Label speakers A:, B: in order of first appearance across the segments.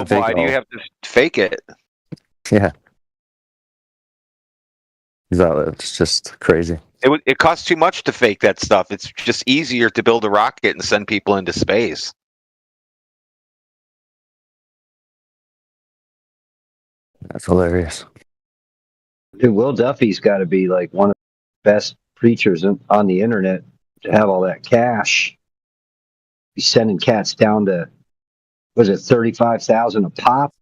A: to fake
B: why
A: it
B: do you
A: all.
B: have to fake it?
A: Yeah. It's just crazy.
B: It costs too much to fake that stuff. It's just easier to build a rocket and send people into space.
A: That's hilarious.
C: Dude, Will Duffy's got to be like one of the best preachers on the internet to have all that cash. He's sending cats down to, was it 35,000 a pop?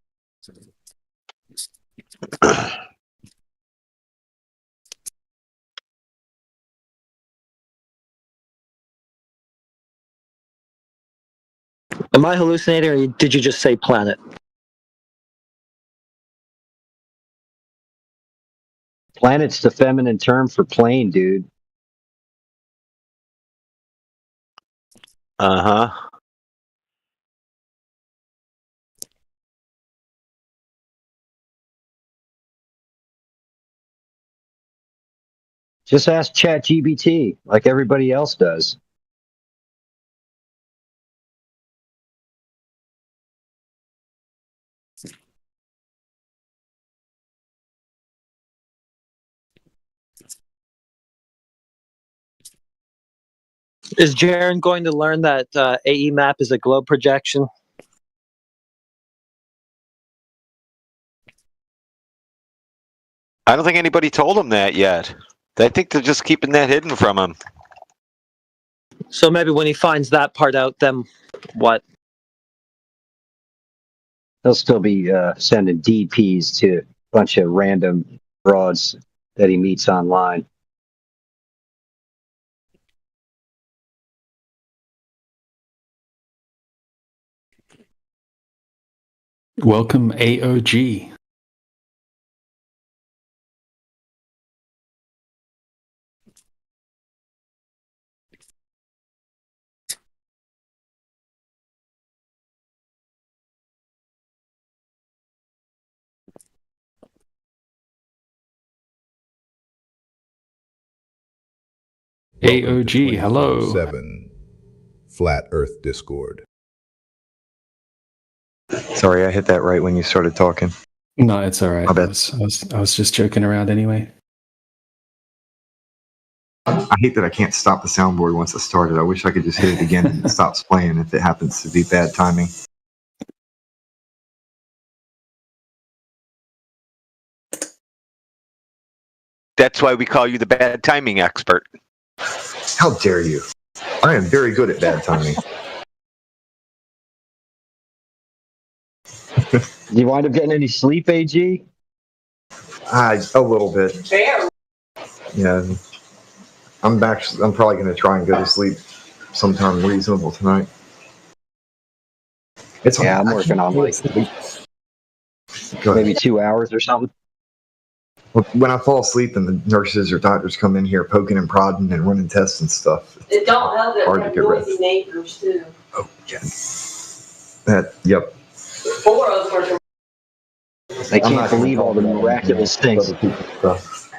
D: Am I hallucinating, or did you just say planet?
C: Planet's the feminine term for plane, dude.
B: Uh-huh.
C: Just ask ChatGPT like everybody else does.
D: Is Jaren going to learn that AE map is a globe projection?
B: I don't think anybody told him that yet. I think they're just keeping that hidden from him.
D: So maybe when he finds that part out, then what?
C: He'll still be sending DPs to a bunch of random broads that he meets online.
E: Welcome, AOG. AOG, hello.
F: 7 Flat Earth Discord.
A: Sorry, I hit that right when you started talking.
E: No, it's all right.
A: I bet.
E: I was just joking around anyway.
G: I hate that I can't stop the soundboard once it started. I wish I could just hit it again and it stops playing if it happens to be bad timing.
B: That's why we call you the bad timing expert.
G: How dare you? I am very good at bad timing.
C: Do you wind up getting any sleep, AG?
G: A little bit. Yeah. I'm probably going to try and go to sleep sometime reasonable tonight.
C: Yeah, I'm working on like maybe 2 hours or something.
G: When I fall asleep and the nurses or doctors come in here poking and prodding and running tests and stuff,
H: It don't help that
G: hard
H: we
G: to
H: have
G: get
H: noisy
G: rest.
H: neighbors too.
G: Oh, yeah. Yep.
H: 4 of them are.
C: They
G: I'm
C: can't
G: not gonna
C: believe all the
G: talk about
C: miraculous things.
G: other people's stuff.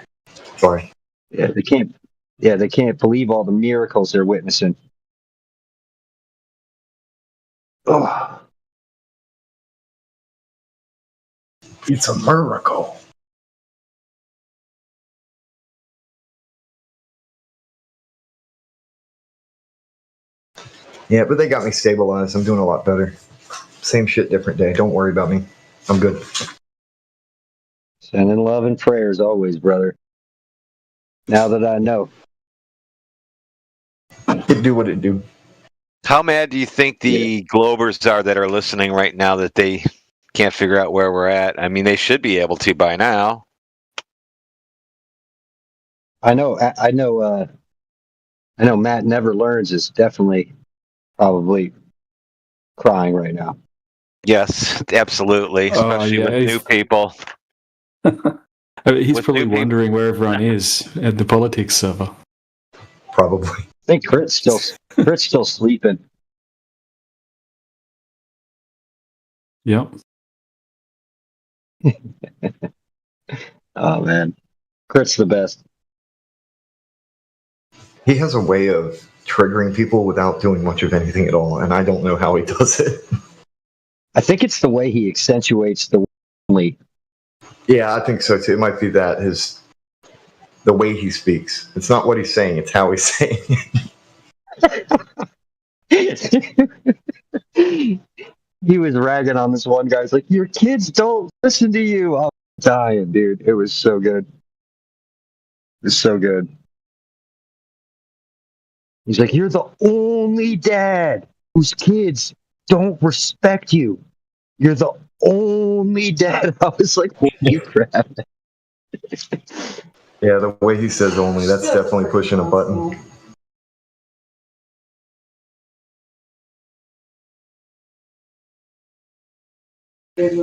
G: Sorry.
C: Yeah, they can't. Yeah, they can't believe all the miracles they're witnessing. Oh,
G: It's a miracle. Yeah, but they got me stabilized. I'm doing a lot better. Same shit, different day. Don't worry about me. I'm good.
C: sending love and prayers always, brother. Now that I know.
G: It do what it do.
B: How mad do you think the Globers are that are listening right now that they can't figure out where we're at? I mean, they should be able to by now.
C: I know. I know. I know. Matt Never Learns is definitely probably crying right now.
B: Yes, absolutely. Especially with new people.
E: I mean, he's
B: With
E: probably
B: new people.
E: wondering where everyone is at the politics server.
G: Probably.
C: I think Crit's still sleeping.
E: Yep.
C: Oh man, Crit's the best.
G: He has a way of triggering people without doing much of anything at all, and I don't know how he does it.
C: I think it's the way he accentuates the only.
G: Yeah, I think so too. It might be that the way he speaks. It's not what he's saying; it's how he's saying it. He was ragging on this one guy. He's like, "Your kids don't listen to you." I'm dying, dude. It was so good. It was so good. He's like, "You're the only dad whose kids don't respect you. You're the only dad." I was like, "Holy crap!" Yeah, the way he says "only," that's definitely pushing a button.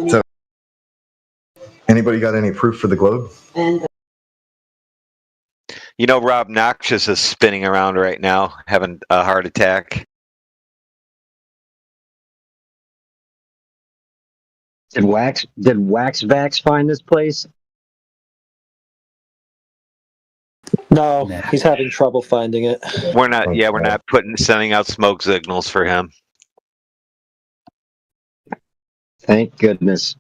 G: So, anybody got any proof for the globe?
B: You know, Rob Noxious is spinning around right now, having a heart attack.
C: Did Waxvax find this place?
D: No,
E: Nah.
D: he's having trouble finding it.
B: We're not sending out smoke signals for him.
C: Thank goodness.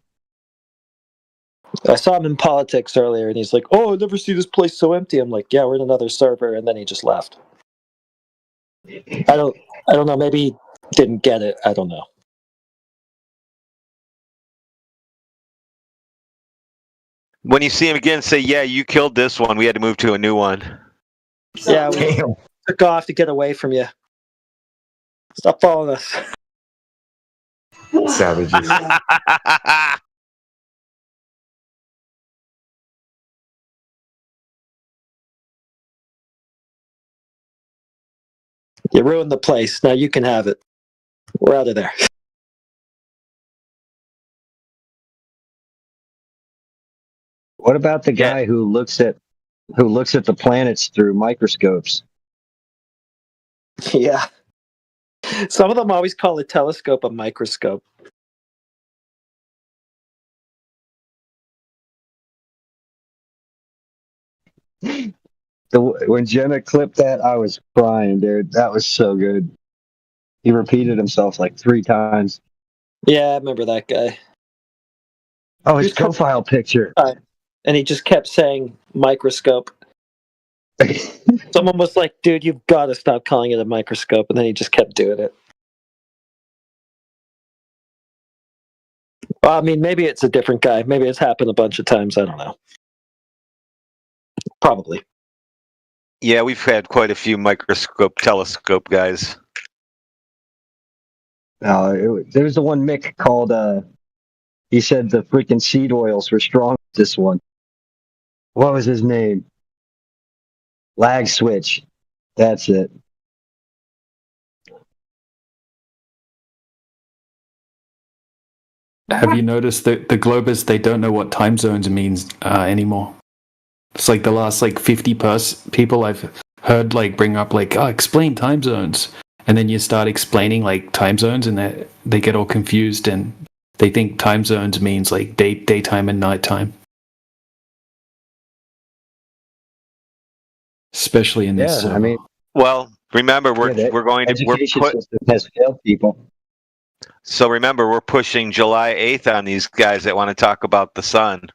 D: I saw him in politics earlier, and he's like, "Oh, I never see this place so empty." I'm like, "Yeah, we're in another server," and then he just left. I don't know. Maybe he didn't get it. I don't know.
B: When you see him again, say, "Yeah, you killed this one. We had to move to a new one."
D: Yeah, we
G: Damn.
D: took off to get away from you. Stop following us.
G: Savages.
D: You ruined the place. Now you can have it. We're out of there.
C: What about the guy who looks at the planets through microscopes?
D: Yeah. Some of them always call a telescope a microscope.
C: When Jenna clipped that, I was crying, dude. That was so good. He repeated himself like 3 times.
D: Yeah, I remember that guy.
C: Oh, his
D: He's come-
C: profile picture.
D: And he just kept saying microscope. Someone was like, "Dude, you've got to stop calling it a microscope," and then he just kept doing it. Well, I mean, maybe it's a different guy. Maybe it's happened a bunch of times. I don't know. Probably.
B: Yeah, we've had quite a few microscope, telescope guys.
C: There's the one Mick called. He said the freaking seed oils were strong. This one. What was his name? Lag switch. That's it.
E: Have you noticed that the Globers, they don't know what time zones means anymore? It's like the last 50 people I've heard bring up explain time zones, and then you start explaining time zones, and they get all confused, and they think time zones means daytime and nighttime. Especially in this server.
C: I mean,
B: Well, remember
C: the education system has failed people.
B: So remember, we're pushing July 8th on these guys that want to talk about the sun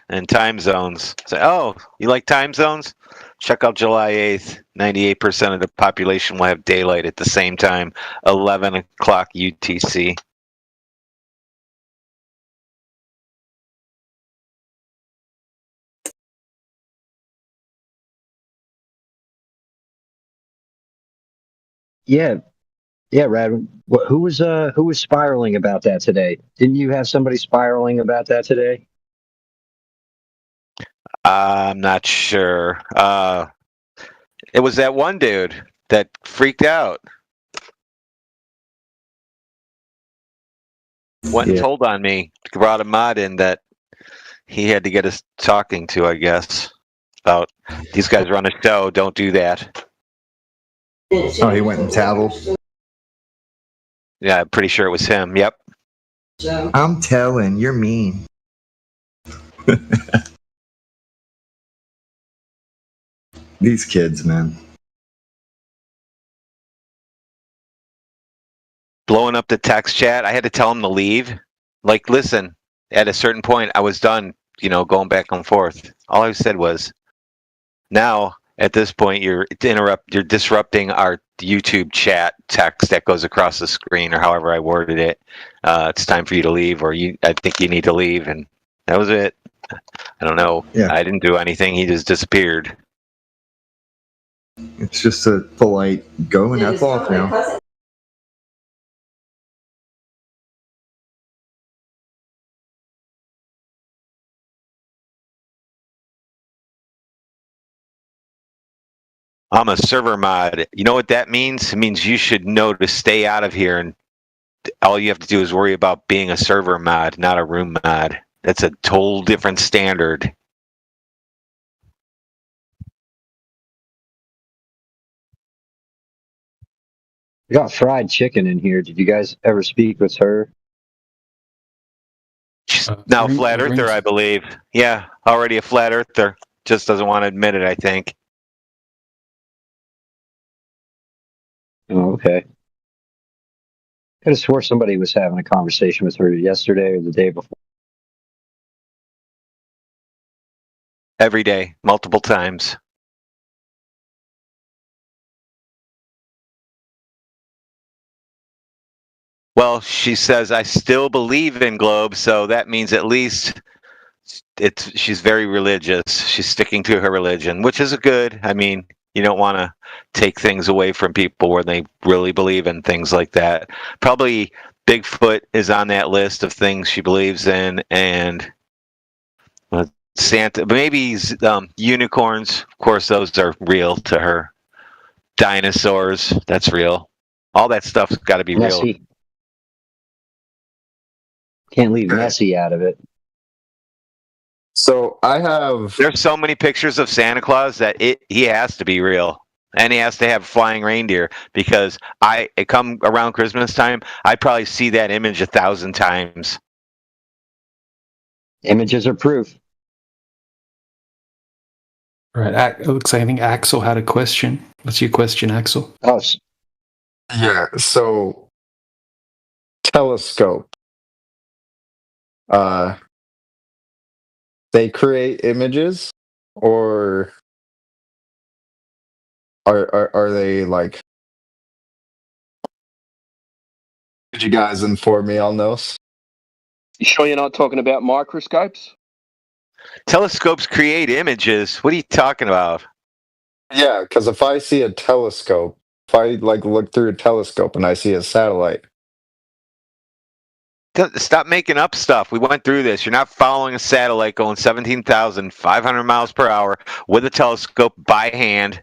B: and time zones. Say, oh, you like time zones? Check out July 8th. 98% of the population will have daylight at the same time, 11 o'clock UTC.
C: Yeah, Rad. Who was spiraling about that today? Didn't you have somebody spiraling about that today?
B: I'm not sure. It was that one dude that freaked out. Went and told on me, brought a mod in that he had to get us talking to, I guess, about these guys run a show, don't do that.
G: Oh, he went and tattled.
B: Yeah, I'm pretty sure it was him. Yep.
G: I'm telling, you're mean. These kids, man.
B: blowing up the text chat. I had to tell him to leave. Like, listen, at a certain point, I was done, going back and forth. All I said was, now, at this point, you're disrupting our YouTube chat text that goes across the screen, or however I worded it. It's time for you to leave, or I think you need to leave, and that was it. I don't know.
I: Yeah.
B: I didn't do anything. He just disappeared.
I: It's just a polite go and
H: It
I: F
H: is
I: off
H: totally
I: now.
H: pleasant.
B: I'm a server mod. You know what that means? It means you should know to stay out of here, and all you have to do is worry about being a server mod, not a room mod. That's a total different standard.
C: We got fried chicken in here. Did you guys ever speak with her?
B: She's now a
E: Ring-
B: flat earther,
E: rings-
B: I believe. Yeah, already a flat earther. Just doesn't want to admit it, I think.
C: Oh, okay. Could have swore somebody was having a conversation with her yesterday or the day before.
B: Every day, multiple times. Well, she says, I still believe in Globe, so that means at least she's very religious. She's sticking to her religion, which is good. I mean, you don't want to take things away from people where they really believe in things like that. Probably Bigfoot is on that list of things she believes in, and Santa, maybe unicorns. Of course, those are real to her. Dinosaurs, that's real. All that stuff's got to be real.
C: Nessie. Can't leave Nessie out of it.
J: So I have.
B: There's so many pictures of Santa Claus that he has to be real, and he has to have flying reindeer, because it come around Christmas time, I probably see that image 1,000 times.
C: Images are proof.
E: All right, it looks like I think Axel had a question. What's your question, Axel?
C: Oh,
J: Yeah, so telescope. They create images, or are they like? Could you guys inform me on those?
K: You sure you're not talking about microscopes?
B: Telescopes create images. What are you talking about?
J: Yeah, because if I see a telescope, if I look through a telescope and I see a satellite.
B: Stop making up stuff. We went through this. You're not following a satellite going 17,500 miles per hour with a telescope by hand.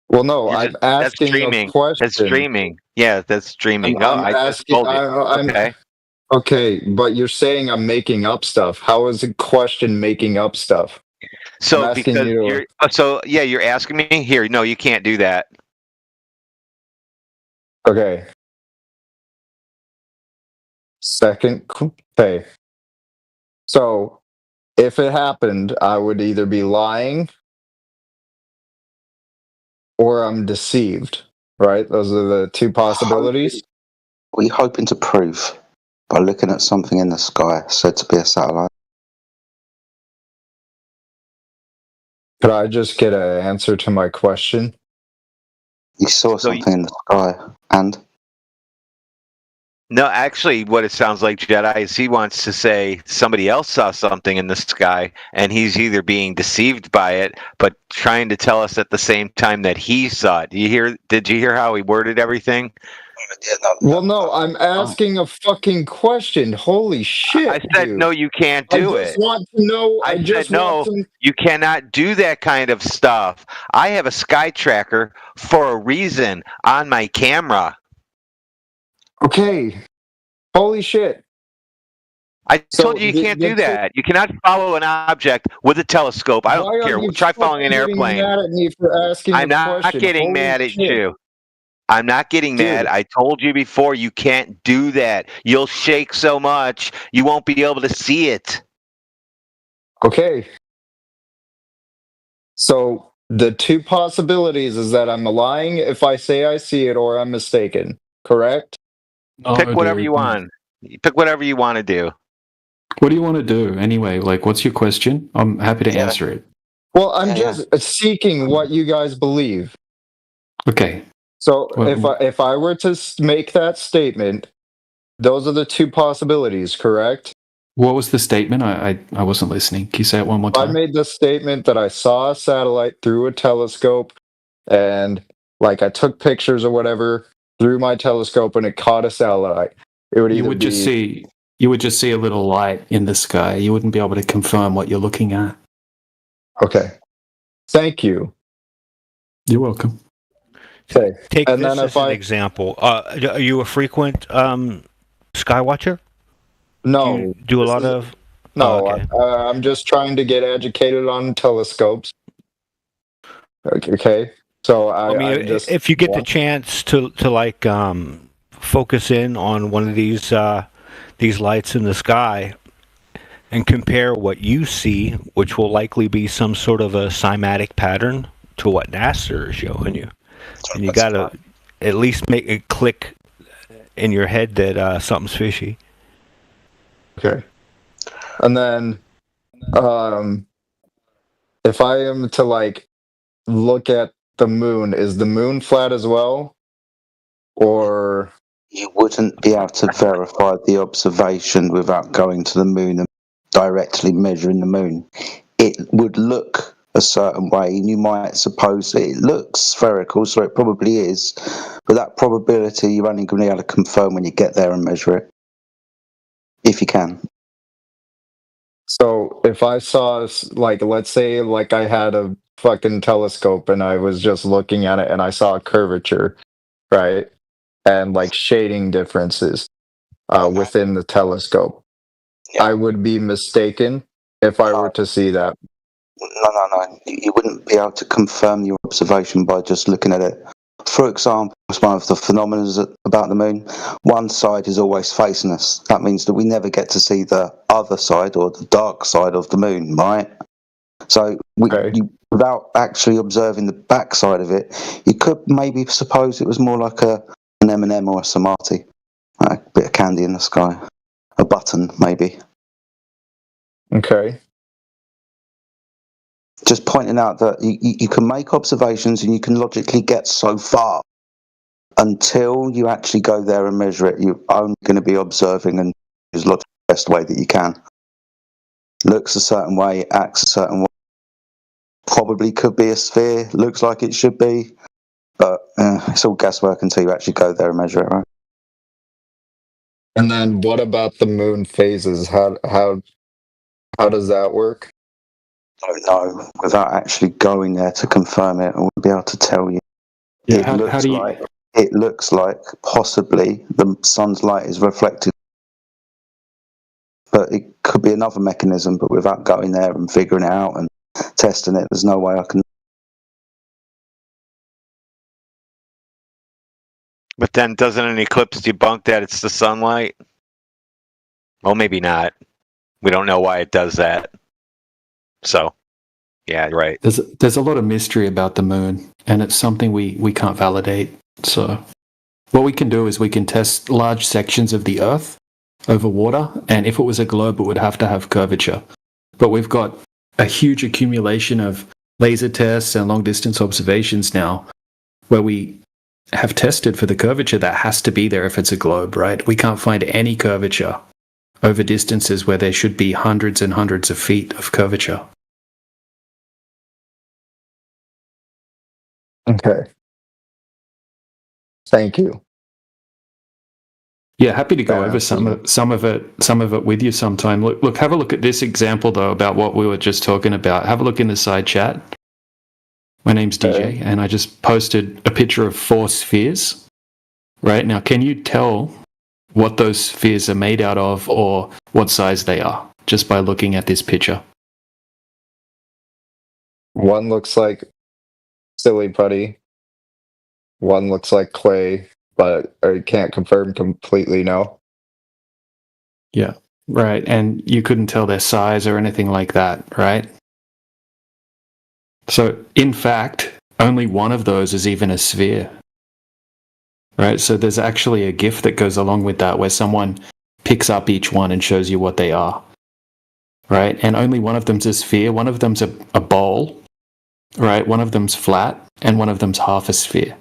J: Well, no, I'm
B: That's
J: asking
B: streaming.
J: a question.
B: That's streaming. Yeah, that's streaming.
J: I'm
B: I just
J: asking.
B: told you. Okay.
J: Okay, but you're saying I'm making up stuff. How is a question making up stuff?
B: So
J: I'm asking
B: because
J: you
B: you're asking me here. No, you can't do that.
J: Okay. Okay. So, if it happened, I would either be lying or I'm deceived, right? Those are the two possibilities.
L: What are you hoping to prove by looking at something in the sky said to be a satellite?
J: Could I just get an answer to my question?
L: You saw something in the sky, and?
B: No, actually, what it sounds like, Jedi, is he wants to say somebody else saw something in the sky, and he's either being deceived by it, but trying to tell us at the same time that he saw it. Did you hear how he worded everything?
J: Well, no, I'm asking a fucking question. Holy shit!
B: I said,
J: dude.
B: no, you can't do
J: I
B: it.
J: just want to know.
B: I said, no, you cannot do that kind of stuff. I have a sky tracker for a reason on my camera.
J: Okay. Holy shit.
B: I told you can't do that. You cannot follow an object with a telescope. I don't care. Try following an airplane.
J: Mad at me for asking
B: I'm
J: a
B: not
J: question.
B: getting
J: Holy
B: mad at
J: shit.
B: you. I'm not getting mad. I told you before, you can't do that. You'll shake so much, you won't be able to see it.
J: Okay. So the two possibilities is that I'm lying if I say I see it, or I'm mistaken, correct?
B: Pick
E: No,
B: whatever
E: dude.
B: you want. Pick whatever you want to do.
E: What do you want to do anyway? Like, what's your question? I'm happy to answer it.
J: Well, I'm
L: Yeah,
J: just seeking what you guys believe.
E: Okay.
J: So
E: Well,
J: if I were to make that statement, those are the two possibilities, correct?
E: what was the statement? I wasn't listening. Can you say it one more
J: I
E: time?
J: made the statement that I saw a satellite through a telescope, and like I took pictures or whatever through my telescope, and it caught a satellite. It would
E: You
J: either
E: would
J: be
E: just see a little light in the sky. You wouldn't be able to confirm what you're looking at.
J: okay. Thank you.
E: You're welcome.
J: Okay,
M: Take
J: and
M: this
J: then
M: as
J: if
M: an
J: I
M: example. Are you a frequent sky watcher?
J: no
M: Do a
J: this
M: lot
J: is-
M: of?
J: no,
M: Oh, okay.
J: I'm just trying to get educated on telescopes. Okay, so
M: I mean,
J: I'm just
M: if you get the chance to like focus in on one of these lights in the sky and compare what you see, which will likely be some sort of a cymatic pattern, to what NASA is showing you, and you got to at least make it click in your head that something's fishy.
J: okay, and then if I am to like look at the moon, is the moon flat as well, or
L: you wouldn't be able to verify the observation without going to the moon and directly measuring the moon. It would look a certain way, and you might suppose it looks spherical, so it probably is. But that probability, you're only going to be able to confirm when you get there and measure it, if you can.
J: so if I saw like let's say like I had a fucking telescope and I was just looking at it and I saw a curvature, right, and like shading differences within the telescope, I would be mistaken if I were to see that.
L: No. You wouldn't be able to confirm your observation by just looking at it. For example, it's one of the phenomena about the moon. One side is always facing us. That means that we never get to see the other side or the dark side of the moon, right? So without actually observing the back side of it, you could maybe suppose it was more like an M&M or a Samarti, a bit of candy in the sky, a button maybe.
J: Okay.
L: Just pointing out that you can make observations and you can logically get so far. Until you actually go there and measure it, you're only going to be observing and use logic the best way that you can. Looks a certain way, acts a certain way. Probably could be a sphere, looks like it should be, but it's all guesswork until you actually go there and measure it, right?
J: And then what about the moon phases? How does that work?
L: I don't know. Without actually going there to confirm it, I won't be able to tell you.
E: Yeah, how do you?
L: It looks like possibly the sun's light is reflected, but it could be another mechanism. But without going there and figuring it out and testing it, there's no way I can.
B: But then doesn't an eclipse debunk that it's the sunlight? Well, maybe not. We don't know why it does that. So, yeah, you're right.
E: There's a lot of mystery about the moon, and it's something we can't validate. So, what we can do is we can test large sections of the Earth over water, and if it was a globe, it would have to have curvature. But we've got a huge accumulation of laser tests and long distance observations now, where we have tested for the curvature that has to be there if it's a globe, right? We can't find any curvature over distances where there should be hundreds and hundreds of feet of curvature.
J: Okay. Thank you.
E: Yeah, happy to go over some of it with you sometime. Look, have a look at this example though about what we were just talking about. Have a look in the side chat. My name's DJ, and I just posted a picture of 4 spheres. Right now, can you tell what those spheres are made out of or what size they are just by looking at this picture?
J: One looks like silly putty. One looks like clay, but I can't confirm completely now.
E: Yeah, right. And you couldn't tell their size or anything like that, right? So, in fact, only one of those is even a sphere. right? So there's actually a GIF that goes along with that where someone picks up each one and shows you what they are, right? And only one of them's a sphere, one of them's a bowl, right? One of them's flat, and one of them's half a sphere,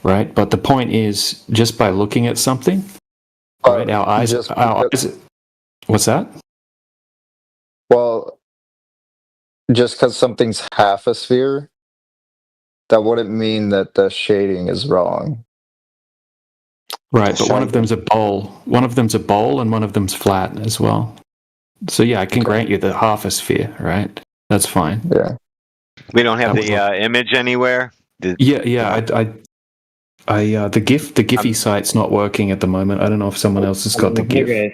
E: right? But the point is, just by looking at something, right? Our eyes. What's that?
J: Well, just because something's half a sphere, that wouldn't mean that the shading is wrong.
E: Right, but one of them's a bowl. One of them's a bowl, and one of them's flat as well. So yeah, I can grant you the half a sphere, right? That's fine.
J: Yeah.
B: We don't have the image anywhere.
E: The Giphy site's not working at the moment. I don't know if someone else has got the GIF.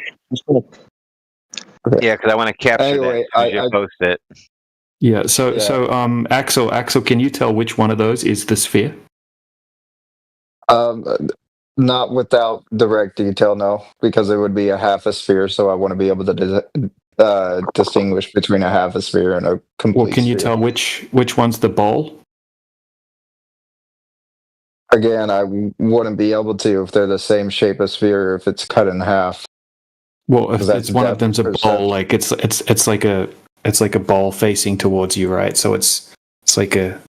B: Yeah, because I want to capture that. I post it.
E: Yeah. So Axel, can you tell which one of those is the sphere?
J: Not without direct detail, no, because it would be a half a sphere. So I want to be able to distinguish between a half a sphere and a complete.
E: Well, can you tell which one's the bowl?
J: Again, I wouldn't be able to if they're the same shape as sphere. If it's cut in half.
E: Well, if it's one of them's a bowl, like it's like a bowl facing towards you, right? So it's like a,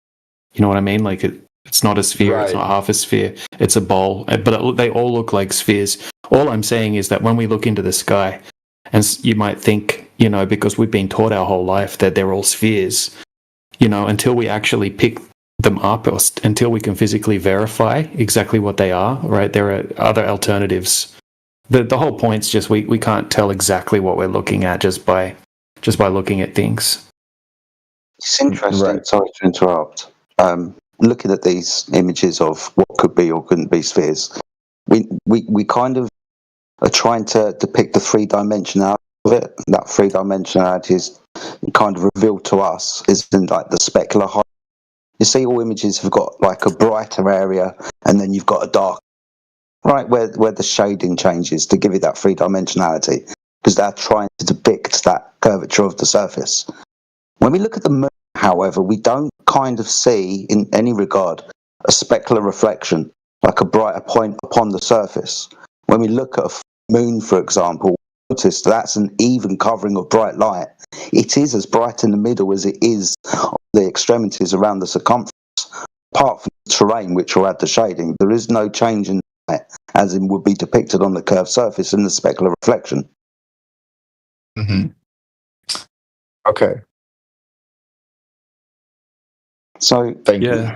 E: you know what I mean? Like it's not a sphere. Right. It's not half a sphere. It's a bowl, but they all look like spheres. All I'm saying is that when we look into the sky, and you might think, you know, because we've been taught our whole life that they're all spheres, you know, until we actually pick them up or until we can physically verify exactly what they are, right? There are other alternatives. The whole point's just we can't tell exactly what we're looking at just by looking at things.
L: It's interesting. Right. Sorry to interrupt. Looking at these images of what could be or couldn't be spheres, we kind of are trying to depict the three-dimensionality of it. That three-dimensionality is kind of revealed to us isn't like the specular height. You see, all images have got like a brighter area, and then you've got a dark, right, where the shading changes to give you that three-dimensionality, because they're trying to depict that curvature of the surface. When we look at the moon, however, we don't kind of see, in any regard, a specular reflection, like a brighter point upon the surface. When we look at a moon, for example, notice that's an even covering of bright light. It is as bright in the middle as it is on the extremities around the circumference. Apart from the terrain, which will add the shading, there is no change in light, as in would be depicted on the curved surface in the specular reflection.
J: Mm-hmm. Okay.
L: So
J: thank you.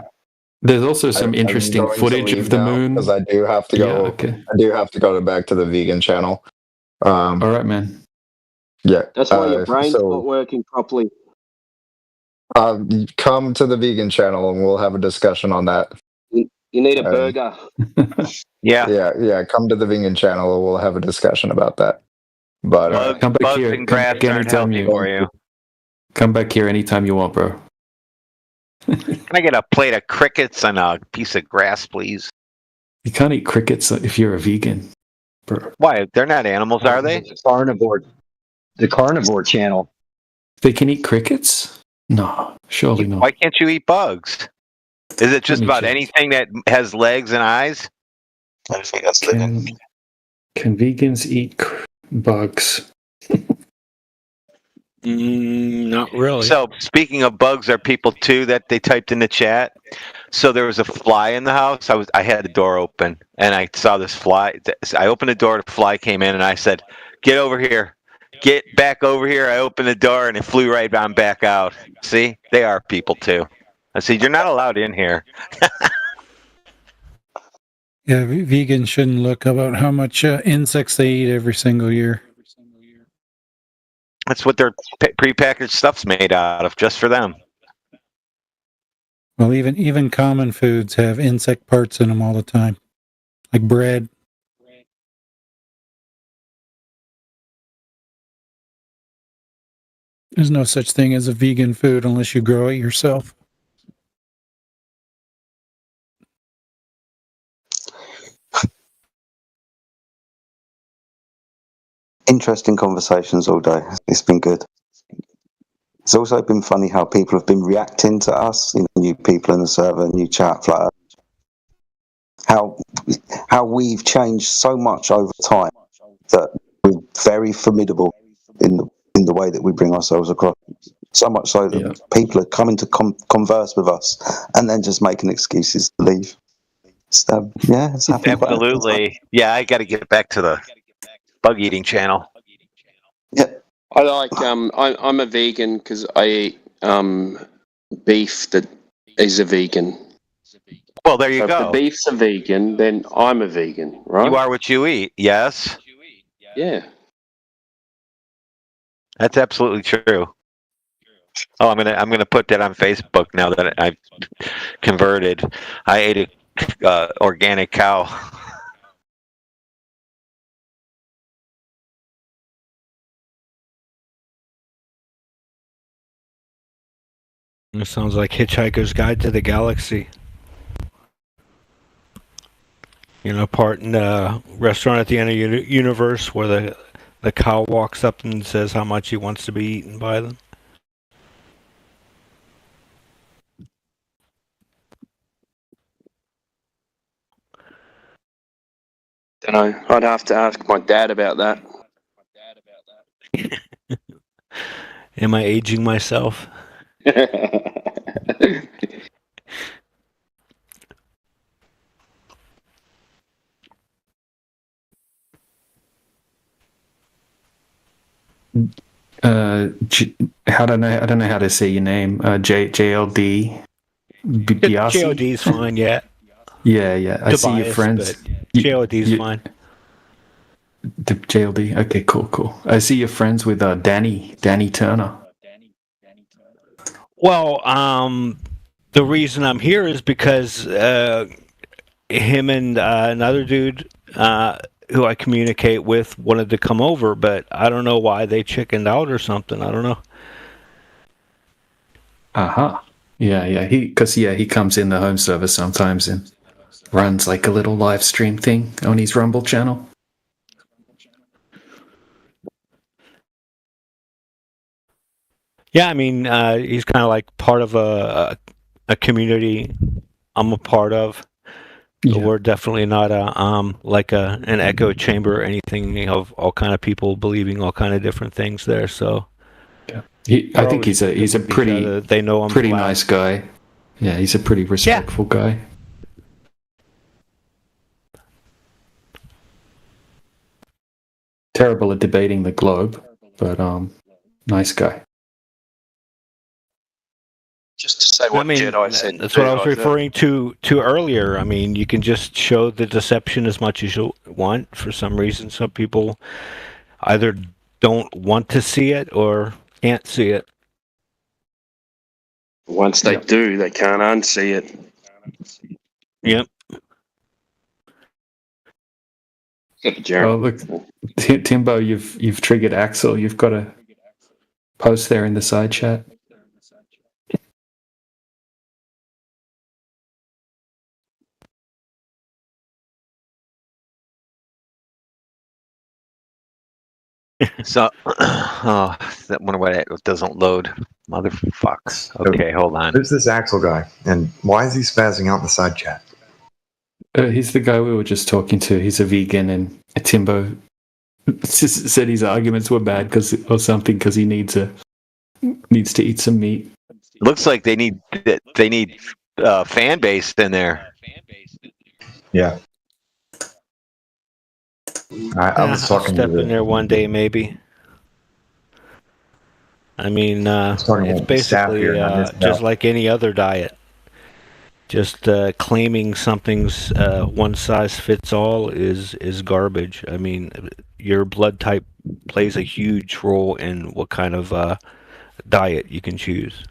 E: There's also some interesting footage of the moon
J: because I do have to go.
E: Yeah, okay.
J: I do have to go back to the vegan channel.
E: All right, man.
J: Yeah,
K: that's why your brain's not working properly.
J: Come to the vegan channel and we'll have a discussion on that.
K: You need a burger.
J: Yeah. Come to the vegan channel and we'll have a discussion about that. But
E: come back here. Come back here anytime you want, bro.
B: Can I get a plate of crickets and a piece of grass, please?
E: You can't eat crickets if you're a vegan, bro.
B: Why? They're not animals, are they?
C: The carnivore channel.
E: They can eat crickets? No, surely not.
B: Why can't you eat bugs? Is it just about anything that has legs and eyes?
L: I think that's living.
E: Can vegans eat bugs?
M: Not really.
B: So speaking of bugs, are people too that they typed in the chat? So there was a fly in the house. I had the door open and I saw this fly. I opened the door, the fly came in and I said, "Get over here. Get back over here." I opened the door and it flew right on back out. See, they are people too. I said, "You're not allowed in here."
N: Yeah, vegans shouldn't look about how much insects they eat every single year.
B: That's what their prepackaged stuff's made out of, just for them.
N: Well, even common foods have insect parts in them all the time, like bread. There's no such thing as a vegan food unless you grow it yourself.
L: Interesting conversations all day. It's been good. It's also been funny how people have been reacting to us, new people in the server, new chat, how we've changed so much over time that we're very formidable in the way that we bring ourselves across. So much so that people are coming to converse with us and then just making excuses to leave. So, yeah, it's happened.
B: Absolutely. Yeah, I got to get back to the bug eating channel.
L: Yeah.
K: I like I'm a vegan because I eat beef that is a vegan.
B: Well, there you
K: So
B: go.
K: If the beef's a vegan, then I'm a vegan, right?
B: You are what you eat. Yes.
K: Yeah.
B: That's absolutely true. Oh, I'm gonna put that on Facebook now that I've converted. I ate a organic cow.
M: It sounds like Hitchhiker's Guide to the Galaxy. You know, part in the restaurant at the end of the universe where the cow walks up and says how much he wants to be eaten by them.
K: Don't know. I'd have to ask my dad about that.
M: Am I aging myself?
E: I don't know how to say your name. JLD. Biasi?
M: JOD's fine, yeah.
E: Yeah. I see your friends.
M: JOD's fine.
E: The JLD. Okay, cool. I see your friends with Danny Turner.
M: Well, the reason I'm here is because him and another dude who I communicate with wanted to come over, but I don't know why they chickened out or something. I don't know.
E: Yeah. He comes in the home server sometimes and runs like a little live stream thing on his Rumble channel.
M: Yeah, I mean, he's kind of like part of a community I'm a part of. Yeah. We're definitely not like an echo chamber or anything. You have all kind of people believing all kind of different things there. So,
E: yeah, I think he's a pretty
M: they know I'm
E: pretty nice guy. Yeah, he's a pretty respectful guy. Terrible at debating the globe, but nice guy.
K: Just to say what Jedi said.
M: That's what I was referring to earlier. I mean, you can just show the deception as much as you want. For some reason, some people either don't want to see it or can't see it.
K: Once they do, they can't unsee it.
M: Yep.
E: Oh, look, Timbo, you've triggered Axel. You've got a post there in the side chat.
B: So, that wonder why it doesn't load. Motherfucks. Okay, hold on.
A: Who's this Axel guy, and why is he spazzing out in the side chat?
E: He's the guy we were just talking to. He's a vegan, and Timbo just said his arguments were bad because he needs to eat some meat.
B: Looks like they need fan base in there.
A: Yeah. I was talking
M: I'll step in there one day, maybe. I mean, it's basically just like any other diet. Just claiming something's one size fits all is garbage. I mean, your blood type plays a huge role in what kind of diet you can choose.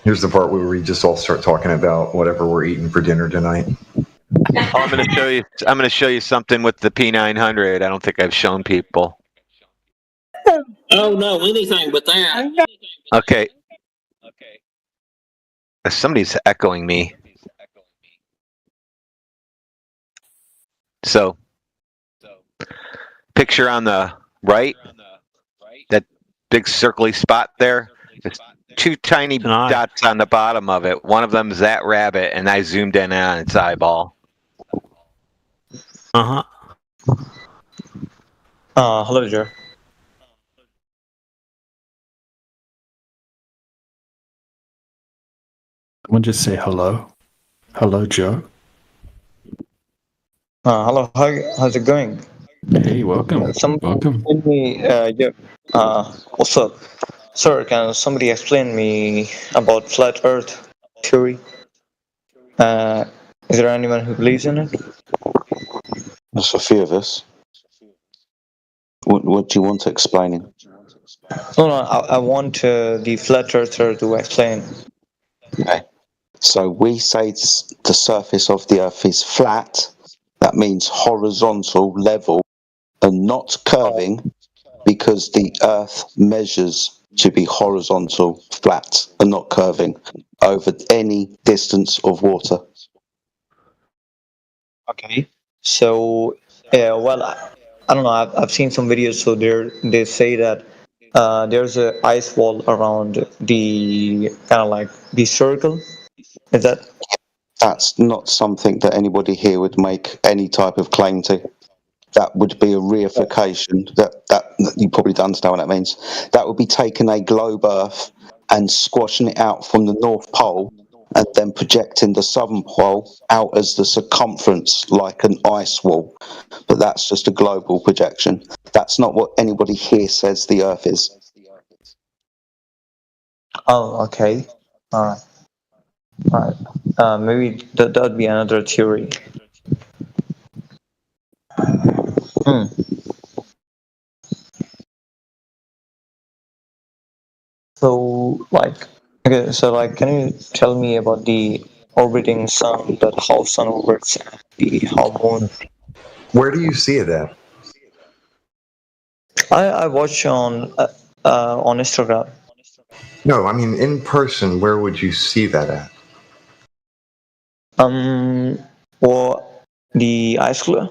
A: Here's the part where we just all start talking about whatever we're eating for dinner tonight.
B: I'm going to show you something with the P900. I don't think I've shown people.
D: I don't know anything but that.
B: Okay. Somebody's echoing me. So, picture on the right, that big circly spot there. There's two tiny dots on the bottom of it. One of them is that rabbit, and I zoomed in on its eyeball.
D: Uh-huh. Hello, Joe.
E: Someone just say hello. Hello, Joe.
D: Hello, how's it going?
E: Hey, welcome. Welcome.
D: Tell me, what's up? Sir, can somebody explain me about flat earth theory? Is there anyone who believes in it?
L: There's a few of us. What do you want explaining?
D: No, I want the flat earther to explain.
L: Okay. So we say the surface of the Earth is flat. That means horizontal, level, and not curving, because the Earth measures to be horizontal, flat, and not curving over any distance of water.
D: Okay. So, well, I don't know. I've seen some videos. So they say that there's a ice wall around the kind of like the circle. Is that?
L: That's not something that anybody here would make any type of claim to. That would be a reification. That you probably don't understand what that means. That would be taking a globe Earth and squashing it out from the North Pole, and then projecting the Southern Pole out as the circumference, like an ice wall. But that's just a global projection. That's not what anybody here says the Earth is.
D: Oh, okay. All right. All right. Maybe that would be another theory. So, like, okay, so like, can you tell me about the orbiting sun, that how sun orbits, and the how moon?
A: Where do you see it at?
D: I watch on Instagram.
A: No, I mean in person. Where would you see that at?
D: Or the ice floe?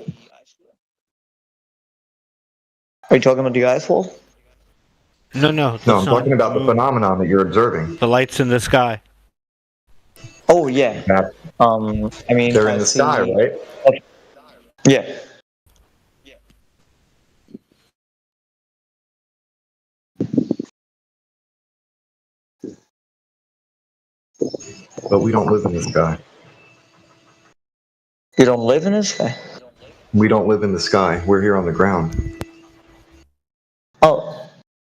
D: Are you talking about the ice wall?
M: No,
A: No, I'm talking about the phenomenon that you're observing.
M: The lights in the sky.
D: Oh yeah. I mean,
A: they're in the sky, right?
D: Yeah.
A: But we don't live in the sky.
D: You don't live in the sky?
A: We don't live in the sky. We're here on the ground.
D: Oh,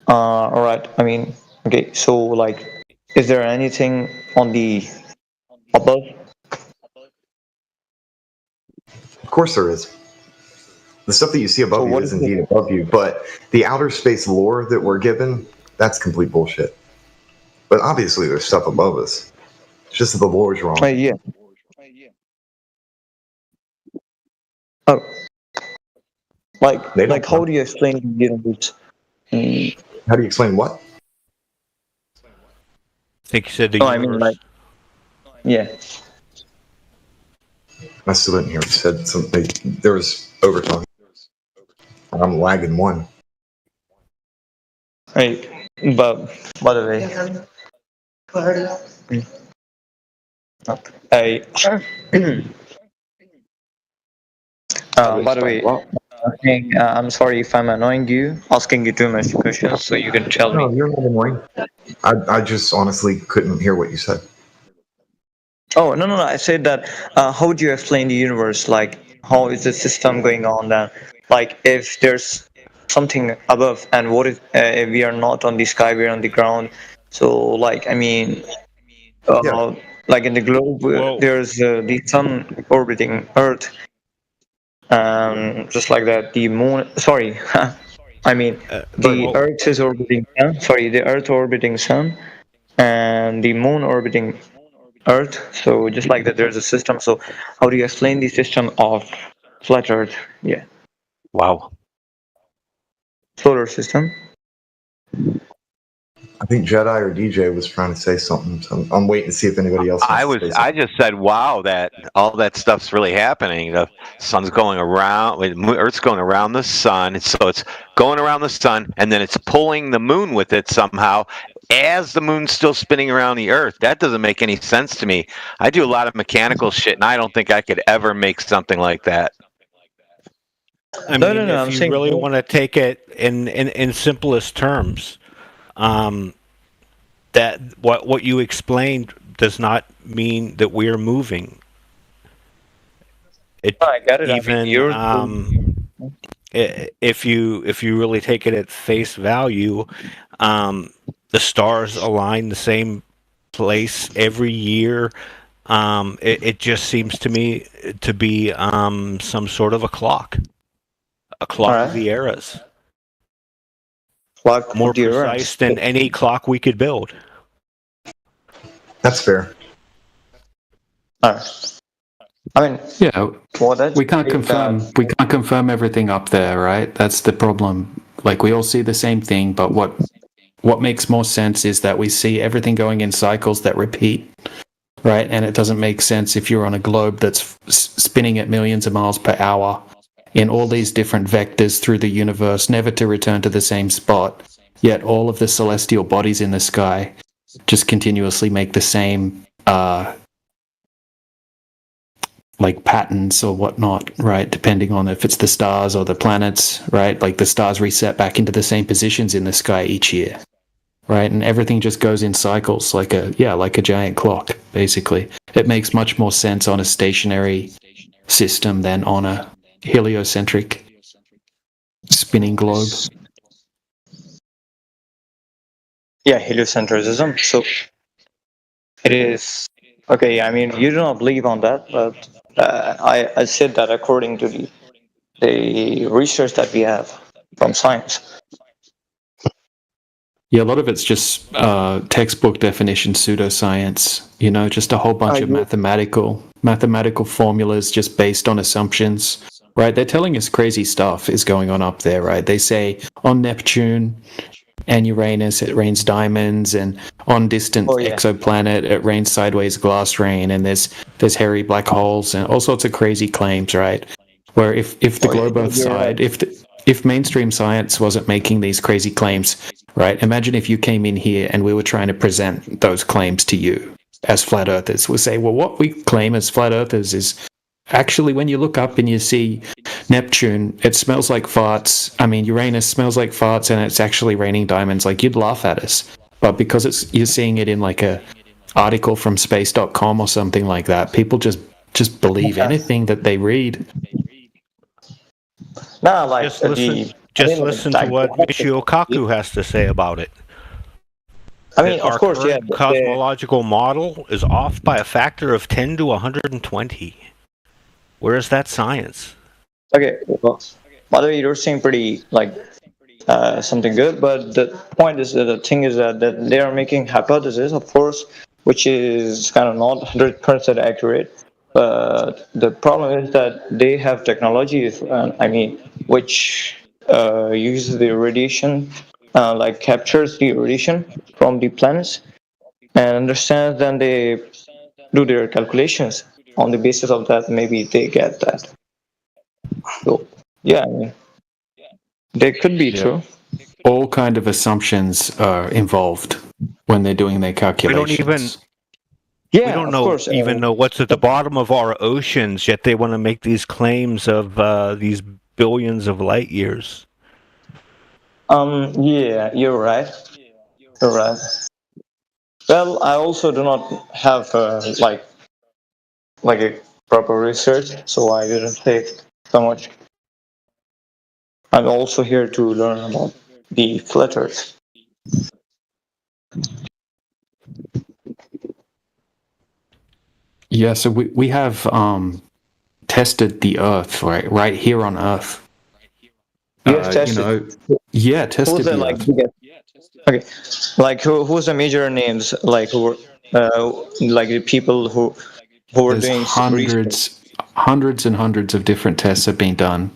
D: all right. I mean, okay. So, like, is there anything on the above?
A: Of course there is. The stuff that you see above you is indeed above you, but the outer space lore that we're given, that's complete bullshit. But obviously there's stuff above us. It's just that the lore is wrong.
D: Yeah. Oh. Like how do you explain the universe?
A: How do you explain what?
M: I think you said the
D: universe.
M: universe.
D: I mean, like, yeah.
A: I still didn't hear what you said. Something, there was overtime. I'm lagging one.
D: Hey, but by the way, by the way, I'm sorry if I'm annoying you, asking you too much questions, so you can tell me.
A: No, you're not annoying. I just honestly couldn't hear what you said.
D: Oh, no. I said that, how would you explain the universe? Like, how is the system going on then? Like, if there's something above, and what if we are not on the sky, we're on the ground? So, like, I mean, like in the globe, there's the sun orbiting Earth. Just like that, the moon, sorry, I mean, the Earth is orbiting sun, the Earth orbiting sun, and the moon orbiting Earth. So just like that, there's a system. So how do you explain the system of flat Earth? Yeah.
B: Wow.
D: Solar system.
A: I think Jedi or DJ was trying to say something. So I'm waiting to see if anybody else. Wants to say
B: I just said, wow, that all that stuff's really happening. The sun's going around, Earth's going around the sun, so it's going around the sun, and then it's pulling the moon with it somehow, as the moon's still spinning around the Earth. That doesn't make any sense to me. I do a lot of mechanical shit, and I don't think I could ever make something like that.
M: I mean, if you really want to take it in simplest terms, that what you explained does not mean that we're moving.
O: I get it.
M: Even if you really take it at face value, the stars align the same place every year. It just seems to me to be some sort of a clock of the eras. More precise than any clock we could build.
A: That's fair.
O: I mean,
E: yeah, we can't confirm everything up there, right? That's the problem. Like, we all see the same thing, but what makes more sense is that we see everything going in cycles that repeat, right? And it doesn't make sense if you're on a globe that's spinning at millions of miles per hour in all these different vectors through the universe, never to return to the same spot, yet all of the celestial bodies in the sky just continuously make the same like patterns or whatnot, right? Depending on if it's the stars or the planets, right? Like the stars reset back into the same positions in the sky each year, right? And everything just goes in cycles, like a giant clock, basically. It makes much more sense on a stationary system than on a heliocentric spinning globe.
O: Yeah, heliocentrism. So it is okay. I mean, you do not believe on that, but I said that according to the research that we have from science.
E: Yeah, a lot of it's just textbook definition pseudoscience. You know, just a whole bunch of mathematical formulas just based on assumptions. Right, they're telling us crazy stuff is going on up there, right? They say on Neptune and Uranus it rains diamonds, and on distant exoplanet it rains sideways glass rain, and there's hairy black holes and all sorts of crazy claims, right? Where if the globe Earth side, if mainstream science wasn't making these crazy claims, right? Imagine if you came in here and we were trying to present those claims to you as flat earthers. We'll say, well, what we claim as flat earthers is actually, when you look up and you see Neptune, it smells like farts. I mean, Uranus smells like farts, and it's actually raining diamonds. Like, you'd laugh at us. But because you're seeing it in like a article from space.com or something like that, people just believe anything that they read.
O: No, like
M: just listen to what Michio Kaku has to say about it.
O: I mean, of course, yeah.
M: The cosmological model is off by a factor of 10 to 120. Where is that science?
O: Okay, well, by the way, you're saying pretty something good, but the point is that the thing is that they are making hypothesis, of course, which is kind of not 100% accurate. But the problem is that they have technology, which uses the radiation, captures the radiation from the planets, and understands. Then they do their calculations. On the basis of that, maybe they get that. So, yeah, I mean, they could be true.
E: All kind of assumptions are involved when they're doing their calculations.
M: We don't know what's at the bottom of our oceans, yet they want to make these claims of these billions of light years.
O: Yeah, you're right. You're right. Well, I also do not have like a proper research, so I didn't say so much. I'm also here to learn about the flat Earth.
E: Yeah, so we have tested the Earth, right here on Earth.
O: Tested.
E: Tested the Earth.
O: Okay, like who's the major names? Like who, like the people who were doing
E: hundreds and hundreds of different tests have been done.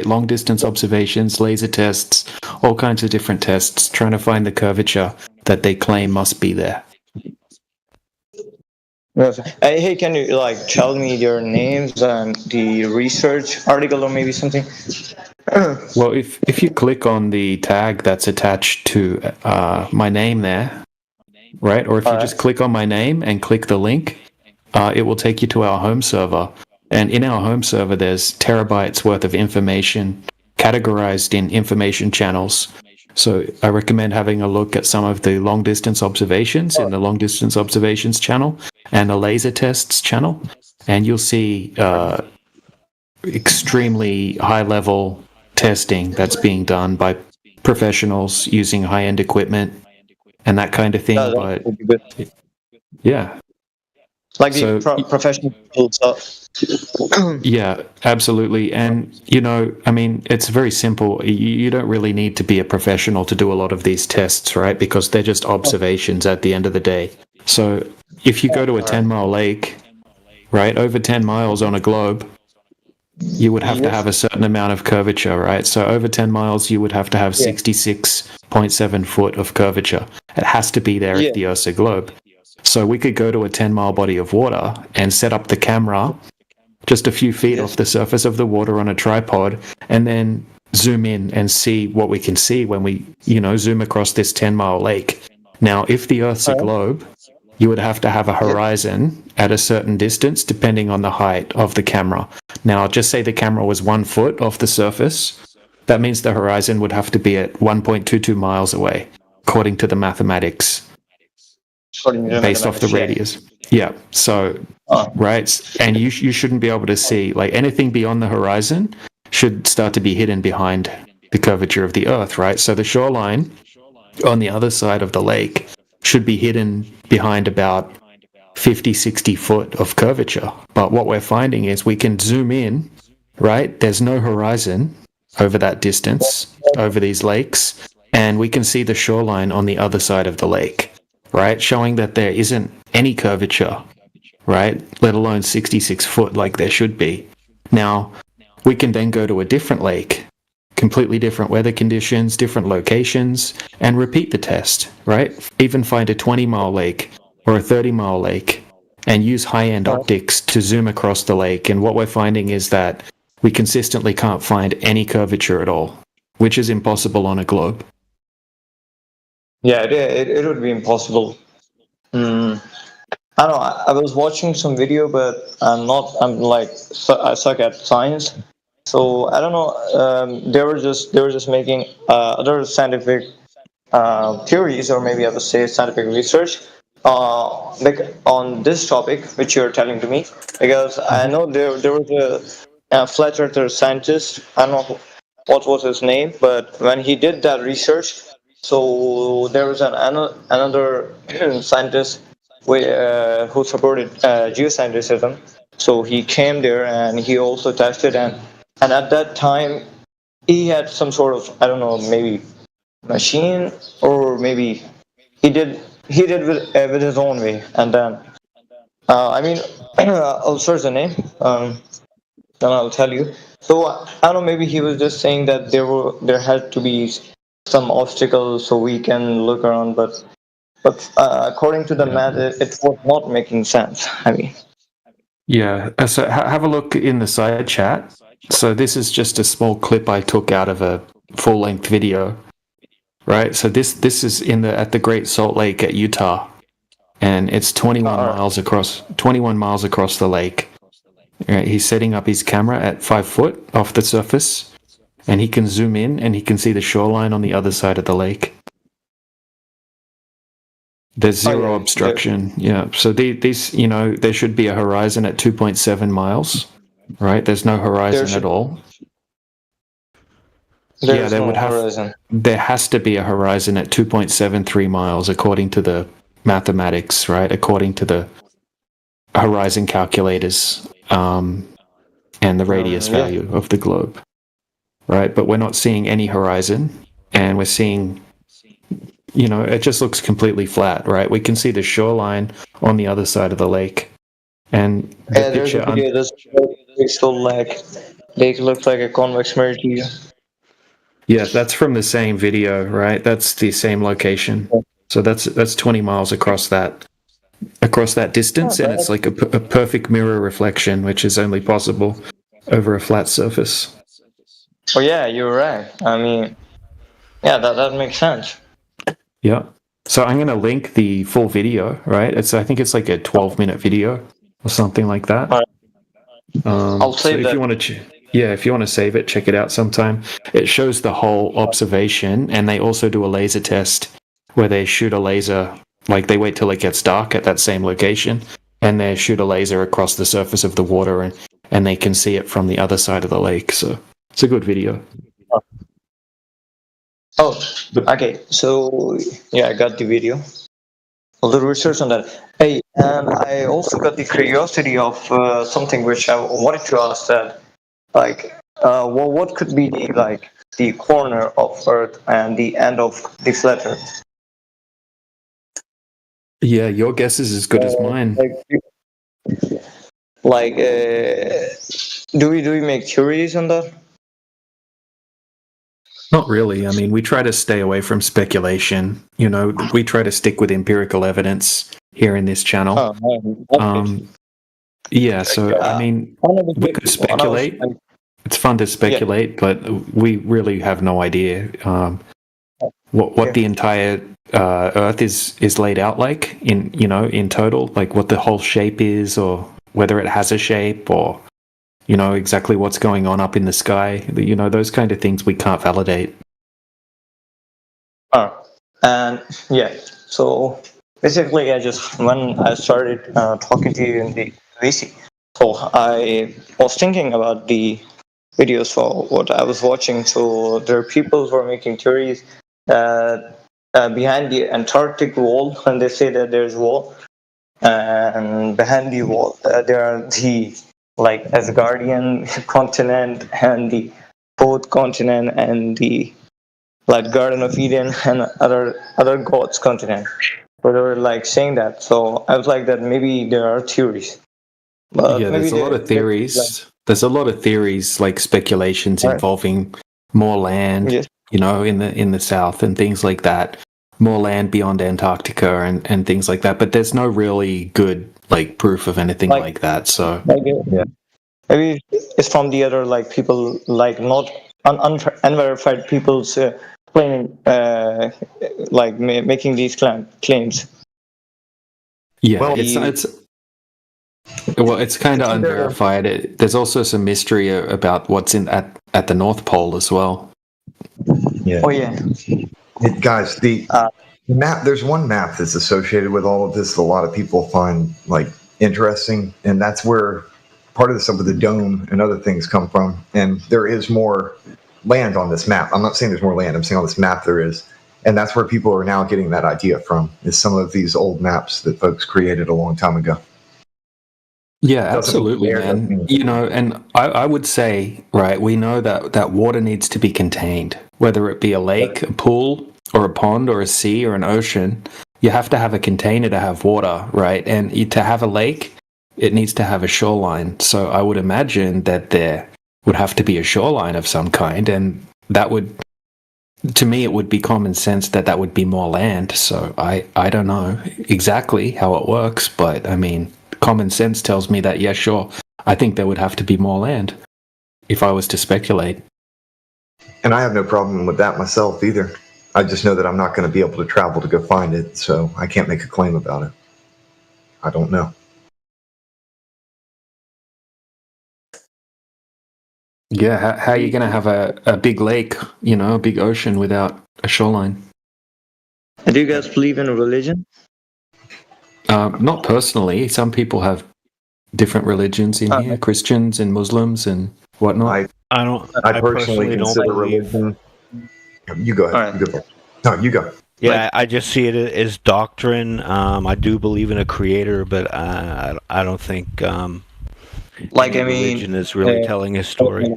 E: Long distance observations, laser tests, all kinds of different tests trying to find the curvature that they claim must be there.
O: Yes. Hey, can you like tell me their names and the research article or maybe something?
E: Well, if you click on the tag that's attached to my name there, right, or if you just click on my name and click the link, it will take you to our home server. And in our home server, there's terabytes worth of information categorized in information channels. So I recommend having a look at some of the long distance observations in the long distance observations channel and the laser tests channel. And you'll see extremely high level testing that's being done by professionals using high end equipment and that kind of thing. But yeah.
O: Like the professional stuff.
E: Yeah, absolutely. And, you know, I mean, it's very simple. You don't really need to be a professional to do a lot of these tests, right? Because they're just observations at the end of the day. So if you go to a 10-mile lake, right, over 10 miles on a globe, you would have to have a certain amount of curvature, right? So over 10 miles, you would have to have 66.7 foot of curvature. It has to be there if the Earth's a globe. So we could go to a 10-mile body of water and set up the camera just a few feet off the surface of the water on a tripod and then zoom in and see what we can see when we, you know, zoom across this 10-mile lake. Now, if the Earth's a globe, you would have to have a horizon at a certain distance depending on the height of the camera. Now, just say the camera was 1 foot off the surface. That means the horizon would have to be at 1.22 miles away, according to the mathematics. Based off the radius. Yeah. So, right. And you shouldn't be able to see, like, anything beyond the horizon should start to be hidden behind the curvature of the Earth, right? So the shoreline on the other side of the lake should be hidden behind about 50, 60 foot of curvature. But what we're finding is we can zoom in, right? There's no horizon over that distance, over these lakes, and we can see the shoreline on the other side of the lake. Right, showing that there isn't any curvature, right, let alone 66 foot like there should be. Now, we can then go to a different lake, completely different weather conditions, different locations, and repeat the test, right? Even find a 20-mile lake or a 30-mile lake and use high-end optics to zoom across the lake. And what we're finding is that we consistently can't find any curvature at all, which is impossible on a globe.
O: Yeah, it would be impossible. I don't know. I was watching some video, but I suck at science, so I don't know. They were just making other scientific theories, or maybe I would say scientific research, like on this topic which you're telling to me, because I know there was a flat earther scientist. I don't know what was his name, but when he did that research. So there was another scientist who supported geoscientism. So he came there and he also tested, and at that time he had some sort of, I don't know, maybe machine, or maybe he did with his own way. And then I'll search the name. Then I'll tell you. So I don't know, maybe he was just saying that there had to be some obstacles so we can look around, but according to the math, it was not making sense. I mean,
E: yeah. So have a look in the side chat. So this is just a small clip I took out of a full-length video, right? So this is at the Great Salt Lake at Utah, and it's 21 miles across the lake. Right, he's setting up his camera at 5 foot off the surface. And he can zoom in and he can see the shoreline on the other side of the lake. There's zero obstruction. Yeah. So these, you know, there should be a horizon at 2.7 miles, right? There's no horizon at all. There has to be a horizon at 2.73 miles according to the mathematics, right? According to the horizon calculators and the radius value of the globe. Right, but we're not seeing any horizon, and we're seeing, you know, it just looks completely flat, right? We can see the shoreline on the other side of the lake, and the
O: there's a video that's so lake looks like a convex mirror to you.
E: Yeah, that's from the same video, right? That's the same location. So that's 20 miles across that distance, and it's like a perfect mirror reflection, which is only possible over a flat surface.
O: Oh yeah, you're right. I mean, yeah, that makes sense.
E: Yeah. So I'm going to link the full video, right? I think it's like a 12-minute video or something like that.
O: All right. I'll
E: So
O: save
E: if
O: that.
E: you want to, if you want to save it, check it out sometime. It shows the whole observation, and they also do a laser test where they shoot a laser, like they wait till it gets dark at that same location, and they shoot a laser across the surface of the water, and they can see it from the other side of the lake. So it's a good video.
O: Oh, okay. So yeah, I got the video. A little research on that. Hey, and I also got the curiosity of something which I wanted to ask that, like, well, what could be the corner of Earth and the end of the flat Earth?
E: Yeah, your guess is as good as mine.
O: Do we make theories on that?
E: Not really. I mean, we try to stay away from speculation. You know, we try to stick with empirical evidence here in this channel. So I mean, we could speculate. It's fun to speculate, but we really have no idea what the entire Earth is laid out like in total, like what the whole shape is, or whether it has a shape, or exactly what's going on up in the sky. Those kind of things we can't validate.
O: And yeah, so basically, when I started talking to you in the VC, so I was thinking about the videos for what I was watching. So there are people who are making theories behind the Antarctic wall, and they say that there's a wall, and behind the wall there are the Asgardian continent and the Fourth continent and the Garden of Eden and other gods continent. So they were saying that. So I was like that maybe there are theories. But
E: yeah, there's a lot of theories. There's a lot of theories, like speculations involving more land, in the south and things like that. More land beyond Antarctica and things like that. But there's no really good proof of anything like that. So
O: maybe it's from the other people not unverified people's claiming making these claims.
E: Yeah, well, it's kind of unverified. There's also some mystery about what's at the North Pole as well.
A: Yeah.
O: Oh yeah.
A: Guys, the map. There's one map that's associated with all of this that a lot of people find interesting, and that's where part of the stuff with the dome and other things come from. And there is more land on this map. I'm not saying there's more land. I'm saying on this map there is. And that's where people are now getting that idea from, is some of these old maps that folks created a long time ago.
E: Yeah, absolutely, man. And I would say, right, we know that water needs to be contained, whether it be a lake, a pool, or a pond, or a sea, or an ocean. You have to have a container to have water, right? And to have a lake, it needs to have a shoreline. So I would imagine that there would have to be a shoreline of some kind, and that would, to me, it would be common sense that would be more land. So I don't know exactly how it works, but I mean, common sense tells me that, yeah, sure, I think there would have to be more land if I was to speculate.
A: And I have no problem with that myself either. I just know that I'm not going to be able to travel to go find it, so I can't make a claim about it. I don't know.
E: Yeah, how are you going to have a big lake, a big ocean without a shoreline?
O: Do you guys believe in religion?
E: Not personally. Some people have different religions in here, Christians and Muslims and whatnot.
A: I personally consider religion. You go ahead. Right. You go. No, you go.
M: Yeah, I just see it as doctrine. I do believe in a creator, but I don't think religion is really telling a story.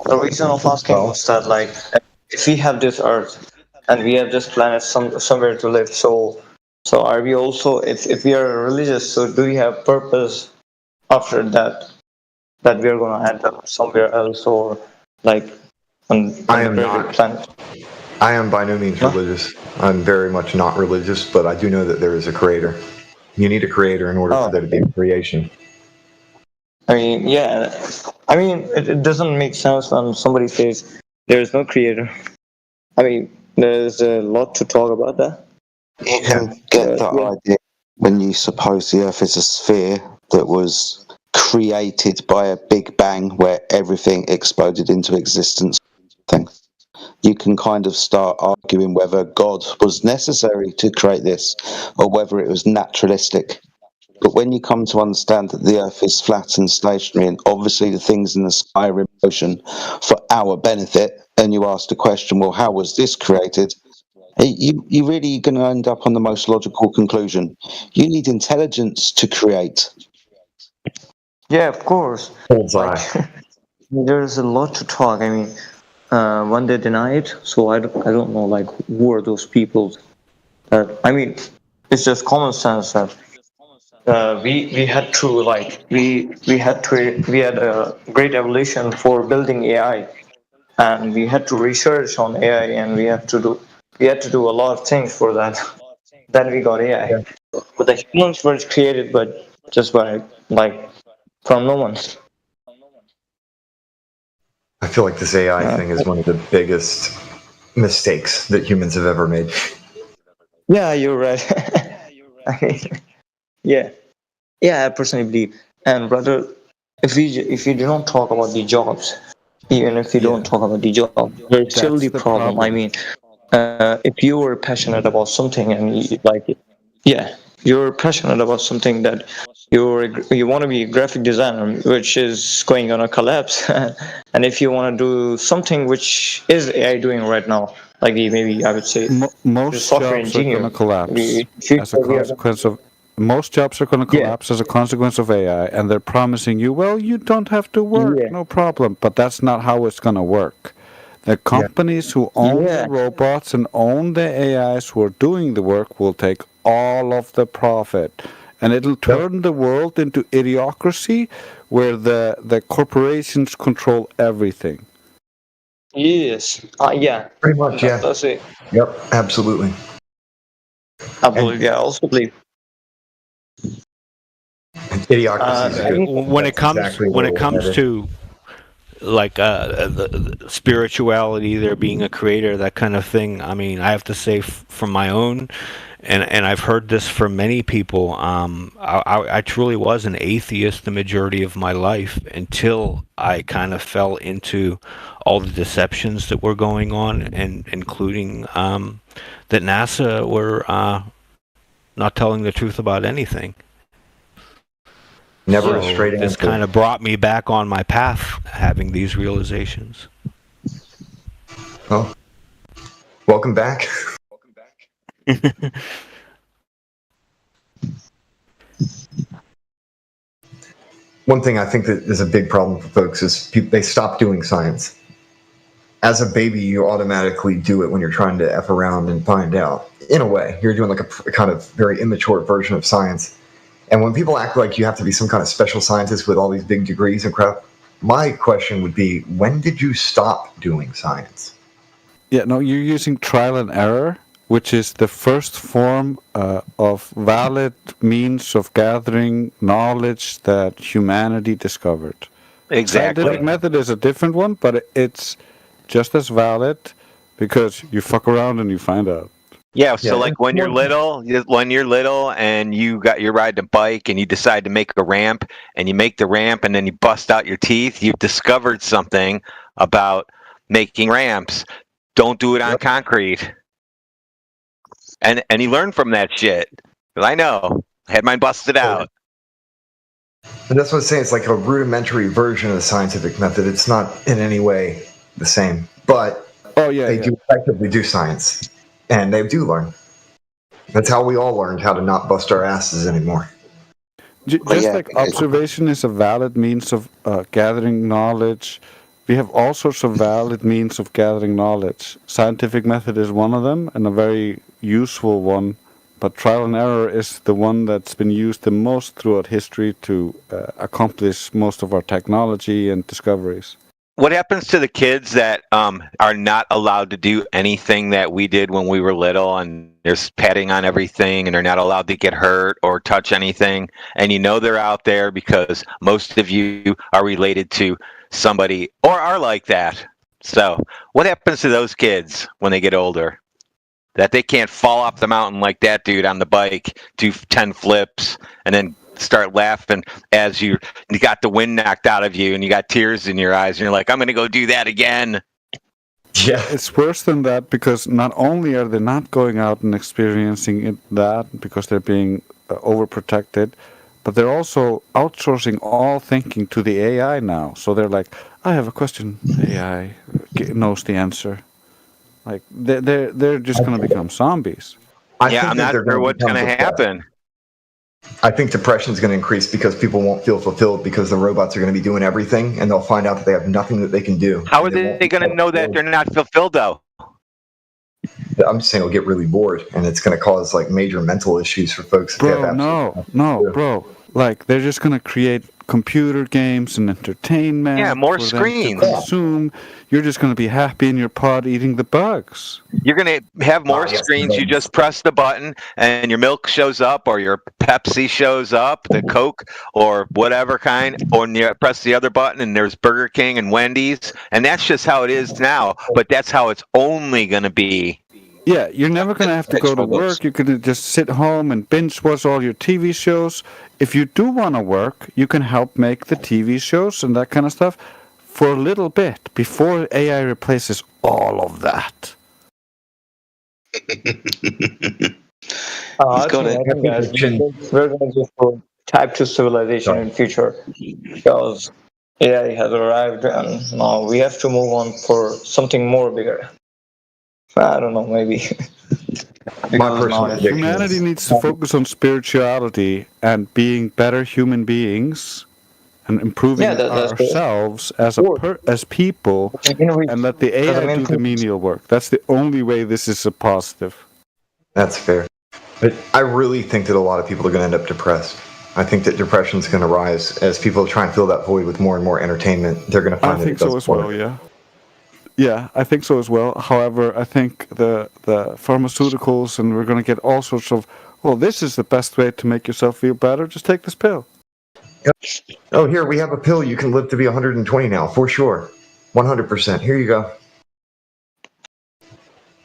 O: The reason of asking was that, if we have this Earth and we have this planet somewhere to live, so are we also, if we are religious, so do we have purpose after that we are going to end up somewhere else, or on
A: I
O: the
A: am
O: very
A: not.
O: planet.
A: I am by no means
O: Huh?
A: religious. I'm very much not religious, but I do know that there is a creator. You need a creator in order for
O: Oh,
A: there to be a creation.
O: I mean, yeah. I mean, it doesn't make sense when somebody says there is no creator. I mean, there's a lot to talk about that.
L: You can get that
O: Yeah.
L: idea when you suppose the Earth is a sphere that was created by a big bang where everything exploded into existence. Thing. You can kind of start arguing whether God was necessary to create this or whether it was naturalistic. But when you come to understand that the Earth is flat and stationary, and obviously the things in the sky are in motion for our benefit, and you ask the question, well, how was this created? You really going to end up on the most logical conclusion. You need intelligence to create.
O: Yeah, of course.
A: Bullseye.
O: There's a lot to talk. I mean, one they deny it, so I don't know, like, who are those people that, I mean, it's just common sense that we had to, like, we had a great evolution for building AI, and we had to research on AI, and we had to do a lot of things for that. Then we got AI. But the humans were created, but just by, like, from no one.
A: I feel like this AI thing is one of the biggest mistakes that humans have ever made.
O: Yeah, you're right. I mean, yeah, I personally believe. And brother, if you do not talk about the jobs, even if you don't talk about the job, there's still
M: That's
O: the
M: the
O: problem. I
M: problem.
O: mean, if you were passionate about something and you like it, yeah, you're passionate about something that you want to be a graphic designer, which is going on a collapse, and if you want to do something which is AI doing right now, like maybe I would say the
M: Most
O: software
M: jobs are going
O: engineer,
M: to collapse
O: the future
M: as a
O: we are.
M: consequence of most jobs are going to collapse as a consequence of AI, and they're promising you, well, you don't have to work,
O: Yeah.
M: no problem. But that's not how it's going to work. The companies who own the robots and own the AIs who are doing the work will take all of the profit, and it'll turn the world into idiocracy, where the corporations control everything.
O: Yes. Yeah.
A: Pretty much, yeah.
O: That's it.
A: Yep, absolutely.
O: I believe. Yeah. I also believe.
A: Idiocracy is good.
M: When it
A: That's
M: comes
A: exactly
M: when
A: where
M: it
A: we're
M: comes
A: headed.
M: to like the spirituality, there being a creator, that kind of thing. I mean, I have to say from my own, and I've heard this from many people. I truly was an atheist the majority of my life until I kind of fell into all the deceptions that were going on, and including that NASA were not telling the truth about anything.
A: Never
M: So
A: a straight
M: this
A: answer.
M: kind of brought me back on my path, having these realizations.
A: Well, welcome back. One thing I think that is a big problem for folks is they stop doing science. As a baby, you automatically do it when you're trying to F around and find out. In a way, you're doing like a kind of very immature version of science. And when people act like you have to be some kind of special scientist with all these big degrees and crap, my question would be, when did you stop doing science?
M: Yeah, no, you're using trial and error, which is the first form of valid means of gathering knowledge that humanity discovered.
B: Exactly.
M: Scientific method is a different one, but it's just as valid because you fuck around and you find out.
B: Yeah, so like when you're little and you're riding a bike and you decide to make a ramp and you make the ramp and then you bust out your teeth, you've discovered something about making ramps. Don't do it on concrete. And you learn from that shit. 'Cause I know. I had mine busted out.
A: And that's what I'm saying. It's like a rudimentary version of the scientific method. It's not in any way the same, but they do effectively do science, and they do learn. That's how we all learned how to not bust our asses anymore.
M: Just like observation is a valid means of gathering knowledge, we have all sorts of valid means of gathering knowledge. Scientific method is one of them, and a very useful one. But trial and error is the one that's been used the most throughout history to accomplish most of our technology and discoveries.
B: What happens to the kids that are not allowed to do anything that we did when we were little, and there's padding on everything, and they're not allowed to get hurt or touch anything, and you know they're out there because most of you are related to somebody or are like that. So what happens to those kids when they get older? That they can't fall off the mountain like that dude on the bike, do 10 flips, and then start laughing as you got the wind knocked out of you and you got tears in your eyes and you're like, I'm going to go do that again.
A: Yeah.
P: It's worse than that because not only are they not going out and experiencing that because they're being overprotected, but they're also outsourcing all thinking to the AI now. So they're like, I have a question. AI knows the answer. Like they're just going to become zombies.
B: I'm not sure what's going to happen.
A: I think depression is going to increase because people won't feel fulfilled because the robots are going to be doing everything, and they'll find out that they have nothing that they can do.
B: How are they going to know that they're not fulfilled, though?
A: I'm just saying they'll get really bored, and it's going to cause like major mental issues for folks.
P: Bro, bro. Like they're just going to create computer games and entertainment.
B: Yeah, more screens.
P: Consume. You're just going to be happy in your pod eating the bugs.
B: You're going to have more screens. You just press the button and your milk shows up or your Pepsi shows up, the Coke or whatever kind, or you press the other button and there's Burger King and Wendy's. And that's just how it is now, but that's how it's only going to be.
P: Yeah, you're never going to have to go to work. You can just sit home and binge watch all your TV shows. If you do want to work, you can help make the TV shows and that kind of stuff for a little bit before AI replaces all of that.
O: I think, guys, we're going to go for type 2 civilization in future because AI has arrived and now we have to move on for something more bigger. I don't know, maybe.
P: Humanity needs to focus on spirituality and being better human beings and improving ourselves as as people, and let the AI do the menial work. That's the only way this is a positive.
A: That's fair. But I really think that a lot of people are going to end up depressed. I think that depression is going to rise as people try and fill that void with more and more entertainment. They're going to find
P: I think so as well, yeah. Yeah, I think so as well. However, I think the pharmaceuticals, and we're going to get all sorts of, well, this is the best way to make yourself feel better. Just take this pill.
A: Oh, here, we have a pill. You can live to be 120 now, for sure. 100%. Here you go.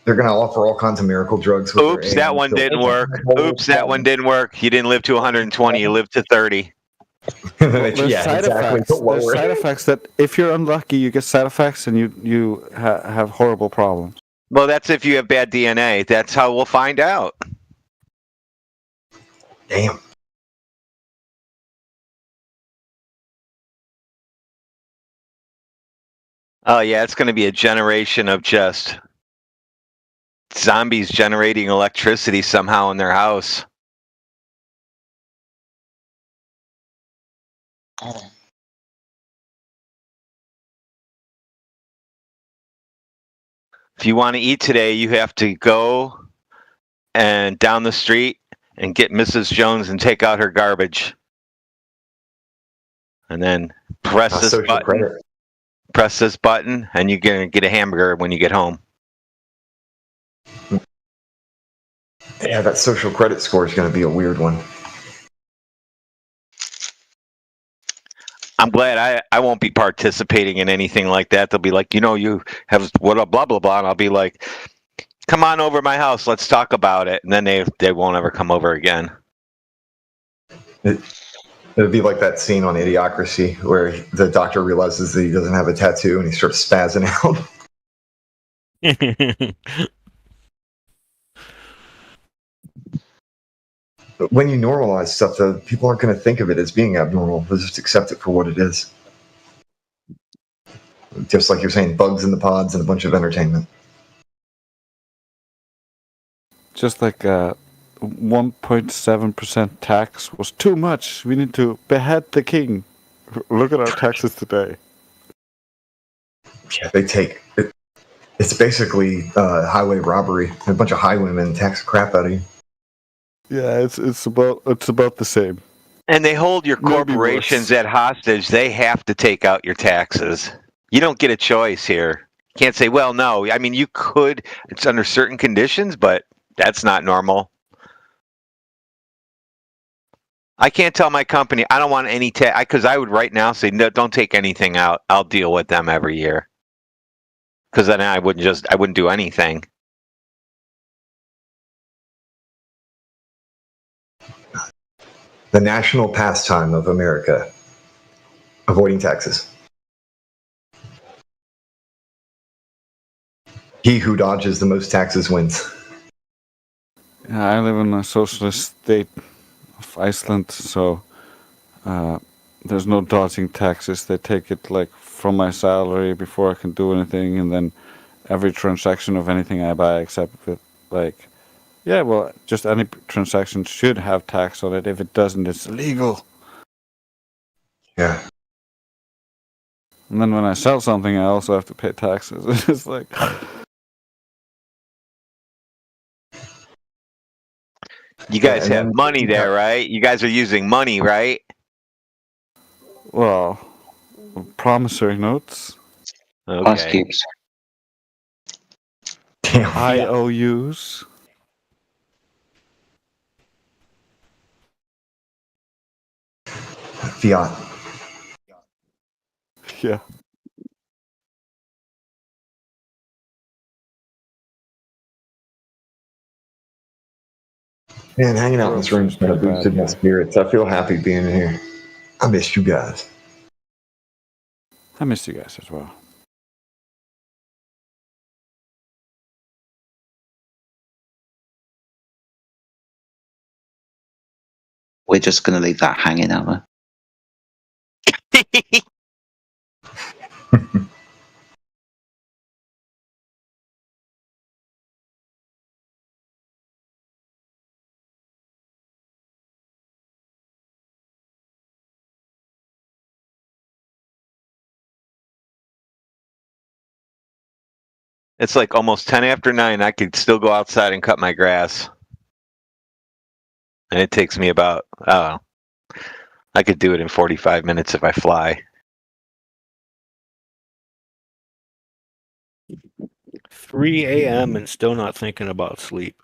A: They're going to offer all kinds of miracle drugs.
B: Oops, that one didn't work. Oops, that one didn't work. You didn't live to 120. You lived to 30.
P: There's side effects. There's side effects that if you're unlucky, you get side effects and you have horrible problems.
B: Well, that's if you have bad DNA. That's how we'll find out.
A: Damn.
B: Oh, yeah, it's going to be a generation of just zombies generating electricity somehow in their house. If you want to eat today, you have to go and down the street and get Mrs. Jones and take out her garbage. And then press this button. Credit. Press this button, and you're going to get a hamburger when you get home.
A: Yeah, that social credit score is going to be a weird one.
B: I'm glad I won't be participating in anything like that. They'll be like, you have what blah, blah, blah. And I'll be like, come on over to my house. Let's talk about it. And then they won't ever come over again.
A: It would be like that scene on Idiocracy where the doctor realizes that he doesn't have a tattoo and he starts spazzing out. But when you normalize stuff, though, people aren't going to think of it as being abnormal. They'll just accept it for what it is. Just like you're saying, bugs in the pods and a bunch of entertainment.
P: Just like 1.7% tax was too much. We need to behead the king. Look at our taxes today.
A: Yeah, they take it. It's basically highway robbery. A bunch of highwaymen tax the crap out of you.
P: Yeah, it's about the same.
B: And they hold your corporations at hostage. They have to take out your taxes. You don't get a choice here. Can't say, well, no. I mean, you could. It's under certain conditions, but that's not normal. I can't tell my company I don't want any tax because I would right now say no, don't take anything out. I'll deal with them every year. Because then I wouldn't do anything.
A: The national pastime of America, avoiding taxes. He who dodges the most taxes wins.
P: Yeah, I live in a socialist state of Iceland, so there's no dodging taxes. They take it like from my salary before I can do anything, and then every transaction of anything I buy, except with like, yeah, well, just any transaction should have tax on it. If it doesn't, it's illegal.
A: Yeah.
P: And then when I sell something, I also have to pay taxes. It's like,
B: You guys
A: and
B: have
A: then-
B: money there, right? You guys are using money, right?
P: well, promissory notes,
L: Ice
B: Okay.
L: cubes.
A: Damn.
P: IOUs.
A: Fiat.
P: Yeah.
A: Man, hanging out in this room's kind of
P: Pretty
A: boosted
P: bad,
A: my spirits. I feel happy being here. I missed you guys.
P: I miss you guys as well.
L: We're just going to leave that hanging out there.
B: It's like almost 10 after 9. I could still go outside and cut my grass. And it takes me about, I could do it in 45 minutes if I fly.
M: 3 a.m. and still not thinking about sleep.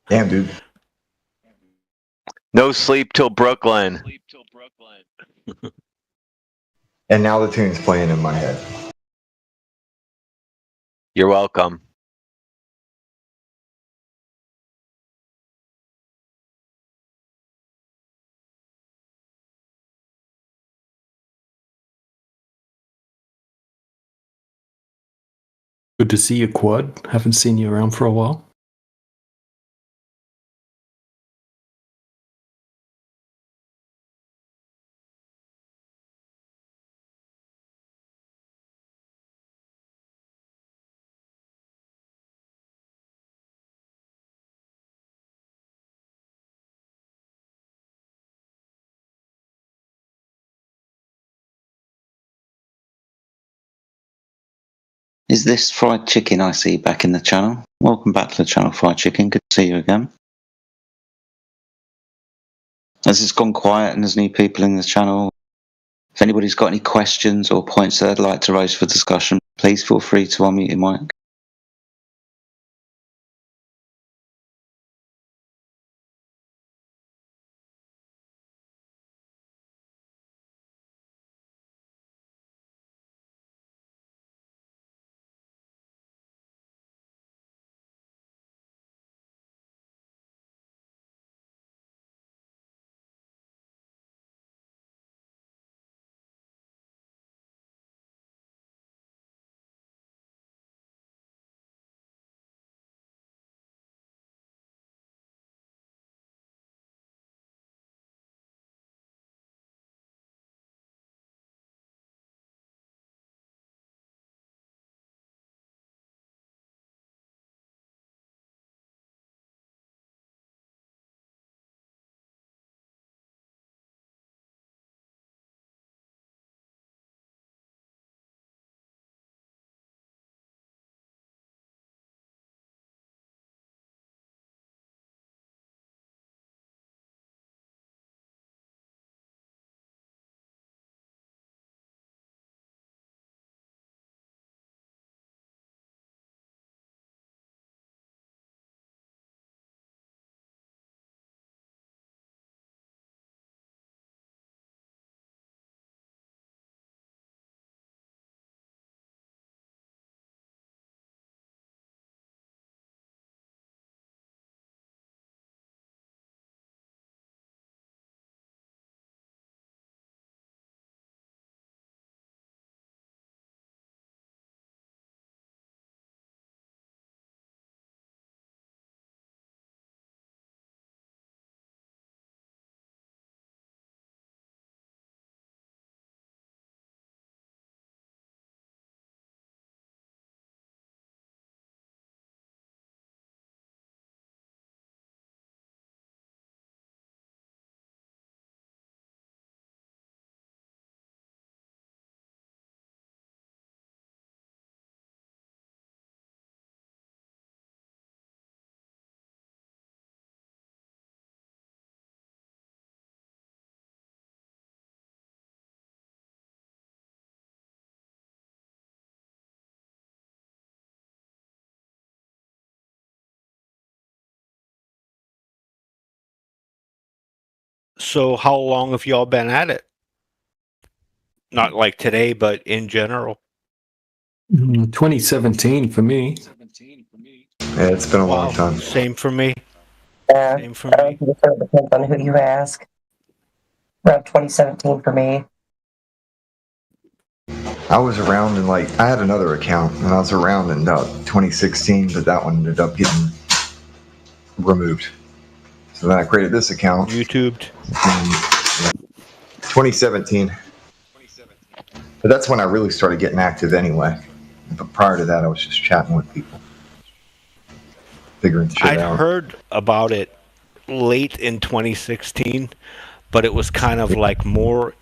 A: Damn, dude.
B: No sleep till Brooklyn.
A: And now the tune's playing in my head.
B: You're welcome.
E: Good to see you, Quad. Haven't seen you around for a while.
L: Is this Fried Chicken I see back in the channel? Welcome back to the channel, Fried Chicken. Good to see you again. As it's gone quiet and there's new people in the channel, if anybody's got any questions or points they'd like to raise for discussion, please feel free to unmute your mic.
M: So how long have y'all been at it? Not like today, but in general.
E: 2017 for me.
A: Yeah, it's been a long time.
M: Same for me.
H: Yeah,
M: Same for me.
H: it depends on who you ask. Around 2017 for me.
A: I was around in I had another account and I was around in 2016, but that one ended up getting removed. So then I created this account.
M: YouTubed.
A: 2017. But that's when I really started getting active anyway. But prior to that, I was just chatting with people, figuring shit
M: I'd
A: out.
M: heard about it late in 2016, but it was kind of like more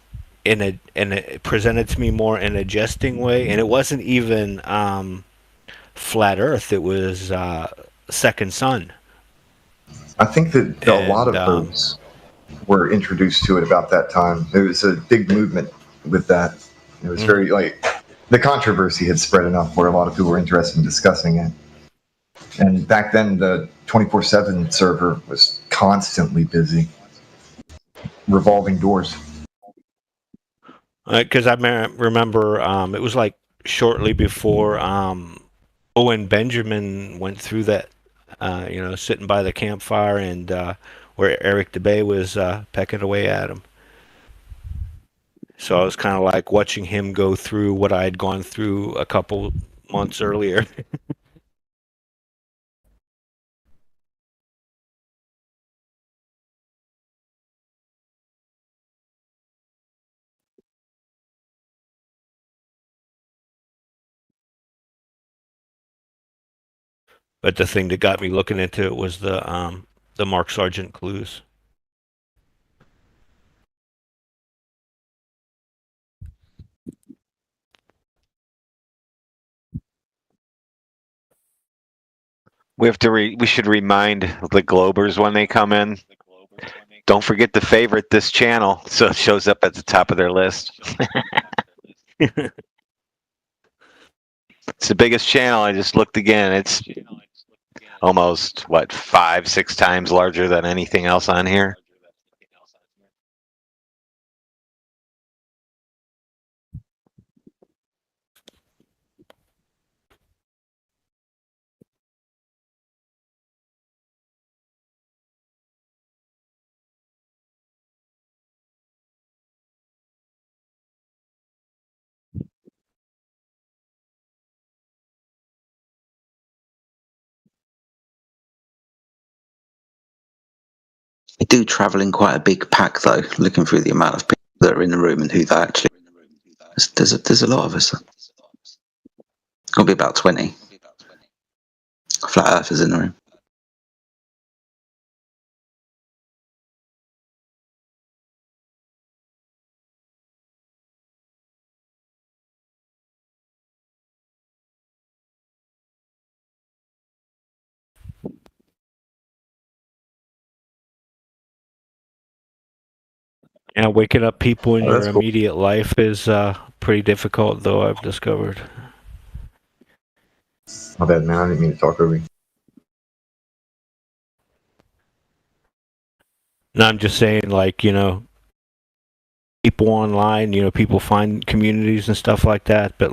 M: it presented to me more in a jesting way, and it wasn't even flat Earth. It was Second Sun.
A: I think that a lot of folks were introduced to it about that time. There was a big movement with that. It was very the controversy had spread enough where a lot of people were interested in discussing it. And back then, the 24/7 server was constantly busy, revolving doors.
M: Because I remember it was like shortly before Owen Benjamin went through that, sitting by the campfire and where Eric DeBay was pecking away at him. So I was kind of like watching him go through what I had gone through a couple months earlier. But the thing that got me looking into it was the Mark Sargent clues.
B: We have to. We should remind the Globers when they come in. Don't forget to favorite this channel so it shows up at the top of their list. It's the biggest channel. I just looked again. It's almost 5-6 times larger than anything else on here.
L: I do travel in quite a big pack, though, looking through the amount of people that are in the room and who they actually. There's a lot of us. It'll be about 20 flat earthers in the room.
M: Yeah, waking up people in your immediate life is pretty difficult, though, I've discovered.
A: My bad, man. I didn't mean to talk over you.
M: No, I'm just saying, people online, people find communities and stuff like that, but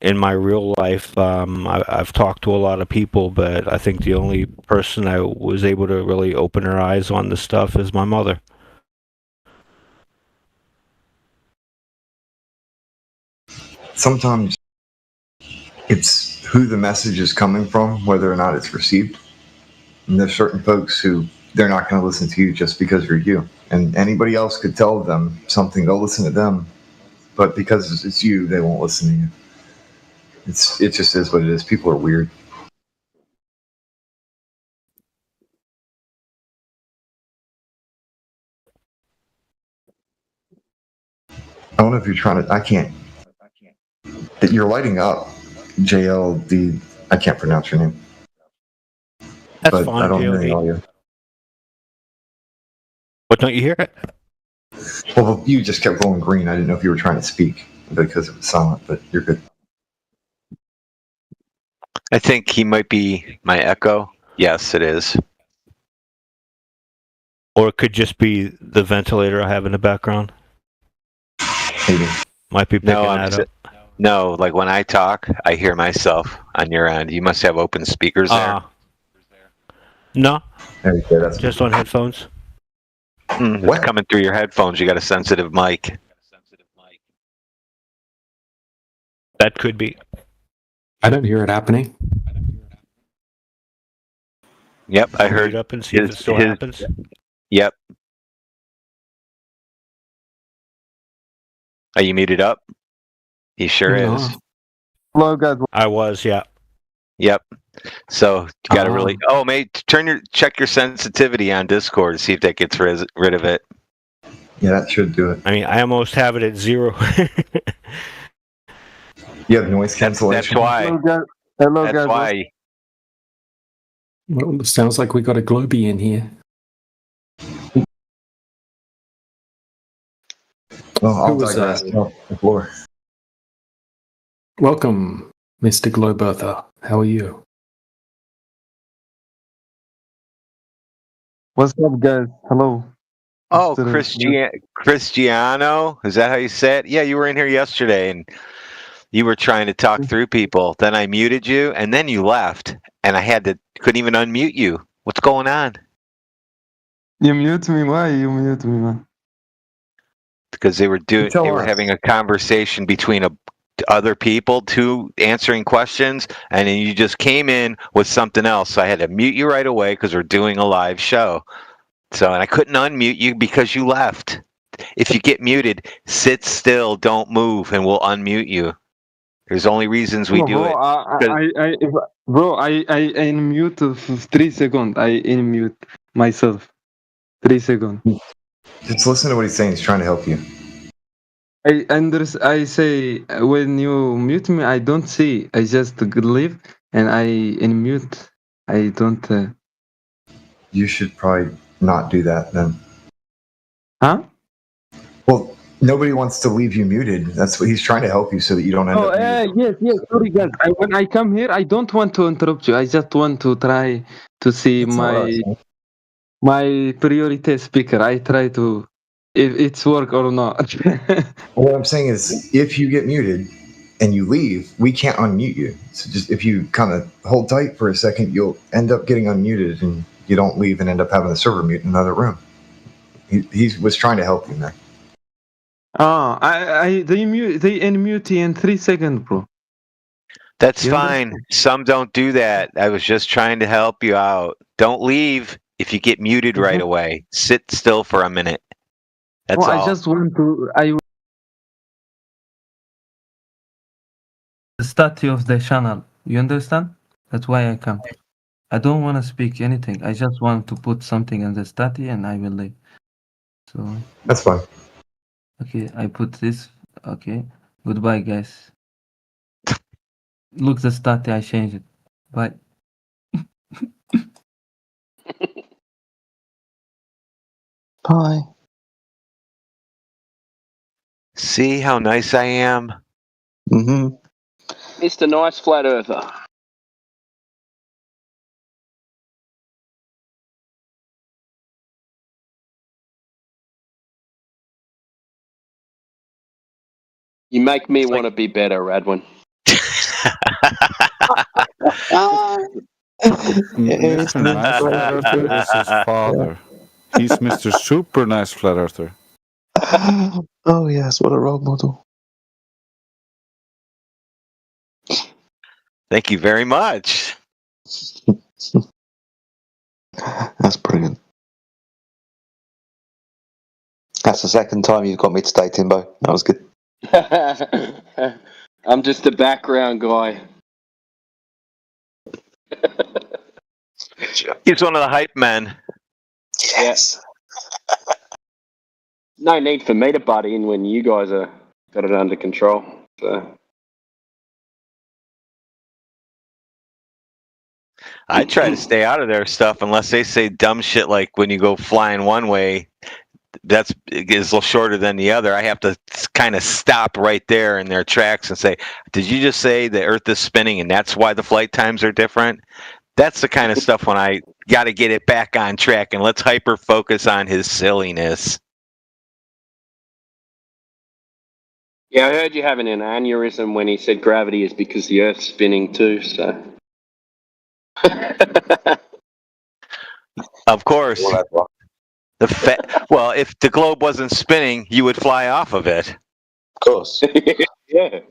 M: in my real life, I've talked to a lot of people, but I think the only person I was able to really open her eyes on this stuff is my mother.
A: Sometimes it's who the message is coming from, whether or not it's received. And there's certain folks who they're not going to listen to you just because you're you. And anybody else could tell them something, they'll listen to them. But because it's you, they won't listen to you. It just is what it is. People are weird. I don't know if you're trying to. I can't. You're lighting up, JLD. I can't pronounce your name.
M: That's
A: but
M: fine,
A: I don't hear any
M: JLD.
A: audio.
M: But don't you hear it?
A: Well, you just kept going green. I didn't know if you were trying to speak because it was silent, but you're good.
B: I think he might be my echo. Yes, it is.
M: Or it could just be the ventilator I have in the background.
A: Maybe.
M: Might be picking
B: No,
M: that up.
B: no. Like when I talk, I hear myself on your end. You must have open speakers there.
M: No,
A: There you go. That's
M: just on headphones.
B: It's coming through your headphones. You got a sensitive mic.
M: That could be.
E: I don't hear it happening.
B: Yep, I
M: Mute
B: heard.
M: up and see if it still happens.
B: Yep. Are you muted up? He sure
E: No.
B: is.
J: Hello, guys.
M: I was, yeah.
B: Yep. So you got to really. Oh, mate, check your sensitivity on Discord to see if that gets rid of it.
A: Yeah, that should do it.
M: I mean, I almost have it at 0.
A: You have noise cancellation.
B: That's why.
J: Hello,
B: That's
J: guys.
B: why.
E: Well, it sounds like we got a Globey in here.
A: Well, I'll
E: Who was
A: digress.
E: that?
A: No, the floor.
E: Welcome, Mr. Globertha. How are you?
J: What's up, guys? Hello.
B: Oh,
J: Mr.
B: Cristiano, is that how you say it? Yeah, you were in here yesterday, and you were trying to talk through people. Then I muted you, and then you left, and I couldn't even unmute you. What's going on?
J: You mute me? Why you mute me, man?
B: Because they were
A: tell
B: they were
A: us.
B: having a conversation between other people, two answering questions, and then you just came in with something else. So I had to mute you right away because we're doing a live show. So, and I couldn't unmute you because you left. If you get muted, sit still, don't move, and we'll unmute you. There's only reasons we do it.
J: I unmute for 3 seconds. I unmute myself. 3 seconds.
A: Just listen to what he's saying. He's trying to help you.
J: I say when you mute me, I don't see. I just leave and I unmute. I don't.
A: You should probably not do that then.
J: Huh?
A: Well, nobody wants to leave you muted. That's what he's trying to help you so that you don't end
J: Oh,
A: up muted.
J: yes. Sorry, guys. When I come here, I don't want to interrupt you. I just want to try to see
A: That's not us, man.
J: my priority speaker. I try to if it's work or not.
A: What I'm saying is, if you get muted and you leave, we can't unmute you. So just if you kind of hold tight for a second, you'll end up getting unmuted, and you don't leave and end up having the server mute in another room. He was trying to help you, man.
J: Oh, they unmute in 3 seconds, bro.
B: That's fine. Some don't do that. I was just trying to help you out. Don't leave if you get muted right away. Sit still for a minute. That's all.
J: I just want to. The statue of the channel. You understand? That's why I come. I don't want to speak anything. I just want to put something on the statue and I will leave. So.
A: That's fine.
J: Okay, I put this. Okay. Goodbye, guys. Look, the statue. I changed it. Bye.
L: Bye.
B: See how nice I am?
L: Mm-hmm.
K: Mr. Nice Flat Earther. You make me want to be better, Radwin.
P: Mr. Nice Flat Earther is his father. He's Mr. Super Nice Flat Earther.
L: Oh yes, what a role model.
B: Thank you very much.
L: That's brilliant. That's the second time you've got me to stay, Timbo. That was good.
K: I'm just a background guy.
B: He's one of the hype men.
L: Yes.
K: No need for me to butt in when you guys are got it under control. So.
B: I try to stay out of their stuff unless they say dumb shit like when you go flying one way, that's is a little shorter than the other. I have to kind of stop right there in their tracks and say, did you just say the Earth is spinning and that's why the flight times are different? That's the kind of stuff when I got to get it back on track, and let's hyper focus on his silliness.
K: Yeah, I heard you having an aneurysm when he said gravity is because the Earth's spinning too. So,
B: Of course. Well, if the globe wasn't spinning, you would fly off of it.
L: Of course.
K: yeah.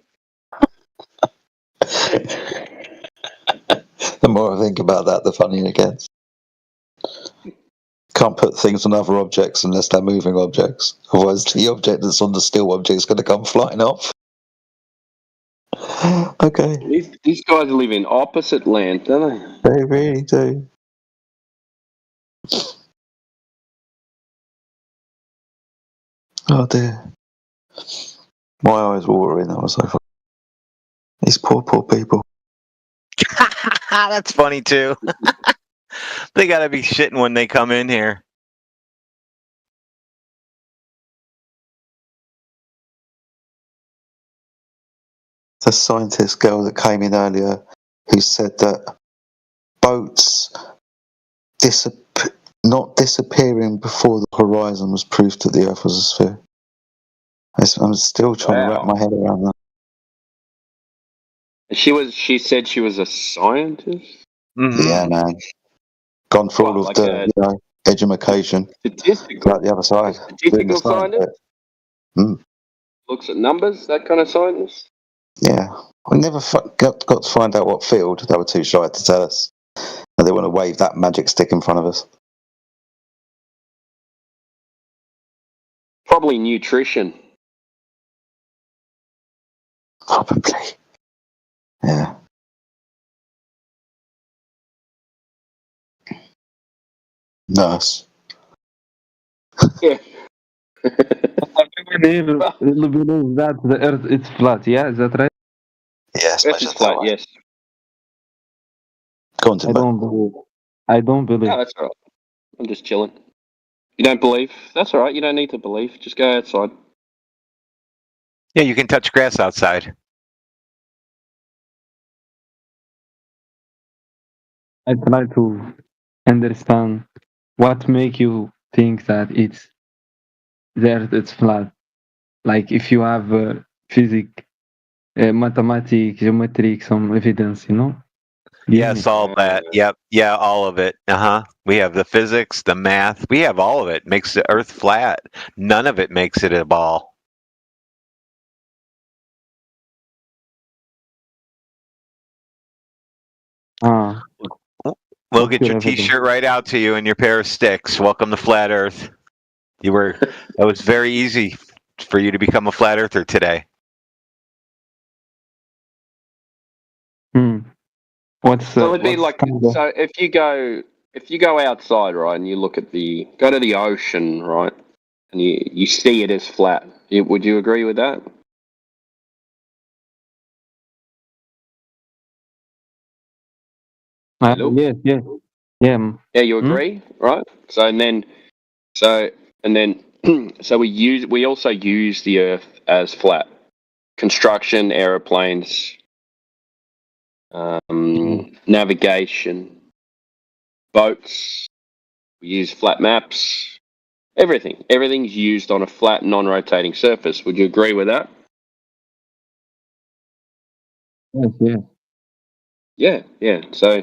L: The more I think about that, the funnier it gets. Can't put things on other objects unless they're moving objects. Otherwise, the object that's on the still object is going to come flying off. Okay.
K: These guys live in opposite land, don't
L: they? They really do. Oh dear. My eyes were watering. That was so funny. These poor people.
B: That's funny too. They gotta be shitting when they come in here.
L: The scientist girl that came in earlier, who said that boats not disappearing before the horizon was proof that the Earth was a sphere. I'm still trying to wrap my head around that.
K: She said she was a scientist?
B: Mm-hmm.
L: Yeah, man. Gone through all of the education.
K: Statistical.
L: Like the other side.
K: Statistical scientist? Looks at numbers, that kind of scientist?
L: Yeah. We never got to find out what field. They were too shy to tell us. And they want to wave that magic stick in front of us.
K: Probably nutrition.
L: Probably. Yeah. Nurse.
K: Yeah.
Q: Believe that the Earth is flat. Yeah, is that right?
L: Yes.
K: Earth is flat. Yes.
L: Go on to
Q: I don't believe.
K: No, that's all right. I'm just chilling. You don't believe? That's all right. You don't need to believe. Just go outside.
B: Yeah, you can touch grass outside.
Q: I try to understand what make you think that the Earth is flat. Like if you have physics, mathematics, geometric, some evidence, you know.
B: Yes, all that. Yep. Yeah, all of it. We have the physics, the math. We have all of it. Makes the Earth flat. None of it makes it a ball. We'll get your T-shirt right out to you and your pair of sticks. Welcome to Flat Earth. That was very easy for you to become a flat earther today.
K: So it'd be like so if you go outside, right, and you look at go to the ocean, right, and you see it as flat. Would you agree with that?
Q: Yes, yeah.
K: Yeah, you agree, right? So we also use the Earth as flat. Construction, aeroplanes, navigation, boats. We use flat maps. Everything's used on a flat, non-rotating surface. Would you agree with that?
Q: Yes, yeah.
K: Yeah. So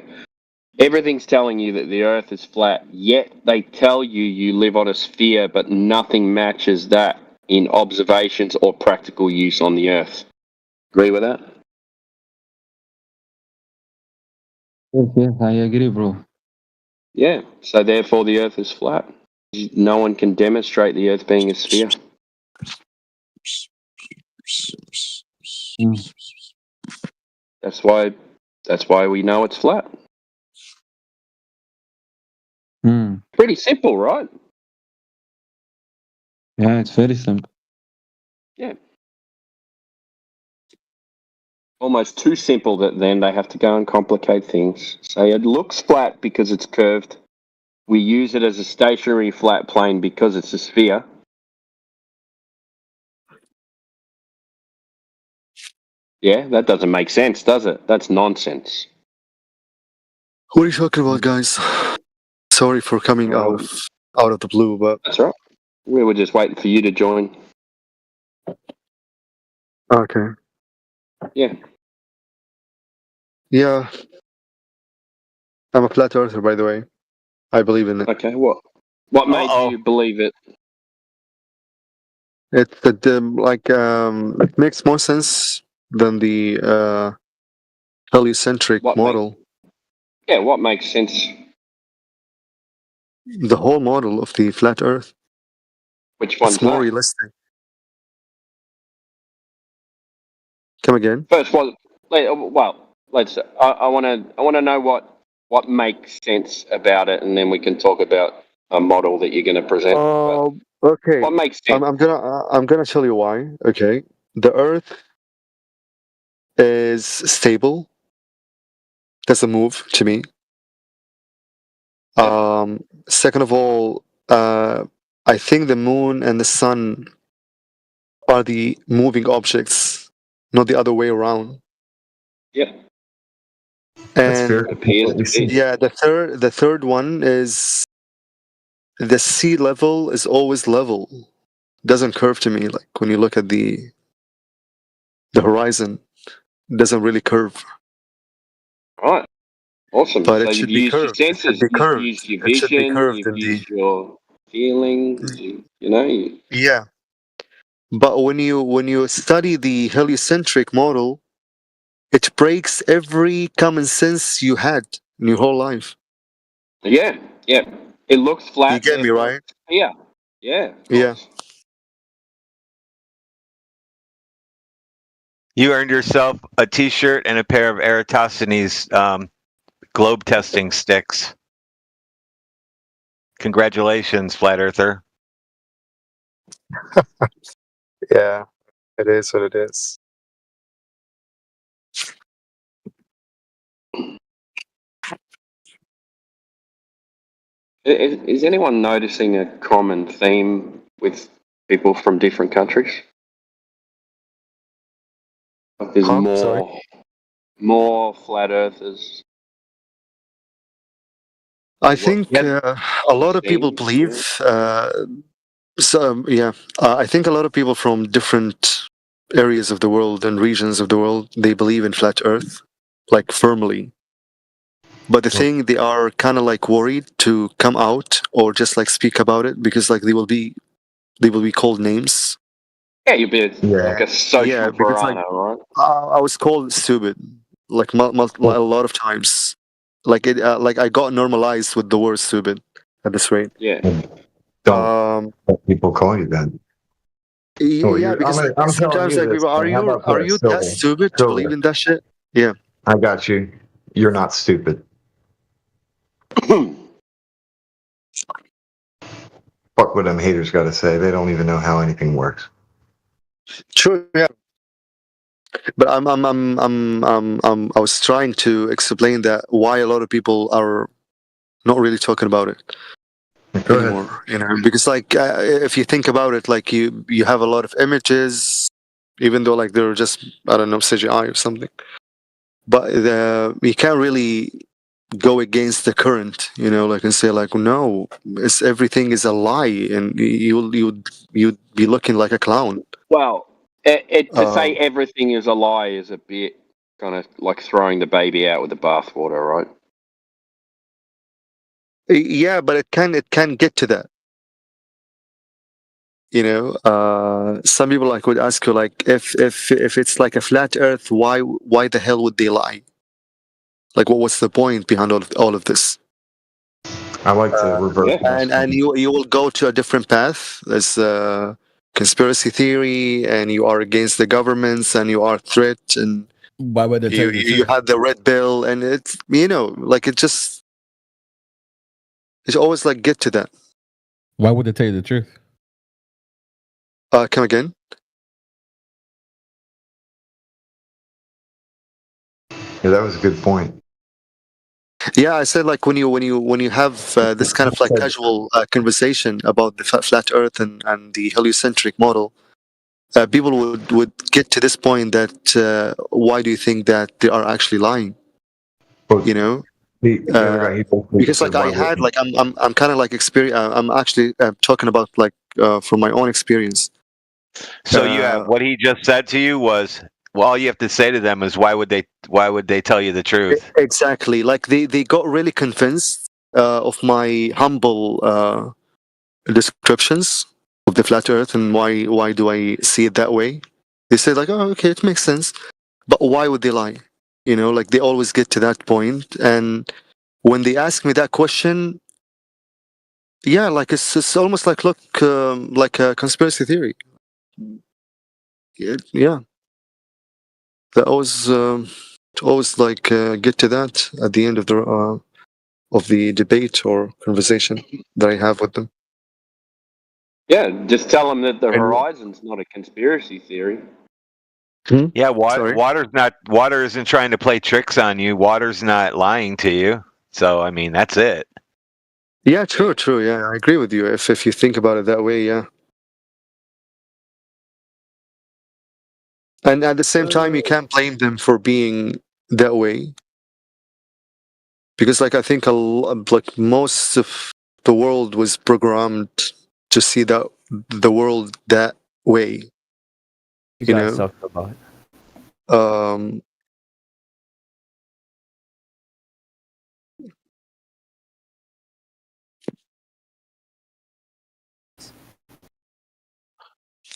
K: everything's telling you that the Earth is flat, yet they tell you live on a sphere, but nothing matches that in observations or practical use on the Earth. Agree with that?
Q: Yes, I agree, bro.
K: Yeah. So therefore, the Earth is flat. No one can demonstrate the Earth being a sphere. That's why we know it's flat. Pretty simple, right?
Q: Yeah, it's very simple.
K: Yeah. Almost too simple that then they have to go and complicate things. So it looks flat because it's curved. We use it as a stationary flat plane because it's a sphere. Yeah, that doesn't make sense, does it? That's nonsense.
R: What are you talking about, guys? Sorry for coming out of the blue, but
K: That's right. We were just waiting for you to join.
R: okay.
K: Yeah.
R: Yeah. I'm a flat earther, by the way. I believe in it.
K: Okay. What made you believe it?
R: It's it makes more sense than the heliocentric model.
K: What makes sense?
R: The whole model of the flat Earth.
K: Which one's
R: It's more
K: that?
R: realistic. Come again?
K: First, I want to know what makes sense about it, and then we can talk about a model that you're going to present.
R: Okay.
K: What makes sense?
R: I'm gonna tell you why. Okay. The Earth is stable. Doesn't move to me. Second of all, I think the moon and the sun are the moving objects, not the other way around.
K: Yeah.
A: That's fair.
R: And
A: Yeah,
R: the third one is the sea level is always level. Doesn't curve to me. Like when you look at the horizon, it doesn't really curve.
K: Right. Awesome.
R: But
K: So
R: it
K: you've
R: should be
K: used your
R: curved. It
K: senses,
R: should be
K: you've
R: curved.
K: used your
R: It should be
K: vision,
R: curved
K: you've
R: in the
K: used your feelings.
R: yeah. But when you study the heliocentric model, it breaks every common sense you had in your whole life.
K: Yeah. It looks flat.
R: You get me,
K: therefore
R: right?
K: Yeah. Yeah.
R: Yeah.
B: You earned yourself a T-shirt and a pair of Eratosthenes globe testing sticks. Congratulations, Flat Earther.
R: Yeah. It is what it is.
K: Is anyone noticing a common theme with people from different countries? Like there's more flat earthers.
R: I think a lot of people believe. I think a lot of people from different areas of the world and regions of the world, they believe in flat Earth, like firmly. But the thing, they are kind of like worried to come out or just like speak about it because like they will be called names.
K: Yeah, you'd be like a social
R: because
K: piranha, right?
R: I was called stupid like a lot of times. Like like I got normalized with the word stupid at this rate.
K: Yeah.
A: Don't let people call you that.
R: Yeah, because
A: I'm
R: sometimes
A: telling
R: like
A: you
R: people, are you that stupid to believe in that shit? Yeah.
A: I got you. You're not stupid. Fuck what them haters got to say. They don't even know how anything works.
R: True. Yeah. But I was trying to explain that why a lot of people are not really talking about it anymore. You know, because like if you think about it, like you have a lot of images, even though like they're just I don't know CGI or something, but you can't really go against the current, you know, like and say like no, everything is a lie, and you'd be looking like a clown.
K: Well, to say everything is a lie is a bit kind of like throwing the baby out with the bathwater, right?
R: Yeah, but it can get to that. You know, some people like would ask you like if it's like a flat Earth, why the hell would they lie? Like, what's the point behind all of this?
A: I like to reverse.
R: And you will go to a different path. There's conspiracy theory, and you are against the governments, and you are threat, and
S: why would they tell
R: you had the red bill, and it's like it's always like get to that.
S: Why would they tell you the truth?
R: Come again?
A: Yeah, that was a good point.
R: Yeah, I said like when you have this kind of like casual conversation about the flat Earth and the heliocentric model, people would get to this point that why do you think that they are actually lying? You know, Because like I had like I'm kind of like experience. I'm actually talking about like from my own experience.
B: So you have what he just said to you was, well, all you have to say to them is why would they tell you the truth?
R: Exactly. Like they got really convinced of my humble descriptions of the flat Earth and why do I see it that way? They say like, oh, okay, it makes sense, but why would they lie? You know, like they always get to that point, and when they ask me that question, yeah, like it's almost like look like a conspiracy theory. Yeah, they always like get to that at the end of the debate or conversation that I have with them.
K: Yeah, just tell them that the horizon's not a conspiracy theory.
B: Yeah, water isn't trying to play tricks on you. Water's not lying to you. So I mean, that's it.
R: Yeah, true. Yeah, I agree with you. If you think about it that way, yeah. And at the same time, you can't blame them for being that way, because like I think like most of the world was programmed to see the world that way.
T: You guys talked about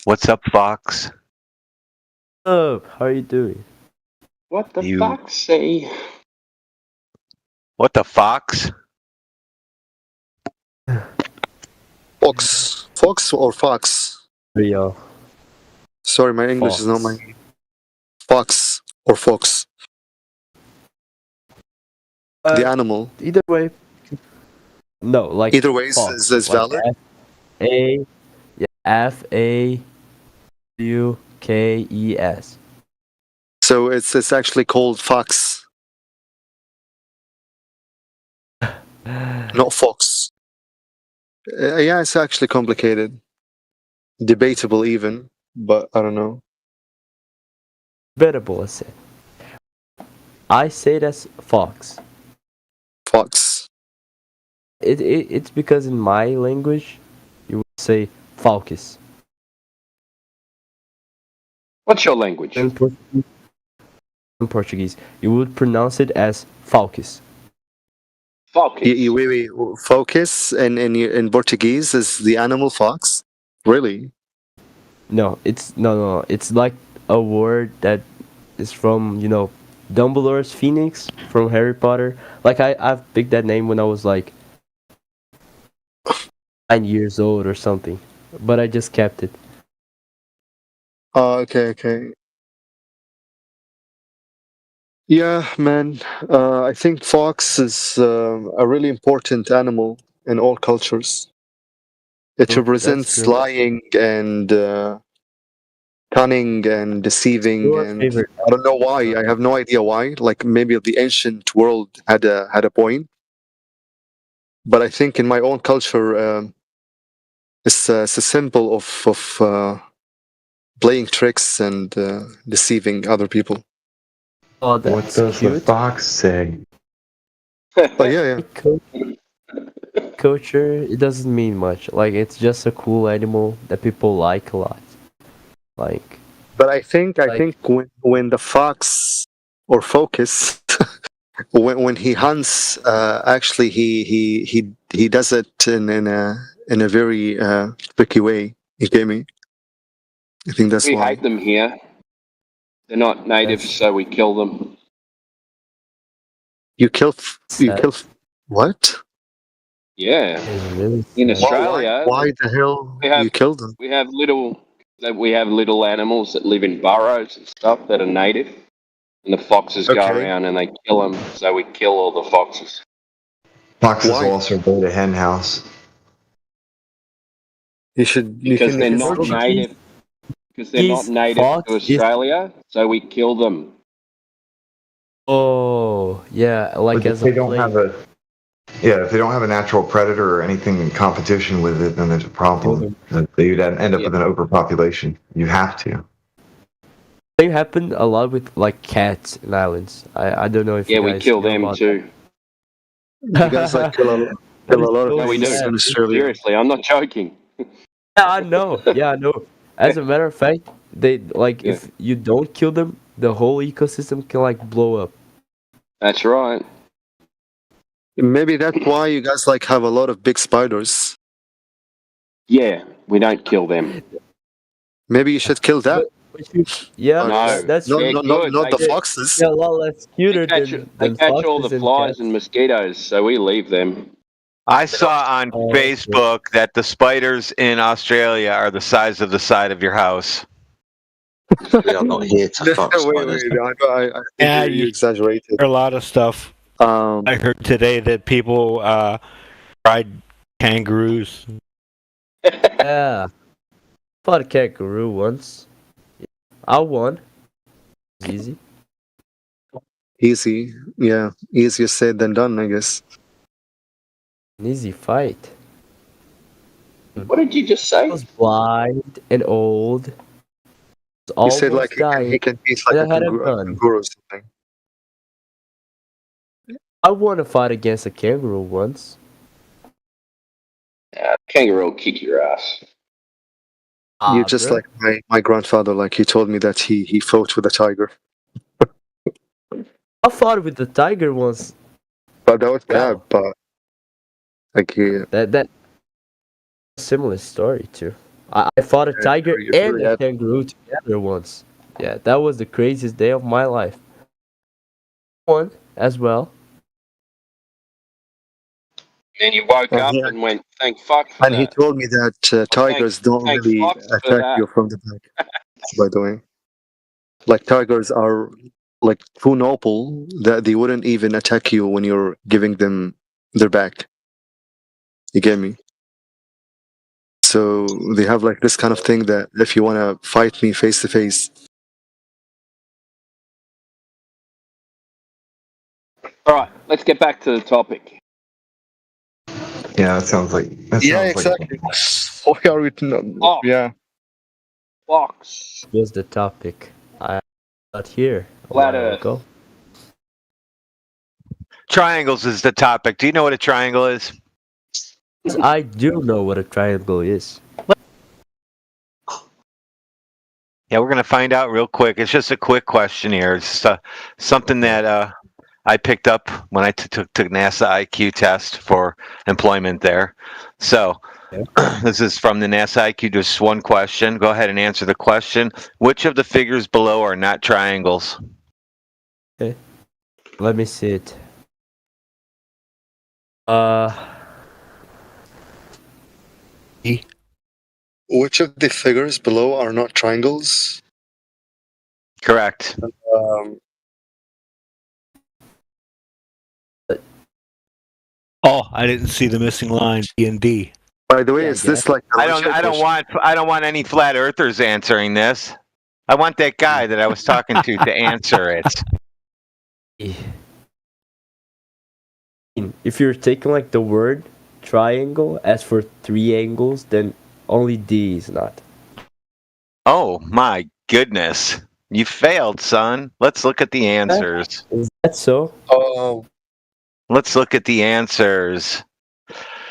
B: What's up, Fox?
T: how are you doing?
K: What the fuck, say?
B: What the fox?
R: Fox or Fox?
T: Rio.
R: Sorry, my English is not my Fox or Fox. The animal.
T: Either way. No, like
R: either way
T: fox,
R: is valid.
T: F-A-W-K-E-S.
R: So it's actually called Fox, not Fox. Yeah, it's actually complicated, debatable even, but I don't know.
T: Debatable, I say it as fox.
R: Fox.
T: It's because in my language, you would say falcus.
K: What's your language?
T: In Portuguese, you would pronounce it as falcus.
K: Focus.
R: Wait. Focus in Portuguese is the animal fox? Really?
T: No, it's no. It's like a word that is from Dumbledore's Phoenix from Harry Potter. Like I've picked that name when I was like 9 years old or something, but I just kept it.
R: Okay. Yeah, man. I think fox is a really important animal in all cultures. It represents lying and cunning and deceiving, and I don't know why. I have no idea why. Like maybe the ancient world had a point, but I think in my own culture, it's a symbol of playing tricks and deceiving other people.
T: Oh, that's
A: what does
T: cute.
A: the fox say?
R: Oh yeah.
T: Culture, it doesn't mean much. Like it's just a cool animal that people like a lot. Like,
R: but I think when the fox or focus when he hunts, actually he does it in a very tricky way. You get me? I think that's
K: we
R: why.
K: hate them here. They're not native, so we kill them.
R: You kill what?
K: Yeah.
T: Really
K: in Australia.
R: Why the hell you kill them?
K: We have little animals that live in burrows and stuff that are native, and the foxes go around and they kill them. So we kill all the foxes.
A: Foxes will also build a hen house.
K: Because they're not native. Because they're not native to Australia, so we kill them.
T: Oh, yeah, like
A: if they don't have if they don't have a natural predator or anything in competition with it, then there's a problem. You'd end up with an overpopulation. You have to.
T: It happened a lot with like cats in islands. I don't know if
K: we kill them too.
R: You guys like kill a lot of
K: No, we do.
R: bees in Australia.
K: Seriously, I'm not joking.
T: Yeah, I know. Yeah, I know. As a matter of fact, they like
K: Yeah.
T: if you don't kill them, the whole ecosystem can like blow up.
K: That's right.
R: Maybe that's why you guys like have a lot of big spiders.
K: Yeah, we don't kill them.
R: Maybe you should kill that.
T: Yeah,
K: No,
T: that's
R: not,
K: they're
R: not, not,
K: good.
R: not the
K: They-
R: foxes.
T: yeah, a lot less cuter
K: They
T: than
K: catch all
T: foxes
K: the
T: and
K: flies
T: cats.
K: and mosquitoes, so we leave them.
B: I saw on Facebook that the spiders in Australia are the size of the side of your house.
L: We are not here to fuck spiders.
R: I think
M: Yeah,
R: you exaggerated.
M: A lot of stuff. I heard today that people tried kangaroos.
T: Yeah, fought a kangaroo once. I won. It was easy.
R: Easy, yeah, easier said than done, I guess.
T: An easy fight.
K: What did you just say?
T: I was blind and old.
R: You said like
T: dying.
R: he can beat like
T: and
R: a
T: I had a
R: kangaroo,
T: gun.
R: kangaroo or something.
T: I won a fight against a kangaroo once.
K: Yeah, kangaroo will kick your ass.
R: You're just
T: bro.
R: like my grandfather. Like he told me that he fought with a tiger,
T: I fought with the tiger once.
R: but that was bad. But like
T: That similar story too. I fought a tiger
R: you're
T: and
R: really
T: a
R: at-
T: kangaroo together once. Yeah, that was the craziest day of my life. One as well.
K: Then you woke
R: And
K: up
R: he-
K: and went, thank fuck for
R: and he
K: that.
R: told me that tigers don't
K: thank
R: really
K: Fox for
R: attack
K: that.
R: you from the back. By the way, like tigers are like too noble that they wouldn't even attack you when you're giving them their back. You get me? So they have like this kind of thing that if you want to fight me face to face,
K: All right, let's get back to the topic.
A: Yeah, that sounds like. That
R: yeah,
A: sounds like-
R: exactly. Why are we?
K: Oh.
R: Yeah.
K: Fox.
T: Was the topic. I got here. a
K: Flat
T: while
K: Earth.
T: ago.
B: Triangles is the topic. Do you know what a triangle is?
T: I do know what a triangle is.
B: Yeah, we're gonna find out real quick. It's just a quick question here. It's something that I picked up when I took NASA IQ test for employment there. So this is from the NASA IQ. Just one question. Go ahead and answer the question. Which of the figures below are not triangles?
T: Okay. Let me see it.
R: Which of the figures below are not triangles?
B: Correct.
M: Oh, I didn't see the missing line. B and D.
R: By the way, is this like?
B: I don't want any flat earthers answering this. I want that guy that I was talking to answer it.
T: If you're taking like the word triangle as for three angles, then only D is not.
B: Oh my goodness. You failed, son. Let's look at the answers.
T: Is that so?
R: Oh.
B: Let's look at the answers.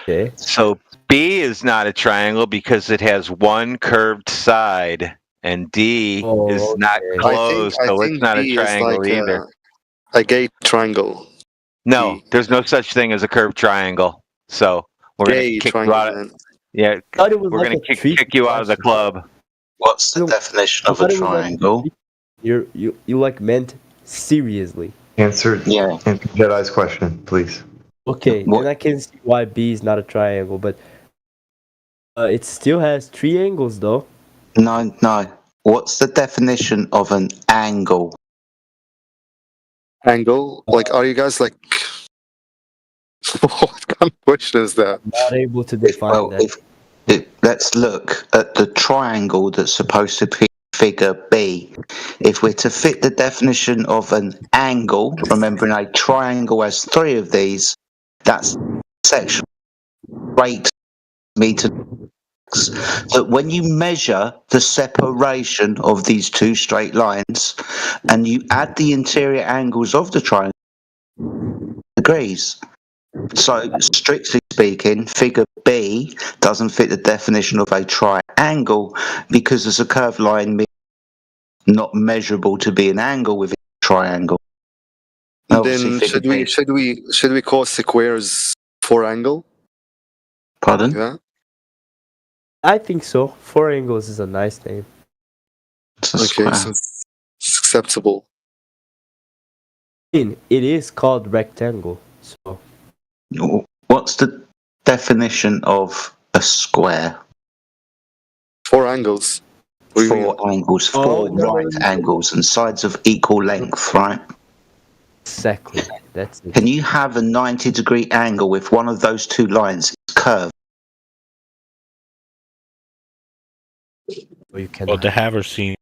T: Okay.
B: So B is not a triangle because it has one curved side, and D is not closed, so it's not a
R: B is
B: triangle
R: like
B: either.
R: a gay triangle.
B: No, there's no such thing as a curved triangle. So we're
R: Gay
B: gonna kick you
R: triangle,
B: out.
R: man.
B: Yeah,
T: thought it was
B: we're
T: like
B: gonna
T: a
B: kick you out of the club.
L: What's the definition
T: I
L: of a
T: thought it was like
L: triangle?
T: You like meant seriously.
A: Answer
L: Yeah.
A: answer Jedi's question, please.
T: Okay,
L: What-
T: then I can see why B is not a triangle, but it still has three angles though.
L: No. What's the definition of an angle?
R: Angle? Like, are you guys like? What kind of question is that?
T: Not able to define
L: Well,
T: that.
L: let's look at the triangle that's supposed to be figure B. If we're to fit the definition of an angle, remembering a triangle has three of these, that's section 8 meters. That when you measure the separation of these two straight lines and you add the interior angles of the triangle degrees. So, strictly speaking, figure B doesn't fit the definition of a triangle because there's a curved line not measurable to be an angle within a triangle. Obviously,
R: Then
L: figure B.
R: should we call squares four angle?
L: Pardon?
R: Yeah.
T: I think so. Four angles is a nice name.
R: Okay, so it's acceptable.
T: It is called rectangle. So
L: What's the definition of a square?
R: Four angles.
L: Four angles, four right angles, and sides of equal length, right?
T: Exactly. That's it.
L: Can you have a 90-degree angle if one of those two lines is curved?
T: Or you can.
M: Well, the Haversine.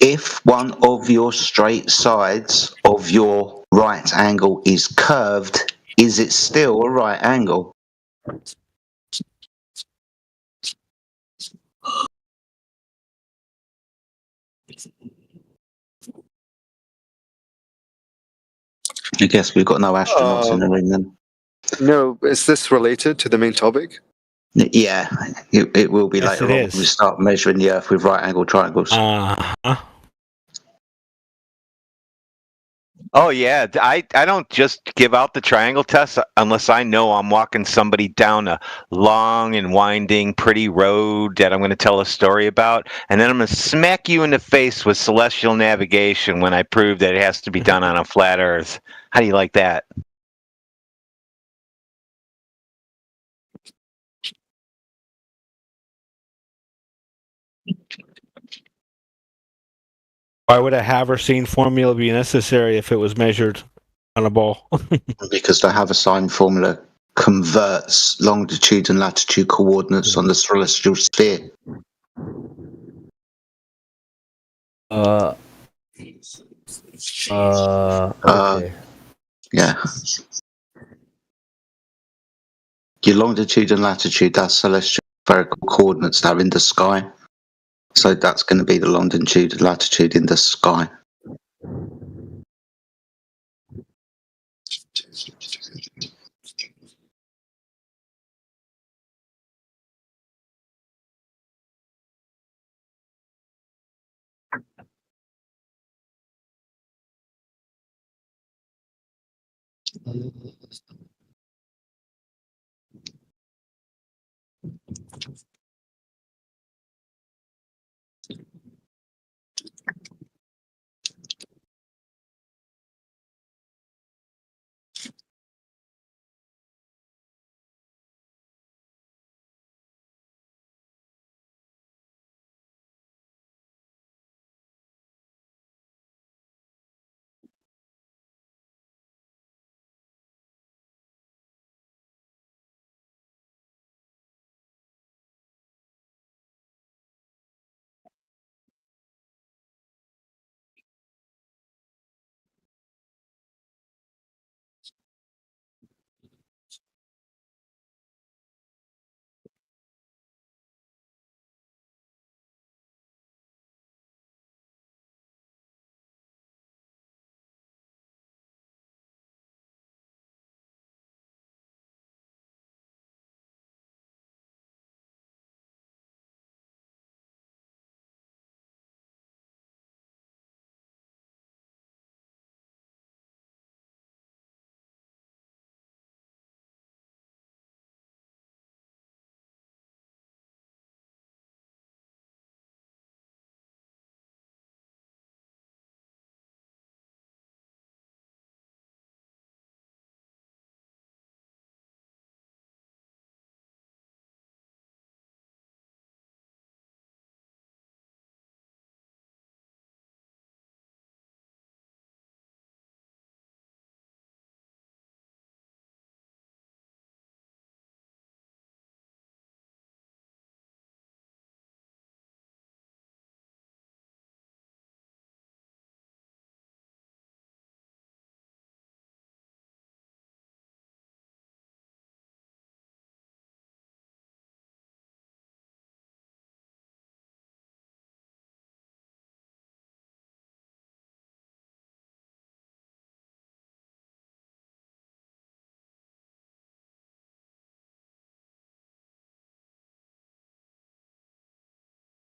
L: If one of your straight sides of your right angle is curved, is it still a right angle? I guess we've got no astronauts in the room then.
R: No, is this related to the main topic?
L: Yeah, it will be
M: Yes,
L: later
M: it
L: on
M: is.
L: when we start measuring the Earth with right angle triangles.
B: Oh yeah, I don't just give out the triangle test unless I know I'm walking somebody down a long and winding, pretty road that I'm going to tell a story about, and then I'm going to smack you in the face with celestial navigation when I prove that it has to be done on a flat Earth. How do you like that?
M: Why would a Haversine formula be necessary if it was measured on a ball?
L: Because the Haversine formula converts longitude and latitude coordinates on the celestial sphere.
T: Okay.
L: Yeah. Your longitude and latitude, that's celestial spherical coordinates that are in the sky. So that's going to be the longitude and latitude in the sky.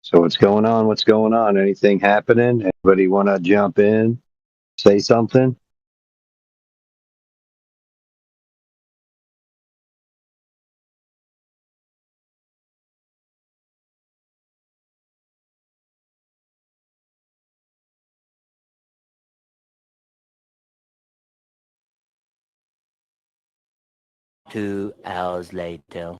C: So what's going on? What's going on? Anything happening? Anybody want to jump in? Say something?
U: Two hours later.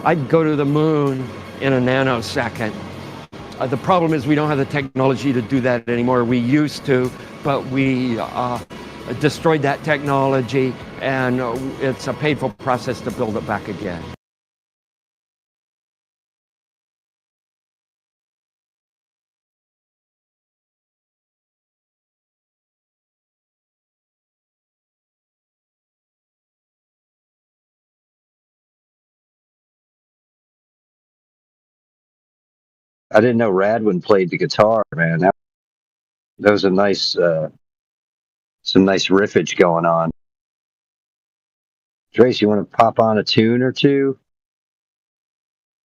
V: I'd go to the moon in a nanosecond. The problem is we don't have the technology to do that anymore. We used to, but we destroyed that technology, and it's a painful process to build it back again.
C: I didn't know Radwin played the guitar, man. That was a nice, some nice riffage going on. Trace, you want to pop on a tune or two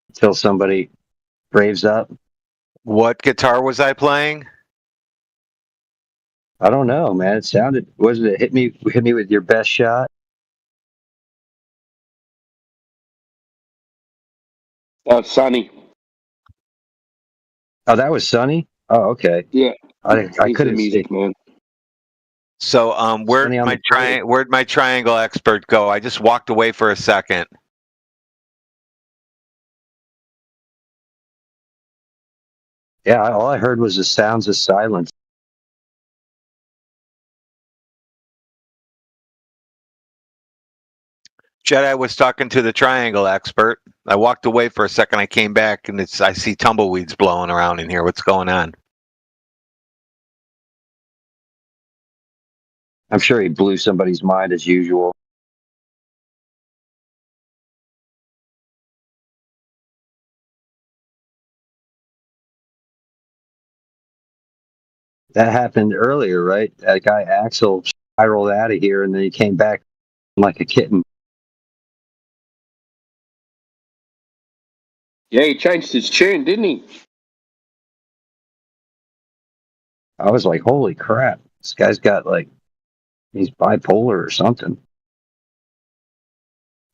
C: until somebody braves up?
B: What guitar was I playing?
C: I don't know, man. It sounded, wasn't it? Hit me with your best shot.
K: Sonny.
C: Oh, that was Sonny. Oh, okay.
K: Yeah.
C: I
K: He's the
C: couldn't
K: music
C: see.
K: man.
B: So, where'd
C: Sonny on the plate.
B: where'd my triangle expert go? I just walked away for a second.
C: Yeah, all I heard was the sounds of silence.
B: Jedi was talking to the triangle expert. I walked away for a second. I came back and I see tumbleweeds blowing around in here. What's going on?
C: I'm sure he blew somebody's mind as usual. That happened earlier, right? That guy Axel spiraled out of here and then he came back like a kitten.
K: Yeah, he changed his tune, didn't he?
C: I was like, holy crap. This guy's got like, he's bipolar or something.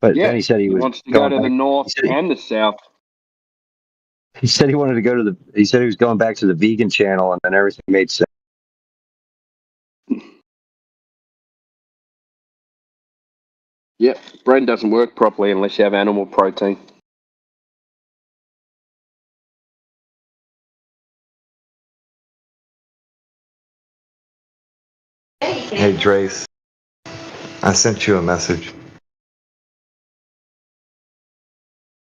C: But
K: Yeah.
C: then he said he was
K: wants to go
C: going
K: to the
C: back.
K: north and the south.
C: He said he wanted to go to the, he said he was going back to the vegan channel and then everything made sense.
K: Yeah, brain doesn't work properly unless you have animal protein.
A: Hey, Drace. I sent you a message.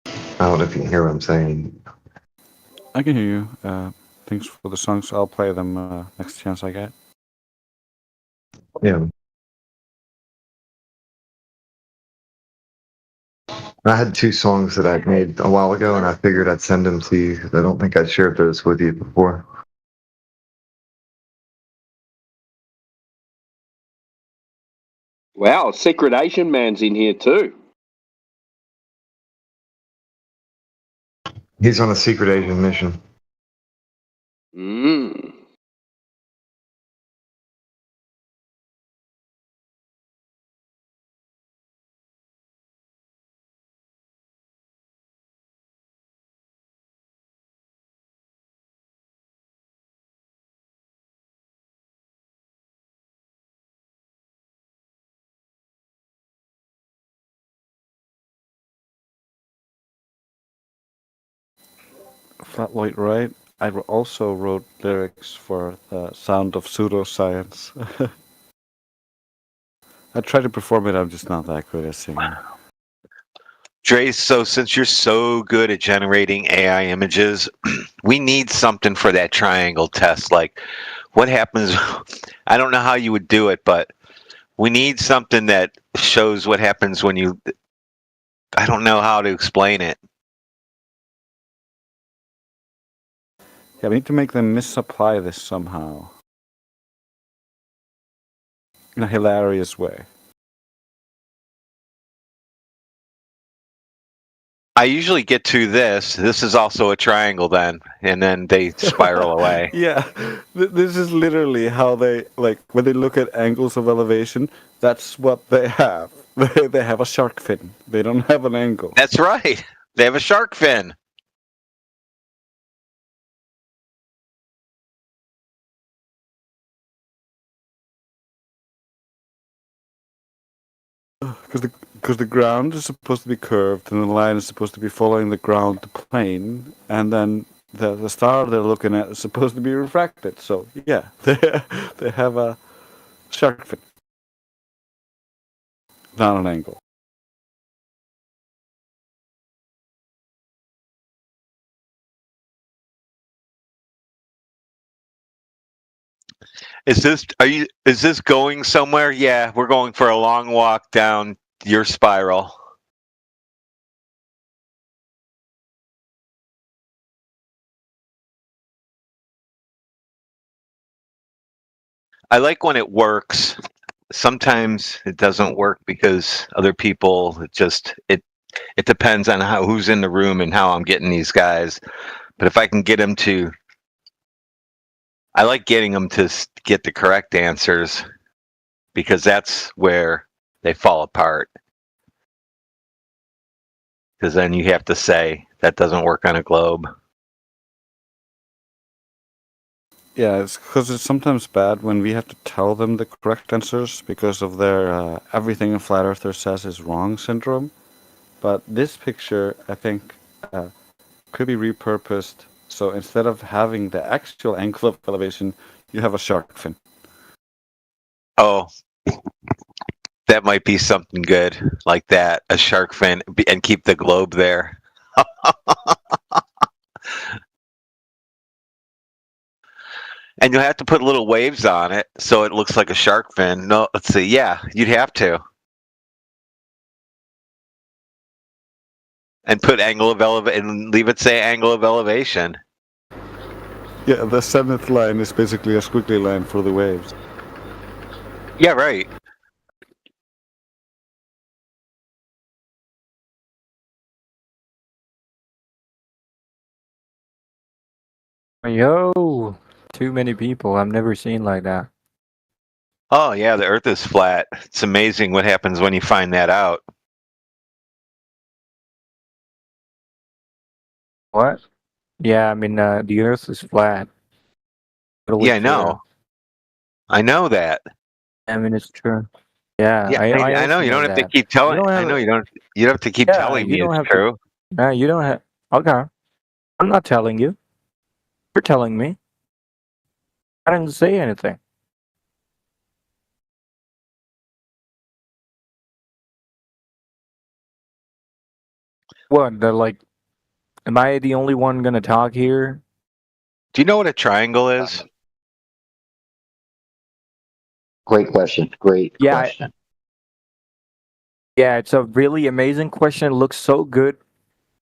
A: I don't know if you can hear what I'm saying.
P: I can hear you. Thanks for the songs. I'll play them next chance I get.
A: Yeah. I had 2 songs that I'd made a while ago, and I figured I'd send them to you. I don't think I'd shared those with you before.
K: Wow, Secret Asian Man's in here too.
A: He's on a secret Asian mission.
K: Mm.
P: Flatlight Right. I also wrote lyrics for the Sound of Pseudoscience. I try to perform it, I'm just not that good at singing.
B: Drace, so since you're so good at generating AI images, we need something for that triangle test. Like, what happens? I don't know how you would do it, but we need something that shows what happens when you. I don't know how to explain it.
P: Yeah, we need to make them misapply this somehow. in a hilarious way.
B: I usually get to this. This is also a triangle then, and then they spiral away.
P: Yeah, this is literally how they like when they look at angles of elevation. That's what they have. They have a shark fin. They don't have an angle.
B: That's right. They have a shark fin.
P: Because the ground is supposed to be curved and the line is supposed to be following the ground plane, and then the star they're looking at is supposed to be refracted. So yeah, they have a shark fin, not an angle.
B: Is this going somewhere? Yeah, we're going for a long walk down your spiral. I like when it works. Sometimes it doesn't work because other people it depends on who's in the room and how I'm getting these guys. But if I can get them to I like getting them to get the correct answers because that's where they fall apart. Because then you have to say that doesn't work on a globe.
P: Yeah, it's because it's sometimes bad when we have to tell them the correct answers because of their everything a flat earther says is wrong syndrome. But this picture, I think, could be repurposed. So instead of having the actual angle of elevation, you have a shark fin.
B: Oh, that might be something good like that, a shark fin, and keep the globe there. And you'll have to put little waves on it so it looks like a shark fin. No, let's see. Yeah, you'd have to. And put angle of elevation, and leave it say angle of elevation.
P: Yeah, the seventh line is basically a squiggly line for the waves.
B: Yeah, right.
F: Yo, too many people. I've never seen like that.
B: Oh, yeah, the Earth is flat. It's amazing what happens when you find that out.
F: What? Yeah, I mean, the Earth is flat. Totally
B: Yeah, I know.
F: clear.
B: I know that.
F: I mean, it's true. Yeah,
B: Yeah, I know.
F: also
B: You don't
F: know
B: have to
F: that.
B: keep telling.
F: You don't
B: I
F: have
B: know
F: a-
B: you don't. You don't have to keep
F: Yeah,
B: telling me
F: you don't
B: it's
F: have
B: true.
F: to. You don't have. Okay, I'm not telling you. You're telling me. I didn't say anything. What? They're like, am I the only one gonna talk here?
B: Do you know what a triangle is?
C: Great question. Great
F: Yeah,
C: question.
F: Yeah, it's a really amazing question. It looks so good.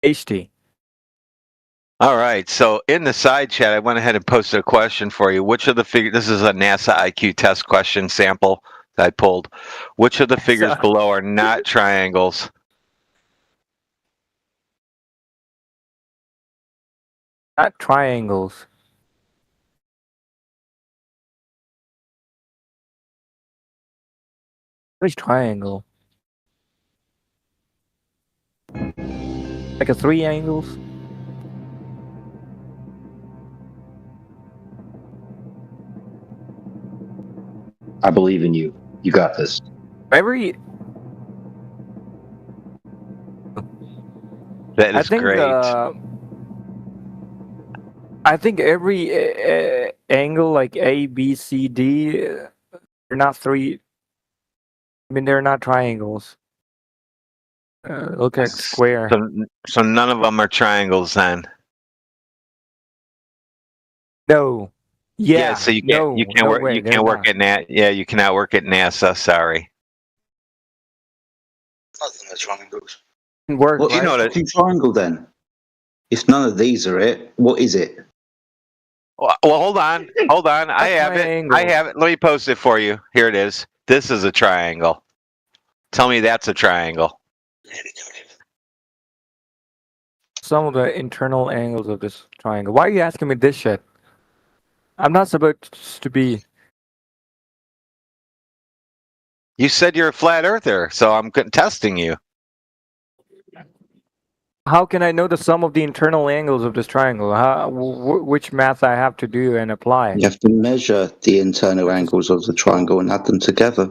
F: Tasty.
B: All right. So in the side chat, I went ahead and posted a question for you. Which of the figures? This is a NASA IQ test question sample that I pulled. Which of the figures below are not triangles?
F: Not triangles. Which triangle? Like a three angles?
C: I believe in you. You got this.
F: Every
B: That
F: I
B: is
F: think
B: great.
F: I think every angle like A, B, C, D, they're not three. I mean, they're not triangles. Look at square.
B: So none of them are triangles then.
F: No. Yeah.
B: So you
F: no,
B: can't you can't
F: no
B: work
F: way,
B: you
F: they're
B: can't work
F: not.
B: at Yeah, you cannot work at NASA. Sorry.
L: Nothing are triangles.
F: Work,
L: What's
B: you know
L: a
B: that-
L: fucking triangle then? If none of these are it, what is it?
B: Well, hold on. I have it.
F: triangle.
B: I have it. Let me post it for you. Here it is. this is a triangle. Tell me that's a triangle.
F: Some of the internal angles of this triangle. Why are you asking me this shit? I'm not supposed to be.
B: You said you're a flat earther, so I'm testing you.
F: How can I know the sum of the internal angles of this triangle? Which math I have to do and apply?
L: You have to measure the internal angles of the triangle and add them together.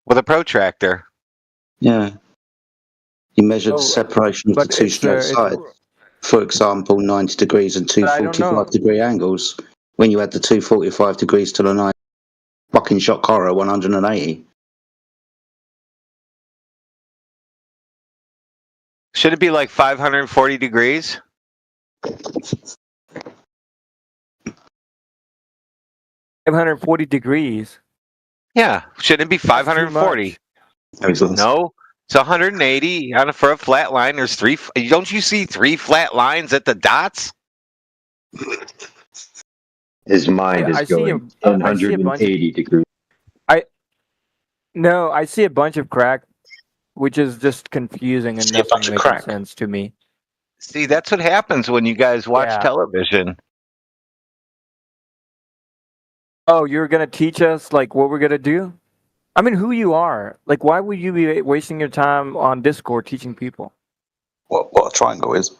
B: With a protractor.
L: Yeah. You measure the separation of the
F: but
L: two
F: it's,
L: straight sides. For example, 90 degrees and two
F: But I don't know.
L: 45-degree angles. When you add the two 45 degrees to the 90, fucking shot horror 180.
B: Should it be like 540 degrees?
F: degrees.
B: Yeah. Shouldn't it be 540? No. It's 180 for a flat line. There's three. Don't you see three flat lines at the dots?
C: His mind is
F: I see
C: going
F: a- I see a bunch
C: 180 degrees.
F: No, I see a bunch of crack, which is just confusing and nothing making sense to me.
B: See, that's what happens when you guys watch
F: Yeah.
B: television.
F: Oh, you're gonna teach us like what we're gonna do? I mean, who you are? Like, why would you be wasting your time on Discord teaching people?
L: What a triangle is.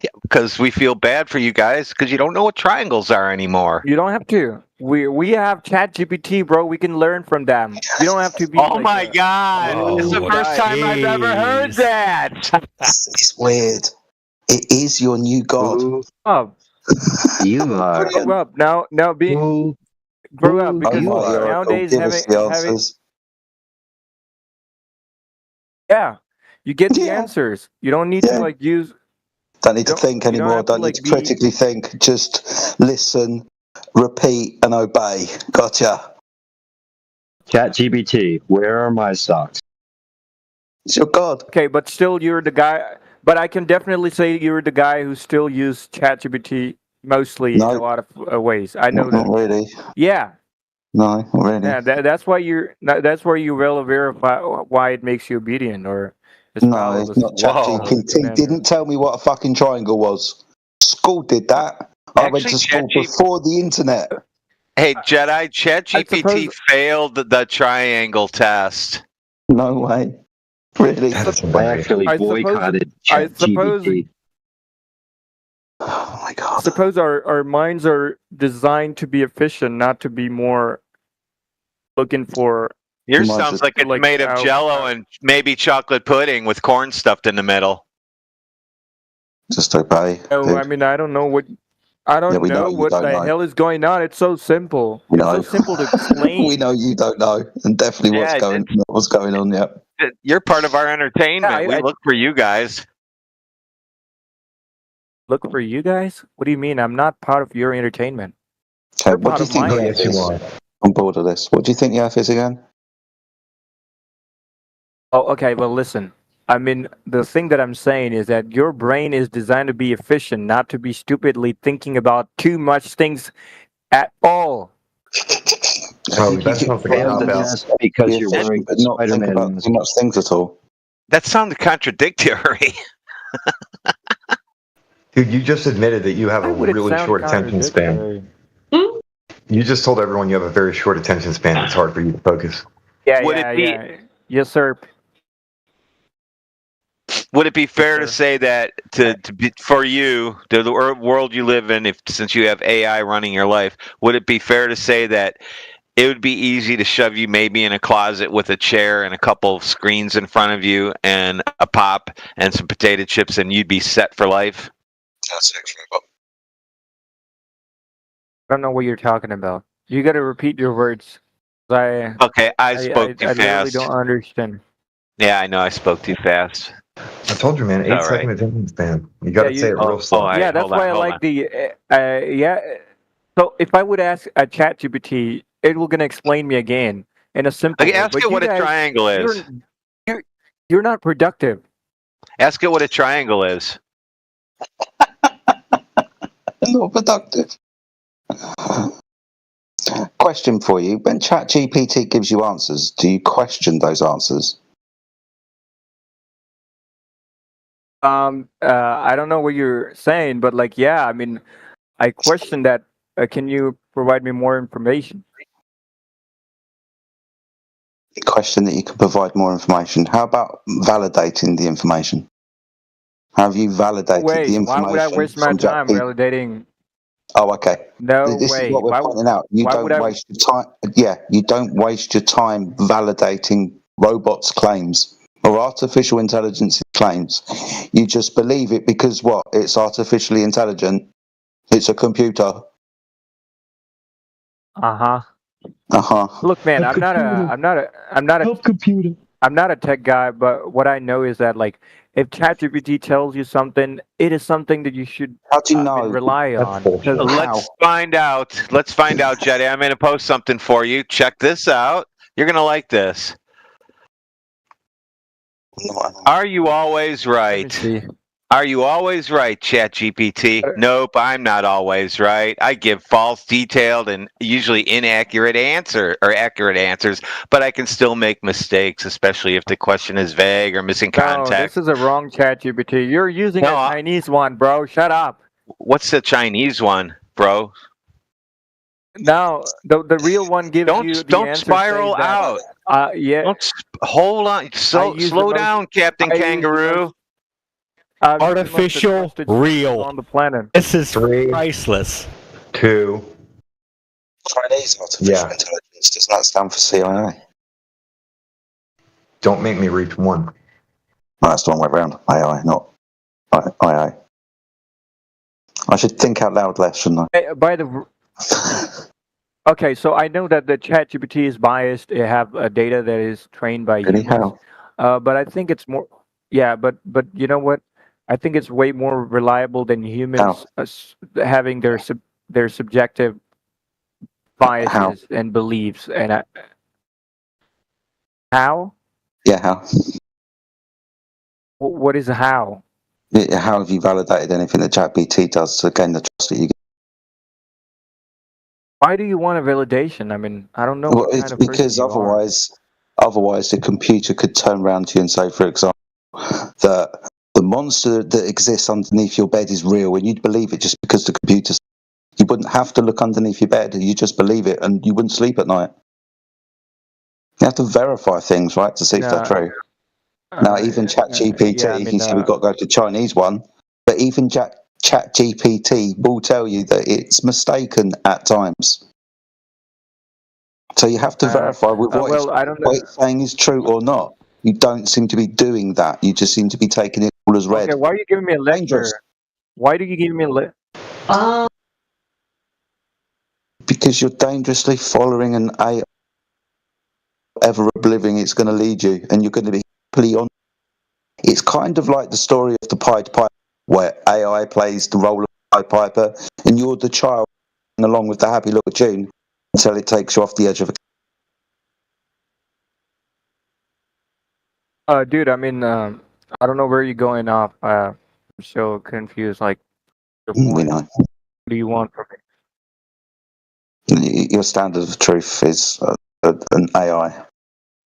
B: Yeah, because we feel bad for you guys because you don't know what triangles are anymore.
F: You don't have to. We have ChatGPT, bro. We can learn from them. You don't have to be.
B: Oh my God! It's the first time I've ever heard that.
L: It's weird. It is your new god.
F: Up.
C: You are.
F: Grow up now. Grow up because
L: Oh my God,
F: nowadays
L: give us the answers.
F: yeah, you get the answers. You don't need to like use.
L: Don't need to think
F: you don't
L: anymore.
F: have to,
L: Don't need
F: like,
L: to
F: be-
L: critically think. Just listen, repeat, and obey. Gotcha.
C: ChatGPT, where are my socks?
L: It's your god.
F: Okay, but still, you're the guy. But I can definitely say you're the guy who still uses ChatGPT mostly in a lot of ways. I know
L: Not
F: that.
L: really.
F: Yeah.
L: No, not really.
F: Yeah, that's why that's where you will verify why it makes you obedient or is
L: No, it's not ChatGPT. Didn't tell me what a fucking triangle was. School did that. I went to school before the internet.
B: Hey, Jedi, ChatGPT failed the triangle test.
L: No way. Really?
C: I actually boycotted
F: I suppose.
C: ChatGPT.
L: Oh my God.
F: I suppose our minds are designed to be efficient, not to be more looking for.
B: Yours sounds like it's made of Jello and maybe chocolate pudding with corn stuffed in the middle.
L: Just obey.
F: No, I mean I don't know what. I don't
L: we know
F: know
L: you
F: what
L: don't
F: the
L: know.
F: hell is going on. It's so simple.
L: We
F: It's
L: know.
F: so simple to explain.
L: We know you don't know, and definitely what's going on. Yep.
B: You're part of our entertainment. We look for you guys.
F: Look for you guys? What do you mean? I'm not part of your entertainment.
L: Okay,
F: You're
L: what
F: part
L: do you
F: of
L: think
F: mine.
L: the Earth is? I'm bored of this. What do you think the Earth is again?
F: Oh, okay. Well, listen. I mean, the thing that I'm saying is that your brain is designed to be efficient, not to be stupidly thinking about too much things at all.
A: Oh, that sounds like a cop out.
C: Because you're wearing
L: but not think
C: Spider-Man
L: about too much things at all.
B: That sounded contradictory.
A: Dude, you just admitted that you have a
F: Why would it
A: really
F: sound
A: short attention span.
F: contradictory?
A: You just told everyone you have a very short attention span. It's hard for you to focus.
F: Yeah,
B: Would
F: yeah,
B: it be-
F: yeah. Yes, sir.
B: Would it be fair to say that for you, the world you live in, since you have AI running your life, would it be fair to say that it would be easy to shove you maybe in a closet with a chair and a couple of screens in front of you and a pop and some potato chips and you'd be set for life?
L: That's actually
F: I don't know what you're talking about. You got to repeat your words.
B: Okay, I spoke too
F: I literally
B: fast.
F: don't understand.
B: Yeah, I know I spoke too fast.
A: I told you, man. 8
B: All right.
A: second attention span. You got to say it real slow.
F: Yeah, that's why I like the. Yeah. So if I would ask a ChatGPT, it will gonna explain me again in a simple.
B: Okay,
F: way.
B: ask
F: But
B: it
F: you
B: what a
F: guys,
B: triangle is.
F: You're not productive.
B: Ask it what a triangle is.
L: not productive. Question for you: when ChatGPT gives you answers, do you question those answers?
F: I don't know what you're saying, but like, yeah, I mean, I question that. Can you provide me more information?
L: You question that you can provide more information. How about validating the information? Have you validated
F: Way.
L: the
F: Why would I
L: information
F: waste my
L: from
F: time
L: ChatGPT?
F: validating?
L: Oh, okay.
F: No
L: This is
F: way.
L: what we're pointing out. You
F: why would
L: don't
F: I?
L: waste your time. Yeah, you don't waste your time validating robots' claims or artificial intelligence claims. You just believe it because what? It's artificially intelligent. It's a computer.
F: Uh-huh.
L: Uh-huh.
F: Look, man,
Q: Help computer.
F: I'm not a tech guy, but what I know is that like if ChatGPT tells you something, it is something that you should
L: How do you know?
F: rely on. Because
B: Let's find out. Let's find out, Jetty. I'm going to post something for you. Check this out. You're going to like this. Are you always right? Are you always right, ChatGPT? Nope, I'm not always right. I give false, detailed, and usually inaccurate accurate answers, but I can still make mistakes, especially if the question is vague or missing
F: no,
B: context.
F: this is a wrong ChatGPT. You're using a Chinese one, bro. Shut up.
B: What's the Chinese one, bro?
F: No, the real one gives you the
B: Don't
F: answer
B: spiral
F: saying that,
B: out.
F: yeah.
B: Hold on. Slow down, Captain Kangaroo.
M: Artificial real.
F: On the planet.
M: This is priceless.
A: 2.
L: Chinese artificial intelligence. Doesn't that stand for CIA?
A: Don't make me reach 1.
L: No, that's the wrong way around. AI, not IA. I should think out loud less, shouldn't I?
F: By the okay, so I know that the ChatGPT is biased. It have data that is trained by humans, but I think it's more. Yeah, but you know what? I think it's way more reliable than humans having their subjective biases and beliefs. And how?
L: Yeah, how?
F: What is how?
L: Yeah, how have you validated anything that ChatGPT does to gain the trust that you get?
F: Why do you want a validation? I mean, I don't know.
L: Well,
F: what
L: it's
F: kind of
L: because
F: person you are.
L: otherwise the computer could turn around to you and say, for example, that the monster that exists underneath your bed is real, and you'd believe it just because the computer. You wouldn't have to look underneath your bed; you just believe it, and you wouldn't sleep at night. You have to verify things, right, to see if they're true. Now, even ChatGPT, he said we've got to go to the Chinese one, but even ChatGPT will tell you that it's mistaken at times. So you have to verify with what it's saying is true or not. You don't seem to be doing that. You just seem to be taking it all as read.
F: Okay, why are you giving me a lecture?
L: Dangerous.
F: Why do you give me a lecture?
L: Because you're dangerously following an AI. Ever oblivion it's going to lead you, and you're going to be happily on. It's kind of like the story of the Pied Piper, where AI plays the role of Pied Piper, and you're the child along with the happy little tune until it takes you off the edge of a.
F: Dude, I mean, I don't know where you're going off. I'm so confused. Like,
L: We know.
F: what do you want from
L: me? Your standard of truth is an AI.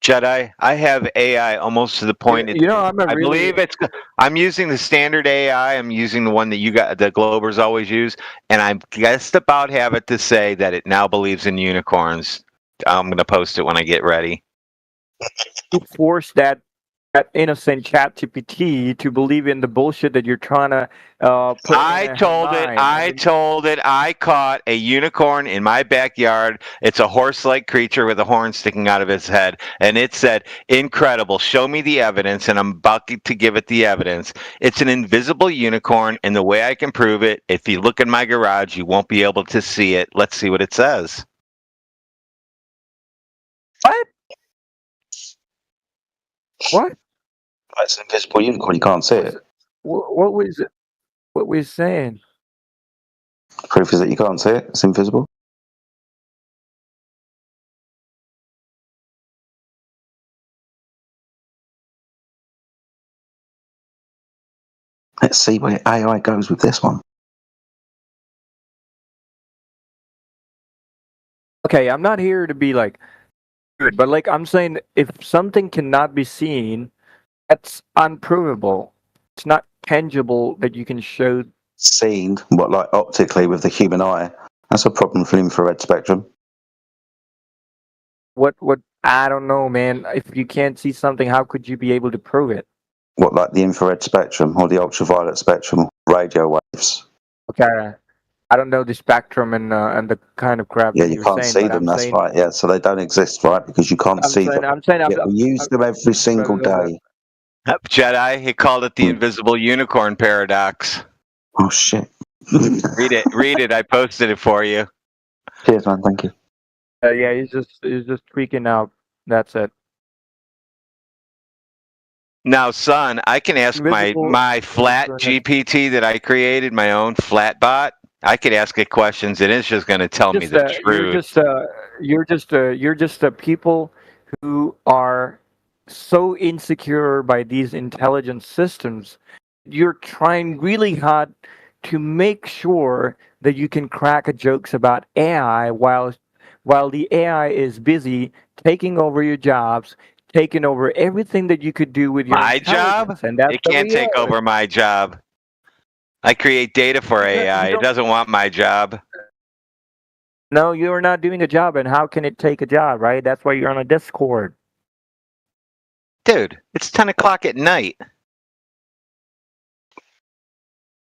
B: Jedi, I have AI almost to the point.
F: You know,
B: I believe it's. I'm using the standard AI. I'm using the one that the Globers always use, and I just about have it to say that it now believes in unicorns. I'm going to post it when I get ready.
F: You force that innocent ChatGPT to believe in the bullshit that you're trying to put.
B: I told it I caught a unicorn in my backyard. It's a horse-like creature with a horn sticking out of its head, and it said, "Incredible! Show me the evidence." And I'm about to give it the evidence. It's an invisible unicorn, and the way I can prove it, if you look in my garage, you won't be able to see it. Let's see what it says.
F: What?
L: It's an invisible unicorn. You can't see it.
F: What was it? What we're saying?
L: Proof is that you can't see it. It's invisible. Let's see where AI goes with this one.
F: Okay, I'm not here to be like good, but like I'm saying, if something cannot be seen, that's unprovable. It's not tangible that you can show.
L: Seen, what, like optically with the human eye? That's a problem for infrared spectrum.
F: What? I don't know, man. If you can't see something, how could you be able to prove it?
L: What, like the infrared spectrum or the ultraviolet spectrum, radio waves?
F: Okay, I don't know the spectrum and the kind of crap
L: Yeah,
F: that
L: you
F: you're
L: can't
F: saying,
L: see
F: but
L: them.
F: I'm
L: That's
F: saying,
L: right. Yeah, so they don't exist, right? Because you can't see them.
F: I'm saying,
L: Yet we use them every single day.
B: Yep, Jedi, he called it the invisible unicorn paradox.
L: Oh shit!
B: Read it. Read it. I posted it for you.
L: Cheers, man. Thank you.
F: yeah, he's just freaking out. That's it.
B: Now, son, I can ask
F: Invisible
B: my flat GPT that I created, my own flat bot. I could ask it questions, and it's just going to tell me the truth.
F: You're just people who are so insecure by these intelligent systems. You're trying really hard to make sure that you can crack jokes about AI while the AI is busy taking over your jobs, taking over everything that you could do with your
B: My job?
F: intelligence, and that's
B: It
F: the
B: can't take
F: reality.
B: over my job. I create data for AI. It doesn't want my job.
F: No, you're not doing a job, and how can it take a job, right? That's why you're on a Discord.
B: Dude, it's 10 o'clock at night.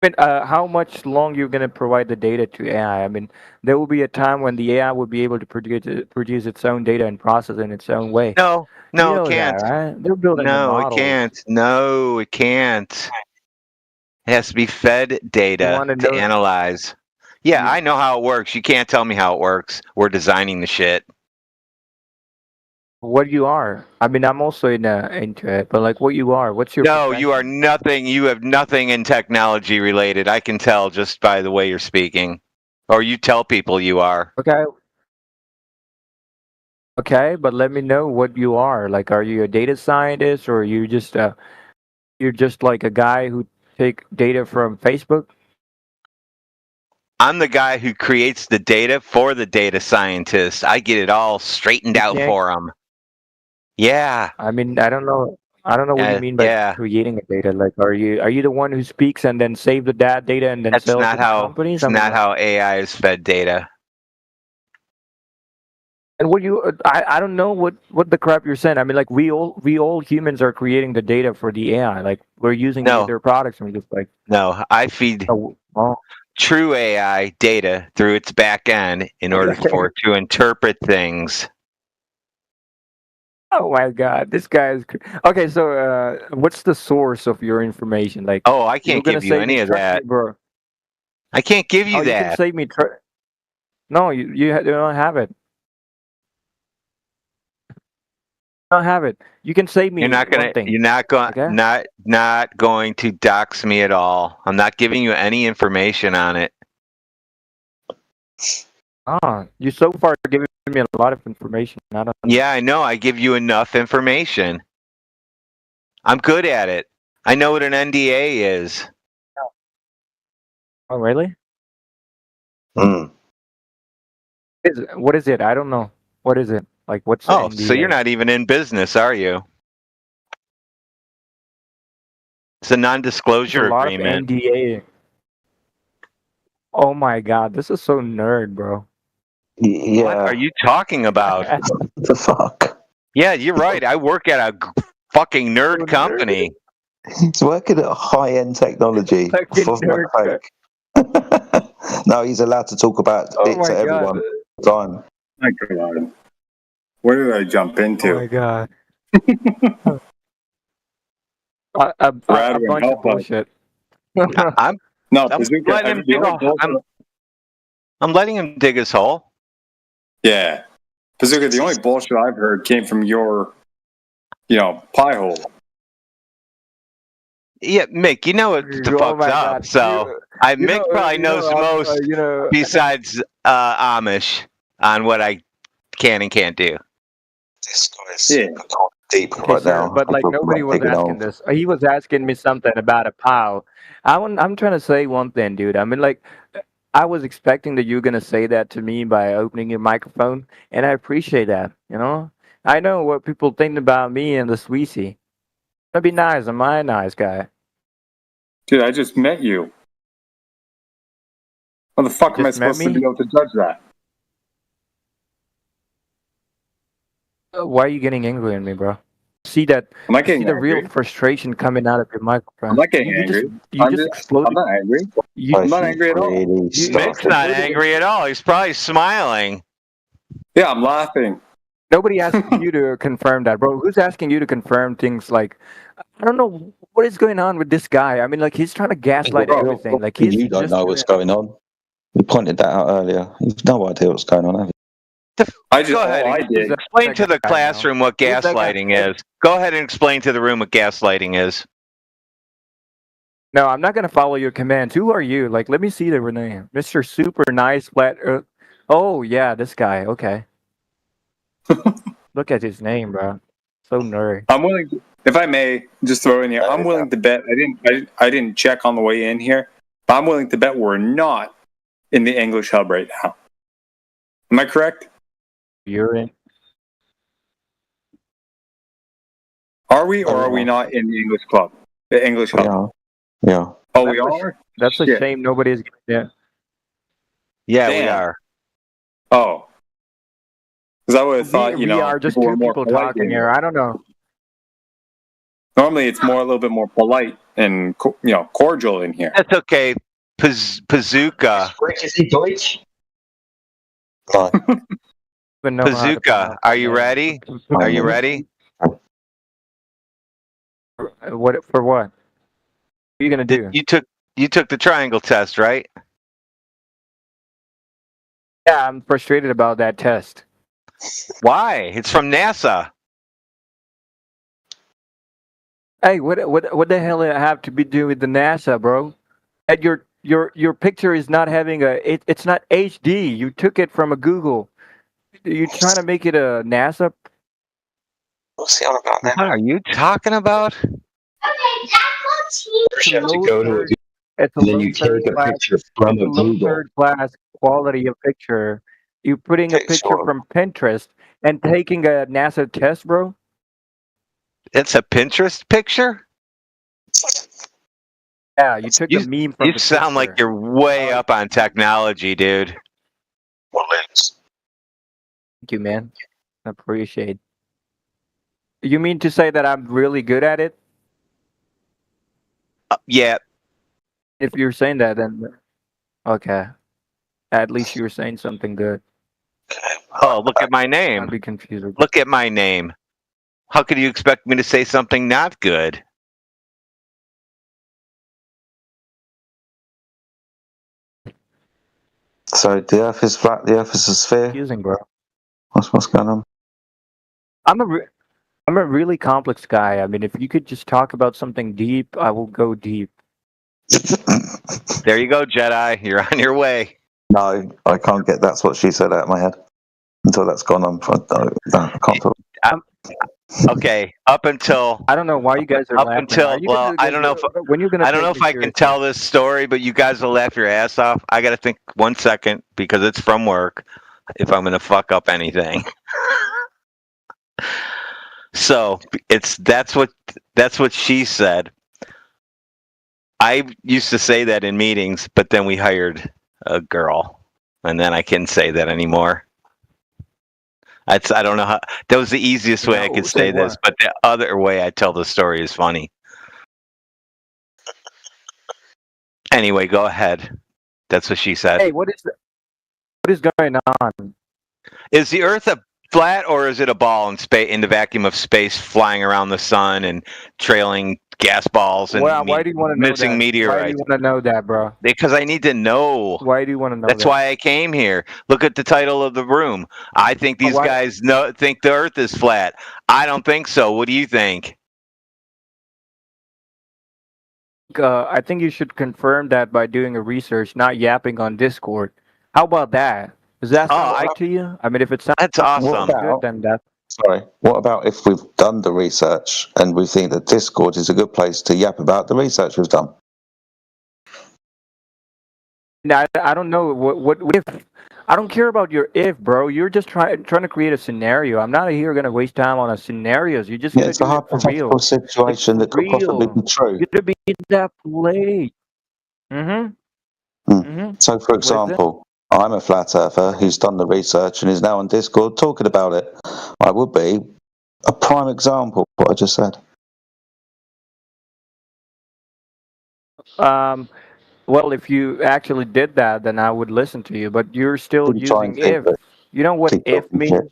F: But how much long you're going to provide the data to AI? I mean, there will be a time when the AI will be able to produce its own data and process in its own way.
B: No,
F: You
B: it
F: know
B: can't.
F: that, right? They're building the
B: No, it
F: models.
B: can't. No, it can't. It has to be fed data
F: wanna
B: to
F: know-
B: analyze. Yeah, I know how it works. You can't tell me how it works. We're designing the shit.
F: What you are. I mean, I'm also into it, but like what you are. What's your
B: No,
F: profession?
B: you are nothing. You have nothing in technology related. I can tell just by the way you're speaking. Or you tell people you are.
F: Okay. Okay, but let me know what you are. Like, are you a data scientist, or are you just you're just like a guy who take data from Facebook?
B: I'm the guy who creates the data for the data scientists. I get it all straightened out
F: can't-
B: for them. Yeah.
F: I mean, I don't know what you mean by
B: yeah.
F: creating a data. Like, are you the one who speaks and then save the data and then
B: That's
F: sell it
B: not
F: to the
B: how.
F: companies?
B: It's not how AI is fed data.
F: And what you, I don't know what the crap you're saying. I mean, like we all humans are creating the data for the AI. Like we're using their products and we're just like.
B: No, I feed true AI data through its back end in order for it to interpret things.
F: Oh my God, this guy is okay. So, what's the source of your information? Like,
B: Oh, I
F: you're
B: can't
F: gonna
B: give you
F: say
B: any
F: me,
B: of
F: trust
B: that.
F: me, bro.
B: I can't give you
F: You can
B: that.
F: save me. No, you don't have it. You don't have it. You can save me.
B: You're not gonna.
F: one thing.
B: You're not going.
F: Okay?
B: Not going to dox me at all. I'm not giving you any information on it.
F: You so far giving me a lot of information. I don't.
B: Yeah, I know. I give you enough information. I'm good at it. I know what an NDA is.
F: Oh, really?
L: Mm.
F: What is it? I don't know. What is it? Like, what's the
B: Oh, so
F: NDA?
B: you're not even in business, are you? It's a non-disclosure
F: There's a lot
B: agreement.
F: of NDA. Oh my God, this is so nerd, bro.
L: Yeah.
B: What are you talking about?
L: The fuck?
B: Yeah, you're right. I work at a fucking nerd company.
L: He's working at high-end technology.
F: Fucking
L: For
F: nerd.
L: fuck's sake. No, he's allowed to talk about it
F: my
L: to everyone
F: God.
L: all the time.
G: My God. What did I jump into?
F: Oh my God. a
G: Bradwin,
F: bunch of
G: help us.
F: bullshit.
B: I'm
G: No,
B: I'm
G: Bazooka,
B: letting him
G: the
B: dig
G: only
B: a,
G: bullshit-
B: I'm letting him dig his hole.
G: Yeah. Bazooka, the only bullshit I've heard came from your, pie hole.
B: Yeah, Mick, you know what the
F: Oh
B: fuck's
F: my
B: up.
F: God.
B: So Mick probably knows most besides Amish on what I can and can't do.
L: This guy's deep
F: Okay,
L: right
F: sir,
L: now.
F: but like
L: I'm
F: nobody was
L: taking
F: asking
L: off.
F: this. He was asking me something about a POW. I'm trying to say one thing, dude. I mean, like, I was expecting that you're gonna say that to me by opening your microphone, and I appreciate that. You know, I know what people think about me and the Sweezy. That'd be nice. Am I a nice guy?
G: Dude, I just met you. How the fuck am I
F: Just met
G: supposed to
F: me?
G: be able to judge that?
F: Why are you getting angry at me, bro? See that?
G: I'm not
F: See
G: getting
F: the real
G: angry.
F: frustration coming out of your microphone.
G: I'm not getting
F: You just,
G: angry.
F: you
G: I'm
F: just
G: just,
F: exploded.
G: I'm not angry.
F: You,
G: I'm not angry at all.
B: Mick's not angry at all. He's probably smiling.
G: Yeah, I'm laughing.
F: Nobody asked you to confirm that, bro. Who's asking you to confirm things like, I don't know what is going on with this guy. I mean, like he's trying to gaslight everything. Like he's
L: You don't
F: just
L: know what's going on. We pointed that out earlier. You've no idea what's going on, have you?
B: Go ahead and explain to the classroom what gaslighting is. Go ahead and explain to the room what gaslighting is.
F: No, I'm not gonna follow your commands. Who are you? Like, let me see the name, Mr. Super Nice Flat Earth. Oh yeah, this guy. Okay. Look at his name, bro. So nerd.
G: I'm willing to, if I may, just throw in here. I'm willing to bet. I didn't check on the way in here, but I'm willing to bet we're not in the English hub right now. Am I correct?
F: You're in.
G: Are we or are we not in the English club? The English hub?
L: Yeah.
G: Oh, we are?
F: That's a
G: Yeah.
F: shame. Nobody's. Yeah.
B: Yeah, we
G: Damn.
B: are.
G: Oh. Because I would have thought,
F: we are just
G: people were
F: two
G: more
F: people
G: polite
F: talking
G: in
F: here. I don't know.
G: Normally, it's more a little bit more polite and cordial in here.
B: That's okay. Bazooka.
L: Deutsch?
B: Bazooka, are you ready? Are you ready?
F: What for? What? What are you gonna do?
B: You took the triangle test, right?
F: Yeah, I'm frustrated about that test.
B: Why? It's from NASA.
F: Hey, what the hell I have to be doing with the NASA, bro? And your picture is not having it's not HD. You took it from a Google. You trying to make it a NASA?
L: What's the on about
B: What are you talking about?
F: You have to go to it. It's a
L: and then
F: low
L: you
F: third
L: take a
F: class.
L: picture
F: It's
L: from
F: a
L: a
F: low
L: Google.
F: third class quality of picture. You putting a
L: Okay,
F: picture
L: sure.
F: from Pinterest and taking a NASA test, bro?
B: It's a Pinterest picture?
F: Yeah, you took a meme from
B: You
F: the
B: sound like
F: picture.
B: you're way up on technology, dude.
L: What lens?
F: Thank you, man. I appreciate. You mean to say that I'm really good at it?
B: Yeah.
F: If you're saying that, then okay. At least you were saying something good.
B: Oh, look at my
F: I'd
B: name.
F: be confused.
B: Look at my name. How could you expect me to say something not good?
L: So the Earth is flat. The Earth is a sphere.
F: Confusing, bro.
L: What's going on?
F: I'm a really complex guy. I mean, if you could just talk about something deep, I will go deep.
B: There you go, Jedi. You're on your way.
L: No, I can't get that's what she said out of my head until that's gone on. I can't talk.
B: Okay, up until
F: I don't know why you guys are
B: up
F: laughing.
B: until
F: Are you
B: well,
F: gonna-
B: I don't know if
F: when you're gonna.
B: I don't know
F: take
B: if
F: me
B: I can
F: seriously?
B: tell this story, but you guys will laugh your ass off. I got to think 1 second because it's from work. If I'm gonna fuck up anything, so that's what she said. I used to say that in meetings, but then we hired a girl, and then I can't say that anymore. I don't know how. That was the easiest way I could say this, but the other way I tell the story is funny. Anyway, go ahead. That's what she said.
F: Hey, what is going on?
B: Is the Earth a flat or is it a ball in space, in the vacuum of space, flying around the sun and trailing gas balls and
F: Why do you want to know
B: missing
F: that? Why do
B: meteorites?
F: you want to know that, bro?
B: Because I need to know.
F: Why do you want to know
B: That's
F: that?
B: why I came here. Look at the title of the room. I think these guys think the Earth is flat. I don't think so. What do you think?
F: I think you should confirm that by doing a research, not yapping on Discord. How about that? Does that sound right to you? I mean, if it sounds
B: that's awesome.
F: good, then that's
L: Sorry. What about if we've done the research and we think that Discord is a good place to yap about the research we've done?
F: I don't know what if. I don't care about your if, bro. You're just trying to create a scenario. I'm not here gonna waste time on a scenarios. You just
L: Yeah,
F: gotta
L: it's a
F: do it for
L: hypothetical
F: real. Like
L: situation
F: for
L: that could possibly
F: real.
L: be true.
F: You gotta be in that place. Mm-hmm. Mm-hmm.
L: So, for
F: What is it?
L: example, I'm a flat earther who's done the research and is now on Discord talking about it. I would be a prime example of what I just said.
F: Well, if you actually did that, then I would listen to you. But you're still
L: Been trying
F: using
L: to,
F: if.
L: but
F: You know what
L: keep
F: if
L: talking shit.
F: means?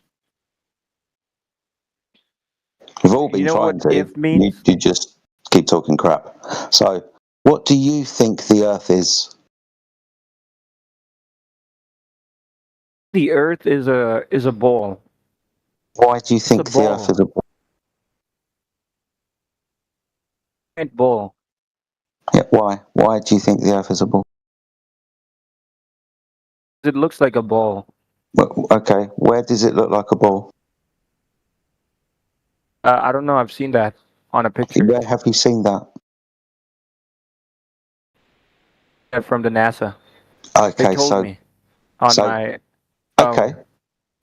L: We've all
F: You
L: been
F: know
L: trying
F: what
L: to.
F: if means?
L: You just keep talking crap. So, what do you think the Earth is?
F: The Earth is a ball.
L: Why do you
F: It's a
L: think the Earth
F: ball.
L: is a ball?
F: Giant ball.
L: Yeah, why? Why do you think the Earth is a ball?
F: It looks like a ball.
L: Well, okay, where does it look like a ball?
F: I don't know. I've seen that on a picture
L: Where have you seen that?
F: from the NASA. They
L: Okay,
F: told
L: so
F: me on my
L: okay,
F: phone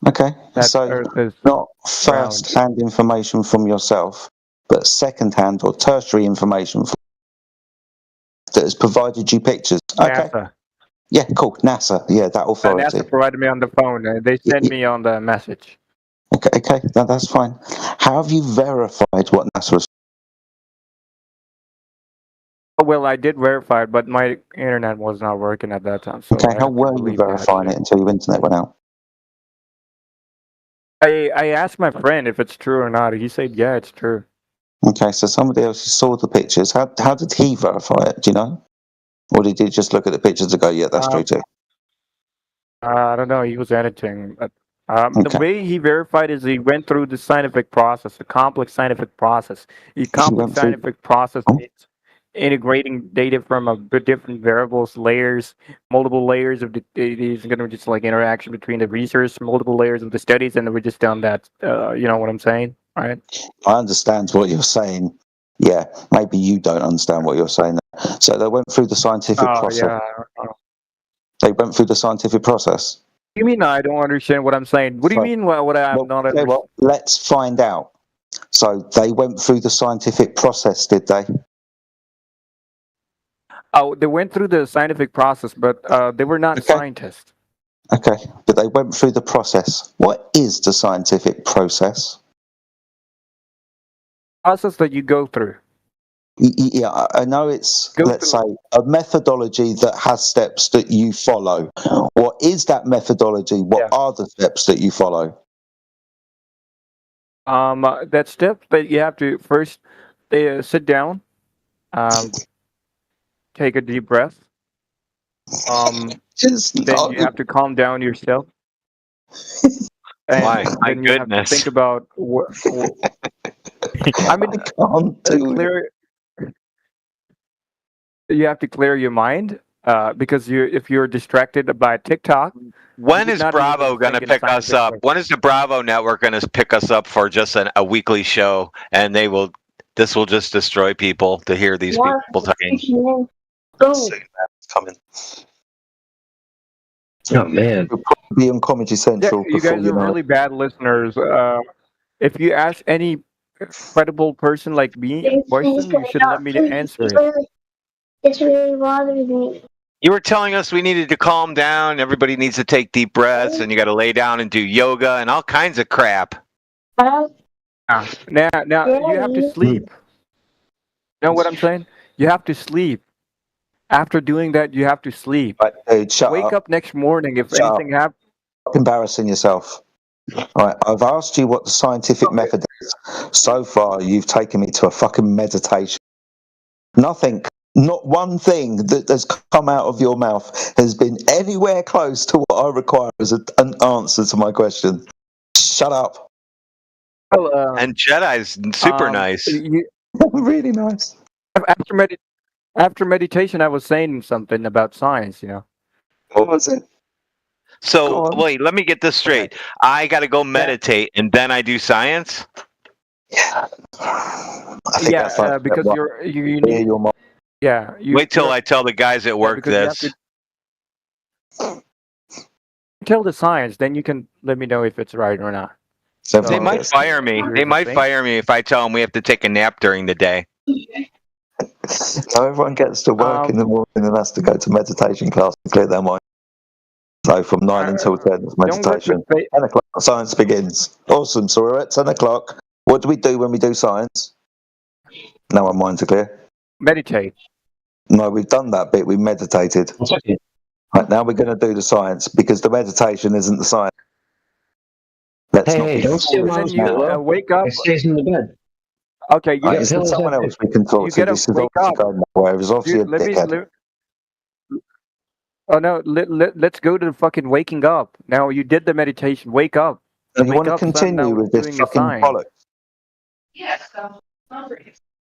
L: okay.
F: that
L: So
F: Earth is
L: not
F: round.
L: first-hand information from yourself, but second-hand or tertiary information that has provided you pictures. Okay.
F: NASA.
L: Yeah, cool. NASA. Yeah, that authority.
F: NASA provided me on the phone. They sent me on the message.
L: Okay, no, that's fine. How have you verified what NASA was?
F: Well, I did verify it, but my internet was not working at that time, so
L: Okay,
F: I
L: how
F: had to
L: were you
F: believe that
L: verifying
F: shit.
L: it until your internet went out?
F: I asked my friend if it's true or not. He said, yeah, it's true.
L: Okay, so somebody else who saw the pictures, how did he verify it? Do you know? Or did he just look at the pictures and go, yeah, that's true too?
F: I don't know. He was editing. But, the
L: Okay.
F: way he verified is he went through the scientific process, a complex scientific process. A complex
L: went through-
F: scientific process is integrating data from different variables, layers, multiple layers of the he's going to just like interaction between the research, multiple layers of the studies, and we just done that. You know what I'm saying, right?
L: I understand what you're saying. Yeah, maybe you don't understand what you're saying. So they went through the scientific
F: Oh
L: process.
F: yeah.
L: They went through the scientific process.
F: You mean I don't understand what I'm saying? What do you mean? What I'm not
L: Okay, well, let's find out. So they went through the scientific process, did they?
F: Oh, they went through the scientific process, but they were not scientists.
L: Okay, but they went through the process. What is the scientific process?
F: Process that you go through.
L: Yeah, I know it's, let's say, a methodology that has steps that you follow. What is that methodology? What are the steps that you follow?
F: That step that you have to first sit down, take a deep breath. Then you have to calm down yourself. And then you have to think about what. I mean, you have to clear your mind because if you're distracted by TikTok.
B: When is Bravo going to pick us up? When is the Bravo network going to pick us up for just a weekly show? And this will just destroy people to hear these people talking.
L: Coming.
C: Oh man,
L: it'll probably be on Comedy Central.
F: Yeah, you guys are really bad listeners. If you ask any credible person like me, Boyson, you should let me answer it.
I: It's really bothering me.
B: You were telling us we needed to calm down. Everybody needs to take deep breaths, and you got to lay down and do yoga and all kinds of crap.
F: Now you have to sleep. You know what I'm saying? You have to sleep. After doing that, you have to sleep. Wake up next morning if anything happens.
L: Stop embarrassing yourself. All right, I've asked you what the scientific method is. So far, you've taken me to a fucking meditation. Nothing, not one thing that has come out of your mouth has been anywhere close to what I require as an answer to my question. Shut up.
F: Well,
B: and Jedi's super nice.
L: Really nice.
F: After meditation, I was saying something about science, you know.
L: What was it?
B: So, wait, let me get this straight. I got to go meditate, and then I do science?
L: Yeah.
F: Because you need... Yeah.
B: Wait till I tell the guys at work this.
F: Tell the science, then you can let me know if it's right or not.
A: So
B: They might fire me. They might fire me if I tell them we have to take a nap during the day.
L: So everyone gets to work in the morning and has to go to meditation class to clear their mind. So from 9 until 10 is meditation. 10 o'clock, science begins. Awesome. So we're at 10 o'clock. What do we do when we do science? Now our minds are clear.
F: Meditate.
L: No, we've done that bit. We meditated. Right, now we're going to do the science because the meditation isn't the science. Let's not be
C: don't steal
F: Then
C: Miles'
F: you
C: pillow.
F: wake up.
C: It stays in the bed.
F: Okay, you
L: Right, is there someone else we can talk
F: you
L: to?
F: gotta
L: This is
F: wake
L: obviously
F: up.
L: going nowhere. It was obviously
F: Dude,
L: a dickhead.
F: Oh no, let's go to the fucking waking up. Now you did the meditation. Wake up.
L: And you
F: Wake
L: want to
F: up, son.
L: continue
F: Now we're
L: with this
F: doing your
L: fucking
F: sign.
L: bollocks?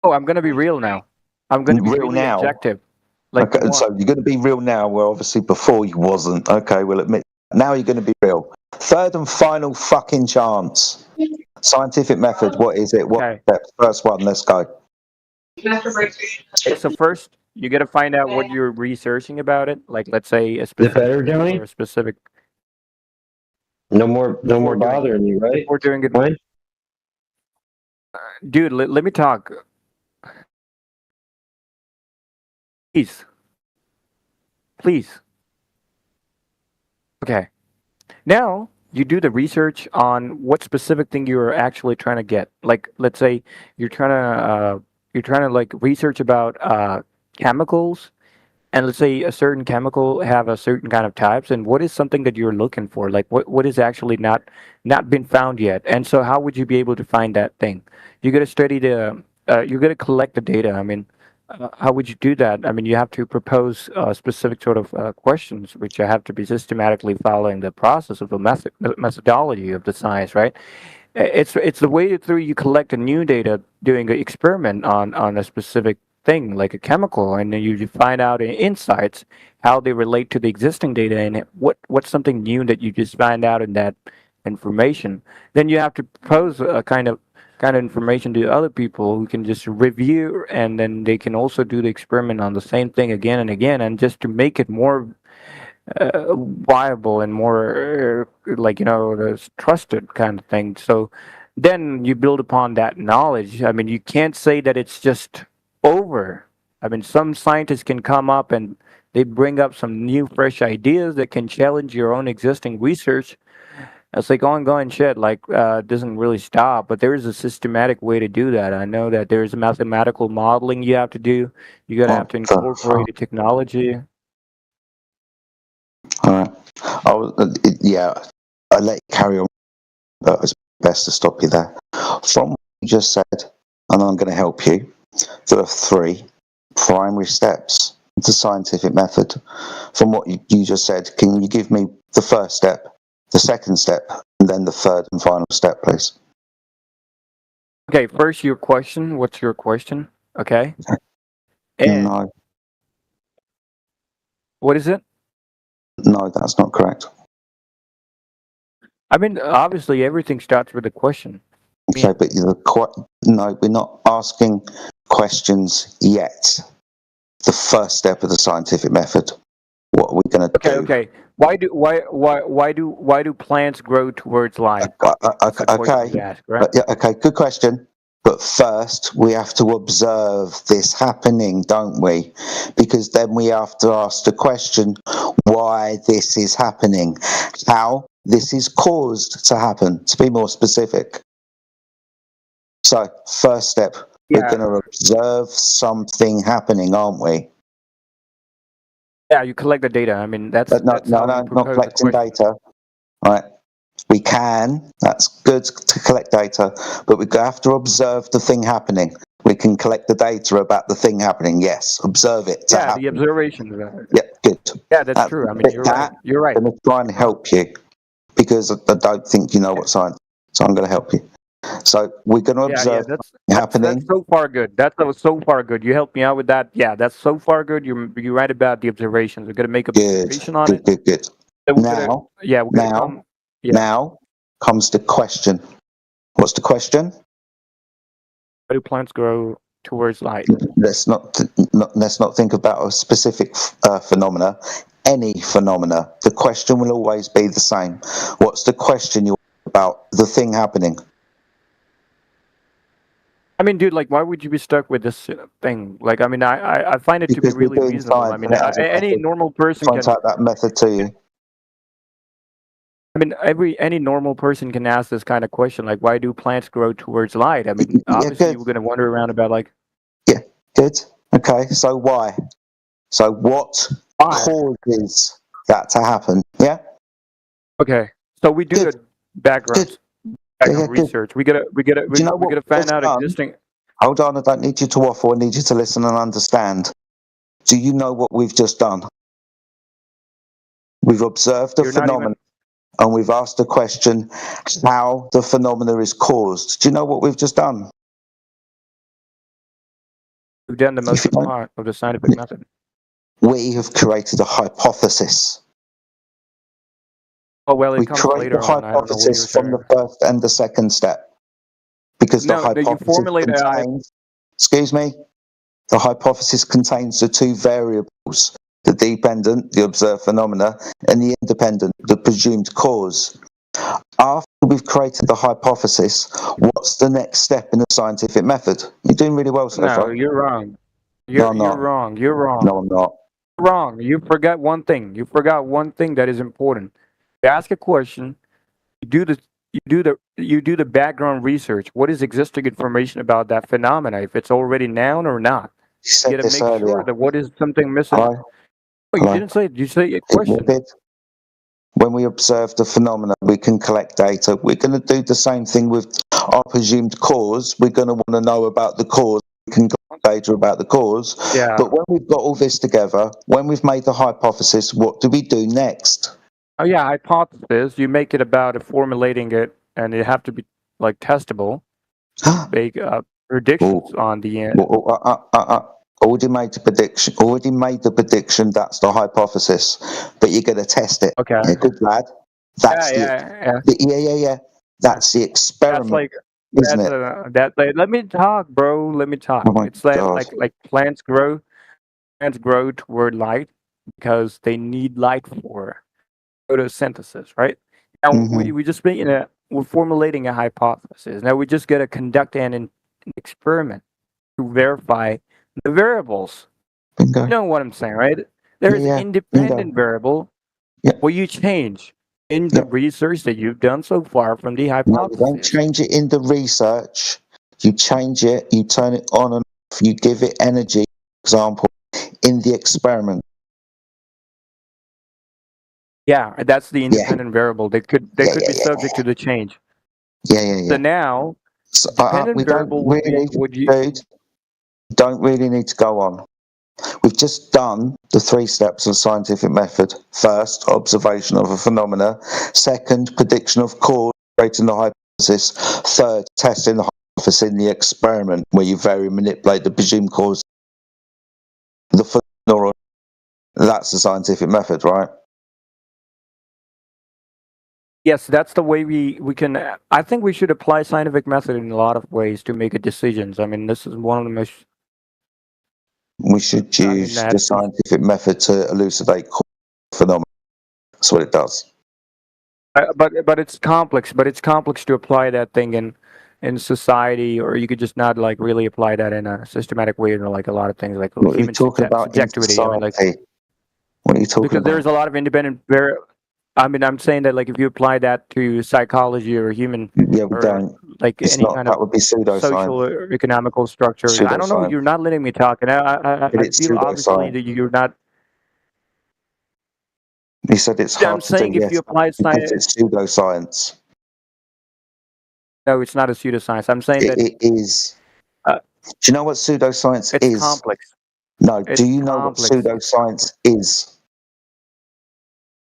F: Oh, I'm gonna be real now. I'm gonna be
L: Real
F: really
L: now?
F: objective. Like
L: Okay,
F: you
L: so
F: want.
L: you're going to be real now, where obviously before you wasn't. Okay, we'll admit. Now you're going to be real. Third and final fucking chance. Scientific method. What is it? What
F: Okay.
L: step? First one. Let's go.
F: Okay, so first you gotta find out what you're researching about it. Like let's say a
C: Is it
F: specific
C: better, Johnny?
F: or a specific
C: No more
F: Before doing
C: bothering you, right?
F: before doing it.
C: Right?
F: Dude, let me talk. Please. Please. Okay. Now you do the research on what specific thing you're actually trying to get. Like, let's say you're trying to like research about chemicals, and let's say a certain chemical have a certain kind of types, and what is something that you're looking for? Like, what is actually not been found yet? And so, how would you be able to find that thing? You got to study the. You got to collect the data. I mean, how would you do that? I mean, you have to propose specific sort of questions, which you have to be systematically following the process of the methodology of the science, right? It's the way through you collect a new data doing an experiment on a specific thing like a chemical, and then you find out insights how they relate to the existing data and what's something new that you just find out in that information. Then you have to propose a kind of information to other people who can just review, and then they can also do the experiment on the same thing again and again, and just to make it more viable and more like trusted kind of thing. So then you build upon that knowledge. I mean, you can't say that it's just over. I mean, some scientists can come up and they bring up some new fresh ideas that can challenge your own existing research. It's like ongoing shit, like doesn't really stop, but there is a systematic way to do that. I know that there's a mathematical modeling you have to do. You gotta have to incorporate the technology.
L: All right. Yeah, I let you carry on, but it's best to stop you there. From what you just said, and I'm going to help you, there are 3 primary steps to scientific method. From what you just said, can you give me the first step, the second step, and then the third and final step, please?
F: Okay, first your question. What's your question? Okay. And
L: No,
F: what is it?
L: no, that's not correct.
F: I mean, obviously everything starts with a question.
L: Okay, but no, we're not asking questions yet. The first step of the scientific method. What are we going to do?
F: Okay. Why do plants grow towards light? That's the question you ask, right?
L: Yeah, okay, good question. But first, we have to observe this happening, don't we? Because then we have to ask the question why this is happening, how this is caused to happen, to be more specific. So, first step, we're going to observe something happening, aren't we?
F: Yeah, you collect the data. I mean, that's
L: not collecting data. Right. We can. That's good to collect data, but we have to observe the thing happening. We can collect the data about the thing happening. Yes, observe it.
F: The observations.
L: Yeah, good.
F: Yeah, that's true. I mean, you're right. You're right.
L: I'm going to try and help you because I don't think you know what science. So I'm going to help you. So we're going to observe happening.
F: That's so far good. That's so far good. You helped me out with that. Yeah, that's so far good. You're right about the observations. We're going to make a observation on it.
L: Good. Now comes the question. What's the question?
F: How do plants grow towards light?
L: Let's not think about a specific phenomena. any phenomena, the question will always be the same. What's the question you about the thing happening?
F: I mean, dude, like, why would you be stuck with this thing? Like, I mean, I find it to be
L: Because we're
F: really
L: doing
F: reasonable. I
L: science
F: mean,
L: and it has a
F: any
L: method.
F: normal person
L: Point
F: can.
L: out that method to you.
F: I mean, any normal person can ask this kind of question, like, why do plants grow towards light? I mean, obviously,
L: good.
F: you're going to wonder around about, like,
L: Good. Okay, so why? So what causes that to happen? Yeah?
F: okay, so we do the background
L: good.
F: research. We gotta
L: Do you know what
F: find
L: we've
F: out
L: done?
F: existing.
L: Hold on, I don't need you to waffle, I need you to listen and understand. Do you know what we've just done? We've observed a
F: You're not
L: phenomenon
F: even.
L: and we've asked the question how the phenomena is caused. Do you know what we've just done?
F: We've done the most part of the scientific method.
L: We have created a hypothesis.
F: Oh well, it
L: We
F: comes
L: create
F: later
L: the
F: on. I don't know what you're
L: hypothesis from
F: saying.
L: the first and the second step. Because the
F: No, you
L: hypothesis
F: formulate a
L: contains, excuse me, the hypothesis contains the two variables, the dependent, the observed phenomena, and the independent, the presumed cause. After we've created the hypothesis, what's the next step in the scientific method? You're doing really well so
F: No,
L: far.
F: you're wrong.
L: No, I'm
F: You're
L: not.
F: wrong. You're wrong.
L: No, I'm not.
F: You're wrong. You forgot one thing. You forgot one thing that is important. You ask a question. You do the background research. What is existing information about that phenomena? If it's already known or not.
L: You said
F: You gotta
L: this
F: make
L: earlier.
F: sure that what is something missing.
L: Hi.
F: Oh, you
L: Hello.
F: didn't say it. You say a question.
L: When we observe the phenomena, we can collect data. We're going to do the same thing with our presumed cause. We're going to want to know about the cause. We can collect data about the cause.
F: Yeah.
L: But when we've got all this together, when we've made the hypothesis, what do we do next?
F: Oh yeah, hypothesis. You make it about formulating it, and it have to be like testable. Make predictions on the end.
L: Already made the prediction. That's the hypothesis, but you're going to test it.
F: Okay.
L: Yeah, good lad. That's
F: Yeah.
L: yeah. That's the experiment,
F: That's like
L: isn't it?
F: let me talk, bro. Let me talk.
L: Oh my
F: It's like
L: God.
F: like plants grow toward light because they need light for photosynthesis, right? Now we just we're formulating a hypothesis. Now we just got to conduct an experiment to verify the variables.
L: Bingo.
F: You know what I'm saying, right? There's
L: Yeah,
F: independent
L: bingo.
F: variable. What you change in the research that you've done so far from the
L: No,
F: hypothesis.
L: you don't change it in the research. You change it, you turn it on and off, you give it energy, for example, in the experiment.
F: Yeah, that's the independent variable. They could be subject to the change.
L: Yeah.
F: So now,
L: So,
F: dependent
L: we don't
F: variable would
L: really,
F: be would you
L: dude, don't really need to go on. We've just done the 3 steps of scientific method. First, observation of a phenomena. Second, prediction of cause, creating the hypothesis. Third, testing the hypothesis in the experiment, where you manipulate the presumed cause. The phenomena. That's the scientific method, right?
F: Yes, that's the way we can. I think we should apply scientific method in a lot of ways to make decisions. I mean, this is one of the most.
L: We should use the scientific method to elucidate phenomena. That's what it does.
F: But it's complex. But it's complex to apply that thing in society, or you could just not like really apply that in a systematic way, or like a lot of things like
L: What are you
F: human
L: talking about in
F: subjectivity. I mean, like,
L: society? What are you talking
F: because
L: about?
F: there's a lot of independent. I mean, I'm saying that like if you apply that to psychology or human,
L: Yeah, we
F: or
L: don't.
F: like
L: It's
F: any
L: not.
F: kind
L: That
F: of
L: would be pseudoscience.
F: social or economical structure. I don't know.
L: Pseudoscience.
F: You're not letting me talk, and I
L: But it's
F: feel obviously
L: pseudoscience.
F: that you're not.
L: You said it's
F: I'm
L: hard to
F: saying
L: do,
F: if
L: yes,
F: you apply
L: because
F: science,
L: it's pseudoscience.
F: no, it's not a pseudoscience. I'm saying that
L: It is. Do you know what pseudoscience
F: it's
L: is?
F: complex.
L: No.
F: It's
L: Do you know what
F: complex.
L: pseudoscience is?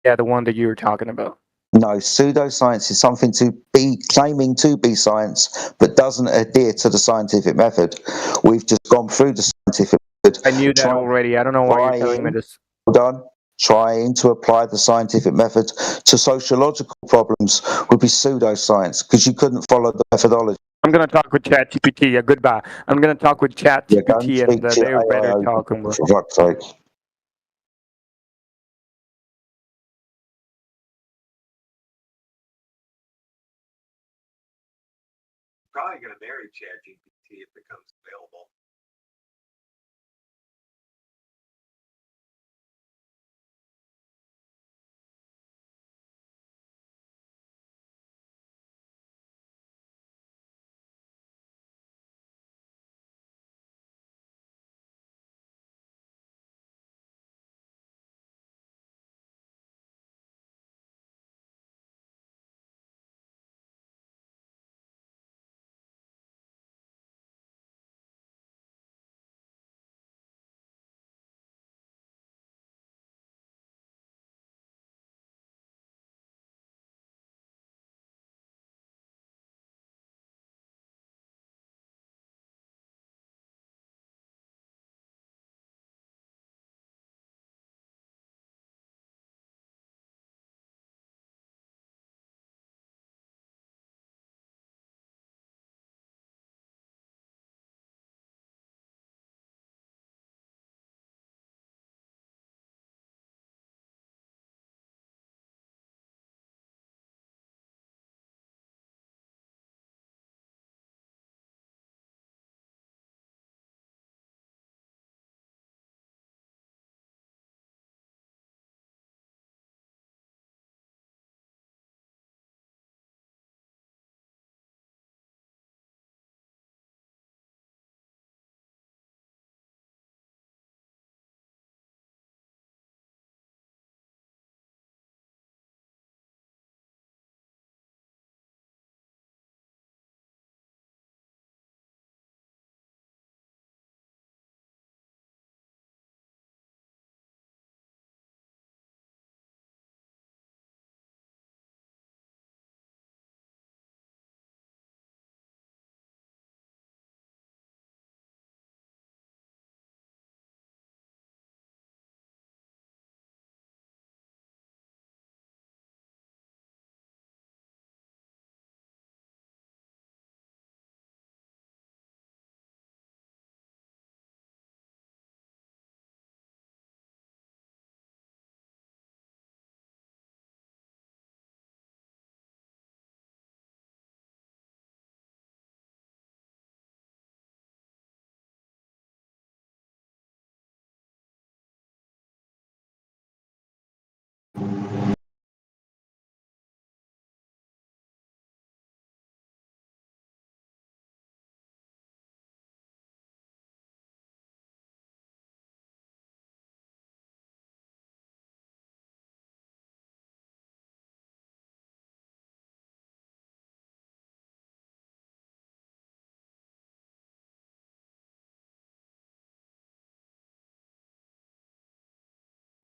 F: Yeah, the one that you were talking about.
L: No, pseudoscience is something to be claiming to be science, but doesn't adhere to the scientific method. We've just gone through the scientific method.
F: I knew that already. I don't know why you're telling me this.
L: Hold on. Trying to apply the scientific method to sociological problems would be pseudoscience because you couldn't follow the methodology.
F: I'm gonna talk with ChatGPT. Yeah, goodbye. I'm gonna talk with
L: Go and
F: ChatGPT,
L: speak
F: and
L: to
F: they're better
L: AIO,
F: talking with.
L: for fuck's sake.
A: Probably going to marry ChatGPT if it becomes available.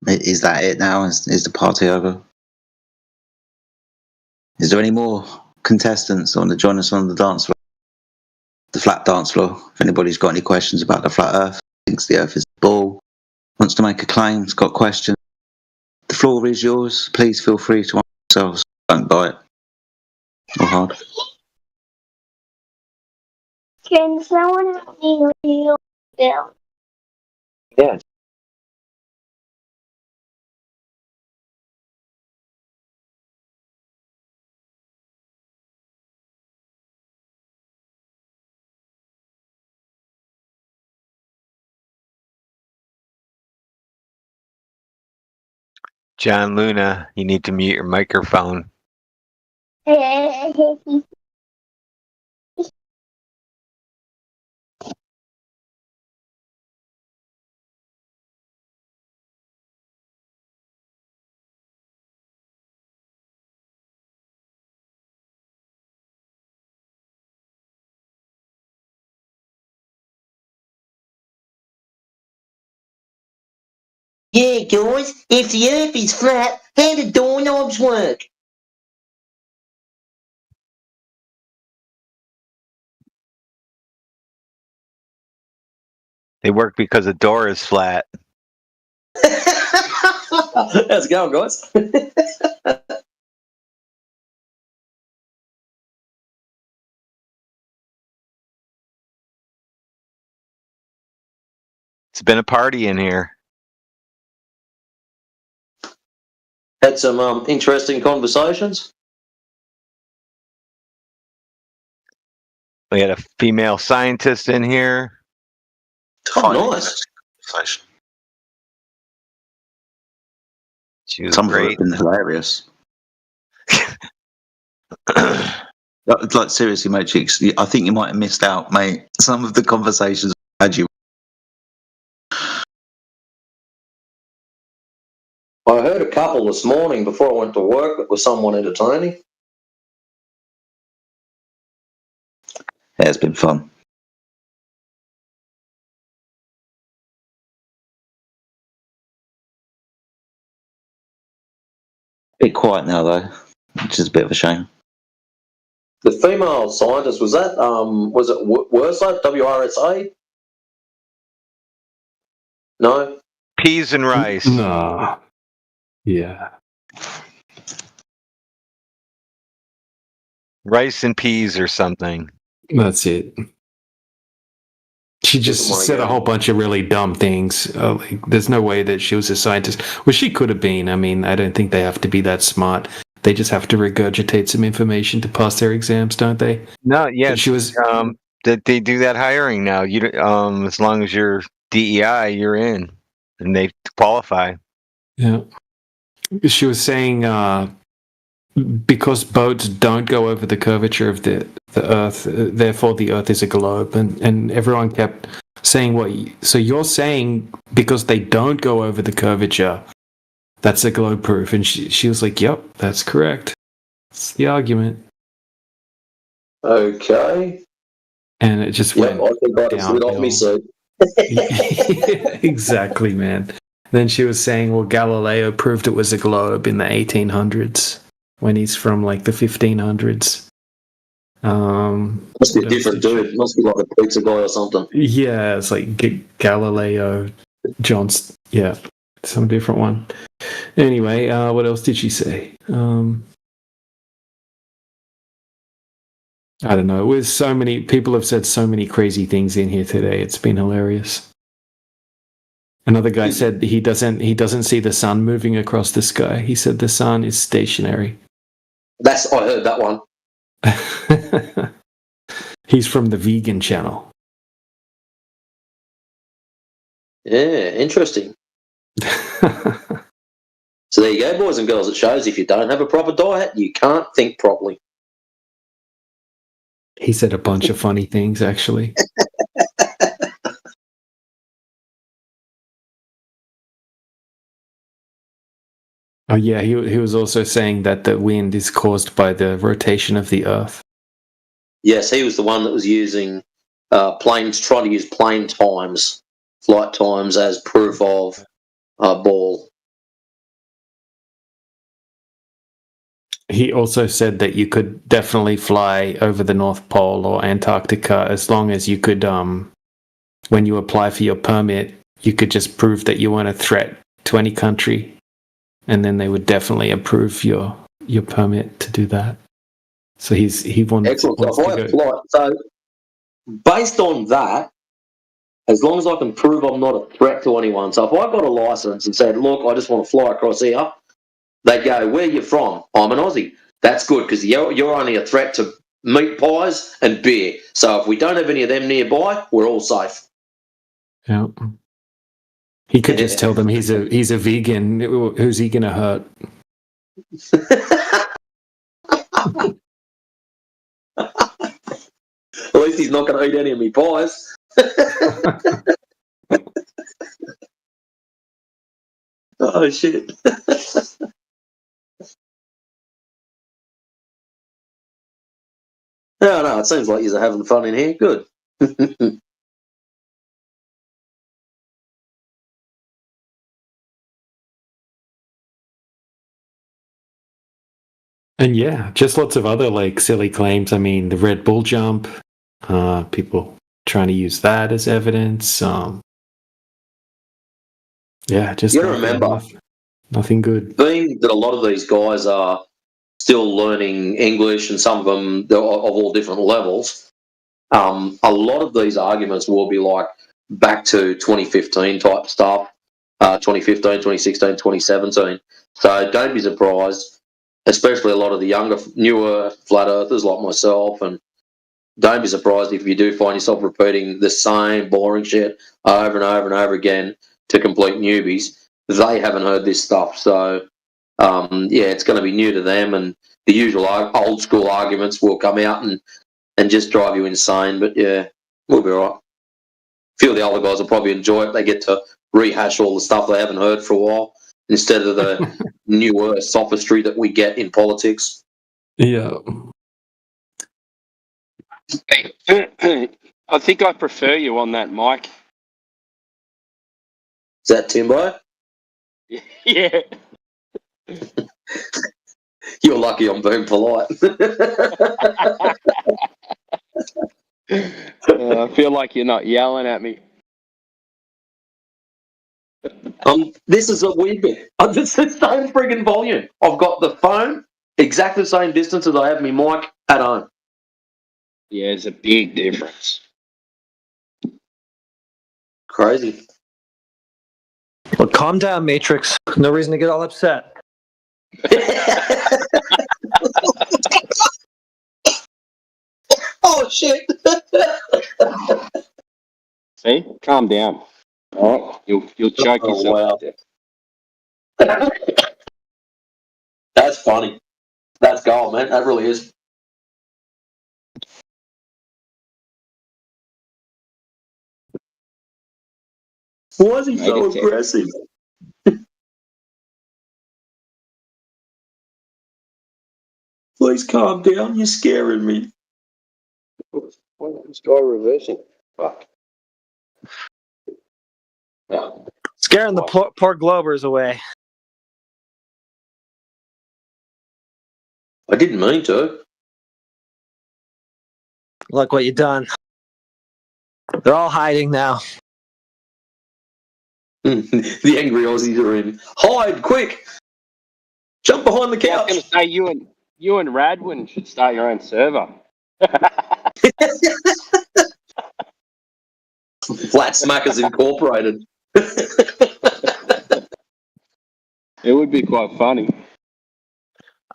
L: Is that it now? Is the party over? Is there any more contestants that want to join us on the dance floor? The flat dance floor. If anybody's got any questions about the flat earth, thinks the earth is a ball, wants to make a claim, has got questions, the floor is yours. Please feel free to ask yourselves. Don't bite or hard.
I: Can someone help me read Bill?
C: Yeah.
B: John Luna, you need to mute your microphone.
D: Yeah, guys, if the earth is flat, how do doorknobs work?
B: They work because the door is flat.
D: How's it going, guys?
B: It's been a party in here.
D: Had some interesting conversations.
B: We had a female scientist in here.
N: Oh,
L: nice.
B: She was
L: Some of them
B: great.
L: have been hilarious. Like seriously, Matrix, I think you might have missed out, mate. Some of the conversations I had you.
N: I heard a couple this morning before I went to work that was somewhat entertaining.
L: Yeah, it's been fun. Bit quiet now though, which is a bit of a shame.
N: The female scientist, was that, was it WRSA? WRSA? No?
B: Peas and rice.
E: No. Yeah.
B: Rice and peas or something.
E: That's it. She just said a whole bunch of really dumb things. Like, there's no way that she was a scientist. Well, she could have been. I mean, I don't think they have to be that smart. They just have to regurgitate some information to pass their exams, don't they?
B: No, yeah.
E: But she was.
B: That they do that hiring now. You as long as you're DEI, you're in, and they qualify.
E: Yeah. She was saying because boats don't go over the curvature of the Earth, therefore the Earth is a globe, and everyone kept saying so you're saying because they don't go over the curvature, that's a globe proof, and she was like, yep, that's correct. That's the argument.
N: Okay.
E: And it just
N: Yep,
E: went
N: I think I just slid off me seat.
E: Exactly, man. Then she was saying, well, Galileo proved it was a globe in the 1800s when he's from like the 1500s.
N: Must be a different dude. Must be like a pizza guy or something.
E: Yeah, it's like Galileo Johnson. Yeah, some different one. Anyway, what else did she say? I don't know. It was so many people have said so many crazy things in here today. It's been hilarious. Another guy said he doesn't see the sun moving across the sky. He said the sun is stationary.
N: I heard that one.
E: He's from the vegan channel.
N: Yeah, interesting. So there you go, boys and girls. It shows if you don't have a proper diet, you can't think properly.
E: He said a bunch of funny things, actually. Oh yeah, he was also saying that the wind is caused by the rotation of the Earth.
N: Yes, he was the one that was using planes, trying to use plane times, flight times as proof of ball.
E: He also said that you could definitely fly over the North Pole or Antarctica as long as you could, when you apply for your permit, you could just prove that you weren't a threat to any country, and then they would definitely approve your permit to do that. So he wanted.
N: Excellent. So based on that, as long as I can prove I'm not a threat to anyone, so if I got a license and said, "Look, I just want to fly across here," they go, "Where are you from?" "I'm an Aussie." That's good because you're only a threat to meat pies and beer. So if we don't have any of them nearby, we're all safe.
E: Yeah. He could just tell them he's a vegan. Who's he gonna hurt?
N: At least he's not going to eat any of me pies. Oh shit. No, it seems like you're having fun in here. Good.
E: And yeah, just lots of other like silly claims. I mean, the Red Bull jump, people trying to use that as evidence. Yeah, just
N: You gotta remember,
E: nothing good.
N: being that a lot of these guys are still learning English, and some of them of all different levels, a lot of these arguments will be like back to 2015 type stuff, 2015, 2016, 2017. So don't be surprised, especially a lot of the younger, newer flat earthers like myself and don't be surprised if you do find yourself repeating the same boring shit over and over and over again to complete newbies. They haven't heard this stuff, so it's going to be new to them, and the usual old school arguments will come out and just drive you insane. But yeah, we'll be all right. A few of the other guys will probably enjoy it. They get to rehash all the stuff they haven't heard for a while instead of the newer sophistry that we get in politics.
E: Yeah.
K: I think I prefer you on that, Mike.
N: Is that Timbo?
K: Yeah.
N: You're lucky I'm being polite.
K: I feel like you're not yelling at me.
N: This is a weird bit. It's the same friggin' volume. I've got the phone exactly the same distance as I have my mic at home.
K: Yeah, there's a big difference.
N: Crazy.
H: Well, calm down, Matrix. No reason to get all upset.
N: Oh shit!
K: See, calm down. All right, you'll choke yourself.
N: Wow. That's funny. That's gold, man. That really is. Why is he so aggressive? Please calm down. You're scaring me.
K: Why is this guy reversing? Fuck.
H: Scaring the poor Globers away.
N: I didn't mean to.
H: Look what you done. They're all hiding now.
N: The angry Aussies are in. Hide, quick! Jump behind the couch.
K: I was going to say you and Radwin should start your own server.
N: Flat Smackers Incorporated.
K: It would be quite funny.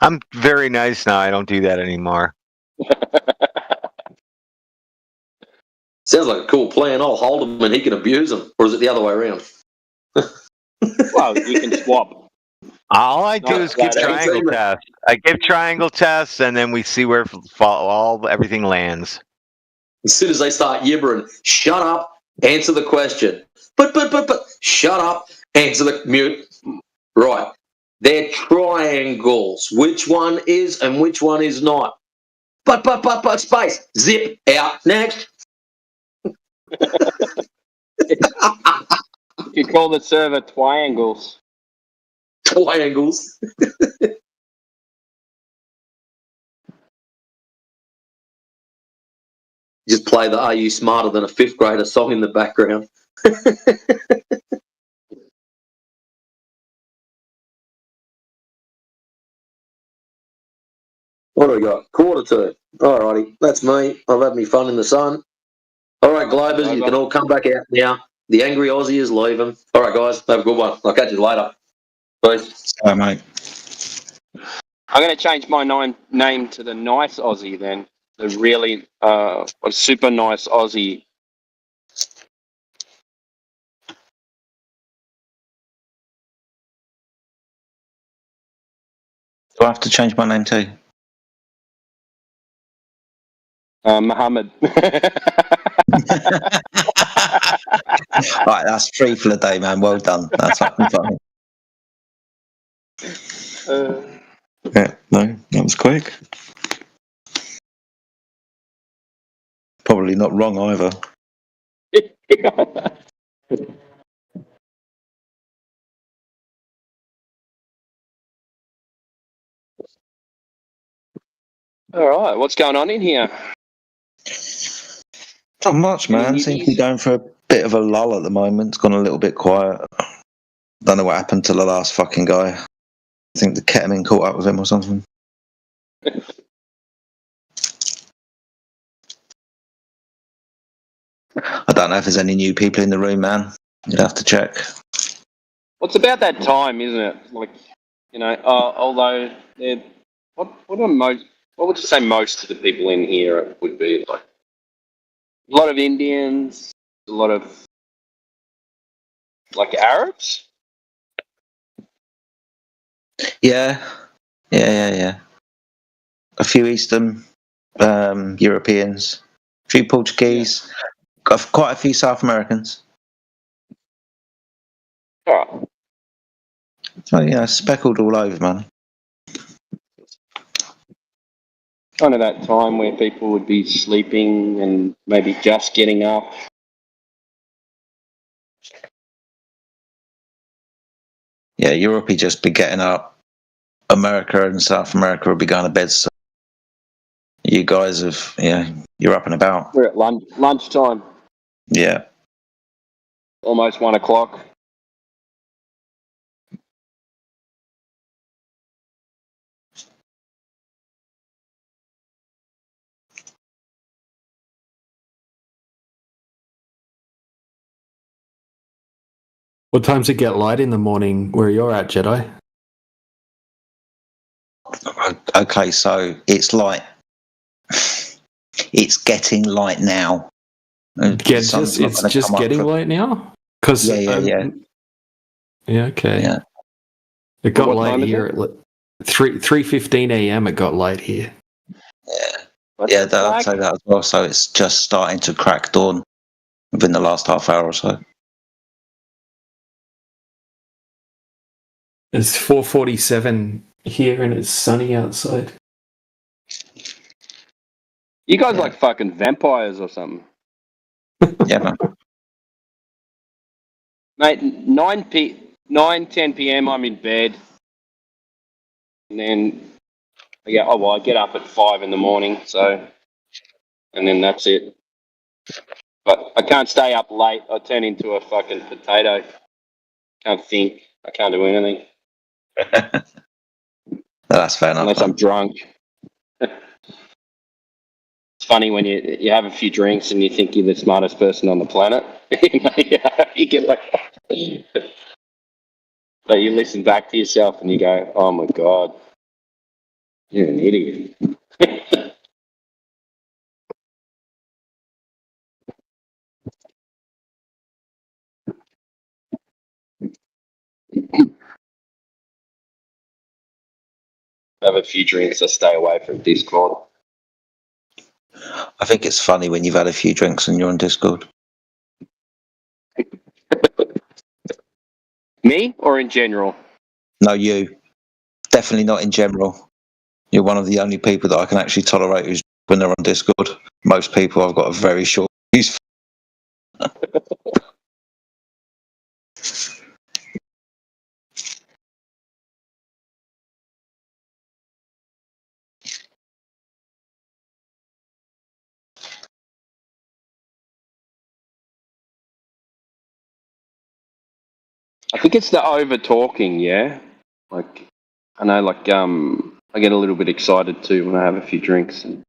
B: I'm very nice now. I don't do that anymore.
N: Sounds like a cool plan. I'll hold him and he can abuse him. Or is it the other way around?
K: Well, you can swap.
B: All I do is give triangle tests. I give triangle tests, and then we see where everything lands.
N: As soon as they start yibbering, shut up, answer the question. But, shut up, answer the mute. Right. They're triangles. Which one is and which one is not? But, space. Zip, out, next.
K: You call the server Twiangles.
N: Triangles. Just play the Are You Smarter Than a Fifth Grader song in the background. What do we got? 1:45. Alrighty, that's me. I've had me fun in the sun. Alright, Globers, you can all come back out now. The angry Aussie is leaving. Alright, guys, have a good one. I'll catch you later. Peace.
L: Bye, mate.
K: I'm going to change my name to the Nice Aussie then. The really a super nice Aussie.
L: Do I have to change my name too?
K: Muhammad.
L: Right, that's 3 for the day, man. Well done. That's fucking funny. Yeah, no, that was quick. Probably not wrong either.
K: All right, what's going on in here?
L: Not much, man. Seems to be going for a bit of a lull at the moment. It's gone a little bit quiet. Don't know what happened to the last fucking guy. I think the ketamine caught up with him or something. I don't know if there's any new people in the room, man. You'd have to check.
K: Well, it's about that time, isn't it? Like, you know, although what would you say most of the people in here would be like? A lot of Indians, a lot of like Arabs.
L: Yeah. A few Eastern Europeans, a few Portuguese, got quite a few South Americans.
K: Oh.
L: So yeah, speckled all over, man.
K: Kind of that time where people would be sleeping and maybe just getting up.
L: Yeah, Europe would just be getting up. America and South America would be going to bed. So you guys have, you're up and about.
K: We're at lunchtime.
L: Yeah.
K: Almost 1 o'clock.
E: What time's it get light in the morning where you're at, Jedi?
L: Okay, so it's light. It's getting light now.
E: It's just getting light now? Cause,
L: Yeah.
E: Yeah, okay.
L: Yeah.
E: It got
K: What
E: light
K: time is
E: here
K: it?
E: at 3:15 a.m. It got light here.
L: Yeah, I'd say that as well. So it's just starting to crack dawn within the last half hour or so.
E: It's 4:47 here and it's sunny outside.
K: You guys like fucking vampires or something?
L: Yeah, man.
K: Mate, 10 p.m. I'm in bed. And then I get up at 5 in the morning, so, and then that's it. But I can't stay up late. I turn into a fucking potato. Can't think. I can't do anything.
L: That's fair enough.
K: Unless I'm drunk. It's funny when you have a few drinks and you think you're the smartest person on the planet. You get like, but you listen back to yourself and you go, "Oh my god, you're an idiot." Have a few drinks, I stay away from Discord.
L: I think it's funny when you've had a few drinks and you're on Discord.
K: Me or in general?
L: No, you. Definitely not in general. You're one of the only people that I can actually tolerate who's when they're on Discord. Most people I've got a very short fuse.
K: I think it's the over talking, yeah. Like I know, like I get a little bit excited too when I have a few drinks, and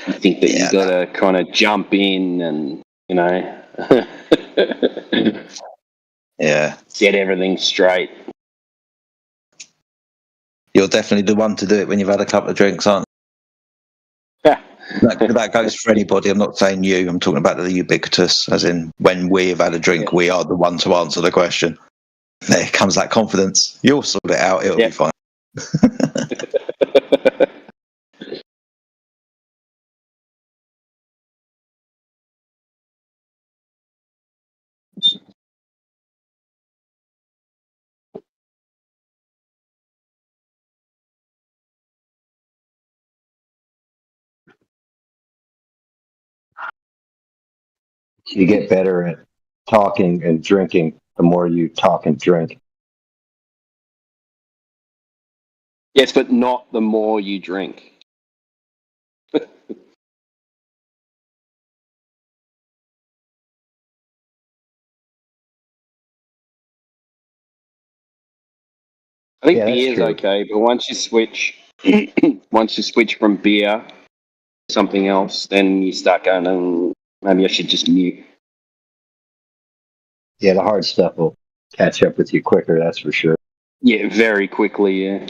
K: I think that you gotta kind of jump in and
L: Yeah.
K: get everything straight.
L: You're definitely the one to do it when you've had a couple of drinks, aren't you? That goes for anybody. I'm not saying you. I'm talking about the ubiquitous, as in when we have had a drink, we are the one to answer the question. There comes that confidence. You'll sort it out. It'll be fine.
C: You get better at talking and drinking the more you talk and drink.
K: Yes, but not the more you drink. I think
C: Yeah, that's
K: beer's
C: true.
K: okay, but once you switch from beer to something else, then you start going, maybe I should just mute.
C: Yeah, the hard stuff will catch up with you quicker, that's for sure.
K: Yeah, very quickly, yeah.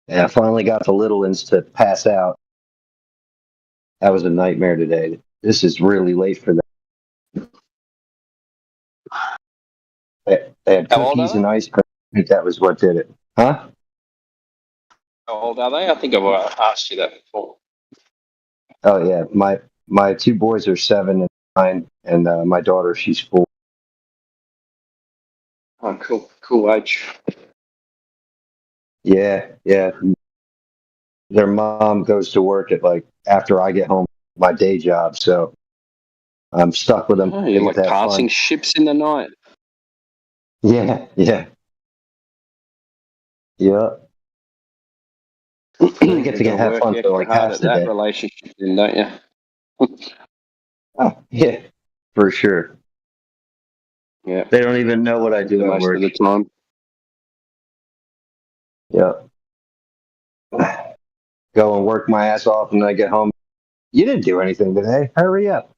C: And I finally got the little ones to pass out. That was a nightmare today. This is really late for them. They had
K: How old are
C: cookies
K: they?
C: and ice cream. I think that was what did it. Huh?
K: How old are they? I think I've asked you that before.
C: Oh yeah, my two boys are 7 and 9, and my daughter, she's 4.
K: Oh, cool age.
C: Yeah. Their mom goes to work at like after I get home, my day job, so I'm stuck with them.
K: Oh,
C: They
K: you're
C: get
K: like
C: to have
K: passing
C: fun.
K: ships in the night.
C: Yeah. They get to
K: Gotta
C: have
K: work
C: fun for
K: extra
C: like
K: hard
C: half
K: at
C: the
K: that
C: day.
K: relationship, then, don't you?
C: Oh, yeah, for sure.
K: Yeah.
C: They don't even know what I do at
K: Most
C: work.
K: of the time.
C: Yeah. Go and work my ass off, and then I get home. You didn't do anything today. Hurry up.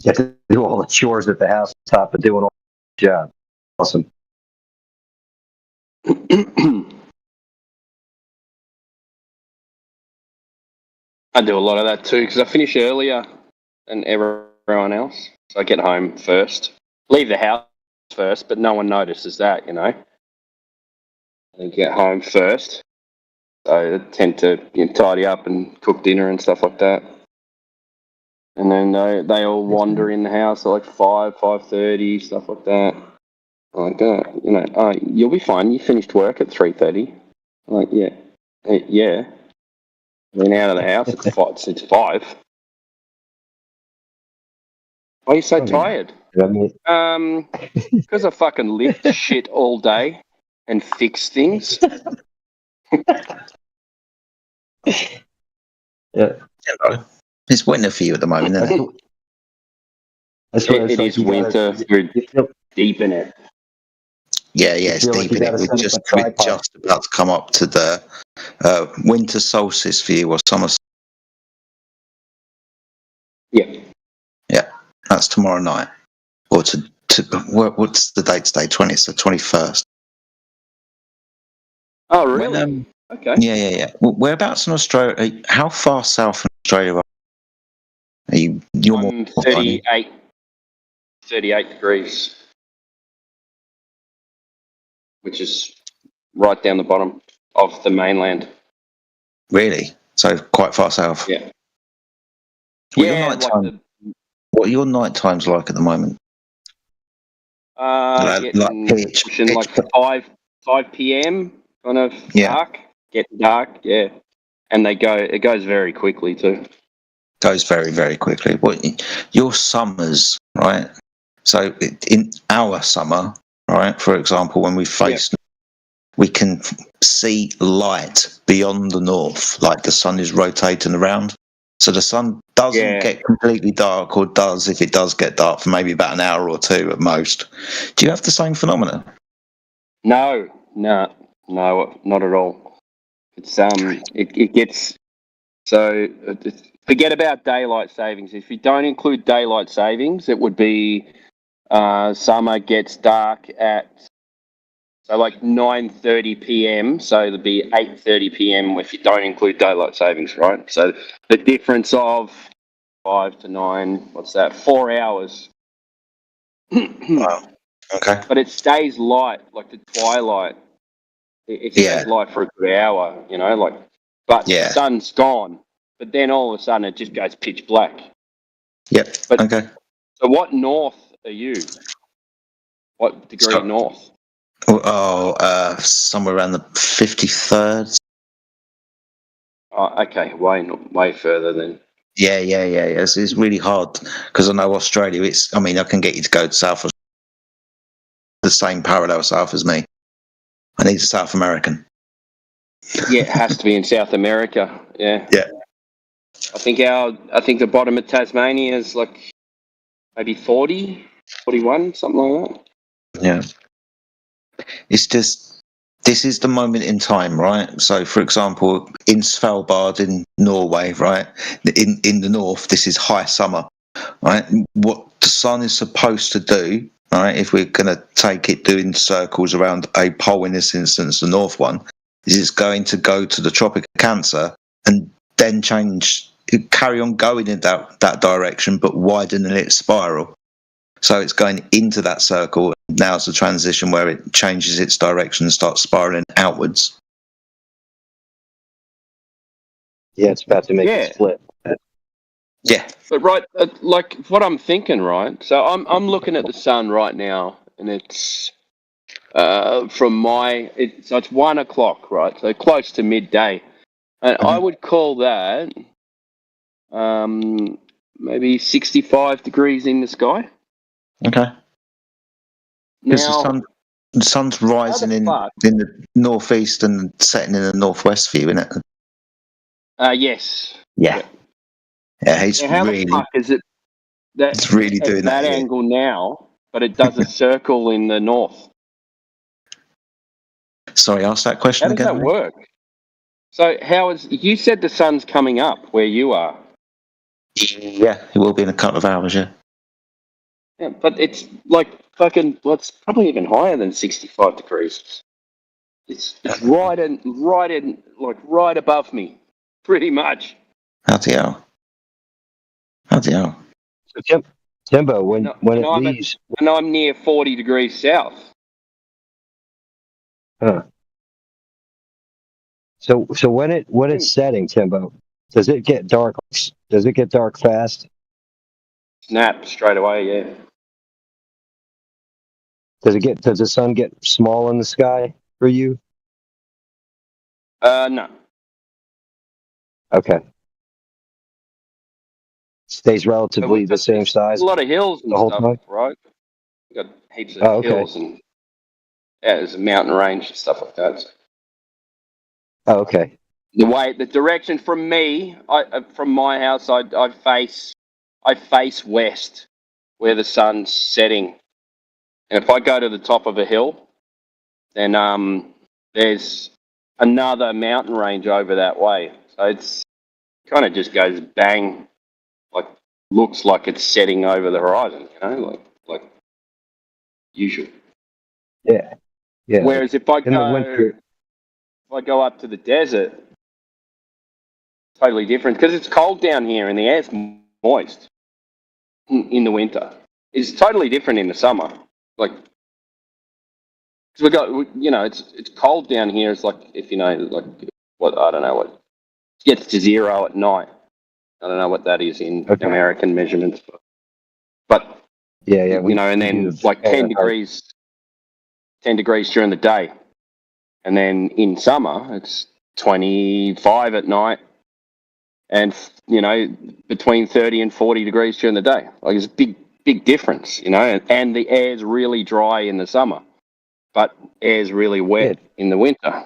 C: You have to do all the chores at the house on top of doing all the job. Awesome.
K: I do a lot of that too because I finish earlier than everyone else. So I get home first, leave the house first, but no one notices that, you know. I get home first, so I tend to tidy up and cook dinner and stuff like that. And then they all wander in the house at like 5:30, stuff like that. Like, you'll be fine. You finished work at 3:30. Like, yeah. Then out of the house, it's 5. Why are you so tired? Because I fucking lift shit all day and fix things.
C: Yeah.
J: It's winter for you at the moment, isn't it?
K: It is winter. We're deep in it.
J: Yeah, it's deep in it. We're just about to come up to the winter solstice for you, or summer. Yeah, that's tomorrow night. Or what's the date today? 20th, so 21st.
K: Oh, really? Okay.
J: Yeah. Whereabouts in Australia? How far south in Australia are you? You're more
K: 38 degrees, which is right down the bottom of the mainland.
J: Really? So quite far south.
K: Yeah.
J: What are your night times like at the moment?
K: Pushing like 5 p.m. kind of dark, getting dark, yeah. And it goes very quickly too.
J: Goes very, very quickly. Well, your summers, right? So in our summer, right, for example, when we face, we can see light beyond the north, like the sun is rotating around. So the sun doesn't get completely dark, or does, if it does get dark, for maybe about an hour or two at most. Do you have the same phenomenon?
K: No, not at all. It's it gets so. Forget about daylight savings. If you don't include daylight savings, it would be summer gets dark at like 9:30 p.m. So it'll be 8:30 p.m. if you don't include daylight savings, right? So the difference of 5 to 9, what's that? 4 hours.
J: Wow. Okay.
K: But it stays light, like the twilight. It stays light for a good hour, but the sun's gone. But then all of a sudden it just goes pitch black.
J: Yep.
K: But,
J: okay.
K: So what north are you? What degree north?
J: Somewhere around the 53rd.
K: Oh, okay. Way further than.
J: Yeah. It's really hard because I know Australia. I can get you to go to South, the same parallel south as me. I need a South American.
K: Yeah, it has to be in South America. Yeah.
J: Yeah.
K: I think the bottom of Tasmania is like maybe 40, 41, something like that.
J: Yeah. It's just, this is the moment in time, right? So, for example, in Svalbard in Norway, right, in the north, this is high summer, right? What the sun is supposed to do, right, if we're going to take it doing circles around a pole, in this instance, the north one, is it's going to go to the Tropic of Cancer and then carry on going in that direction, but widening its spiral. So it's going into that circle. Now it's a transition where it changes its direction and starts spiraling outwards.
C: Yeah, it's about to make a split.
J: Yeah.
K: But right, like what I'm thinking, right? So I'm looking at the sun right now, and it's so it's 1 o'clock, right? So close to midday, and I would call that maybe 65 degrees in the sky.
J: Okay. Because
K: Now,
J: the sun's rising in the northeast and setting in the northwest for you, isn't it?
K: yes.
J: Yeah. Yeah, he's
K: Now, how
J: really.
K: the fuck is it that
J: It's really
K: at
J: doing
K: that
J: that here.
K: angle now, but it does a circle in the north?
J: Sorry, ask that question
K: How does
J: again.
K: that
J: mate?
K: work? So you said the sun's coming up where you are.
J: Yeah, it will be in a couple of hours. Yeah.
K: Yeah, but it's like fucking. Well, it's probably even higher than 65 degrees. It's right above me, pretty much.
J: Bloody hell.
C: So Timbo, when it leaves,
K: And I'm near 40 degrees south.
C: huh? So when it's setting, Timbo, does it get dark? Does it get dark fast?
K: Snap straight away, yeah.
C: Does the sun get small in the sky for you?
K: No.
C: Okay. Stays relatively the same size
K: A lot of hills and
C: the whole
K: stuff,
C: time?
K: right? We've got heaps of
C: Oh, okay.
K: hills and there's a mountain range and stuff like that. So
C: Oh, okay.
K: the direction from me, from my house, I face west, where the sun's setting. And if I go to the top of a hill, then there's another mountain range over that way. So it's kind of just goes bang, like looks like it's setting over the horizon, like usual.
C: Yeah. Yeah.
K: Whereas if I
C: In the winter,
K: go up to the desert, totally different because it's cold down here and the air's moist in the winter. It's totally different in the summer. Like, cause it's cold down here. It's like if like what I don't know what gets to 0 at night. I don't know what that is in American measurements, but
C: yeah.
K: and then like 10 degrees during the day, and then in summer it's 25 at night, and between 30 and 40 degrees during the day. Like it's a big difference, and the air's really dry in the summer, but air's really wet in the winter.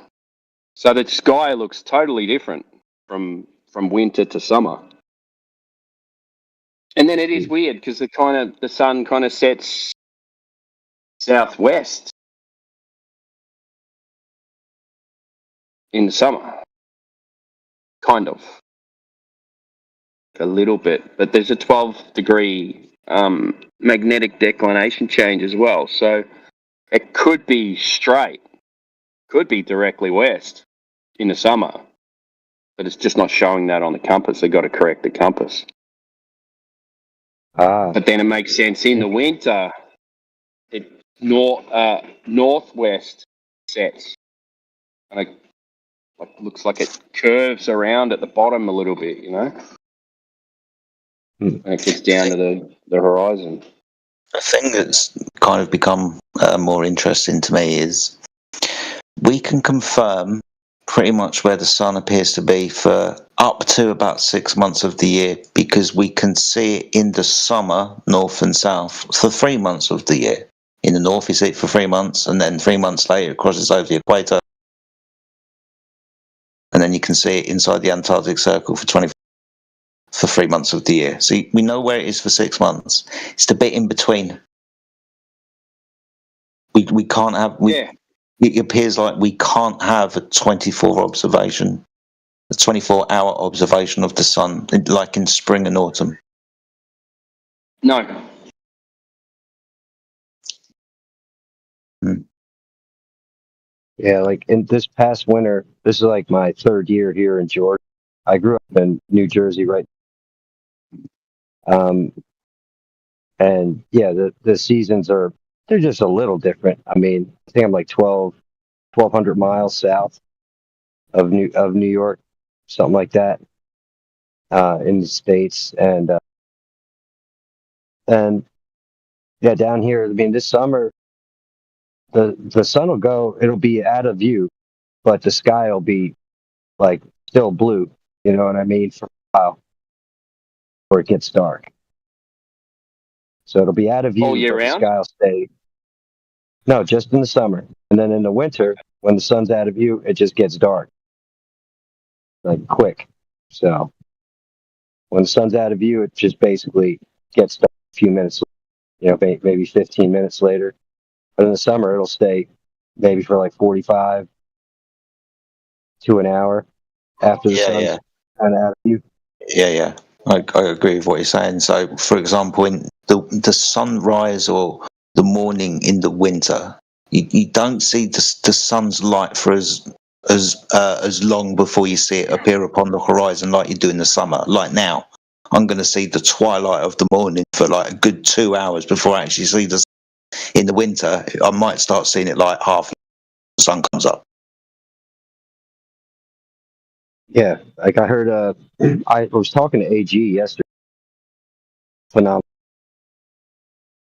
K: So the sky looks totally different from winter to summer. And then it is weird because the sun kind of sets southwest in the summer, kind of a little bit, but there's a 12-degree magnetic declination change as well, so it could be straight, could be directly west in the summer, but it's just not showing that on the compass. They've got to correct the compass. But then it makes sense in the winter. It northwest sets, and it looks like it curves around at the bottom a little bit, and it gets down to the horizon.
J: The thing that's kind of become more interesting to me is we can confirm pretty much where the sun appears to be for up to about 6 months of the year because we can see it in the summer, north and south, for 3 months of the year. In the north, you see it for 3 months, and then 3 months later, it crosses over the equator. And then you can see it inside the Antarctic Circle for 3 months of the year. So we know where it is for 6 months. It's the bit in between. We can't have. It appears like we can't have a 24-hour observation of the sun, like in spring and autumn.
K: No.
C: Yeah, like in this past winter, this is like my third year here in Georgia. I grew up in New Jersey, right? Um, and yeah, the seasons they're just a little different. I mean, I think I'm like 1,200 miles south of New York, something like that, in the States. And yeah, down here, I mean, this summer, the sun will go, it'll be out of view, but the sky will be like still blue. You know what I mean? For a while before it gets dark. So it'll be out of
K: All
C: view,
K: year
C: but the
K: round?
C: sky will stay. No, just in the summer. And then in the winter, when the sun's out of view, it just gets dark, like quick. So when the sun's out of view, it just basically gets dark a few minutes, maybe 15 minutes later. But in the summer, it'll stay maybe for like 45 to an hour after the
J: Yeah,
C: sun's
J: yeah.
C: kind of out of view.
J: Yeah. I agree with what you're saying. So, for example, in the sunrise or the morning in the winter, you don't see the sun's light for as long before you see it appear upon the horizon like you do in the summer. Like now, I'm going to see the twilight of the morning for like a good 2 hours before I actually see the. In the winter, I might start seeing it like half the sun comes up.
C: Yeah, like I heard, I was talking to AG yesterday, phenomenal,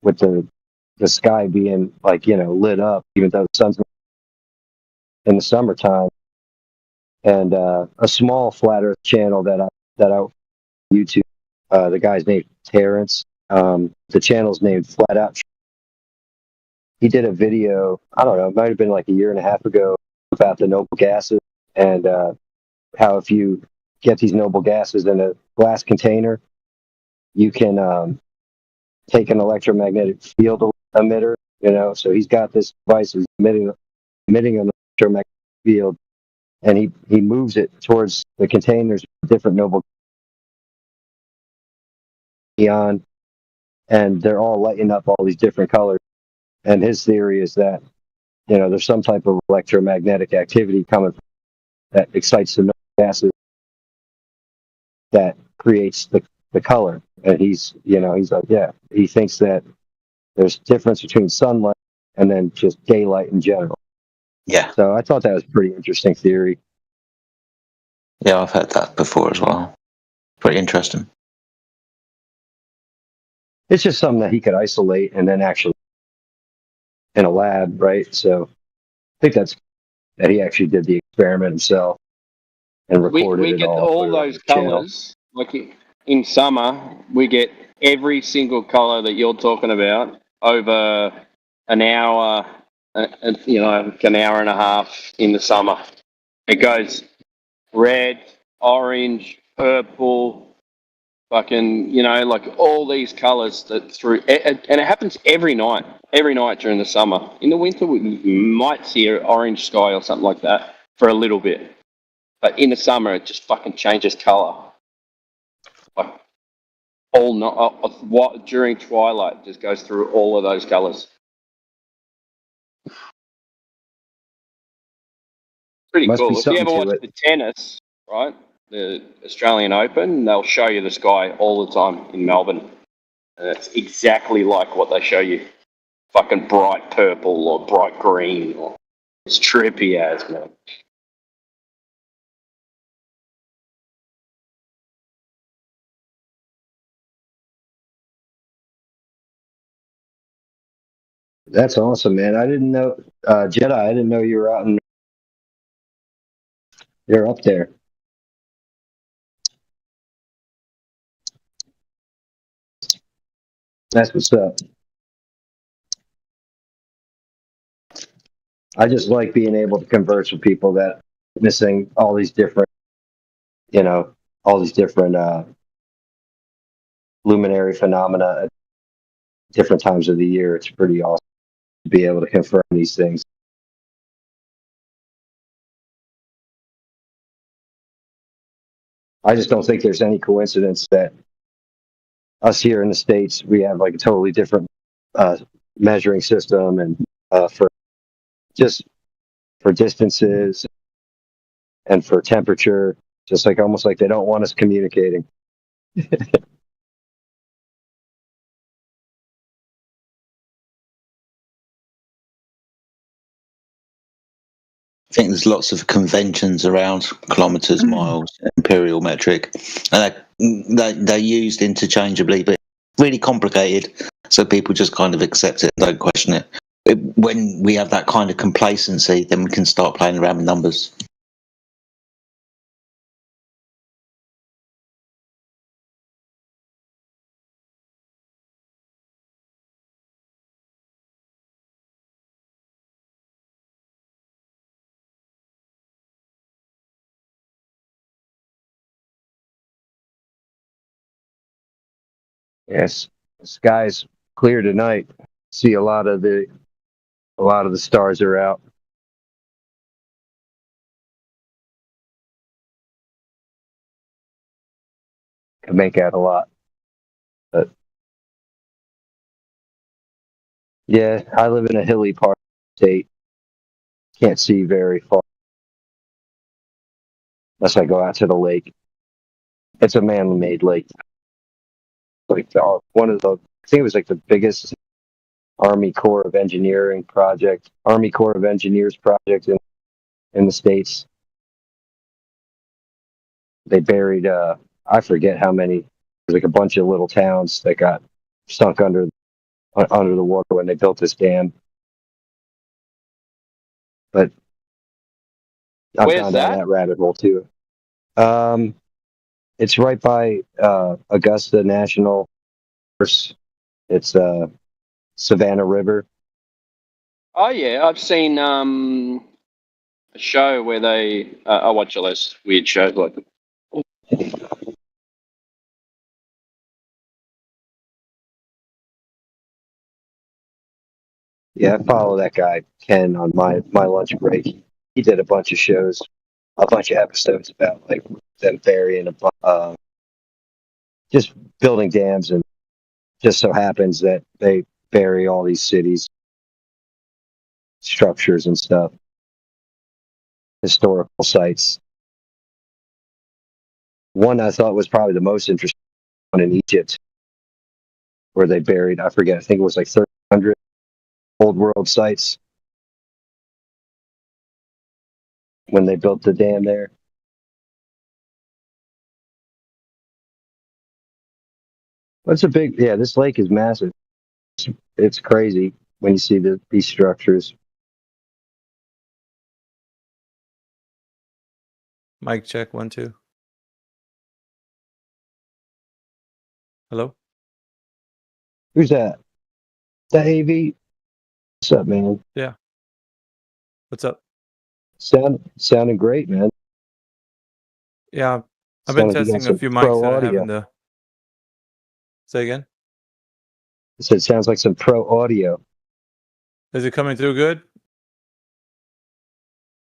C: with the sky being like, lit up, even though the sun's in the summertime. And a small flat Earth channel that I YouTube, the guy's named Terrence. The channel's named Flat Out. He did a video, I don't know, it might have been like a year and a half ago, about the noble gases and how if you get these noble gases in a glass container, you can take an electromagnetic field emitter. So he's got this device that's emitting an electromagnetic field, and he moves it towards the containers with different noble neon, and they're all lighting up all these different colors. And his theory is that there's some type of electromagnetic activity coming that excites the noble gases that creates the color. And he's like, yeah, he thinks that there's difference between sunlight and then just daylight in general.
J: Yeah.
C: So I thought that was a pretty interesting theory.
J: Yeah, I've heard that before as well. Pretty interesting.
C: It's just something that he could isolate and then actually in a lab, right? So I think that he actually did the experiment himself and recorded
K: We
C: it
K: get
C: all.
K: all those colours. Like in summer, we get every single colour that you're talking about over an hour, an hour and a half in the summer. It goes red, orange, purple, fucking, like all these colours that through, and it happens every night during the summer. In the winter, we might see an orange sky or something like that for a little bit. But in the summer, it just fucking changes colour. Like all night, during twilight, just goes through all of those colours. Pretty
C: Must be
K: cool. If you
C: something
K: ever
C: to
K: watch
C: it.
K: the tennis, right, the Australian Open, they'll show you the sky all the time in Melbourne. And it's exactly like what they show you. Fucking bright purple or bright green. It's trippy as, man.
C: That's awesome, man. I didn't know, Jedi. I didn't know you were you're up there. That's what's up. I just like being able to converse with people that missing all these different, all these different luminary phenomena at different times of the year. It's pretty awesome to be able to confirm these things. I just don't think there's any coincidence that us here in the States, we have like a totally different measuring system and for just for distances and for temperature, just like almost like they don't want us communicating.
J: I think there's lots of conventions around kilometres, miles, imperial metric, and they're used interchangeably, but really complicated. So people just kind of accept it, don't question it. When we have that kind of complacency, then we can start playing around with numbers.
C: Yes, the sky's clear tonight. See a lot of the stars are out. Can make out a lot, but yeah, I live in a hilly part of the state. Can't see very far unless I go out to the lake. It's a man-made lake. Like one of the, I think it was like the biggest Army Corps of Engineers project in the States. They buried, I forget how many, there's like a bunch of little towns that got sunk under the water when they built this dam. But I've
K: Where's
C: gone down
K: that?
C: that rabbit hole too. It's right by Augusta National Forest. It's Savannah River.
K: Oh yeah, I've seen a show where they I watch all those weird shows like.
C: Yeah, I follow that guy Ken on my lunch break. He did a bunch of shows, a bunch of episodes about like them burying just building dams, and just so happens that they bury all these cities, structures and stuff, historical sites. One I thought was probably the most interesting one in Egypt, where they buried, I forget, I think it was like 1,300 old world sites when they built the dam there. It's a big, yeah, this lake is massive. It's crazy when you see these structures.
O: Mic check 1 2. Hello.
C: Who's that? That AV? What's up, man?
O: Yeah. What's up?
C: Sounding great, man.
O: Yeah, I've been
C: Sounded like you got
O: testing a
C: some
O: few
C: pro
O: mics that I
C: audio.
O: haven't. Say again.
C: So it sounds like some pro audio
O: Is it coming through good?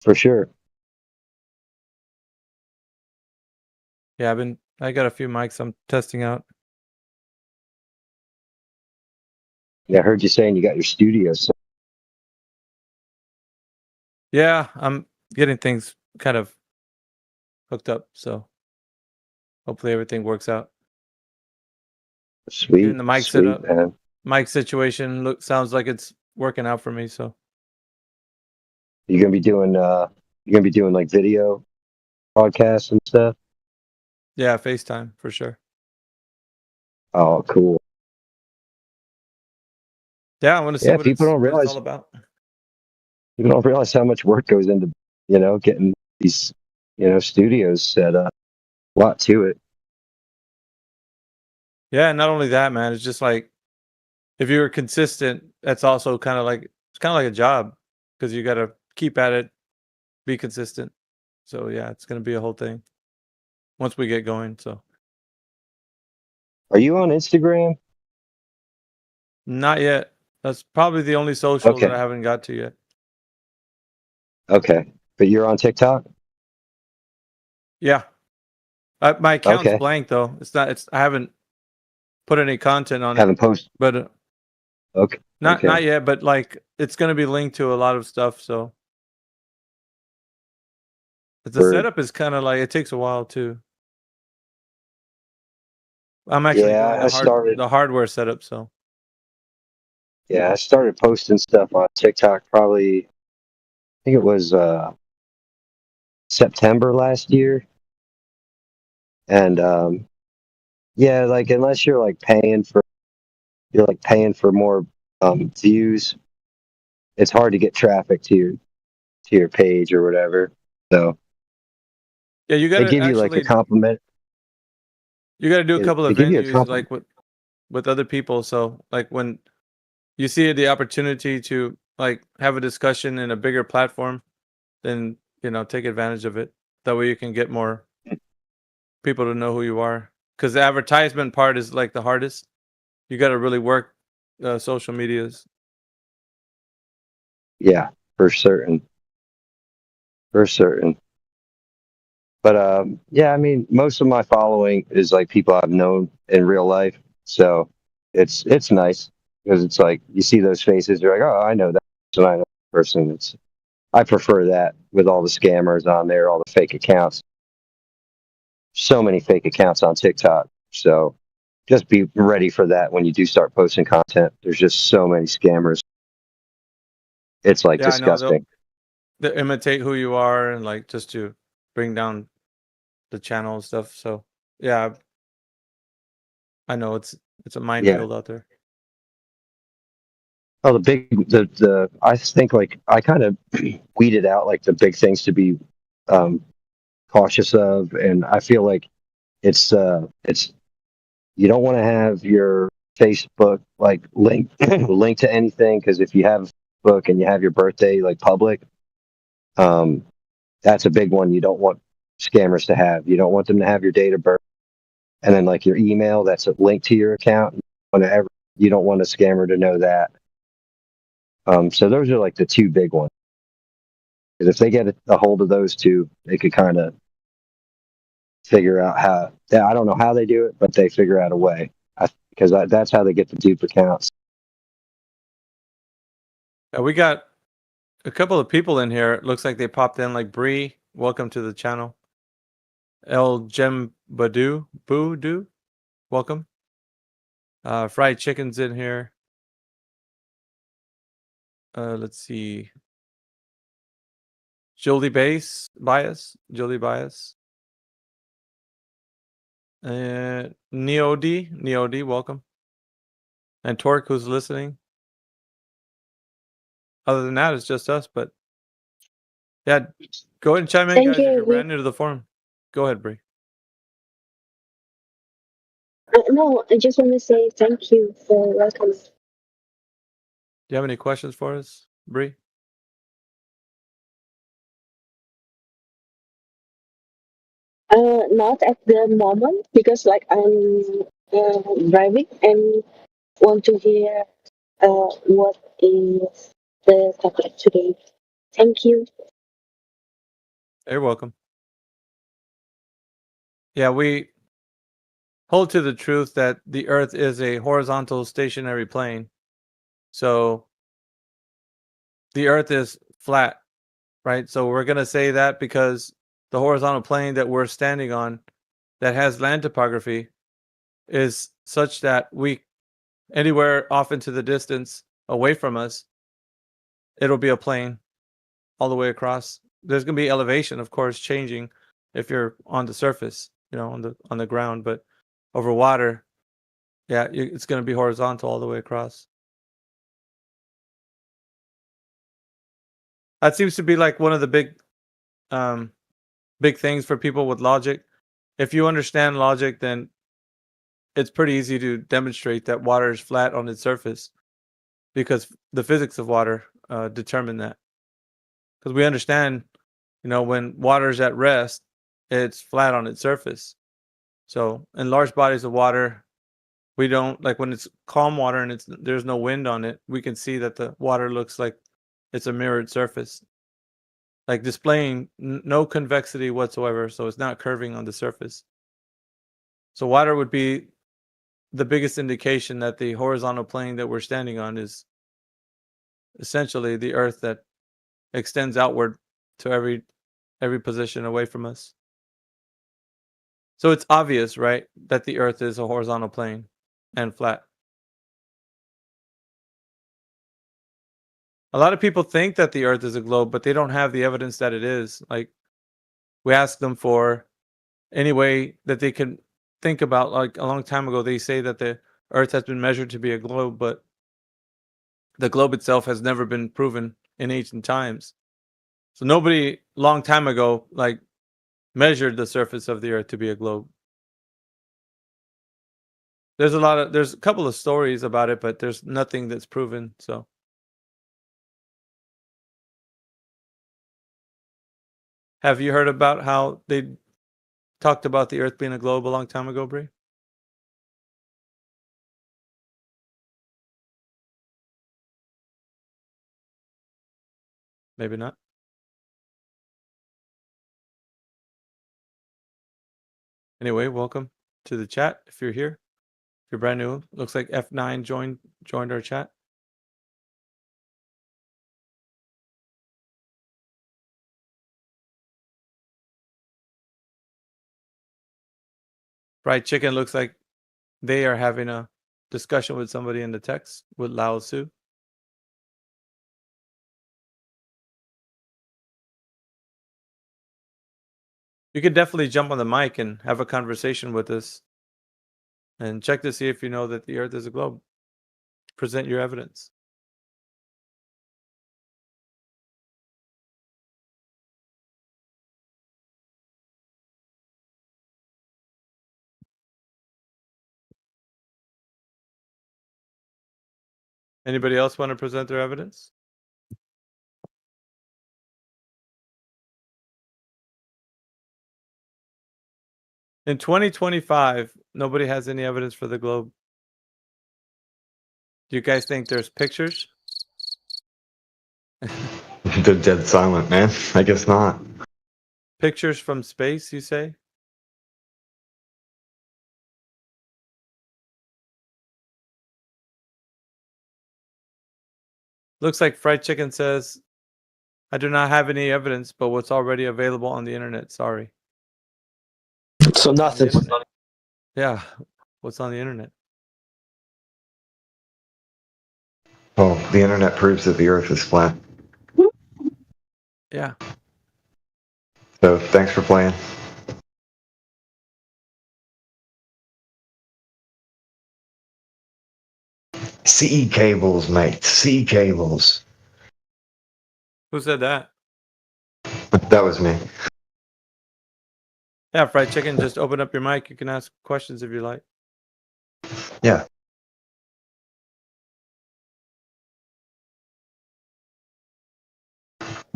C: for sure.
O: Yeah, I got a few mics I'm testing out.
C: Yeah, I heard you saying you got your studio. So
O: Yeah, I'm getting things kind of hooked up, so hopefully everything works out.
C: sweet,
O: Getting the mic set
C: sweet,
O: up.
C: man.
O: Mic situation sounds like it's working out for me, so
C: You're gonna be doing like video podcasts and stuff.
O: yeah, FaceTime for sure.
C: Oh, cool.
O: Yeah, I want to see
C: Yeah,
O: what
C: people don't
O: what it's
C: realize
O: all about.
C: people don't realize how much work goes into getting these studios set up. A lot to it.
O: Yeah, and not only that, man, it's just like if you're consistent, that's also kind of like a job because you got to keep at it, be consistent. So yeah, it's gonna be a whole thing once we get going. So
C: Are you on Instagram?
O: not yet. That's probably the only social that
C: Okay.
O: I haven't got to yet.
C: Okay, but you're on TikTok.
O: Yeah, my account's
C: Okay.
O: blank though. It's not. I haven't put any content on
C: Haven't
O: it,
C: posted.
O: but
C: Okay.
O: not
C: Okay.
O: yet. But like, it's gonna be linked to a lot of stuff. So The setup is kind of like it takes a while too. I'm actually
C: Yeah,
O: doing the hardware setup, so
C: Yeah, I started posting stuff on TikTok probably, I think it was September last year. And yeah, like unless you're like paying for more views, it's hard to get traffic to your page or whatever. So
O: yeah, you
C: they
O: gotta
C: give you like a
O: actually
C: compliment.
O: you gotta do a couple
C: They
O: of
C: give you a
O: venues
C: compliment.
O: like with other people. So like when you see the opportunity to like have a discussion in a bigger platform, then take advantage of it. That way you can get more people to know who you are. Because the advertisement part is like the hardest. You got to really work social medias.
C: Yeah, for certain. For certain. But yeah, I mean, most of my following is like people I've known in real life. So it's nice because it's like you see those faces, you're like, oh, I know that person, I know that person. I prefer that with all the scammers on there, all the fake accounts. So many fake accounts on TikTok. So just be ready for that when you do start posting content. There's just so many scammers. It's like
O: Yeah, I know
C: disgusting.
O: they'll imitate who you are and like just to bring down the channel and stuff. So yeah, I know it's a
C: Yeah.
O: minefield out there.
C: Oh, the I think like I kind of weeded out like the big things to be cautious of, and I feel like it's you don't want to have your Facebook like link link to anything, because if you have Facebook and you have your birthday like public, that's a big one. You don't want scammers to have. You don't want them to have your date of birth, and then like your email that's a link to your account. Whenever you don't want a scammer to know that. So those are like the two big ones. Because if they get a hold of those two, they could kind of figure out how. Yeah, I don't know how they do it, but they figure out a way. Because that's how they get the dupe accounts.
O: We got a couple of people in here. It looks like they popped in, like Bree. Welcome to the channel. El Gem Badu, welcome. Fried chicken's in here. Let's see. Jolie Bias. Neo D, welcome. And Torque, who's listening. Other than that, it's just us. But yeah, go ahead and chime in,
I: Thank
O: guys. If
I: you.
O: you're brand new to the forum, go ahead, Bree.
I: No, I just want to say thank you for welcoming.
O: Do you have any questions for us, Bree?
I: Not at the moment because like I'm driving and want to hear what is the topic today. Thank you.
O: You're welcome. Yeah, we hold to the truth that the Earth is a horizontal stationary plane. So the Earth is flat, right? So we're going to say that because the horizontal plane that we're standing on that has land topography is such that anywhere off into the distance away from us, it'll be a plane all the way across. There's going to be elevation, of course, changing if you're on the surface, on the ground, but over water, yeah, it's going to be horizontal all the way across. That seems to be like one of the big things for people with logic. If you understand logic, then it's pretty easy to demonstrate that water is flat on its surface because the physics of water determine that. Because we understand, when water is at rest, it's flat on its surface. So in large bodies of water, we don't, like when it's calm water and there's no wind on it, we can see that the water looks like it's a mirrored surface, like displaying no convexity whatsoever. So it's not curving on the surface. So water would be the biggest indication that the horizontal plane that we're standing on is essentially the Earth that extends outward to every every position away from us. So it's obvious, right, that the Earth is a horizontal plane and flat. A lot of people think that the Earth is a globe, but they don't have the evidence that it is. Like, we ask them for any way that they can think about. Like, a long time ago, they say that the Earth has been measured to be a globe, but the globe itself has never been proven in ancient times. So nobody long time ago like measured the surface of the Earth to be a globe. There's a couple of stories about it, but there's nothing that's proven. So have you heard about how they talked about the Earth being a globe a long time ago, Bree? Maybe not. Anyway, welcome to the chat. If you're here, if you're brand new, looks like F9 joined our chat. Fried Chicken looks like they are having a discussion with somebody in the text with Lao Tzu. You could definitely jump on the mic and have a conversation with us and check to see if you know that the Earth is a globe. Present your evidence. Anybody else want to present their evidence? In 2025, nobody has any evidence for the globe. Do you guys think there's pictures?
A: They're dead silent, man. I guess not.
O: Pictures from space, you say? Looks like Fried Chicken says, I do not have any evidence, but what's already available on the internet. Sorry.
H: So nothing.
O: Yeah. What's on the internet?
A: Oh, the internet proves that the Earth is flat.
O: Yeah.
A: So thanks for playing. CE cables, mate. CE cables.
O: Who said that?
A: That was me.
O: Yeah, Fried Chicken, just open up your mic. You can ask questions if you like.
A: Yeah.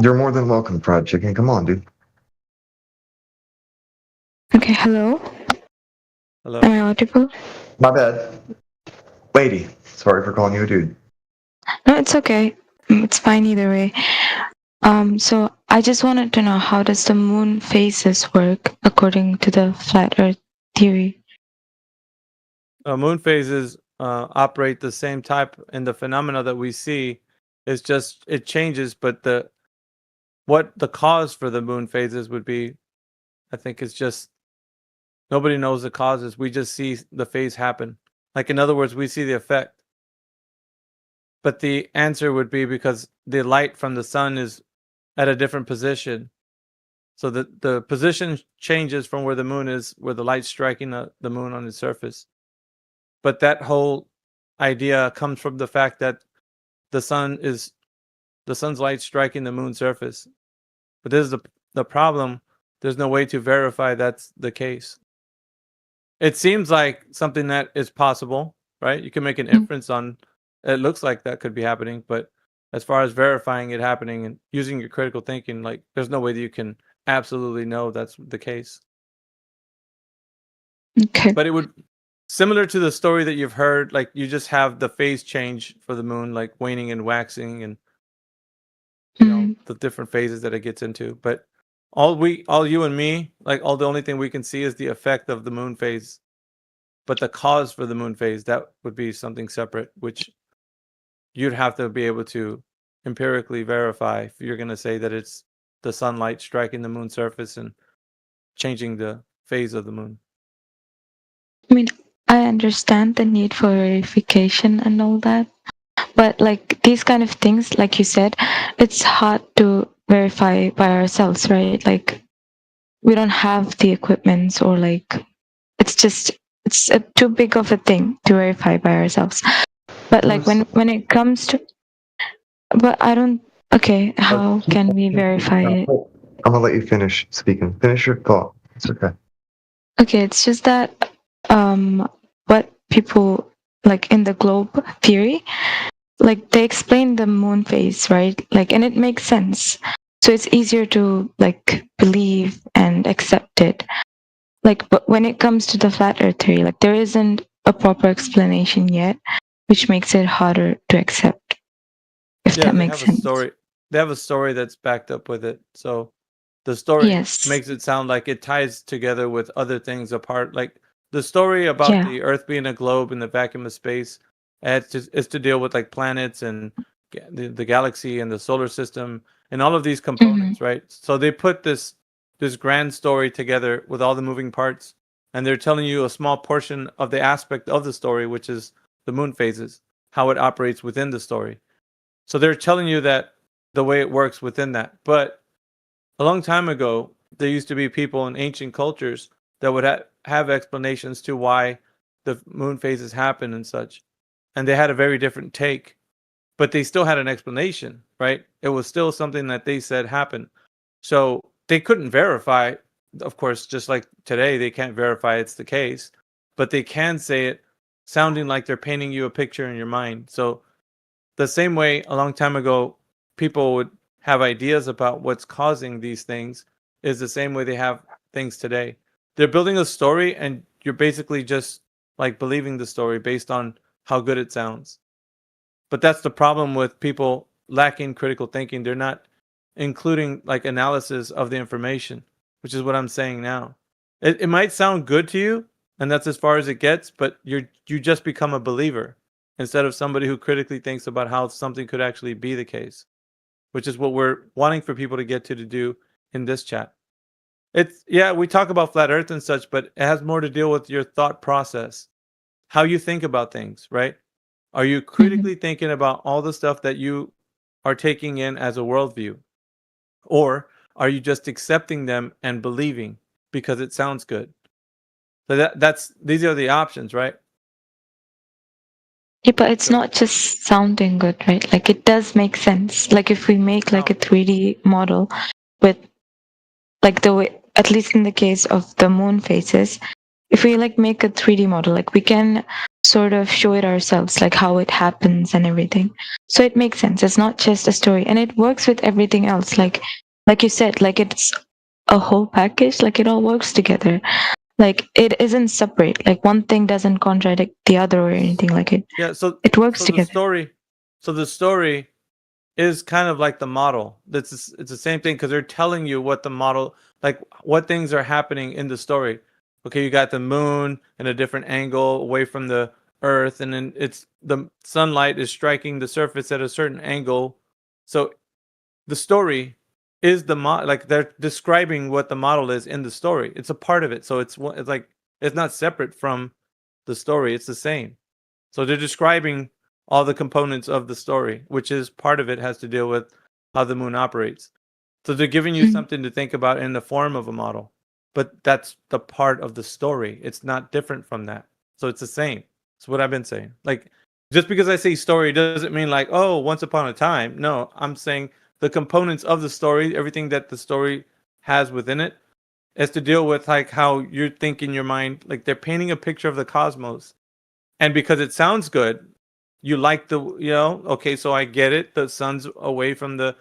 A: You're more than welcome, Fried Chicken. Come on, dude.
R: Okay, hello.
O: Hello.
R: Am I audible?
A: My bad. Lady, sorry for calling you a dude.
R: No, it's okay. It's fine either way. So I just wanted to know, how does the moon phases work according to the flat Earth theory?
O: Moon phases operate the same type, and the phenomena that we see is just it changes, but what the cause for the moon phases would be, I think, is just nobody knows the causes. We just see the phase happen. Like, in other words, we see the effect. But the answer would be because the light from the sun is at a different position. So the position changes from where the moon is, where the light's striking the moon on its surface. But that whole idea comes from the fact that the sun's light striking the moon's surface. But this is the problem. There's no way to verify that's the case. It seems like something that is possible, right? You can make an inference on it. Looks like that could be happening, but as far as verifying it happening and using your critical thinking, like, there's no way that you can absolutely know that's the case.
R: Okay.
O: But it would, similar to the story that you've heard, like, you just have the phase change for the moon, like waning and waxing, and you know the different phases that it gets into. But all you and me, like, the only thing we can see is the effect of the moon phase. But the cause for the moon phase, that would be something separate, which you'd have to be able to empirically verify if you're going to say that it's the sunlight striking the moon surface and changing the phase of the moon.
R: I mean, I understand the need for verification and all that, but like these kind of things, like you said, it's hard to verify by ourselves, right? Like we don't have the equipment, or like it's too big of a thing to verify by ourselves. But like when it comes to, but I don't. Okay, how can we verify it?
A: I'm gonna let you finish speaking. Finish your thought. It's okay.
R: Okay, it's just that what people like in the globe theory, like they explain the moon phase, right? Like, and it makes sense. So it's easier to like believe and accept it. Like, but when it comes to the flat earth theory, like there isn't a proper explanation yet, which makes it harder to accept. If that makes sense.
O: They have a story that's backed up with it. So the story
R: Yes.
O: makes it sound like it ties together with other things apart. Like the story about
R: Yeah.
O: the Earth being a globe in the vacuum of space, it's to deal with like planets and the galaxy and the solar system and all of these components, right? So they put this grand story together with all the moving parts, and they're telling you a small portion of the aspect of the story, which is the moon phases, how it operates within the story. So they're telling you that the way it works within that. But a long time ago, there used to be people in ancient cultures that would have explanations to why the moon phases happen and such. And they had a very different take, but they still had an explanation, right? It was still something that they said happened. So they couldn't verify, of course, just like today, they can't verify it's the case, but they can say it sounding like they're painting you a picture in your mind. So the same way a long time ago, people would have ideas about what's causing these things is the same way they have things today. They're building a story, and you're basically just like believing the story based on how good it sounds. But that's the problem with people lacking critical thinking. They're not including like analysis of the information, which is what I'm saying now. It might sound good to you, and that's as far as it gets, but you just become a believer instead of somebody who critically thinks about how something could actually be the case, which is what we're wanting for people to get to do in this chat. We talk about flat earth and such, but it has more to deal with your thought process, how you think about things, right? Are you critically thinking about all the stuff that you are taking in as a worldview? Or are you just accepting them and believing because it sounds good? So these are the options, right?
R: Yeah, but it's not just sounding good, right? Like it does make sense. Like if we make like a 3D model with like the way, at least in the case of the moon phases, if we like make a 3D model, like we can sort of show it ourselves, like how it happens and everything. So it makes sense. It's not just a story, and it works with everything else. Like you said, like it's a whole package. Like it all works together. Like it isn't separate. Like one thing doesn't contradict the other or anything. Like it.
O: Yeah. So
R: it works together.
O: The story is kind of like the model. It's the same thing because they're telling you what the model, like what things are happening in the story. Okay, you got the moon in a different angle away from the Earth, and then it's the sunlight is striking the surface at a certain angle. So the story is the like they're describing what the model is in the story. It's a part of it. So it's like it's not separate from the story. It's the same. So they're describing all the components of the story, which is part of it has to deal with how the moon operates. So they're giving you something to think about in the form of a model, but that's the part of the story. It's not different from that. So it's the same. That's what I've been saying. Like, just because I say story doesn't mean like, oh, once upon a time. No, I'm saying the components of the story, everything that the story has within it, is to deal with like how you think in your mind. Like they're painting a picture of the cosmos. And because it sounds good, you like okay, so I get it. The sun's away from the,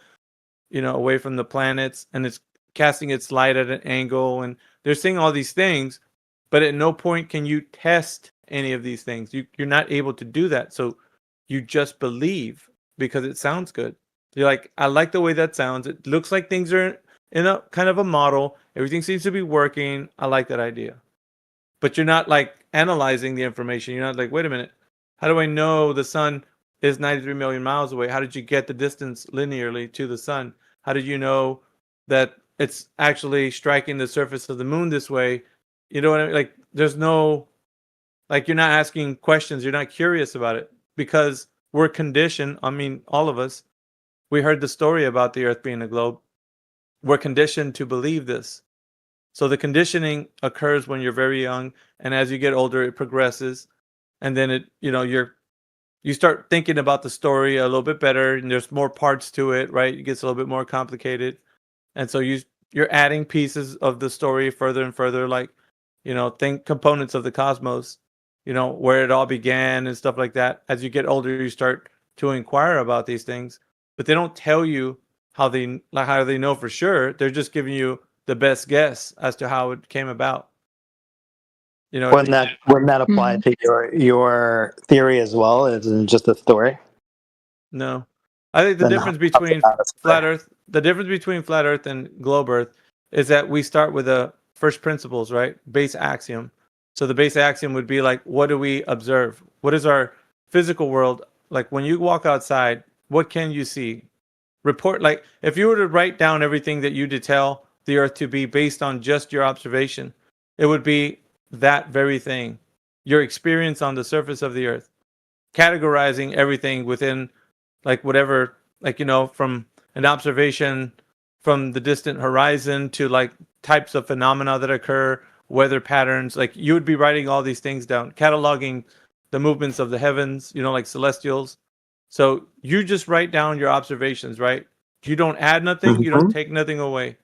O: away from the planets, and it's casting its light at an angle, and they're saying all these things, but at no point can you test any of these things. You're not able to do that. So you just believe because it sounds good. You're like, I like the way that sounds. It looks like things are in a kind of a model. Everything seems to be working. I like that idea. But you're not like analyzing the information. You're not like, wait a minute. How do I know the sun is 93 million miles away? How did you get the distance linearly to the sun? How did you know that it's actually striking the surface of the moon this way. You know what I mean? Like, there's no, like, you're not asking questions. You're not curious about it because we're conditioned. I mean, all of us, we heard the story about the Earth being a globe. We're conditioned to believe this. So the conditioning occurs when you're very young, and as you get older, it progresses, and then it, you start thinking about the story a little bit better, and there's more parts to it, right? It gets a little bit more complicated, and so you're adding pieces of the story further and further, like, think components of the cosmos, where it all began and stuff like that. As you get older, you start to inquire about these things, but they don't tell you how they know for sure. They're just giving you the best guess as to how it came about.
S: Wouldn't that apply to your theory as well? Isn't just a story?
O: No, I think the difference between flat Earth and globe Earth is that we start with a first principles, right? Base axiom. So the base axiom would be like, what do we observe? What is our physical world like? When you walk outside, what can you see? Report, like, if you were to write down everything that you detail the Earth to be based on just your observation, it would be that very thing, your experience on the surface of the Earth, categorizing everything within, like, whatever, like, from an observation from the distant horizon to like types of phenomena that occur, weather patterns. Like, you would be writing all these things down, cataloging the movements of the heavens, like celestials. So you just write down your observations, right? You don't add nothing, you don't take nothing away.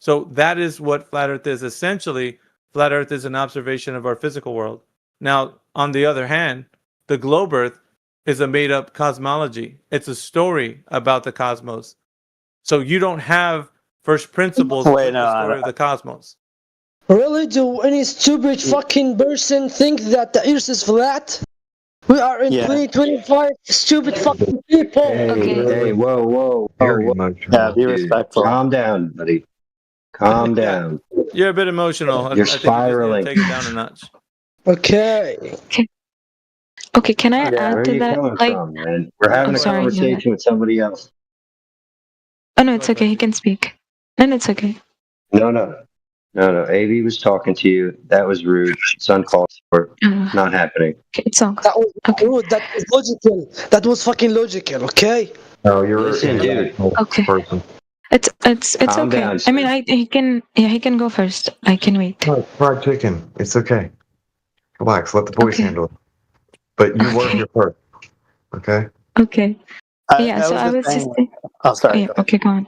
O: So that is what flat Earth is. Essentially, flat Earth is an observation of our physical world. Now, on the other hand, the globe Earth is a made-up cosmology. It's a story about the cosmos. So you don't have first principles of the story of the cosmos.
T: Really? Do any stupid fucking person think that the Earth is flat? We are in 2025, stupid fucking people.
C: Hey, whoa.
S: Yeah, be respectful.
C: Calm down, buddy. Calm down.
O: You're a bit emotional.
C: You're
O: I think
C: spiraling.
O: you just need to take it down a notch.
T: Okay.
R: Okay, can I
C: Where
R: add
C: are
R: to
C: you
R: that?
C: coming
R: Like,
C: from, man? We're having a
R: sorry,
C: conversation with somebody else.
R: oh no, it's okay. He can speak. No, it's okay.
C: No. AB was talking to you. That was rude. It's uncalled for. Not happening.
R: It's all
T: That was rude. That was logical. That was fucking logical. Okay.
A: Oh, you're
C: Listen, dude.
R: Okay.
A: Person.
R: It's
C: Calm
R: okay.
C: down,
R: I mean, he can go first. I can wait.
A: No, fried chicken. It's okay. Relax. Let the boys handle it. But you were here first. Okay.
R: Okay. Yeah. So I was just.
S: Oh, sorry.
R: Yeah, okay, go on.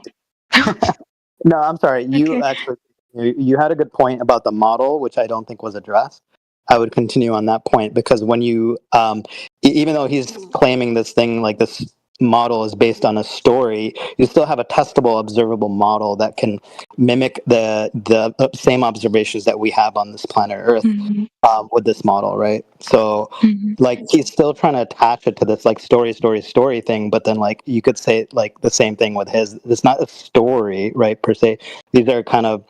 S: No, I'm sorry. You actually you had a good point about the model, which I don't think was addressed. I would continue on that point because when you, even though he's claiming this thing like this model is based on a story, you still have a testable, observable model that can mimic the same observations that we have on this planet Earth with this model, right? So, like, he's still trying to attach it to this like story thing, but then like you could say like the same thing with his. It's not a story, right, per se. These are kind of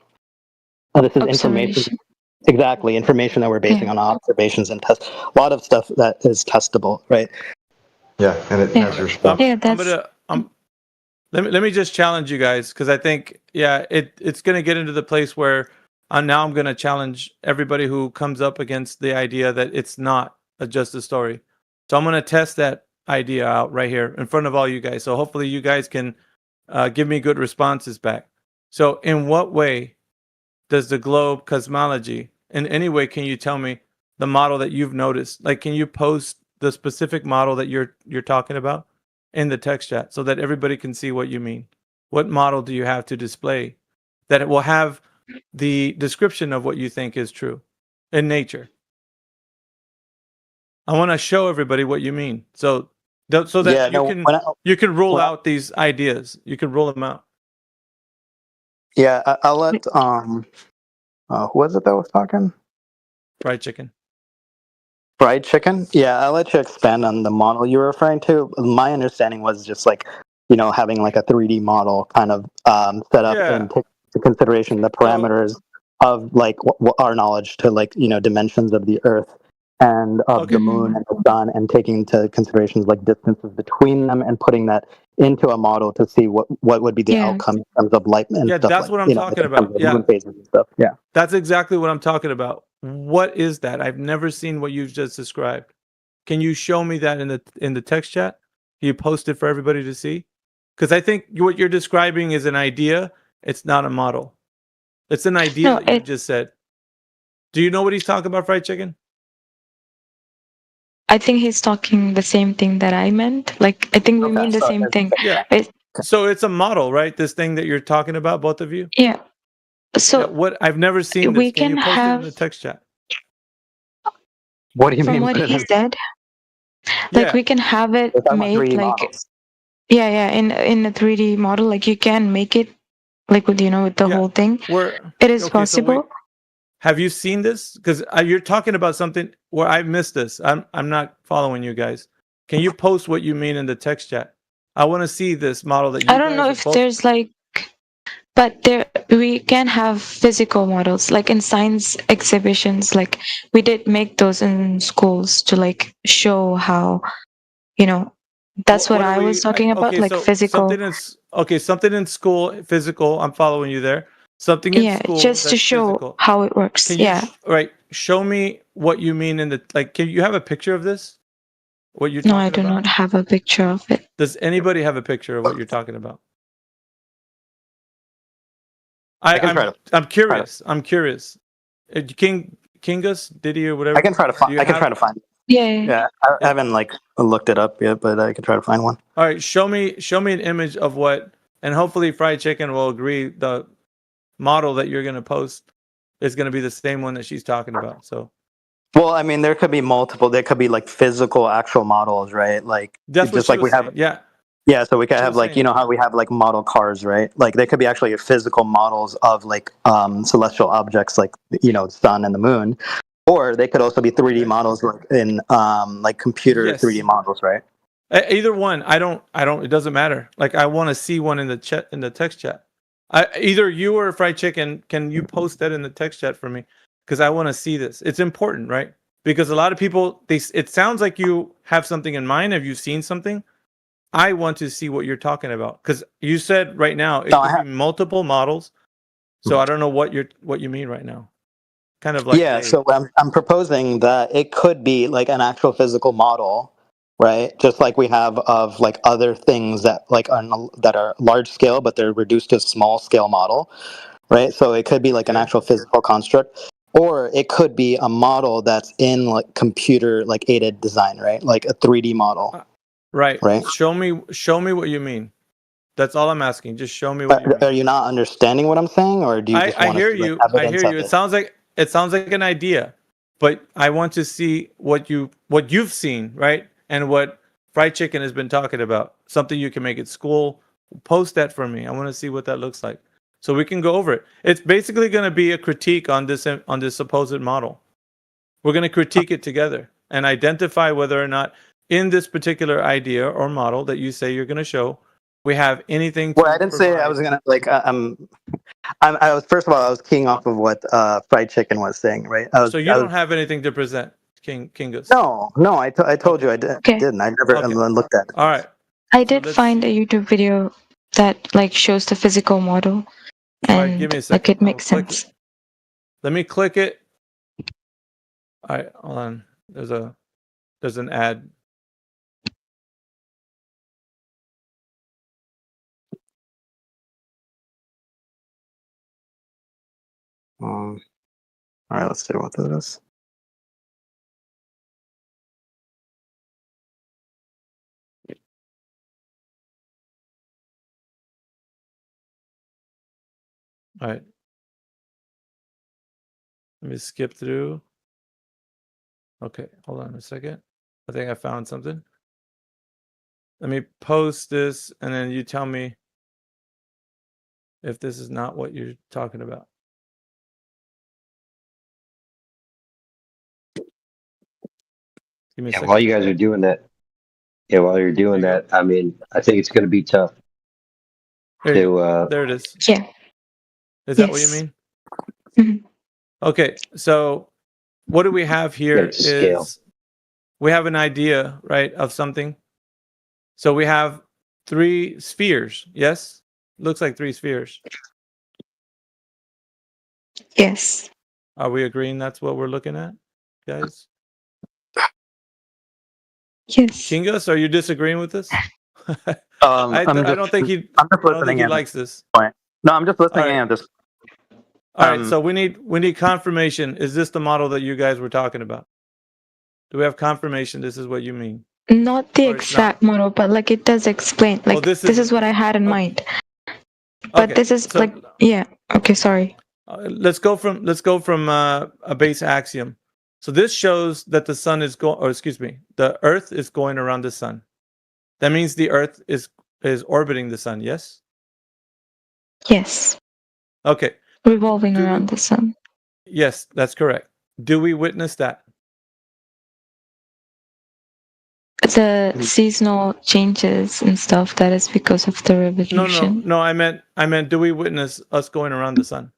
S: this is information. Exactly, information that we're basing on observations and tests. A lot of stuff that is testable, right?
A: Yeah, and it has your stuff.
O: Let me just challenge you guys because I think it's going to get into the place where I'm going to challenge everybody who comes up against the idea that it's not just a story. So I'm going to test that idea out right here in front of all you guys. So hopefully you guys can give me good responses back. So in what way does the globe cosmology, in any way, can you tell me the model that you've noticed? Like, can you post the specific model that you're talking about in the text chat so that everybody can see what you mean? What model do you have to display that it will have the description of what you think is true in nature? I want to show everybody what you mean, so that you can rule out these ideas. You can rule them out.
S: Yeah, I'll let who was it that was talking?
O: Fried chicken.
S: Fried chicken? Yeah, I'll let you expand on the model you're referring to. My understanding was just like, having like a 3D model kind of set up and take into consideration the parameters of like our knowledge to like, dimensions of the Earth and of the moon and the sun, and taking into considerations like distances between them and putting that into a model to see what would be the
R: Yeah.
S: outcome in terms of light and
O: Yeah,
S: stuff
O: that's
S: like,
O: what I'm talking
S: in terms
O: about.
S: of
O: Yeah.
S: moon phases and stuff. Yeah.
O: That's exactly what I'm talking about. What is that? I've never seen what you've just described. Can you show me that in the text chat? Can you post it for everybody to see? Because I think what you're describing is an idea. It's not a model. It's an idea
R: No,
O: that you just said. Do you know what he's talking about, fried chicken?
R: I think he's talking the same thing that I meant. Like, I think we mean the same thing.
O: Yeah. So it's a model, right? This thing that you're talking about, both of you.
R: Yeah. So
O: what I've never seen
R: we
O: this. Can you
R: can
O: post it in
R: have,
O: the text chat?
S: What do you
R: from
S: mean?
R: what he said,
O: Yeah.
R: like we can have it
S: We're talking about
R: made
S: 3D
R: like,
S: models.
R: yeah, in a 3D model. Like you can make it like with with the whole thing. It is
O: Okay, so wait.
R: possible.
O: Have you seen this? Because you're talking about something where I missed this. I'm not following you guys. Can you post what you mean in the text chat? I want to see this model that you
R: I don't know
O: guys
R: if
O: have
R: there's like, but there we can have physical models like in science exhibitions. Like we did make those in schools to like show how, that's what I was talking about,
O: okay,
R: like
O: so
R: physical.
O: something in school, physical. I'm following you there. Something in
R: Yeah,
O: school
R: just to
O: that's
R: show
O: physical.
R: how it works.
O: Can you
R: Yeah.
O: show me what you mean in the can you have a picture of this? What you're
R: No,
O: talking
R: I do
O: about?
R: not have a picture of it.
O: Does anybody have a picture of what you're talking about? I'm curious. I'm curious. Kingus, Diddy, or whatever.
S: I can try to find. I can try to find.
R: Yeah.
S: Yeah. I haven't like looked it up yet, but I can try to find one.
O: All right, show me an image of what, and hopefully Fried Chicken will agree the model that you're going to post is going to be the same one that she's talking about. So
S: Well, I mean, there could be multiple. There could be like physical, actual models, right? Like
O: that's what
S: just
O: she
S: like
O: was
S: we have.
O: saying. Yeah.
S: Yeah, so we could
O: She
S: have
O: was
S: like
O: saying.
S: how we have like model cars, right? Like they could be actually physical models of like celestial objects, like the sun and the moon, or they could also be 3D models like in like computer
O: Yes.
S: 3D models, right?
O: Either one. I don't. It doesn't matter. Like I want to see one in the chat, in the text chat. Either you or Fried Chicken, can you post that in the text chat for me? Because I want to see this. It's important, right? Because a lot of people, it sounds like you have something in mind. Have you seen something? I want to see what you're talking about, because you said right now it could be multiple models. So I don't know what you mean right now. Kind of like
S: yeah, so I'm proposing that it could be like an actual physical model, right? Just like we have of like other things that like that are large scale, but they're reduced to a small scale model, right? So it could be like an actual physical construct, or it could be a model that's in like computer like aided design, right? Like a 3D model.
O: Right.
S: Right.
O: Show me what you mean. That's all I'm asking. Just show me what you mean.
S: Are you not understanding what I'm saying, or do you just
O: I
S: want
O: hear
S: to see,
O: you.
S: like,
O: I
S: evidence
O: hear
S: of
O: you.
S: it?
O: It sounds like an idea, but I want to see what you've seen, right? And what Fried Chicken has been talking about. Something you can make at school. Post that for me. I want to see what that looks like, so we can go over it. It's basically going to be a critique on this supposed model. We're going to critique it together and identify whether or not in this particular idea or model that you say you're going to show, we have anything.
S: Well, I didn't say I was gonna like. I was first of all, I was keying off of what Fried Chicken was saying, right?
O: So you don't have anything to present, Kingus?
S: No, I told you I didn't. I never looked at it.
O: All right.
R: I did find a YouTube video that like shows the physical model,
O: All
R: and
O: right, give me a
R: like
O: second.
R: it makes
O: I'll click
R: sense.
O: it. Let me click it. All right, hold on. There's an ad.
S: All right, let's see what that is.
O: All right. Let me skip through. Okay, hold on a second. I think I found something. Let me post this, and then you tell me if this is not what you're talking about. Give me a second.
C: While you guys are doing that, while you're doing that, I mean, I think it's going to be tough to.
O: There it is.
R: Yeah.
O: Is that what you mean? Okay, so what do we have here
C: It's scale.
O: is we have an idea, right, of something. So we have 3 spheres. Yes, looks like 3 spheres.
R: Yes.
O: Are we agreeing that's what we're looking at, guys?
R: Yes.
O: Chingus, are you disagreeing with this?
S: I'm
O: I
S: just,
O: don't think he.
S: I'm just
O: I don't think
S: listening
O: he
S: in at
O: likes
S: this
O: this.
S: point. No, I'm just listening
O: All right.
S: in at this.
O: All right. So we need confirmation. Is this the model that you guys were talking about? Do we have confirmation? This is what you mean.
R: Not the
O: Or it's not?
R: exact model, but like it does explain. Like
O: this
R: this
O: is-
R: is what I had in mind. But
O: Okay,
R: this is
O: so-
R: like yeah. Okay, sorry.
O: Let's go from a base axiom. So this shows that the sun is going, or excuse me, the Earth is going around the sun. That means the Earth is orbiting the sun. Yes.
R: Yes.
O: Okay.
R: Revolving around the sun.
O: Yes, that's correct. Do we witness that?
R: The seasonal changes and stuff, that is because of the revolution.
O: No. I meant. Do we witness us going around the sun?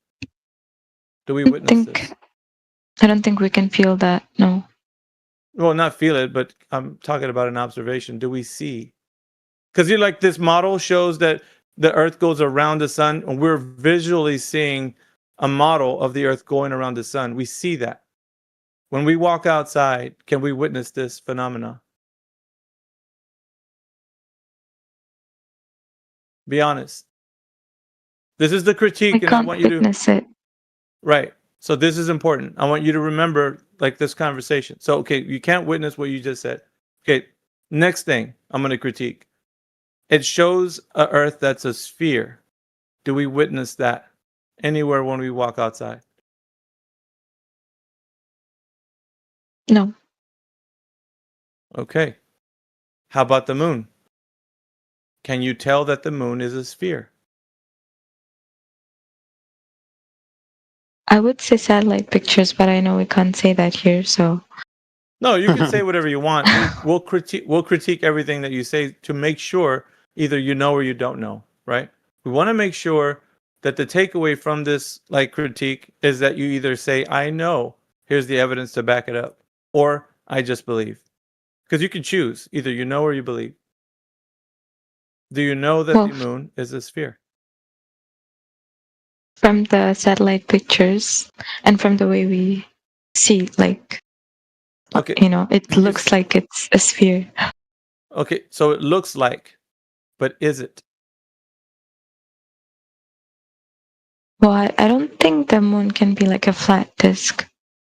O: Do we witness this?
R: I don't think we can feel that. No.
O: Well, not feel it, but I'm talking about an observation. Do we see? Because you're like, this model shows that the Earth goes around the sun, and we're visually seeing a model of the Earth going around the sun. We see that. When we walk outside, can we witness this phenomena? Be honest. This is the critique, and I want you to
R: witness it.
O: Right. So this is important. I want you to remember like this conversation. So okay, you can't witness what you just said. Okay, next thing I'm going to critique. It shows a Earth that's a sphere. Do we witness that anywhere when we walk outside?
R: No.
O: Okay. How about the moon? Can you tell that the moon is a sphere?
R: I would say satellite pictures, but I know we can't say that here, so
O: No, you can say whatever you want. We'll critique everything that you say to make sure either you know or you don't know, right? We want to make sure that the takeaway from this like critique is that you either say I know, here's the evidence to back it up, or I just believe. Because you can choose either you know or you believe. Do you know that the moon is a sphere?
R: from the satellite pictures and from the way we see, like,
O: Okay.
R: it looks like it's a sphere.
O: Okay, so it looks like, but is it?
R: Well, I don't think the moon can be like a flat disk.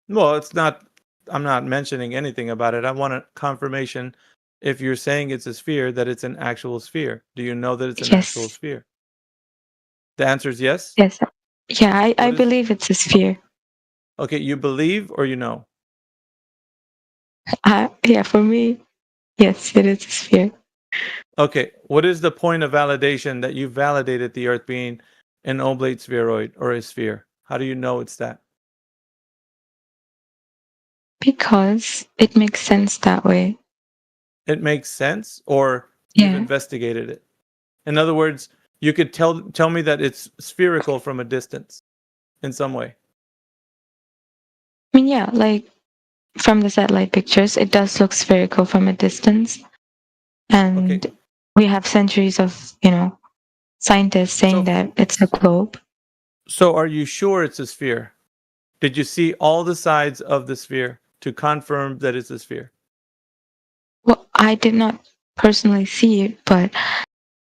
O: Well, it's not. I'm not mentioning anything about it. I want a confirmation. If you're saying it's a sphere, that it's an actual sphere. Do you know that it's an actual sphere? The answer is yes?
R: Yes. Yeah, I believe it's a sphere.
O: Okay, you believe or you know?
R: Yeah, for me, yes, it is a sphere.
O: Okay, what is the point of validation that you validated the Earth being an oblate spheroid or a sphere? How do you know it's that?
R: Because it makes sense that way.
O: It makes sense, or you've
R: Yeah.
O: investigated it? In other words, you could tell me that it's spherical from a distance in some way.
R: I mean, yeah, like from the satellite pictures, it does look spherical from a distance. And we have centuries of, scientists saying that it's a globe.
O: So are you sure it's a sphere? Did you see all the sides of the sphere to confirm that it's a sphere?
R: Well, I did not personally see it, but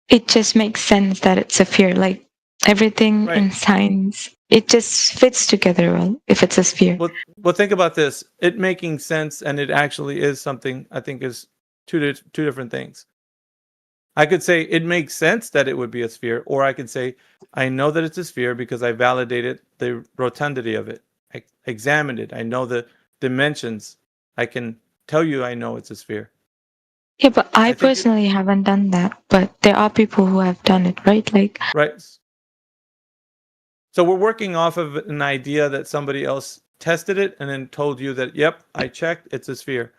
R: it just makes sense that it's a sphere. Like everything in science, it just fits together well if it's a sphere.
O: Well, think about this. It making sense and it actually is something, I think, is two different things. I could say it makes sense that it would be a sphere, or I could say I know that it's a sphere because I validated the rotundity of it. I examined it. I know the dimensions. I can tell you I know it's a sphere.
R: Yeah, but I personally haven't done that. But there are people who have done it, right? Like,
O: Right. So we're working off of an idea that somebody else tested it and then told you that, yep, I checked, it's a sphere.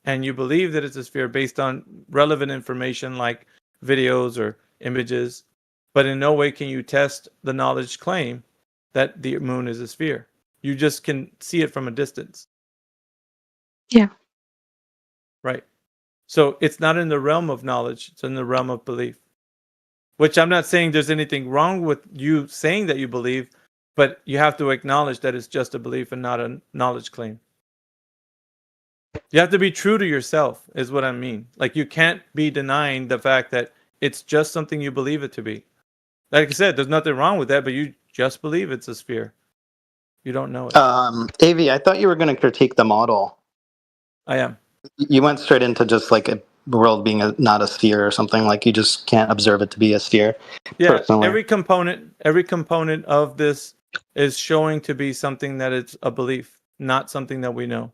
O: And you believe that it's a sphere based on relevant information like videos or images, but in no way can you test the knowledge claim that the moon is a sphere. You just can see it from a distance.
R: Yeah.
O: Right. So it's not in the realm of knowledge, it's in the realm of belief. Which I'm not saying there's anything wrong with you saying that you believe, but you have to acknowledge that it's just a belief and not a knowledge claim. You have to be true to yourself, is what I mean. Like, you can't be denying the fact that it's just something you believe it to be. Like I said, there's nothing wrong with that, but you just believe it's a sphere. You don't know it.
S: Av, I thought you were going to critique the model.
O: I am.
S: You went straight into just like a world being not a sphere or something. Like you just can't observe it to be a sphere.
O: Yeah,
S: personally.
O: every component of this is showing to be something that it's a belief, not something that we know.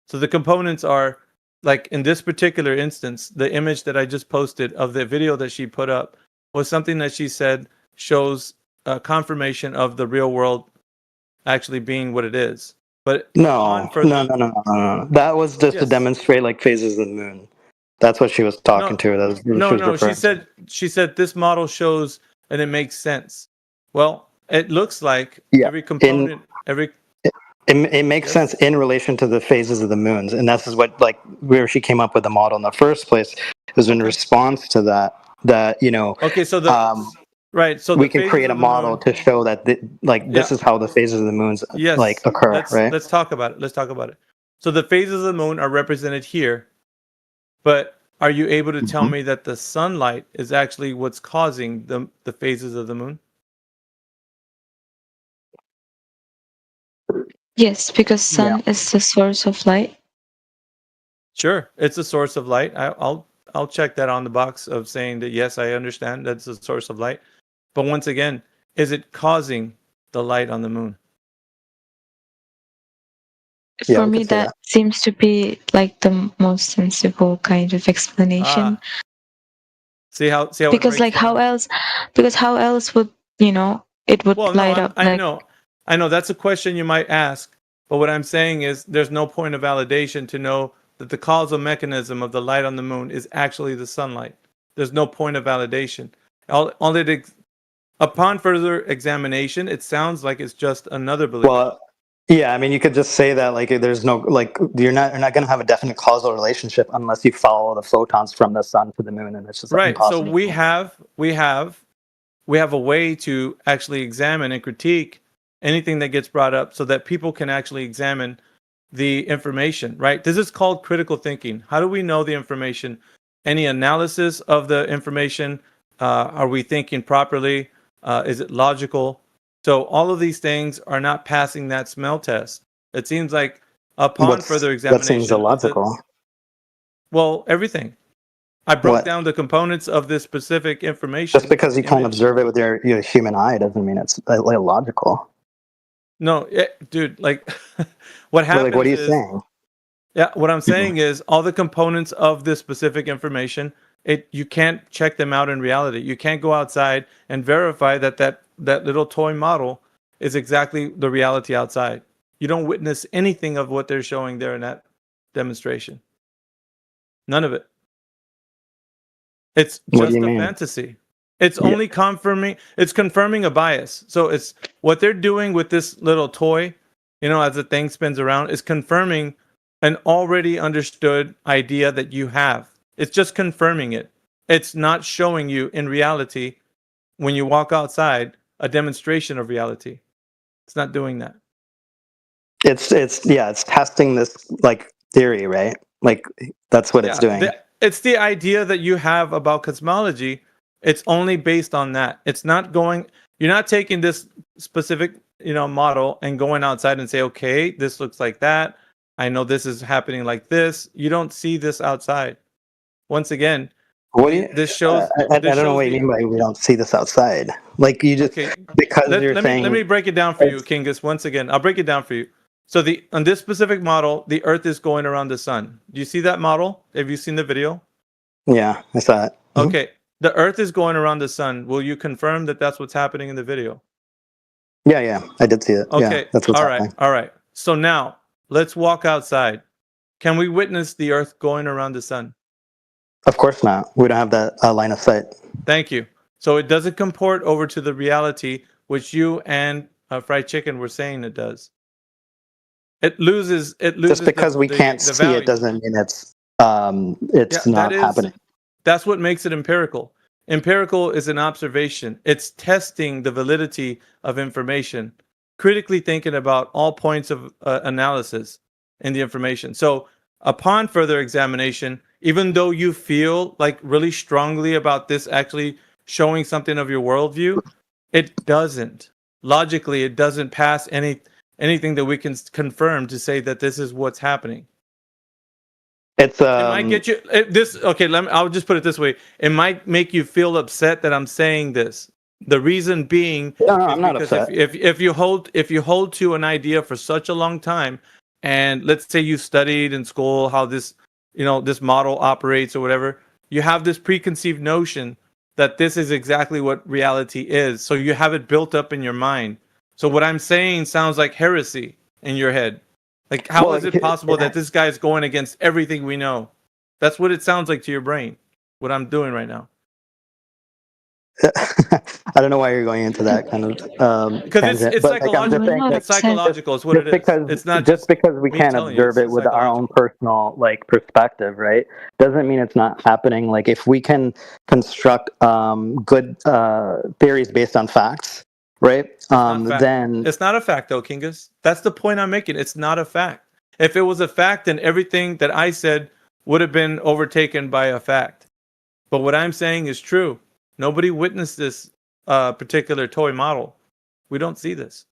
O: So the components are, like in this particular instance, the image that I just posted of the video that she put up was something that she said shows a confirmation of the real world actually being what it is. But
S: No. That was just to demonstrate like phases of the moon. That's what she was talking to. That was,
O: No. She said this model shows and it makes sense. Well, it looks like every component,
S: It makes sense in relation to the phases of the moons, and that's what like where she came up with the model in the first place. It was in response to that
O: Okay, so right, so
S: we
O: the
S: can
O: phases
S: create a
O: of the
S: model
O: moon-
S: to show that this is how the phases of the moons like occur, right?
O: Let's talk about it. So the phases of the moon are represented here, but are you able to tell me that the sunlight is actually what's causing the phases of the moon?
R: Yes, because sun is the source of light.
O: Sure, it's a source of light. I'll check that on the box of saying that yes, I understand that's a source of light. But once again, is it causing the light on the moon?
R: For me, that seems to be like the most sensible kind of explanation.
O: See how it
R: Because
O: breaks
R: like
O: down?
R: how else would it would light up?
O: I know that's a question you might ask, but what I'm saying is there's no point of validation to know that the causal mechanism of the light on the moon is actually the sunlight. There's no point of validation. Upon further examination, it sounds like it's just another belief.
S: Well, yeah, I mean, you could just say that like there's no like you're not going to have a definite causal relationship unless you follow the photons from the sun to the moon, and it's just
O: Right.
S: impossible.
O: So we have a way to actually examine and critique anything that gets brought up so that people can actually examine the information, right? This is called critical thinking. How do we know the information? Any analysis of the information? Are we thinking properly? Is it logical? So all of these things are not passing that smell test. It seems like upon further examination,
S: that seems illogical.
O: Well, everything. I broke down the components of this specific information.
S: Just because you can't observe it with your human eye doesn't mean it's illogical.
O: No, dude, like what happens
S: Like, what are you saying?
O: Yeah, what I'm saying is all the components of this specific information, you can't check them out in reality. You can't go outside and verify that little toy model is exactly the reality outside. You don't witness anything of what they're showing there in that demonstration. None of it. It's just a fantasy. It's only confirming a bias. So it's what they're doing with this little toy, as the thing spins around, is confirming an already understood idea that you have. It's just confirming it. It's not showing you in reality, when you walk outside, a demonstration of reality. It's not doing that.
S: It's testing this like theory, right? Like that's what it's doing.
O: It's the idea that you have about cosmology. It's only based on that. It's not going. You're not taking this specific, model and going outside and say, okay, this looks like that. I know this is happening like this. You don't see this outside. Once again, this shows.
S: I don't know what you mean by we don't see this outside. Like you just because you're saying.
O: Let me break it down for you, Kingus. Once again, I'll break it down for you. So on this specific model, the Earth is going around the sun. Do you see that model? Have you seen the video?
S: Yeah, I saw it.
O: Okay. The Earth is going around the sun. Will you confirm that that's what's happening in the video?
S: Yeah, I did see it.
O: Okay,
S: yeah, that's what's happening.
O: All right. So now let's walk outside. Can we witness the Earth going around the sun?
S: Of course not. We don't have that line of sight.
O: Thank you. So it doesn't comport over to the reality which you and Fried Chicken were saying it does. It loses.
S: Just because we can't see
O: value.
S: it doesn't mean it's it's not happening.
O: That's what makes it empirical. Empirical is an observation. It's testing the validity of information, critically thinking about all points of analysis in the information. So upon further examination, even though you feel like really strongly about this actually showing something of your worldview, it doesn't. Logically, it doesn't pass anything that we can confirm to say that this is what's happening.
S: It's
O: It might get you I'll just put it this way. It might make you feel upset that I'm saying this. The reason being,
S: no, I'm not
O: because
S: upset.
O: if you hold to an idea for such a long time, and let's say you studied in school how this model operates or whatever, you have this preconceived notion that this is exactly what reality is. So you have it built up in your mind. So what I'm saying sounds like heresy in your head. Like, how is it possible that this guy is going against everything we know? That's what it sounds like to your brain, what I'm doing right now.
S: I don't know why you're going into that kind of
O: because
S: tangent,
O: it's
S: but like, I'm just
O: psychological.
S: saying that
O: It's psychological. Is what
S: just
O: it is.
S: because
O: It's not
S: just because we
O: me
S: can't
O: telling you,
S: observe it
O: it's
S: with our own personal like perspective, right? Doesn't mean it's not happening. Like if we can construct good theories based on facts, right? Then
O: it's not a fact, though, Kingus. That's the point I'm making. It's not a fact. If it was a fact, then everything that I said would have been overtaken by a fact. But what I'm saying is true. Nobody witnessed this particular toy model. We don't see this.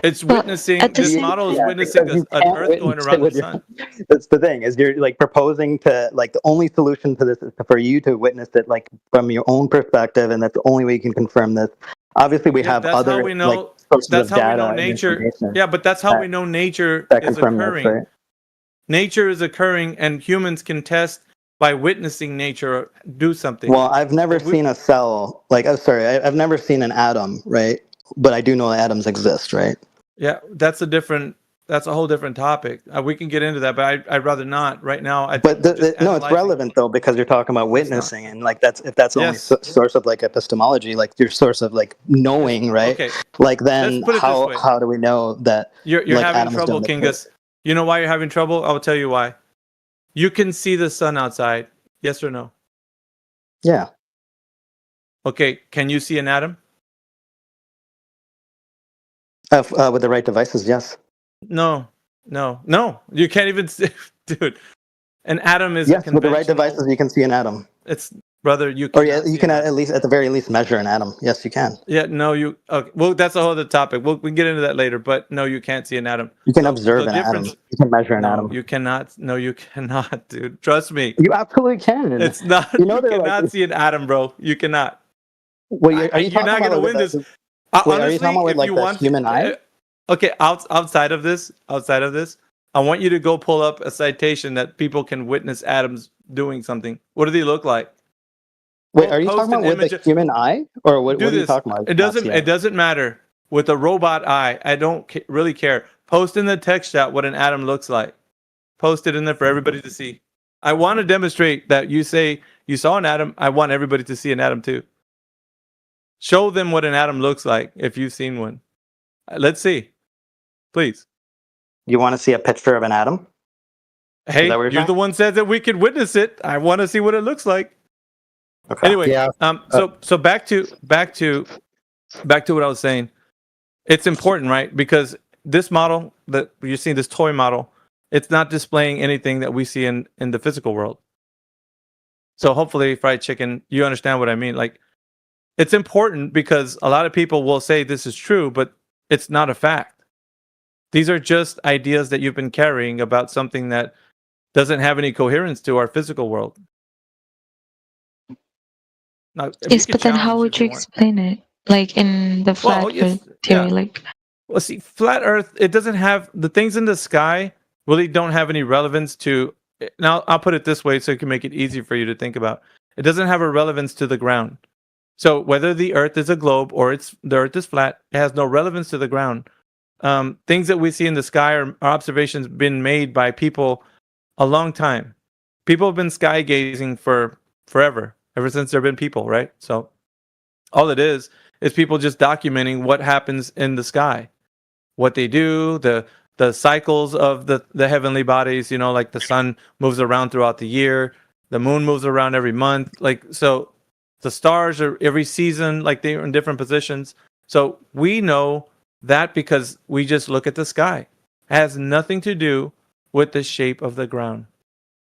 O: It's witnessing this model is witnessing an Earth going around the sun.
S: That's the thing, is you're like proposing to like the only solution to this is for you to witness it like from your own perspective, and that's the only way you can confirm this. Obviously, we have
O: that's
S: other
O: how we know.
S: like sources
O: That's
S: of
O: how we
S: data
O: know
S: and
O: nature.
S: information
O: Yeah, but that's how we know nature
S: that
O: is
S: confirm this,
O: occurring.
S: right?
O: Nature is occurring, and humans can test by witnessing nature do something.
S: Well, I've never seen a cell like I've never seen an atom, right? But I do know atoms exist, right?
O: Yeah, that's a whole different topic. We can get into that, but I'd rather not right now.
S: But no, it's relevant though, because you're talking about witnessing, and like if that's the only source of like epistemology, like your source of like knowing, right?
O: Okay.
S: Like then
O: Let's put it this way.
S: how do we know that
O: You're
S: like,
O: having
S: atoms
O: trouble,
S: don't
O: Kingus? You know why you're having trouble? I'll tell you why. You can see the sun outside. Yes or no?
S: Yeah.
O: Okay. Can you see an atom?
S: With the right devices, yes.
O: No. You can't even see, dude. An atom is
S: yes. With the right devices, you can see an atom.
O: It's brother. You
S: can at the very least measure an atom. Yes, you can.
O: Yeah. No. You. Okay. Well, that's a whole other topic. We can get into that later. But no, you can't see an atom.
S: You can observe an atom. You can measure an atom.
O: You cannot. No, you cannot, dude. Trust me.
S: You absolutely can.
O: It's not. You cannot see an atom, bro. You cannot.
S: Wait, are you
O: You're not going to win this. Honestly,
S: are you talking about with like the human eye?
O: Okay, outside of this, I want you to go pull up a citation that people can witness atoms doing something. What do they look like?
S: Wait, are you talking about with the human eye, or what are you talking about?
O: It doesn't matter. With a robot eye, I don't really care. Post in the text chat what an atom looks like. Post it in there for everybody to see. I want to demonstrate that you say you saw an atom. I want everybody to see an atom too. Show them what an atom looks like if you've seen one. Let's see. Please.
S: You want to see a picture of an atom?
O: Hey, you're the one said that we could witness it. I want to see what it looks like.
S: Okay.
O: Anyway, so back to what I was saying. It's important, right? Because this model that you're seeing, this toy model, it's not displaying anything that we see in the physical world. So hopefully, fried chicken, you understand what I mean. Like, it's important because a lot of people will say this is true, but it's not a fact. These are just ideas that you've been carrying about something that doesn't have any coherence to our physical world. Now,
R: yes, but then how would you explain it? Like in the flat Earth theory, like.
O: Well, see, flat Earth, it doesn't have the things in the sky really don't have any relevance to. Now, I'll put it this way so it can make it easy for you to think about. It doesn't have a relevance to the ground. So whether the Earth is a globe or the Earth is flat, it has no relevance to the ground. Things that we see in the sky are observations been made by people a long time. People have been sky gazing for forever, ever since there have been people, right? So all it is people just documenting what happens in the sky, what they do, the the cycles of the heavenly bodies. You know, like the sun moves around throughout the year, the moon moves around every month. Like so, the stars are every season, like they're in different positions. So we know that because we just look at the sky. It has nothing to do with the shape of the ground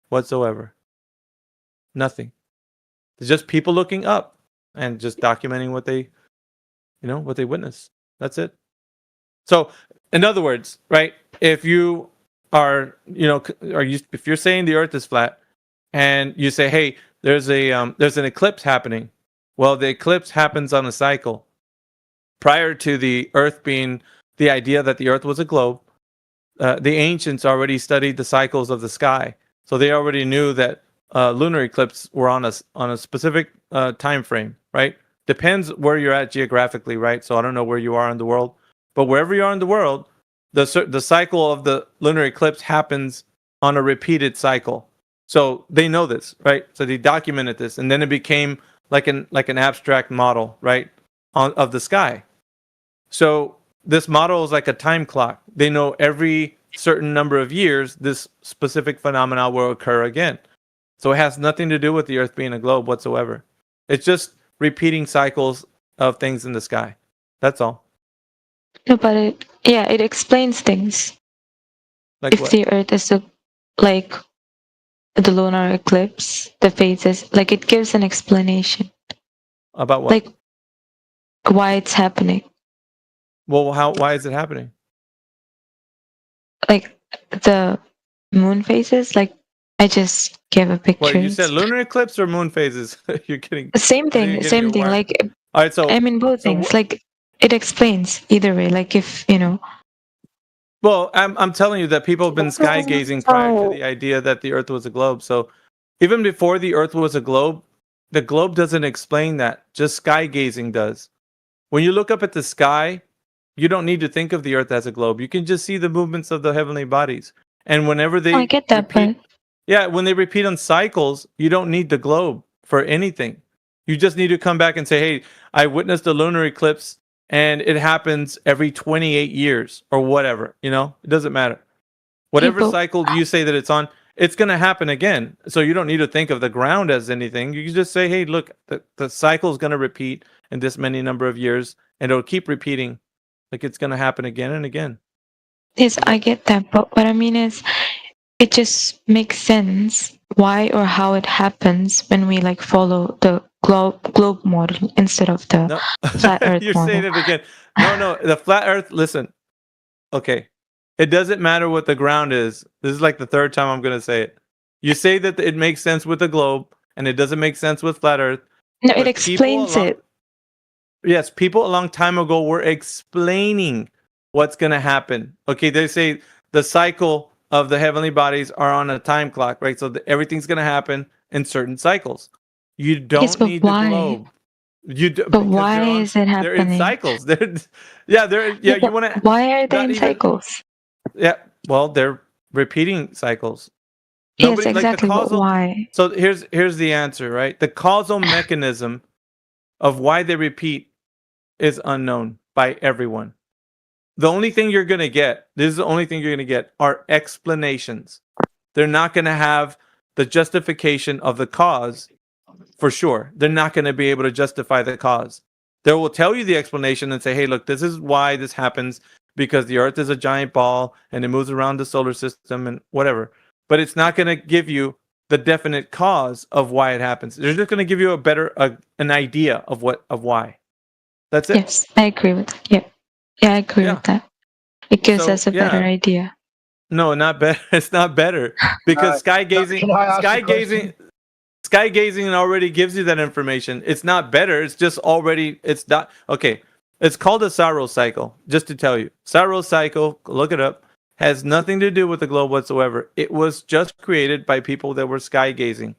O: whatsoever. Nothing. It's just people looking up and just documenting what they, what they witness. That's it. So, in other words, right? If you are, if you're saying the Earth is flat, and you say, hey, there's an eclipse happening. Well, the eclipse happens on a cycle. Prior to the Earth being the idea that the Earth was a globe, the ancients already studied the cycles of the sky, so they already knew that lunar eclipses were on a specific time frame, right? Depends where you're at geographically, right? So I don't know where you are in the world, but wherever you are in the world, the cycle of the lunar eclipse happens on a repeated cycle. So they know this, right? So they documented this, and then it became like an abstract model, right, of the sky. So this model is like a time clock. They know every certain number of years this specific phenomena will occur again. So it has nothing to do with the Earth being a globe whatsoever. It's just repeating cycles of things in the sky. That's all.
R: No, but it explains things.
O: Like
R: if
O: what?
R: the Earth is like the lunar eclipse, the phases, like it gives an explanation.
O: About what?
R: Like why it's happening.
O: Well, why is it happening?
R: Like the moon phases, like I just gave a picture.
O: Well, you said lunar eclipse or moon phases? You're kidding.
R: Same thing. Like
O: all right, so
R: I mean both things. Like it explains either way. Like if
O: Well, I'm telling you that people have been sky gazing prior to the idea that the Earth was a globe. So even before the Earth was a globe, the globe doesn't explain that. Just sky gazing does. When you look up at the sky, you don't need to think of the Earth as a globe. You can just see the movements of the heavenly bodies. And whenever they
R: I get that,
O: repeat, when they repeat on cycles, you don't need the globe for anything. You just need to come back and say, hey, I witnessed a lunar eclipse and it happens every 28 years or whatever, it doesn't matter. Whatever cycle you say that it's on, it's going to happen again. So you don't need to think of the ground as anything. You can just say, hey, look, the cycle is going to repeat in this many number of years and it'll keep repeating. Like it's going to happen again and again.
R: Yes, I get that. But what I mean is, it just makes sense why or how it happens when we like follow the globe model instead of the flat Earth
O: You're
R: model.
O: saying it again. No, the flat Earth. Listen, okay, it doesn't matter what the ground is. This is like the third time I'm going to say it. You say that it makes sense with the globe, and it doesn't make sense with flat Earth.
R: No, it explains it.
O: Yes, people a long time ago were explaining what's going to happen. Okay, they say the cycle of the heavenly bodies are on a time clock, right? So everything's going to happen in certain cycles. You don't need the globe.
R: But why is it happening?
O: They're in cycles. You want to.
R: Why are they in cycles?
O: Yeah, well, they're repeating cycles.
R: Yes, exactly. But why?
O: So here's the answer, right? The causal mechanism of why they repeat is unknown by everyone. The only thing you're going to get, are explanations. They're not going to have the justification of the cause for sure. They're not going to be able to justify the cause. They will tell you the explanation and say, hey, look, this is why this happens, because the Earth is a giant ball and it moves around the solar system and whatever. But it's not going to give you the definite cause of why it happens. They're just going to give you an idea of why. That's it.
R: Yes, I agree with that. Yeah, I agree with that. It gives us a better idea.
O: No, not better. It's not better because sky gazing already gives you that information. It's not better. It's just already. It's not okay. It's called a Saros cycle. Just to tell you, Saros cycle. Look it up. Has nothing to do with the globe whatsoever. It was just created by people that were sky gazing.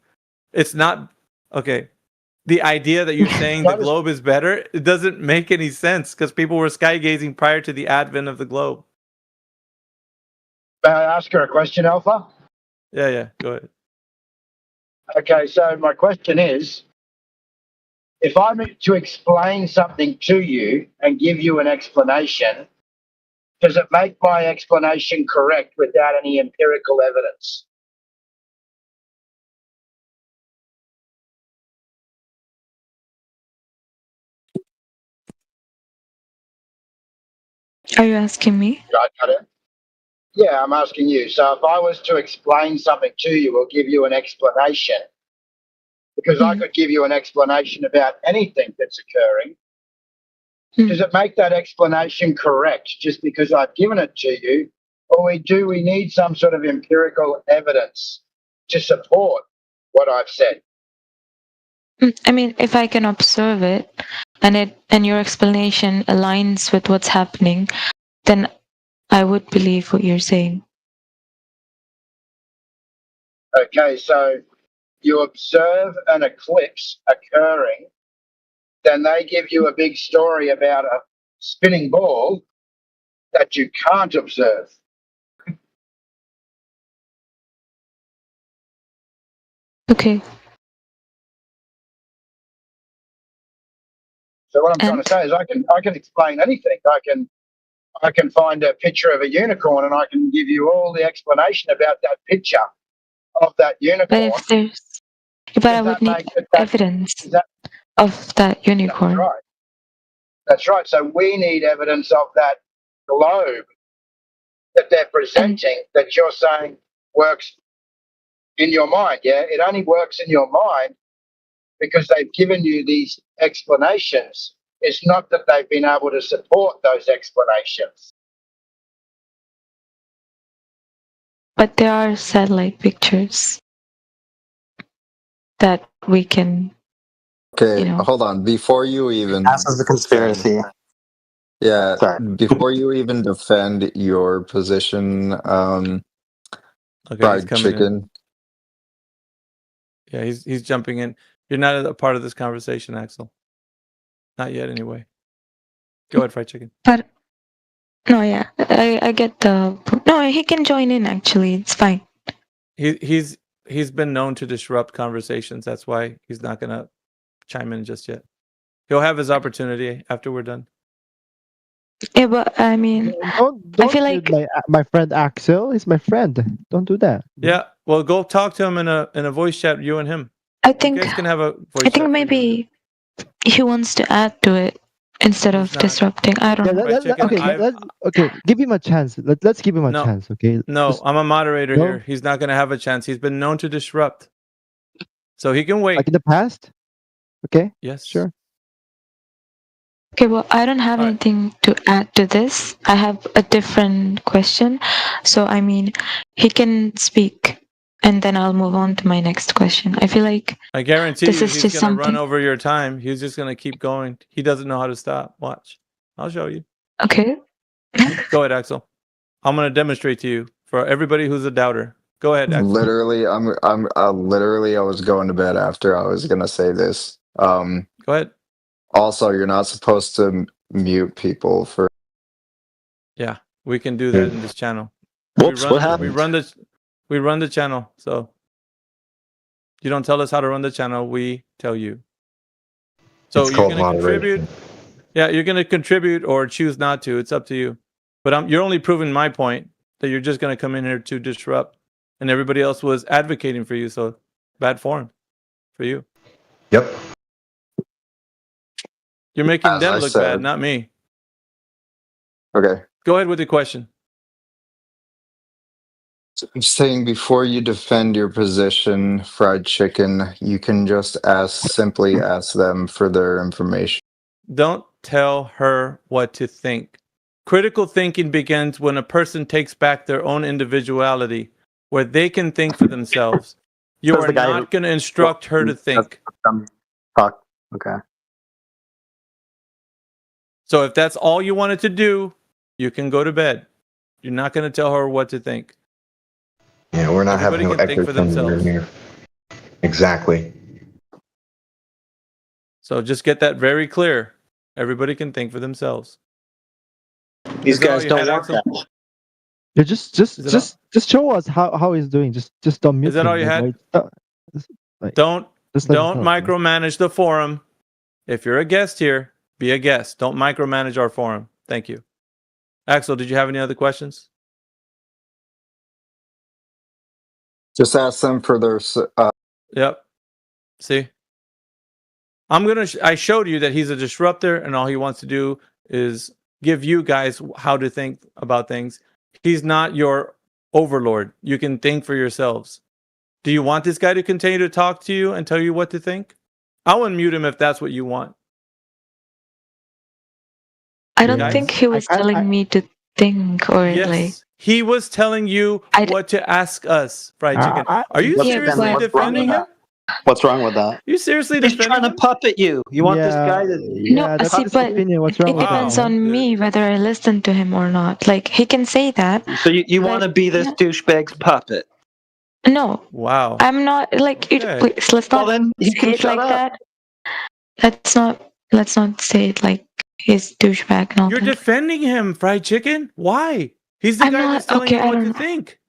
O: It's not okay. The idea that you're saying the globe is better, it doesn't make any sense because people were sky gazing prior to the advent of the globe.
U: May I ask her a question, Alpha?
O: Yeah, go ahead.
U: Okay, so my question is, if I'm to explain something to you and give you an explanation, does it make my explanation correct without any empirical evidence?
R: Are you asking me?
U: I got it. Yeah, I'm asking you. So if I was to explain something to you or give you an explanation, because I could give you an explanation about anything that's occurring, does it make that explanation correct just because I've given it to you? Or we need some sort of empirical evidence to support what I've said?
R: I mean, if I can observe it and your explanation aligns with what's happening, then I would believe what you're saying.
U: Okay, so you observe an eclipse occurring, then they give you a big story about a spinning ball that you can't observe.
R: Okay.
U: So what I'm trying to say is I can explain anything. I can find a picture of a unicorn and I can give you all the explanation about that picture of that unicorn.
R: But I would need evidence of that unicorn.
U: Right. That's right. So we need evidence of that globe that they're presenting that you're saying works in your mind. Yeah, it only works in your mind because they've given you these explanations. It's not that they've been able to support those explanations.
R: But there are satellite pictures that we can.
P: Okay, hold on. Before you even
S: Passes the conspiracy.
P: Yeah,
S: Sorry.
P: before you even defend your position,
O: Okay, he's
P: fried
O: coming
P: chicken.
O: in. Yeah, he's jumping in. You're not a part of this conversation, Axel. Not yet, anyway. Go ahead, fried chicken.
R: But no, yeah, I get the. No, he can join in. Actually, it's fine.
O: He's been known to disrupt conversations. That's why he's not gonna chime in just yet. He'll have his opportunity after we're done.
R: Yeah, but I mean,
V: Don't
R: I feel like
V: my friend Axel is my friend. Don't do that.
O: Yeah, well, go talk to him in a voice chat. You and him.
R: I think
O: you guys can have a voice
R: I think
O: chat.
R: maybe he wants to add to it instead of disrupting. I don't know.
V: Okay, give him a chance. Let's give him a
O: No.
V: chance. Okay.
O: No,
V: Just-
O: I'm a moderator
V: No?
O: here. He's not going to have a chance. He's been known to disrupt. So he can wait.
V: like in the past. Okay.
O: Yes.
V: Sure.
R: Okay, well, I don't have anything to add to this. I have a different question. So, I mean, he can speak and then I'll move on to my next question. I feel like
O: I guarantee
R: this
O: you
R: is
O: he's
R: just
O: going to run
R: something.
O: over your time. He's just going to keep going. He doesn't know how to stop. Watch. I'll show you.
R: Okay.
O: Go ahead, Axel. I'm going to demonstrate to you for everybody who's a doubter. Go ahead, Axel.
P: Literally, literally, I was going to bed after I was gonna say this.
O: Go ahead.
P: Also, you're not supposed to mute people for.
O: Yeah, we can do that in this channel.
P: Whoops, what
O: We
P: happened?
O: run the channel. So you don't tell us how to run the channel. We tell you. So
A: It's
O: you're
A: called
O: going to contribute.
A: moderation.
O: Yeah, you're going to contribute or choose not to. It's up to you. But you're only proving my point that you're just going to come in here to disrupt, and everybody else was advocating for you. So bad form for you.
A: Yep.
O: You're making
P: As
O: them
P: I
O: look
P: said.
O: bad, not me.
P: Okay.
O: Go ahead with the question.
P: I'm saying before you defend your position, fried chicken, you can just simply ask them for their information.
O: Don't tell her what to think. Critical thinking begins when a person takes back their own individuality, where they can think for themselves. You
S: Says
O: are
S: the guy
O: not going to instruct her to think.
S: Talk. Okay.
O: So if that's all you wanted to do, you can go to bed. You're not going to tell her what to think.
A: Yeah, we're not
O: Everybody
A: having no
O: can think
A: echo
O: for
A: chamber
O: themselves.
A: here. Exactly.
O: So just get that very clear. Everybody can think for themselves.
H: These
O: Is that all
H: guys
O: you
H: don't
O: had,
H: want
O: Axel?
H: that.
V: Yeah, just
O: Is it
V: show us how he's doing. Just don't mute
O: Is that
V: him.
O: all you had?
V: Don't let him
O: Don't
V: talk,
O: micromanage the forum. If you're a guest here, be a guest. Don't micromanage our forum. Thank you. Axel, did you have any other questions?
P: Just ask them for their.
O: Yep. See, I showed you that he's a disruptor, and all he wants to do is give you guys how to think about things. He's not your overlord. You can think for yourselves. Do you want this guy to continue to talk to you and tell you what to think? I'll unmute him if that's what you want.
R: I don't
O: Guys?
R: think he was telling me to think or
O: Yes,
R: like.
O: he was telling you what to ask us, Fried Chicken. Are you
S: What's-
O: seriously
S: what's wrong
O: defending
S: with
O: him?
S: What's wrong with that?
O: You seriously
H: He's
O: defending
H: trying to
O: him?
H: puppet you. You want this guy to.
R: No, see, but it depends on me whether I listen to him or not. Like, he can say that.
H: So you want to be this douchebag's puppet?
R: No.
O: Wow.
R: I'm not, like, please, let's not
H: he
R: say
H: can
R: it
H: shut
R: like
H: up.
R: that. Let's not say it like he's douchebag and all
O: You're
R: that.
O: defending him, Fried Chicken. Why? He's the
R: I'm
O: guy
R: not-
O: that's telling
R: okay,
O: you
R: I
O: what to
R: don't-
O: think.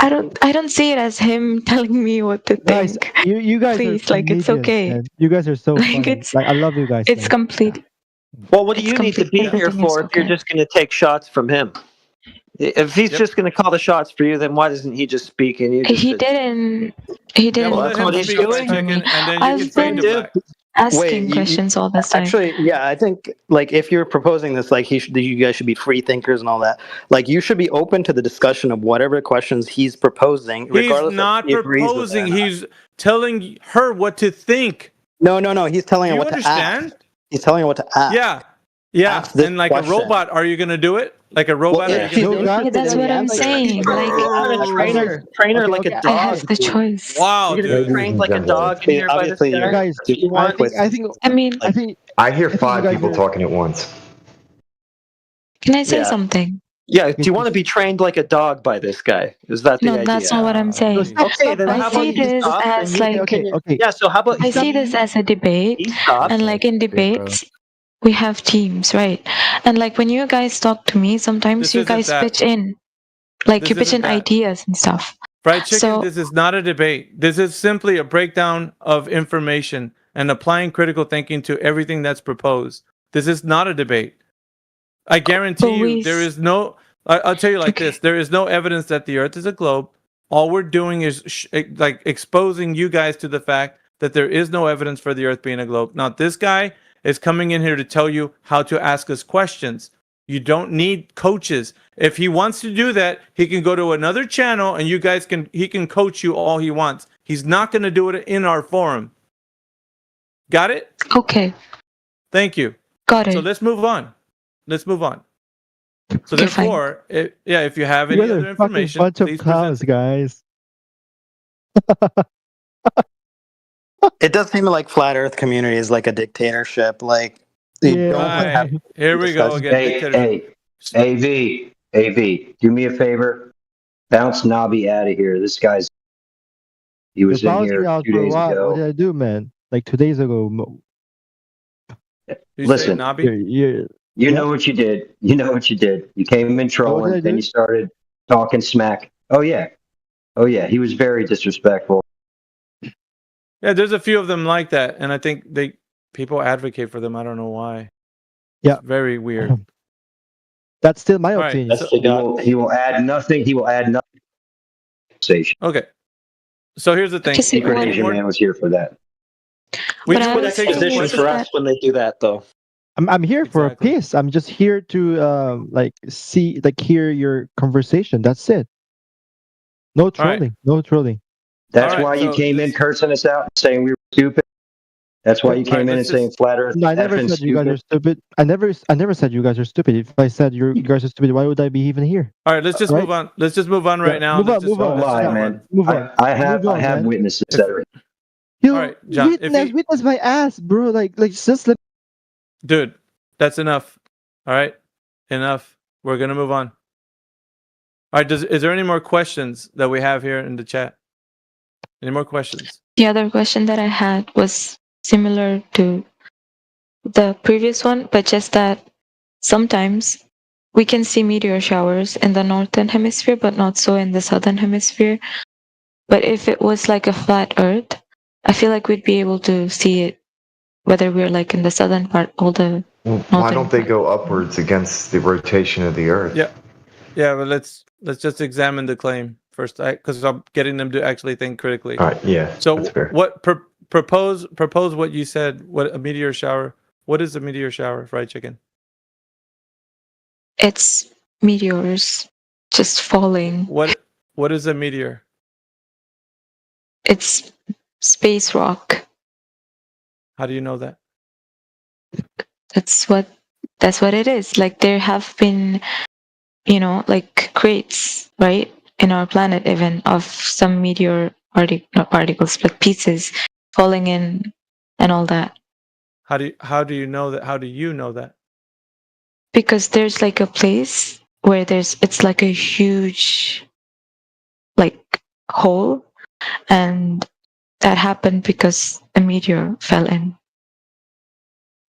R: I don't see it as him telling me what to
V: Guys,
R: think.
V: you guys
R: Please,
V: are
R: like, it's
V: comedians,
R: okay.
V: man. You guys are so
R: Like,
V: funny.
R: it's-
V: Like, I love you guys.
R: It's
V: man.
R: complete.
H: Well, what do
R: It's
H: you need to be
R: complete-
H: here
R: everything is
H: for if you're
R: okay.
H: just going to take shots from him? If he's just going to call the shots for you, then why doesn't he just speak and you just
R: He
H: sit-
R: didn't.
O: Yeah,
H: well,
O: let
H: that's
O: him
H: what he's
O: speak,
H: doing.
O: Fried Chicken, and then you
R: I've
O: can fade
R: been
O: to black.
R: asking
S: Wait,
R: questions all this time.
S: Actually, yeah, I think like if you're proposing this, like you guys should be free thinkers and all that. Like you should be open to the discussion of whatever questions he's proposing,
O: He's
S: regardless
O: not
S: if he agrees with it
O: proposing.
S: or not.
O: He's telling her what to think.
S: No. He's telling
O: Do
S: her
O: you
S: what
O: understand?
S: to ask. He's telling her what to ask.
O: Yeah.
S: Ask this
O: And like
S: question.
O: a robot, are you going to do it? Like a robot?
S: Well,
O: are
S: if
O: you gonna
S: he's
O: do it?
R: Yeah, that's what I'm saying. Like,
H: train her like a dog.
R: I have the choice.
O: Wow,
H: You're gonna be
O: dude.
H: trained like a dog in here by this
S: Obviously,
H: guy?
V: Guys,
H: You want?
V: I think.
R: I mean,
A: I hear
V: think
A: five
V: you guys
A: people
V: are-
A: talking at once.
R: can I say
H: Yeah.
R: something?
H: Yeah, do you want to be trained like a dog by this guy? Is that the
R: No,
H: idea?
R: that's not what I'm saying.
H: Okay, then
R: I
H: how about
R: see
H: you
R: this
H: stop and
R: as
H: you
R: like
H: continue?
V: Okay.
H: Yeah, so how about
R: I see this as a debate,
H: stop?
R: and like in debates, we have teams, right? And like when you guys talk to me, sometimes
O: This
R: you
O: isn't
R: guys
O: that.
R: pitch in, like
O: This
R: you pitch
O: isn't
R: in
O: that.
R: ideas and stuff.
O: Fried Chicken,
R: So-
O: this is not a debate. This is simply a breakdown of information and applying critical thinking to everything that's proposed. This is not a debate. I guarantee
R: But
O: you,
R: we
O: there
R: s-
O: is no. I'll tell you like this: there is no evidence that the Earth is a globe. All we're doing is like exposing you guys to the fact that there is no evidence for the Earth being a globe. Now, this guy is coming in here to tell you how to ask us questions. You don't need coaches. If he wants to do that, he can go to another channel and he can coach you all he wants. He's not going to do it in our forum. Got it?
R: Okay,
O: Thank you.
R: got it.
O: So let's move on. Let's move on. So
R: Okay, fine.
O: therefore, if you have
V: You
O: any
V: guys
O: other
V: are fucking
O: information,
V: bunch of
O: please present
V: clowns,
O: it.
V: guys.
S: It does seem like flat Earth community is like a dictatorship. Like you
V: Yeah.
S: don't
O: Right.
S: have
O: Here we go again.
C: Hey,
O: dictatorship.
C: AV, do me a favor. Bounce Nobby out of here. This guy's. He was
V: You're
C: in
V: bouncing
C: here
V: out
C: 2
V: for a
C: days
V: while. What
C: ago.
V: did I do, man? Like 2 days ago.
O: You
C: Listen,
O: say Nobby?
V: You
C: you know what you did. You know what you did. You came in
V: What did I
C: trolling, then
V: do?
C: you started talking smack. Oh yeah. He was very disrespectful.
O: Yeah, there's a few of them like that, and I think people advocate for them. I don't know why.
V: Yeah.
O: It's very weird.
V: That's still my
O: All right,
V: opinion.
O: so-
C: He will add nothing. He will add nothing. Conversation.
O: Okay. So here's the thing.
R: Just
C: Secret
R: what-
C: Asia Man was here for that.
O: We
R: But
O: just
R: I
O: want
R: was
O: to take some
R: saying
H: Position
O: questions.
H: for us when they do that, though.
V: I'm here for a
O: Exactly.
V: piece. I'm just here to hear your conversation. That's it. No
O: right.
C: trolling.
V: No trolling.
C: That's
O: All right,
C: why you
O: so
C: came in
O: this-
C: cursing us out and saying we were stupid. That's why you
O: All
C: came
O: right,
C: in and
O: let's
C: saying
O: just-
C: flat Earth.
V: No, I never
C: effing
V: said you guys are stupid. I never said you guys are stupid. If I said you guys are stupid, why would I be even here?
O: All right, let's just
V: Right?
O: move on. Let's just move on right now.
V: Move on,
O: Let's just-
V: move on.
O: let's just
C: lie,
O: move
C: man.
O: on.
V: Move on.
C: I have
V: Move on,
C: I have
V: man.
C: witnesses that are.
V: You
O: All right, John, if you-
V: witness my ass, bro. Like just let.
O: Dude, that's enough. All right, enough. We're gonna move on. All right. Is there any more questions that we have here in the chat? Any more questions?
R: The other question that I had was similar to the previous one, but just that sometimes we can see meteor showers in the northern hemisphere, but not so in the southern hemisphere. But if it was like a flat Earth, I feel like we'd be able to see it whether we're like in the southern part all the
A: Why don't they go upwards against the rotation of the Earth?
O: Yeah, but let's just examine the claim first, because I'm getting them to actually think critically.
A: All right, yeah,
O: So
A: that's fair.
O: what propose what you said? What a meteor shower? What is a meteor shower, fried chicken?
R: It's meteors just falling.
O: What is a meteor?
R: It's space rock.
O: How do you know that?
R: That's what it is. Like there have been, like crates, right, in our planet even of some meteor not particles, like pieces falling in and all that.
O: How do you know that? How do you know that?
R: Because there's like a place where it's like a huge like hole, and that happened because a meteor fell in.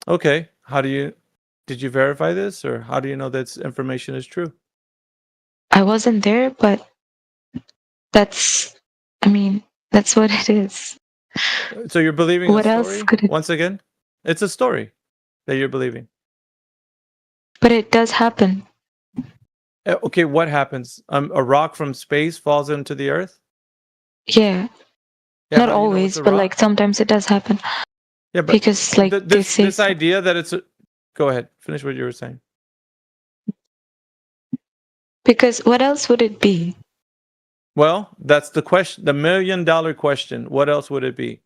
O: Okay. Did you verify this, or how do you know that information is true?
R: I wasn't there, but that's what it is.
O: So you're believing
R: What
O: a
R: else
O: story?
R: could it-
O: Once again, it's a story that you're believing.
R: But it does happen.
O: Okay, what happens? A rock from space falls into the Earth?
R: Yeah.
O: Yeah,
R: Not
O: how do you know
R: always,
O: it's a
R: but
O: rock?
R: like sometimes it does happen.
O: Yeah, but
R: because like they say
O: this idea that it's go ahead, finish what you were saying.
R: because what else would it be?
O: Well, that's the question, the $1 million question. What else would it be?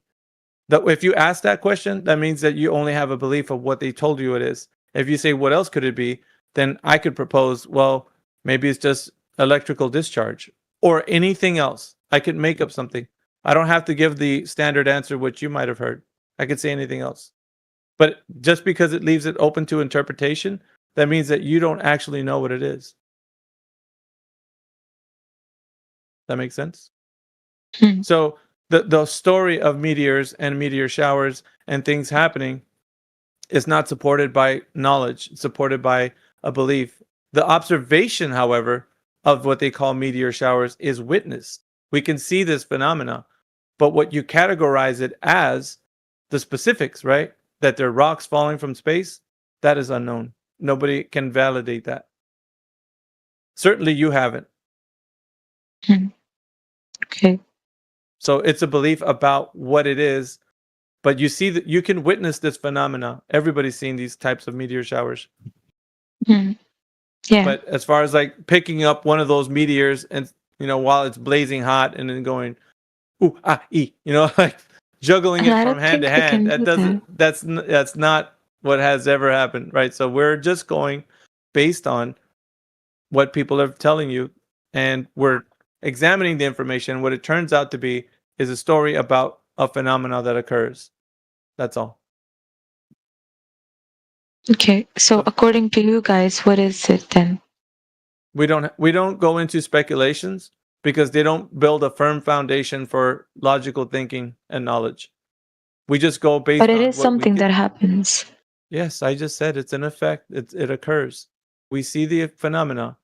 O: That if you ask that question, that means that you only have a belief of what they told you it is. If you say what else could it be, then I could propose, well, maybe it's just electrical discharge or anything else. I could make up something. I don't have to give the standard answer which you might have heard. I could say anything else. But just because it leaves it open to interpretation, that means that you don't actually know what it is. That makes sense? So the story of meteors and meteor showers and things happening is not supported by knowledge. It's supported by a belief. The observation, however, of what they call meteor showers is witnessed. We can see this phenomena, but what you categorize it as, the specifics, right? That they're rocks falling from space, that is unknown. Nobody can validate that. Certainly you haven't.
R: Okay.
O: So it's a belief about what it is, but you see that you can witness this phenomena. Everybody's seen these types of meteor showers.
R: Yeah.
O: But as far as like picking up one of those meteors and while it's blazing hot and then going ooh ah ee, like juggling it
R: I
O: from
R: don't
O: hand to
R: think we
O: hand,
R: can
O: that
R: do
O: doesn't that's not what has ever happened, right? So we're just going based on what people are telling you, and we're examining the information. What it turns out to be is a story about a phenomena that occurs. That's all.
R: Okay. So according to you guys, what is it then?
O: We don't go into speculations because they don't build a firm foundation for logical thinking and knowledge. We just go based
R: But it
O: on
R: is
O: what
R: something
O: we
R: that happens.
O: Yes, I just said it's an effect. It occurs. We see the phenomena.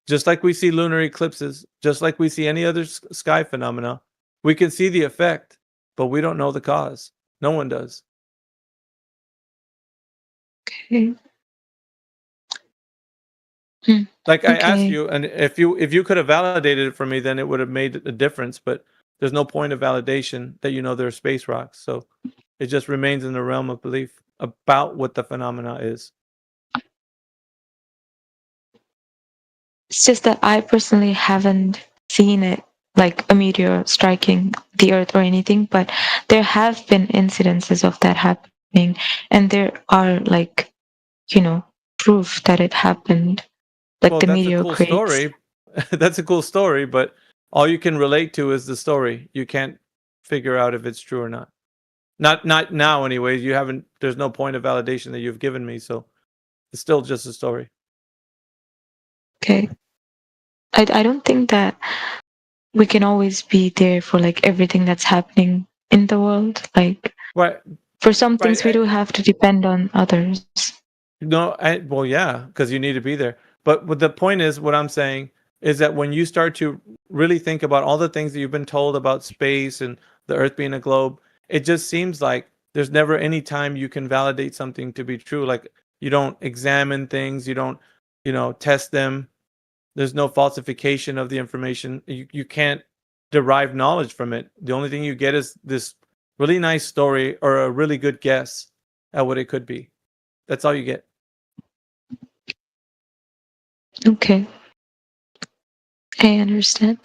O: Just like we see lunar eclipses, just like we see any other sky phenomena, we can see the effect, but we don't know the cause. No one does.
R: Okay.
O: Like I asked
R: Okay.
O: you, and if you could have validated it for me, then it would have made a difference. But there's no point of validation that they're space rocks. So it just remains in the realm of belief about what the phenomena is.
R: It's just that I personally haven't seen it, like a meteor striking the earth or anything, but there have been incidences of that happening, and there are like, proof that it happened, like
O: Well,
R: the
O: that's a
R: meteor
O: cool
R: crates.
O: story. That's a cool story, but all you can relate to is the story. You can't figure out if it's true or not. Not now, anyways. You haven't. There's no point of validation that you've given me, so it's still just a story.
R: Okay. I don't think that we can always be there for like everything that's happening in the world. Like
O: Right.
R: for some things we do have to depend on others.
O: No, well, yeah, because you need to be there. But the point is, what I'm saying is that when you start to really think about all the things that you've been told about space and the Earth being a globe, it just seems like there's never any time you can validate something to be true. Like You don't examine things. You don't, test them. There's no falsification of the information. You can't derive knowledge from it. The only thing you get is this really nice story or a really good guess at what it could be. That's all you get.
R: Okay. I understand.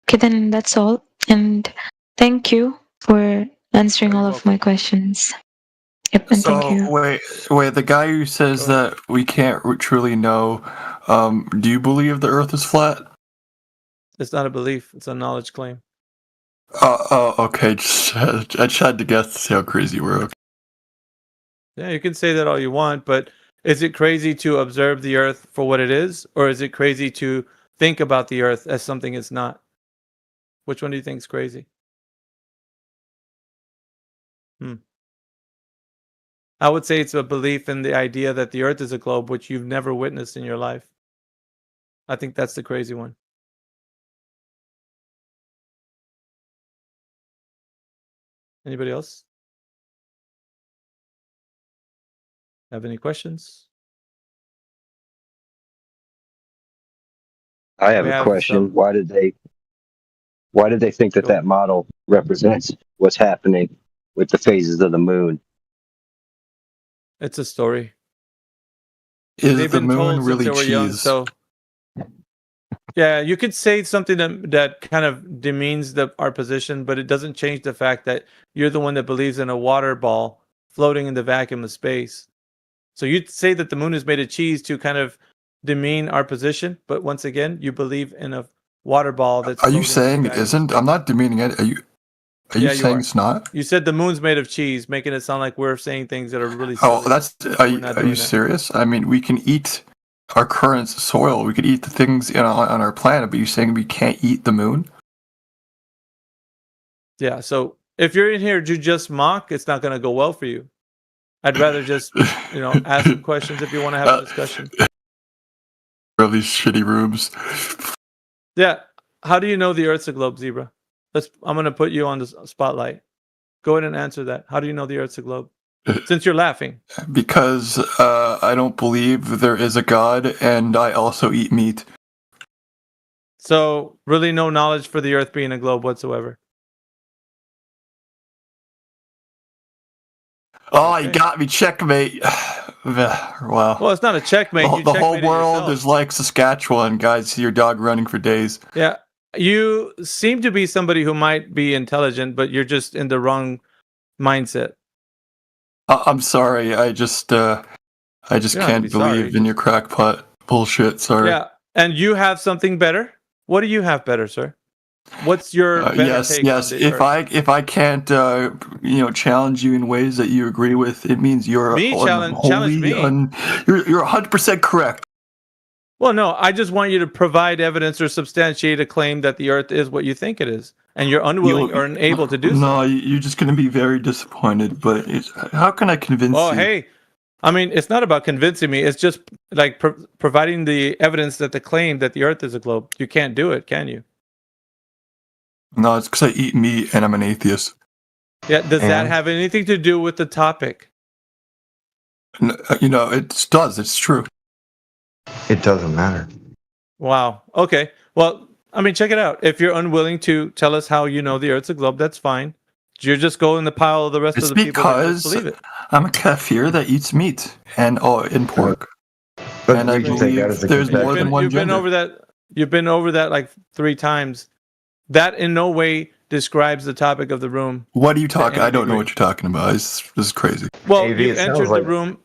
R: Okay, then that's all. And thank you for answering all of my questions. Yep, and thank you.
M: Wait, the guy who says that we can't truly know, do you believe the Earth is flat?
O: It's not a belief. It's a knowledge claim.
M: Okay. I just had to guess to see how crazy you were. Okay.
O: Yeah, you can say that all you want, but is it crazy to observe the Earth for what it is, or is it crazy to think about the Earth as something it's not? Which one do you think is crazy? I would say it's a belief in the idea that the Earth is a globe, which you've never witnessed in your life. I think that's the crazy one. Anybody else? Have any questions?
C: I have
O: We
C: a
O: have
C: question.
O: some-
C: Why did they think that that model represents what's happening with the phases of the moon?
O: It's a story.
M: Is
O: They've
M: the
O: been
M: moon
O: told since
M: really
O: they were young,
M: cheese?
O: so yeah, you could say something that kind of demeans our position, but it doesn't change the fact that you're the one that believes in a water ball floating in the vacuum of space. So you'd say that the moon is made of cheese to kind of demean our position, but once again, you believe in a water ball that's.
M: Are you
O: floating in the
M: saying it
O: vacuum of
M: isn't?
O: space.
M: I'm not demeaning it. Are you
O: Yeah, you
M: saying
O: are.
M: it's not?
O: You said the moon's made of cheese, making it sound like we're saying things that are really
M: Oh,
O: silly.
M: are
O: We're
M: you,
O: not
M: are
O: doing
M: you
O: that.
M: serious? I mean, we can eat our current soil. We could eat the things on our planet, but you're saying we can't eat the moon?
O: Yeah, so if you're in here to just mock, it's not going to go well for you. I'd rather just, ask some questions if you want to have a discussion.
M: Really shitty rooms.
O: Yeah. How do you know the Earth's a globe, Zebra? I'm going to put you on the spotlight. Go ahead and answer that. How do you know the Earth's a globe? Since you're laughing.
M: Because I don't believe there is a God, and I also eat meat.
O: So, really no knowledge for the Earth being a globe whatsoever.
M: Oh, you got me. Checkmate. Wow.
O: Well, it's not a checkmate. You
M: The whole
O: checkmated
M: world
O: yourself.
M: is like Saskatchewan, guys. See your dog running for days.
O: Yeah. You seem to be somebody who might be intelligent, but you're just in the wrong mindset.
M: I'm sorry. I just
O: You don't have to
M: can't
O: be sorry,
M: believe in your crackpot bullshit. Sorry.
O: Yeah. And you have something better? What do you have better, sir? What's your better
M: Yes.
O: take on the
M: If
O: Earth?
M: I can't challenge you in ways that you agree with, it means you're
O: challenge me.
M: You're 100% correct.
O: Well, no, I just want you to provide evidence or substantiate a claim that the Earth is what you think it is, and you're unwilling or unable to do so.
M: No, you're just going to be very disappointed. But how can I convince
O: Oh,
M: you?
O: hey, I mean, it's not about convincing me. It's just like providing the evidence that the claim that the Earth is a globe. You can't do it, can you?
M: No, it's because I eat meat and I'm an atheist.
O: Yeah. Does that have anything to do with the topic?
M: It does. It's true.
A: It doesn't matter.
O: Wow. Okay. Well, I mean, check it out. If you're unwilling to tell us how you know the Earth's a globe, that's fine. You're just going in the pile of the rest
M: It's
O: of the people that
M: because
O: just believe it.
M: I'm a kafir that eats meat and pork.
A: But
M: and I
A: you can take that as a
M: there's more
A: confession.
M: than one
O: You've been
M: gender.
O: over that. You've been over that like 3 times. That in no way describes the topic of the room.
M: What are you talking?
O: to any
M: I don't know
O: degree.
M: what you're talking about. This is crazy.
O: Well,
A: AV,
O: you
A: it sounds
O: entered the
A: like-
O: room.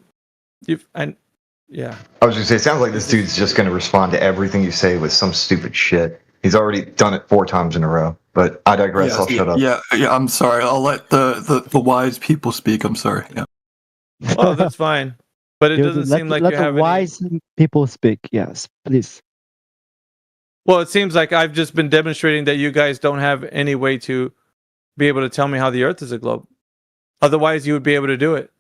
O: Yeah.
A: I was just say, it sounds like this dude's just going to respond to everything you say with some stupid shit. He's already done it 4 times in a row. But I digress. I'll shut up.
M: Yeah. I'm sorry. I'll let the wise people speak. I'm sorry. Yeah.
O: Well, that's fine. But it doesn't seem like
V: let
O: you
V: the
O: have any.
V: wise people speak. Yes, please.
O: Well, it seems like I've just been demonstrating that you guys don't have any way to be able to tell me how the Earth is a globe. Otherwise, you would be able to do it.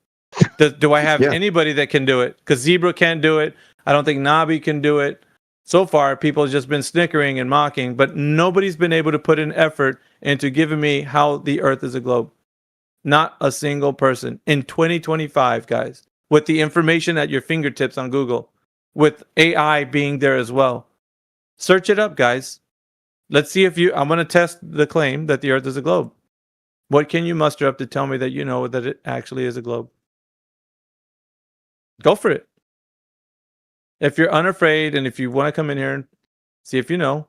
O: Do I have anybody that can do it? Because Zebra can't do it. I don't think Nabi can do it. So far, people have just been snickering and mocking, but nobody's been able to put an effort into giving me how the Earth is a globe. Not a single person. In 2025, guys, with the information at your fingertips on Google, with AI being there as well. Search it up, guys. Let's see if you. I'm going to test the claim that the Earth is a globe. What can you muster up to tell me that you know that it actually is a globe? Go for it. If you're unafraid and if you want to come in here and see if you know,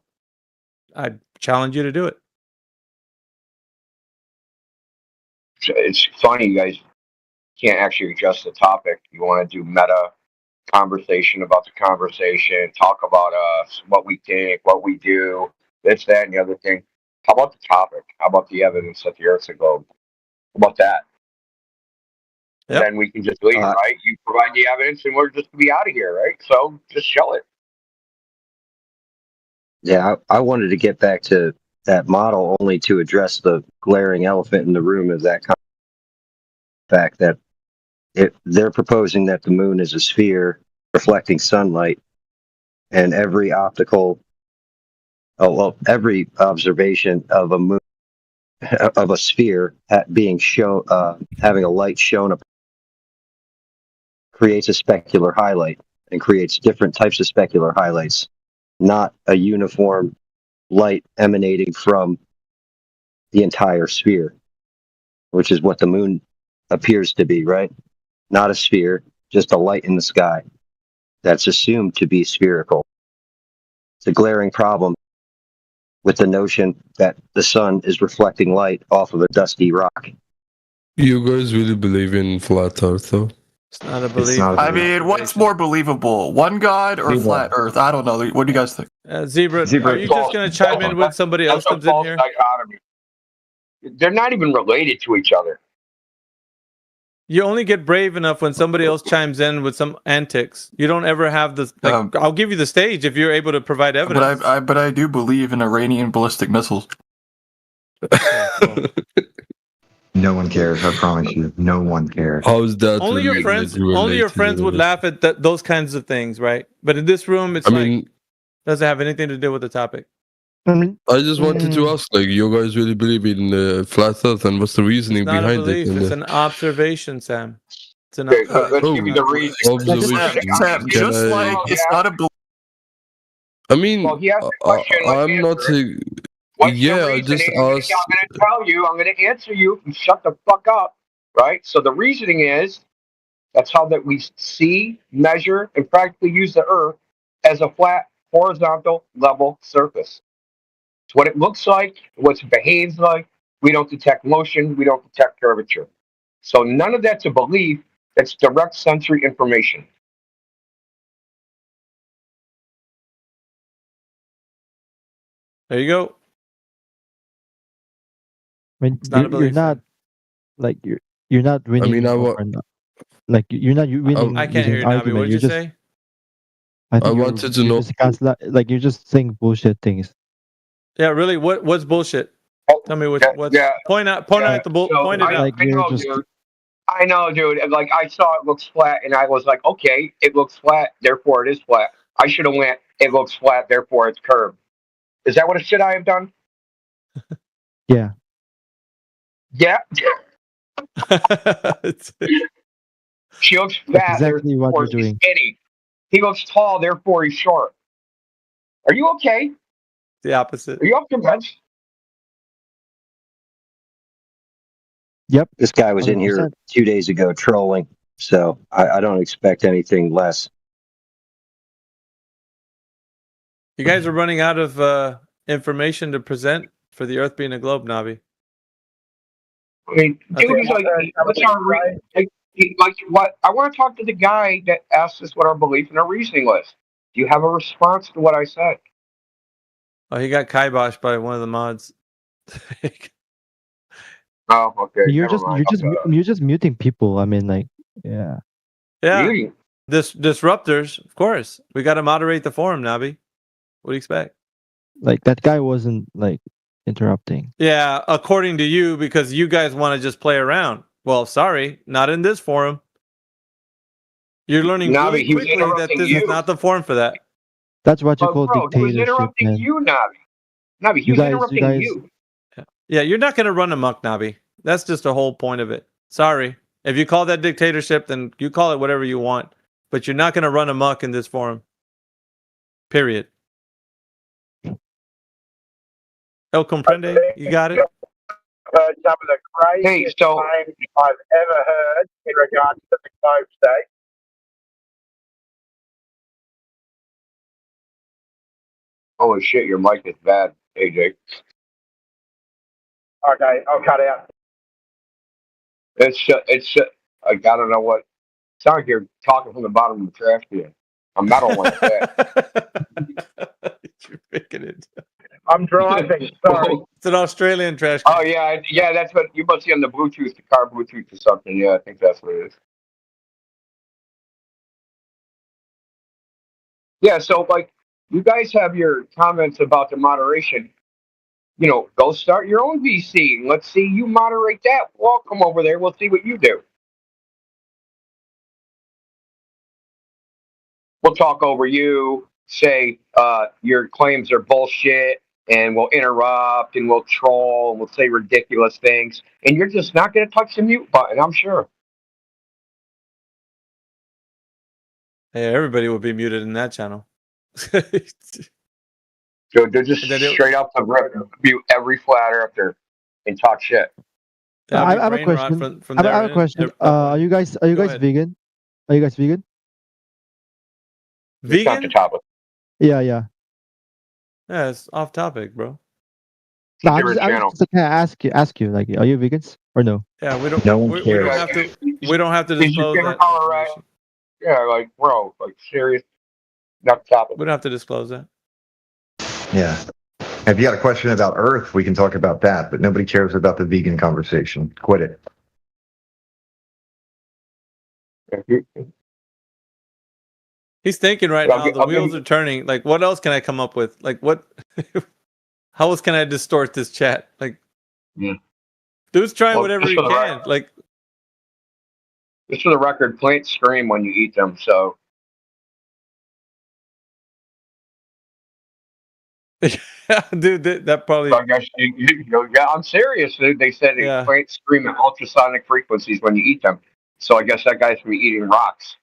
O: I challenge you to do it.
G: It's funny you guys can't actually adjust the topic. You want to do meta conversation about the conversation, talk about us, what we think, what we do, this, that, and the other thing. How about the topic? How about the evidence that the Earth's a globe? How about that?
O: Yep.
G: Then we can just leave, right? You provide the evidence and we're just going to be out of here, right? So just show it.
C: Yeah, I wanted to get back to that model only to address the glaring elephant in the room of that fact that they're proposing that the moon is a sphere reflecting sunlight, and every every observation of a moon of a sphere being shown having a light shown up creates a specular highlight and creates different types of specular highlights, not a uniform light emanating from the entire sphere, which is what the moon appears to be, right? Not a sphere, just a light in the sky that's assumed to be spherical. It's a glaring problem with the notion that the sun is reflecting light off of a dusty rock.
Q: You guys really believe in flat Earth, though?
O: It's not a belief.
M: I mean, what's more believable, one God or flat Earth? I don't know. What do you guys think?
O: Zebra, are you just going to chime in when somebody else comes in here?
G: Dichotomy. They're not even related to each other.
O: You only get brave enough when somebody else chimes in with some antics. You don't ever have the. I'll give you the stage if you're able to provide evidence.
M: But I do believe in Iranian ballistic missiles.
A: No one cares. I promise you. No one cares.
Q: How is that?
O: Only your friends. Only your friends would laugh at those kinds of things, right? But in this room, it's doesn't have anything to do with the topic.
Q: I just wanted to ask, you guys really believe in flat Earth, and what's the reasoning
O: It's not
Q: behind
O: a belief.
Q: it?
O: It's an observation, Sam. It's an
G: Let's give you the reason.
Q: Sam,
M: just like it's not a belief.
Q: I mean,
G: Well, he asked the question,
Q: I'm not. Yeah, I just asked.
G: I'm going to tell you. I'm going to answer you. You shut the fuck up, right? So the reasoning is that's how that we see, measure, and practically use the Earth as a flat, horizontal, level surface. It's what it looks like, what it behaves like. We don't detect motion. We don't detect curvature. So none of that's a belief. That's direct sensory information.
O: There you go.
V: I mean,
O: not a
V: you're
O: belief.
V: not like you're not winning. Like you're not winning.
O: I can't hear you, Nabi.
V: argument.
O: What did you
V: You're
O: say?
V: I think you're-
Q: wanted to
V: you're
Q: know-
V: just like you're just saying bullshit things.
O: Yeah, really. What's bullshit? Tell me what's point out the bull. Point it out.
V: Like you're just
G: Dude. I know, dude. And like I saw it looks flat, and I was like, okay, it looks flat, therefore it is flat. I should have went, it looks flat, therefore it's curved. Is that what a shit I have done?
V: yeah.
G: Yeah. She looks fat,
V: exactly what
G: therefore
V: you're
G: she's
V: doing.
G: skinny. He looks tall, therefore he's short. Are you okay?
O: The opposite.
G: Are you off your meds?
V: Yep.
C: This guy was in here
V: 100%.
C: 2 days ago trolling, so I don't expect anything less.
O: You guys are running out of information to present for the Earth being a globe, Navi.
G: I mean, dude, he's like, what's our like what? I want to talk to the guy that asked us what our belief and our reasoning was. Do you have a response to what I said?
O: Oh, he got kiboshed by one of the mods.
G: Oh, okay.
V: You're
G: never
V: just
G: mind.
V: you're just muting people. I mean, like, yeah.
O: Yeah.
G: Muting?
O: Disruptors, of course. We got to moderate the forum, Nabi. What do you expect?
V: Like that guy wasn't like interrupting.
O: Yeah, according to you, because you guys want to just play around. Well, sorry, not in this forum. You're learning
G: Navi,
O: really
G: he was
O: quickly that
G: interrupting
O: this
G: you.
O: is not the forum for that.
V: That's what you
G: Bro,
V: call
G: he was
V: dictatorship,
G: interrupting
V: man.
G: you, Navi. Navi, he
V: You
G: was
V: guys-
G: interrupting
V: you guys-
G: you.
O: Yeah, you're not going to run amok, Nabi. That's just the whole point of it. Sorry. If you call that dictatorship, then you call it whatever you want. But you're not going to run amok in this forum. Period. El comprende? You got it?
U: Heard some of the craziest claims I've ever heard in regards to the globe state.
G: Holy shit, your mic is bad, AJ.
U: Okay, I'll cut out.
G: It's I don't know what. It sounds like you're talking from the bottom of the trash can. A metal like that.
O: You're picking it.
U: I'm driving. Sorry.
O: It's an Australian trash can.
G: Oh yeah, that's what you must see on the Bluetooth, the car Bluetooth or something. Yeah, I think that's what it is. Yeah, so like you guys have your comments about the moderation. You know, go start your own VC. Let's see you moderate that. Well, come over there. We'll see what you do. We'll talk over you. Say your claims are bullshit, and we'll interrupt, and we'll troll, and we'll say ridiculous things, and you're just not going to touch the mute button, I'm sure.
O: Hey, everybody would be muted in that channel.
G: So they're just straight up the rip, mute every flat earther and talk shit.
V: I have a question. I have a question. Are you guys vegan? Are you guys vegan?
G: It's not the topic.
V: Yeah.
O: Yeah, it's off topic, bro.
V: No, I'm just gonna ask you, like, are you vegans or no?
O: Yeah, we don't.
C: No one
O: we
C: cares.
O: don't have to. We don't have to
G: Is
O: disclose
G: your
O: that.
G: Colorado? Yeah, like bro, like serious. Not the topic.
O: We don't have to disclose that.
A: Yeah. If you got a question about Earth, we can talk about that, but nobody cares about the vegan conversation. Quit it.
O: He's thinking right now. The wheels are turning. Like, what else can I come up with? Like, what? How else can I distort this chat? Like, dude's trying whatever he can. Like,
G: just for the record, plants scream when you eat them. So.
O: Dude, that probably.
G: So I guess yeah, I'm serious, dude. They said plants scream at ultrasonic frequencies when you eat them. So I guess that guy's gonna be eating rocks.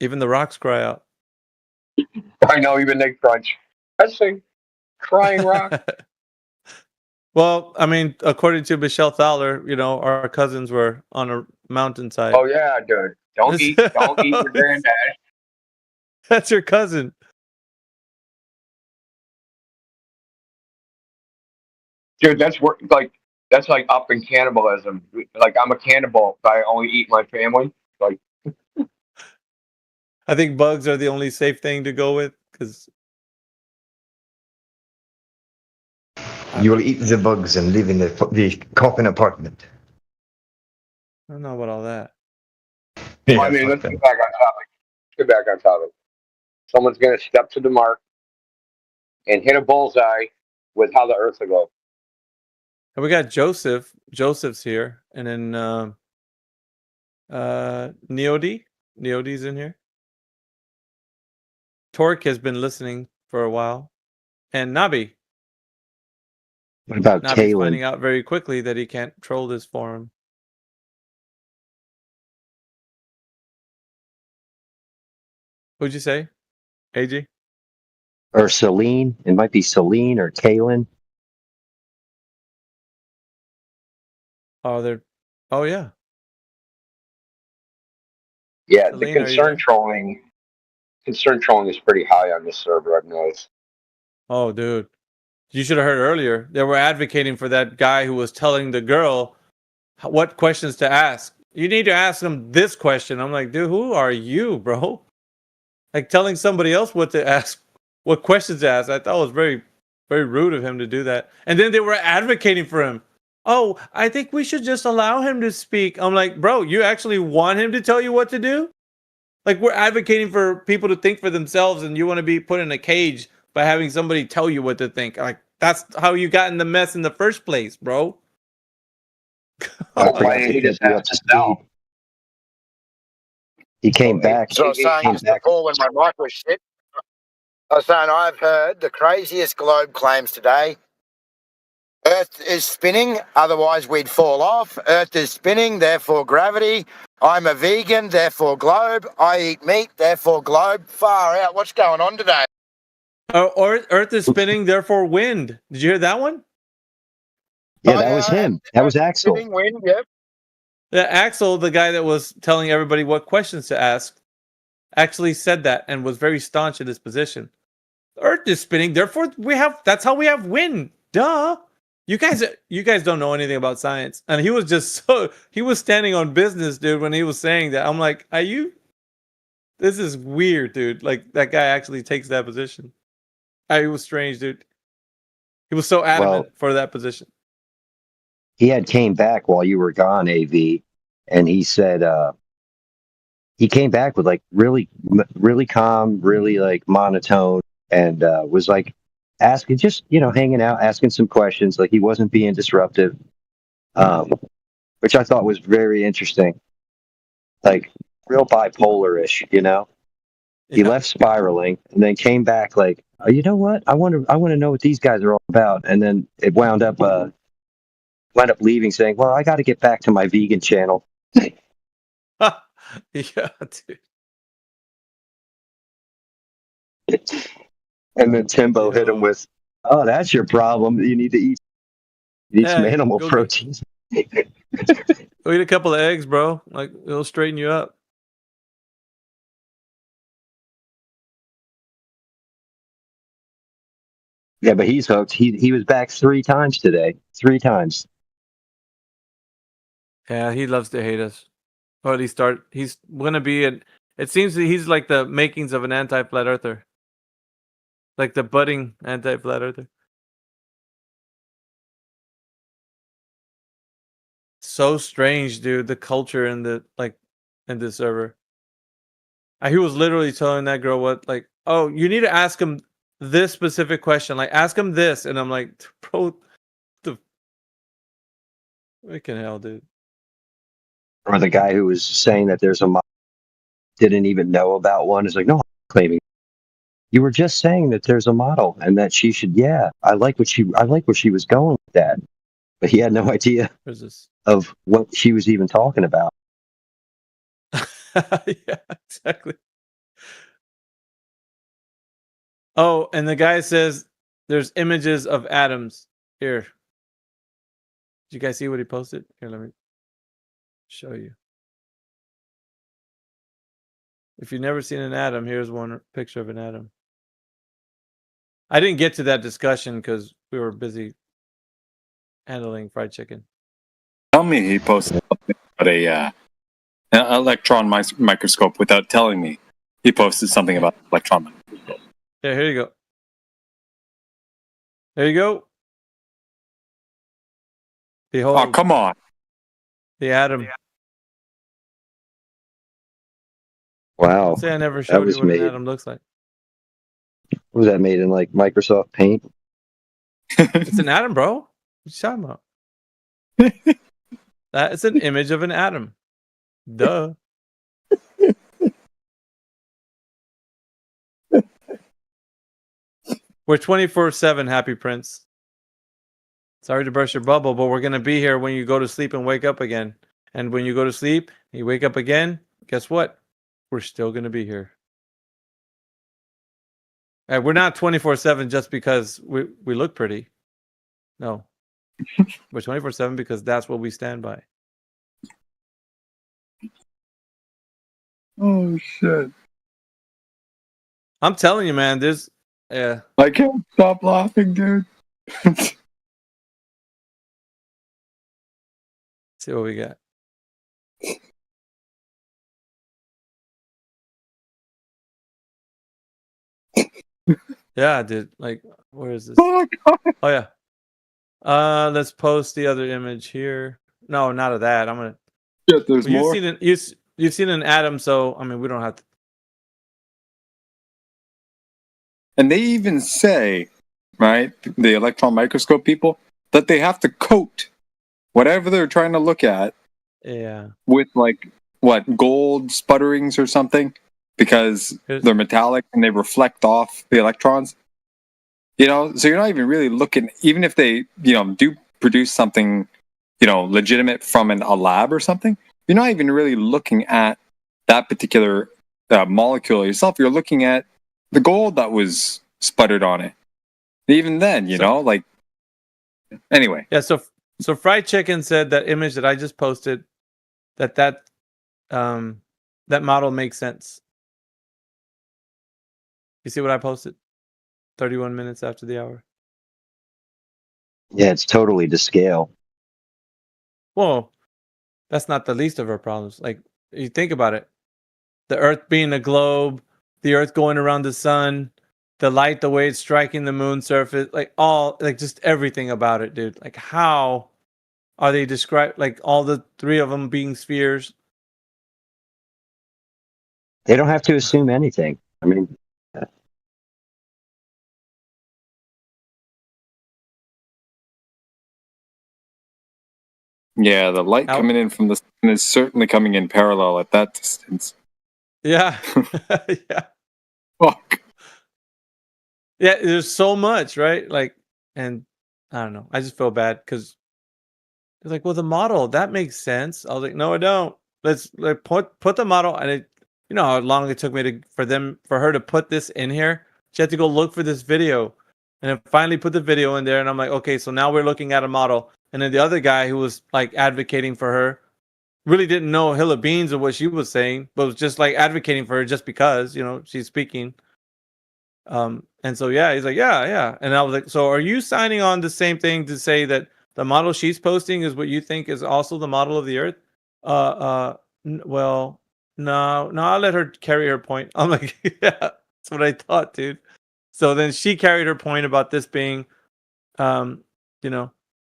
O: Even the rocks cry out.
G: I know, even they crunch. I see. Crying rock.
O: Well, I mean, according to Michelle Thaler, you know, our cousins were on a mountainside.
G: Oh yeah, dude. Don't eat your granddad.
O: That's your cousin.
G: Dude, that's like up in cannibalism. Like I'm a cannibal, but I only eat my family. Like
O: I think bugs are the only safe thing to go with because
A: you will eat the bugs and live in the coffin apartment.
O: I don't know about all that.
G: Yeah, I mean, let's get back on topic. Someone's gonna step to the mark and hit a bullseye with how the Earth will go.
O: And we got Joseph. Joseph's here, and then Neody. Neody's in here. Torque has been listening for a while, and Nabi.
C: What about
O: Nabi's
C: Kaylin?
O: finding out very quickly that he can't troll this forum. Who'd you say, AJ?
C: Or Celine? It might be Celine or Kaylin.
O: Oh, they're. Oh yeah.
G: Yeah,
O: Celine,
G: the concern trolling is pretty high on this server, I've noticed.
O: Oh, dude. You should have heard earlier. They were advocating for that guy who was telling the girl what questions to ask. You need to ask him this question. I'm like, dude, who are you, bro? Like telling somebody else what to ask, what questions to ask. I thought it was very, very rude of him to do that. And then they were advocating for him. Oh, I think we should just allow him to speak. I'm like, bro, you actually want him to tell you what to do? Like, we're advocating for people to think for themselves, and you want to be put in a cage by having somebody tell you what to think. Like, that's how you got in the mess in the first place, bro.
C: He just has to sell. He came back.
U: So I was saying just before when my mic was shit, I was saying I've heard the craziest globe claims today. Earth is spinning, otherwise we'd fall off. Earth is spinning, therefore gravity. I'm a vegan, therefore globe. I eat meat, therefore globe. Far out. What's going on today?
O: Or Earth is spinning, therefore wind. Did you hear that one?
C: Yeah, that was him. That was Axel.
U: Spinning wind, yep.
O: Yeah, Axel, the guy that was telling everybody what questions to ask, actually said that and was very staunch in his position. Earth is spinning, therefore that's how we have wind. Duh. You guys don't know anything about science. And he was just he was standing on business, dude, when he was saying that. I'm like, this is weird, dude. Like, that guy actually takes that position. It was strange, dude. He was so adamant for that position.
C: He had came back while you were gone, AV, and he said he came back with like really calm, really like monotone, and was like asking, just hanging out, asking some questions. Like, he wasn't being disruptive, which I thought was very interesting. Like, real bipolar-ish, He left spiraling and then came back like, oh, you know what? I want to know what these guys are all about. And then it wound up leaving saying, well, I got to get back to my vegan channel.
O: Yeah, dude.
C: And then Timbo hit him with, oh, that's your problem. You need to eat some animal protein.
O: Go eat a couple of eggs, bro. Like, it'll straighten you up.
C: Yeah, but he's hooked. He was back 3 times today. 3 times.
O: Yeah, he loves to hate us. Or at least he's gonna be it seems that he's like the makings of an anti-flat earther. Like the budding anti-flat earther. So strange, dude, the culture in the server. He was literally telling that girl oh, you need to ask him this specific question. Like, ask him this. And I'm like, bro, freaking hell, dude.
C: Or the guy who was saying that there's a model, didn't even know about one. Is like, no, I'm claiming. You were just saying that there's a model and that she should. Yeah, I like where she was going with that, but he had no idea of what she was even talking about.
O: Yeah, exactly. Oh, and the guy says there's images of atoms here. Did you guys see what he posted? Here, let me show you. If you've never seen an atom, here's one picture of an atom. I didn't get to that discussion because we were busy handling fried chicken.
D: Tell me he posted something about an electron microscope without telling me he posted something about electron microscope.
O: Yeah, here you go. There you go. Behold.
D: Oh, come on.
O: The atom.
C: Wow.
O: Say I never showed you what an atom looks like.
C: Was that made in like Microsoft Paint?
O: It's an atom, bro. What you talking about? That is an image of an atom. Duh. We're 24/7, Happy Prince. Sorry to burst your bubble, but we're going to be here when you go to sleep and wake up again. And when you go to sleep and you wake up again, guess what? We're still going to be here. And we're not 24/7 just because we look pretty. No. We're 24/7 because that's what we stand by.
D: Oh, shit.
O: I'm telling you, man, yeah.
D: I can't stop laughing, dude.
O: See what we got. Yeah, dude. Like, where is this?
D: Oh, God.
O: Oh, yeah. Let's post the other image here. No, not of that. I'm gonna.
D: Yeah, there's more.
O: You've seen an atom, so I mean, we don't have to.
D: And they even say, right, the electron microscope people, that they have to coat whatever they're trying to look at.
O: Yeah.
D: With like gold sputterings or something, because they're metallic and they reflect off the electrons. You know, so you're not even really looking, even if they, do produce something, legitimate from a lab or something, you're not even really looking at that particular molecule yourself. You're looking at the gold that was sputtered on it. Even then, anyway.
O: Yeah, so Fried Chicken said that image that I just posted, that model makes sense. You see what I posted? 31 minutes after the hour.
C: Yeah, it's totally to scale.
O: Well, that's not the least of our problems. Like, you think about it. The Earth being a globe, the Earth going around the sun, the light, the way it's striking the moon surface, just everything about it, dude. Like, how are they described? Like, all the three of them being spheres.
C: They don't have to assume anything. I mean,
D: Yeah, the light coming in from the sun is certainly coming in parallel at that distance.
O: Yeah. Yeah.
D: Fuck.
O: Yeah, there's so much, right? Like, and I don't know. I just feel bad because they're like, well, the model, that makes sense. I was like, no, I don't. Let's put the model, and it, you know how long it took me for her to put this in here. She had to go look for this video, and then finally put the video in there. And I'm like, okay, so now we're looking at a model. And then the other guy who was like advocating for her really didn't know a hill of beans of what she was saying, but was just like advocating for her just because, she's speaking. And so, yeah, he's like, yeah. And I was like, so are you signing on the same thing to say that the model she's posting is what you think is also the model of the Earth? Well, no, I'll let her carry her point. I'm like, yeah, that's what I thought, dude. So then she carried her point about this being, you know,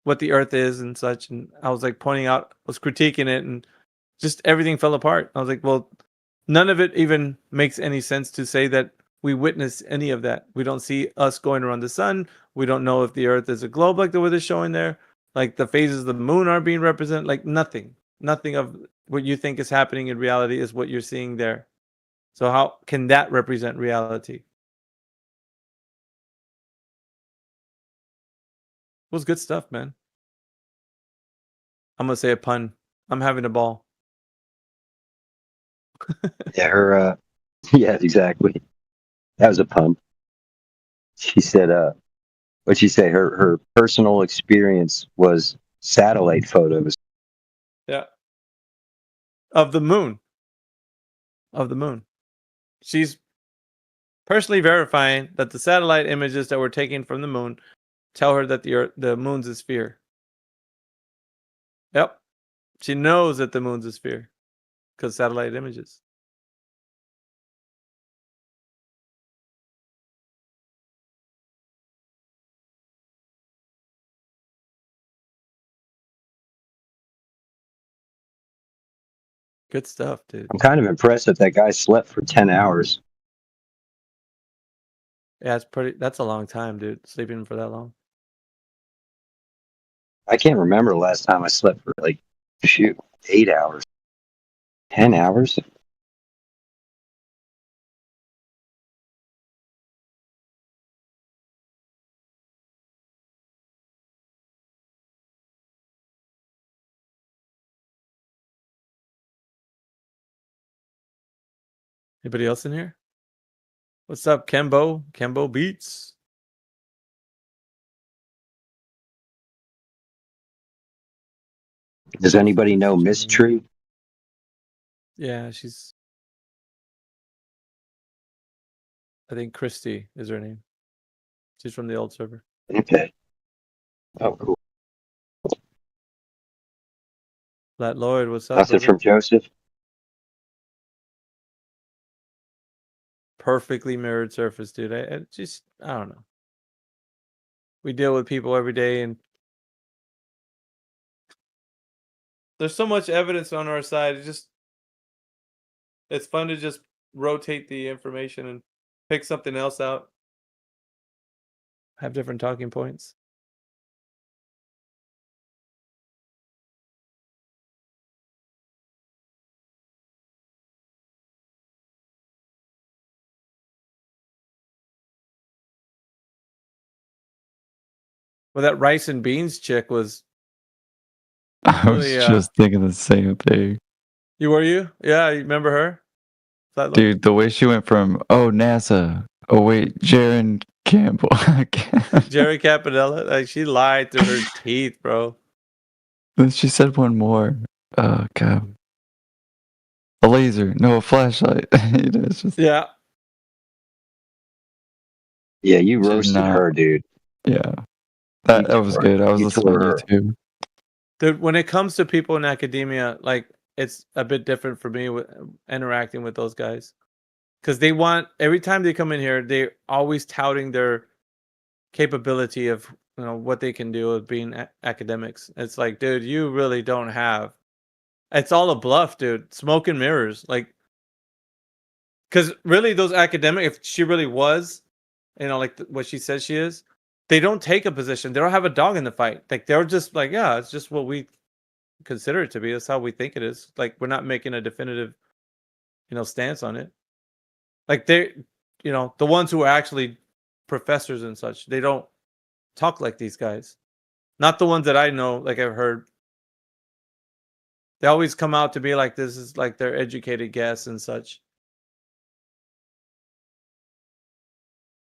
O: what the Earth is and such. And I was like was critiquing it, and just everything fell apart. I was like, well, none of it even makes any sense to say that we witness any of that. We don't see us going around the sun. We don't know if the Earth is a globe like the way they're showing there. Like the phases of the moon are being represented. Like nothing of what you think is happening in reality is what you're seeing there. So how can that represent reality? It was good stuff, man. I'm gonna say a pun. I'm having a ball.
C: yeah, yeah, exactly. That was a pun. She said, what'd she say? Her personal experience was satellite photos.
O: Yeah. Of the moon. She's personally verifying that the satellite images that were taken from the moon tell her that the moon's a sphere. Yep. She knows that the moon's a sphere because satellite images. Good stuff, dude.
C: I'm kind of impressed that guy slept for 10 hours.
O: Yeah, that's a long time, dude. Sleeping for that long.
C: I can't remember the last time I slept for 8 hours. 10 hours?
O: Anybody else in here? What's up, Kembo? Kembo Beats.
C: Does anybody know Miss Tree?
O: Yeah, I think Christy is her name. She's from the old server.
C: Okay. Oh, cool.
O: Flat Lloyd, what's up?
C: Nothing
O: brother?
C: from Joseph?
O: Perfectly mirrored surface, dude. I don't know. We deal with people every day, and there's so much evidence on our side. It's fun to just rotate the information and pick something else out. Have different talking points. Well, that rice and beans chick was.
B: I was
O: Really,
B: just thinking the same thing.
O: You were you? Yeah, you remember her? That look?
B: Dude, the way she went from, oh, NASA. Oh, wait, Jaron Campbell.
O: Jerry Capanella, like she lied through her teeth, bro.
B: Then she said one more. Oh, God. A laser. No, a flashlight. You know, it's just,
O: Yeah.
C: Yeah, you
B: She's
C: roasted
B: not-
C: her, dude.
B: yeah. That was good. I was
C: You
B: listening
C: tore
B: to
C: her.
B: YouTube.
O: Dude, when it comes to people in academia, like it's a bit different for me with interacting with those guys. Because they want every time they come in here, they're always touting their capability of what they can do with being academics. It's like, dude, you really don't have. It's all a bluff, dude. Smoke and mirrors, like. Because really, those academic, if she really was, like what she says she is, they don't take a position. They don't have a dog in the fight. Like they're just like, yeah, it's just what we consider it to be. That's how we think it is. Like we're not making a definitive, stance on it. Like they, the ones who are actually professors and such, they don't talk like these guys. Not the ones that I know, like I've heard. They always come out to be like this is like their educated guess and such.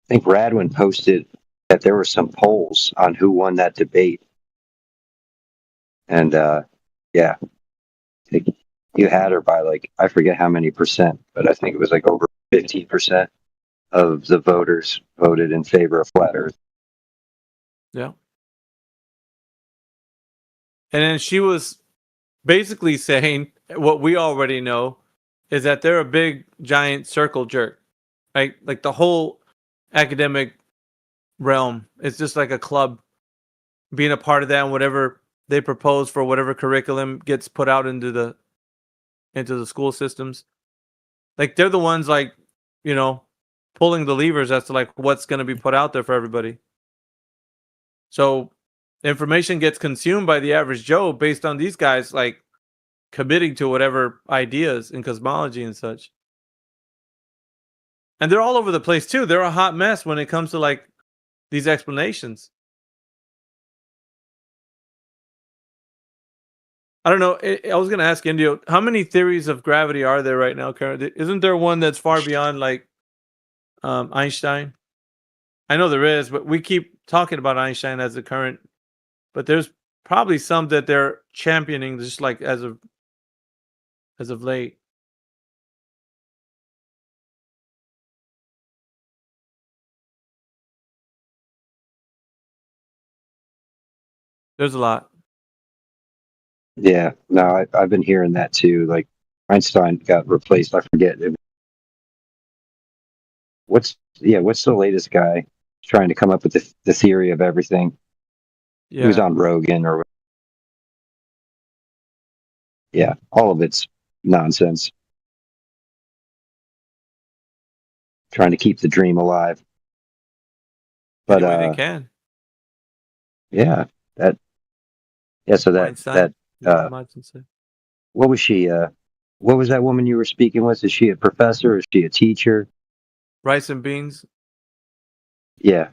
C: I think Radwin posted that there were some polls on who won that debate. And yeah, I think you had her by like, I forget how many percent, but I think it was like over 15% of the voters voted in favor of flat Earth.
O: Yeah. And then she was basically saying what we already know is that they're a big, giant circle jerk, right? Like the whole academic realm is just like a club. Being a part of that and whatever they propose for whatever curriculum gets put out into the school systems. Like they're the ones like, pulling the levers as to like what's going to be put out there for everybody. So information gets consumed by the average Joe based on these guys like committing to whatever ideas in cosmology and such. And they're all over the place too. They're a hot mess when it comes to like these explanations. I don't know. I was going to ask Indio, how many theories of gravity are there right now, Karen? Isn't there one that's far beyond like Einstein? I know there is, but we keep talking about Einstein as the current. But there's probably some that they're championing just like as of late. There's a lot.
C: Yeah, no, I've been hearing that too. Like Einstein got replaced. I forget. What's the latest guy trying to come up with the theory of everything?
O: Yeah.
C: He was on Rogan or. Yeah, all of it's nonsense. Trying to keep the dream alive. But
O: Any way they can.
C: Yeah, so
O: Einstein,
C: what was she? What was that woman you were speaking with? Is she a professor? Is she a teacher?
O: Rice and beans.
C: Yeah.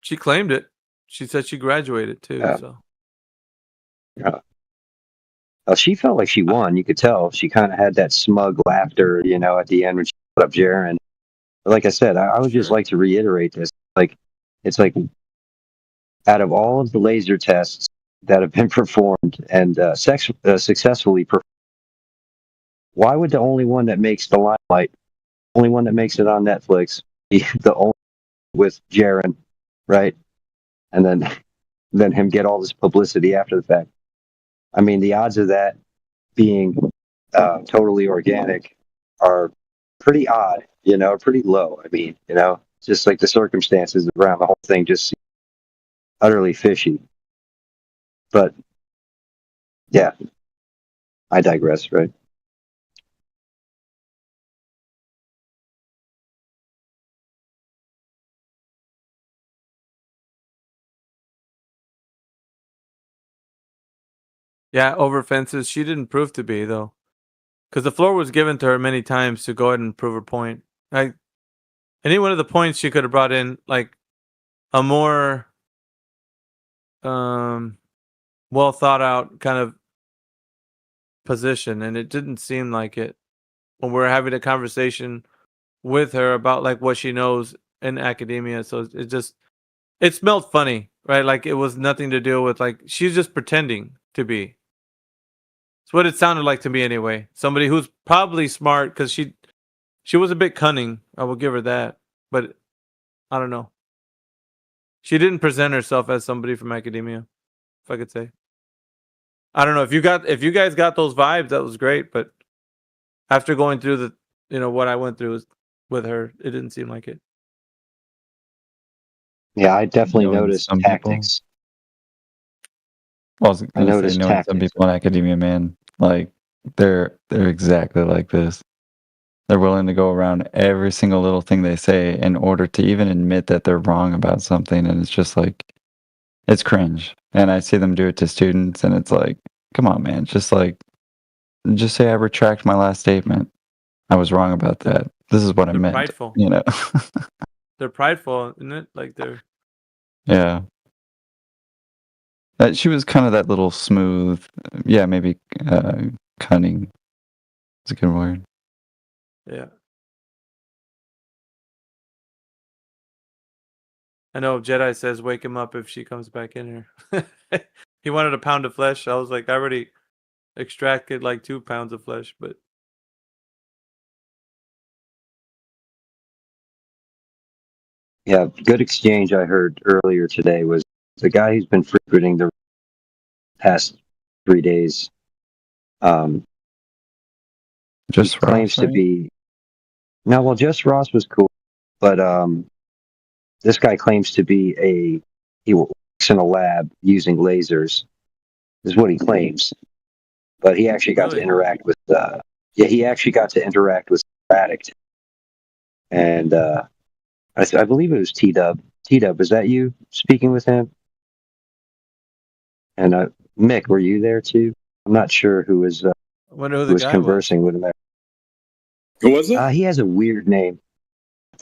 O: She claimed it. She said she graduated too.
C: She felt like she won. You could tell she kind of had that smug laughter, at the end when she put up Jaron. But like I said, I would just like to reiterate this. Like, it's like out of all of the laser tests that have been performed and successfully performed, why would the only one that makes the limelight, only one that makes it on Netflix, be the only with Jaron, right? And then him get all this publicity after the fact. I mean, the odds of that being totally organic are pretty odd, pretty low. I mean, just like the circumstances around the whole thing just seem utterly fishy. But yeah, I digress, right?
O: Yeah, over fences. She didn't prove to be though, because the floor was given to her many times to go ahead and prove her point. Like any one of the points she could have brought in, like a more well thought out kind of position, and it didn't seem like it when we were having a conversation with her about like what she knows in academia. So it smelled funny, right? Like it was nothing to do with like she's just pretending to be. It's what it sounded like to me anyway. Somebody who's probably smart because she was a bit cunning. I will give her that, but I don't know. She didn't present herself as somebody from academia, if I could say. I don't know if you guys got those vibes, that was great. But after going through what I went through with her, it didn't seem like it.
C: Yeah, I definitely
B: Knowing
C: noticed
B: some people.
C: tactics.
B: I was
C: I
B: gonna say,
C: noticed
B: knowing some
C: tactics.
B: people in academia, man, like they're exactly like this. They're willing to go around every single little thing they say in order to even admit that they're wrong about something, and it's just like it's cringe. And I see them do it to students, and it's like, come on, man, just say I retract my last statement. I was wrong about that. This is what I
O: They're
B: meant.
O: prideful.
B: You know?
O: They're prideful, isn't it? Like they're
B: Yeah. She was kind of that little smooth, yeah, maybe cunning. It's a good word.
O: yeah. I know Jedi says wake him up if she comes back in here. He wanted a pound of flesh. I was like, I already extracted like 2 pounds of flesh, but
C: Yeah, good exchange I heard earlier today was the guy who's been frequenting the past 3 days.
B: Just
C: he claims
B: Ross,
C: to
B: right?
C: be no, well, just Ross was cool, but this guy claims to be he works in a lab using lasers. Is what he claims, but he actually got to
O: Really?
C: interact with. He actually got to interact with Sporadic, and I believe it was T Dub. T Dub, was that you speaking with him? And Mick, were you there too? I'm not sure who was
O: I wonder who
C: who
O: the
C: was
O: guy
C: conversing with him.
D: Who was it?
C: He has a weird name.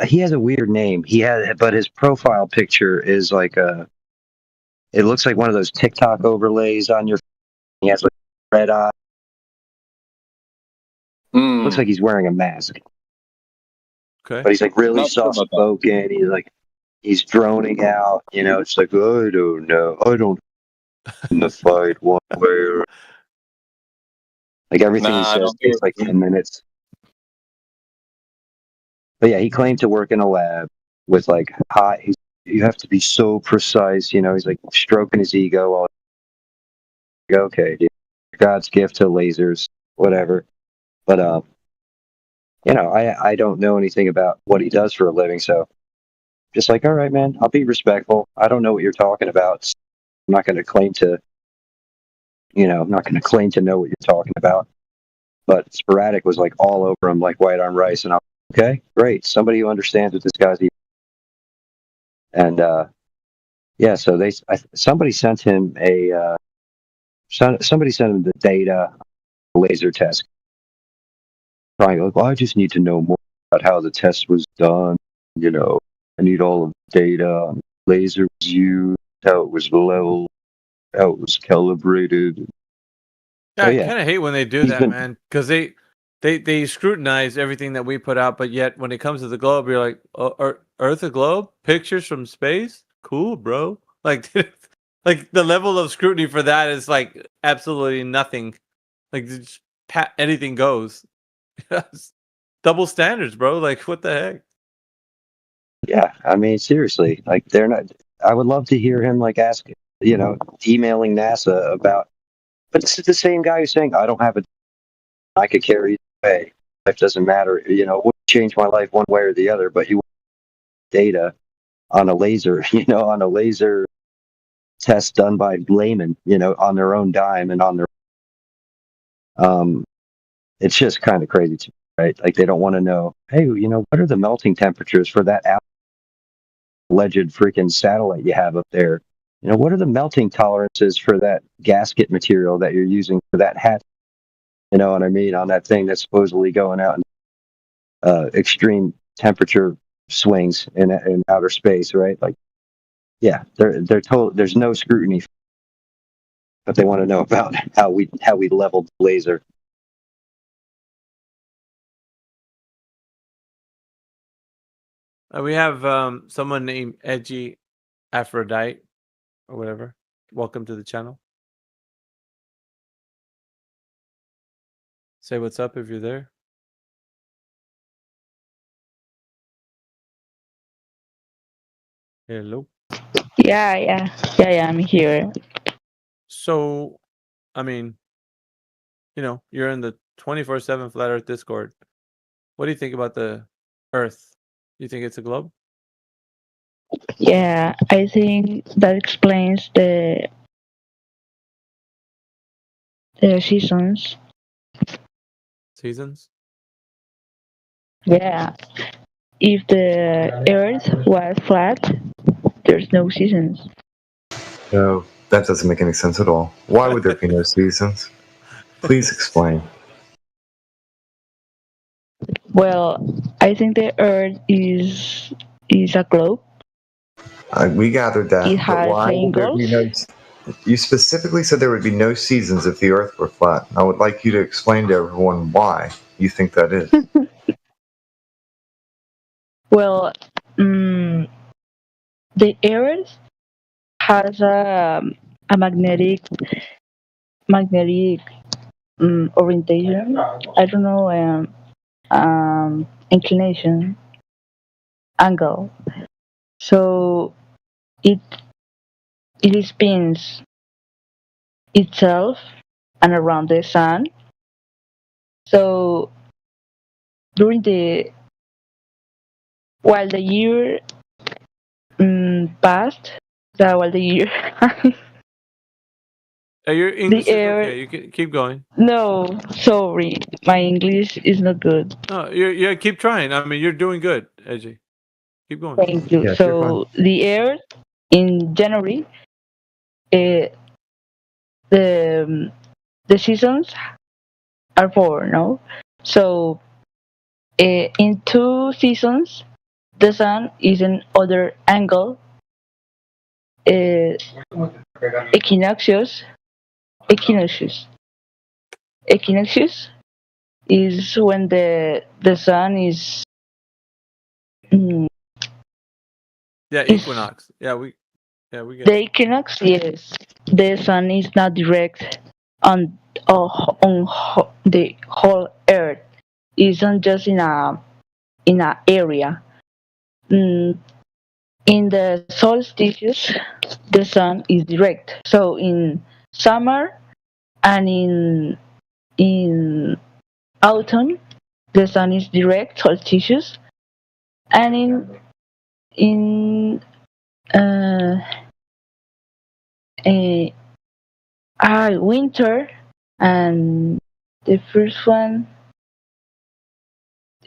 C: He has a weird name. But his profile picture is like it looks like one of those TikTok overlays on your. He has like red eye. Looks like he's wearing a mask,
O: Okay.
C: but he's like really
D: Not sure
C: soft
D: about that.
C: spoken. He's droning out. It's like I don't know. I don't in the fight one way or like everything
D: Nah,
C: he
D: I
C: says
D: don't do
C: takes
D: it.
C: like 10 minutes. But yeah, he claimed to work in a lab with like high. You have to be so precise. He's like stroking his ego. While okay, dude, God's gift to lasers, whatever. But I don't know anything about what he does for a living, so just like, all right, man, I'll be respectful. I don't know what you're talking about. I'm not going to claim to, I'm not going to claim to know what you're talking about. But Sporadic was like all over him like white on rice, and I'm okay, great, somebody who understands what this guy's. And yeah, so somebody sent him somebody sent him the data laser test. Trying like, well, I just need to know more about how the test was done. I need all of the data on laser was used, how it was leveled, how it was calibrated.
O: Yeah,
C: So,
O: I
C: yeah,
O: kind of hate when they do
C: he's
O: that,
C: been
O: man, because they scrutinize everything that we put out, but yet when it comes to the globe, you're like, Earth a globe, pictures from space, cool, bro. Like, like the level of scrutiny for that is like absolutely nothing. Like, just anything goes. Double standards, bro. Like, what the heck?
C: yeah. I mean, seriously, like they're not. I would love to hear him like ask, emailing NASA about. But this is the same guy who's saying, I don't have I could carry it away. Life doesn't matter. It wouldn't change my life one way or the other, but you want data on a laser, on a laser test done by laymen, on their own dime and on their it's just kind of crazy to me, right? Like they don't want to know, hey, what are the melting temperatures for that alleged freaking satellite you have up there? What are the melting tolerances for that gasket material that you're using for that hat? You know what I mean? On that thing that's supposedly going out in extreme temperature swings in outer space, right? Like Yeah, they're told there's no scrutiny, but they want to know about how we leveled the laser.
O: We have someone named Edgy Aphrodite or whatever. Welcome to the channel. Say what's up if you're there. Hello.
F: Yeah, I'm here.
O: So, I mean, you're in the 24/7 Flat Earth Discord. What do you think about the Earth? You think it's a globe?
F: Yeah, I think that explains the seasons.
O: Seasons?
F: Yeah, if the Earth was flat, there's no seasons.
A: No, that doesn't make any sense at all. Why would there be no seasons? Please explain.
F: Well, I think the Earth is a globe.
A: We gathered that,
F: It
A: but
F: has
A: why would there be no? You specifically said there would be no seasons if the Earth were flat. I would like you to explain to everyone why you think that is.
F: Well, the Earth has a magnetic orientation. I don't know, inclination angle. So it spins itself and around the sun. So during while the year passed, while the year
O: Your English
F: the
O: is
F: air.
O: okay. You can keep going.
F: No, sorry, my English is not good.
O: No, you keep trying. I mean, you're doing good, Edgy. Keep going.
F: Thank you. So the Earth in January, the seasons are 4, no? So in 2 seasons, the sun is in other angle. Equinoxius is when the sun is
O: Yeah, equinox. Yeah, we get
F: the equinox. Yes, the sun is not direct on the whole Earth. It's not just in a area. In the solstices, the sun is direct. So in summer and in autumn, the sun is direct solstices, and in winter and the first one,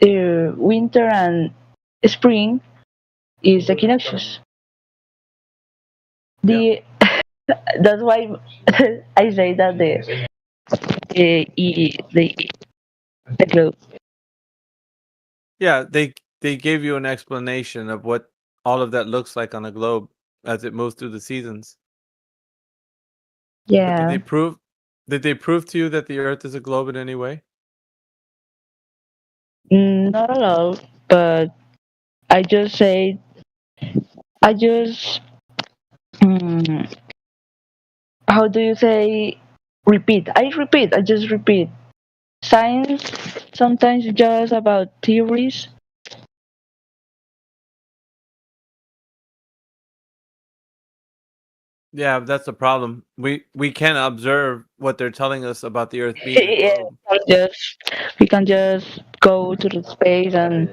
F: winter and spring is equinoxius. That's why I say that the globe.
O: Yeah, they gave you an explanation of what all of that looks like on a globe as it moves through the seasons. But
F: Yeah.
O: did they prove to you that the Earth is a globe in any way?
F: Not at all, but I just say, how do you say, repeat? I just repeat. Science sometimes is just about theories.
O: Yeah, that's the problem. We can't observe what they're telling us about the Earth being a
F: Yeah,
O: globe.
F: we can just go to the space and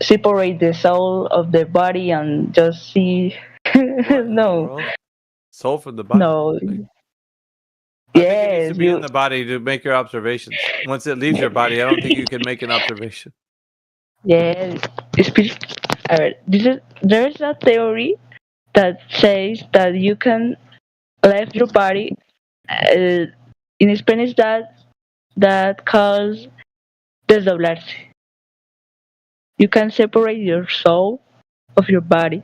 F: separate the soul of the body and just see. No.
O: Soul from the body.
F: No.
O: I think it needs
F: Yes,
O: to be in the body to make your observations. Once it leaves your body, I don't think you can make an observation.
F: Yes. There's a theory that says that you can leave your body. In Spanish, that calls desdoblarse. You can separate your soul of your body.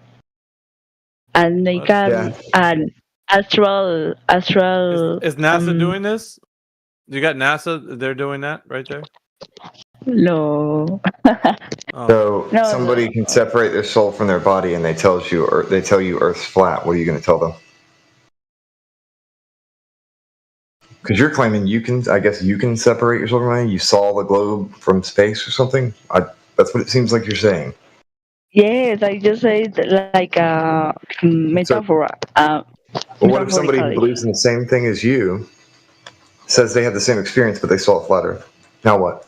F: and make an astral.
O: Is NASA doing this? You got NASA. They're doing that right there.
F: No.
A: So
F: No,
A: somebody can separate their soul from their body, and they tell you Earth's flat. What are you going to tell them? Because you're claiming you can. I guess you can separate your soul from your body. You saw the globe from space or something. That's what it seems like you're saying.
F: Yes, I just said like a metaphor.
A: Well, what if somebody who believes in the same thing as you says they had the same experience, but they saw a flat Earth? Now what?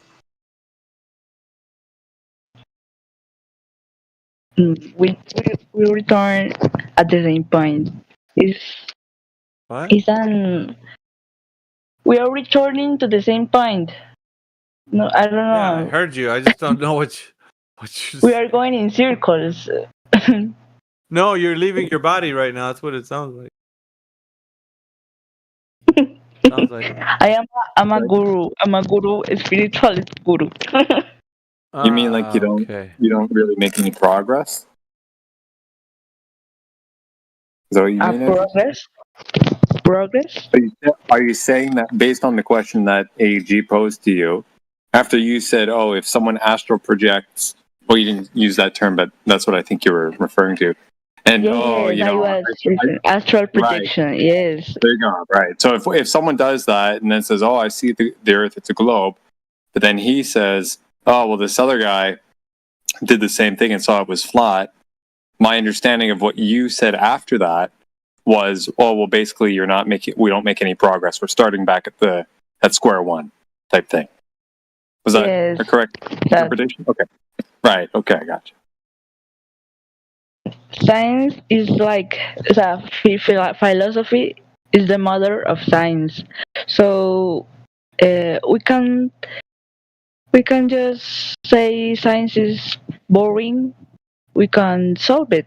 F: We return at the same point. It's we are returning to the same point. No, I don't know.
O: Yeah, I heard you. I just don't know what you.
F: We are going in circles.
O: No, you're leaving your body right now. That's what it sounds like. Sounds like.
F: I'm a guru. I'm a guru, a spiritual guru.
D: You mean like you don't really make any progress? Is that what you mean?
F: Progress?
D: Are you saying that based on the question that AG posed to you, after you said, "Oh, if someone astral projects," well, you didn't use that term, but that's what I think you were referring to. And
F: astral projection. Right. Yes.
D: There you go. Right. So if someone does that and then says, "Oh, I see the Earth; it's a globe," but then he says, "Oh, well, this other guy did the same thing and saw it was flat." My understanding of what you said after that was, "Oh, well, basically, we don't make any progress. We're starting back at square one," type thing. Was that a correct interpretation? Okay. Right. Okay, I got you.
F: Science is like philosophy is the mother of science. So we can just say science is boring. We can solve it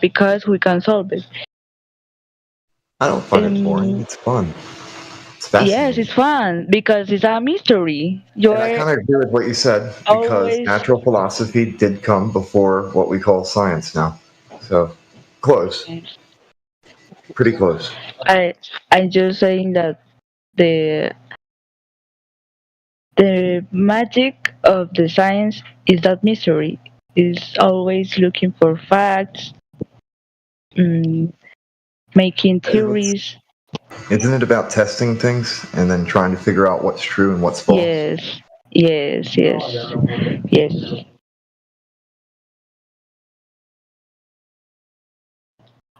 F: because we can solve it.
A: I don't find it boring. It's fun. It's fascinating.
F: Yes, it's fun because it's a mystery.
A: And I kind of agree with what you said because natural philosophy did come before what we call science now. So close. Pretty close.
F: I'm just saying that the magic of the science is that mystery. Is always looking for facts, making theories.
A: Isn't it about testing things and then trying to figure out what's true and what's false?
F: Yes.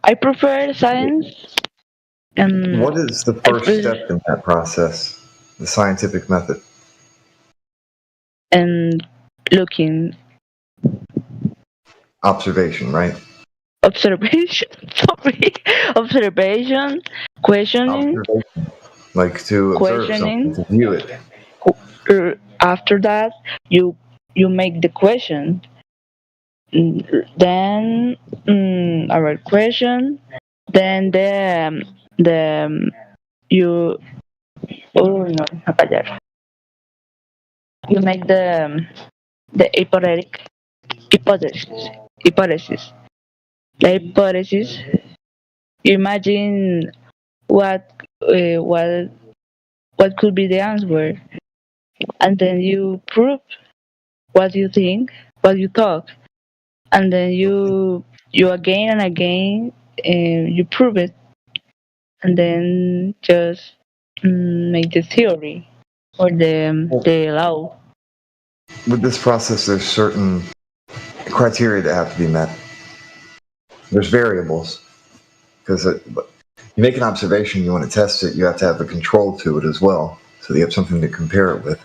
F: I prefer science.
A: What is the first step in that process? The scientific method?
F: And looking.
A: Observation, right?
F: Observation. Sorry. Observation. Questioning.
A: Observation. Like to observe something, to view it.
F: After that, you make the question. Then our question. Then you make the hypothesis. The hypothesis. Imagine what could be the answer, and then you prove what you think, what you thought, and then you again and again you prove it, and then just make the theory or the law.
A: With this process, there's certain criteria that have to be met. There's variables because you make an observation, you want to test it, you have to have a control to it as well, so that you have something to compare it with.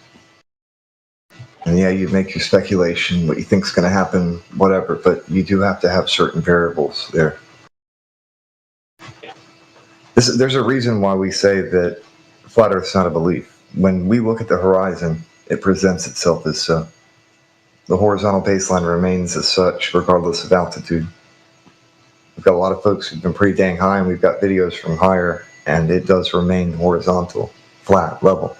A: And yeah, you make your speculation, what you think is going to happen, whatever, but you do have to have certain variables there. There's a reason why we say that flat Earth's not a belief. When we look at the horizon, it presents itself as so. The horizontal baseline remains as such, regardless of altitude. We've got a lot of folks who've been pretty dang high, and we've got videos from higher, and it does remain horizontal, flat, level.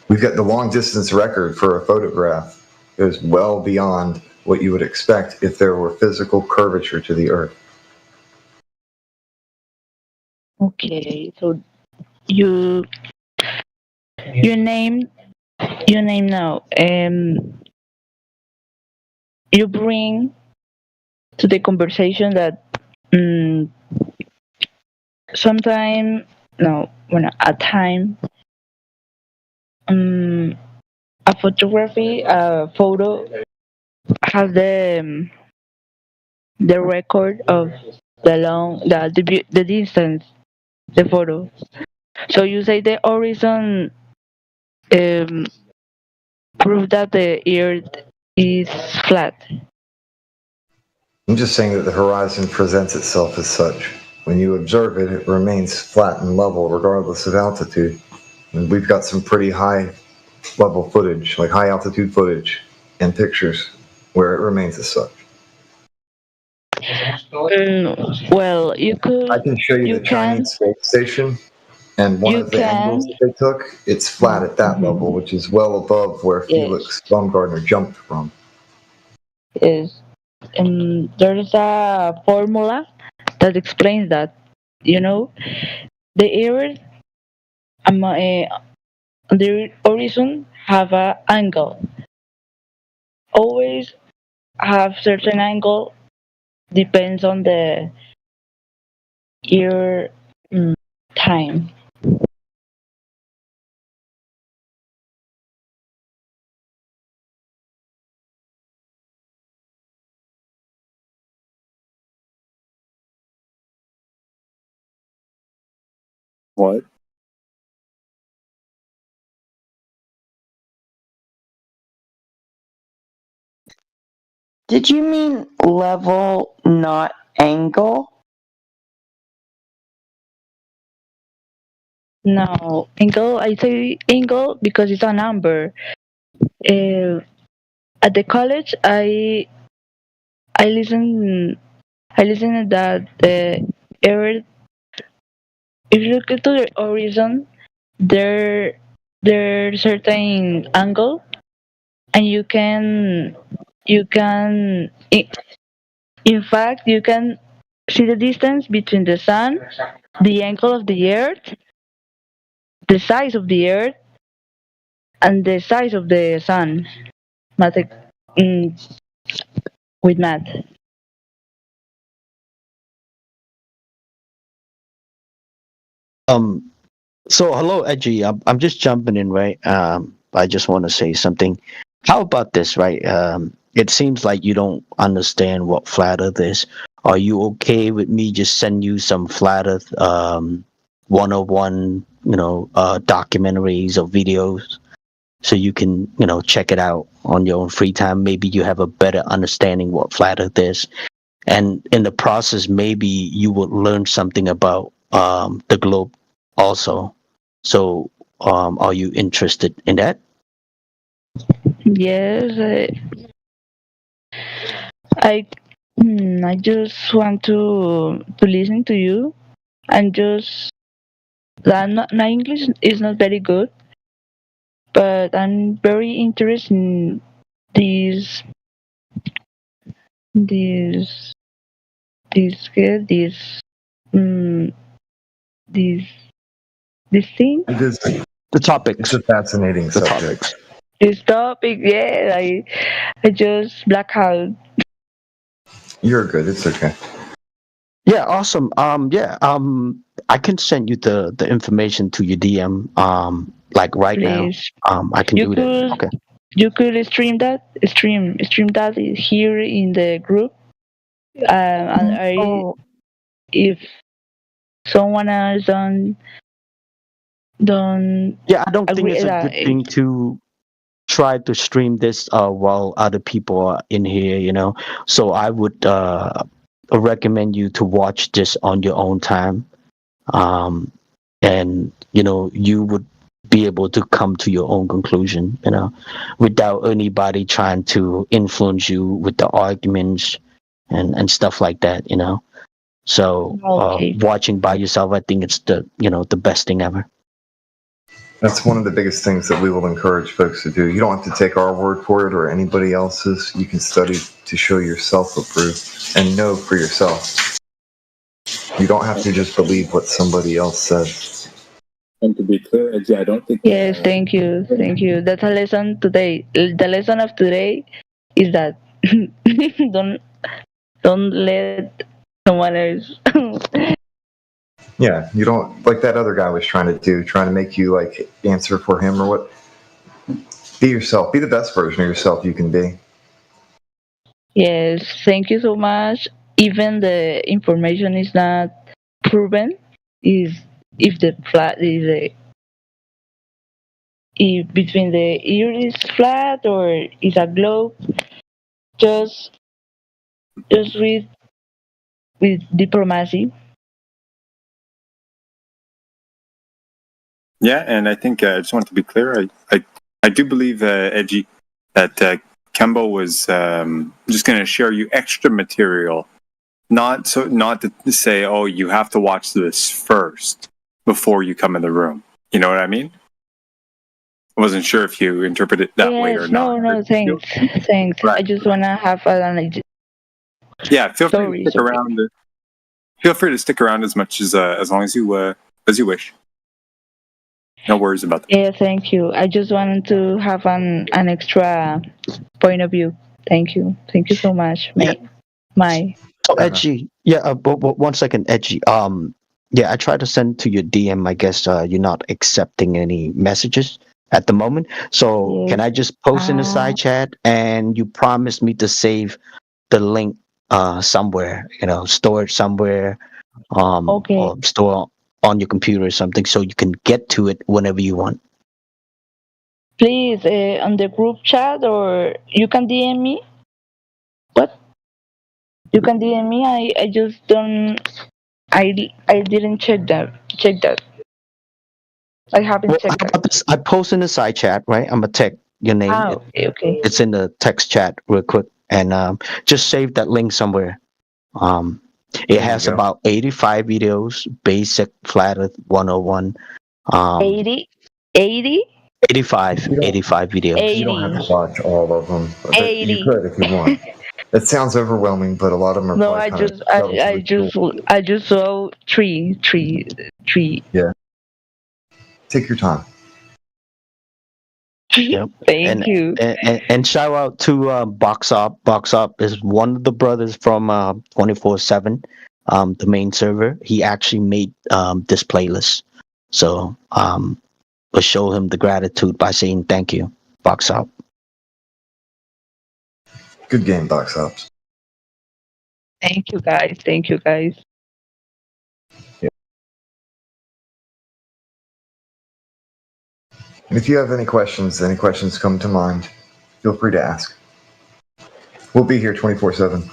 A: We've got the long distance record for a photograph. It goes well beyond what you would expect if there were physical curvature to the Earth.
F: Okay, so you you name now. You bring to the conversation that sometime no, when a time a photography, a photo has the record of the distance, the photo. So you say the horizon prove that the Earth is flat.
A: I'm just saying that the horizon presents itself as such. When you observe it, it remains flat and level regardless of altitude. And we've got some pretty high level footage, like high altitude footage and pictures where it remains as such.
F: Well, you could.
A: I can show you the Chinese space station, and one of the angles that they took, it's flat at that level, which is well above where Felix Baumgartner jumped from.
F: Yes. There is a formula that explains that. You know, the Earth, the horizon have a angle. Always have certain angle. Depends on the year time.
D: What?
E: Did you mean level, not angle?
F: No, angle. I say angle because it's a number. At the college, I listen that the Earth. If you look to the horizon, there's certain angle, and in fact you can see the distance between the sun, the angle of the Earth, the size of the Earth, and the size of the sun. With math.
C: So hello, Edgy. I'm just jumping in, right? I just want to say something. How about this, right? It seems like you don't understand what flat Earth is. Are you okay with me just send you some flat Earth 101, documentaries or videos, so you can, check it out on your own free time? Maybe you have a better understanding what flat Earth is, and in the process, maybe you will learn something about the globe also. So, are you interested in that?
F: Yes, I just want to listen to you, and just that my English is not very good, but I'm very interested in this this this this this this thing.
C: The topics.
A: It's a fascinating subject.
F: This topic, yeah, I just black out.
A: You're good. It's okay.
C: Yeah, awesome. I can send you the information to your DM. Like right
F: Please.
C: now. I can do that. Okay.
F: You could stream that here in the group. And if someone else don't.
C: Yeah, I don't think it's a good thing to try to stream this while other people are in here. So I would recommend you to watch this on your own time, and you would be able to come to your own conclusion, without anybody trying to influence you with the arguments and stuff like that. So watching by yourself, I think it's the best thing ever.
A: That's one of the biggest things that we will encourage folks to do. You don't have to take our word for it or anybody else's. You can study to show yourself approved and know for yourself. You don't have to just believe what somebody else said.
D: And to be clear, Edgy, I don't think.
F: Yes, thank you, thank you. That's a lesson today. The lesson of today is that don't let someone else.
A: Yeah, you don't like that other guy was trying to do, trying to make you like answer for him or what. Be yourself. Be the best version of yourself you can be.
F: Yes, thank you so much. Even the information is not proven, is if the flat is if between the ear is flat or is a globe, just read with diplomacy.
D: Yeah, and I think I just want to be clear. I do believe, Edgy, that Kembo was just going to share you extra material, not to say, oh, you have to watch this first before you come in the room. You know what I mean? I wasn't sure if you interpret it that way or
F: Yes,
D: not.
F: no, thanks, thanks. I just wanna have an.
D: Yeah, feel free
F: Sorry,
D: to stick around. Feel free to stick around as much as long as you wish. No worries about that.
F: Yeah, thank you. I just wanted to have an extra point of view. Thank you so much, mate. My.
L: So Edgy, yeah. But 1 second, Edgy. Yeah, I tried to send to your DM. I guess you're not accepting any messages at the moment. So can I just post in the side chat, and you promise me to save the link somewhere? You know, store it somewhere,
F: Okay.
L: or store on your computer or something, so you can get to it whenever you want.
F: Please, on the group chat, or you can DM me. What? You can DM me. I just don't. I didn't check that. I haven't checked that.
L: I post in the side chat, right? I'm gonna text your name.
F: Okay.
L: It's in the text chat real quick, and just save that link somewhere. It has
A: go.
L: about 85 videos, basic flat Earth 101.
F: 80?
L: 85 videos.
A: You don't have to watch all of them. But you
F: 80.
A: could if you want. It sounds overwhelming, but a lot of them are
F: No,
A: probably
F: I
A: kind
F: just
A: of
F: I just saw three.
A: Yeah. Take your time.
L: Yep.
F: Thank you.
L: And shout out to Box Up. Box Up is one of the brothers from 24/7, the main server. He actually made this playlist. So we'll show him the gratitude by saying thank you, Box Up.
A: Good game, Box Ops.
F: Thank you guys. Thank you guys.
A: And if you have any questions come to mind, feel free to ask. We'll be here 24/7.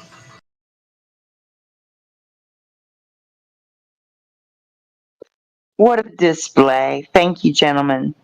E: What a display. Thank you, gentlemen.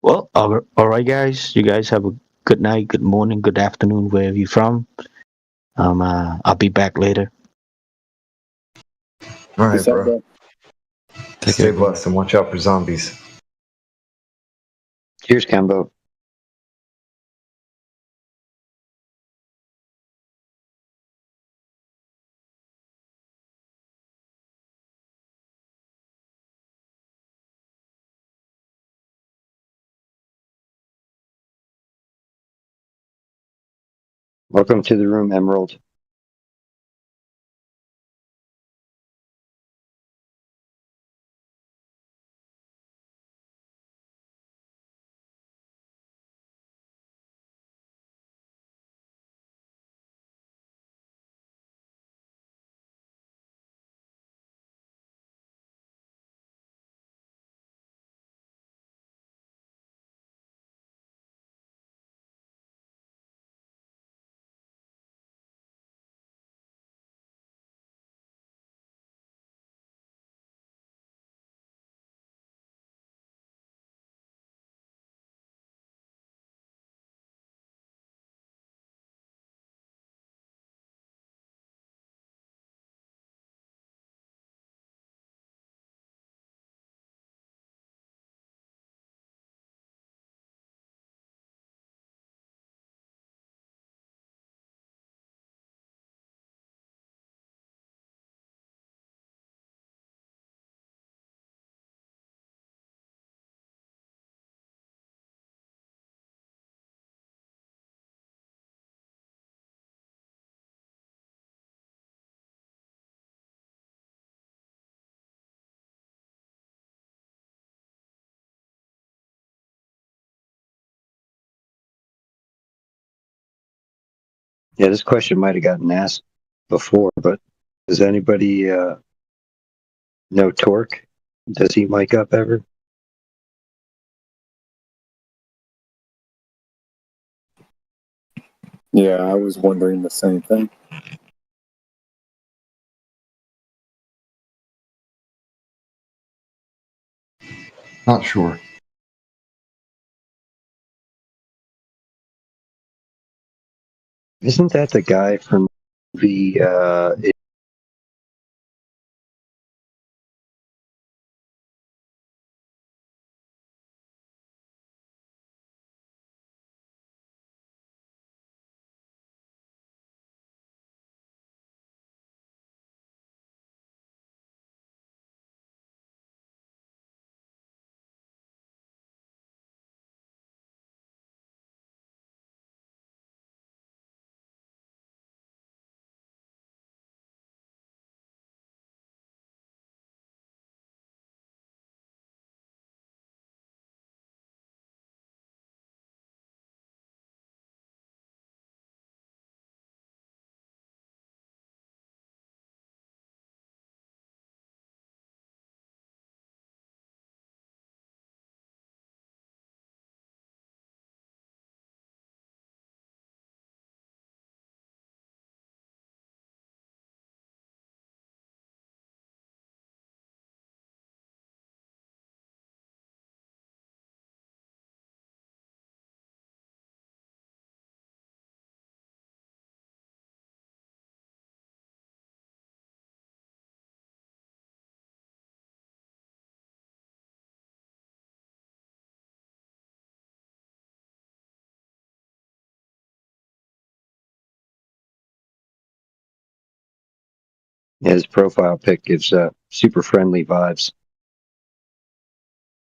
L: Well, all right, guys. You guys have a good night, good morning, good afternoon, wherever you're from. I'll be back later.
A: All right,
D: Peace out,
A: bro.
D: bro.
A: Stay blessed and watch out for zombies.
C: Cheers, Cambo. Welcome to the room, Emerald. Yeah, this question might have gotten asked before, but does anybody know Torque? Does he mic up ever?
D: Yeah, I was wondering the same thing.
A: Not sure.
C: Isn't that the guy from the his profile pic gives super friendly vibes.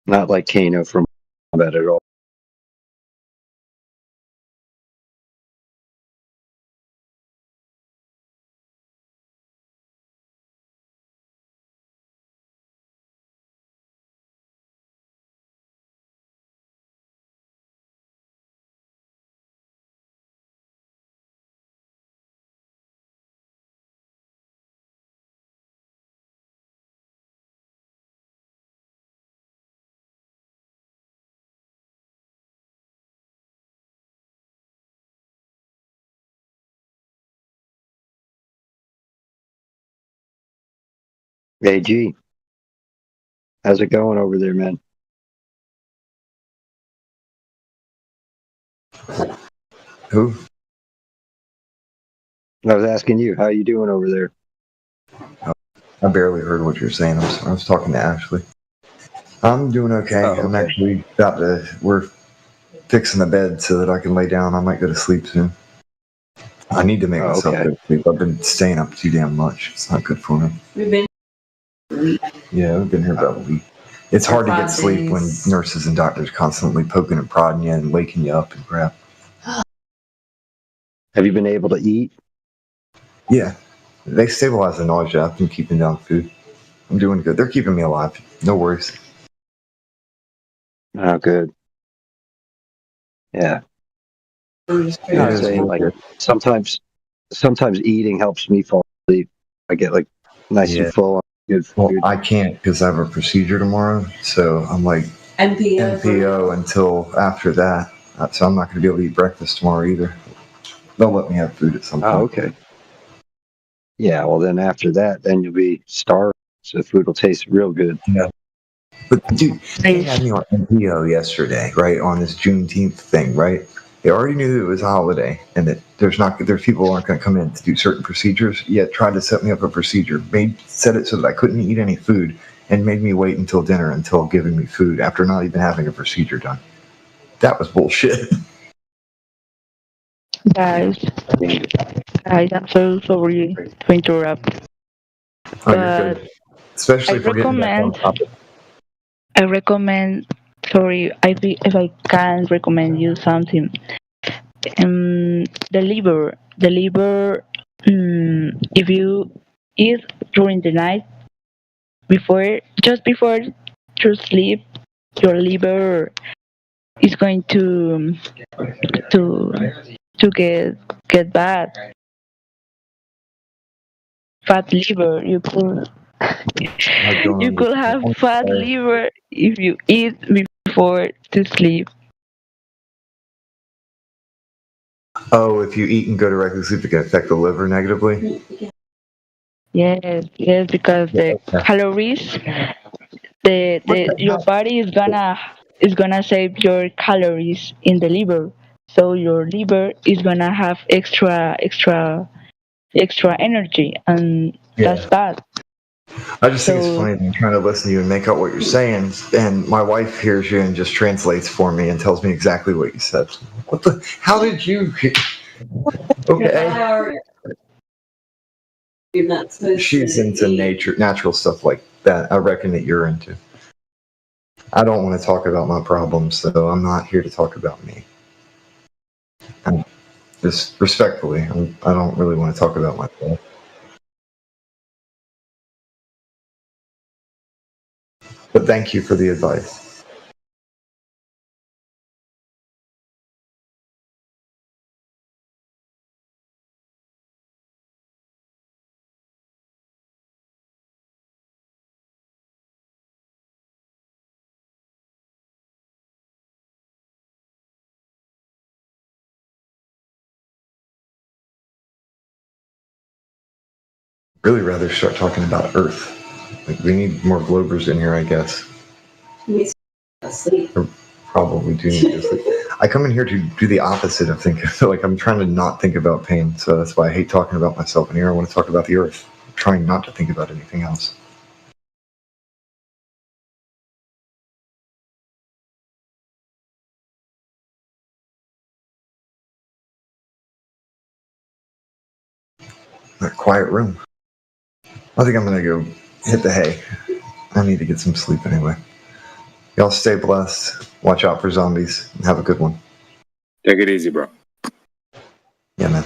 C: Not like Kano from Combat at all. Hey G, how's it going over there, man?
A: Who?
C: I was asking you, how you doing over there?
A: I barely heard what you're saying. I was talking to Ashley. I'm doing okay.
C: Oh,
A: I'm
C: okay.
A: actually we're fixing the bed so that I can lay down. I might go to sleep soon. I need to make
C: Oh,
A: myself
C: okay.
A: go to sleep. I've been staying up too damn much. It's not good for me. Yeah, we've been here about a week. It's hard to get sleep when nurses and doctors constantly poking and prodding you and waking you up and crap.
C: Have you been able to eat?
A: Yeah, they stabilize the nausea. I've been keeping down food. I'm doing good. They're keeping me alive. No worries.
C: Oh, good. Yeah.
A: Yeah,
C: I'm
A: it's
C: saying
A: real
C: like
A: good.
C: sometimes eating helps me fall asleep. I get like nice and
A: Yeah.
C: full on good
A: Well,
C: food.
A: I can't because I have a procedure tomorrow. So I'm like NPO until after that. So I'm not going to be able to eat breakfast tomorrow either. They'll let me have food at some
C: Oh,
A: point.
C: okay. Yeah, well then after that, then you'll be starved. So the food will taste real good.
A: Yeah. But dude, they had me on NPO yesterday, right, on this Juneteenth thing, right? They already knew that it was a holiday and that there's people who aren't going to come in to do certain procedures. Yet tried to set me up a procedure, set it so that I couldn't eat any food, and made me wait until dinner until giving me food after not even having a procedure done. That was bullshit.
F: Guys, I'm so sorry to interrupt,
A: Oh, you're
F: but
A: good. Especially
F: I
A: if we're getting back on
F: recommend.
A: topic.
F: I recommend. Sorry, if I can recommend you something. The liver. The liver. If you eat during the night just before to sleep, your liver is going to to get bad. Fat liver.
A: I don't
F: You could have
A: understand.
F: fat liver if you eat before to sleep.
A: Oh, if you eat and go directly to sleep, it can affect the liver negatively.
F: Yes, because the
A: Yeah.
F: calories, the your body is gonna save your calories in the liver, so your liver is gonna have extra energy, and that's
A: Yeah.
F: bad.
A: I just think it's
F: So
A: funny that I'm trying to listen to you and make out what you're saying, and my wife hears you and just translates for me and tells me exactly what you said. What the? How did you? Okay. She's into natural stuff like that. I reckon that you're into. I don't want to talk about my problems, so I'm not here to talk about me. I'm just respectfully, I don't really want to talk about myself. But thank you for the advice. Really rather start talking about Earth. Like we need more Globers in here, I guess. Or probably do need to sleep. I come in here to do the opposite of thinking. Like I'm trying to not think about pain, so that's why I hate talking about myself in here. I want to talk about the Earth. I'm trying not to think about anything else. That quiet room. I think I'm gonna go hit the hay. I need to get some sleep anyway. Y'all stay blessed. Watch out for zombies. And have a good one.
D: Take it easy, bro.
A: Yeah, man.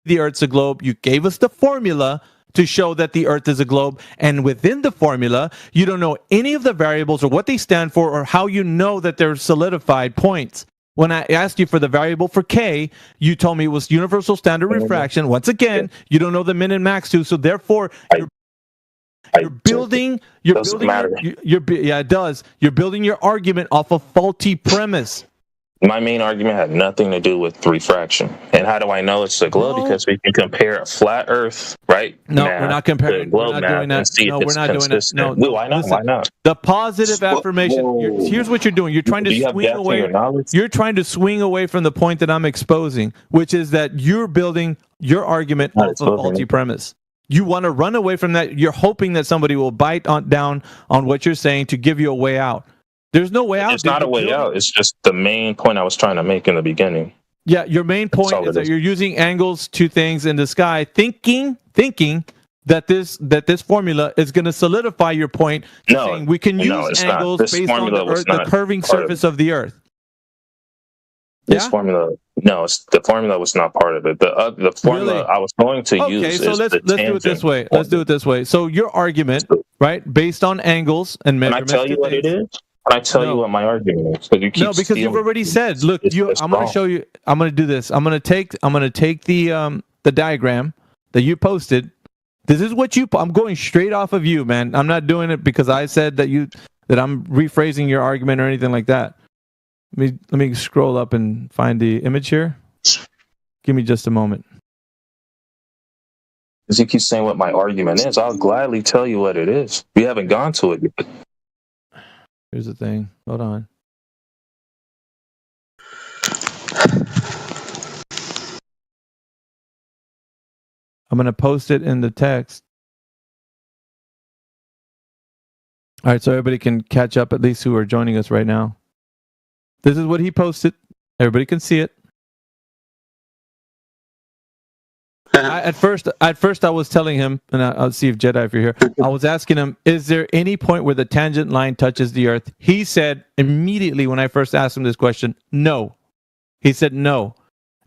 J: the Earth's a globe. You gave us the formula to show that the Earth is a globe. And within the formula, you don't know any of the variables or what they stand for or how you know that they're solidified points. When I asked you for the variable for K, you told me it was universal standard refraction. Once again, you don't know the min and max too, so therefore you're building yeah, it does. You're building your argument off a faulty premise.
N: My main argument had nothing to do with refraction. And how do I know it's a globe?
J: No.
N: Because we can compare a flat Earth, right?
J: No, we're not comparing.
N: Globe
J: We're not doing that.
N: No,
J: we're not doing that. No,
N: why not?
J: listen,
N: Why not?
J: The positive affirmation. Here's what you're doing. You're trying to swing away. You're trying to swing away from the point that I'm exposing, which is that you're building your argument off a faulty premise. You want to run away from that. You're hoping that somebody will bite down on what you're saying to give you a way out. There's no way out.
N: It's not a way out. It's just the main point I was trying to make in the beginning.
J: Yeah, your main point is that you're using angles to things in the sky, thinking that this formula is going to solidify your point. Saying we can use angles based on the curving surface of the Earth.
N: This formula, the formula was not part of it. The formula I was going to use.
J: Okay, so
N: is
J: let's
N: the
J: do it this way. Let's do it this way. So your argument, right, based on angles and measurements.
N: Can I tell you what it is? Can I tell you what my argument is?
J: Because you've already said. Look, I'm going to show you. I'm going to do this. I'm going to take the diagram that you posted. This is what I'm going straight off of you, man. I'm not doing it because I said that I'm rephrasing your argument or anything like that. Let me scroll up and find the image here. Give me just a moment.
N: Because you keep saying what my argument is, I'll gladly tell you what it is. We haven't gone to it yet.
J: Here's the thing. Hold on. I'm going to post it in the text. All right, so everybody can catch up, at least who are joining us right now. This is what he posted. Everybody can see it. At first, I was telling him, and I'll see if Jedi, if you're here. I was asking him, is there any point where the tangent line touches the Earth? He said immediately when I first asked him this question, no. He said no.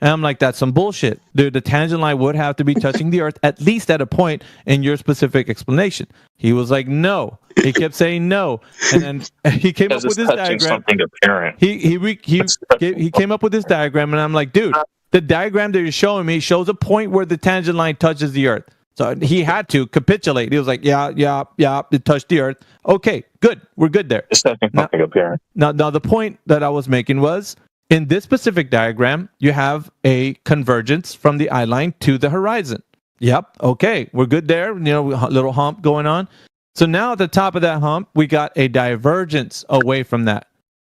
J: And I'm like, that's some bullshit. Dude, the tangent line would have to be touching the Earth, at least at a point in your specific explanation. He was like, no. He kept saying no. And then he came up with this diagram.
N: Something apparent.
J: He came up with this diagram, and I'm like, dude, the diagram that you're showing me shows a point where the tangent line touches the Earth. So he had to capitulate. He was like, yeah, it touched the Earth. Okay, good. We're good there.
N: It's something apparent.
J: Now, the point that I was making was, in this specific diagram, you have a convergence from the eye line to the horizon. Yep, okay, we're good there. Little hump going on. So now at the top of that hump, we got a divergence away from that.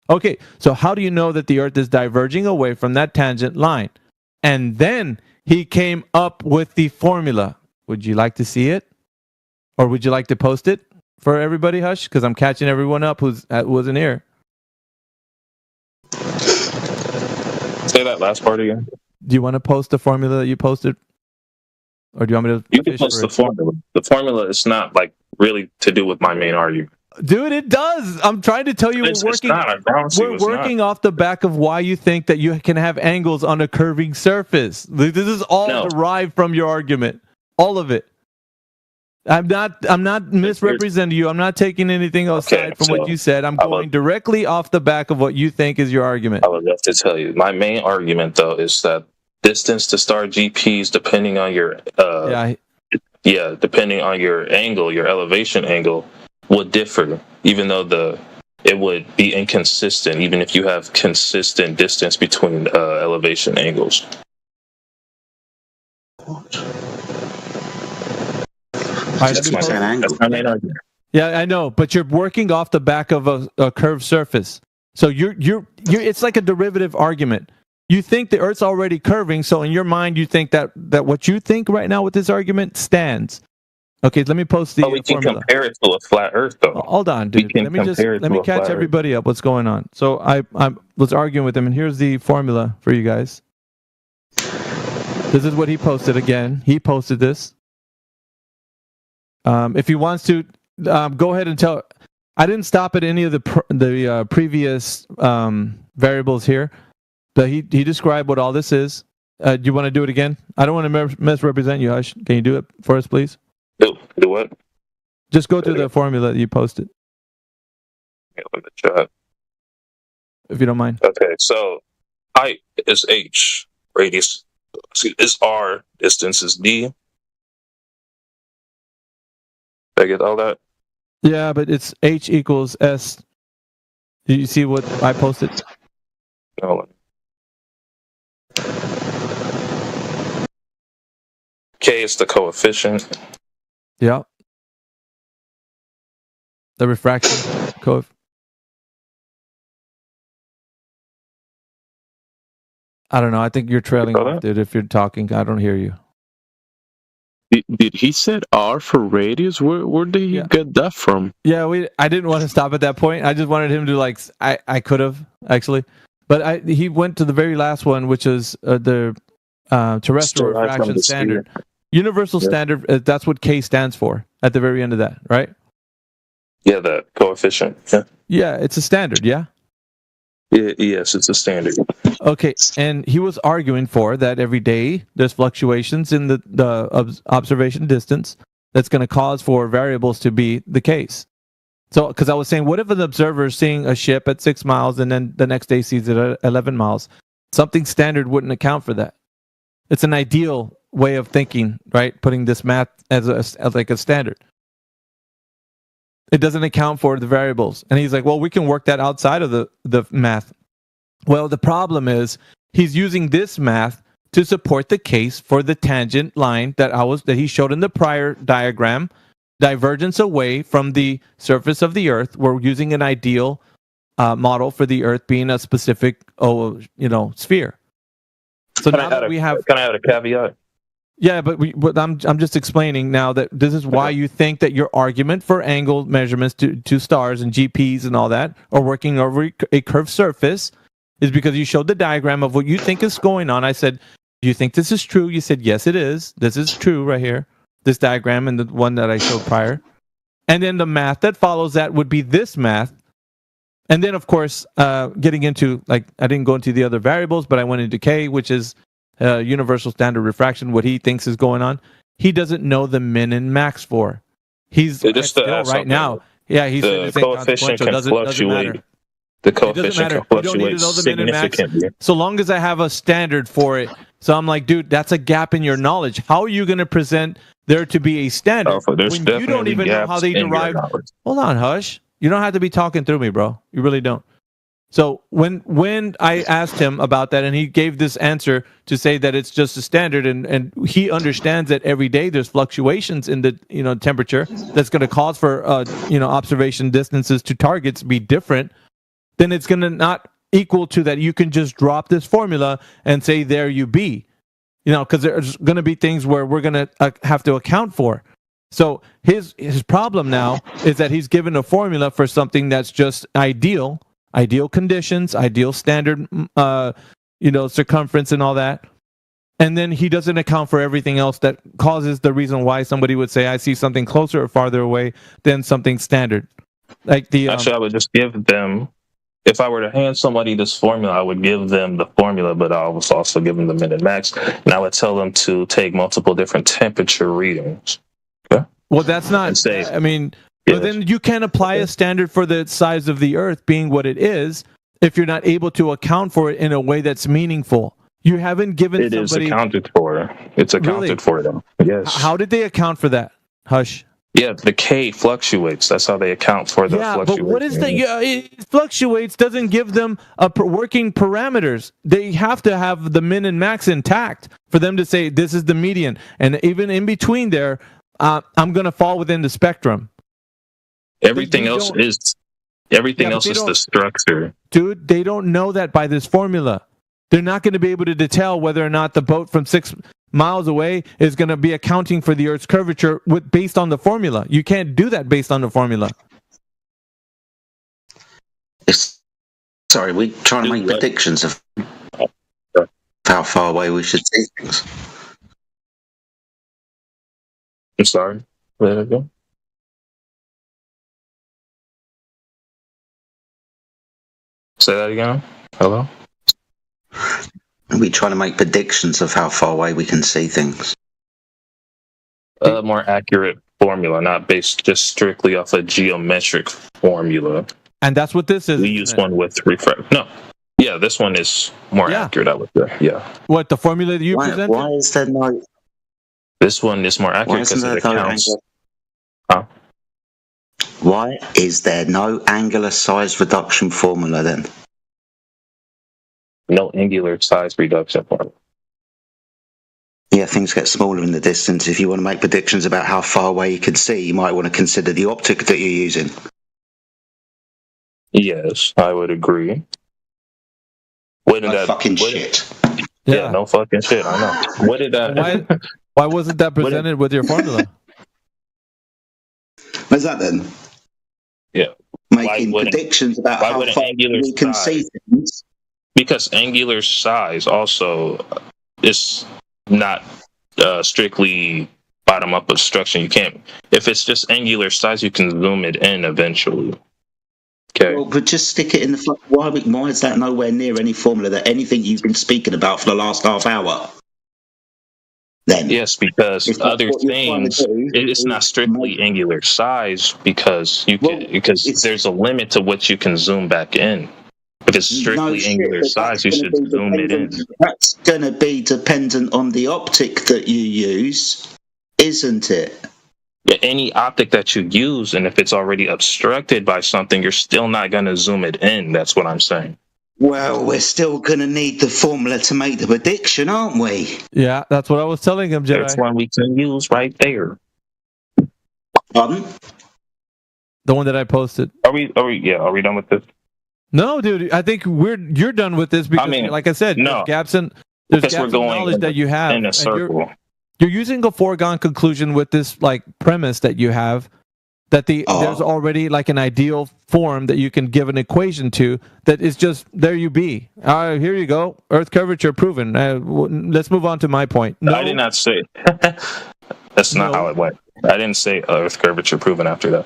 J: Okay, so how do you know that the Earth is diverging away from that tangent line? And then he came up with the formula. Would you like to see it? Or would you like to post it for everybody, Hush? Because I'm catching everyone up who wasn't here.
N: Say that last part again.
J: Do you want to post the formula that you posted? Or do you want me to?
N: You can post the formula. The formula is not really to do with my main argument.
J: Dude, it does. I'm trying to tell you we're working off the back of why you think that you can have angles on a curving surface. This is all derived from your argument. All of it. I'm not misrepresenting you. I'm not taking anything aside from what you said. I'm going directly off the back of what you think is your argument.
N: I would love to tell you. My main argument, though, is that distance to star GPs, depending on your depending on your angle, your elevation angle, would differ. Even though it would be inconsistent, even if you have consistent distance between elevation angles. That's my main argument.
J: Yeah, I know, but you're working off the back of a curved surface. So you're it's like a derivative argument. You think the Earth's already curving, so in your mind you think that what you think right now with this argument stands. Okay, let me post the
N: we can
J: formula.
N: Compare it to a flat Earth, though.
J: Hold on, dude. Let me catch everybody up. What's going on? So I was arguing with him, and here's the formula for you guys. This is what he posted again. He posted this. If he wants to, go ahead and tell. I didn't stop at any of the previous variables here, but he described what all this is. Do you want to do it again? I don't want to misrepresent you, Hush. Can you do it for us, please?
N: Do what?
J: Just go through the formula that you posted,
N: Let me chat.
J: if you don't mind.
N: Okay, so height is h, radius is r, distance is d. Did I get all that?
J: Yeah, but it's H equals S. Do you see what I posted?
N: No. K is the coefficient.
J: Yeah. The refraction coefficient. I don't know. I think you're trailing off, dude. If you're talking, I don't hear you.
I: Did he said R for radius? Where did he get that from?
J: Yeah, I didn't want to stop at that point. I just wanted him to like. I could have actually, but he went to the very last one, which is the terrestrial refraction standard, universal standard. That's what K stands for at the very end of that, right?
N: Yeah, the coefficient. Yeah.
J: Yeah, it's a standard. Yeah.
N: Yes, it's a standard.
J: Okay, and he was arguing for that every day there's fluctuations in the observation distance that's going to cause for variables to be the case. So, because I was saying, what if an observer is seeing a ship at 6 miles and then the next day sees it at 11 miles? Something standard wouldn't account for that. It's an ideal way of thinking, right? Putting this math as like a standard. It doesn't account for the variables. And he's like, well, we can work that outside of the math. Well, the problem is he's using this math to support the case for the tangent line that he showed in the prior diagram, divergence away from the surface of the Earth. We're using an ideal model for the Earth being a specific, sphere. So now that we have,
N: can I add a caveat?
J: yeah, but I'm just explaining now that this is why you think that your argument for angle measurements to stars and GPs and all that are working over a curved surface is because you showed the diagram of what you think is going on. I said, do you think this is true? You said, yes, it is. This is true right here. This diagram and the one that I showed prior. And then the math that follows that would be this math. And then, of course, getting into, like, I didn't go into the other variables, but I went into K, which is universal standard refraction, what he thinks is going on. He doesn't know the min and max for. He's still right now. Yeah, he's
N: the coefficient can fluctuate. The coefficient can fluctuate significantly.
J: So long as I have a standard for it. So I'm like, dude, that's a gap in your knowledge. How are you going to present there to be a standard when you don't even know how they derive? Hold on, Hush. You don't have to be talking through me, bro. You really don't. So when I asked him about that, and he gave this answer to say that it's just a standard, and he understands that every day there's fluctuations in the temperature that's going to cause for observation distances to targets be different, then it's going to not equal to that. You can just drop this formula and say there you be, because there's going to be things where we're going to have to account for. So his problem now is that he's given a formula for something that's just ideal conditions, ideal standard, circumference and all that. And then he doesn't account for everything else that causes the reason why somebody would say, I see something closer or farther away than something standard. Like
N: Actually, I would just give them, if I were to hand somebody this formula, I would give them the formula, but I was also give them the min and max. And I would tell them to take multiple different temperature readings. Okay?
J: Well, that's not, but then you can't apply a standard for the size of the Earth being what it is if you're not able to account for it in a way that's meaningful. You haven't given
N: somebody... It is accounted for. It's accounted for them. Yes.
J: How did they account for that? Hush.
N: Yeah, the K fluctuates. That's how they account for the fluctuation.
J: But what is that? It fluctuates doesn't give them working parameters. They have to have the min and max intact for them to say this is the median. And even in between there, I'm going to fall within the spectrum.
N: Everything else is the structure.
J: Dude, they don't know that by this formula. They're not going to be able to tell whether or not the boat from 6 miles away is going to be accounting for the Earth's curvature based on the formula. You can't do that based on the formula.
K: Sorry, we're trying to make predictions of how far away we should see things.
N: I'm sorry. Where did I go? Say that again. Hello?
K: We try to make predictions of how far away we can see things.
N: A more accurate formula, not based just strictly off a geometric formula.
J: And that's what this is.
N: We use one with refract. No. Yeah, this one is more accurate, I would say. Yeah.
J: What, the formula that you presented?
K: Why is there no...
N: This one is more accurate because it accounts...
K: Why is there no angular size reduction formula then?
N: No angular size reduction formula.
K: Yeah, things get smaller in the distance. If you want to make predictions about how far away you can see, you might want to consider the optic that you're using.
N: Yes, I would agree.
K: Shit.
N: Yeah, no fucking shit. I know. What did that?
J: Why wasn't that presented with your formula?
K: What's that then?
N: Yeah,
K: making predictions about how far we can see things.
N: Because angular size also is not strictly bottom-up obstruction. You can't. If it's just angular size, you can zoom it in eventually. Okay.
K: Well, but just stick it in the. Why is that nowhere near any formula that anything you've been speaking about for the last half hour? Then
N: yes, because other things, it's not strictly angular size because there's a limit to what you can zoom back in. If it's strictly angular size, you should zoom it in.
K: That's going to be dependent on the optic that you use, isn't it?
N: Yeah, any optic that you use, and if it's already obstructed by something, you're still not going to zoom it in. That's what I'm saying.
K: Well, we're still going to need the formula to make the prediction, aren't we?
J: Yeah, that's what I was telling him, Jedi.
N: That's one we can use right there.
K: Pardon?
J: The one that I posted.
N: Are we done with this?
J: No, dude. I think you're done with this because, like I said,
N: no.
J: there's gaps in knowledge that you have.
N: In a circle.
J: You're using a foregone conclusion with this like premise that you have that there's already like an ideal form that you can give an equation to that is just there you be. Here you go. Earth curvature proven. Let's move on to my point. No,
N: I did not say that's not how it went. I didn't say Earth curvature proven after that.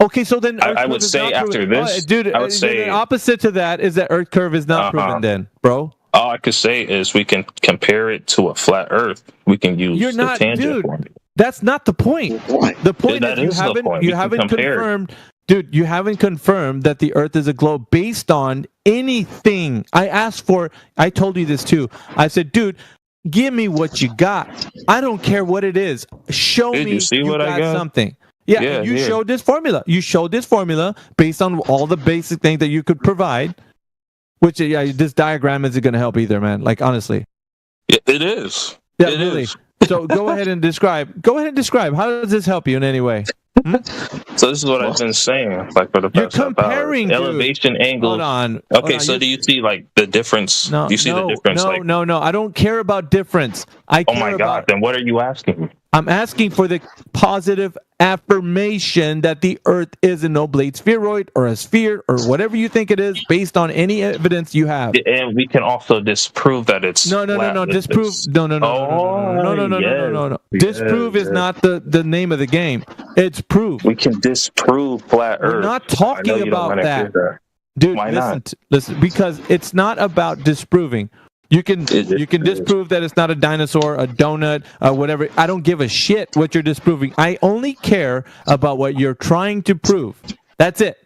J: Okay, so then
N: I would say after this,
J: dude,
N: I would say
J: the opposite to that is that Earth curve is not proven then, bro.
N: All I could say is we can compare it to a flat Earth. We can use the tangent formula.
J: That's not the point. The point is you haven't confirmed, dude. You haven't confirmed that the Earth is a globe based on anything. I told you this too. I said, dude, give me what you got. I don't care what it is. Show me you got something. Yeah, you showed this formula. You showed this formula based on all the basic things that you could provide. Which, this diagram isn't going to help either, man. Like, honestly.
N: It is.
J: Yeah, really. So go ahead and describe. How does this help you in any way?
N: So this is what I've been saying, like for the past
J: comparing,
N: half hour. Elevation angles.
J: Hold on.
N: Okay, so do you see like the difference?
J: No,
N: do you see the difference?
J: No. I don't care about difference. I care
N: oh my God! Then what are you asking?
J: I'm asking for the positive affirmation that the Earth is an oblate spheroid or a sphere or whatever you think it is, based on any evidence you have.
N: And we can also disprove that it's
J: no. Disprove. No. Disprove is not the name of the game. It's proof.
N: We can disprove flat Earth.
J: We're not talking about that. Dude, listen, because it's not about disproving. You can disprove that it's not a dinosaur, a donut, whatever. I don't give a shit what you're disproving. I only care about what you're trying to prove. That's it.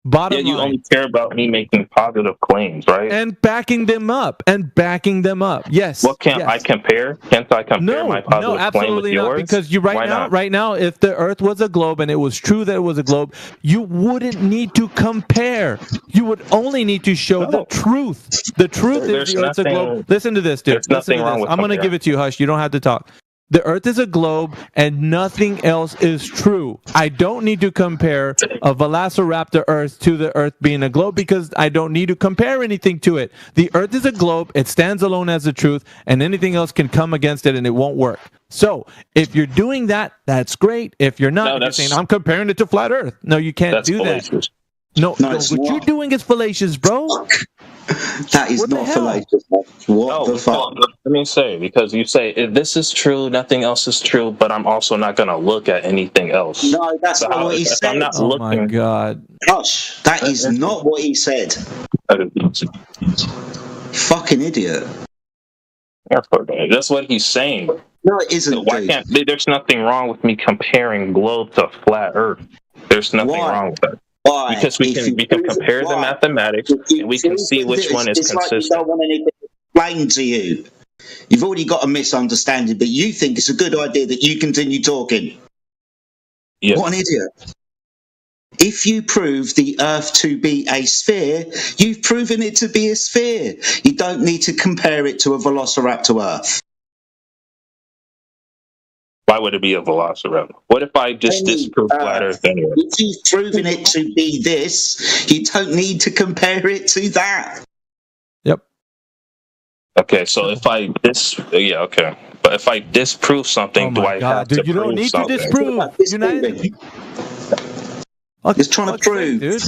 J: Bottom line.
N: You only care about me making positive claims, right?
J: And backing them up. Yes.
N: Well, can't I compare? Can't I compare my positive claim with yours?
J: No, because right now, if the Earth was a globe and it was true that it was a globe, you wouldn't need to compare. You would only need to show the truth. The truth is the Earth's a globe. Listen to this, dude.
N: There's nothing wrong with
J: I'm going to give it to you, Hush. You don't have to talk. The Earth is a globe and nothing else is true. I don't need to compare a Velociraptor Earth to the Earth being a globe because I don't need to compare anything to it. The Earth is a globe. It stands alone as the truth, and anything else can come against it and it won't work. So if you're doing that, that's great. If you're not, you're saying, I'm comparing it to flat Earth. No, you can't do that. No, what you're doing is fallacious, bro.
K: That is not fallacious. What the fuck?
N: Let me say, because you say, if this is true, nothing else is true, but I'm also not going to look at anything else.
K: No, that's not what he said.
N: I'm not looking.
J: My God.
K: Hush, that is not what he said. Fucking idiot.
N: That's what he's saying.
K: No, it isn't.
N: Why
K: dude.
N: can't? There's nothing wrong with me comparing globe to flat Earth. There's nothing
K: Why?
N: wrong with that.
K: Why?
N: Because we can compare the mathematics and we can see which one is
K: it's like you
N: consistent.
K: don't want anything explained to you. You've already got a misunderstanding, but you think it's a good idea that you continue talking.
N: Yes.
K: What an idiot. If you prove the Earth to be a sphere, you've proven it to be a sphere. You don't need to compare it to a velociraptor Earth.
N: Why would it be a velociraptor? What if I just disprove flat Earth anyway?
K: If you've proven it to be this, you don't need to compare it to that.
N: Okay, so if I okay. But if I disprove something, do I have to
J: dude, you
N: prove
J: don't need
N: something?
J: to disprove. You're not
K: Just trying to prove.
J: dude.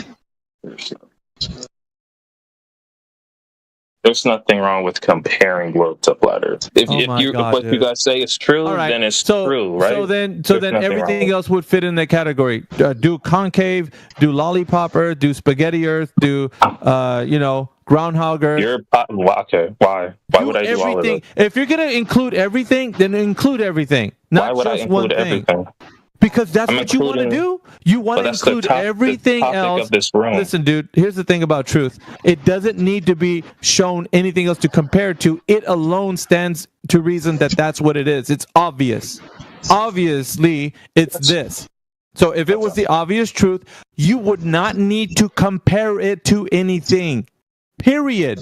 N: There's nothing wrong with comparing globe to flat Earth. If
J: Oh my God,
N: what you
J: dude.
N: guys say is true,
J: All right,
N: then it's true, right?
J: So then
N: There's nothing wrong
J: everything
N: with
J: else would fit in that category. Do concave, do lollipop Earth, do spaghetti Earth, do groundhog Earth.
N: Okay. Why? Why would I do all of
J: everything?
N: that?
J: If you're gonna include everything, then include everything. Not
N: Why would I
J: just one
N: include
J: thing.
N: everything?
J: Because that's
N: I'm
J: what you want to
N: including-
J: do. You want
N: But
J: to
N: that's the
J: include
N: the
J: everything
N: topic
J: else.
N: of this room.
J: Listen, dude, here's the thing about truth. It doesn't need to be shown anything else to compare to. It alone stands to reason that that's what it is. It's obvious. Obviously, it's this. So if it was the obvious truth, you would not need to compare it to anything. Period.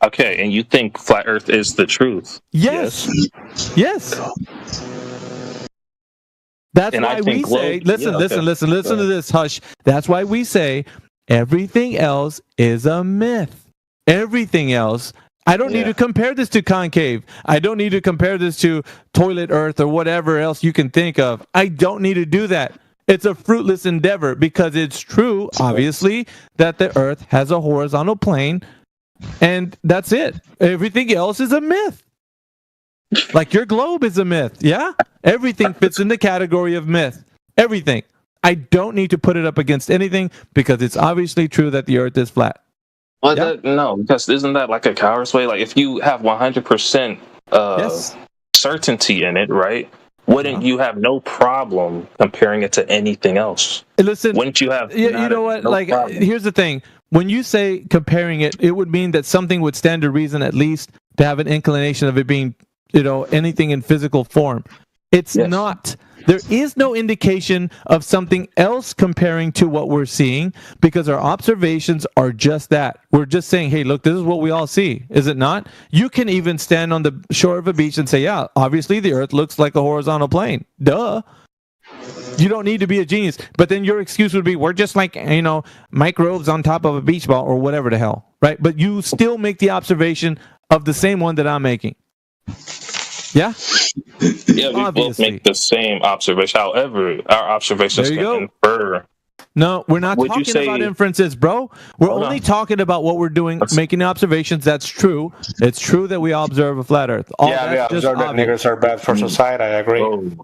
N: Okay, and you think flat Earth is the truth?
J: Yes. Yes. That's
N: And I
J: why we
N: think
J: say,
N: globe-
J: listen
N: yeah, okay.
J: to this, Hush. That's why we say everything else is a myth. Everything else. I don't need to compare this to concave. I don't need to compare this to toilet Earth or whatever else you can think of. I don't need to do that. It's a fruitless endeavor because it's true, obviously, that the Earth has a horizontal plane, and that's it. Everything else is a myth. Like your globe is a myth, yeah? Everything fits in the category of myth. Everything. I don't need to put it up against anything because it's obviously true that the Earth is flat.
N: Well, no, because isn't that like a coward's way? Like if you have 100% certainty in it, right? Wouldn't you have no problem comparing it to anything else?
J: Listen,
N: wouldn't you have?
J: You know what?
N: no
J: Like,
N: problem?
J: here's the thing. When you say comparing it, it would mean that something would stand to reason at least to have an inclination of it being, anything in physical form. It's not. There is no indication of something else comparing to what we're seeing because our observations are just that. We're just saying, hey, look, this is what we all see. Is it not? You can even stand on the shore of a beach and say, yeah, obviously the Earth looks like a horizontal plane. Duh. You don't need to be a genius. But then your excuse would be, we're just like, microbes on top of a beach ball or whatever the hell, right? But you still make the observation of the same one that I'm making. Yeah?
N: Yeah, we both make the same observation. However, our observations
J: There you
N: can infer.
J: No, we're not
N: Would you
J: talking
N: say-
J: about inferences, bro. We're
N: Hold
J: only
N: on.
J: talking about what we're doing, making observations. That's true. It's true that we observe a flat Earth. All
P: Yeah, we
J: that's just
P: observe that
J: obvious.
P: niggers are bad for society. I agree.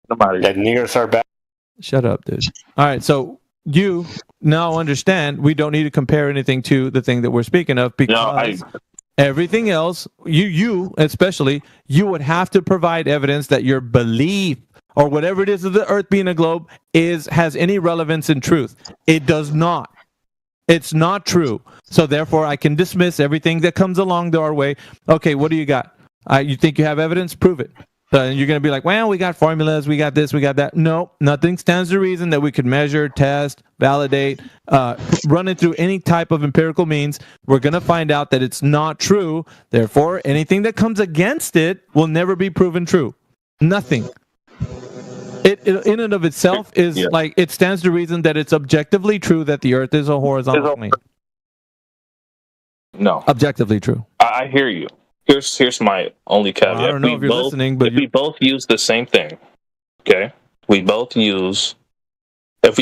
P: That niggers are bad.
J: Shut up, dude. All right, so you now understand we don't need to compare anything to the thing that we're speaking of because everything else, you especially, you would have to provide evidence that your belief or whatever it is of the Earth being a globe has any relevance in truth. It does not. It's not true. So therefore, I can dismiss everything that comes along our way. Okay, what do you got? You think you have evidence? Prove it. And you're going to be like, well, we got formulas, we got this, we got that. No, nothing stands to reason that we could measure, test, validate, run it through any type of empirical means. We're going to find out that it's not true. Therefore, anything that comes against it will never be proven true. Nothing. It in and of itself is like, it stands to reason that it's objectively true that the Earth is a horizontal plane.
N: No.
J: Objectively true.
N: I hear you. Here's my only caveat.
J: I don't know if you're listening, but
N: we both use the same thing, okay? If we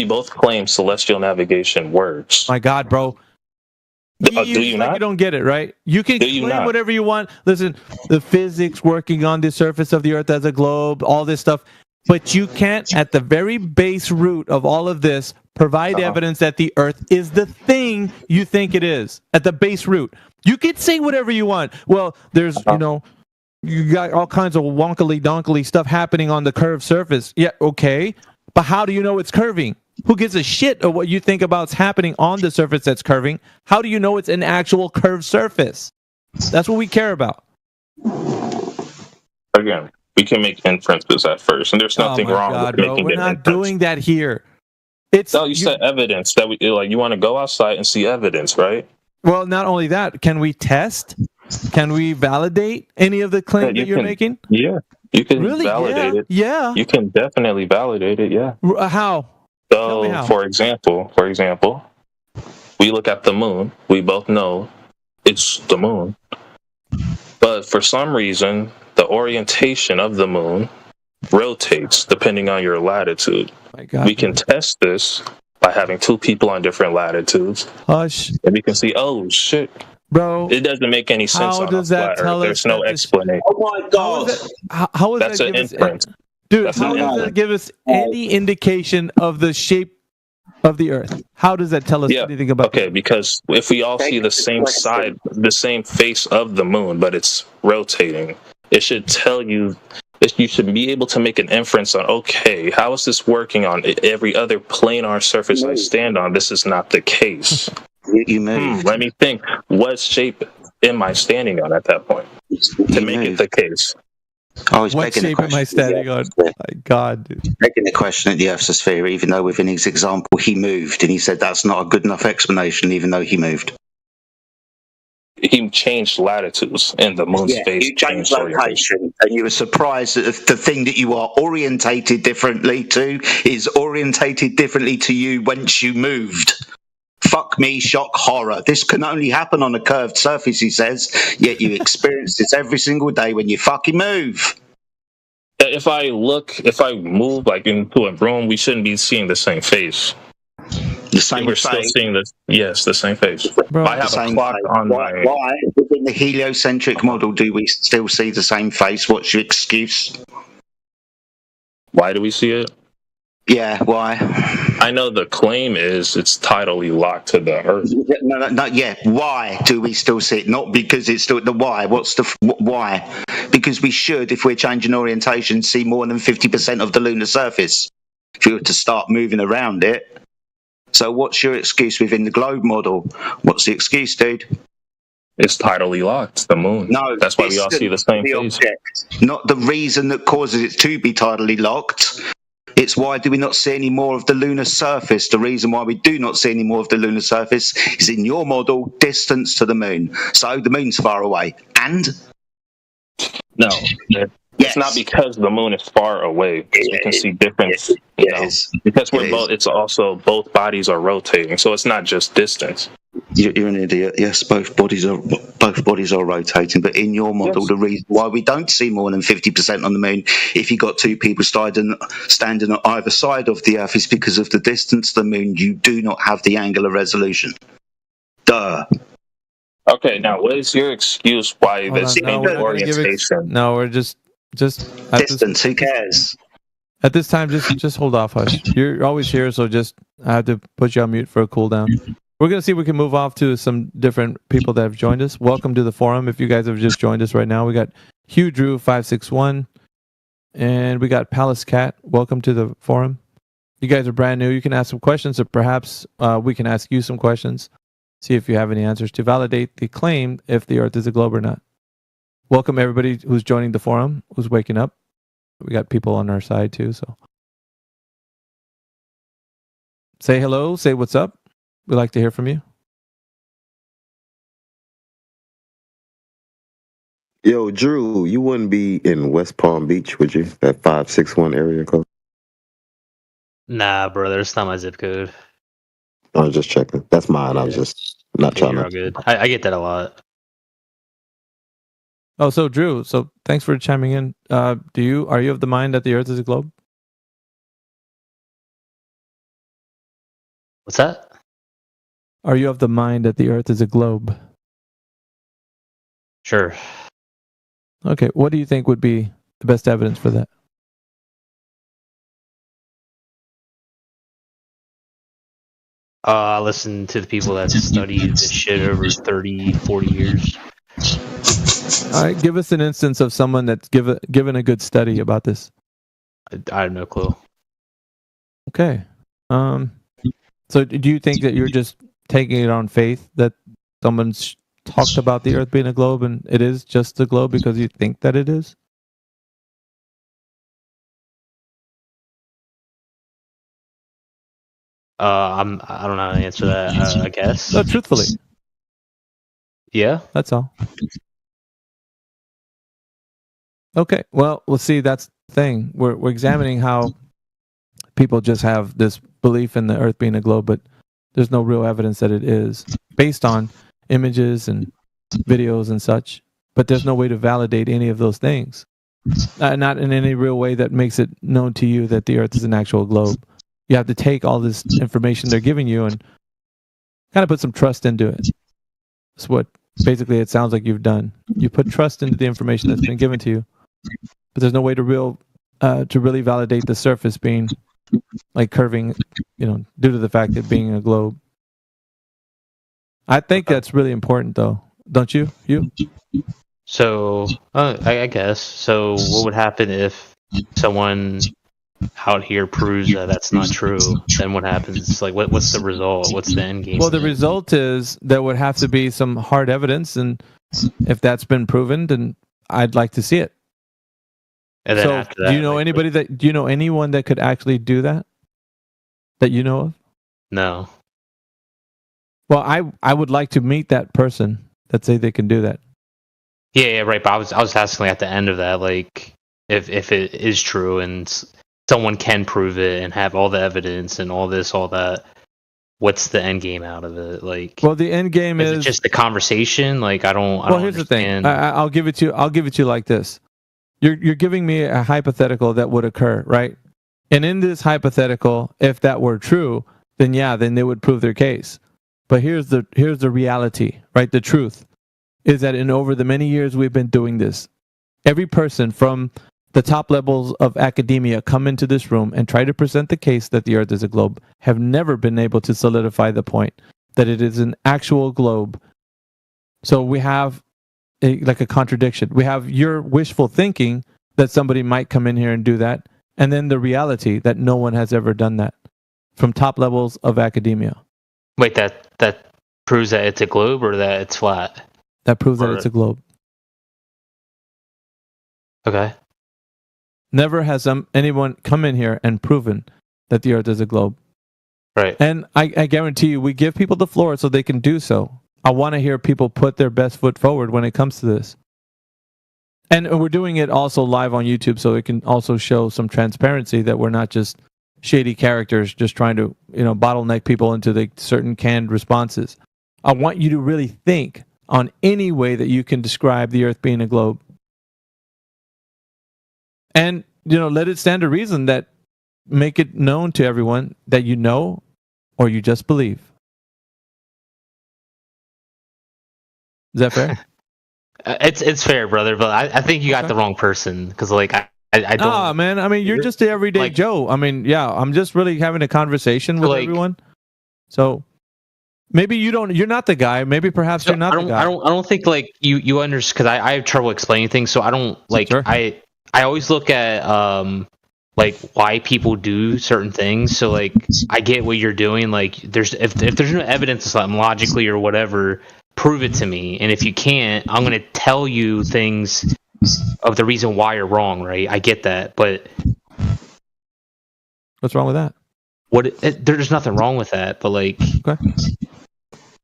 N: both claim celestial navigation works.
J: My God, bro.
N: Do you not?
J: You don't get it, right? You can
N: Do you
J: claim
N: not?
J: whatever you want. Listen, the physics working on the surface of the Earth as a globe, all this stuff. But you can't, at the very base root of all of this, provide evidence that the Earth is the thing you think it is. At the base root. You could say whatever you want. Well, there's, you got all kinds of wonkily donkily stuff happening on the curved surface. Yeah, okay. But how do you know it's curving? Who gives a shit of what you think about happening on the surface that's curving? How do you know it's an actual curved surface? That's what we care about.
N: Again, we can make inferences at first, and there's nothing wrong with making
J: We're not doing that here.
N: No, you said evidence that you want to go outside and see evidence, right?
J: Well, not only that, can we test? Can we validate any of the claims that you're making?
N: Yeah, you can
J: Really?
N: validate it.
J: Yeah.
N: You can definitely validate it. Yeah.
J: How?
N: So,
J: how.
N: for example, we look at the moon. We both know it's the moon, but for some reason, the orientation of the moon rotates depending on your latitude.
J: My God,
N: we can test this by having two people on different latitudes.
J: Hush.
N: And we can see, oh shit,
J: bro,
N: it doesn't make any sense.
J: How
N: on
J: does
N: a
J: that
N: flat
J: tell
N: Earth.
J: us
N: There's no
J: that
N: explanation.
K: Oh my God!
J: How is
N: That's
J: that
N: an
J: give us,
N: inference.
J: dude?
N: That's
J: How
N: an
J: does
N: inference.
J: that give us any indication of the shape of the Earth? How does that tell us anything about?
N: Okay, because if we all see the same side, the same face of the moon, but it's rotating, it should tell you. You should be able to make an inference on, okay, how is this working on every other planar surface I stand on? This is not the case.
K: You moved.
N: Let me think. What shape am I standing on at that point to make it the case?
K: Oh, he's
J: What
K: begging
J: shape
K: the
J: am I
K: question.
J: standing on? My God, dude.
K: Making the question at the Earth's a sphere, even though within his example he moved, and he said that's not a good enough explanation, even though he moved.
N: He changed latitudes, and the moon's face
K: you changed location, and you were surprised that the thing that you are orientated differently to is orientated differently to you once you moved. Fuck me, shock, horror. This can only happen on a curved surface, he says, yet you experience this every single day when you fucking move.
N: If I move like into a room, we shouldn't be seeing the same face.
K: The same
N: We're still
K: face.
N: seeing the same face. I have a clock on
K: why within the heliocentric model do we still see the same face? What's your excuse?
N: Why do we see it?
K: Yeah, why?
N: I know the claim is it's tidally locked to the Earth.
K: No, yeah. Why do we still see it? Not because it's still the why. What's the why? Because we should, if we're changing orientation, see more than 50% of the lunar surface. If we were to start moving around it. So what's your excuse within the globe model? What's the excuse, dude?
N: It's tidally locked, the moon.
K: No,
N: that's why we all see the same face.
K: Object, not the reason that causes it to be tidally locked. It's why do we not see any more of the lunar surface? The reason why we do not see any more of the lunar surface is in your model, distance to the moon. So the moon's far away. And?
N: No. It's not because the moon is far away. We can see difference. Because we're both. It's also both bodies are rotating, so it's not just distance.
K: You're an idiot. Yes, both bodies are rotating, but in your model, the reason why we don't see more than 50% on the moon, if you got two people standing on either side of the Earth, is because of the distance to the moon. You do not have the angular resolution. Duh.
N: Okay, now what is your excuse why this orientation?
J: No, we're just
K: distance. Who cares?
J: At this time, just hold off, Hush. You're always here, so I have to put you on mute for a cooldown. We're gonna see if we can move off to some different people that have joined us. Welcome to the forum. If you guys have just joined us right now, we got Hugh Drew 561, and we got Palace Cat. Welcome to the forum. You guys are brand new. You can ask some questions, or perhaps we can ask you some questions. See if you have any answers to validate the claim if the Earth is a globe or not. Welcome everybody who's joining the forum, who's waking up. We got people on our side too, so say hello, say what's up. We'd like to hear from you.
S: Yo, Drew, you wouldn't be in West Palm Beach, would you? That 561 area code?
T: Nah, brother, it's not my zip code.
S: I was just checking. That's mine. I was just not trying
T: You're
S: to.
T: all good. I get that a lot.
J: Oh, so Drew, so thanks for chiming in. Are you of the mind that the Earth is a globe?
T: What's that?
J: Are you of the mind that the Earth is a globe?
T: Sure.
J: Okay, what do you think would be the best evidence for that?
T: I listen to the people that study this shit over 30, 40 years.
J: All right, give us an instance of someone that's given a good study about this.
T: I have no clue.
J: Okay. So do you think that you're just taking it on faith that someone's talked about the Earth being a globe and it is just a globe because you think that it is?
T: I don't know how to answer that. I guess.
J: No, truthfully.
T: Yeah.
J: That's all. Okay. Well, we'll see. That's the thing. We're examining how people just have this belief in the Earth being a globe, but there's no real evidence that it is, based on images and videos and such. But there's no way to validate any of those things. Not in any real way that makes it known to you that the Earth is an actual globe. You have to take all this information they're giving you and kind of put some trust into it. That's what basically it sounds like you've done. You put trust into the information that's been given to you, but there's no way to really validate the surface being like curving, due to the fact that being a globe. I think that's really important, though, don't you?
T: So, I guess. So, what would happen if someone out here proves that that's not true? Then what happens? Like, what's the result? What's the end game?
J: Well, the result is there would have to be some hard evidence, and if that's been proven, then I'd like to see it.
T: And then
J: so,
T: after that,
J: do you know anyone that could actually do that? That you know of?
T: No.
J: Well, I would like to meet that person that say they can do that.
T: Yeah, right. But I was asking at the end of that, like, if it is true and someone can prove it and have all the evidence and all this, all that, what's the end game out of it? Like,
J: well, the end game is
T: it just the conversation. Like, I don't.
J: Well, here's
T: understand.
J: the thing. I'll give it to you. I'll give it to you like this. You're giving me a hypothetical that would occur, right? And in this hypothetical, if that were true, then they would prove their case. But here's the reality, right? The truth is that in over the many years we've been doing this, every person from the top levels of academia come into this room and try to present the case that the Earth is a globe, have never been able to solidify the point that it is an actual globe. So we have a contradiction. We have your wishful thinking that somebody might come in here and do that, and then the reality that no one has ever done that from top levels of academia.
T: Wait, that proves that it's a globe or that it's flat?
J: That proves that it's a globe.
T: Okay.
J: Never has anyone come in here and proven that the Earth is a globe.
T: Right.
J: And I guarantee you, we give people the floor so they can do so. I want to hear people put their best foot forward when it comes to this. And we're doing it also live on YouTube, so it can also show some transparency that we're not just shady characters just trying to, bottleneck people into the certain canned responses. I want you to really think on any way that you can describe the Earth being a globe. And, let it stand to reason that make it known to everyone that you know or you just believe. Is that fair?
T: It's fair, brother, but I think you got the wrong person because, like, I don't.
J: Ah, man. I mean, you're just the everyday Joe. I mean, I'm just really having a conversation with everyone. So maybe you're not the guy. Maybe perhaps you're not the guy.
T: I don't think like you understand because I have trouble explaining things. So I don't like I always look at like why people do certain things. So like I get what you're doing. Like if there's no evidence of something logically or whatever, prove it to me. And if you can't, I'm gonna tell you things of the reason why you're wrong. Right? I get that, but
J: what's wrong with that?
T: There's nothing wrong with that, but like,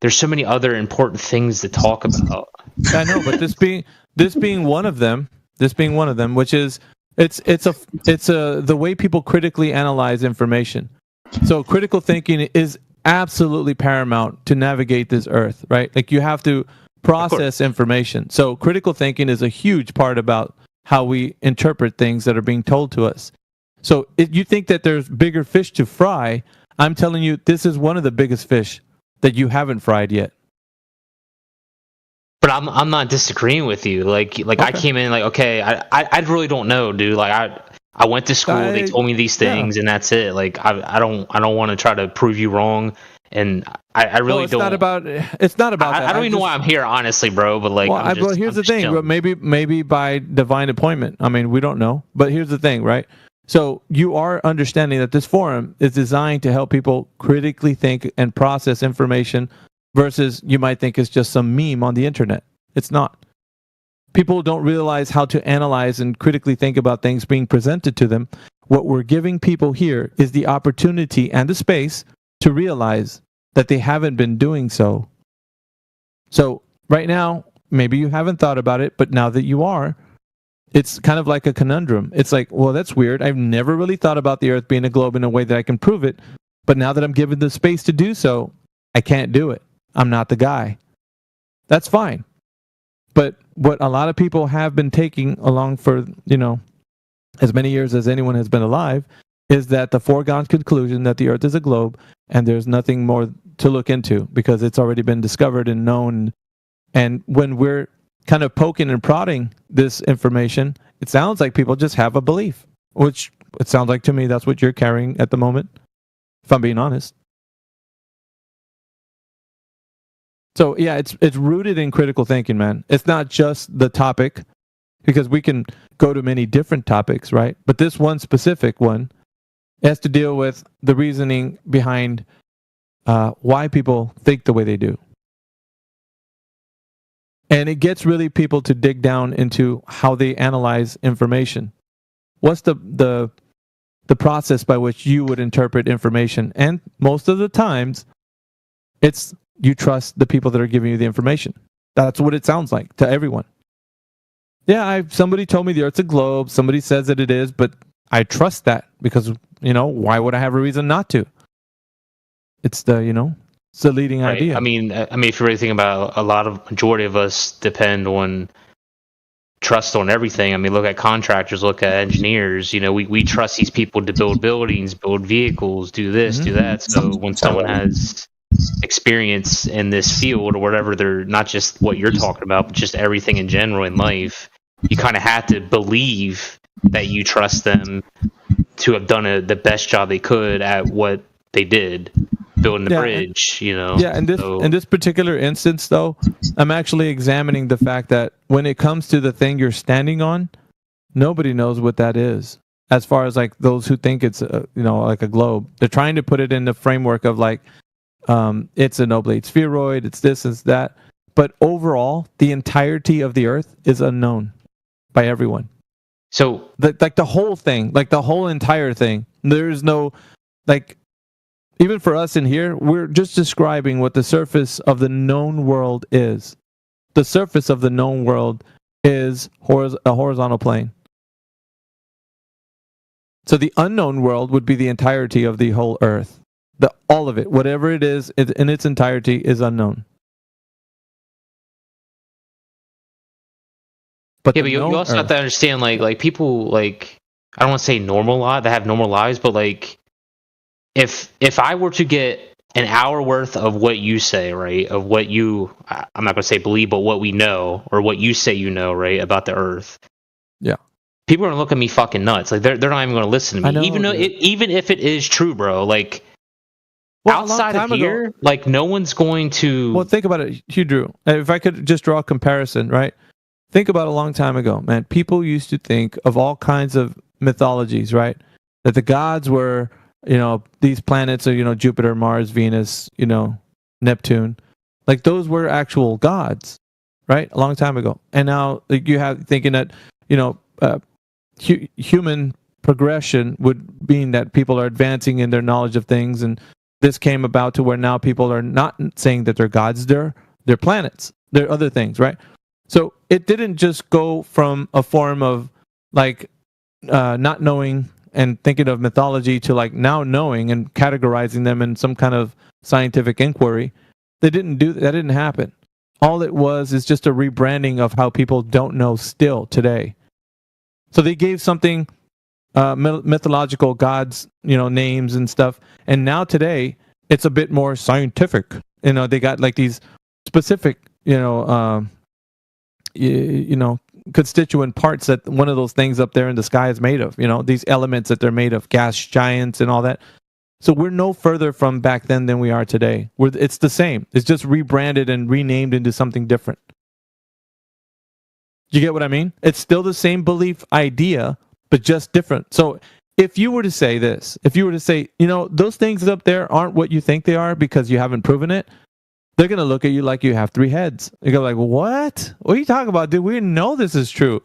T: there's so many other important things to talk about.
J: I know, but this being one of them, which is it's the way people critically analyze information. So critical thinking is absolutely paramount to navigate this earth, right? Like you have to process information. So critical thinking is a huge part about how we interpret things that are being told to us. So if you think that there's bigger fish to fry, I'm telling you, this is one of the biggest fish that you haven't fried yet.
T: But I'm not disagreeing with you. Like okay. I came in like, okay, I really don't know, dude. Like I went to school, they told me these things, and that's it. Like I don't want to try to prove you wrong. And I really
J: it's
T: don't.
J: not about. It's not about.
T: I
J: that.
T: don't even know why I'm here, honestly, bro. But like,
J: well, but here's the thing.
T: chilling.
J: Maybe by divine appointment. I mean, we don't know. But here's the thing, right? So you are understanding that this forum is designed to help people critically think and process information, versus you might think it's just some meme on the internet. It's not. People don't realize how to analyze and critically think about things being presented to them. What we're giving people here is the opportunity and the space to realize that they haven't been doing so. So right now, maybe you haven't thought about it, but now that you are, it's kind of like a conundrum. It's like, well, that's weird. I've never really thought about the Earth being a globe in a way that I can prove it, but now that I'm given the space to do so, I can't do it. I'm not the guy. That's fine. But what a lot of people have been taking along for, as many years as anyone has been alive, is that the foregone conclusion that the Earth is a globe and there's nothing more to look into because it's already been discovered and known. And when we're kind of poking and prodding this information, it sounds like people just have a belief, which it sounds like to me that's what you're carrying at the moment, if I'm being honest. So yeah, it's rooted in critical thinking, man. It's not just the topic, because we can go to many different topics, right? But this one specific one has to deal with the reasoning behind why people think the way they do. And it gets really people to dig down into how they analyze information. What's the process by which you would interpret information? And most of the times, it's you trust the people that are giving you the information. That's what it sounds like to everyone. Yeah, somebody told me the Earth's a globe. Somebody says that it is, but I trust that because, why would I have a reason not to? It's it's the leading idea.
T: I mean, if you really think about it, majority of us depend on trust on everything. I mean, look at contractors, look at engineers. We trust these people to build buildings, build vehicles, do this, do that. So when someone has experience in this field or whatever, they're not just what you're talking about, but just everything in general in life, you kind of have to believe that you trust them to have done the best job they could at what they did, building the bridge.
J: Yeah, in this particular instance, though, I'm actually examining the fact that when it comes to the thing you're standing on, nobody knows what that is. As far as like those who think it's like a globe, they're trying to put it in the framework of like it's an oblate spheroid, it's this, it's that. But overall, the entirety of the Earth is unknown by everyone.
T: So,
J: like the whole thing, like the whole entire thing, there's no, like, even for us in here, we're just describing what the surface of the known world is. The surface of the known world is a horizontal plane. So the unknown world would be the entirety of the whole Earth. All of it, whatever it is, in its entirety is unknown. But
T: yeah, but you also have to understand, like people, like, I don't want to say normal lives, that have normal lives, but like, if I were to get an hour worth of what you say, right, of what you, I'm not going to say believe, but what we know, or what you say right, about the Earth.
J: Yeah.
T: People are going to look at me fucking nuts. Like, they're not even going to listen to me. Even if it is true, bro, like, outside of here, like, no one's going to...
J: Well, think about it, Hugh Drew. If I could just draw a comparison, right? Think about a long time ago, man. People used to think of all kinds of mythologies, right? That the gods were, these planets are, Jupiter, Mars, Venus, Neptune. Like, those were actual gods, right? A long time ago. And now you have thinking that, human progression would mean that people are advancing in their knowledge of things, and this came about to where now people are not saying that they're gods, they're planets, they're other things, right? So it didn't just go from a form of like not knowing and thinking of mythology to like now knowing and categorizing them in some kind of scientific inquiry. That didn't happen. All it was is just a rebranding of how people don't know still today. So they gave something mythological gods, names and stuff, and now today it's a bit more scientific. They got like these specific, constituent parts that one of those things up there in the sky is made of. These elements that they're made of, gas giants and all that. So we're no further from back then than we are today. It's the same. It's just rebranded and renamed into something different. You get what I mean? It's still the same belief idea, but just different. So if you were to say this, if you were to say, those things up there aren't what you think they are because you haven't proven it, they're going to look at you like you have 3 heads. You go like, what? What are you talking about, dude? We know this is true.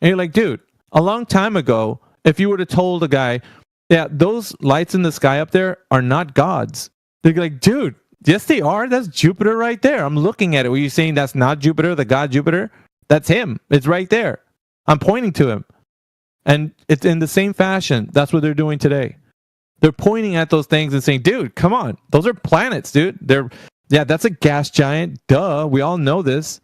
J: And you're like, dude, a long time ago, if you were to told a guy, yeah, those lights in the sky up there are not gods. They're like, dude, yes, they are. That's Jupiter right there. I'm looking at it. Were you saying that's not Jupiter, the god Jupiter? That's him. It's right there. I'm pointing to him. And it's in the same fashion. That's what they're doing today. They're pointing at those things and saying, dude, come on. Those are planets, dude. That's a gas giant. Duh. We all know this.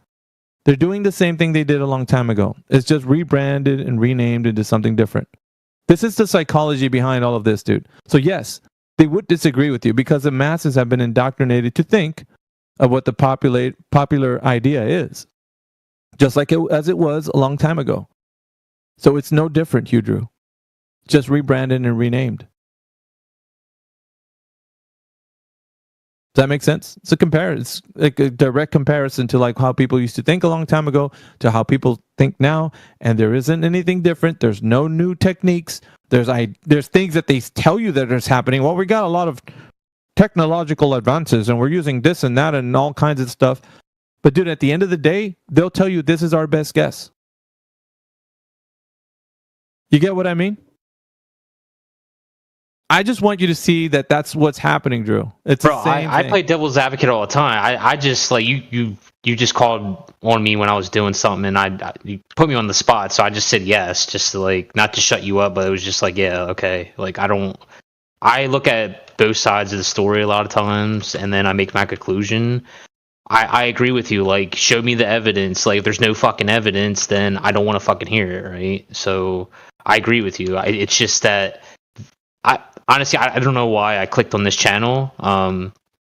J: They're doing the same thing they did a long time ago. It's just rebranded and renamed into something different. This is the psychology behind all of this, dude. So yes, they would disagree with you because the masses have been indoctrinated to think of what the popular idea is. Just like as it was a long time ago. So it's no different, Hugh Drew. Just rebranded and renamed. Does that make sense? It's like a direct comparison to like how people used to think a long time ago to how people think now, and there isn't anything different. There's no new techniques. There's things that they tell you that is happening. Well, we got a lot of technological advances, and we're using this and that and all kinds of stuff. But dude, at the end of the day, they'll tell you this is our best guess. You get what I mean? I just want you to see that that's what's happening, Drew. It's
T: Bro,
J: the same
T: I
J: thing.
T: play devil's advocate all the time. I just like you just called on me when I was doing something, and you put me on the spot, so I just said yes, just to like not to shut you up, but it was just like yeah, okay. Like I look at both sides of the story a lot of times, and then I make my conclusion. I agree with you. Like, show me the evidence. Like, if there's no fucking evidence, then I don't want to fucking hear it, right? So I agree with you. It's just that honestly, I don't know why I clicked on this channel.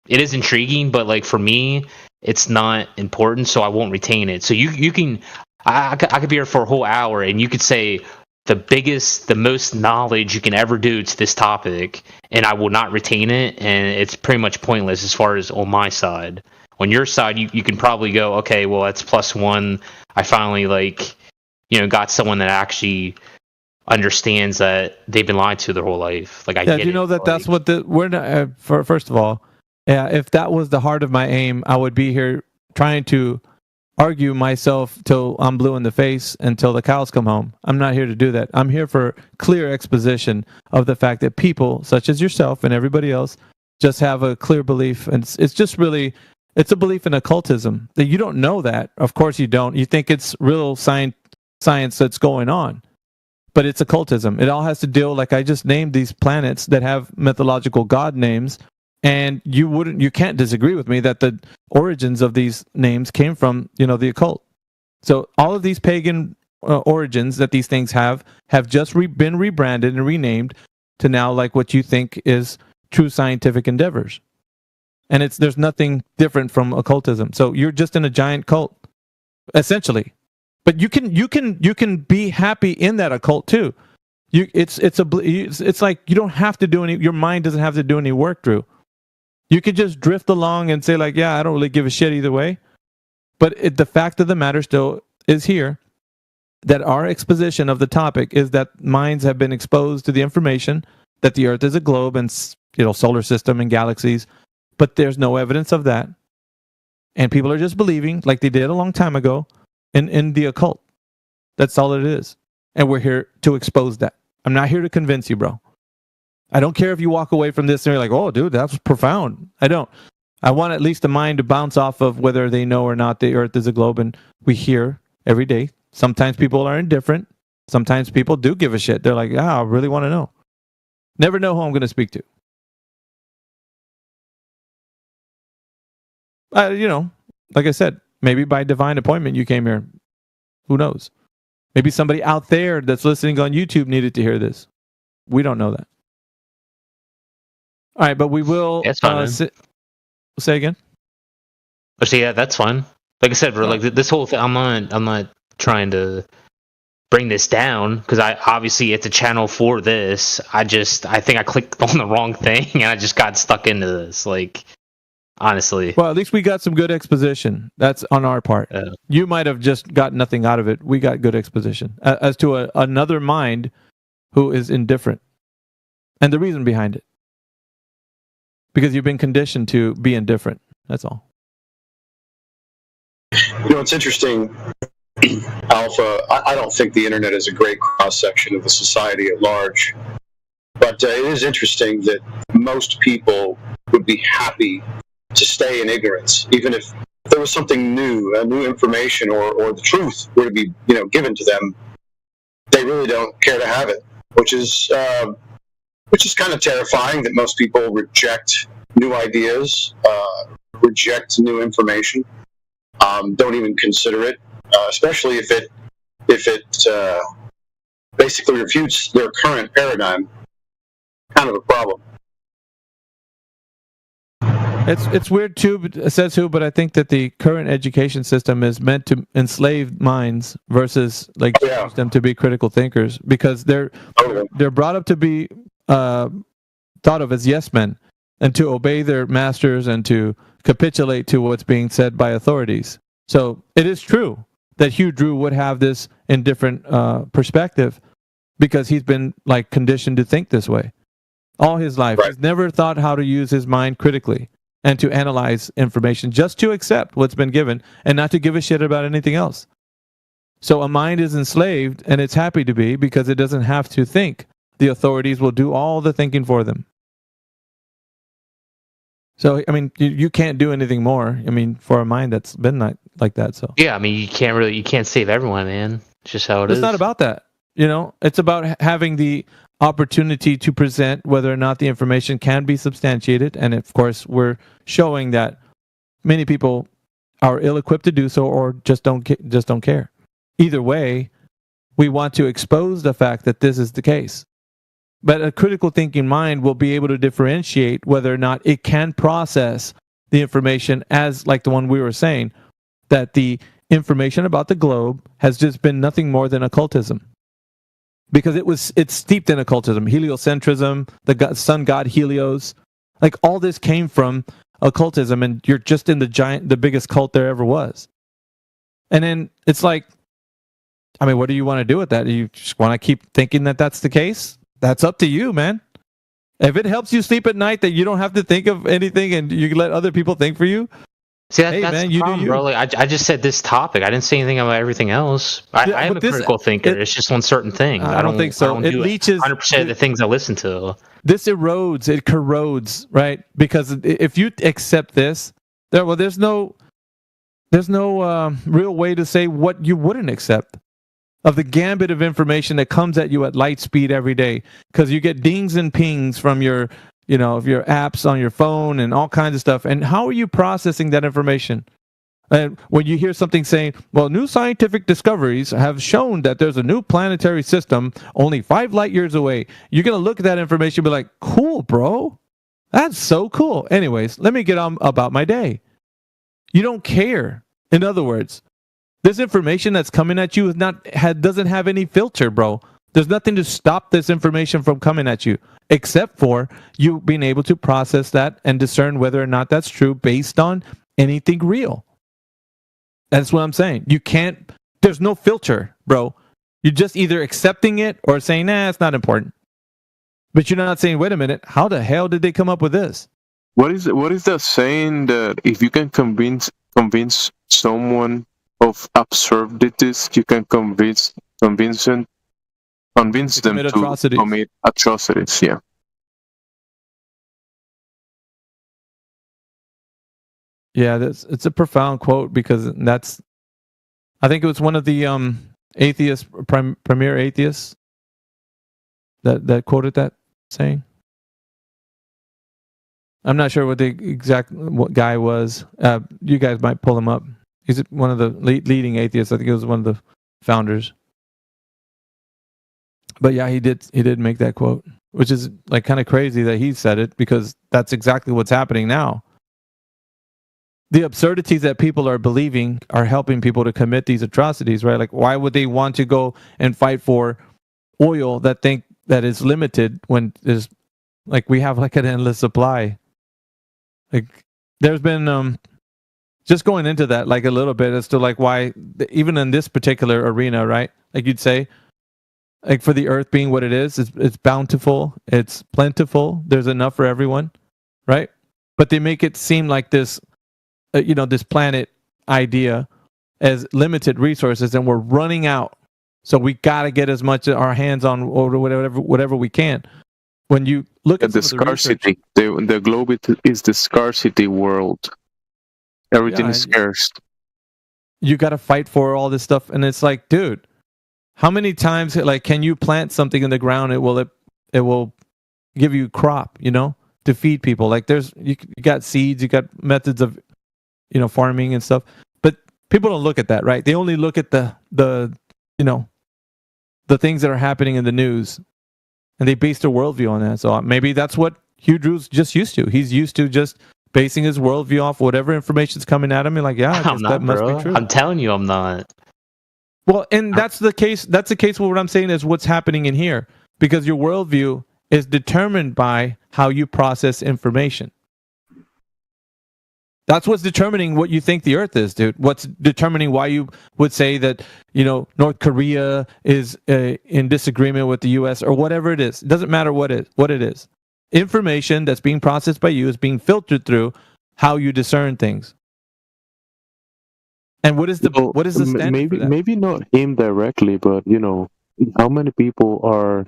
T: It is intriguing, but like for me, it's not important, so I won't retain it. So you can, I could be here for a whole hour, and you could say the most knowledge you can ever do to this topic, and I will not retain it, and it's pretty much pointless as far as on my side. On your side, you can probably go, okay, well, that's +1. I finally got someone that actually understands that they've been lied to their whole life. Like I get
J: you know
T: it,
J: that's what we're not. First of all, if that was the heart of my aim, I would be here trying to argue myself till I'm blue in the face until the cows come home. I'm not here to do that. I'm here for clear exposition of the fact that people such as yourself and everybody else just have a clear belief, and it's just really. It's a belief in occultism. That you don't know that. Of course you don't. You think it's real science that's going on. But it's occultism. It all has to deal, like I just named these planets that have mythological god names, and you can't disagree with me that the origins of these names came from, the occult. So all of these pagan origins that these things have just been rebranded and renamed to now like what you think is true scientific endeavors. And there's nothing different from occultism. So you're just in a giant cult, essentially. But you can be happy in that occult too. It's like you don't have to do any. Your mind doesn't have to do any work, Drew. You could just drift along and say like, yeah, I don't really give a shit either way. But the fact of the matter still is here that our exposition of the topic is that minds have been exposed to the information that the Earth is a globe and solar system and galaxies. But there's no evidence of that. And people are just believing, like they did a long time ago, in the occult. That's all it is. And we're here to expose that. I'm not here to convince you, bro. I don't care if you walk away from this and you're like, oh, dude, that's profound. I don't. I want at least the mind to bounce off of whether they know or not the Earth is a globe. And we hear every day. Sometimes people are indifferent. Sometimes people do give a shit. They're like, I really want to know. Never know who I'm going to speak to. Like I said, maybe by divine appointment you came here. Who knows? Maybe somebody out there that's listening on YouTube needed to hear this. We don't know that. All right, but we will.
T: That's fine.
J: Say again.
T: So yeah, that's fine. Like I said, bro, like this whole thing, I'm not trying to bring this down because I obviously it's a channel for this. I think I clicked on the wrong thing and I just got stuck into this. Like, honestly.
J: Well, at least we got some good exposition. That's on our part. You might have just got nothing out of it. We got good exposition as to another mind who is indifferent, and the reason behind it. Because you've been conditioned to be indifferent. That's all.
H: You know, it's interesting, Alpha. I don't think the internet is a great cross-section of the society at large. But it is interesting that most people would be happy to stay in ignorance, even if there was something new, new information, or the truth were to be, given to them. They really don't care to have it, which is kind of terrifying. That most people reject new ideas, reject new information, don't even consider it, especially if it basically refutes their current paradigm. Kind of a problem.
J: It's weird too. It says who, but I think that the current education system is meant to enslave minds versus teach them to be critical thinkers, because they're brought up to be thought of as yes men and to obey their masters and to capitulate to what's being said by authorities. So it is true that Hugh Drew would have this indifferent perspective because he's been conditioned to think this way all his life. Right. He's never thought how to use his mind critically and to analyze information, just to accept what's been given and not to give a shit about anything else. So a mind is enslaved, and it's happy to be because it doesn't have to think. The authorities will do all the thinking for them. So, I mean, you can't do anything more. I mean, for a mind that's been like that. So
T: yeah, I mean, you can't save everyone, man. It's just how it is.
J: It's not about that. It's about having the opportunity to present whether or not the information can be substantiated, and of course we're showing that many people are ill-equipped to do so or just don't care. Either way, we want to expose the fact that this is the case. But a critical thinking mind will be able to differentiate whether or not it can process the information as, like the one we were saying, that the information about the globe has just been nothing more than occultism. Because it's steeped in occultism, heliocentrism, the sun god Helios, all this came from occultism, and you're just in the biggest cult there ever was. And then it's what do you want to do with that? Do you just want to keep thinking that that's the case? That's up to you, man. If it helps you sleep at night, that you don't have to think of anything and you let other people think for you.
T: See, that's the problem, bro. I just said this topic. I didn't say anything about everything else. I am a critical thinker. It's just on certain things.
J: I don't think so. It leaches
T: 100% of the things I listen to.
J: This erodes. It corrodes, right? Because if you accept this, there's no real way to say what you wouldn't accept of the gambit of information that comes at you at light speed every day. Because you get dings and pings from your of your apps on your phone and all kinds of stuff. And how are you processing that information? And when you hear something saying, well, new scientific discoveries have shown that there's a new planetary system only 5 light years away, you're going to look at that information and be like, cool, bro. That's so cool. Anyways, let me get on about my day. You don't care. In other words, this information that's coming at you doesn't have any filter, bro. There's nothing to stop this information from coming at you, except for you being able to process that and discern whether or not that's true based on anything real. That's what I'm saying. There's no filter, bro. You're just either accepting it or saying, nah, it's not important. But you're not saying, wait a minute, how the hell did they come up with this?
I: What is that saying that if you can convince someone of absurdities, you can convince them to commit atrocities? Yeah.
J: Yeah, it's a profound quote because I think it was one of the premier atheists that quoted that saying. I'm not sure what the exact guy was. You guys might pull him up. He's one of the leading atheists. I think he was one of the founders. But yeah, he did make that quote, which is kind of crazy that he said it because that's exactly what's happening now. the absurdities that people are believing are helping people to commit these atrocities, right? Like, why would they want to go and fight for oil that think that is limited when there's like we have like an endless supply? Like, there's been just going into that like a little bit as to like why even in this particular arena, right? Like you'd say, like for the earth being what it is, it's bountiful, it's plentiful, there's enough for everyone, right? But they make it seem like this, this planet idea as limited resources, and we're running out. So we got to get as much our hands on or whatever we can. When you look at
I: the scarcity, the globe is the scarcity world. Everything is scarce.
J: You got to fight for all this stuff, and it's like, dude, how many times like can you plant something in the ground? It will give you crop, to feed people. Like you got seeds, you got methods of farming and stuff, but people don't look at that, right? They only look at the things that are happening in the news, and they base their worldview on that. So maybe that's what Hugh Drew's just used to. He's used to just basing his worldview off whatever information's coming at him, and like, yeah,
T: I'm not,
J: that must
T: bro.
J: be true.
T: I'm telling you, I'm not.
J: Well, and that's the case. That's the case. What I'm saying is what's happening in here, because your worldview is determined by how you process information. That's what's determining what you think the Earth is, dude. What's determining why you would say that, North Korea is in disagreement with the U.S. or whatever it is. It doesn't matter what it is. Information that's being processed by you is being filtered through how you discern things. And what is the standard
I: maybe
J: for that?
I: maybe not him directly, but how many people are,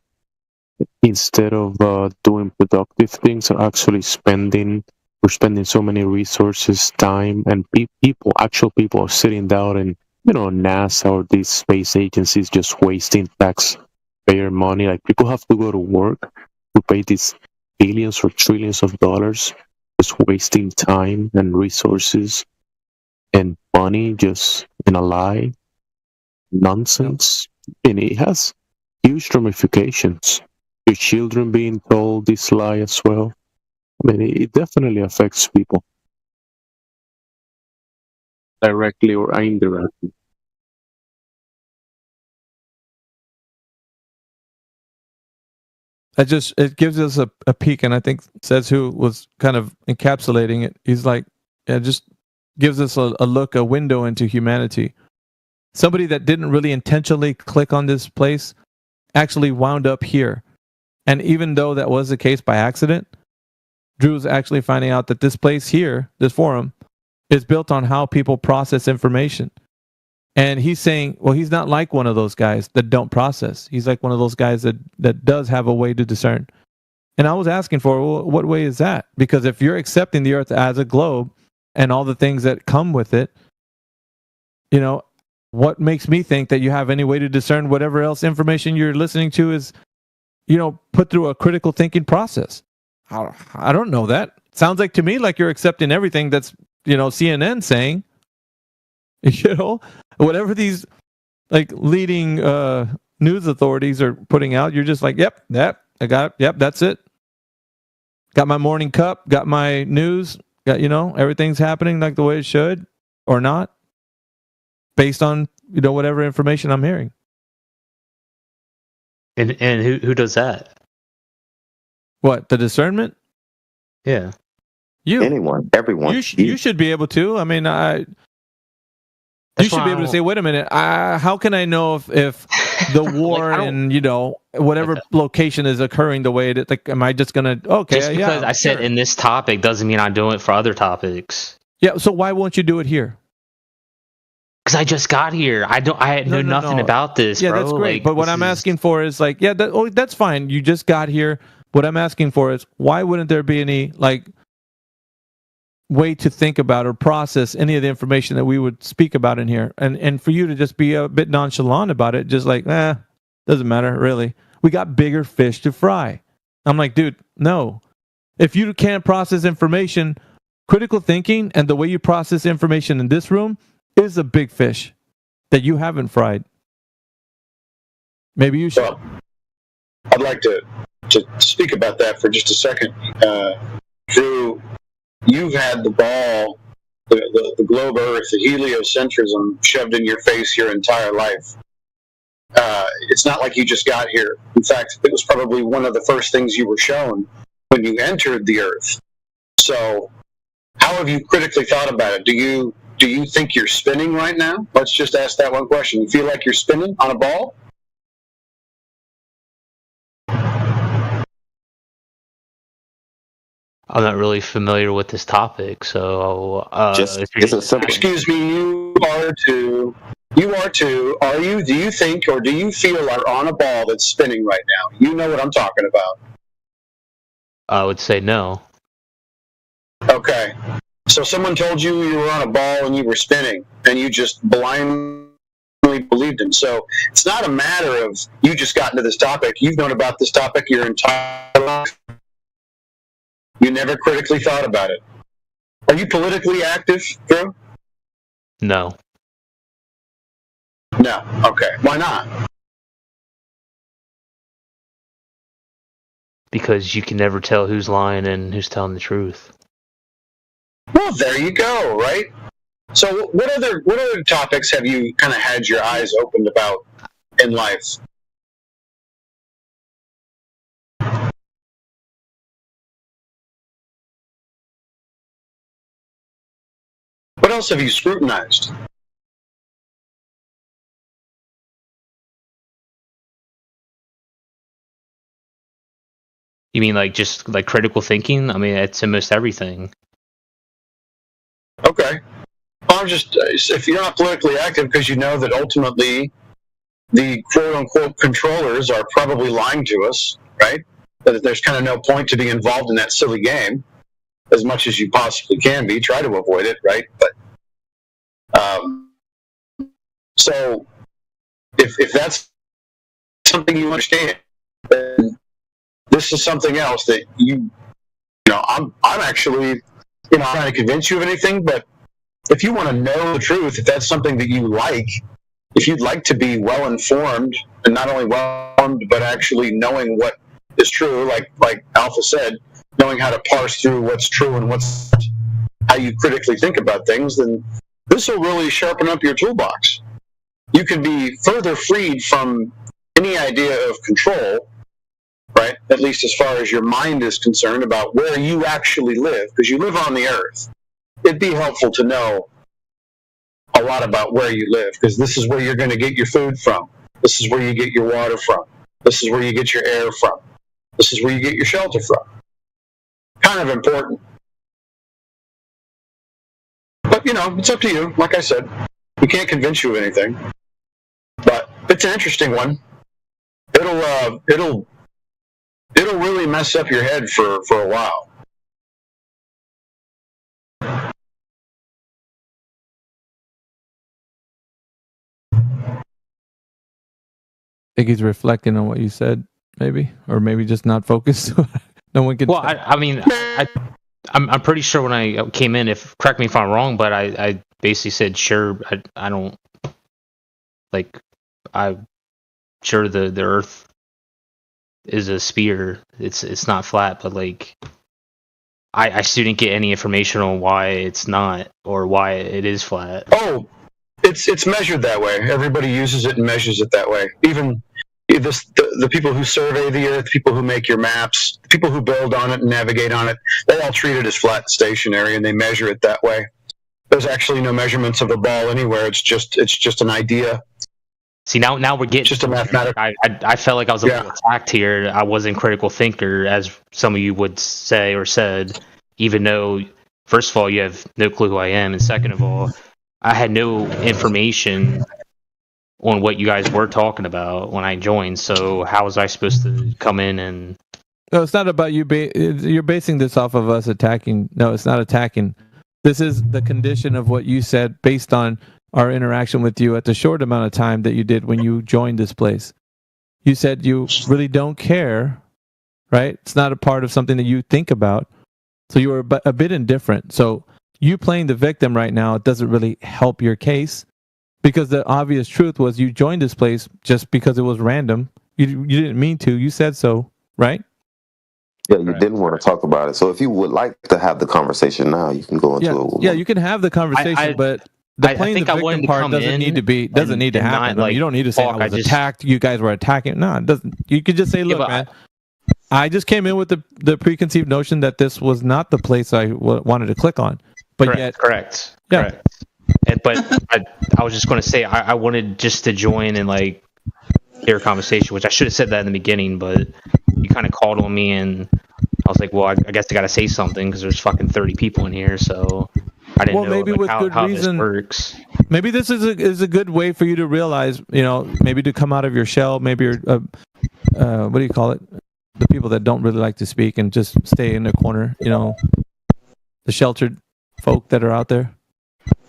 I: instead of doing productive things, are actually spending so many resources, time, and actual people are sitting down and NASA or these space agencies just wasting taxpayer money. Like, people have to go to work to pay these billions or trillions of dollars, just wasting time and resources and money just in a lie, nonsense. And it has huge ramifications. Your children being told this lie as well. I mean, it definitely affects people, directly or indirectly.
J: It gives us a peek, and I think Says Who was kind of encapsulating it. He's like, it just gives us a window into humanity. Somebody that didn't really intentionally click on this place actually wound up here. And even though that was the case by accident, Drew's actually finding out that this place here, this forum, is built on how people process information. And he's saying, well, he's not like one of those guys that don't process. He's like one of those guys that does have a way to discern. And I was asking for, well, what way is that? Because if you're accepting the Earth as a globe and all the things that come with it, what makes me think that you have any way to discern whatever else information you're listening to is, put through a critical thinking process? I don't know that. Sounds like to me like you're accepting everything that's, CNN saying. Whatever these like leading news authorities are putting out, you're just like, yep, I got it. Yep, that's it. Got my morning cup, got my news, got, everything's happening like the way it should or not, based on, whatever information I'm hearing.
T: And who does that?
J: What, the discernment?
T: Yeah.
J: You.
S: Anyone, everyone.
J: You should be able to. I mean, you should be able to say, wait a minute, how can I know if the war in, whatever location is occurring the way it, like, am I just going to, okay.
T: Just because I said in this topic doesn't mean I'm doing it for other topics.
J: Yeah, so why won't you do it here?
T: Because I just got here. I know nothing about this,
J: yeah,
T: bro.
J: That's great.
T: Like,
J: but what I'm asking for is like, yeah, that's fine. You just got here. What I'm asking for is, why wouldn't there be any, like, way to think about or process any of the information that we would speak about in here, and for you to just be a bit nonchalant about it, just like, doesn't matter really, we got bigger fish to fry. I'm like, dude, no. If you can't process information, critical thinking and the way you process information in this room is a big fish that you haven't fried. Maybe you should.
H: Well, I'd like to speak about that for just a second. Drew, you've had the ball the globe Earth, the heliocentrism shoved in your face your entire life. It's not like you just got here. In fact, it was probably one of the first things you were shown when you entered the Earth. So, how have you critically thought about it? Do you think you're spinning right now? Let's just ask that one question. You feel like you're spinning on a ball?
T: I'm not really familiar with this topic, so
H: Excuse me, you are too. You are too. Are you? Do you think or do you feel like you're on a ball that's spinning right now? You know what I'm talking about.
T: I would say no.
H: Okay. So someone told you you were on a ball and you were spinning, and you just blindly believed him. So it's not a matter of you just got into this topic. You've known about this topic your entire life. You never critically thought about it. Are you politically active, Drew?
T: No.
H: No. Okay. Why not?
T: Because you can never tell who's lying and who's telling the truth.
H: Well, there you go, right? So what other topics have you kind of had your eyes opened about in life? What else have you scrutinized?
T: You mean like just like critical thinking? I mean, it's almost everything.
H: Okay. Well, I'm just, if you're not politically active because you know that ultimately the quote-unquote controllers are probably lying to us, right? That there's kind of no point to be involved in that silly game as much as you possibly can be. Try to avoid it, right? But so if that's something you understand, then this is something else that you know, I'm actually, you know, I'm not trying to convince you of anything, but if you want to know the truth, if that's something that you like, if you'd like to be well informed, and not only well informed, but actually knowing what is true, like Alpha said, knowing how to parse through what's true and what's not, how you critically think about things, then this will really sharpen up your toolbox. You can be further freed from any idea of control, right? At least as far as your mind is concerned about where you actually live, because you live on the earth. It'd be helpful to know a lot about where you live, because this is where you're going to get your food from. This is where you get your water from. This is where you get your air from. This is where you get your shelter from. Kind of important. But, you know, it's up to you. Like I said, we can't convince you of anything. But it's an interesting one. It'll really mess up your head for a while.
J: I think he's reflecting on what you said, maybe, or maybe just not focused. No one can.
T: Well, I mean, I'm pretty sure when I came in, correct me if I'm wrong, but I basically said sure. I don't like. I'm sure the Earth is a sphere. It's not flat, but like I still didn't get any information on why it's not or why it is flat.
H: Oh, it's measured that way. Everybody uses it and measures it that way. Even the people who survey the Earth, people who make your maps, the people who build on it and navigate on it, they all treat it as flat and stationary, and they measure it that way. There's actually no measurements of a ball anywhere. It's just an idea.
T: See, now we're getting
H: just a mathematical.
T: I felt like I was a little attacked here. I wasn't a critical thinker, as some of you would say or said, even though, first of all, you have no clue who I am, and second of all, I had no information on what you guys were talking about when I joined. So how was I supposed to come in and?
J: No, it's not about you. You're basing this off of us attacking. No, it's not attacking. This is the condition of what you said based on our interaction with you at the short amount of time that you did when you joined this place. You said you really don't care, right? It's not a part of something that you think about. So you were a bit indifferent. So you playing the victim right now, it doesn't really help your case, because the obvious truth was you joined this place just because it was random. You didn't mean to. You said so, right?
S: Yeah, you didn't want to talk about it. So if you would like to have the conversation now, you can go into it.
J: Yeah, you can have the conversation, but the playing the victim part doesn't need to happen. I mean, you don't need to say I was attacked. You guys were attacking. No, it doesn't. You could just say, look, man. I just came in with the preconceived notion that this was not the place I wanted to click on. But
T: correct. But I was just going to say I wanted just to join and like hear a conversation, which I should have said that in the beginning, but you kind of called on me, and I was like, well, I guess I got to say something because there's fucking 30 people in here, so I didn't know
J: maybe with good
T: how
J: reason,
T: this works.
J: Maybe this is a good way for you to realize, maybe to come out of your shell. Maybe you're, what do you call it? The people that don't really like to speak and just stay in the corner, the sheltered folk that are out there.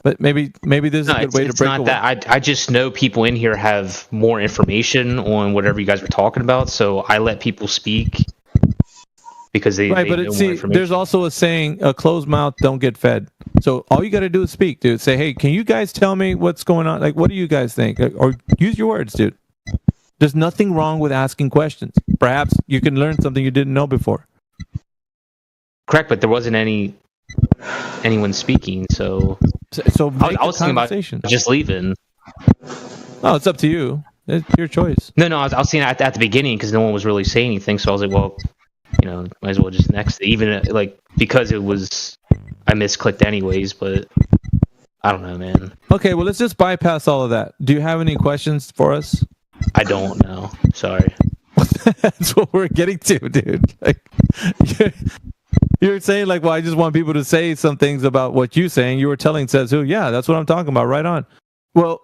J: But maybe this is a good way to break away.
T: It's not that. I just know people in here have more information on whatever you guys were talking about, so I let people speak because they know more information.
J: There's also a saying, a closed mouth don't get fed. So all you got to do is speak, dude. Say, hey, can you guys tell me what's going on? Like, what do you guys think? Or use your words, dude. There's nothing wrong with asking questions. Perhaps you can learn something you didn't know before.
T: Correct, but there wasn't anyone speaking, so I was thinking about just leaving.
J: Oh, it's up to you. It's your choice.
T: No, I was saying at the beginning because no one was really saying anything, so I was like, well, might as well just next. Even because it was, I misclicked anyways, but I don't know, man.
J: Okay, well, let's just bypass all of that. Do you have any questions for us?
T: I don't know. Sorry.
J: That's what we're getting to, dude. Like, you're saying well, I just want people to say some things about what you're saying. You were telling Says Who. Yeah, that's what I'm talking about. Right on. Well,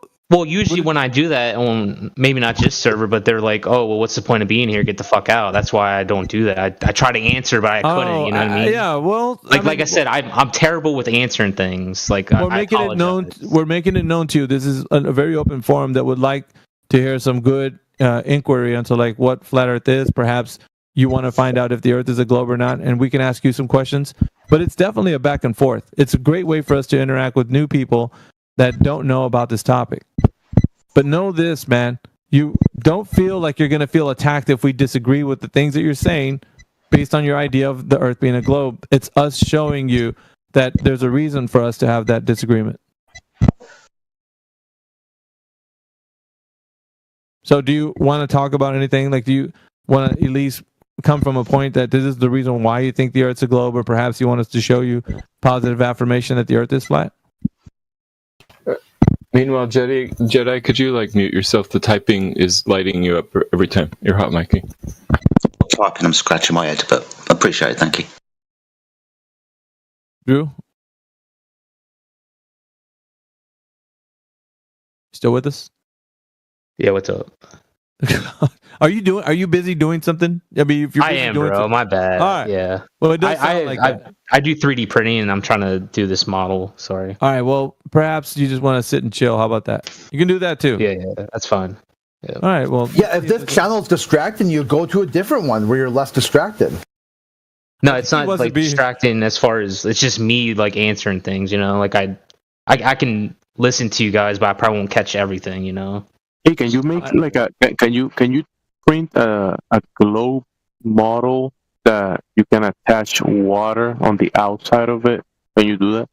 T: usually when I do that on maybe not just server, but they're like, oh, well, what's the point of being here? Get the fuck out. That's why I don't do that. I try to answer, but I couldn't. You know what I mean?
J: Yeah. Well,
T: like I said, I'm terrible with answering things. Like
J: we're making it known. We're making it known to you. This is a very open forum that would like to hear some good inquiry into what flat Earth is. Perhaps you want to find out if the Earth is a globe or not, and we can ask you some questions. But it's definitely a back and forth. It's a great way for us to interact with new people that don't know about this topic. But know this, man. You don't feel like you're going to feel attacked if we disagree with the things that you're saying based on your idea of the Earth being a globe. It's us showing you that there's a reason for us to have that disagreement. So do you want to talk about anything? Do you want to at least come from a point that this is the reason why you think the Earth's a globe, or perhaps you want us to show you positive affirmation that the Earth is flat?
M: Meanwhile, Jedi, could you mute yourself? The typing is lighting you up every time you're hot micing.
K: I'm typing, I'm scratching my head, but I appreciate it. Thank you.
J: Drew? Still with us?
T: Yeah, what's up?
J: Are you busy doing something? I mean, if you're busy doing
T: bro. My bad.
J: All right.
T: Yeah.
J: Well, it does sound like that.
T: I do 3D printing, and I'm trying to do this model. Sorry.
J: All right. Well, perhaps you just want to sit and chill. How about that? You can do that too.
T: Yeah, that's fine. Yeah.
J: All right. Well.
R: Yeah. If this channel is distracting you, go to a different one where you're less distracted.
T: No, it's not distracting as far as it's just me answering things. I can listen to you guys, but I probably won't catch everything.
I: Hey, can you make can you print a globe model that you can attach water on the outside of it? Can you do that?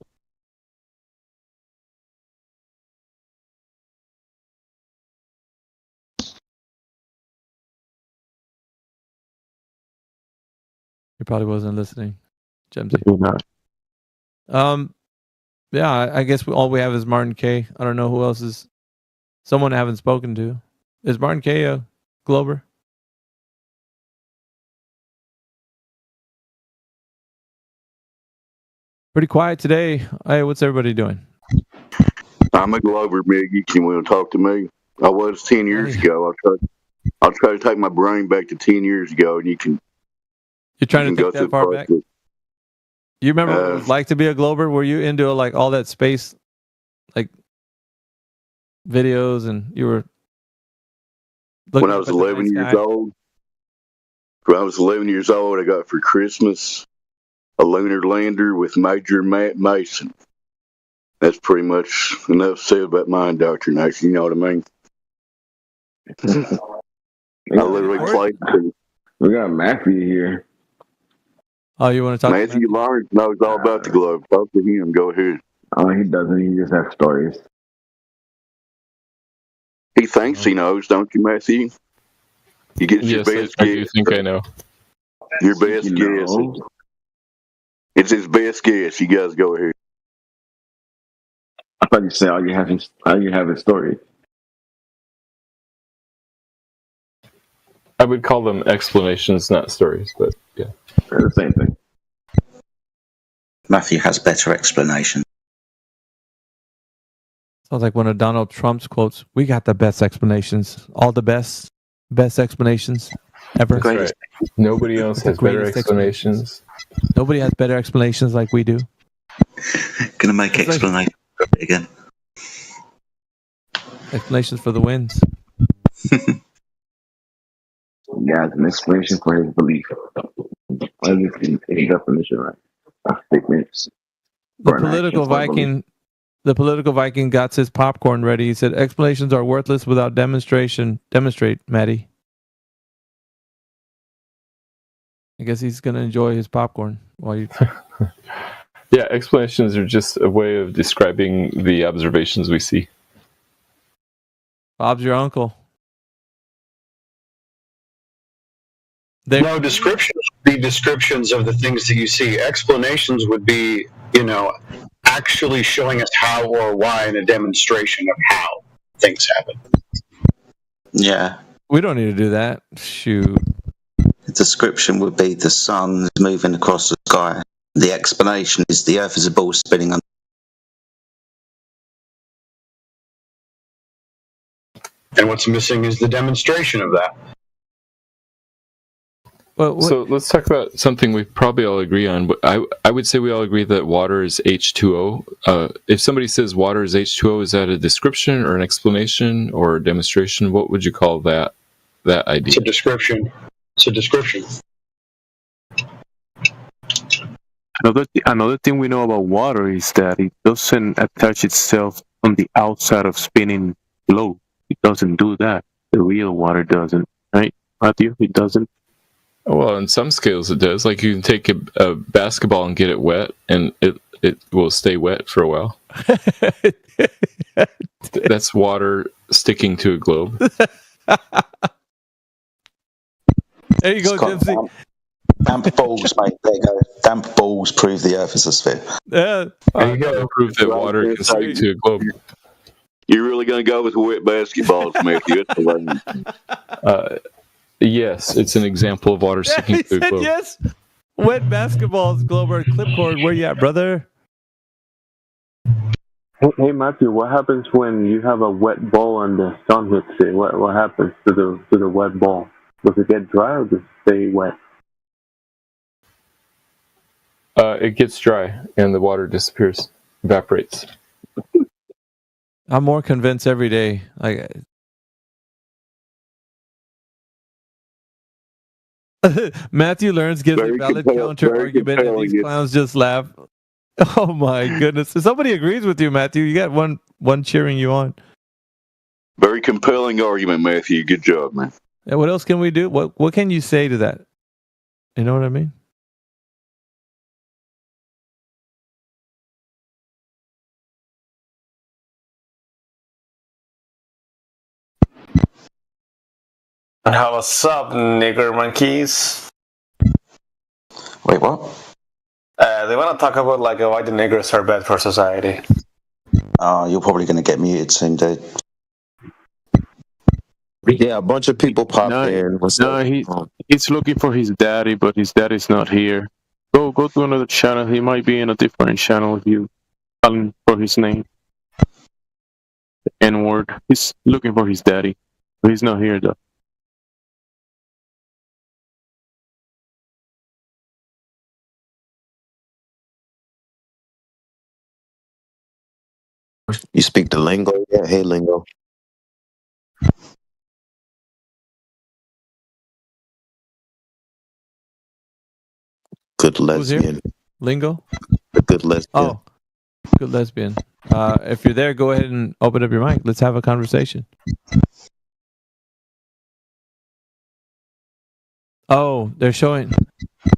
J: He probably wasn't listening, Gemsy. Yeah, I guess all we have is Martin K. I don't know who else is. Someone I haven't spoken to. Is Martin K a Glober? Pretty quiet today. Hey, what's everybody doing?
W: I'm a Glober, Biggie. You want to talk to me? I was 10 years ago. I'll try to take my brain back to 10 years ago, and you can.
J: You're trying to take that far back? You remember what it was like to be a Glober? Were you into all that space, videos, and you were
W: when I was 11 years old? When I was 11 years old, I got for Christmas a lunar lander with Major Matt Mason. That's pretty much enough said about my indoctrination. You know what I mean? I literally played.
S: We got Matthew here.
O: Oh, you want to talk?
W: Matthew Lawrence knows all about the globe. Talk to him. Go ahead.
G: Oh, he doesn't. He just has stories.
W: He thinks he knows, don't you, Matthew? You get your
M: Yes,
W: best
M: I
W: guess.
M: do think I know.
W: Your best guess. It's his best guess. You guys go ahead.
G: I thought you said all you have is stories.
M: I would call them explanations, not stories, but yeah.
G: They're the same thing.
K: Matthew has better explanation.
O: Sounds like one of Donald Trump's quotes. We got the best explanations. All the best explanations ever.
M: That's right. Nobody else has better explanations.
O: Nobody has better explanations like we do.
K: Gonna make explanation again.
O: Explanations for the wins.
G: Yeah, it's an explanation for his belief. What is his definition, right? Statements.
O: The political Viking got his popcorn ready. He said, "Explanations are worthless without demonstration." Demonstrate, Maddie. I guess he's gonna enjoy his popcorn while you.
M: Yeah, explanations are just a way of describing the observations we see.
O: Bob's your uncle.
H: No, descriptions would be descriptions of the things that you see. Explanations would be, actually showing us how or why in a demonstration of how things happen.
K: Yeah.
O: We don't need to do that. Shoot.
K: The description would be the sun moving across the sky. The explanation is the earth is a ball spinning on.
H: And what's missing is the demonstration of that.
M: So let's talk about something we probably all agree on. I would say we all agree that water is H2O. If somebody says water is H2O, is that a description or an explanation or a demonstration? What would you call that idea?
H: It's a description. It's a description.
I: Another thing we know about water is that it doesn't attach itself on the outside of spinning globe. It doesn't do that. The real water doesn't, right, Matthew? It doesn't.
M: Well, on some scales it does. Like you can take a basketball and get it wet, and it will stay wet for a while. That's water sticking to a globe.
O: There you go, Dempsey.
K: Damp balls, mate. There you go. Damp balls prove the Earth is a sphere.
O: Yeah.
M: You got to prove that water can stick to a globe.
W: You're really going to go with wet basketballs, Matthew?
M: Yes, it's an example of water sticking to a globe.
O: Yes. Wet basketballs, globe or clipboard. Where you at, brother?
I: Hey Matthew, what happens when you have a wet ball and the sun hits it? What happens to the wet ball? Does it get dry or does it stay wet?
M: It gets dry and the water disappears, evaporates.
O: I'm more convinced every day. Matthew Learns gives a valid counter argument, and these clowns just laugh. Oh my goodness! Somebody agrees with you, Matthew. You got one cheering you on.
W: Very compelling argument, Matthew. Good job, man.
O: Yeah, what else can we do? What can you say to that? You know what I mean?
P: What's up, nigger monkeys?
K: Wait, what?
P: They want to talk about why the niggers are bad for society.
K: You're probably going to get muted soon, dude.
S: Yeah, a bunch of people popped in.
I: He's looking for his daddy, but his daddy's not here. Go to another channel. He might be in a different channel if you call him for his name. The N-word. He's looking for his daddy. But he's not here, though.
S: You speak the lingo? Yeah, hey, lingo. Good lesbian.
O: Lingo?
S: A good lesbian.
O: Oh, good lesbian. If you're there, go ahead and open up your mic. Let's have a conversation. Oh, they're showing.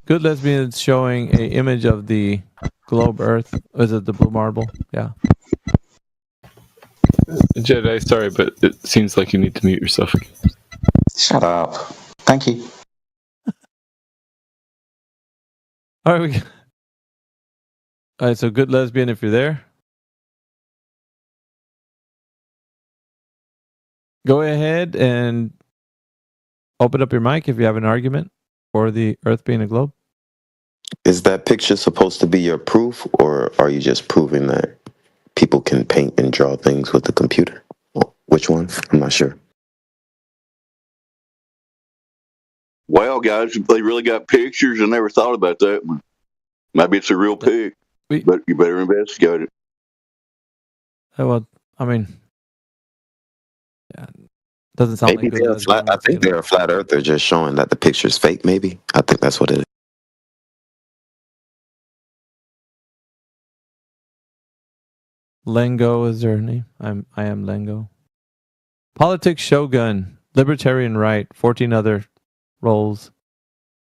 J: Good Lesbian is showing a image of the globe Earth. Is it the blue marble? Yeah.
M: Jedi, sorry, but it seems like you need to mute yourself.
K: Shut up. Thank you.
J: All right. All right. So Good Lesbian, if you're there, go ahead and open up your mic if you have an argument for the Earth being a globe.
S: Is that picture supposed to be your proof, or are you just proving that people can paint and draw things with the computer? Which one? I'm not sure.
W: Wow, guys, they really got pictures. I never thought about that one. Maybe it's a real pic, but you better investigate it.
J: Well, I mean, yeah, doesn't sound
S: Maybe
J: like
S: they're flat. I think they're a flat earther, just showing that the picture's fake. Maybe I think that's what it is.
J: Lengo is their name. I am Lengo. Politics Shogun, Libertarian Right, 14 other roles.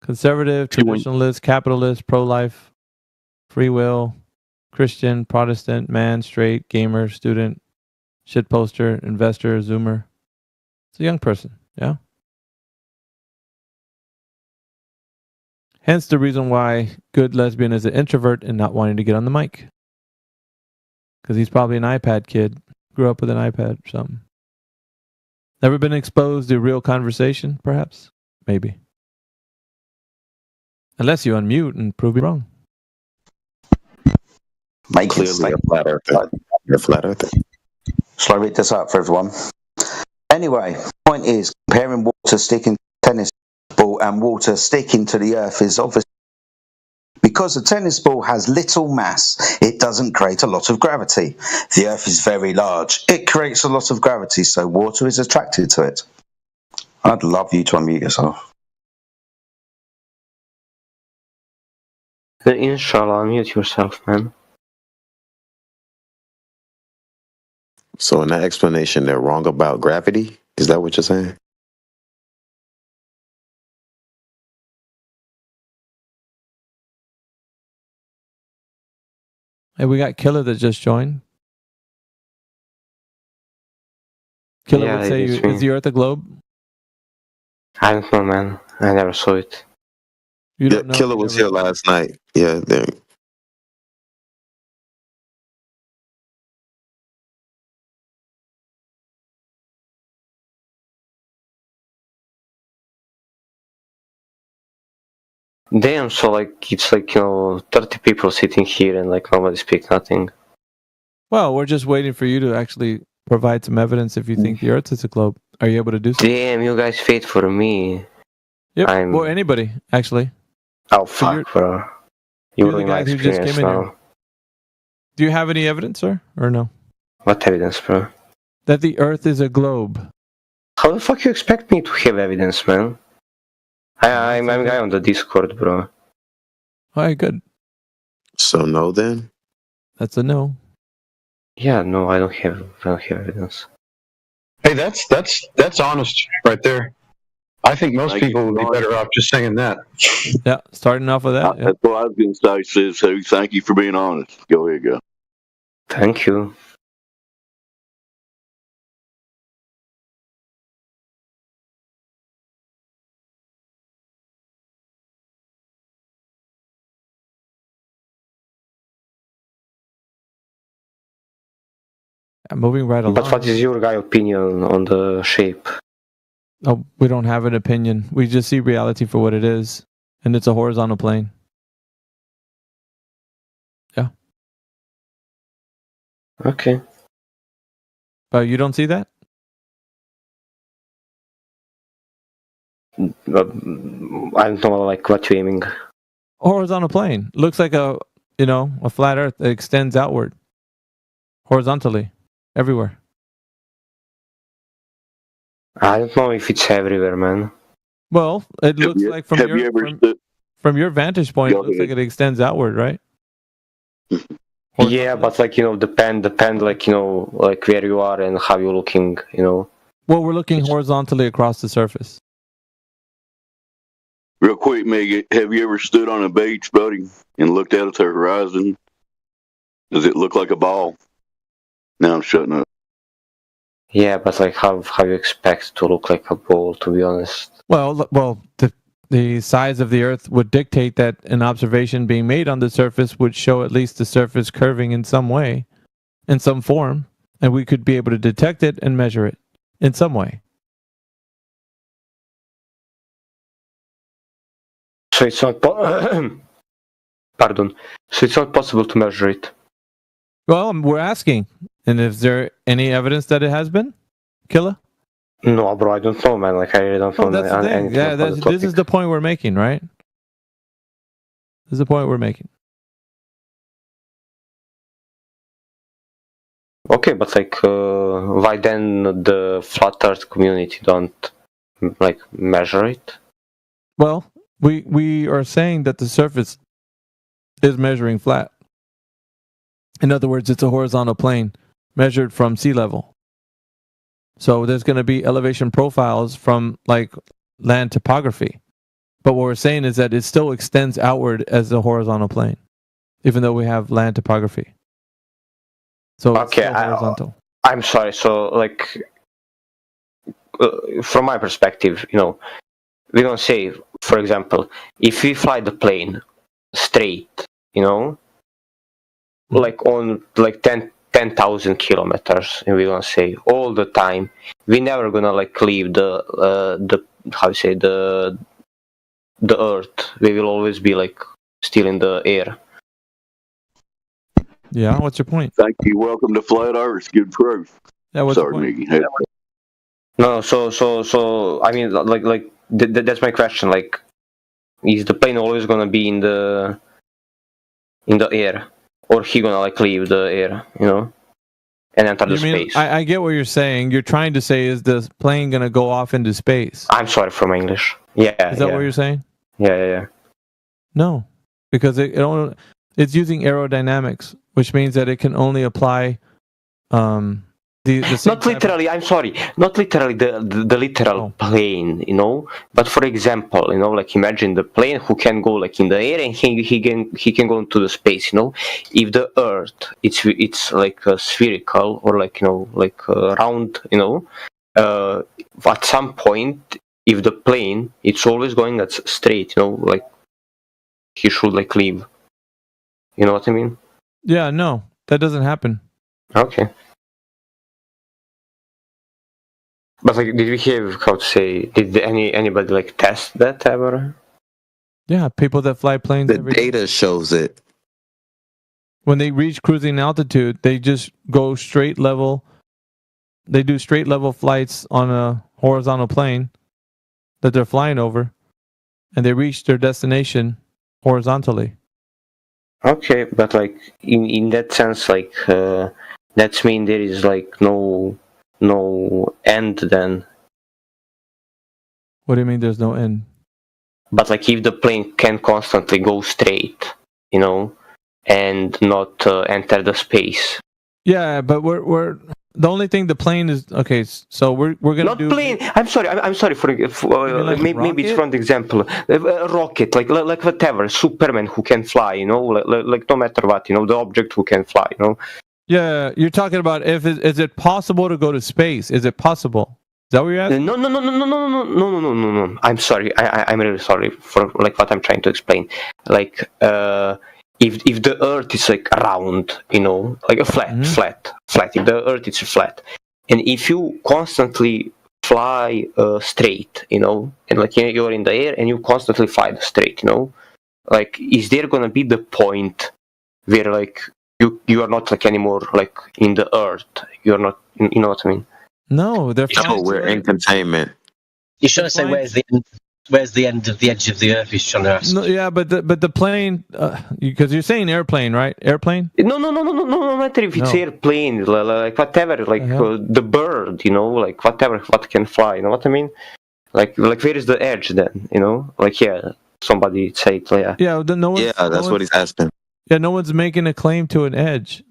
J: Conservative, Traditionalist, Capitalist, Pro-Life, Free Will, Christian, Protestant, Man, Straight, Gamer, Student, Shitposter, Investor, Zoomer. It's a young person, yeah? Hence the reason why Good Lesbian is an introvert and not wanting to get on the mic. Because he's probably an iPad kid. Grew up with an iPad or something. Never been exposed to real conversation, perhaps? Maybe. Unless you unmute and prove me wrong.
S: Clearly a flat earther. You're a flat earther.
K: Shall I read this out for everyone? Anyway, point is, comparing water sticking to a tennis ball and water sticking to the earth is obviously because a tennis ball has little mass, it doesn't create a lot of gravity. The earth is very large. It creates a lot of gravity, so water is attracted to it. I'd love you to unmute yourself.
Q: Inshallah, unmute yourself, man.
S: So in that explanation, they're wrong about gravity? Is that what you're saying?
J: Hey, we got Killer that just joined. Killer
Q: Yeah,
J: would say,
Q: it's me.
J: is the Earth a globe?
Q: I don't know, man. I never saw it.
J: You
S: Yeah,
J: don't know?
S: Killer was here last night. Yeah, there.
Q: Damn, so like it's like 30 people sitting here and like nobody speak nothing.
J: Well, we're just waiting for you to actually provide some evidence if you think the Earth is a globe. Are you able to do so?
Q: Damn, you guys wait for me.
J: Yep.
Q: I'm-
J: Or anybody, actually.
Q: Oh fuck, bro.
J: You're the
Q: ruined my
J: guy who just
Q: experience
J: came in
Q: now.
J: here. Do you have any evidence, sir? Or no?
Q: What evidence, bro?
J: That the Earth is a globe.
Q: How the fuck you expect me to have evidence, man? I'm a guy on the Discord, bro.
J: All right, good.
S: So no then?
J: That's a no.
Q: Yeah, no, I don't have evidence.
H: Hey, that's honest right there. I think most
W: Thank
H: people
W: you.
H: would be better off just saying that.
J: Yeah, starting off with that. Yeah.
W: That's what I was going to say, Sis. Thank you for being honest. Go ahead, go.
Q: Thank you.
J: Moving right along.
Q: But what is your guy opinion on the shape?
J: Oh, we don't have an opinion. We just see reality for what it is, and it's a horizontal plane. Yeah.
Q: Okay.
J: You don't see that?
Q: I don't know, like what you're aiming.
J: A horizontal plane looks like a flat Earth that extends outward, horizontally, everywhere.
Q: I don't know if it's everywhere, man.
J: Well, it looks like from your vantage point, it
Q: Go
J: looks like
Q: ahead.
J: it extends outward, right?
Q: Yeah, but like depend like like where you are and how you're looking,
J: Well, we're looking horizontally across the surface.
W: Real quick, Meg, have you ever stood on a beach, buddy, and looked out at the horizon? Does it look like a ball? Now I'm shutting up.
Q: Yeah, but like, how you expect to look like a ball? To be honest.
J: Well, the size of the Earth would dictate that an observation being made on the surface would show at least the surface curving in some way, in some form, and we could be able to detect it and measure it in some way.
Q: So it's not. Pardon. So it's not possible to measure it.
J: Well, we're asking, and is there any evidence that it has been, Killa?
Q: No, bro, I don't know, man. Like, I really don't know anything.
J: Yeah,
Q: about the
J: this is the point we're making, right? This is the point we're making.
Q: Okay, but like, why then the flat Earth community don't like measure it?
J: Well, we are saying that the surface is measuring flat. In other words, it's a horizontal plane measured from sea level. So there's going to be elevation profiles from like land topography. But what we're saying is that it still extends outward as a horizontal plane, even though we have land topography. So
Q: okay,
J: it's still horizontal.
Q: I'm sorry. So like, from my perspective, you know, we're gonna say, for example, if we fly the plane straight, you know, like on like 10,000 kilometers, and we're gonna say all the time, we're never gonna like leave the how you say the Earth. We will always be like still in the air.
J: Yeah, what's your point?
W: Thank you. Welcome to Flat Earth. Good proof.
J: Yeah, what's
W: Sorry,
J: your point?
W: Mickey.
Q: No, so I mean, like that's my question. Like, is the plane always gonna be in the air, or he gonna like leave the air, you know, and enter the space?
J: I get what you're saying. You're trying to say, is the plane gonna go off into space?
Q: I'm sorry for my English. Yeah.
J: Is that what you're saying?
Q: Yeah.
J: No, because it's using aerodynamics, which means that it can only apply the
Q: not literally. I'm sorry, not literally the literal plane, you know. But for example, you know, like imagine the plane who can go like in the air and he can go into the space, you know. If the Earth it's like spherical or like, you know, like round, you know, at some point, if the plane it's always going that's straight, you know, like he should like leave. You know what I mean?
J: Yeah, no, that doesn't happen.
Q: Okay. But like, did we have, how to say, did anybody like test that ever?
J: Yeah, people that fly planes.
S: The data shows it.
J: When they reach cruising altitude, they just go straight level. They do straight level flights on a horizontal plane that they're flying over, and they reach their destination horizontally.
Q: Okay, but like in that sense, like that's mean there is like no end then.
J: What do you mean there's no end?
Q: But like if the plane can constantly go straight, you know, and not enter the space.
J: Yeah, but we're the only thing the plane is okay. So we're gonna
Q: not plane. I'm sorry for maybe it's wrong example. A rocket, like whatever, Superman who can fly, you know, like no matter what, you know, the object who can fly, you know.
J: Yeah, you're talking about is it possible to go to space? Is it possible? Is that what you're asking?
Q: No. I'm sorry. I'm really sorry for like what I'm trying to explain. Like if the Earth is like round, you know, like a flat. If the Earth is flat, and if you constantly fly straight, you know, and like you're in the air and you constantly fly straight, you know, like is there gonna be the point where like you are not like anymore like in the Earth? You're not, you know what I mean?
J: No, they're flying.
S: No, we're in containment.
B: You're trying to say where's the end of the edge of the Earth? He's trying to ask.
J: No, yeah, but the plane, because you're saying airplane, right? Airplane?
Q: No matter if it's airplane, like whatever, like the bird, you know, like whatever, what can fly, you know what I mean? Like where is the edge then, you know? Like, yeah, somebody said, yeah.
J: Yeah,
S: that's what he's asking.
J: Yeah, no one's making a claim to an edge.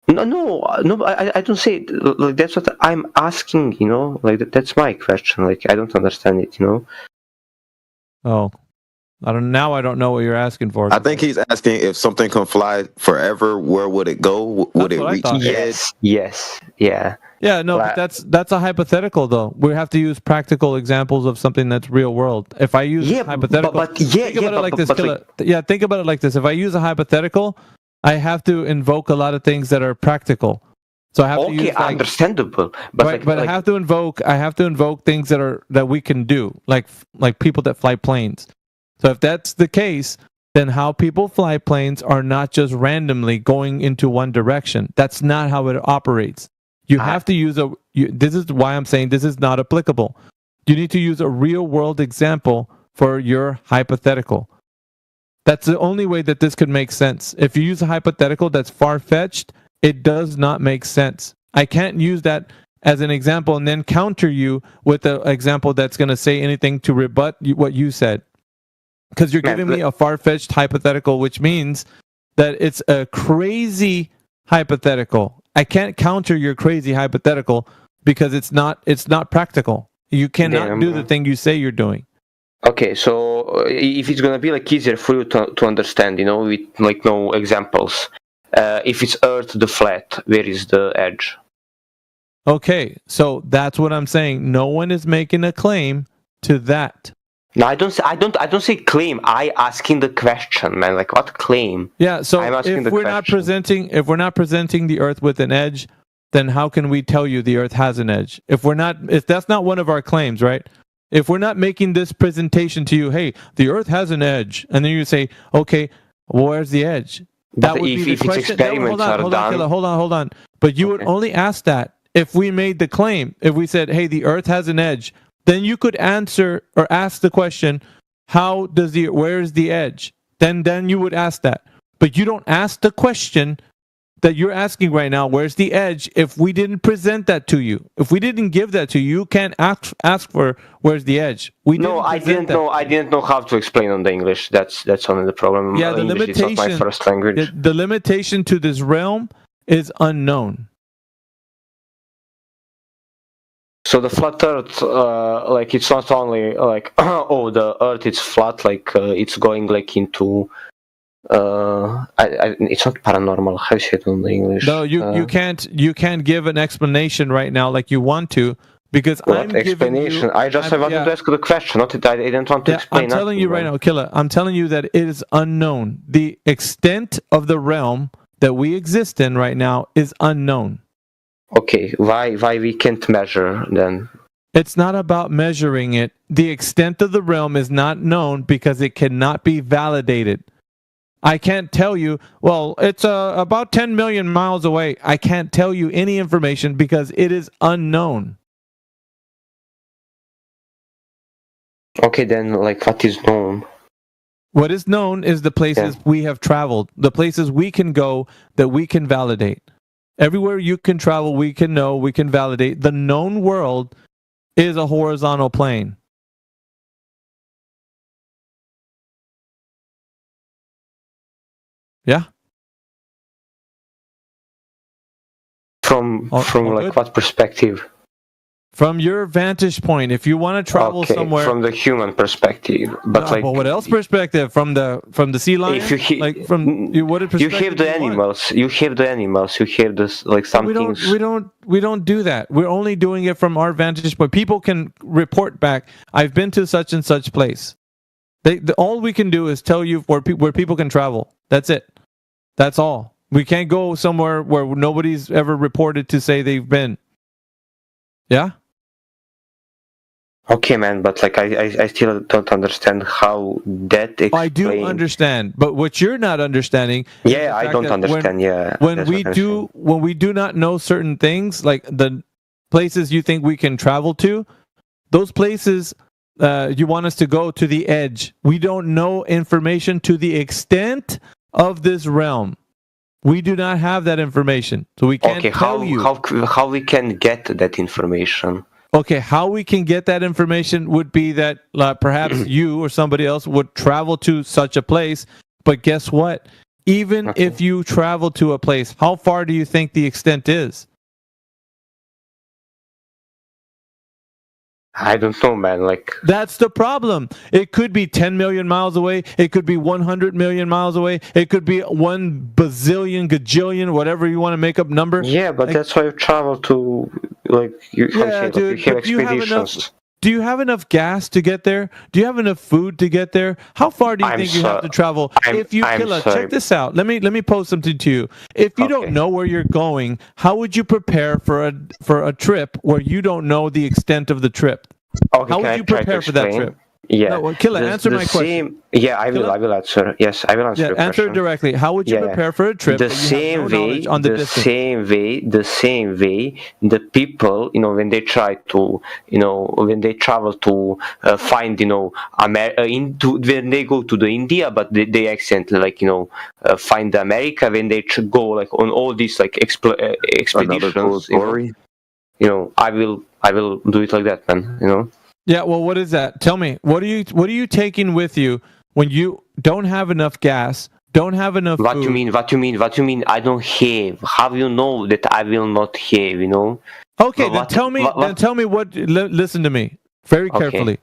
Q: No, I don't say it. Like that's what I'm asking, you know, like that's my question. Like I don't understand it, you know.
J: Oh, I don't know what you're asking for.
S: I think he's asking if something can fly forever, where would it go? Would it reach the edge?
Q: Yes. Yeah.
J: Yeah, no, but that's a hypothetical though. We have to use practical examples of something that's real world. If I use hypothetical, think about it like this. Think about it like this. If I use a hypothetical, I have to invoke a lot of things that are practical. So I have to use
Q: understandable. But
J: I have to invoke things that we can do, like people that fly planes. So if that's the case, then how people fly planes are not just randomly going into one direction. That's not how it operates. You have to use this is why I'm saying this is not applicable. You need to use a real world example for your hypothetical. That's the only way that this could make sense. If you use a hypothetical that's far-fetched, it does not make sense. I can't use that as an example and then counter you with an example that's going to say anything to rebut what you said. Because you're giving me a far-fetched hypothetical, which means that it's a crazy hypothetical. I can't counter your crazy hypothetical because it's not practical. You cannot do the thing you say you're doing.
Q: Okay, so if it's gonna be like easier for you to understand, with like no examples, if it's Earth the flat, where is the edge?
J: Okay, so that's what I'm saying. No one is making a claim to that.
Q: No, I don't say claim. I asking the question, man. Like what claim?
J: Yeah. So if we're not presenting the Earth with an edge, then how can we tell you the Earth has an edge? If that's not one of our claims, right? If we're not making this presentation to you, hey, the Earth has an edge, and then you say, okay, where's the edge? That would be the question. Hold on. But you would only ask that if we made the claim. If we said, hey, the Earth has an edge. Then you could answer or ask the question, where is the edge? Then you would ask that. But you don't ask the question that you're asking right now, where's the edge, if we didn't present that to you. If we didn't give that to you, you can't ask for where's the edge.
Q: I didn't know how to explain on the English. That's only the problem.
J: Yeah,
Q: English is not my first language.
J: The limitation to this realm is unknown.
Q: So the flat Earth, like it's not only like the Earth is flat, like it's going like into it's not paranormal. How do you say it in English?
J: No, you can't give an explanation right now like you want to because
Q: I'm explanation. I wanted to ask the question. I didn't want to explain.
J: I'm telling you right now, Killer. I'm telling you that it is unknown. The extent of the realm that we exist in right now is unknown.
Q: Okay, why we can't measure then?
J: It's not about measuring it. The extent of the realm is not known because it cannot be validated. I can't tell you, well, it's about 10 million miles away. I can't tell you any information because it is unknown.
Q: Okay, then, like, what is known?
J: What is known is the places we have traveled, the places we can go that we can validate. Everywhere you can travel, we can know, we can validate. The known world is a horizontal plane. Yeah.
Q: From like what perspective?
J: From your vantage point, if you want to travel somewhere,
Q: from the human perspective, but
J: what else perspective? From the sea lion?
Q: If you you have the animals. You have this like some things.
J: We don't do that. We're only doing it from our vantage point. People can report back. I've been to such and such place. All we can do is tell you where people can travel. That's it. That's all. We can't go somewhere where nobody's ever reported to say they've been. Yeah.
Q: Okay, man, but like I still don't understand how that explains.
J: I do understand, but what you're not understanding.
Q: Yeah, I don't understand.
J: When we do not know certain things, like the places you think we can travel to, those places you want us to go to the edge. We don't know information to the extent of this realm. We do not have that information, so we can't tell you.
Q: How we can get that information?
J: Okay, how we can get that information would be that perhaps you or somebody else would travel to such a place, but guess what? Even if you travel to a place, how far do you think the extent is?
Q: I don't know, man. Like
J: that's the problem. It could be 10 million miles away. It could be 100 million miles away. It could be 1 bazillion, gajillion, whatever you want to make up number.
Q: Yeah, but that's why you travel to like you have,
J: dude,
Q: you have
J: but do you have
Q: expeditions.
J: enough? Do you have enough gas to get there? Do you have enough food to get there? How far do you think you have to travel? If you Killa, check this out. Let me pose something to you. If you don't know where you're going, how would you prepare for a trip where you don't know the extent of the trip?
Q: Okay,
J: how would you prepare for that trip?
Q: Yeah.
J: No, well, Killa, answer my question.
Q: Yeah, I will answer. Yes, I will answer.
J: Yeah,
Q: your
J: answer
Q: question.
J: it directly. How would you prepare for a trip?
Q: The same way, the same way, the people, when they try to, when they travel to find, when they go to the India, but they accidentally, find America, when they go like on all these like expeditions.
S: Another cool story.
Q: I will do it like that, man.
J: Yeah, well, what is that? Tell me, what are you taking with you when you don't have enough gas, don't have enough
Q: What
J: food?
Q: you mean? I don't have. How you know that I will not have?
J: Okay, then tell me. Then tell me what. Listen to me very carefully.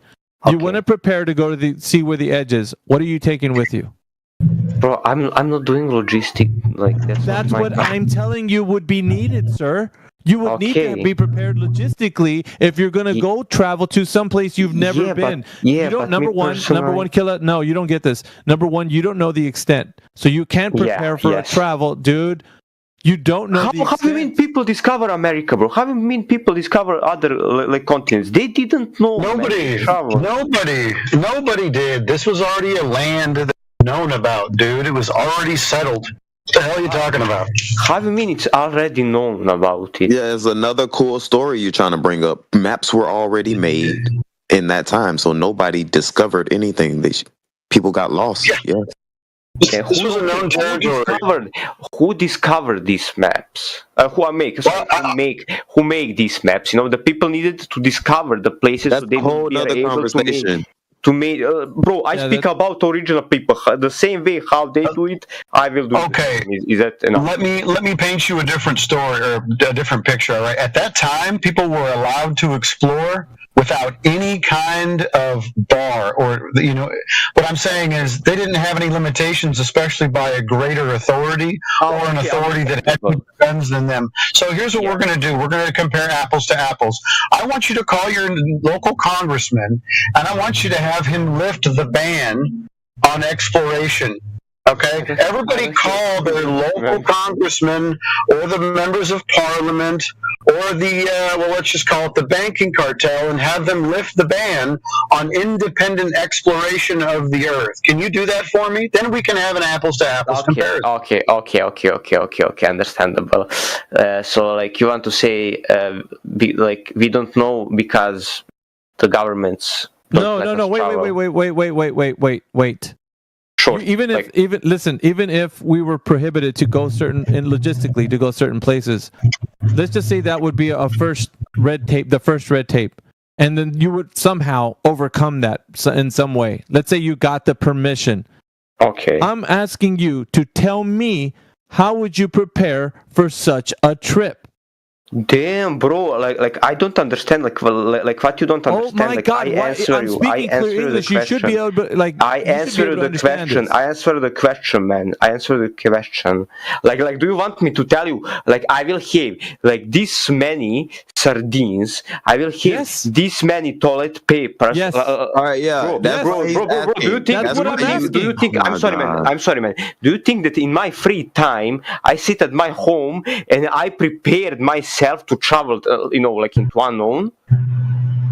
J: You want to prepare to go to see where the edge is. What are you taking with you?
Q: Bro, I'm not doing logistic like that.
J: That's what I'm telling you would be needed, sir. You would need to be prepared logistically if you're going to go travel to some place you've never been. You don't, number one, Killa. No, you don't get this. Number one, you don't know the extent, so you can't prepare for a travel, dude. You don't know.
Q: How do you mean people discover America, bro? How do you mean people discover other like continents? They didn't know.
H: Nobody did. This was already a land that known about, dude. It was already settled. What the hell are you talking about?
Q: How do you mean it's already known about it?
S: Yeah, it's another cool story you're trying to bring up. Maps were already made in that time, so nobody discovered anything. People got lost. Yeah.
Q: Okay, this was a known territory. Who discovered these maps? Who make these maps? The people needed to discover the places.
S: That's
Q: so they
S: a whole other conversation.
Q: Bro, I speak about original people. The same way how they do it, I will do.
H: Okay,
Q: is that enough?
H: Let me paint you a different story or a different picture. Right, at that time, people were allowed to explore without any kind of bar, or what I'm saying is they didn't have any limitations, especially by a greater authority or an authority that had more guns than them. So here's what we're going to do. We're going to compare apples to apples. I want you to call your local congressman, and I want you to have him lift the ban on exploration. Okay? Everybody call their local congressman or the members of parliament or the, let's just call it the banking cartel, and have them lift the ban on independent exploration of the earth. Can you do that for me? Then we can have an apples to apples comparison.
Q: Okay, understandable. So like you want to say, we don't know because the governments.
J: No, wait.
Q: Sure.
J: Even if we were prohibited to go logistically to go certain places, let's just say that would be the first red tape, and then you would somehow overcome that in some way. Let's say you got the permission.
Q: Okay.
J: I'm asking you to tell me, how would you prepare for such a trip?
Q: Damn, bro! Like I don't understand. Like what you don't understand.
J: Oh my God! I answer English. You should be able to,
Q: I answer the question. I answer the question, man. I answer the question. Like, do you want me to tell you? Like, I will have like this many sardines. I will have this many toilet papers.
J: Yes.
S: All right. Yeah.
Q: Bro. Do you think? Do you think? I'm sorry, man. Do you think that in my free time I sit at my home and I prepared myself to travel, like into unknown?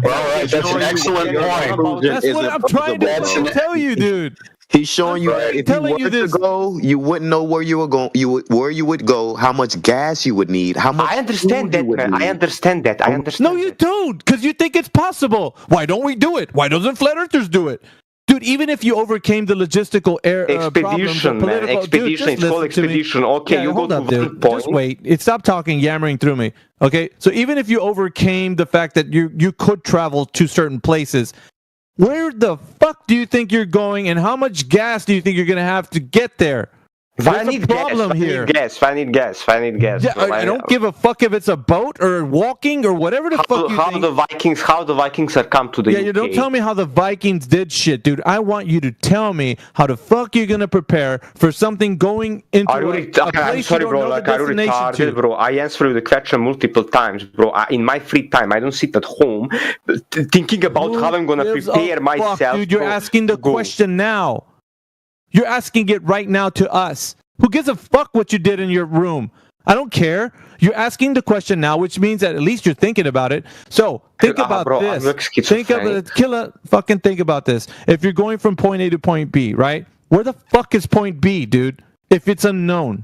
H: Well, that's an excellent point.
J: That's what I'm trying to tell you, dude.
S: He's showing you that if you were to go, you wouldn't know where you were going. Where you would go, how much gas you would need, how much.
Q: I understand that, man. I understand that.
J: No, you don't, because you think it's possible. Why don't we do it? Why doesn't flat earthers do it? Dude, even if you overcame the logistical
Q: expedition,
J: problems,
Q: man, expedition, it's called expedition. Okay, you go to one point.
J: Just wait. Stop talking, yammering through me. Okay, so even if you overcame the fact that you could travel to certain places, where the fuck do you think you're going, and how much gas do you think you're going to have to get there?
Q: I need
J: problem here.
Q: I need gas.
J: Yeah, I don't give a fuck if it's a boat or walking or whatever the fuck you think.
Q: How the Vikings are come to the UK.
J: You don't tell me how the Vikings did shit, dude. I want you to tell me how the fuck you're gonna prepare for something going into a place
Q: I'm sorry,
J: you don't
Q: bro.
J: know
Q: Like,
J: the
Q: are you
J: destination
Q: retarded,
J: to.
Q: bro? I answered the question multiple times, bro. In my free time, I don't sit at home thinking about how I'm gonna prepare myself.
J: Fuck, dude, you're asking the question now. You're asking it right now to us. Who gives a fuck what you did in your room? I don't care. You're asking the question now, which means that at least you're thinking about it. So think about this. Think of it, Killa. Fucking think about this. If you're going from point A to point B, right? Where the fuck is point B, dude? If it's unknown.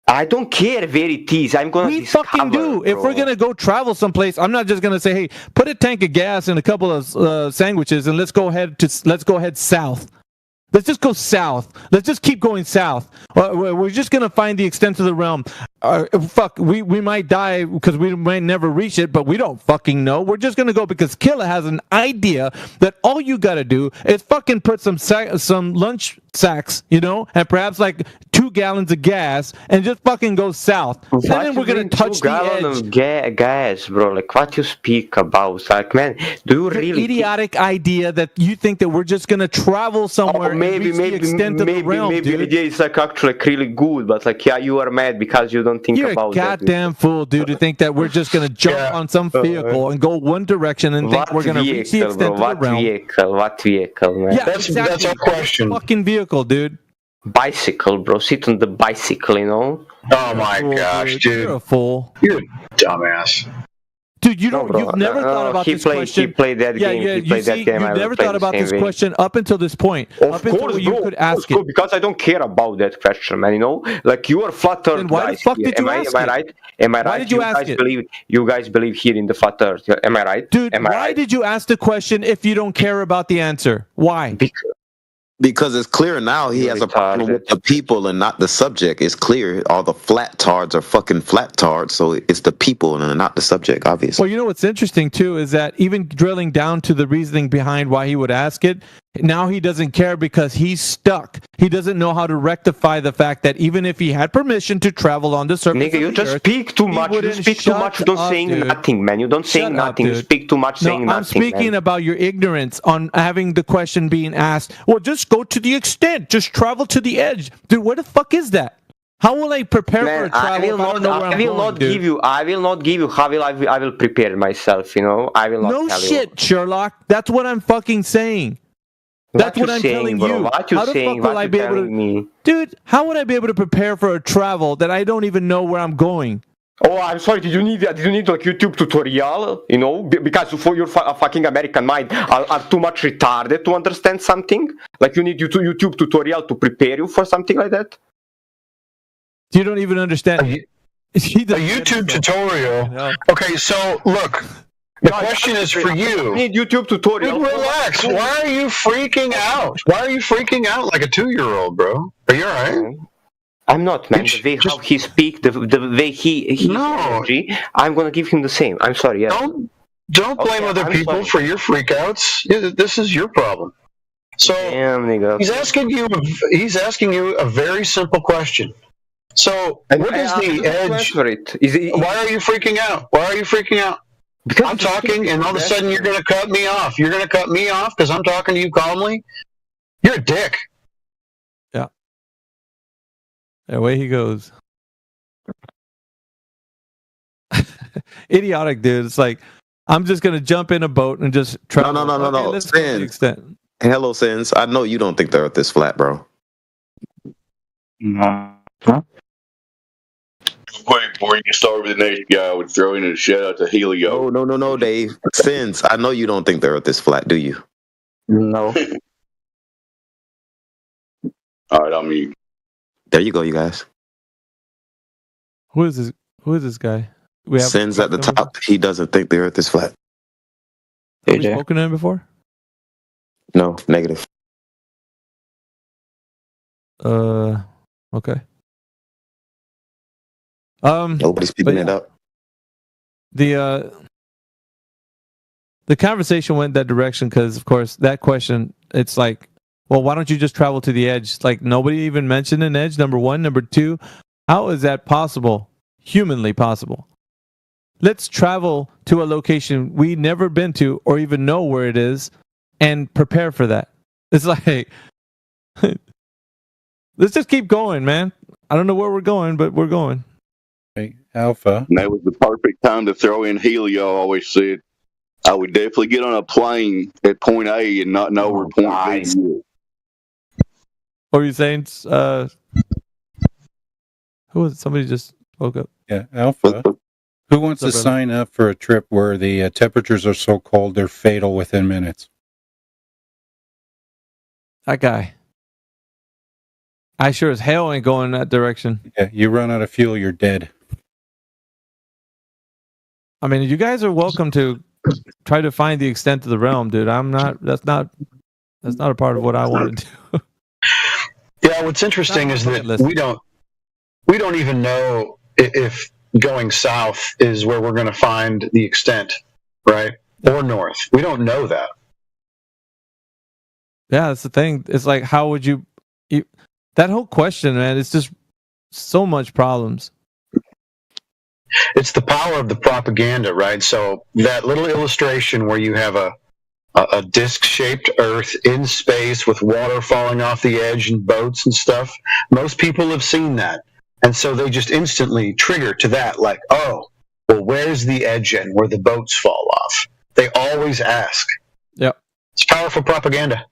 Q: I don't care where it is. I'm gonna discover,
J: fucking do.
Q: bro.
J: If we're gonna go travel someplace, I'm not just gonna say, "Hey, put a tank of gas and a couple of sandwiches, and let's go head south." Let's just go south. Let's just keep going south. We're just going to find the extent of the realm. Fuck, we might die because we might never reach it, but we don't fucking know. We're just going to go because Killa has an idea that all you got to do is fucking put some lunch sacks, and perhaps like 2 gallons of gas and just fucking go south. And then we're going to touch the edge.
Q: Of gas, bro. Like, what you speak about? Like, man, do you really...
J: idiotic idea that you think that we're just going to travel somewhere
Q: maybe the idea is like actually really good, but like, yeah, you are mad because you don't think about
J: You're a goddamn fool, dude, to think that we're just going to jump on some vehicle and go one direction and think we're going to reach the extent of the realm.
Q: What vehicle, man?
J: Yeah, that's our question. Fucking vehicle, dude.
Q: Bicycle, bro. Sit on the bicycle,
H: Oh my gosh, dude.
J: You're a fool.
H: You're a dumbass.
J: Dude, you've never thought about this question.
Q: He played that game.
J: You've never thought about this question up until this point.
Q: Of course,
J: you could ask it.
Q: Because I don't care about that question, man. Like, you are flat Earth.
J: Then why the fuck did you ask it?
Q: Am I right? Am I right?
J: Why did you ask it?
Q: You guys believe here in the flat Earth. Am I right?
J: Dude, why did you ask the question if you don't care about the answer? Why?
S: Because it's clear now he has a problem with the people and not the subject. It's clear all the flat tards are fucking flat tards, so it's the people and not the subject, obviously.
J: Well, you know what's interesting too is that even drilling down to the reasoning behind why he would ask it, now he doesn't care because he's stuck. He doesn't know how to rectify the fact that even if he had permission to travel on the surface
Q: Nigga, you just speak too much. You speak too much. You don't say nothing, man. You don't say nothing. You speak too much saying nothing.
J: I'm speaking about your ignorance on having the question being asked. Well, just go to the extent. Just travel to the edge. Dude, where the fuck is that? How will I prepare for a travel if I don't know where I'm going,
Q: I will not give you how I will prepare myself, I will not tell you.
J: No shit, Sherlock. That's what I'm fucking saying. That's what I'm telling you.
Q: What you saying? What you telling me?
J: Dude, how would I be able to prepare for a travel that I don't even know where I'm going?
Q: Oh, I'm sorry. Did you need like YouTube tutorial? Because for your fucking American mind are too much retarded to understand something. Like you need YouTube tutorial to prepare you for something like that.
J: You don't even understand.
H: A YouTube tutorial. No. Okay, so look. The question is for you.
Q: I need YouTube tutorial.
H: Dude, relax. Why are you freaking out? Why are you freaking out like a 2-year-old, bro? Are you alright?
Q: I'm not, man. The way how he speaks, the way he energy, I'm gonna give him the same. I'm sorry. Yeah.
H: Don't blame other people for your freakouts. This is your problem. So he's asking you a very simple question. So what is the edge? Why are you freaking out? Why are you freaking out? Because I'm talking, and all of a sudden you're going to cut me off. You're going to cut me off because I'm talking to you calmly? You're a dick.
J: Yeah. Away he goes. Idiotic, dude. It's like, I'm just going to jump in a boat and just travel.
S: No.
J: Let's go to the extent.
S: Hello, Sins. I know you don't think the Earth is flat, bro.
W: Quick, before you start with the next guy, I would throw in a shout out to Helio.
S: No, Dave. Sins, I know you don't think the Earth is flat, do you?
L: No.
W: All right, I'll mute.
S: There you go, you guys.
J: Who is this guy?
S: Sins at the top. He doesn't think the Earth is flat.
J: Have we spoken to him before?
S: No, negative.
J: Okay.
S: Nobody's picking it up.
J: The conversation went that direction because, of course, that question, it's like, well, why don't you just travel to the edge? Like nobody even mentioned an edge. Number one, number two, how is that possible? Humanly possible. Let's travel to a location we never been to or even know where it is, and prepare for that. It's like, let's just keep going, man. I don't know where we're going, but we're going.
E: Hey, Alpha.
W: And that was the perfect time to throw in Helio. I always said I would definitely get on a plane at point A and not know where point B is.
J: What were you saying? Who was it? Somebody just woke up.
E: Yeah, Alpha. Who wants to sign up for a trip where the temperatures are so cold they're fatal within minutes?
J: That guy. I sure as hell ain't going that direction.
E: Yeah, you run out of fuel, you're dead.
J: I mean, you guys are welcome to try to find the extent of the realm, dude. That's not a part of what I want to do.
H: Yeah, what's interesting is that we don't even know if going south is where we're going to find the extent, right? Or north. We don't know that.
J: Yeah, that's the thing. It's like, how would you that whole question, man, it's just so much problems.
H: It's the power of the propaganda, right? So that little illustration where you have a disc-shaped Earth in space with water falling off the edge and boats and stuff, most people have seen that. And so they just instantly trigger to that, like, oh, well, where's the edge end where the boats fall off? They always ask.
J: Yep.
H: It's powerful propaganda.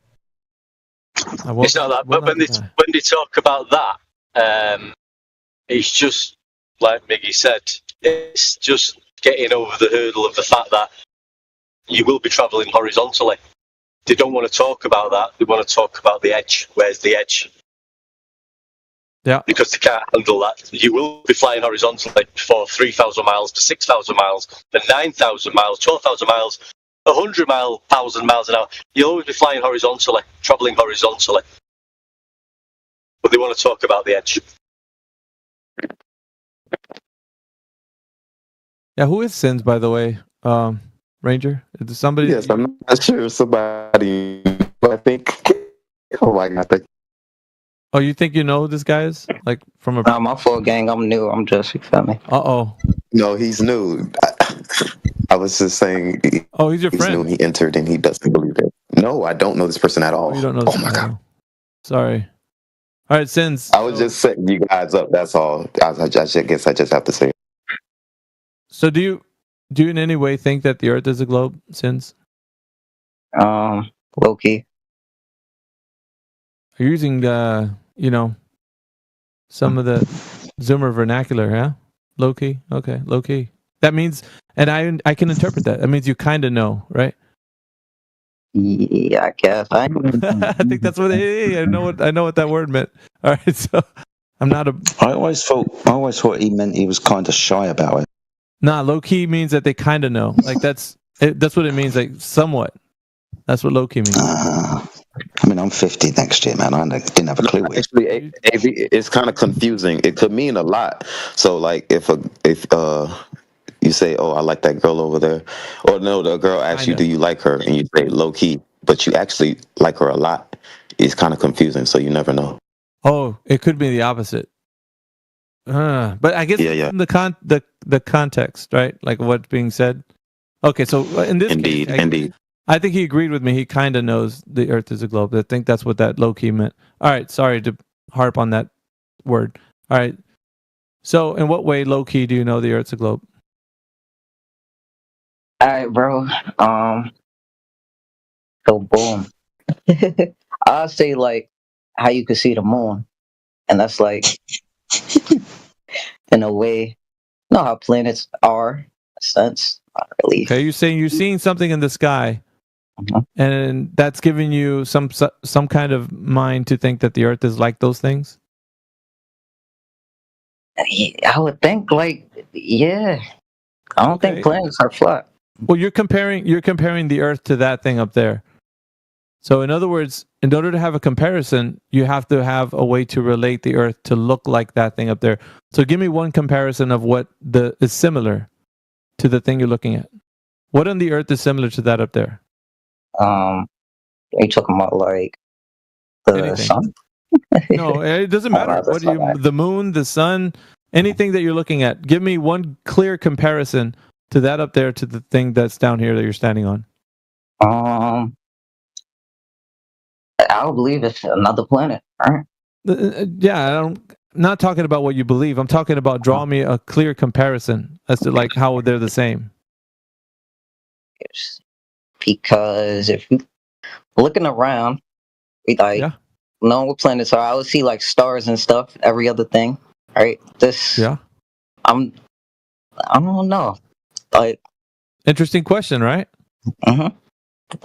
B: It's not that, but when they talk about that, it's just like Miggy said, it's just getting over the hurdle of the fact that you will be travelling horizontally. They don't want to talk about that. They want to talk about the edge. Where's the edge?
J: Yeah.
B: Because they can't handle that. You will be flying horizontally for 3,000 miles to 6,000 miles, to 9,000 miles, 12,000 miles, 1,000 miles an hour. You'll always be flying horizontally, travelling horizontally. But they want to talk about the edge.
J: Yeah, who is Sins, by the way? Ranger? Is there somebody?
S: Yes, I'm not sure if somebody, but I think, oh my God.
J: Oh, you think you know who this guy is? Like from a...
U: No, my full gang, I'm new. I'm just, you feel me?
J: Uh-oh.
S: No, he's new. I was just saying.
J: Oh, he's your
S: he's
J: friend.
S: New. He entered and he doesn't believe it. No, I don't know this person at all.
J: You don't know
S: Oh my God.
J: Sorry. All right, Sins.
S: I was just setting you guys up. That's all. I guess I just have to say.
J: So do you in any way think that the Earth is a globe, Sins?
U: Low key.
J: Are you using some of the Zoomer vernacular, yeah? Low key? Okay, low key. That means, and I can interpret that. That means you kind of know, right?
U: Yeah, I guess. I
J: think that's what. I know what that word meant. All right, so I'm not a.
V: I always thought he meant he was kind of shy about it.
J: Nah, low key means that they kind of know. Like that's what it means. Like somewhat. That's what low key means.
V: I mean, I'm 50 next year, man. I didn't have a clue.
S: Actually, it's kind of confusing. It could mean a lot. So, like, if you say, "Oh, I like that girl over there," or no, the girl asks you, "Do you like her?" and you say low key, but you actually like her a lot. It's kind of confusing. So you never know.
J: Oh, it could be the opposite. But I guess the context, right? Like what's being said. Okay, so in this case,
S: indeed.
J: I think he agreed with me. He kind of knows the Earth is a globe. I think that's what that low key meant. All right, sorry to harp on that word. All right. So, in what way, low key, do you know the Earth's a globe?
U: All right, bro. So boom. I'll say like how you can see the moon, and that's like in a way, you know how planets are. In a sense, not really.
J: Okay, you're saying you're seeing something in the sky, and that's giving you some kind of mind to think that the Earth is like those things.
U: I would think like, yeah. I don't think planets are flat.
J: Well, you're comparing the Earth to that thing up there. So, in other words, in order to have a comparison, you have to have a way to relate the Earth to look like that thing up there. So, give me one comparison of what is similar to the thing you're looking at. What on the Earth is similar to that up there?
U: Are you talking about like The
J: Anything.
U: sun.
J: No, it doesn't matter.
U: that's
J: What do you?
U: not right.
J: The moon, the sun, anything that you're looking at. Give me one clear comparison to that up there to the thing that's down here that you're standing on.
U: I would believe it's another planet. All right.
J: Yeah, I'm not talking about what you believe. I'm talking about draw me a clear comparison as to like how they're the same.
U: Because if you looking around, we like know what planets are. I would see like stars and stuff. Every other thing, right? This.
J: Yeah.
U: I don't know. Like.
J: Interesting question, right?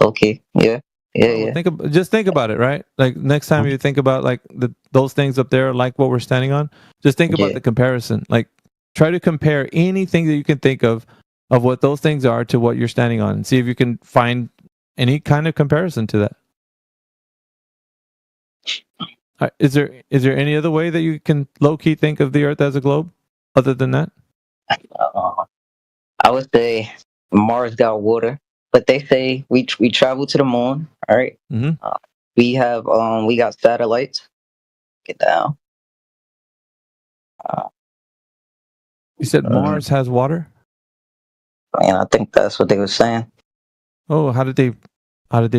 U: Okay. Yeah. Yeah.
J: Just think about it, right? Like next time you think about like those things up there, like what we're standing on, just think about the comparison. Like try to compare anything that you can think of what those things are to what you're standing on, and see if you can find any kind of comparison to that. Is there any other way that you can low key think of the Earth as a globe, other than that?
U: I would say Mars got water. But they say we travel to the moon. All right. We have we got satellites. Get down.
J: You said Mars has water.
U: Man, I think that's what they were saying.
J: Oh, how did they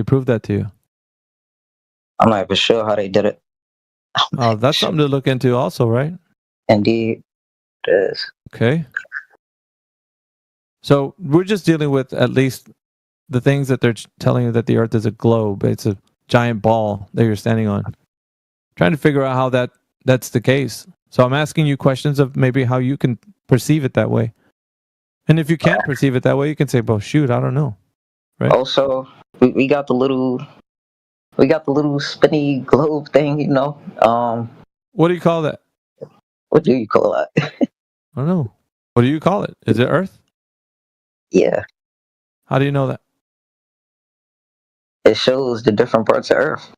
J: prove that to you?
U: I'm not even sure how they did it.
J: Oh, that's something to look into, also, right?
U: Indeed, it is.
J: Okay. So we're just dealing with at least the things that they're telling you that the Earth is a globe. It's a giant ball that you're standing on. Trying to figure out how that's the case. So I'm asking you questions of maybe how you can perceive it that way. And if you can't perceive it that way, you can say, well, shoot, I don't know. Right?
U: Also, we got the little spinny globe thing, you know.
J: What do you call that?
U: What do you call that?
J: I don't know. What do you call it? Is it Earth?
U: Yeah.
J: How do you know that?
U: It shows the different parts of Earth.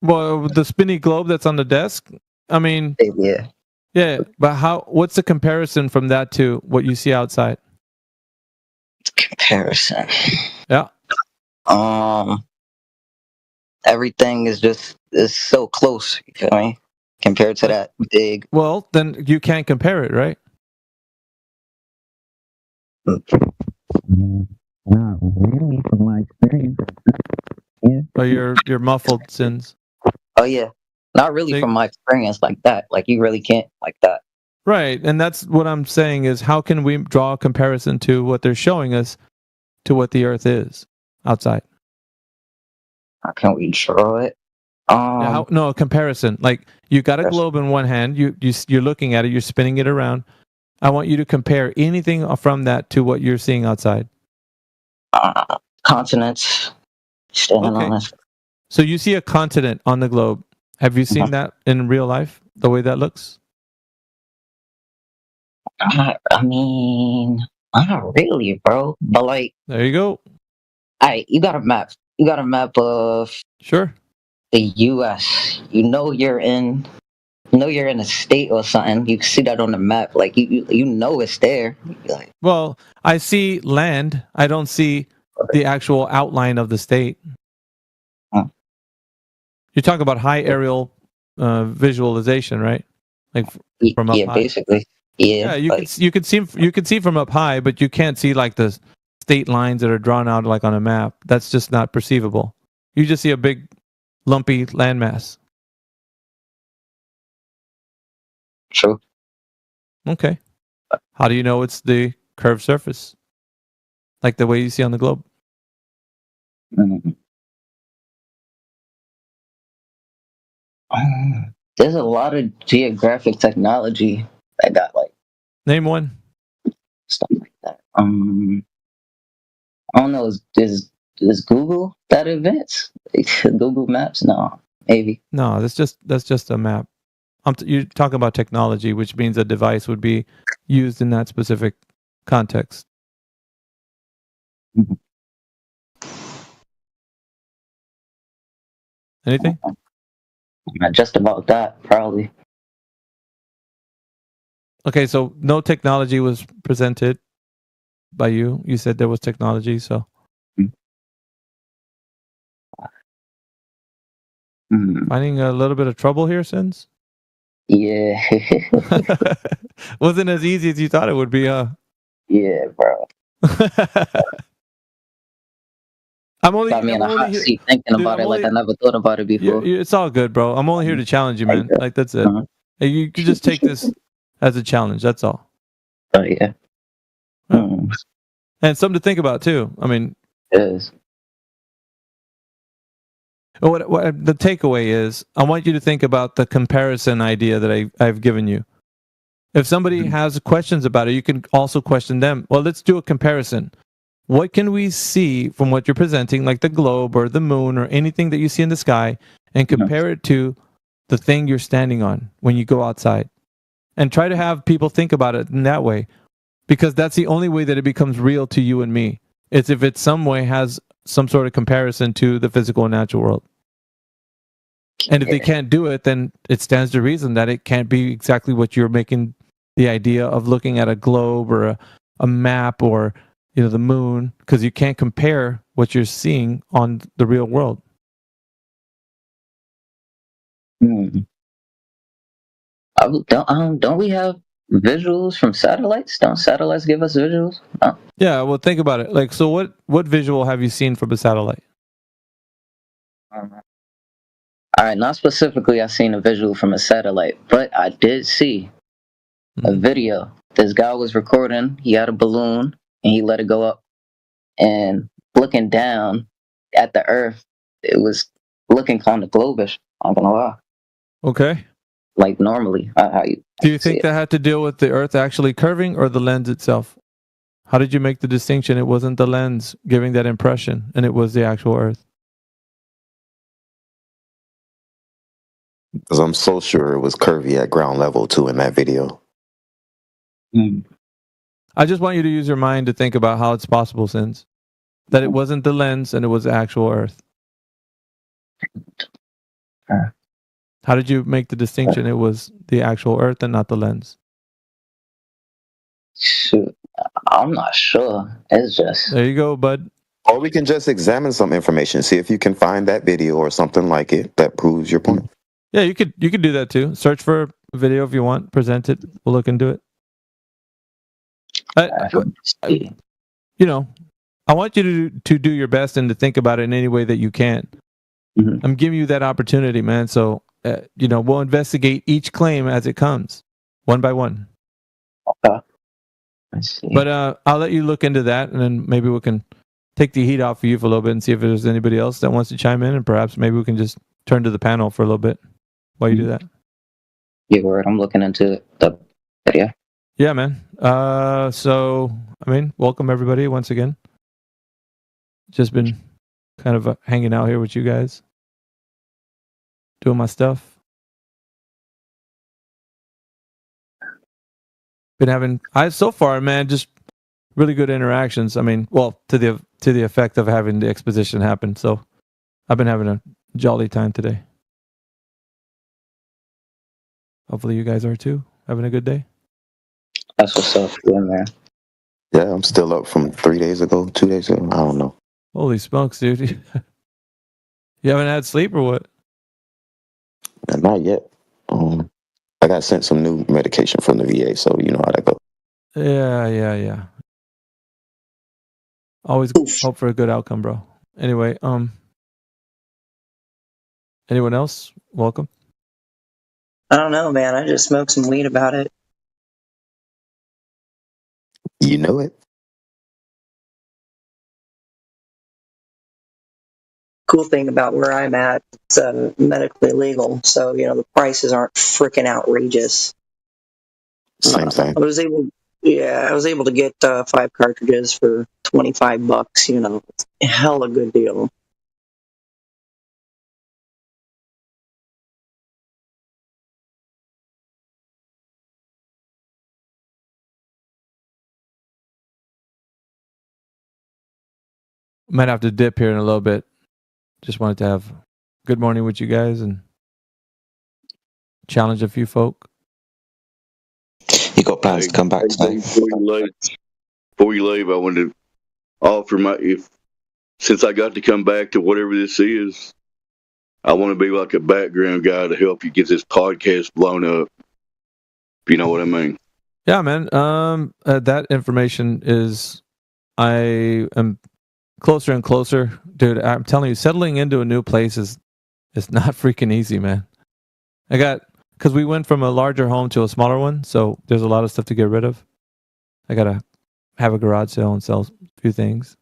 J: Well, the spinny globe that's on the desk. I mean, yeah. But what's the comparison from that to what you see outside?
U: Comparison.
J: Yeah.
U: Everything is so close. You feel me? Compared to that big.
J: Well, then you can't compare it, right?
U: Not really, from my experience. Yeah.
J: Oh, you're muffled, Sins.
U: Oh yeah, not really from my experience like that. Like you really can't like that.
J: Right, and that's what I'm saying is how can we draw a comparison to what they're showing us to what the Earth is outside?
U: How can we draw it?
J: No, a comparison. Like you got a globe in one hand, you're looking at it, you're spinning it around. I want you to compare anything from that to what you're seeing outside.
U: Continents. Standing on it.
J: So you see a continent on the globe. Have you seen that in real life? The way that looks?
U: I mean, not really, bro. But like,
J: there you go.
U: Alright, you got a map. You got a map of
J: the
U: U.S. You know you're in a state or something. You can see that on the map. Like you know it's there. Like,
J: well, I see land. I don't see the actual outline of the state. You talk about high aerial visualization, right? Like from up high.
U: Basically. Yeah,
J: you can see from up high, but you can't see like the state lines that are drawn out like on a map. That's just not perceivable. You just see a big lumpy landmass.
U: True.
J: Okay. How do you know it's the curved surface? Like the way you see on the globe?
U: There's a lot of geographic technology that got like.
J: Name one.
U: Stuff like that. I don't know. Is Google that advanced? Google Maps? No, maybe.
J: No, that's just a map. You're talking about technology, which means a device would be used in that specific context. Anything?
U: Just about that, probably.
J: Okay, so no technology was presented by you. You said there was technology, so. Finding a little bit of trouble here, Sins?
U: Yeah.
J: Wasn't as easy as you thought it would be, huh?
U: Yeah, bro.
J: I'm only.
U: Got me in
J: I'm
U: a
J: only
U: hot
J: here-
U: seat thinking
J: Dude,
U: about
J: I'm
U: it like
J: only-
U: I never thought about it before.
J: It's all good, bro. I'm only here to challenge you, man. Like that's it. Hey, you could just take this as a challenge. That's all.
U: Oh yeah.
J: And something to think about too. I mean,
U: Yes.
J: what the takeaway is, I want you to think about the comparison idea that I've given you. If somebody has questions about it, you can also question them. Well, let's do a comparison. What can we see from what you're presenting, like the globe or the moon or anything that you see in the sky, and compare it to the thing you're standing on when you go outside? And try to have people think about it in that way, because that's the only way that it becomes real to you and me. It's if it some way has some sort of comparison to the physical and natural world. And if they can't do it, then it stands to reason that it can't be exactly what you're making the idea of looking at a globe or a map or the moon, because you can't compare what you're seeing on the real world.
U: Don't we have visuals from satellites? Don't satellites give us visuals? No.
J: Yeah, well, think about it. Like, so what visual have you seen from a satellite?
U: All right, not specifically I seen a visual from a satellite, but I did see a video. This guy was recording, he had a balloon, and he let it go up. And looking down at the Earth, it was looking kind of globish, I'm gonna lie.
J: Okay.
U: Like normally.
J: Do you think that had to deal with the Earth actually curving or the lens itself? How did you make the distinction? It wasn't the lens giving that impression, and it was the actual Earth.
S: Because I'm so sure it was curvy at ground level too in that video.
J: I just want you to use your mind to think about how it's possible, Sins, that it wasn't the lens and it was the actual Earth. How did you make the distinction? It was the actual Earth and not the lens.
U: Shoot, I'm not sure. It's just
J: there you go, bud.
S: Or we can just examine some information, see if you can find that video or something like it that proves your point.
J: Yeah, you could do that too. Search for a video if you want. Present it. We'll look into it. I want you to do your best and to think about it in any way that you can. I'm giving you that opportunity, man. So, we'll investigate each claim as it comes, one by one.
U: Okay. I see.
J: But I'll let you look into that, and then maybe we can take the heat off of you for a little bit and see if there's anybody else that wants to chime in, and perhaps maybe we can just turn to the panel for a little bit while you do that.
U: Yeah, word. I'm looking into the video.
J: Yeah, man. So, welcome everybody once again. Just been kind of hanging out here with you guys, doing my stuff. Been having, so far, man, just really good interactions. To the effect of having the exposition happen. So, I've been having a jolly time today. Hopefully, you guys are too. Having a good day.
U: That's what's up, man.
S: Yeah, I'm still up from 2 days ago. I don't know.
J: Holy smokes, dude. You haven't had sleep or what?
S: Not yet. I got sent some new medication from the VA, so you know how that goes.
J: Yeah. Always hope for a good outcome, bro. Anyway, anyone else? Welcome.
U: I don't know, man. I just smoked some weed about it.
S: You know it.
U: Cool thing about where I'm at, it's medically legal, so the prices aren't freaking outrageous.
S: Same thing.
U: I was able to get 5 cartridges for $25. Hella good deal.
J: Might have to dip here in a little bit. Just wanted to have good morning with you guys and challenge a few folk.
V: You got plans to come back today?
W: Before you leave, I wanted to offer since I got to come back to whatever this is, I want to be like a background guy to help you get this podcast blown up. If you know what I mean.
J: Yeah, man. That information is, I am closer and closer, dude. I'm telling you, settling into a new place is not freaking easy, man. Because we went from a larger home to a smaller one, so there's a lot of stuff to get rid of. I gotta have a garage sale and sell a few things.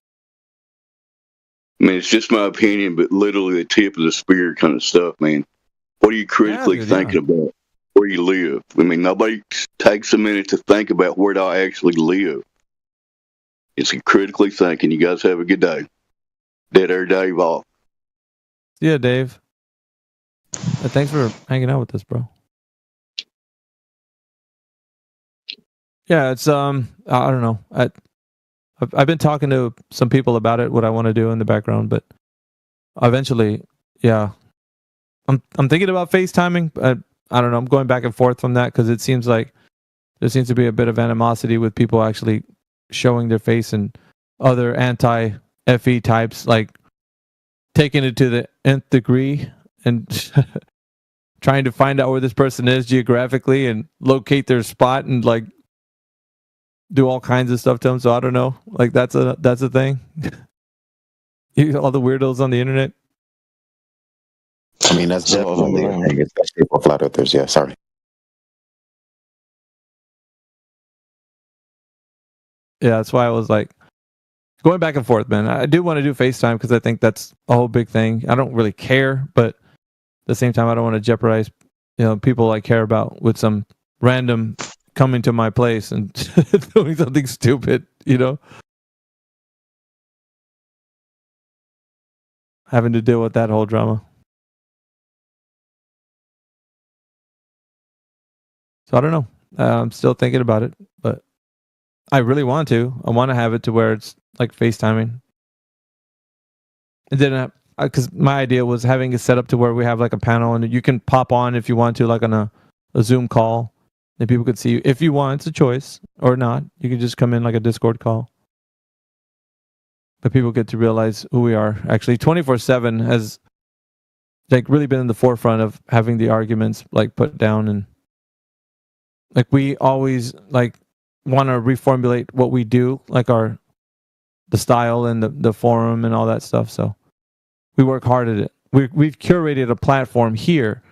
W: I mean, it's just my opinion, but literally the tip of the spear kind of stuff, man. What are you critically thinking about where you live? I mean, nobody takes a minute to think about where do I actually live. It's critically thinking. You guys have a good day. Dead Air Dave off.
J: Yeah, Dave. Thanks for hanging out with us, bro. Yeah, it's I don't know. I've been talking to some people about it, what I want to do in the background, but eventually, yeah, I'm thinking about FaceTiming. I don't know. I'm going back and forth from that because it seems like there seems to be a bit of animosity with people actually showing their face, and other anti-FE types like taking it to the nth degree and trying to find out where this person is geographically and locate their spot and like do all kinds of stuff to them. So I don't know. Like that's a thing. All the weirdos on the internet.
S: I mean, that's definitely a thing, especially for flat earthers. Yeah, sorry.
J: Yeah, that's why I was like going back and forth, man. I do want to do FaceTime because I think that's a whole big thing. I don't really care, but at the same time, I don't want to jeopardize, people I care about with some random coming to my place and doing something stupid, having to deal with that whole drama. So I don't know. I'm still thinking about it, but I really want to. I want to have it to where it's like FaceTiming. And then, because my idea was having it set up to where we have like a panel and you can pop on if you want to, like on a Zoom call. And people could see you. If you want, it's a choice, or not. You can just come in like a Discord call. But people get to realize who we are. Actually, 24/7 has like really been in the forefront of having the arguments like put down, and like we always like want to reformulate what we do, like the style and the forum and all that stuff. So we work hard at it. We've curated a platform here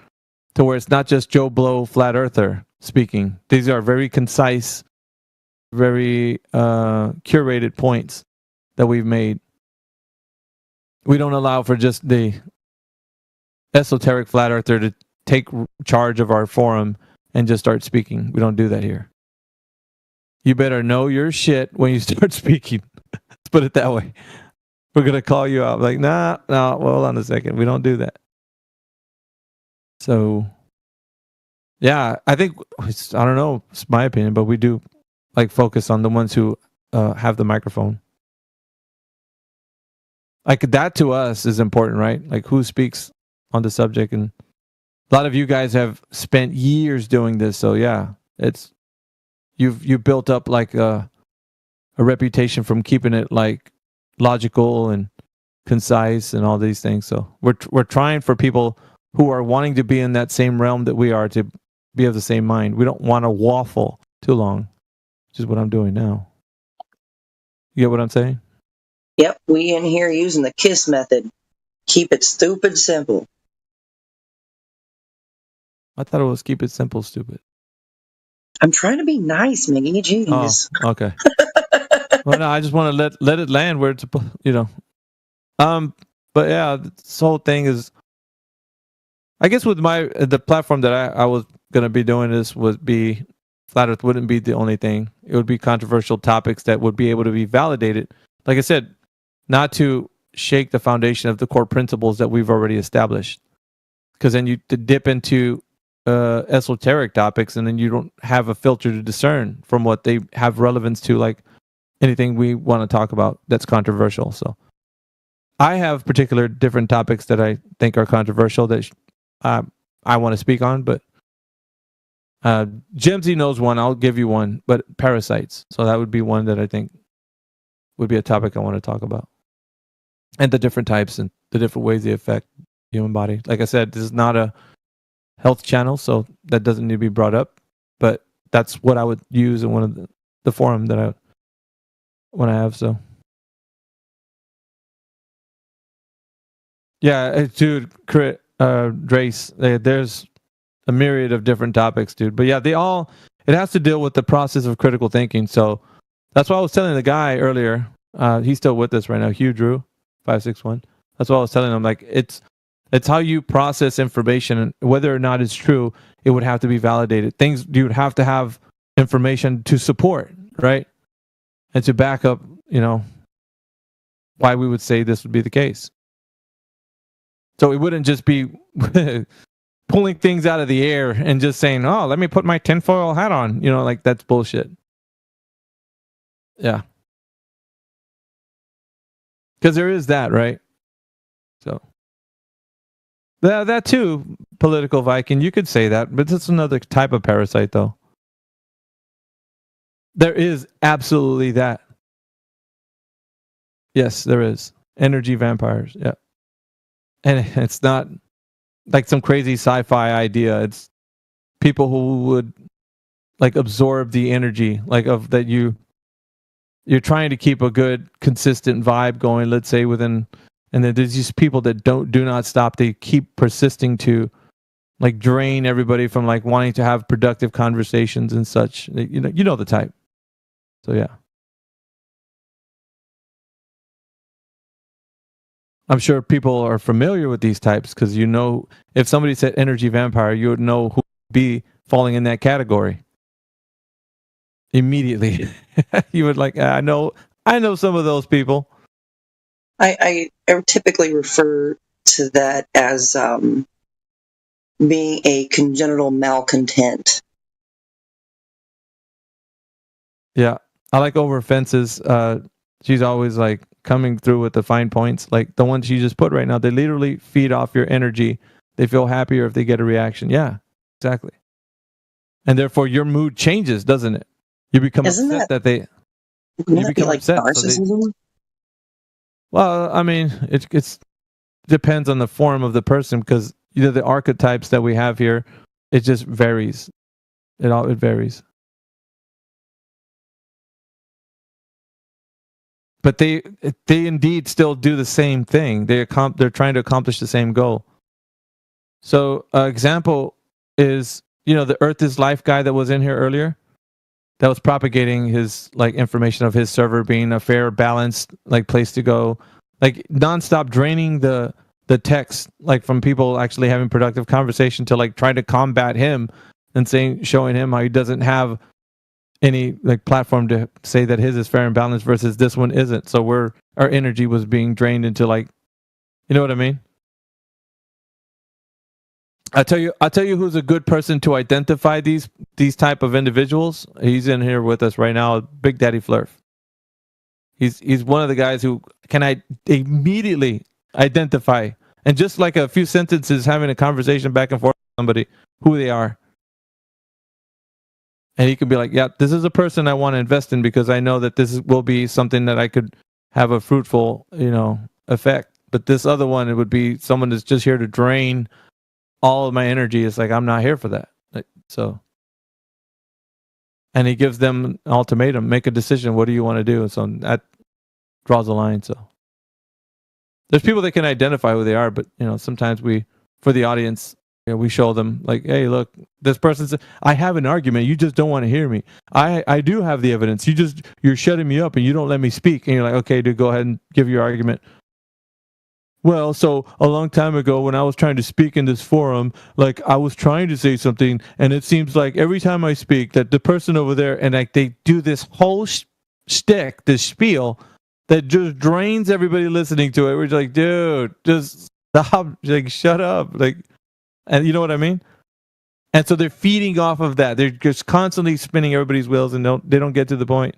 J: to where it's not just Joe Blow flat earther speaking. These are very concise, very curated points that we've made. We don't allow for just the esoteric flat earther to take charge of our forum and just start speaking. We don't do that here. You better know your shit when you start speaking. Let's put it that way. We're going to call you out. Like, no, well, hold on a second. We don't do that. So, yeah, I think, I don't know, it's my opinion, but we do like focus on the ones who have the microphone. Like that to us is important, right? Like who speaks on the subject. And a lot of you guys have spent years doing this. So yeah, you've built up like a reputation from keeping it like logical and concise and all these things. So we're trying for people who are wanting to be in that same realm that we are to be of the same mind. We don't want to waffle too long, which is what I'm doing now. You get what I'm saying?
C: Yep, we in here using the KISS method. Keep it stupid simple.
J: I thought it was keep it simple, stupid.
C: I'm trying to be nice, Miggy. Jeez.
J: Oh, okay. Well, no, I just want to let it land where it's, But yeah, this whole thing is, I guess with the platform that I was gonna be doing this would be Flat Earth wouldn't be the only thing. It would be controversial topics that would be able to be validated. Like I said, not to shake the foundation of the core principles that we've already established. Because then you dip into esoteric topics and then you don't have a filter to discern from what they have relevance to, like anything we want to talk about that's controversial. So I have particular different topics that I think are controversial that I want to speak on, but Jimsy knows one. I'll give you one, but parasites. So that would be one that I think would be a topic I want to talk about. And the different types and the different ways they affect human body. Like I said, this is not a health channel, so that doesn't need to be brought up. But that's what I would use in one of the forum that when I have. So yeah, dude, Drace, there's a myriad of different topics, dude. But yeah, it has to deal with the process of critical thinking. So that's what I was telling the guy earlier. He's still with us right now, Hugh Drew 561. That's what I was telling him. Like it's how you process information, and whether or not it's true, it would have to be validated. Things you would have to have information to support, right? And to back up, why we would say this would be the case. So it wouldn't just be pulling things out of the air and just saying, "Oh, let me put my tinfoil hat on." Like that's bullshit. Yeah. Because there is that, right? So that too, political Viking, you could say that, but it's another type of parasite, though. There is absolutely that. Yes, there is. Energy vampires, yeah. And it's not like some crazy sci-fi idea. It's people who would like absorb the energy, like of that you're trying to keep a good, consistent vibe going, let's say within, and then there's these people that do not stop. They keep persisting to like drain everybody from like wanting to have productive conversations and such. You know the type. So yeah. I'm sure people are familiar with these types because if somebody said energy vampire, you would know who would be falling in that category. Immediately. You would like, I know some of those people.
C: I typically refer to that as being a congenital malcontent.
J: Yeah. I like Over Fences. She's always like coming through with the fine points. Like the ones you just put right now, they literally feed off your energy. They feel happier if they get a reaction. Yeah, exactly. And therefore your mood changes, doesn't it? You become upset that they...
C: Wouldn't that be like narcissism?
J: Well, I mean, it depends on the form of the person because the archetypes that we have here, it just varies. It varies. But they indeed still do the same thing. They're trying to accomplish the same goal. So, example is the Earth is Life guy that was in here earlier, that was propagating his like information of his server being a fair, balanced like place to go, like nonstop draining the text like from people actually having productive conversation to like trying to combat him and showing him how he doesn't have any like platform to say that his is fair and balanced versus this one isn't. So our energy was being drained into like, you know what I mean? I'll tell you who's a good person to identify these type of individuals. He's in here with us right now, Big Daddy Flurf. He's one of the guys who can immediately identify, and just like a few sentences having a conversation back and forth with somebody, who they are. And he could be like, yeah, this is a person I want to invest in because I know that this will be something that I could have a fruitful, effect. But this other one, it would be someone that's just here to drain all of my energy. It's like, I'm not here for that. So, and he gives them an ultimatum, make a decision. What do you want to do? And so that draws a line. So there's people that can identify who they are, but sometimes for the audience, we show them like, hey, look, this person's, I have an argument. You just don't want to hear me. I do have the evidence. You're shutting me up and you don't let me speak. And you're like, okay, dude, go ahead and give your argument. Well, so a long time ago when I was trying to speak in this forum, like I was trying to say something and it seems like every time I speak that the person over there and like they do this whole shtick, this spiel that just drains everybody listening to it. We're like, dude, just stop, like shut up. Like, and you know what I mean? And so they're feeding off of that. They're just constantly spinning everybody's wheels and they don't get to the point.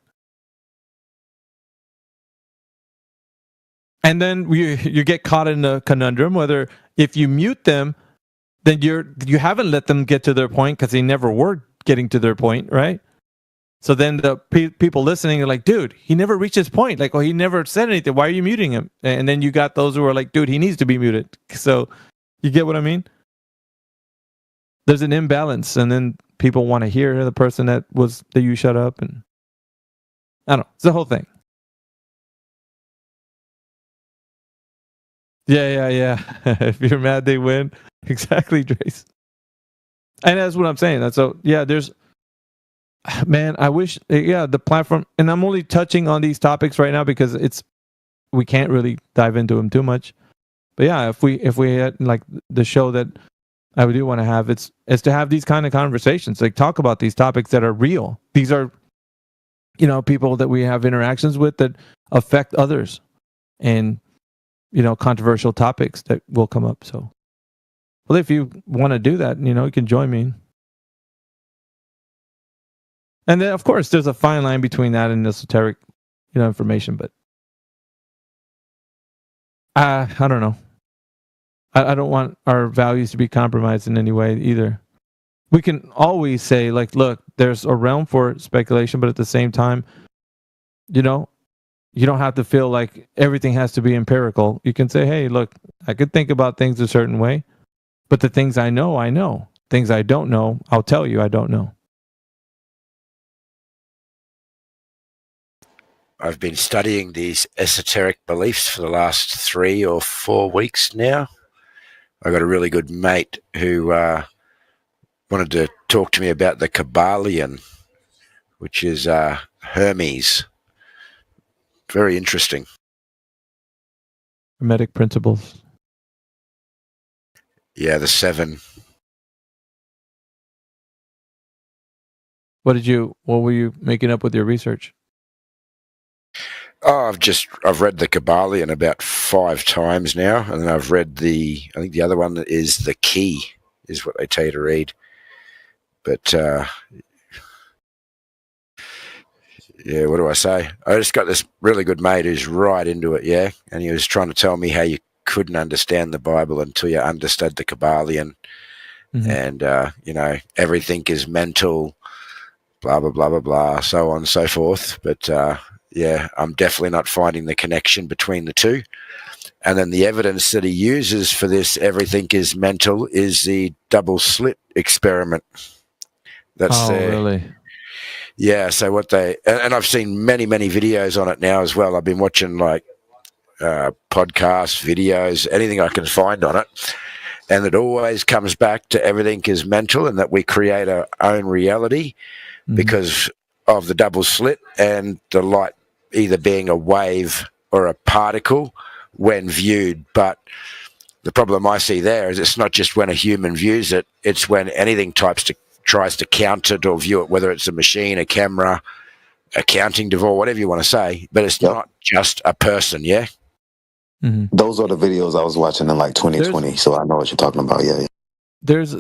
J: And then you get caught in a conundrum whether if you mute them, then you haven't let them get to their point because they never were getting to their point, right? So then the people listening are like, dude, he never reached his point. Like, well, he never said anything. Why are you muting him? And then you got those who are like, dude, he needs to be muted. So You get what I mean? There's an imbalance, and then people want to hear the person that you shut up, and I don't know. It's the whole thing. Yeah. If you're mad, they win. Exactly, Trace. And that's what I'm saying. So yeah, man, I wish the platform, and I'm only touching on these topics right now because we can't really dive into them too much. But yeah, if we had like the show that I do want to have, it's to have these kind of conversations, like talk about these topics that are real. These are, people that we have interactions with that affect others, and controversial topics that will come up. So, well, if you want to do that, you can join me. And then, of course, there's a fine line between that and esoteric, information. But I don't know. I don't want our values to be compromised in any way either. We can always say, like, look, there's a realm for speculation, but at the same time, you don't have to feel like everything has to be empirical. You can say, hey, look, I could think about things a certain way, but the things I know, I know. Things I don't know, I'll tell you I don't know.
A: I've been studying these esoteric beliefs for the last 3 or 4 weeks now. I got a really good mate who wanted to talk to me about the Kybalion, which is Hermes. Very interesting.
J: Hermetic principles.
A: Yeah, the 7.
J: What were you making up with your research?
A: Oh, I've read the Kybalion about 5 times now, and then I've read I think the other one is the Key, is what they tell you to read. But yeah, what do I say? I just got this really good mate who's right into it, yeah, and he was trying to tell me how you couldn't understand the Bible until you understood the Kybalion, and everything is mental, blah blah blah blah blah, so on and so forth. But yeah, I'm definitely not finding the connection between the two. And then the evidence that he uses for this everything is mental is the double slit experiment. That's
J: really?
A: Yeah, so what and I've seen many videos on it now as well. I've been watching like podcasts, videos, anything I can find on it. And it always comes back to everything is mental and that we create our own reality because of the double slit and the light either being a wave or a particle when viewed. But the problem I see there is it's not just when a human views it, it's when anything tries to count it or view it, whether it's a machine, a camera, a counting device, whatever you want to say, but it's not just a person, yeah?
S: Those are the videos I was watching in like 2020, so I know what you're talking about, yeah.
J: There's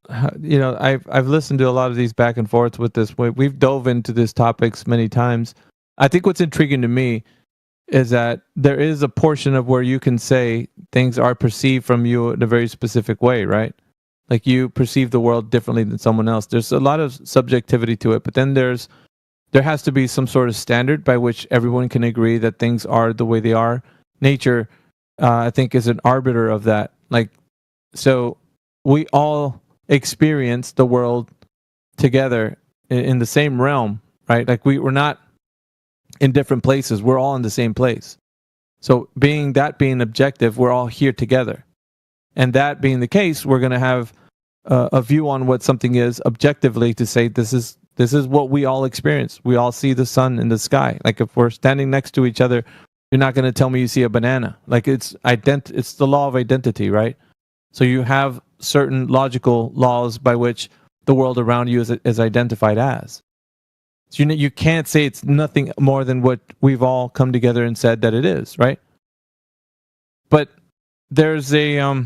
J: I've listened to a lot of these back and forths with this. We've dove into these topics many times. I think what's intriguing to me is that there is a portion of where you can say things are perceived from you in a very specific way, right? Like you perceive the world differently than someone else. There's a lot of subjectivity to it, but then there has to be some sort of standard by which everyone can agree that things are the way they are. Nature, I think, is an arbiter of that. Like, so we all experience the world together in the same realm, right? Like we're not in different places. We're all in the same place. So being objective, we're all here together. And that being the case, we're going to have a view on what something is objectively to say this is what we all experience. We all see the sun in the sky. Like if we're standing next to each other, you're not going to tell me you see a banana. Like it's the law of identity, right? So you have certain logical laws by which the world around you is identified as. So you can't say it's nothing more than what we've all come together and said that it is, right? But there's a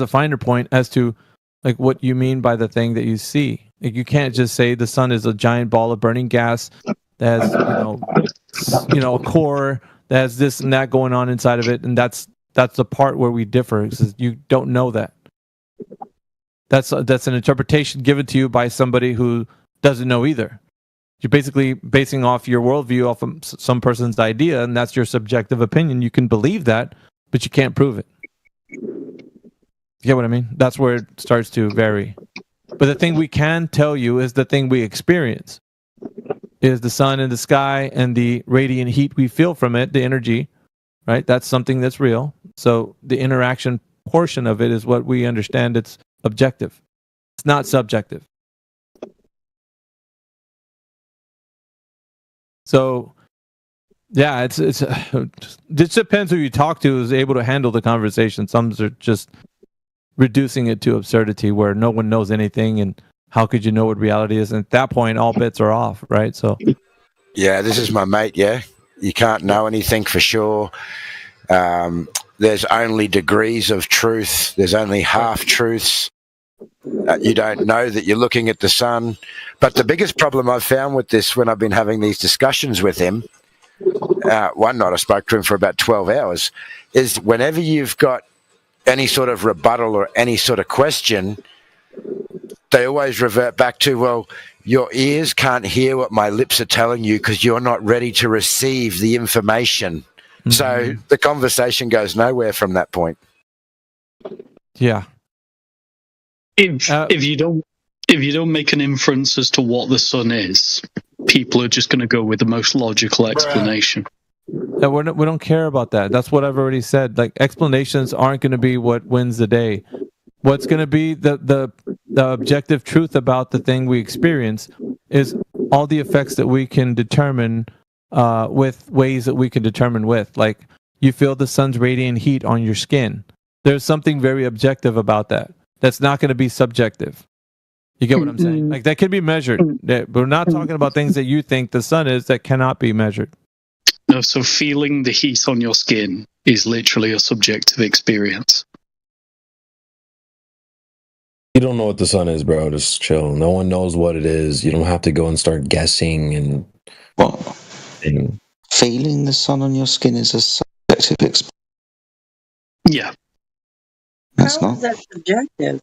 J: finer point as to like what you mean by the thing that you see. Like you can't just say the sun is a giant ball of burning gas that has a core that has this and that going on inside of it, and that's the part where we differ. Is you don't know that. That's an interpretation given to you by somebody who doesn't know either. You're basically basing off your worldview off of some person's idea, and that's your subjective opinion. You can believe that, but you can't prove it. You get what I mean? That's where it starts to vary. But the thing we can tell you is the thing we experience. Is the sun in the sky and the radiant heat we feel from it, the energy, right? That's something that's real. So the interaction portion of it is what we understand it's objective. It's not subjective. So, yeah, it just depends who you talk to is able to handle the conversation. Some are just reducing it to absurdity where no one knows anything and how could you know what reality is? And at that point, all bets are off, right? So,
A: yeah, this is my mate. Yeah, you can't know anything for sure. There's only degrees of truth. There's only half truths. You don't know that you're looking at the sun. But the biggest problem I've found with this when I've been having these discussions with him, one night I spoke to him for about 12 hours, is whenever you've got any sort of rebuttal or any sort of question, they always revert back to, well, your ears can't hear what my lips are telling you because you're not ready to receive the information. Mm-hmm. So the conversation goes nowhere from that point.
J: Yeah.
D: If you don't make an inference as to what the sun is, people are just going to go with the most logical explanation.
J: We don't care about that. That's what I've already said. Like, explanations aren't going to be what wins the day. What's going to be the objective truth about the thing we experience is all the effects that we can determine with ways that we can determine with. Like, you feel the sun's radiant heat on your skin. There's something very objective about that. That's not going to be subjective. You get what I'm saying? Like, that can be measured. But we're not talking about things that you think the sun is that cannot be measured.
D: No, so feeling the heat on your skin is literally a subjective experience.
F: You don't know what the sun is, bro. Just chill. No one knows what it is. You don't have to go and start guessing and...
V: Feeling the sun on your skin is a subjective experience.
D: Yeah.
V: That's
C: How is that subjective?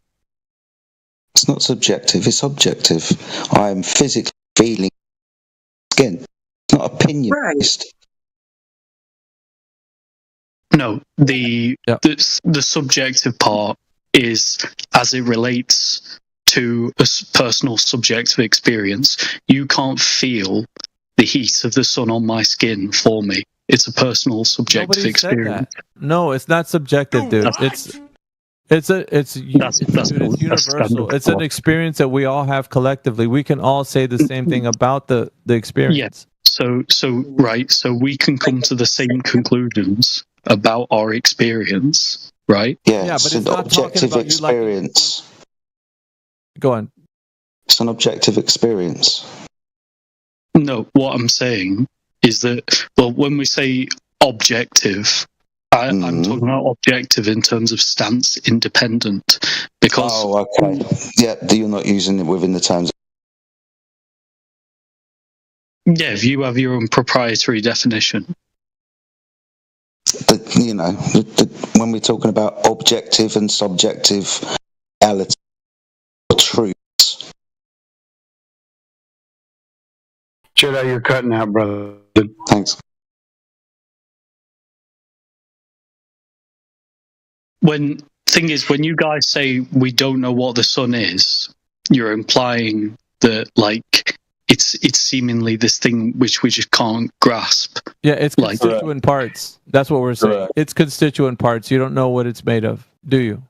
V: It's not subjective, it's objective. I am physically feeling skin. It's not opinion based.
D: No, the subjective part is as it relates to a personal subjective experience. You can't feel the heat of the sun on my skin for me. It's a personal subjective experience.
J: Said that. No, it's not subjective, dude. It's universal. It's an experience that we all have collectively. We can all say the same thing about the experience.
D: Yeah. So we can come to the same conclusions about our experience, right?
V: Yeah, but it's an objective experience.
J: Go on.
V: It's an objective experience.
D: No, what I'm saying is that, well, when we say objective, I'm talking about objective in terms of stance independent. Because
V: okay. Yeah, you're not using it within the terms.
D: Yeah, if you have your own proprietary definition.
V: When we're talking about objective and subjective reality or truths.
H: Jedi, you're cutting out, brother.
V: Thanks.
D: When you guys say we don't know what the sun is, you're implying that, like, it's seemingly this thing which we just can't grasp.
J: Yeah, it's constituent parts. That's what we're saying. Correct. It's constituent parts. You don't know what it's made of, do you?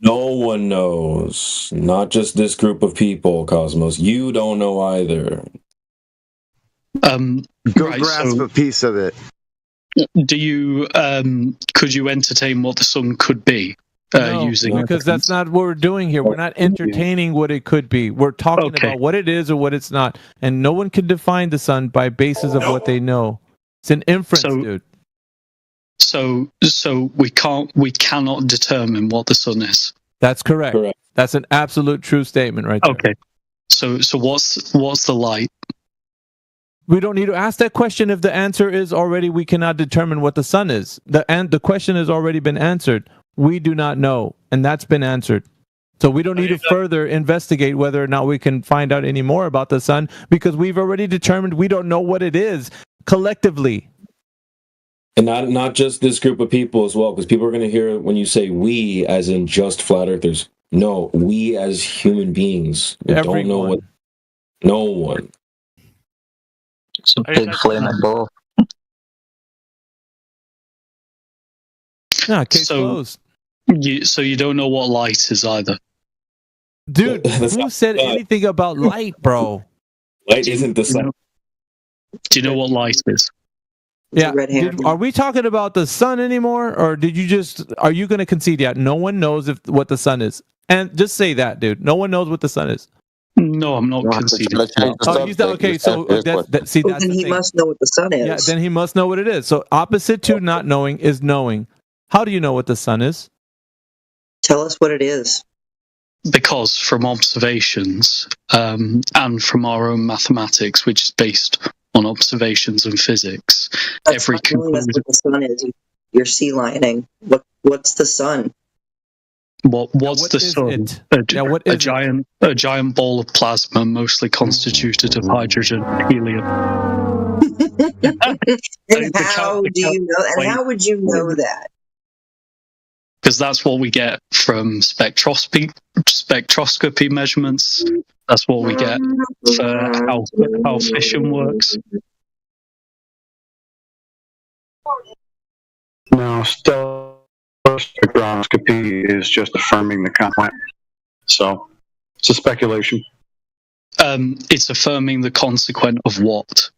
F: No one knows. Not just this group of people, Cosmos. You don't know either.
N: Go grasp a piece of it.
D: Do you could you entertain what the sun could be using?
J: Because that's not what we're doing here. We're not entertaining what it could be. We're talking about what it is or what it's not. And no one can define the sun by basis of what they know. It's an inference, dude.
D: So we cannot determine what the sun is.
J: That's correct. That's an absolute true statement right there.
D: Okay. So what's the light?
J: We don't need to ask that question if the answer is already we cannot determine what the sun is. The question has already been answered. We do not know, and that's been answered. So we don't need to further investigate whether or not we can find out any more about the sun because we've already determined we don't know what it is collectively.
F: And not just this group of people as well, because people are going to hear when you say we as in just flat earthers. No, we as human beings who don't know what. No one.
U: It's a big flaming ball.
J: Yeah, case closed.
D: So you don't know what light is either.
J: Dude, who said anything about light, bro?
F: Light isn't the sun.
D: Do you know what light is?
J: Yeah. Are we talking about the sun anymore, or are you going to concede? Yeah, no one knows what the sun is, and just say that, dude. No one knows what the sun is.
D: No, I'm not conceding.
J: Oh, he's not, okay. So that's
C: then he must know what the sun is.
J: Yeah, then he must know what it is. So opposite to not knowing is knowing. How do you know what the sun is?
C: Tell us what it is.
D: Because from observations and from our own mathematics, which is based on observations and physics,
C: That's not knowing that's what the sun is. You're sea lioning. What's the sun?
D: What's the sun? A giant ball of plasma, mostly constituted of hydrogen and helium.
C: And how do you know? And how would you know that?
D: Because that's what we get from spectroscopy measurements. That's what we get for how fission works.
H: No, stellar spectroscopy is just affirming the consequent. So it's a speculation.
D: It's affirming the consequent of what?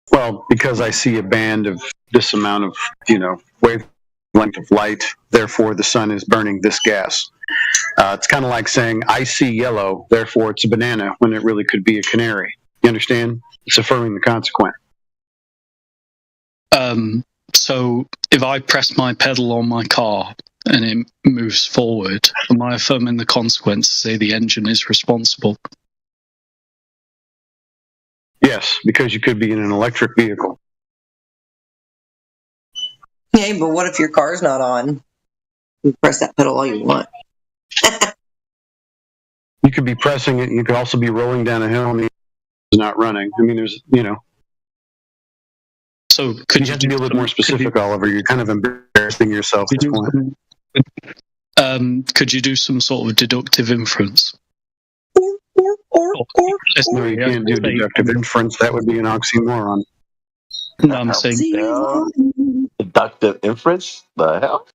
H: Well, because I see a band of this amount of, wavelength of light, therefore the sun is burning this gas. It's kind of like saying, I see yellow, therefore it's a banana, when it really could be a canary. You understand? It's affirming the consequent.
D: So if I press my pedal on my car and it moves forward, am I affirming the consequence to say the engine is responsible?
H: Yes, because you could be in an electric vehicle.
C: Yeah, but what if your car's not on? You press that pedal all you want.
H: You could be pressing it, and you could also be rolling down a hill and it's not running. I mean, there's,
D: So could you
H: have to be a little more specific, Oliver? You're kind of embarrassing yourself at this point.
D: Could you do some sort of deductive inference?
H: No, you can't do deductive inference. That would be an oxymoron.
D: No, I'm saying
G: deductive inference. The hell?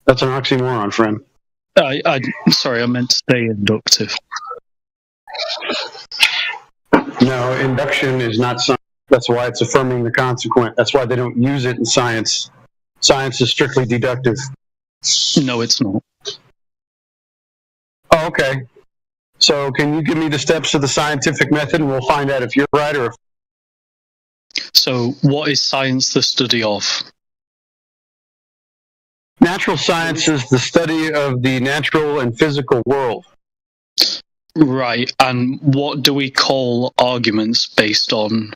H: That's an oxymoron, friend.
D: Sorry, I meant to say inductive.
H: No, induction is not science. That's why it's affirming the consequent. That's why they don't use it in science. Science is strictly deductive.
D: No, it's not.
H: Oh, okay. So can you give me the steps of the scientific method, and we'll find out if you're right or if...
D: So what is science the study of?
H: Natural science is the study of the natural and physical world.
D: Right, and what do we call arguments based on,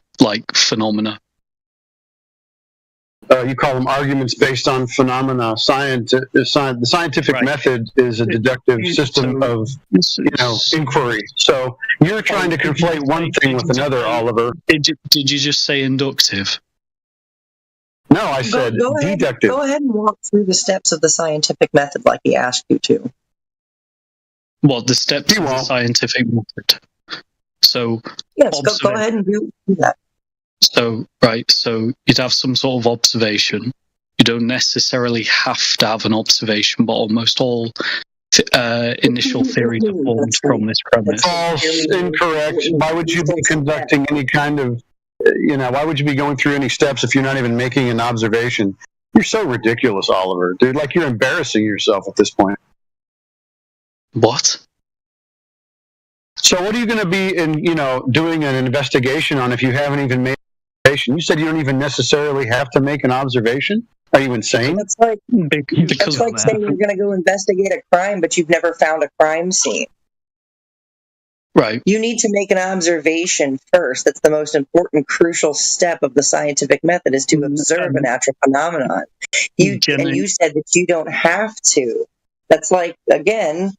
D: phenomena?
H: You call them arguments based on phenomena. The scientific method is a deductive system of, inquiry. So you're trying to conflate one thing with another, Oliver.
D: Did you just say inductive?
H: No, I said deductive.
C: Go ahead and walk through the steps of the scientific method like he asked you to.
D: What, the steps of the scientific method? So
C: yes, go ahead and do that.
D: So you'd have some sort of observation. You don't necessarily have to have an observation, but almost all initial theories are formed from this premise.
H: False, incorrect. Why would you be conducting any kind of, why would you be going through any steps if you're not even making an observation? You're so ridiculous, Oliver, dude. Like you're embarrassing yourself at this point.
D: What?
H: So what are you going to be doing an investigation on if you haven't even made an observation? You said you don't even necessarily have to make an observation? Are you insane?
C: That's like saying you're going to go investigate a crime, but you've never found a crime scene.
D: Right.
C: You need to make an observation first. That's the most important, crucial step of the scientific method, is to observe a natural phenomenon. And you said that you don't have to. That's like, again,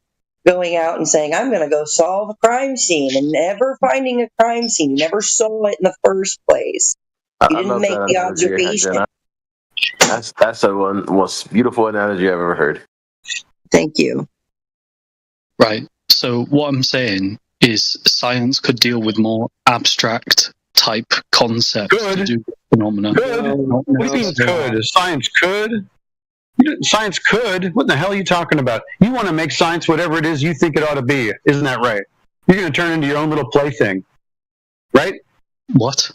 C: going out and saying, I'm going to go solve a crime scene, and never finding a crime scene. You never saw it in the first place. You didn't make the observation.
G: That's the one most beautiful analogy I've ever heard.
C: Thank you.
D: Right. So what I'm saying is science could deal with more abstract type concepts to do with phenomena.
H: Could? What do you mean could? Science could? Science could? What the hell are you talking about? You want to make science whatever it is you think it ought to be. Isn't that right? You're going to turn into your own little plaything. Right?
D: What?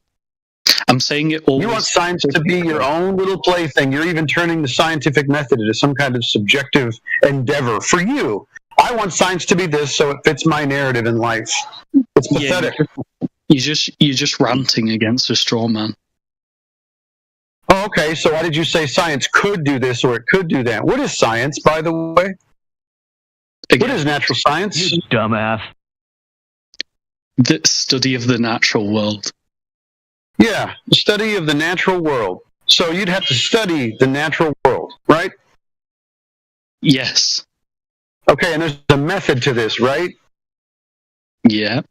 D: I'm saying it always...
H: You want science to be your own little plaything. You're even turning the scientific method into some kind of subjective endeavor for you. I want science to be this so it fits my narrative in life. It's pathetic.
D: You're just ranting against a straw man.
H: Oh, okay. So why did you say science could do this or it could do that? What is science, by the way? What is natural science?
P: You dumbass.
D: The study of the natural world.
H: Yeah, the study of the natural world. So you'd have to study the natural world, right?
D: Yes.
H: Okay, and there's a method to this, right?
D: Yeah.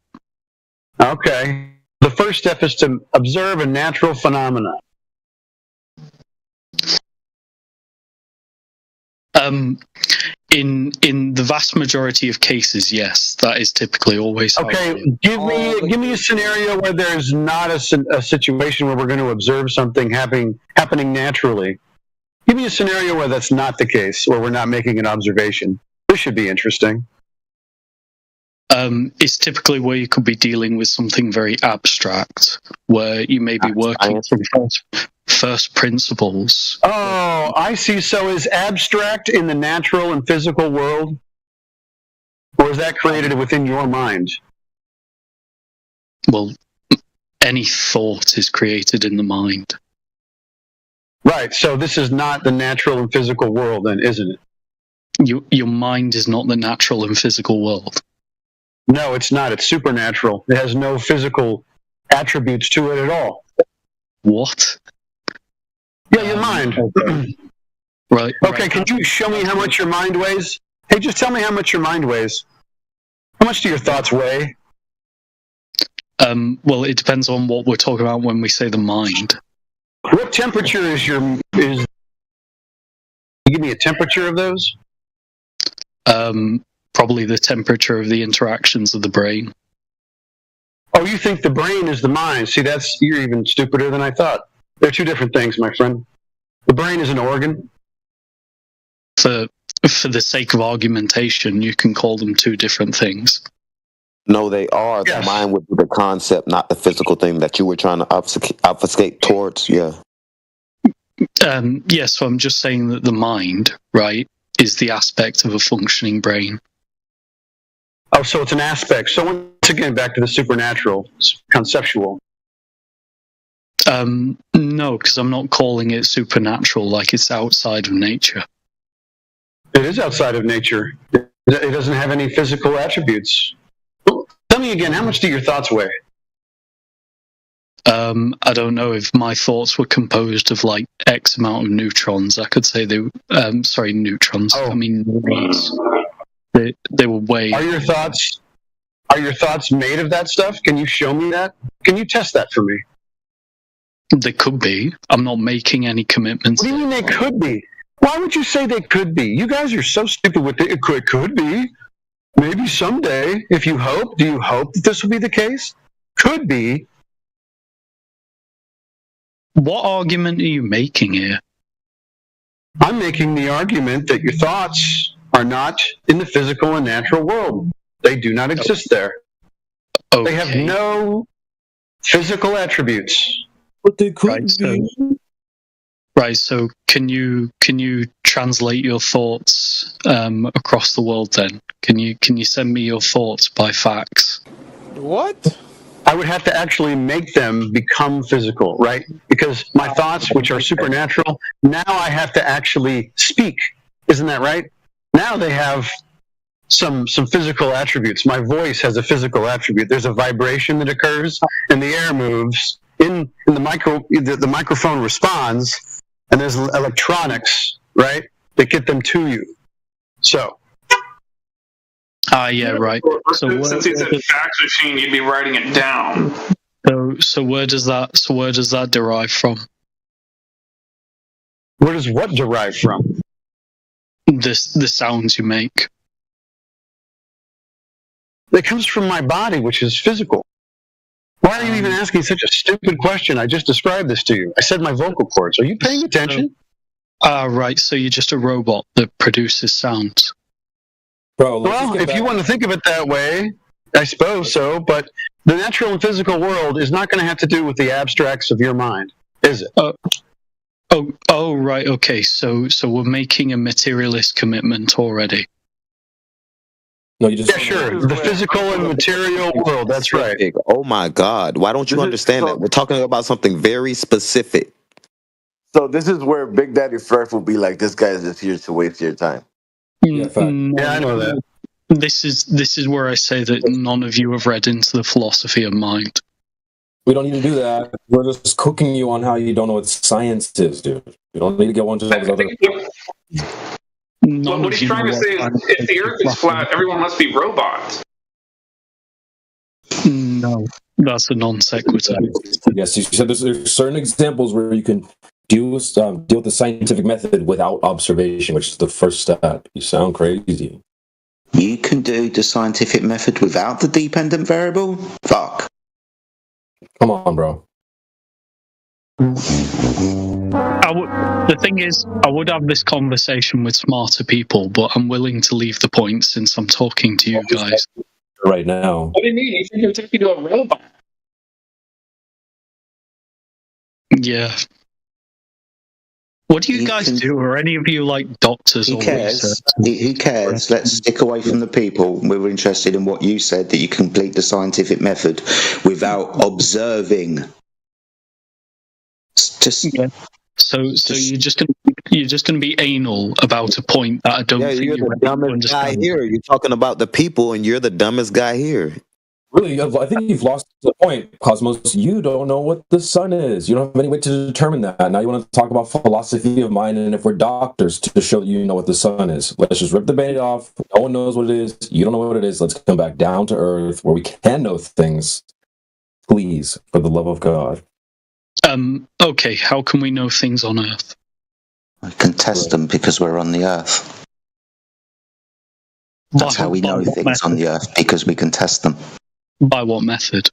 H: Okay. The first step is to observe a natural phenomena.
D: In the vast majority of cases, yes, that is typically always how
H: okay. Give me a scenario where there's not a situation where we're going to observe something happening naturally. Give me a scenario where that's not the case, where we're not making an observation. This should be interesting.
D: It's typically where you could be dealing with something very abstract, where you may be working from first principles.
H: Oh, I see. So is abstract in the natural and physical world? Or is that created within your mind?
D: Well, any thought is created in the mind.
H: Right. So this is not the natural and physical world then, isn't it?
D: Your mind is not the natural and physical world.
H: No, it's not. It's supernatural. It has no physical attributes to it at all.
D: What?
H: Yeah, your mind.
D: Right.
H: Okay, can you show me how much your mind weighs? Hey, just tell me how much your mind weighs. How much do your thoughts weigh?
D: Well, it depends on what we're talking about when we say the mind.
H: What temperature is give me a temperature of those?
D: Probably the temperature of the interactions of the brain.
H: Oh, you think the brain is the mind. See, you're even stupider than I thought. They're two different things, my friend. The brain is an organ.
D: For the sake of argumentation, you can call them two different things.
S: No, they are.
H: Yes.
S: The mind would be the concept, not the physical thing that you were trying to obfuscate towards. Yeah.
D: Yeah, so I'm just saying that the mind, right, is the aspect of a functioning brain.
H: Oh, so it's an aspect. So once again, back to the supernatural, conceptual.
D: No, because I'm not calling it supernatural like it's outside of nature.
H: It is outside of nature. It doesn't have any physical attributes. Tell me again, how much do your thoughts weigh?
D: I don't know. If my thoughts were composed of like X amount of neutrons, I could say neutrons.
H: Oh.
D: I mean neurons. They were way.
H: Are your thoughts made of that stuff? Can you show me that? Can you test that for me?
D: They could be. I'm not making any commitments.
H: What do you mean they could be? Why would you say they could be? You guys are so stupid with it. It could be. Maybe someday, if you hope. Do you hope that this will be the case? Could be.
D: What argument are you making here?
H: I'm making the argument that your thoughts are not in the physical and natural world. They do not exist there.
D: Okay.
H: They have no physical attributes.
N: But they could be.
D: Right, so can you translate your thoughts across the world then? Can you send me your thoughts by fax?
N: What?
H: I would have to actually make them become physical, right? Because my thoughts, which are supernatural, now I have to actually speak. Isn't that right? Now they have some physical attributes. My voice has a physical attribute. There's a vibration that occurs, and the air moves. In the microphone responds, and there's electronics, right, that get them to you. So.
D: Yeah, right. So
P: since it's a fax machine, you'd be writing it down.
D: So where does that derive from?
H: Where does what derive from?
D: The sounds you make.
H: It comes from my body, which is physical. Why are you even asking such a stupid question? I just described this to you. I said my vocal cords. Are you paying attention?
D: Right. So you're just a robot that produces sounds.
F: Bro,
H: well, if you want to think of it that way, I suppose so. But the natural and physical world is not going to have to do with the abstracts of your mind, is it?
D: Oh, right. Okay. So we're making a materialist commitment already.
F: No, you just
H: sure. The physical and material world. That's right.
S: Oh my God! Why don't you understand that? We're talking about something very specific.
G: So this is where Big Daddy Fresh will be like, "This guy is just here to waste your time."
H: Yeah, I know that.
D: This is where I say that none of you have read into the philosophy of mind.
F: We don't need to do that. We're just cooking you on how you don't know what science is, dude. We don't need to get one to those other.
P: What he's trying to say is, if the Earth is flat, everyone must be robots.
D: No, that's a non sequitur.
F: Yes, you said there's certain examples where you can deal with the scientific method without observation, which is the first step. You sound crazy.
K: You can do the scientific method without the dependent variable? Fuck.
F: Come on, bro.
D: The thing is, I would have this conversation with smarter people, but I'm willing to leave the point since I'm talking to you guys.
F: Right now.
P: What do you mean? You think he'll take you to a robot?
D: Yeah. What do you guys do? Are any of you like doctors
K: Who
D: or
K: cares?
D: researchers?
K: Who cares? Let's stick away from the people. We were interested in what you said, that you complete the scientific method without observing.
D: So you're just gonna be anal about a point that I don't think
S: you're the dumbest guy here. You're talking about the people, and you're the dumbest guy here.
F: Really, I think you've lost the point, Cosmos. You don't know what the sun is. You don't have any way to determine that. Now you want to talk about philosophy of mind, and if we're doctors, to show that you know what the sun is. Let's just rip the band-aid off. No one knows what it is. You don't know what it is. Let's come back down to earth where we can know things. Please, for the love of God.
D: Okay, how can we know things on Earth?
K: We can test them because we're on the Earth. That's how we know things on the Earth, because we can test them.
D: By what method?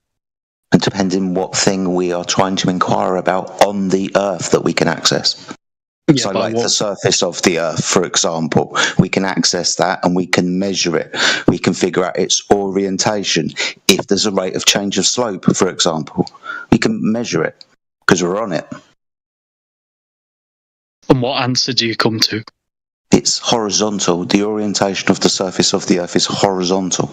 K: And depending what thing we are trying to inquire about on the Earth that we can access.
D: Yeah,
K: so like the surface of the Earth, for example, we can access that and we can measure it. We can figure out its orientation. If there's a rate of change of slope, for example, we can measure it because we're on it.
D: And what answer do you come to?
K: It's horizontal. The orientation of the surface of the Earth is horizontal.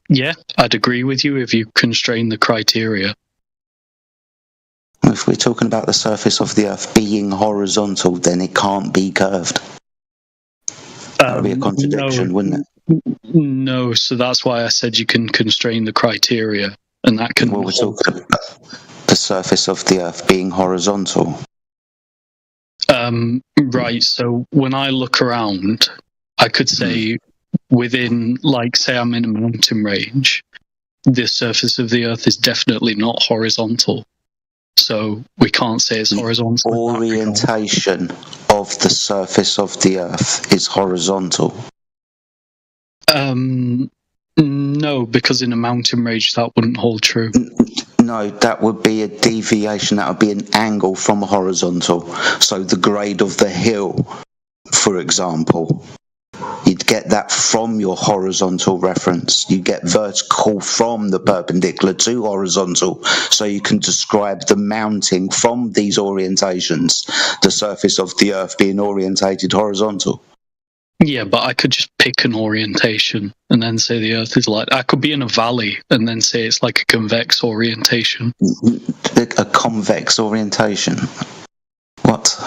D: Yeah, I'd agree with you if you constrain the criteria.
K: If we're talking about the surface of the Earth being horizontal, then it can't be curved. That would be a contradiction, wouldn't it?
D: No, so that's why I said you can constrain the criteria, and that can.
K: Well, we're talking about the surface of the Earth being horizontal.
D: Right. So when I look around, I could say within, like, say I'm in a mountain range, the surface of the Earth is definitely not horizontal. So we can't say it's horizontal.
K: The orientation of the surface of the Earth is horizontal.
D: No, because in a mountain range that wouldn't hold true.
K: No, that would be a deviation. That would be an angle from horizontal. So the grade of the hill, for example, you'd get that from your horizontal reference. You get vertical from the perpendicular to horizontal, so you can describe the mounting from these orientations, the surface of the Earth being orientated horizontal.
D: Yeah, but I could just pick an orientation and then say the Earth is like... I could be in a valley and then say it's like a convex orientation.
K: A convex orientation? What?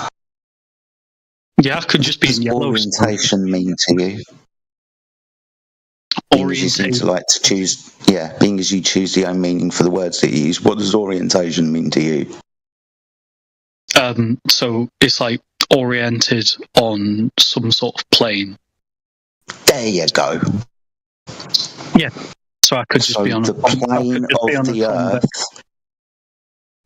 D: Yeah, I could just be in yellow.
K: What does orientation mean to you? Being as you seem to like to choose... Yeah, being as you choose your own meaning for the words that you use, what does orientation mean to you?
D: So it's like oriented on some sort of plane.
V: There you go.
D: Yeah. So I could just be on
V: the plane of the Earth.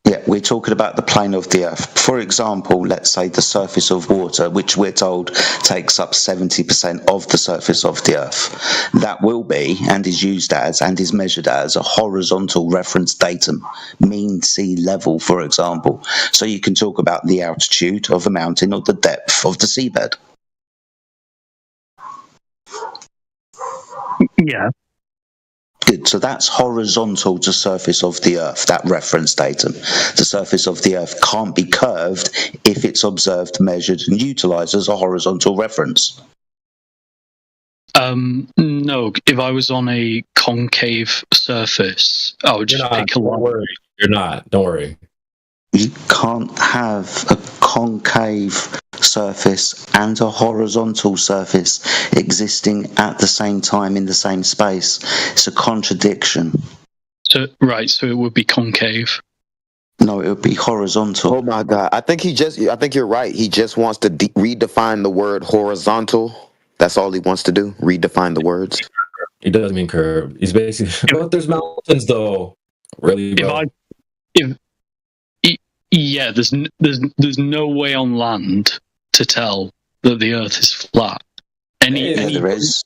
V: Yeah, we're talking about the plane of the Earth. For example, let's say the surface of water, which we're told takes up 70% of the surface of the Earth. That will be, and is used as, and is measured as, a horizontal reference datum, mean sea level, for example. So you can talk about the altitude of a mountain or the depth of the seabed.
D: Yeah.
V: Good. So that's horizontal to surface of the Earth, that reference datum. The surface of the Earth can't be curved if it's observed, measured, and utilised as a horizontal reference.
D: No, if I was on a concave surface, I would just pick a line.
F: Don't worry. You're not. Don't worry.
V: You can't have a concave surface and a horizontal surface existing at the same time in the same space. It's a contradiction.
D: So it would be concave.
V: No, it would be horizontal.
S: Oh my God! I think you're right. He just wants to redefine the word horizontal. That's all he wants to do. Redefine the words.
F: He doesn't mean curve. He's basically. But there's mountains though. Really, bro.
D: There's no way on land to tell that the Earth is flat.
V: There is.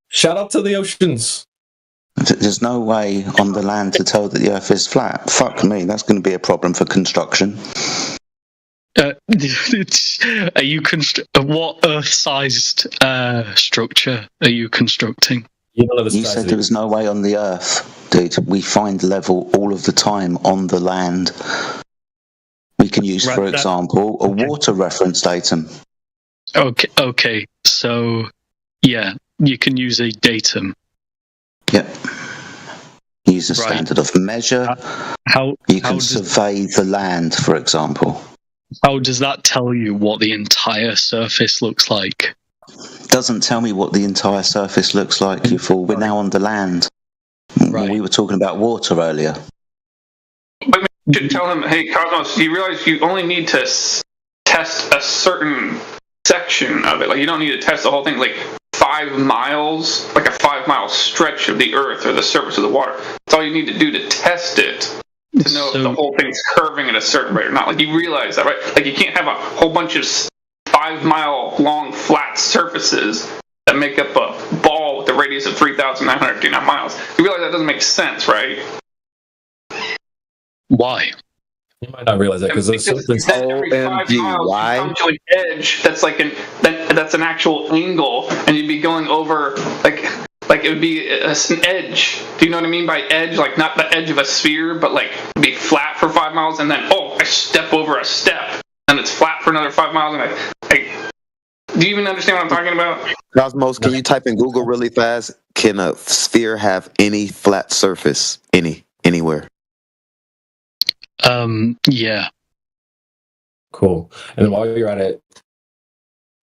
F: Shout out to the oceans.
V: There's no way on the land to tell that the Earth is flat. Fuck me, that's going to be a problem for construction.
D: Are you what Earth-sized structure are you constructing?
V: You said there was no way on the Earth, dude. We find level all of the time on the land. We can use, for example, a water reference datum.
D: Okay. So, yeah, you can use a datum.
V: Yep. Use a standard of measure. You can survey the land, for example.
D: How does that tell you what the entire surface looks like?
V: Doesn't tell me what the entire surface looks like, you fool. We're now on the land. We were talking about water earlier.
P: But you should tell him, hey, Cosmos, you realize you only need to test a certain section of it. Like, you don't need to test the whole thing. Like, 5 miles, like a 5-mile stretch of the Earth or the surface of the water. That's all you need to do to test it, to know if the whole thing's curving at a certain rate or not. Like, you realize that, right? Like, you can't have a whole bunch of 5-mile long flat surfaces that make up a ball with a radius of 3,959 miles. You realize that doesn't make sense, right?
D: Why?
F: You might not realize that because
P: every 5 miles you come to an edge that's like that's an actual angle, and you'd be going over like it would be an edge. Do you know what I mean by edge? Like not the edge of a sphere, but like be flat for 5 miles, and then I step over a step, and it's flat for another 5 miles, and do you even understand what I'm talking about?
S: Cosmos, can you type in Google really fast? Can a sphere have any flat surface? Anywhere?
D: Yeah.
F: Cool. And then while you're at it,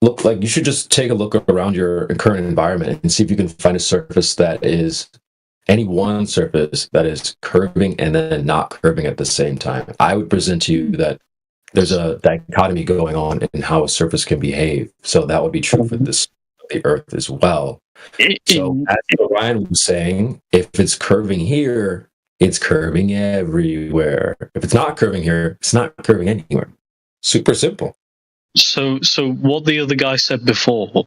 F: you should just take a look around your current environment and see if you can find a surface that is any one surface that is curving and then not curving at the same time. I would present to you that there's a dichotomy going on in how a surface can behave. So that would be true for the Earth as well. So as Ryan was saying, if it's curving here, it's curving everywhere. If it's not curving here, it's not curving anywhere. Super simple.
D: So what the other guy said before,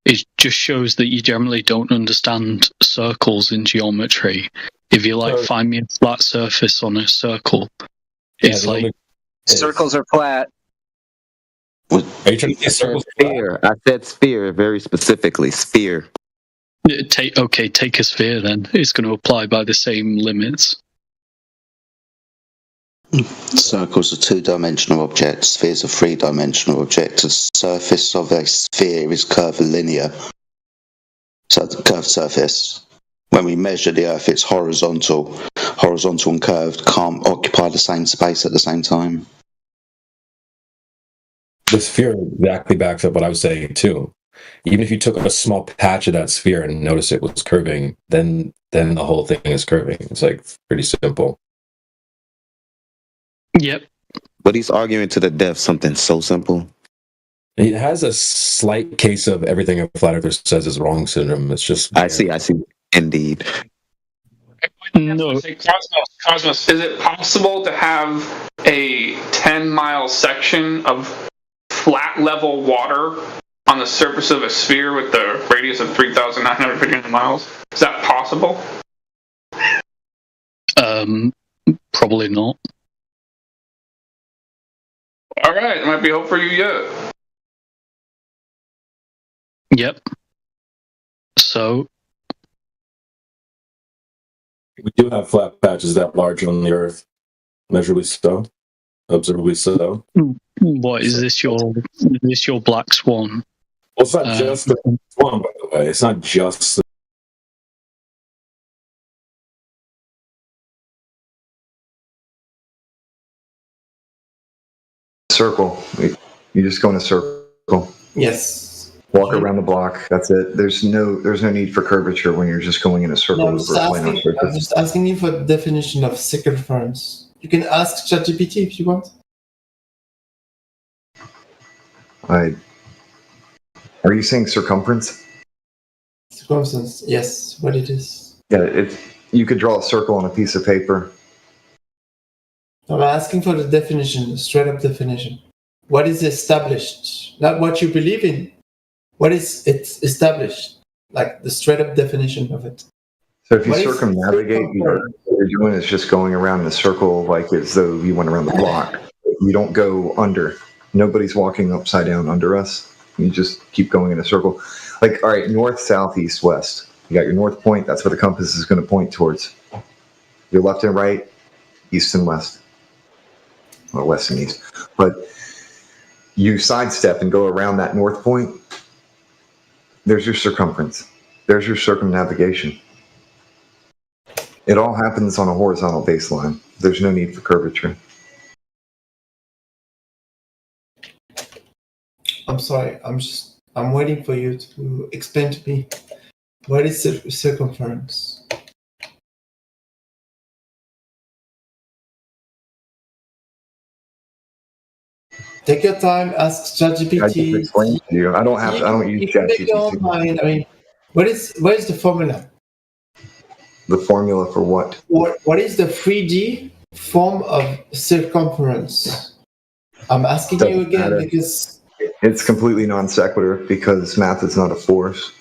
D: it just shows that you generally don't understand circles in geometry. If you find me a flat surface on a circle, it's
Q: circles are flat.
F: Are you trying to say circles?
S: Sphere. I said sphere very specifically. Sphere.
D: Take a sphere then. It's going to apply by the same limits.
V: Circles are 2-dimensional objects. Spheres are 3-dimensional objects. The surface of a sphere is curvilinear. So the curved surface. When we measure the Earth, it's horizontal. Horizontal and curved can't occupy the same space at the same time.
F: The sphere exactly backs up what I was saying too. Even if you took a small patch of that sphere and noticed it was curving, then the whole thing is curving. It's like pretty simple.
D: Yep.
S: But he's arguing to the death something so simple.
F: It has a slight case of everything a flat earther says is wrong syndrome. It's just
S: I see. Indeed.
P: No. Cosmos, is it possible to have a 10-mile section of flat level water on the surface of a sphere with the radius of 3,959 miles? Is that possible?
D: Probably not.
P: All right, there might be hope for you yet.
D: Yep. So
F: we do have flat patches that large on the Earth, measurably so, observably so.
D: What is this? Your black swan?
F: Well, it's not just the swan, by the way. It's not just the
I: circle. You just go in a circle.
R: Yes.
I: Walk around the block. That's it. There's no need for curvature when you're just going in a circle
R: No,
I: over a planar surface.
R: I'm just asking you for the definition of circumference. You can ask ChatGPT if you want.
I: Are you saying circumference?
R: Circumference, yes, what it is.
I: Yeah, you could draw a circle on a piece of paper.
R: I'm asking for the definition, straight up definition. What is established? Not what you believe in. What is it's established? Like the straight up definition of it.
I: So if you circumnavigate, what you're doing is just going around in a circle like as though you went around the block. You don't go under. Nobody's walking upside down under us. You just keep going in a circle. Like, all right, north, south, east, west. You got your north point. That's where the compass is going to point towards. Your left and right, east and west. Or west and east. But you sidestep and go around that north point. There's your circumference. There's your circumnavigation. It all happens on a horizontal baseline. There's no need for curvature.
R: I'm sorry, I'm waiting for you to explain to me what is circumference. Take your time, ask ChatGPT.
I: I just explained to you. I don't use ChatGPT.
R: Make your own mind. I mean, what is the formula?
I: The formula for what?
R: What is the 3D form of circumference? I'm asking you again because
I: it's completely non sequitur because math is not a force.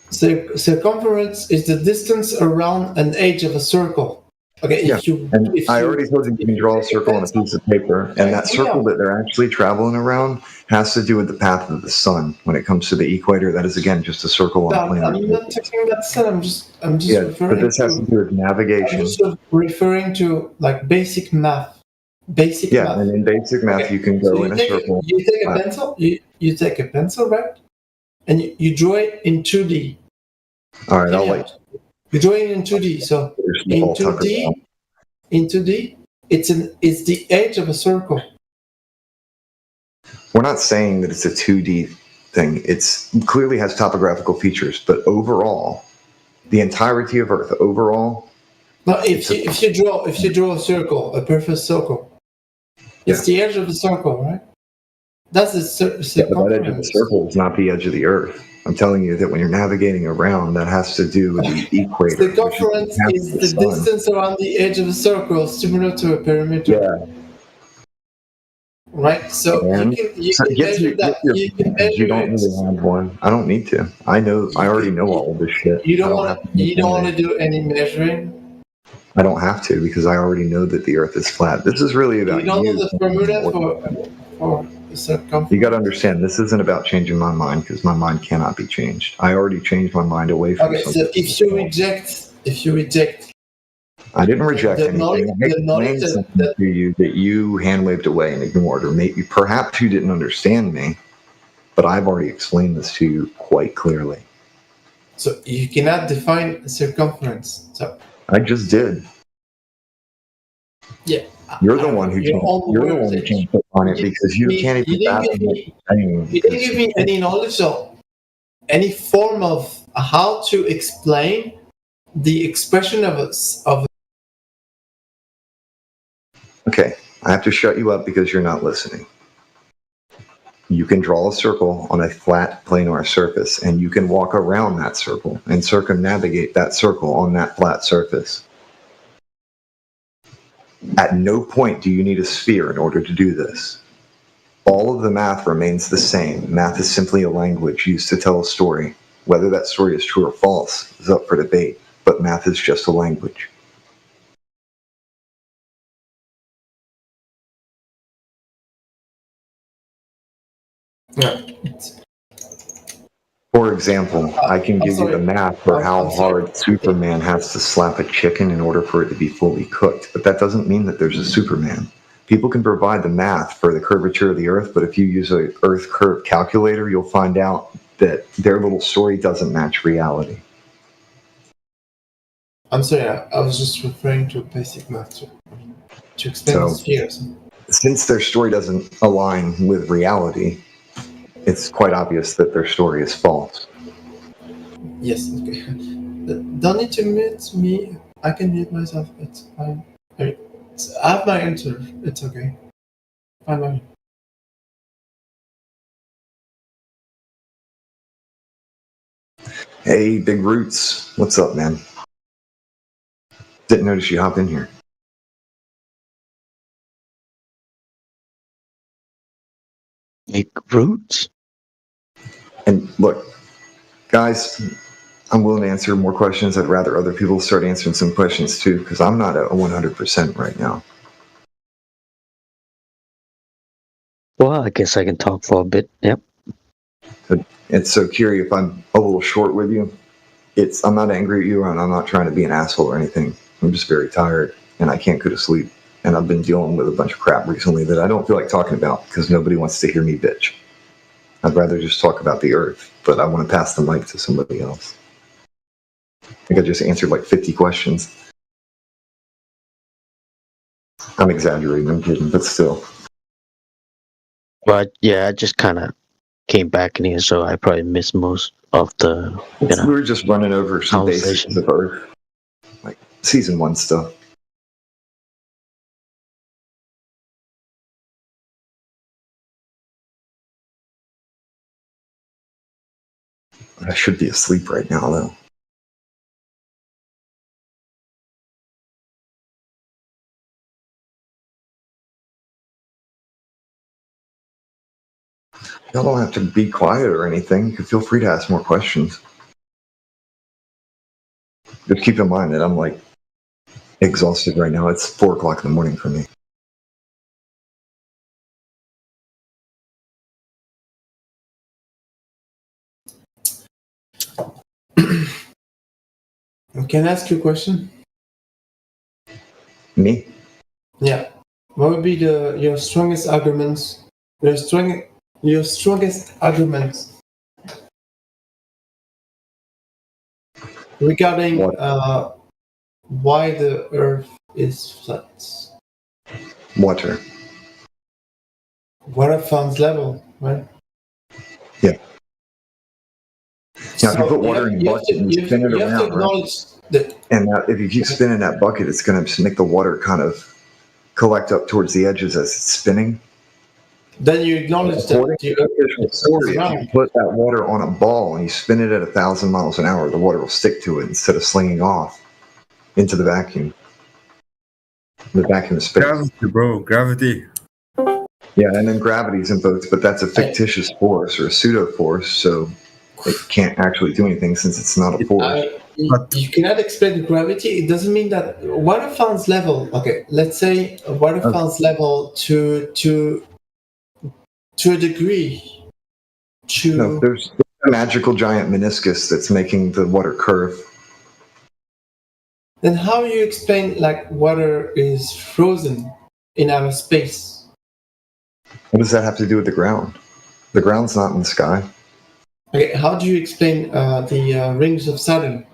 R: Circumference is the distance around an edge of a circle. Okay,
I: yeah. I already told you can draw a circle on a piece of paper, and that circle that they're actually traveling around has to do with the path of the sun. When it comes to the equator, that is again just a circle on a plane.
R: I'm not talking about sun. I'm just referring.
I: But this has to do with navigation.
R: I'm just referring to like basic math. Math.
I: And in basic math, you can go in a circle.
R: You take a pencil. You take a pencil, right? And you draw it in 2D.
I: All right, I'll wait.
R: You draw it in 2D. So in 2D, it's the edge of a circle.
I: We're not saying that it's a 2D thing. It clearly has topographical features, but overall, the entirety of Earth overall.
R: No, if you draw a circle, a perfect circle, it's the edge of the circle, right? That's the circumference.
I: But that edge of the circle is not the edge of the Earth. I'm telling you that when you're navigating around, that has to do with the equator.
R: Circumference is the distance around the edge of a circle, similar to a perimeter.
I: Yeah.
R: Right? So you can measure that.
I: You don't really have one. I don't need to. I already know all of this shit.
R: You don't want to do any measuring?
I: I don't have to because I already know that the Earth is flat. This is really about
R: you. Don't know the formula for circumference?
I: You got to understand, this isn't about changing my mind because my mind cannot be changed. I already changed my mind away from something.
R: So if you reject.
I: I didn't reject anything. I explained something to you that you hand-waved away and ignored, or maybe perhaps you didn't understand me, but I've already explained this to you quite clearly.
R: So you cannot define circumference. So
I: I just did.
R: Yeah.
I: You're the one who changed on it because you can't even fathom what you're saying.
R: You didn't give me any knowledge or any form of how to explain the expression of. Okay,
I: I have to shut you up because you're not listening. You can draw a circle on a flat planar surface, and you can walk around that circle and circumnavigate that circle on that flat surface. At no point do you need a sphere in order to do this. All of the math remains the same. Math is simply a language used to tell a story. Whether that story is true or false is up for debate, but math is just a language. For example, I can give you the math for how hard Superman has to slap a chicken in order for it to be fully cooked, but that doesn't mean that there's a Superman. People can provide the math for the curvature of the Earth, but if you use an Earth curve calculator, you'll find out that their little story doesn't match reality.
R: I'm sorry, I was just referring to basic math to explain the spheres.
I: Since their story doesn't align with reality, it's quite obvious that their story is false.
R: Yes, okay. Don't need to mute me. I can mute myself. It's fine. I have my answer. It's okay. Fine by me.
I: Hey, Big Roots. What's up, man? Didn't notice you hopped in here.
L: Big Roots?
I: And look, guys, I'm willing to answer more questions. I'd rather other people start answering some questions too, because I'm not at 100% right now.
L: Well, I guess I can talk for a bit. Yep.
I: And so, Kiri, if I'm a little short with you, I'm not angry at you, and I'm not trying to be an asshole or anything. I'm just very tired, and I can't go to sleep. And I've been dealing with a bunch of crap recently that I don't feel like talking about because nobody wants to hear me bitch. I'd rather just talk about the Earth, but I want to pass the mic to somebody else. I think I just answered like 50 questions. I'm exaggerating, I'm kidding, but still.
L: But yeah, I just kind of came back in here, so I probably missed most of the.
I: We were just running over some basics of Earth, like season 1 stuff. I should be asleep right now, though. Y'all don't have to be quiet or anything. You can feel free to ask more questions. Just keep in mind that I'm like exhausted right now. It's 4 o'clock in the morning for me.
R: Can I ask you a question?
I: Me?
R: Yeah. What would be your strongest arguments? Your strongest arguments regarding why the Earth is flat?
I: Water.
R: Water found level, right?
I: Yeah. Now, if you put water in a bucket and you spin it around, right? And if you keep spinning that bucket, it's going to make the water kind of collect up towards the edges as it's spinning.
R: Then you acknowledge that
I: if you put that water on a ball and you spin it at 1,000 miles an hour, the water will stick to it instead of slinging off into the vacuum. The vacuum is space.
M: Gravity, bro. Gravity.
I: Yeah, and then gravity's invoked, but that's a fictitious force or a pseudo force, so it can't actually do anything since it's not a force.
R: You cannot explain gravity. It doesn't mean that water finds level. Okay, let's say water finds level to a degree.
I: No, there's a magical giant meniscus that's making the water curve.
R: Then how do you explain like water is frozen in outer space?
I: What does that have to do with the ground? The ground's not in the sky.
R: Okay, how do you explain the rings of Saturn?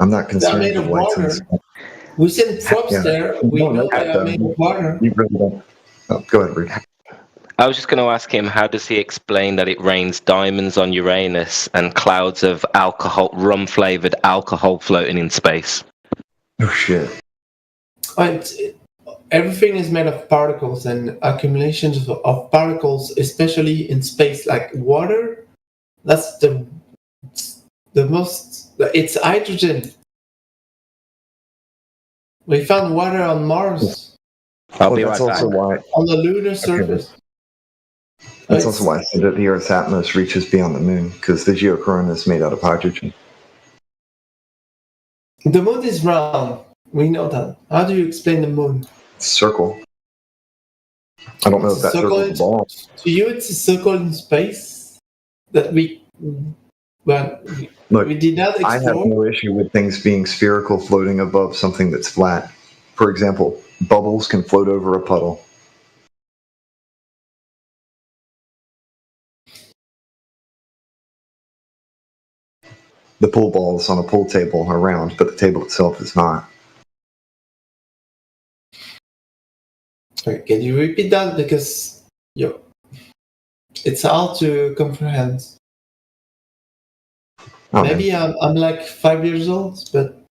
I: I'm not concerned
R: They're made of
I: with lights in
R: water.
I: the sky.
R: We send props there. We know they are made of water.
I: You really don't. Oh, go ahead, Rick.
O: I was just going to ask him, how does he explain that it rains diamonds on Uranus and clouds of alcohol, rum-flavored alcohol floating in space?
I: Oh, shit.
R: And everything is made of particles, and accumulations of particles, especially in space, like water. That's the most. It's hydrogen. We found water on Mars.
I: I'll be right back.
R: On the lunar surface.
I: That's also why I said that the Earth's atmosphere reaches beyond the moon, because the geocorona is made out of hydrogen.
R: The moon is round. We know that. How do you explain the moon?
I: Circle. I don't know if that circle's a ball.
R: To you, it's a circle in space that we did not explore.
I: I have no issue with things being spherical floating above something that's flat. For example, bubbles can float over a puddle. The pool balls on a pool table are round, but the table itself is not.
R: Can you repeat that? Because it's hard to comprehend. Maybe I'm like 5 years old, but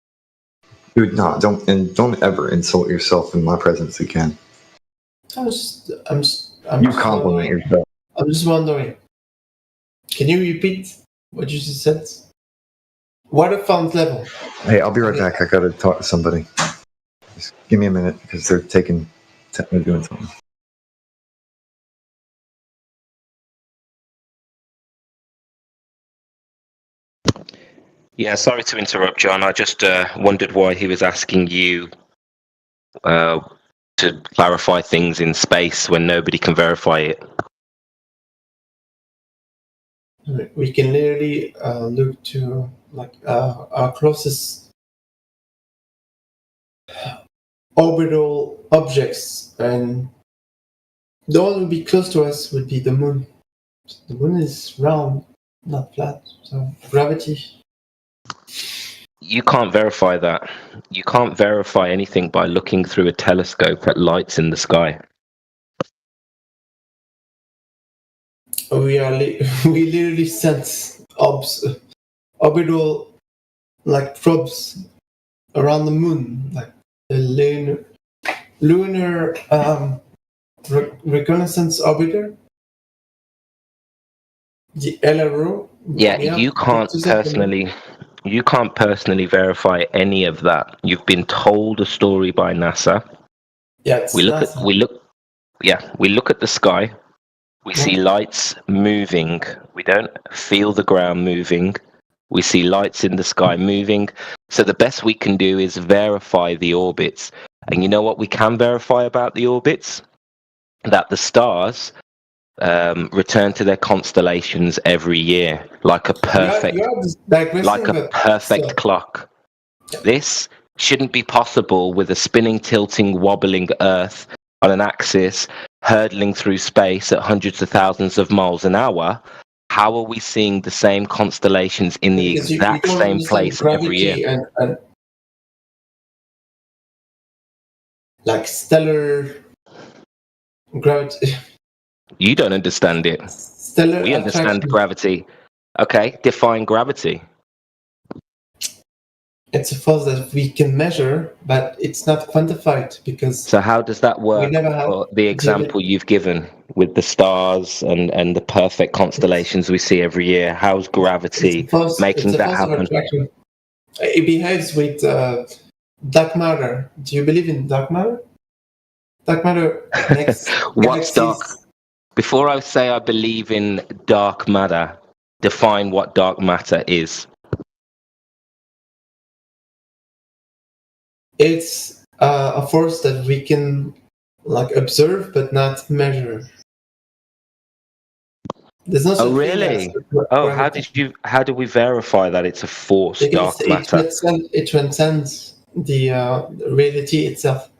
I: dude, no, don't ever insult yourself in my presence again.
R: I'm
I: You compliment yourself.
R: I'm just wondering. Can you repeat what you just said? Water fount level.
I: Hey, I'll be right back. I gotta talk to somebody. Just give me a minute because they're doing something.
O: Yeah, sorry to interrupt, John. I just wondered why he was asking you to clarify things in space when nobody can verify it.
R: We can literally look to our closest orbital objects, and the one would be close to us would be the moon. The moon is round, not flat, so gravity.
O: You can't verify that. You can't verify anything by looking through a telescope at lights in the sky.
R: We literally sent orbital probes around the moon, like the lunar reconnaissance orbiter, the LRO.
O: Yeah, you can't personally verify any of that. You've been told a story by NASA.
R: Yeah,
O: we look at the sky. We see lights moving. We don't feel the ground moving. We see lights in the sky moving. So the best we can do is verify the orbits. And you know what we can verify about the orbits? That the stars return to their constellations every year, like a perfect clock. This shouldn't be possible with a spinning, tilting, wobbling Earth on an axis, hurtling through space at hundreds of thousands of miles an hour. How are we seeing the same constellations in the exact same place every year?
R: And like stellar gravity.
O: You don't understand it. We understand gravity. Okay, define gravity.
R: It's a force that we can measure, but it's not quantified because.
O: So how does that work for the example you've given with the stars and the perfect constellations we see every year? How's gravity making that happen?
R: It behaves with dark matter. Do you believe in dark matter? Dark matter makes
O: What's dark? Before I say I believe in dark matter, define what dark matter is.
R: It's a force that we can observe but not measure. There's no
O: Oh really? Oh, how do we verify that it's a force,
R: because
O: dark matter?
R: It transcends the reality itself.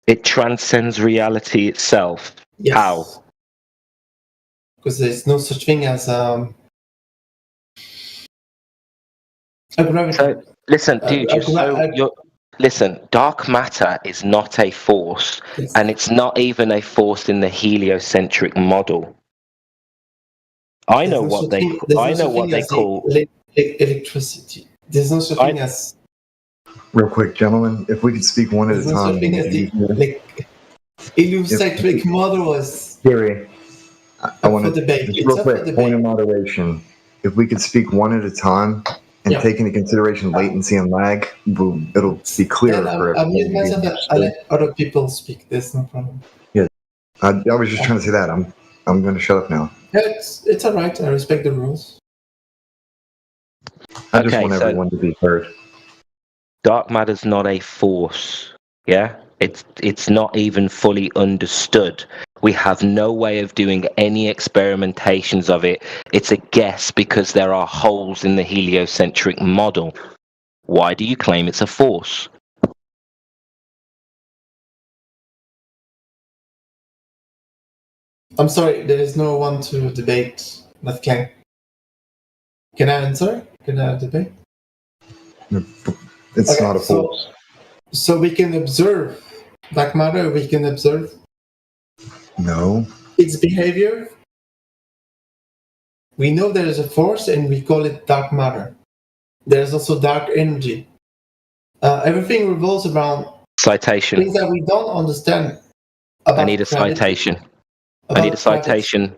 O: It transcends reality itself.
R: Yes.
O: How?
R: Because there's no such thing as a gravity.
O: So, listen, dude, listen, dark matter is not a force, and it's not even a force in the heliocentric model. I know what they call
R: electricity. There's no such thing as
I: Real quick, gentlemen, if we could speak one at a time.
R: Heliocentric model was.
I: Gary, I want to
R: debate.
I: just real quick point of moderation. If we could speak one at a time and take into consideration latency and lag, it'll be clearer for
R: I'm using myself that I let other people speak. There's no problem.
I: Yeah, I was just trying to say that. I'm going to shut up now.
R: Yeah, it's all right. I respect the rules.
I: I just want everyone to be heard.
O: Dark matter's not a force. Yeah, it's not even fully understood. We have no way of doing any experimentations of it. It's a guess because there are holes in the heliocentric model. Why do you claim it's a force?
R: I'm sorry, there is no one to debate that can. Can I answer? Can I debate?
I: It's not a force.
R: So we can observe dark matter, we can observe
I: No.
R: its behavior. We know there is a force and we call it dark matter. There's also dark energy. Everything revolves around
O: citation.
R: Things that we don't understand.
O: I need a citation. I need a citation.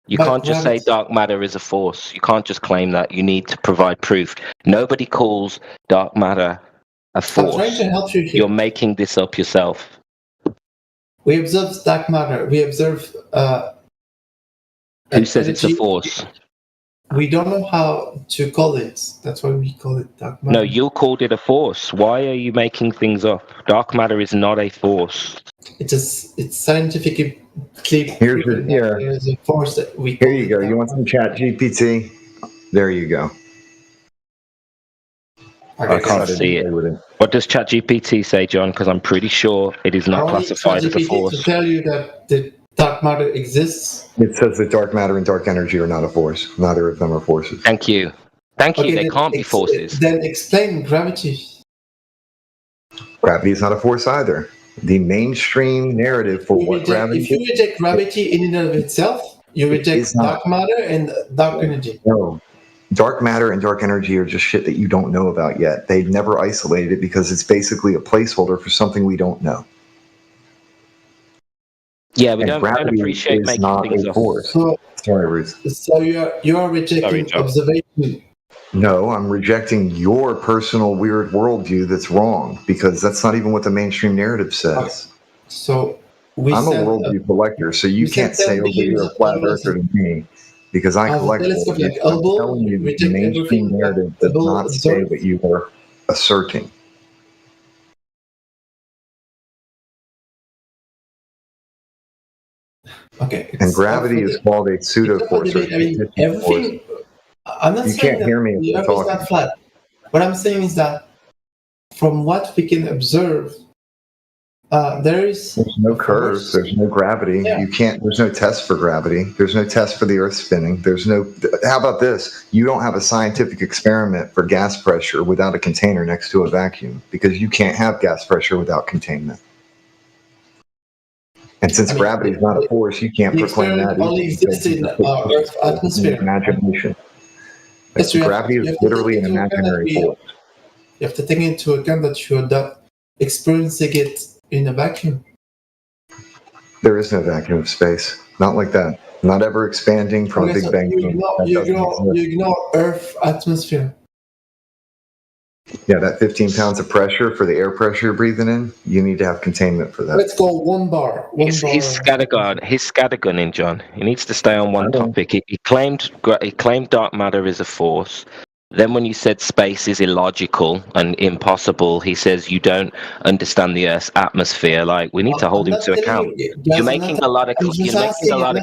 O: You can't just say dark matter is a force. You can't just claim that. You need to provide proof. Nobody calls dark matter a force.
R: I'm trying to help you here.
O: You're making this up yourself.
R: We observe dark matter. We observe.
O: Who says it's a force?
R: We don't know how to call it. That's why we call it dark matter.
O: No, you called it a force. Why are you making things up? Dark matter is not a force.
R: It's scientifically clear. There's a force that we.
I: Here you go. You want some Chat GPT? There you go.
O: I can't see it. What does ChatGPT say, John? Because I'm pretty sure it is not classified as a force.
R: To tell you that the dark matter exists.
I: It says that dark matter and dark energy are not a force. Neither of them are forces.
O: Thank you. Thank you. They can't be forces.
R: Then explain gravity.
I: Gravity is not a force either. The mainstream narrative for what gravity
R: is. If you reject gravity in and of itself, you reject dark matter and dark energy.
I: No. Dark matter and dark energy are just shit that you don't know about yet. They've never isolated it because it's basically a placeholder for something we don't know.
O: Yeah, we don't appreciate making things up.
I: Sorry, Ruth.
R: So you are rejecting observation.
I: No, I'm rejecting your personal weird worldview that's wrong because that's not even what the mainstream narrative says.
R: Okay. So
I: I'm a worldview collector, so you can't say, "Oh, you're a flat earther" to me because I collect worldviews. I'm telling you, the mainstream narrative does not say what you are asserting.
R: Okay.
I: And gravity is called a pseudo force.
R: Everything. I'm not
I: you
R: saying
I: can't hear me
R: the Earth is not flat. What I'm saying is that from what we can observe, there's
I: no curves, there's no gravity.
R: Yeah.
I: There's no test for gravity. There's no test for the Earth spinning. How about this? You don't have a scientific experiment for gas pressure without a container next to a vacuum because you can't have gas pressure without containment. And since gravity is not a force, you can't proclaim that.
R: Only exists in Earth's atmosphere.
I: Imagination.
R: Yes,
I: gravity is literally an imaginary force.
R: You have to take into account that you're not experiencing it in a vacuum.
I: There is no vacuum of space. Not like that. Not ever expanding from a Big Bang.
R: You ignore Earth's atmosphere.
I: Yeah, that 15 pounds of pressure for the air pressure you're breathing in, you need to have containment for that.
R: Let's go one bar.
O: He's scattergunning, John. He needs to stay on one topic. He claimed dark matter is a force. Then when you said space is illogical and impossible, he says you don't understand the Earth's atmosphere. Like, we need to hold him to account. You're making a lot of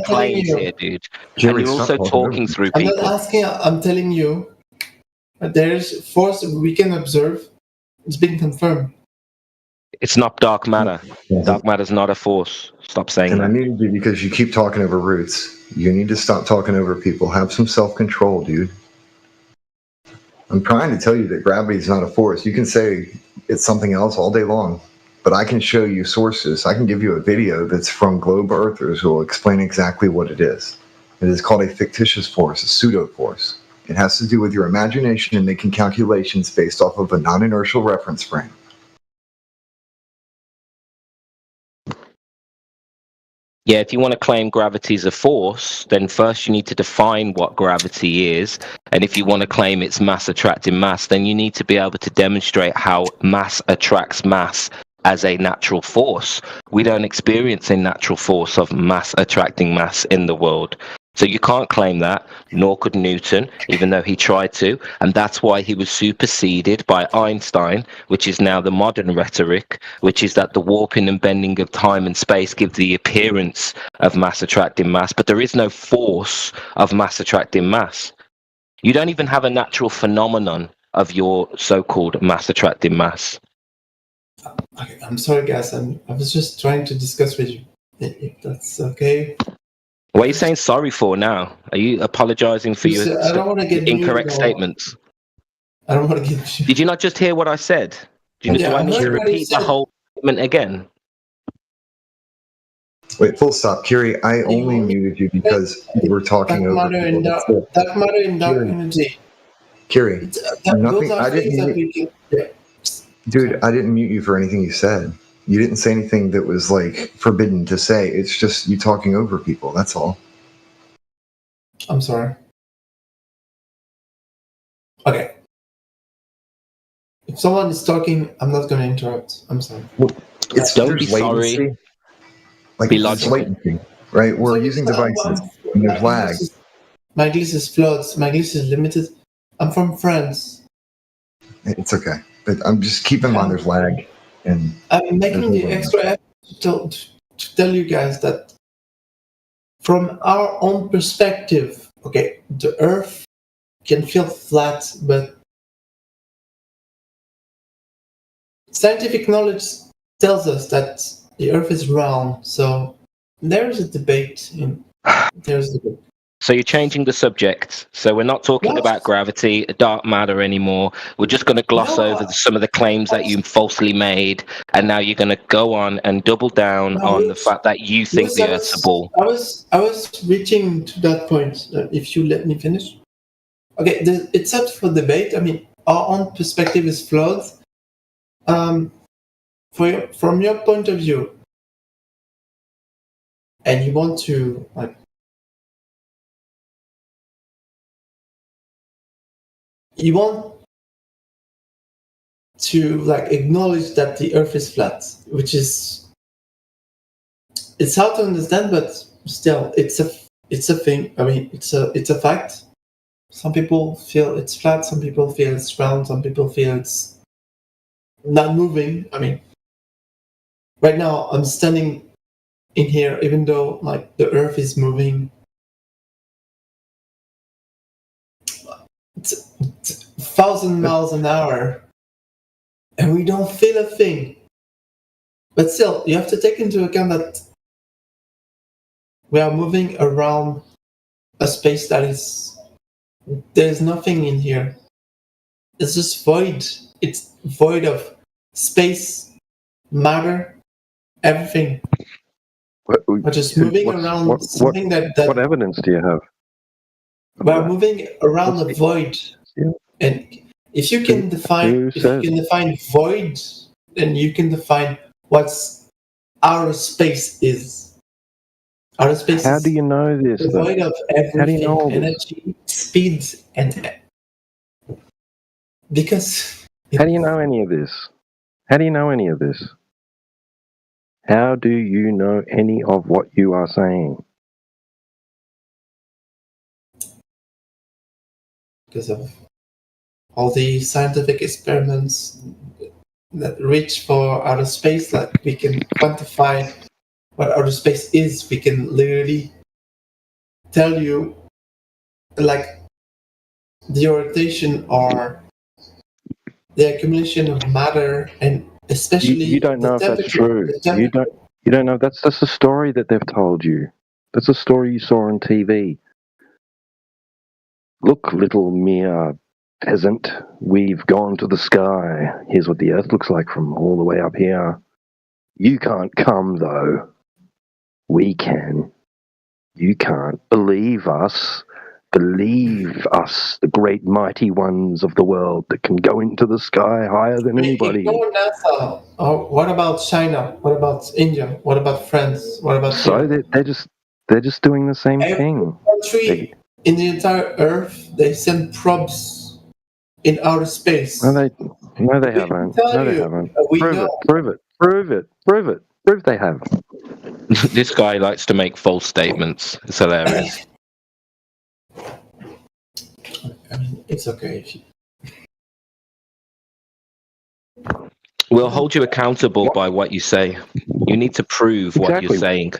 O: claims here, dude. And you're also talking through people.
R: I'm not asking, I'm telling you. There's force we can observe. It's been confirmed.
O: It's not dark matter. Dark matter is not a force. Stop saying that.
I: And I need you because you keep talking over Roots. You need to stop talking over people. Have some self-control, dude. I'm trying to tell you that gravity is not a force. You can say it's something else all day long, but I can show you sources. I can give you a video that's from globe earthers who will explain exactly what it is. It is called a fictitious force, a pseudo force. It has to do with your imagination and making calculations based off of a non-inertial reference frame.
O: Yeah, if you want to claim gravity is a force, then first you need to define what gravity is. And if you want to claim it's mass attracting mass, then you need to be able to demonstrate how mass attracts mass as a natural force. We don't experience a natural force of mass attracting mass in the world. So you can't claim that, nor could Newton, even though he tried to. And that's why he was superseded by Einstein, which is now the modern rhetoric, which is that the warping and bending of time and space give the appearance of mass attracting mass, but there is no force of mass attracting mass. You don't even have a natural phenomenon of your so-called mass attracting mass.
R: Okay, I'm sorry, guys. I was just trying to discuss with you. If that's okay.
O: What are you saying sorry for now? Are you apologizing for your
R: I don't want to get
O: incorrect statements?
R: I don't want to get.
O: Did you not just hear what I said? Do I need to repeat the whole statement again?
I: Wait, full stop. Kiri, I only muted you because you were talking over people.
R: Dark matter and dark energy.
I: Kiri, nothing. I didn't. Dude, I didn't mute you for anything you said. You didn't say anything that was like forbidden to say. It's just you talking over people. That's all.
R: I'm sorry. Okay. If someone is talking, I'm not going to interrupt. I'm sorry.
I: Well, it's
O: don't be sorry.
I: Like
O: be logical.
I: Latency, right? We're using devices and there's lag.
R: My English is flawed. My English is limited. I'm from France.
I: It's okay, but I'm just keep in mind there's lag. And
R: I'm making the extra effort to tell you guys that from our own perspective, okay, the Earth can feel flat, but scientific knowledge tells us that the Earth is round. So there's a debate.
O: So you're changing the subject. So we're not talking about gravity, dark matter anymore. We're just going to gloss over some of the claims that you falsely made, and now you're going to go on and double down on the fact that you think the Earth's a ball.
R: I was reaching to that point. If you let me finish. Okay, it's up for debate. I mean, our own perspective is flawed. From your point of view, and you want to acknowledge that the Earth is flat, which is it's hard to understand, but still, it's a thing. I mean, it's a fact. Some people feel it's flat. Some people feel it's round. Some people feel it's not moving. I mean, right now I'm standing in here, even though the Earth is moving. It's 1,000 miles an hour, and we don't feel a thing. But still, you have to take into account that we are moving around a space that there's nothing in here. It's just void. It's void of space, matter, everything. We're just moving around something that.
E: What evidence do you have?
R: We're moving around a void, and if you can define void, then you can define what outer space is. Outer space.
E: How do you know this?
R: The void of everything,
E: How do you know
R: energy, speed, and because.
E: How do you know any of this? How do you know any of this? How do you know any of what you are saying?
R: Because of all the scientific experiments that reach for outer space, like we can quantify what outer space is. We can literally tell you, like, the rotation or the accumulation of matter, and especially
E: you don't know if that's true. You don't know. That's just a story that they've told you. That's a story you saw on TV. Look, little mere peasant, we've gone to the sky. Here's what the Earth looks like from all the way up here. You can't come, though. We can. You can't believe us. believe us, the great mighty ones of the world that can go into the sky higher than anybody.
R: Ignore NASA. What about China? What about India? What about France? What about
E: So
R: Europe?
E: they're just doing the same
R: Every
E: thing.
R: country in the entire Earth, they send probes in outer space.
E: No, they haven't. No, they haven't.
R: We
E: Prove
R: know.
E: it. Prove it. Prove it. Prove it. Prove they have.
O: This guy likes to make false statements. It's hilarious.
R: I mean, it's okay if you.
O: We'll hold you accountable by what you say. You need to prove what you're saying.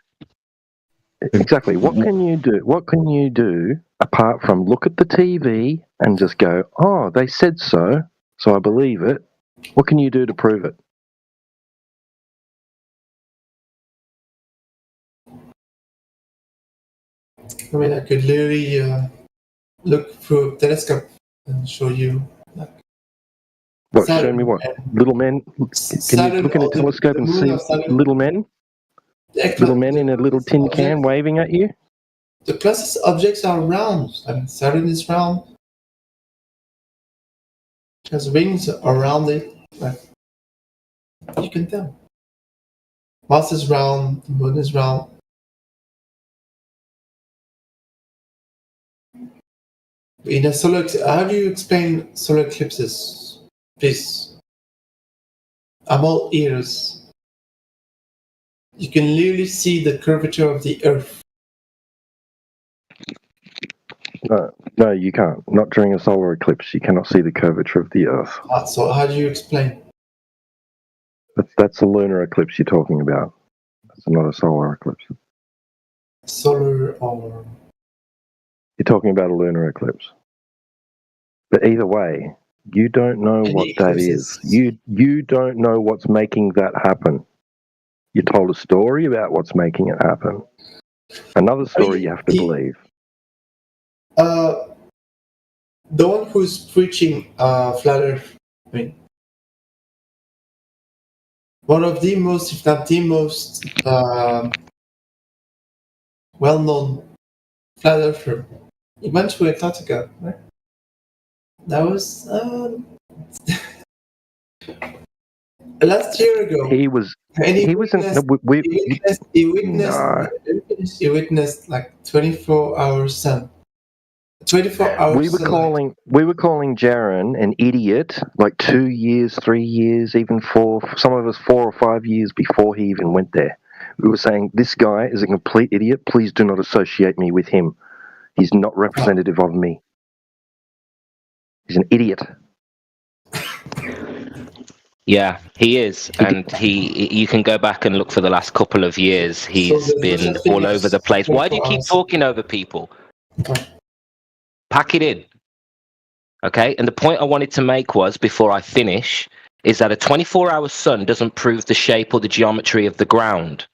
E: Exactly. What can you do? What can you do apart from look at the TV and just go, "Oh, they said so, so I believe it." What can you do to prove it?
R: I mean, I could literally look through a telescope and show you. Like,
E: What?
R: Saturn,
E: Show me what? Little men? Can you look in a telescope and see little men? Little men in a little tin can waving at you?
R: The closest objects are round. I mean, Saturn is round. It has rings around it. Like, you can tell. Mars is round. The Moon is round. In a how do you explain solar eclipses, please? I'm all ears. You can literally see the curvature of the Earth.
E: No, you can't. Not during a solar eclipse. You cannot see the curvature of the Earth.
R: So how do you explain?
E: That's a lunar eclipse you're talking about. That's not a solar eclipse.
R: Solar or...
E: You're talking about a lunar eclipse. But either way, you don't know what that is. You don't know what's making that happen. You told a story about what's making it happen. Another story you have to believe.
R: The one who's preaching flat Earth, I mean, one of the most, if not the most, well-known flat earther. He went to Antarctica, right? That was last year ago.
E: He was.
R: And
E: he was.
R: He witnessed like 24-hour sun. 24 hours.
E: We were calling Jaron an idiot like 2 years, 3 years, even some of us 4 or 5 years before he even went there. We were saying, this guy is a complete idiot. Please do not associate me with him. He's not representative of me. He's an idiot.
O: Yeah, he is, and you can go back and look for the last couple of years. He's been all over the place. Why do you keep talking over people? Pack it in. Okay, and the point I wanted to make was, before I finish, is that a 24-hour sun doesn't prove the shape or the geometry of the ground.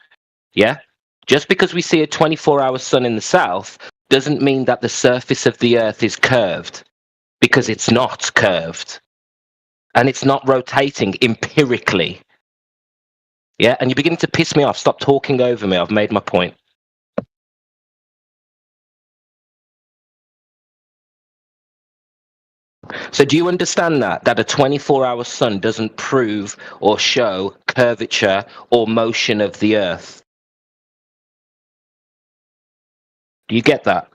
O: Yeah? Just because we see a 24-hour sun in the south doesn't mean that the surface of the earth is curved, because it's not curved. And it's not rotating empirically. Yeah, and you're beginning to piss me off. Stop talking over me. I've made my point. So do you understand that a 24-hour sun doesn't prove or show curvature or motion of the earth? Do you get that?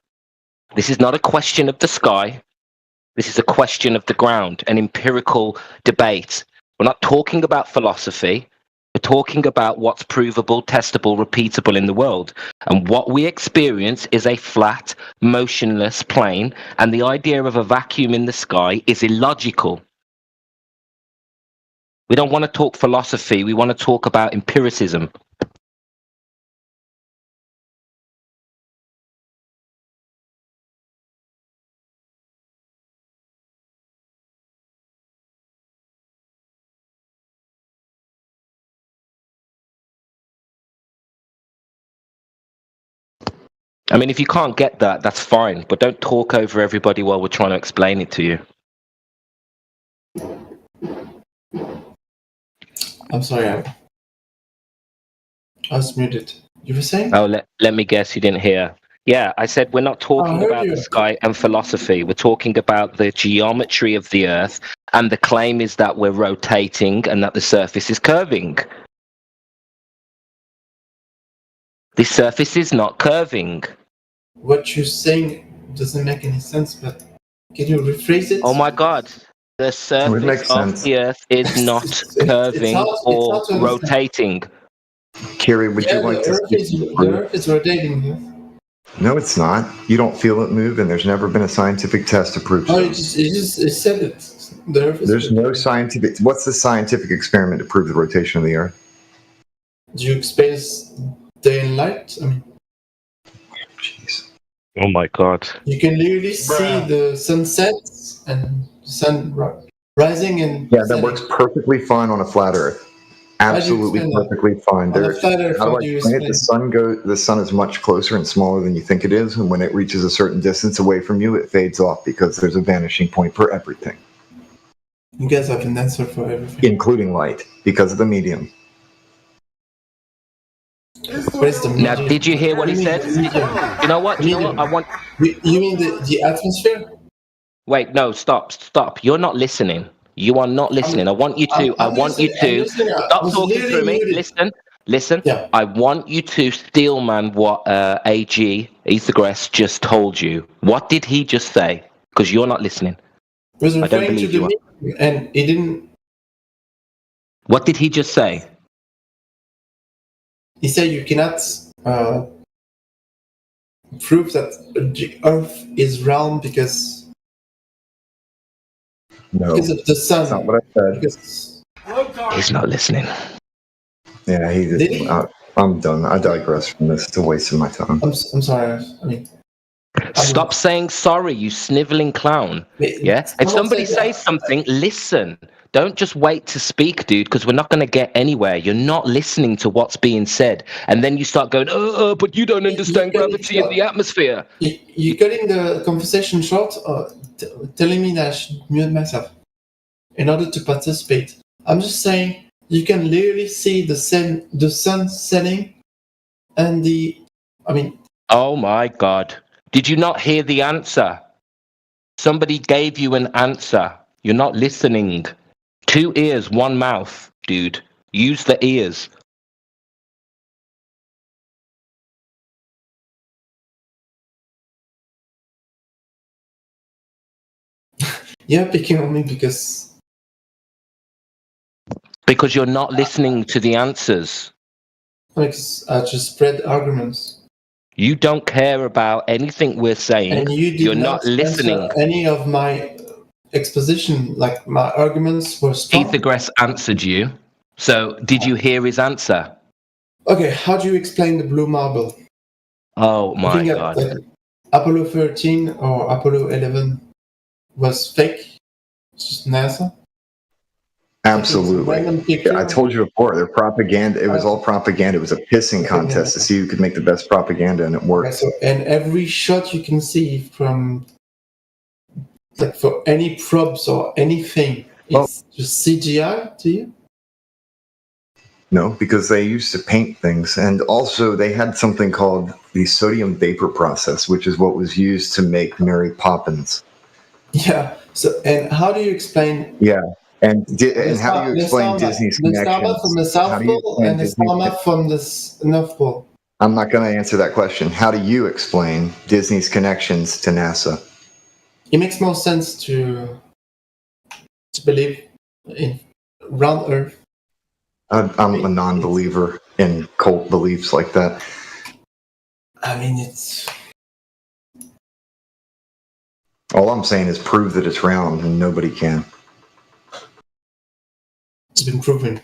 O: This is not a question of the sky. This is a question of the ground, an empirical debate. We're not talking about philosophy. We're talking about what's provable, testable, repeatable in the world. And what we experience is a flat, motionless plane, and the idea of a vacuum in the sky is illogical. We don't want to talk philosophy. We want to talk about empiricism. I mean, if you can't get that, that's fine, but don't talk over everybody while we're trying to explain it to you.
R: I'm sorry, I was muted. You were saying?
O: Oh, let me guess, you didn't hear. Yeah, I said we're not talking about the sky and philosophy. We're talking about the geometry of the Earth, and the claim is that we're rotating and that the surface is curving. The surface is not curving.
R: What you're saying doesn't make any sense, but can you rephrase it?
O: Oh my God. The surface of the Earth is not curving or rotating.
I: Kiri, would you like to
R: the Earth is rotating. Yes.
I: No, it's not. You don't feel it move, and there's never been a scientific test to prove so.
R: It said it. The Earth is
I: There's no scientific. What's the scientific experiment to prove the rotation of the Earth?
R: Do you experience day and light? I mean,
I: jeez.
O: Oh my God.
R: You can literally see the sunset and the sun rising and
I: yeah, that works perfectly fine on a flat Earth. Absolutely perfectly fine. How do I explain it? The sun is much closer and smaller than you think it is, and when it reaches a certain distance away from you, it fades off because there's a vanishing point for everything.
R: You guys have an answer for everything,
I: including light, because of the medium.
R: What is the medium?
O: Now, did you hear what he said? You know what? I want.
R: You mean the atmosphere?
O: Wait, no, stop. You're not listening. You are not listening. I want you to stop talking through me. Listen. Yeah. I want you to steelman what AG Ethergress just told you. What did he just say? Because you're not listening.
R: I don't believe you are. And he didn't.
O: What did he just say?
R: He said you cannot prove that the Earth is round because.
I: No,
R: because of the sun.
I: That's not what I said.
O: He's not listening.
I: Yeah, he did. I'm done. I digress from this. It's a waste of my time.
R: I'm sorry. I mean,
O: stop saying sorry, you sniveling clown. Yeah? If somebody says something, listen. Don't just wait to speak, dude, because we're not going to get anywhere. You're not listening to what's being said. And then you start going, but you don't understand gravity in the atmosphere.
R: You're cutting the conversation short or telling me that I should mute myself in order to participate. I'm just saying you can literally see the sun setting and
O: Oh my God. Did you not hear the answer? Somebody gave you an answer. You're not listening. 2 ears, 1 mouth, dude. Use the ears.
R: You're picking on me because
O: you're not listening to the answers.
R: I just spread arguments.
O: You don't care about anything we're saying.
R: And you're
O: not listening.
R: Any of my exposition, like my arguments were strong.
O: Ethergress answered you. So did you hear his answer?
R: Okay, how do you explain the blue marble?
O: Oh my God.
R: Like, Apollo 13 or Apollo 11 was fake? It's just NASA?
I: Absolutely. I told you before, they're propaganda. It was all propaganda. It was a pissing contest to see who could make the best propaganda, and it worked.
R: Okay, and every shot you can see from, like, for any probes or anything, it's just CGI to you?
I: No, because they used to paint things, and also they had something called the sodium vapor process, which is what was used to make Mary Poppins.
R: Yeah. So, and how do you explain?
I: Yeah, and how do you explain Disney's connections?
R: The Starbucks from the South Pole and the Starbucks from the North Pole.
I: I'm not going to answer that question. How do you explain Disney's connections to NASA?
R: It makes more sense to believe in round Earth.
I: I'm a non-believer in cult beliefs like that.
R: I mean, it's...
I: All I'm saying is prove that it's round, and nobody can.
R: It's been proven.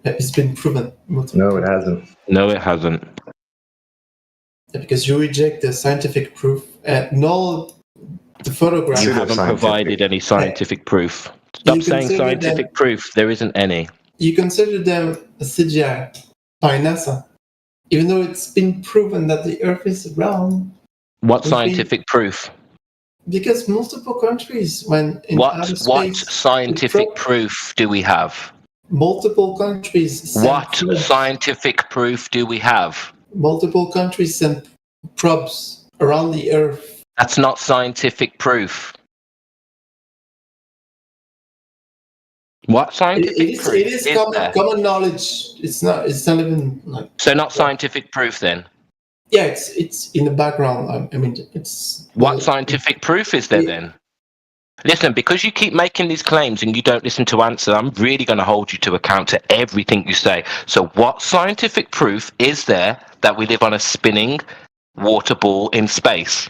R: It's been proven.
I: No, it hasn't.
O: No, it hasn't.
R: Yeah, because you reject the scientific proof. No, the photograph...
O: You haven't provided any scientific proof. Stop saying scientific proof. There isn't any.
R: You consider them a CGI by NASA, even though it's been proven that the Earth is round.
O: What scientific proof?
R: Because multiple countries, when in outer space,
O: what scientific proof do we have?
R: Multiple countries.
O: What scientific proof do we have?
R: Multiple countries sent probes around the Earth.
O: That's not scientific proof. What scientific proof
R: It is
O: there?
R: common knowledge. It's not even like.
O: So not scientific proof then?
R: Yeah, it's in the background. I mean, it's.
O: What scientific proof is there then? Listen, because you keep making these claims and you don't listen to answer, I'm really going to hold you to account to everything you say. So what scientific proof is there that we live on a spinning water ball in space?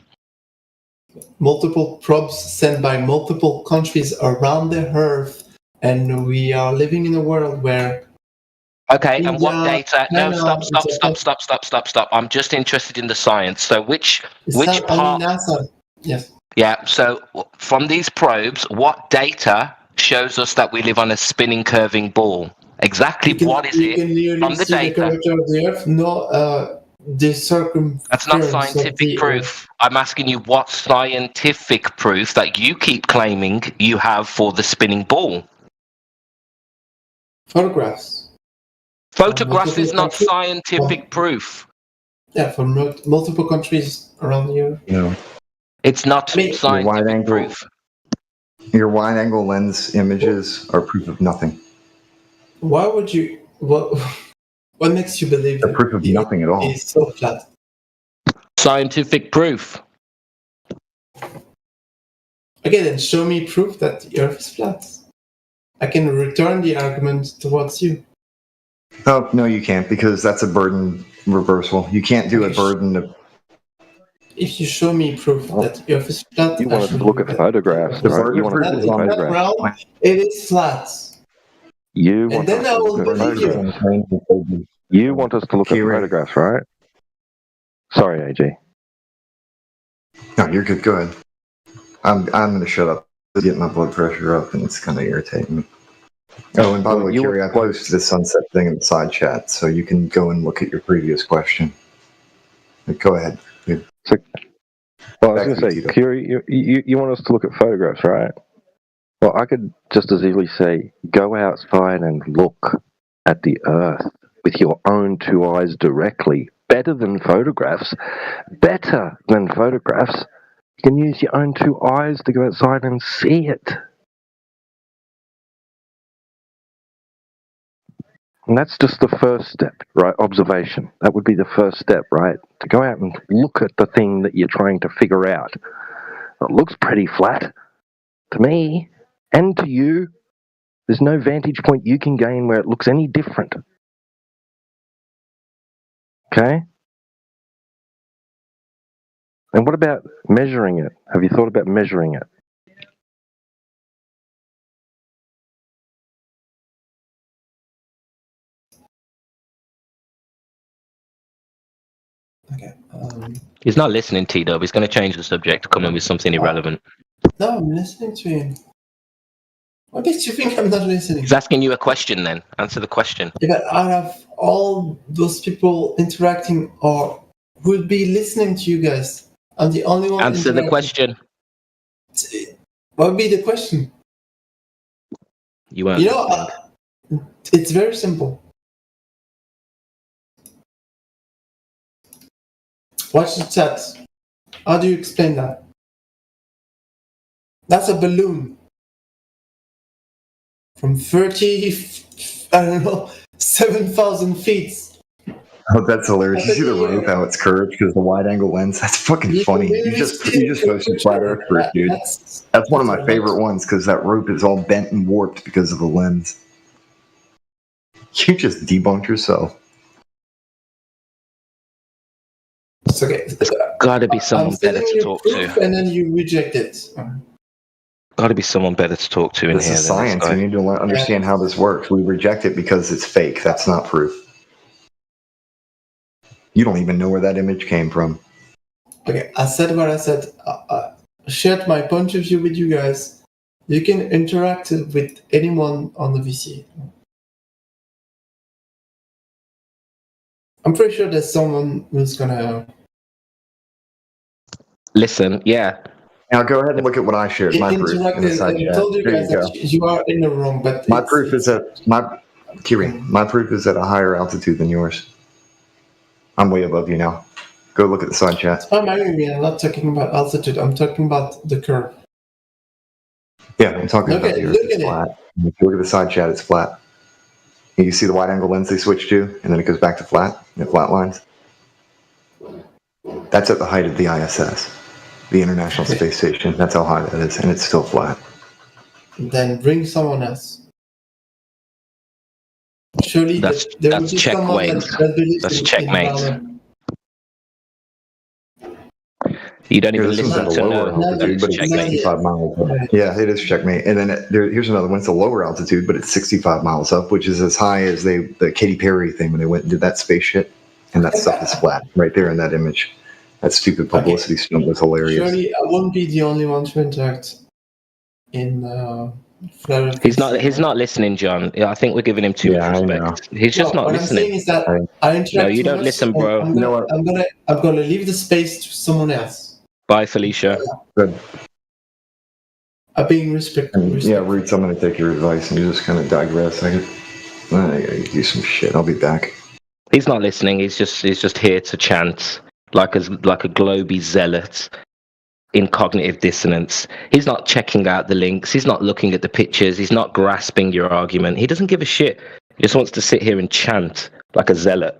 R: Multiple probes sent by multiple countries around the Earth, and we are living in a world where.
O: Okay, and what data? No, stop. I'm just interested in the science. So which part?
R: NASA. Yes.
O: Yeah, so from these probes, what data shows us that we live on a spinning, curving ball? Exactly what is it from the data?
R: The curvature of the Earth, the circumference.
O: That's not scientific proof. I'm asking you what scientific proof that you keep claiming you have for the spinning ball.
R: Photographs.
O: Photographs is not scientific proof.
R: Yeah, from multiple countries around the Earth.
I: No.
O: It's not scientific proof.
I: Your wide-angle lens images are proof of nothing.
R: Why would you? What makes you believe
I: they're proof of nothing at all?
R: It's so flat.
O: Scientific proof.
R: Okay, then show me proof that the Earth is flat. I can return the argument towards you.
I: Oh, no, you can't, because that's a burden reversal. You can't do a burden of...
R: If you show me proof that the Earth is flat...
E: You want us to look at photographs, right? You want us to look at photographs.
R: It is flat.
E: You
R: and then I will believe you.
E: You want us to look at photographs, right? Sorry, AJ.
I: No, you're good. Go ahead. I'm going to shut up. It's getting my blood pressure up, and it's kind of irritating me. Oh, and by the way, Kiri, I posted the sunset thing in the side chat, so you can go and look at your previous question. But go ahead.
E: So, well, I was going to say, Kiri, you want us to look at photographs, right? Well, I could just as easily say, go outside and look at the Earth with your own two eyes directly. Better than photographs. Better than photographs. You can use your own two eyes to go outside and see it. And that's just the first step, right? Observation. That would be the first step, right? To go out and look at the thing that you're trying to figure out. It looks pretty flat to me and to you. There's no vantage point you can gain where it looks any different. Okay? And what about measuring it? Have you thought about measuring it?
R: Okay.
O: He's not listening, T-Dub. He's going to change the subject, come in with something irrelevant.
R: No, I'm listening to him. What makes you think I'm not listening?
O: He's asking you a question then. Answer the question.
R: If out of all those people interacting or who would be listening to you guys, I'm the only one.
O: Answer the question.
R: What would be the question?
O: You weren't.
R: It's very simple. Watch the chat. How do you explain that? That's a balloon. From 7,000 feet.
I: Oh, that's hilarious. You see the rope, how it's curved because the wide-angle lens? That's fucking funny. You just posted Flat Earth Proof, dude. That's one of my favorite ones because that rope is all bent and warped because of the lens. You just debunked yourself.
R: It's okay.
O: There's got to be someone better to talk to.
R: And then you reject it.
O: Got to be someone better to talk to in
I: this
O: here.
I: This is science. We need to understand how this works. We reject it because it's fake. That's not proof. You don't even know where that image came from.
R: Okay, I said what I said. I shared my point of view with you guys. You can interact with anyone on the VC. I'm pretty sure there's someone who's gonna
O: listen. Yeah.
I: Now go ahead and look at what I shared. My proof in the side chat.
R: I told you guys that you are in the wrong, but
I: my proof is at my proof is at a higher altitude than yours. I'm way above you now. Go look at the side chat.
R: I'm not talking about altitude. I'm talking about the curve.
I: Yeah, I'm talking about the Earth.
R: Look
I: It's
R: at it.
I: flat. If you look at the side chat, it's flat. You see the wide angle lens they switched to, and then it goes back to flat. It flat lines. That's at the height of the ISS, the International Space Station. That's how high that is, and it's still flat.
R: Then bring someone else. Surely
O: That's
R: there will be someone
O: checkmate.
R: that believes
O: That's
R: in
O: checkmate.
R: valor.
O: You don't even
I: This one's
O: listen
I: at a
O: to
I: lower
O: know that
I: altitude,
O: it's
I: but it's
O: checkmate.
I: 65 miles up. Yeah, it is checkmate. And then here's another one. It's a lower altitude, but it's 65 miles up, which is as high as the Katy Perry thing when they went and did that space shit. And that stuff is flat right there in that image. That stupid publicity stunt was hilarious.
R: Surely I won't be the only one to interact in Philadelphia.
O: He's not listening, John. Yeah, I think we're giving him too much respect. He's just not
R: what
O: listening.
R: I'm saying is that I interact.
O: No, you
R: too
O: don't
R: much,
O: listen,
R: and
O: bro.
R: I'm gonna leave the space to someone else.
O: Bye, Felicia.
I: Good.
R: I'm being respectful.
I: Yeah, Roots, I'm going to take your advice and you just kind of digress. I gotta do some shit. I'll be back.
O: He's not listening. He's just here to chant like a globy zealot in cognitive dissonance. He's not checking out the links. He's not looking at the pictures. He's not grasping your argument. He doesn't give a shit. He just wants to sit here and chant like a zealot.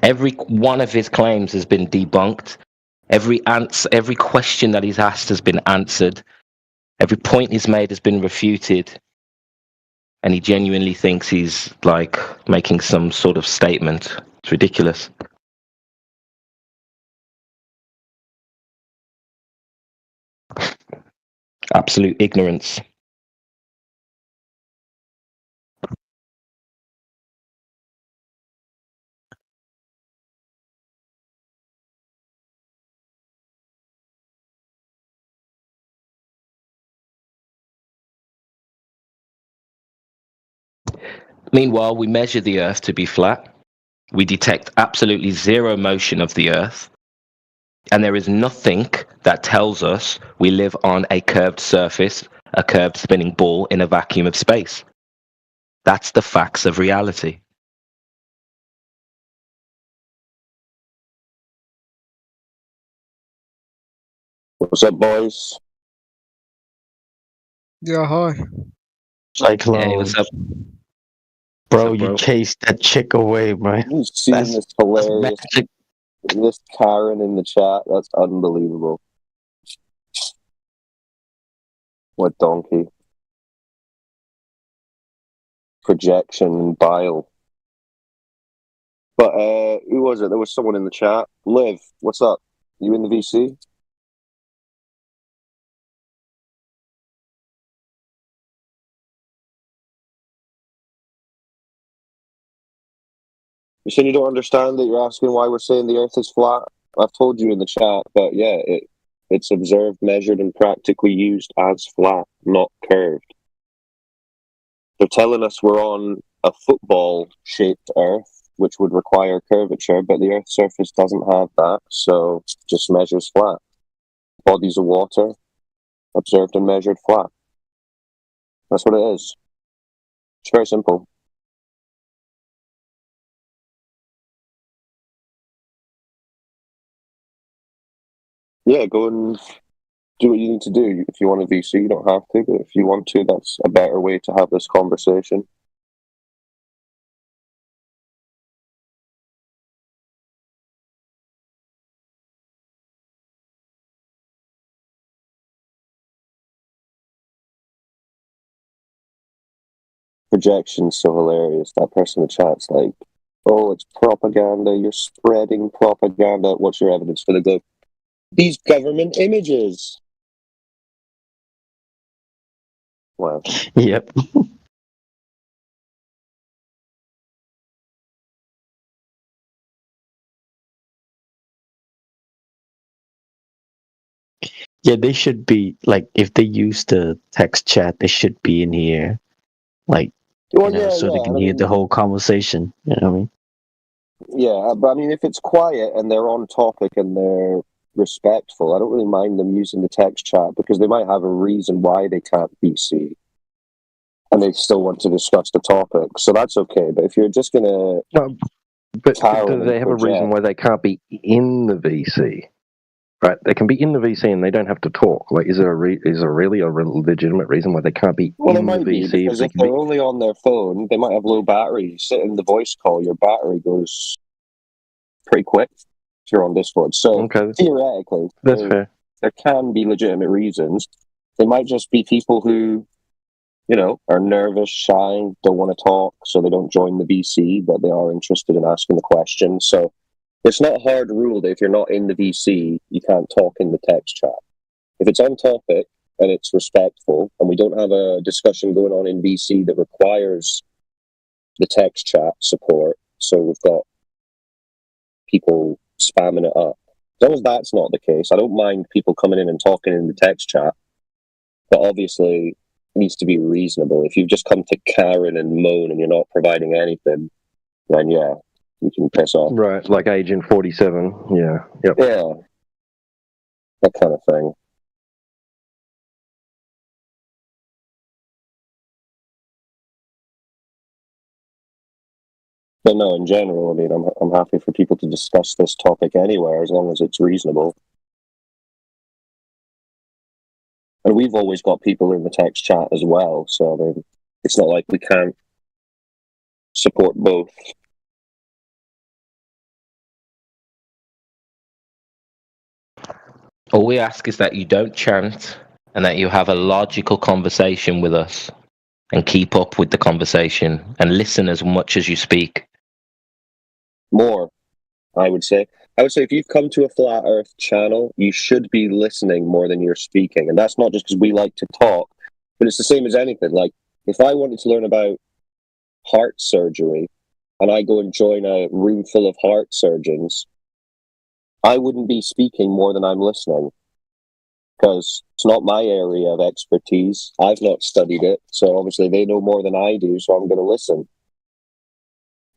O: Every one of his claims has been debunked. Every question that he's asked has been answered. Every point he's made has been refuted. And he genuinely thinks he's like making some sort of statement. It's ridiculous. Absolute ignorance. Meanwhile, we measure the Earth to be flat. We detect absolutely zero motion of the Earth. And there is nothing that tells us we live on a curved surface, a curved spinning ball in a vacuum of space. That's the facts of reality.
B: What's up, boys?
M: Yeah, hi.
L: Cyclone.
O: Hey, what's up?
L: Bro, you chased that chick away, man.
B: You seen this hilarious? This Karen in the chat, that's unbelievable. What donkey? Projection and bile. But who was it? There was someone in the chat. Liv, what's up? You in the VC? You said you don't understand that you're asking why we're saying the Earth is flat? I've told you in the chat, but yeah, it's observed, measured, and practically used as flat, not curved. They're telling us we're on a football-shaped Earth, which would require curvature, but the Earth's surface doesn't have that, so it just measures flat. Bodies of water, observed and measured flat. That's what it is. It's very simple. Yeah, go and do what you need to do. If you want a VC, you don't have to, but if you want to, that's a better way to have this conversation. Projection's so hilarious. That person in the chat's like, oh, it's propaganda. You're spreading propaganda. What's your evidence for the globe? These government images. Wow.
L: Yep. Yeah, they should be like if they use the text chat, they should be in here, like
B: Well,
L: so they can hear the whole conversation. You know what I mean?
B: Yeah, but I mean, if it's quiet and they're on topic and they're respectful, I don't really mind them using the text chat because they might have a reason why they can't VC. and they still want to discuss the topic. So that's okay. But if you're just going to...
E: But do they have a reason why they can't be in the VC? Right, they can be in the VC and they don't have to talk. Like, is there really a legitimate reason why they can't be in the VC?
B: Because if they're only on their phone, they might have low battery. You sit in the voice call, your battery goes pretty quick if you're on Discord. So theoretically,
E: that's fair.
B: There can be legitimate reasons. They might just be people who, are nervous, shy, don't want to talk, so they don't join the VC, but they are interested in asking the question. So it's not a hard rule that if you're not in the VC, you can't talk in the text chat. If it's on topic and it's respectful, and we don't have a discussion going on in VC that requires the text chat support, so we've got people spamming it up. As long as that's not the case, I don't mind people coming in and talking in the text chat, but obviously it needs to be reasonable. If you've just come to Karen and moan and you're not providing anything, then yeah, you can piss off.
E: Right, like Agent 47, yeah. Yep.
B: Yeah, that kind of thing. But no, in general, I mean, I'm happy for people to discuss this topic anywhere as long as it's reasonable. And we've always got people in the text chat as well, so I mean, it's not like we can't support both.
O: All we ask is that you don't chant and that you have a logical conversation with us and keep up with the conversation and listen as much as you speak.
B: More, I would say. I would say if you've come to a Flat Earth channel, you should be listening more than you're speaking. And that's not just because we like to talk, but it's the same as anything. Like, if I wanted to learn about heart surgery and I go and join a room full of heart surgeons, I wouldn't be speaking more than I'm listening because it's not my area of expertise. I've not studied it, so obviously they know more than I do, so I'm going to listen.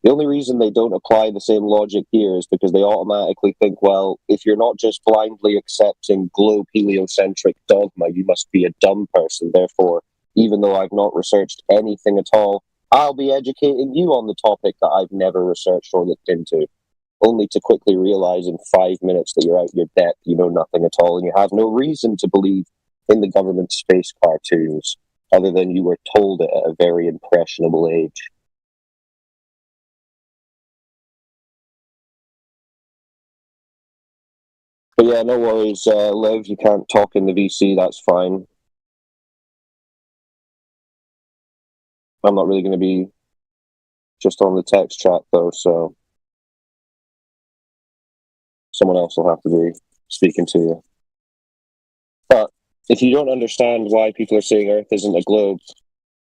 B: The only reason they don't apply the same logic here is because they automatically think, well, if you're not just blindly accepting globe heliocentric dogma, you must be a dumb person. Therefore, even though I've not researched anything at all, I'll be educating you on the topic that I've never researched or looked into, only to quickly realize in 5 minutes that you're out your depth, you know nothing at all, and you have no reason to believe in the government space cartoons, other than you were told it at a very impressionable age. But yeah, no worries, Liv, you can't talk in the VC, that's fine. I'm not really going to be just on the text chat, though, so someone else will have to be speaking to you. But if you don't understand why people are saying Earth isn't a globe,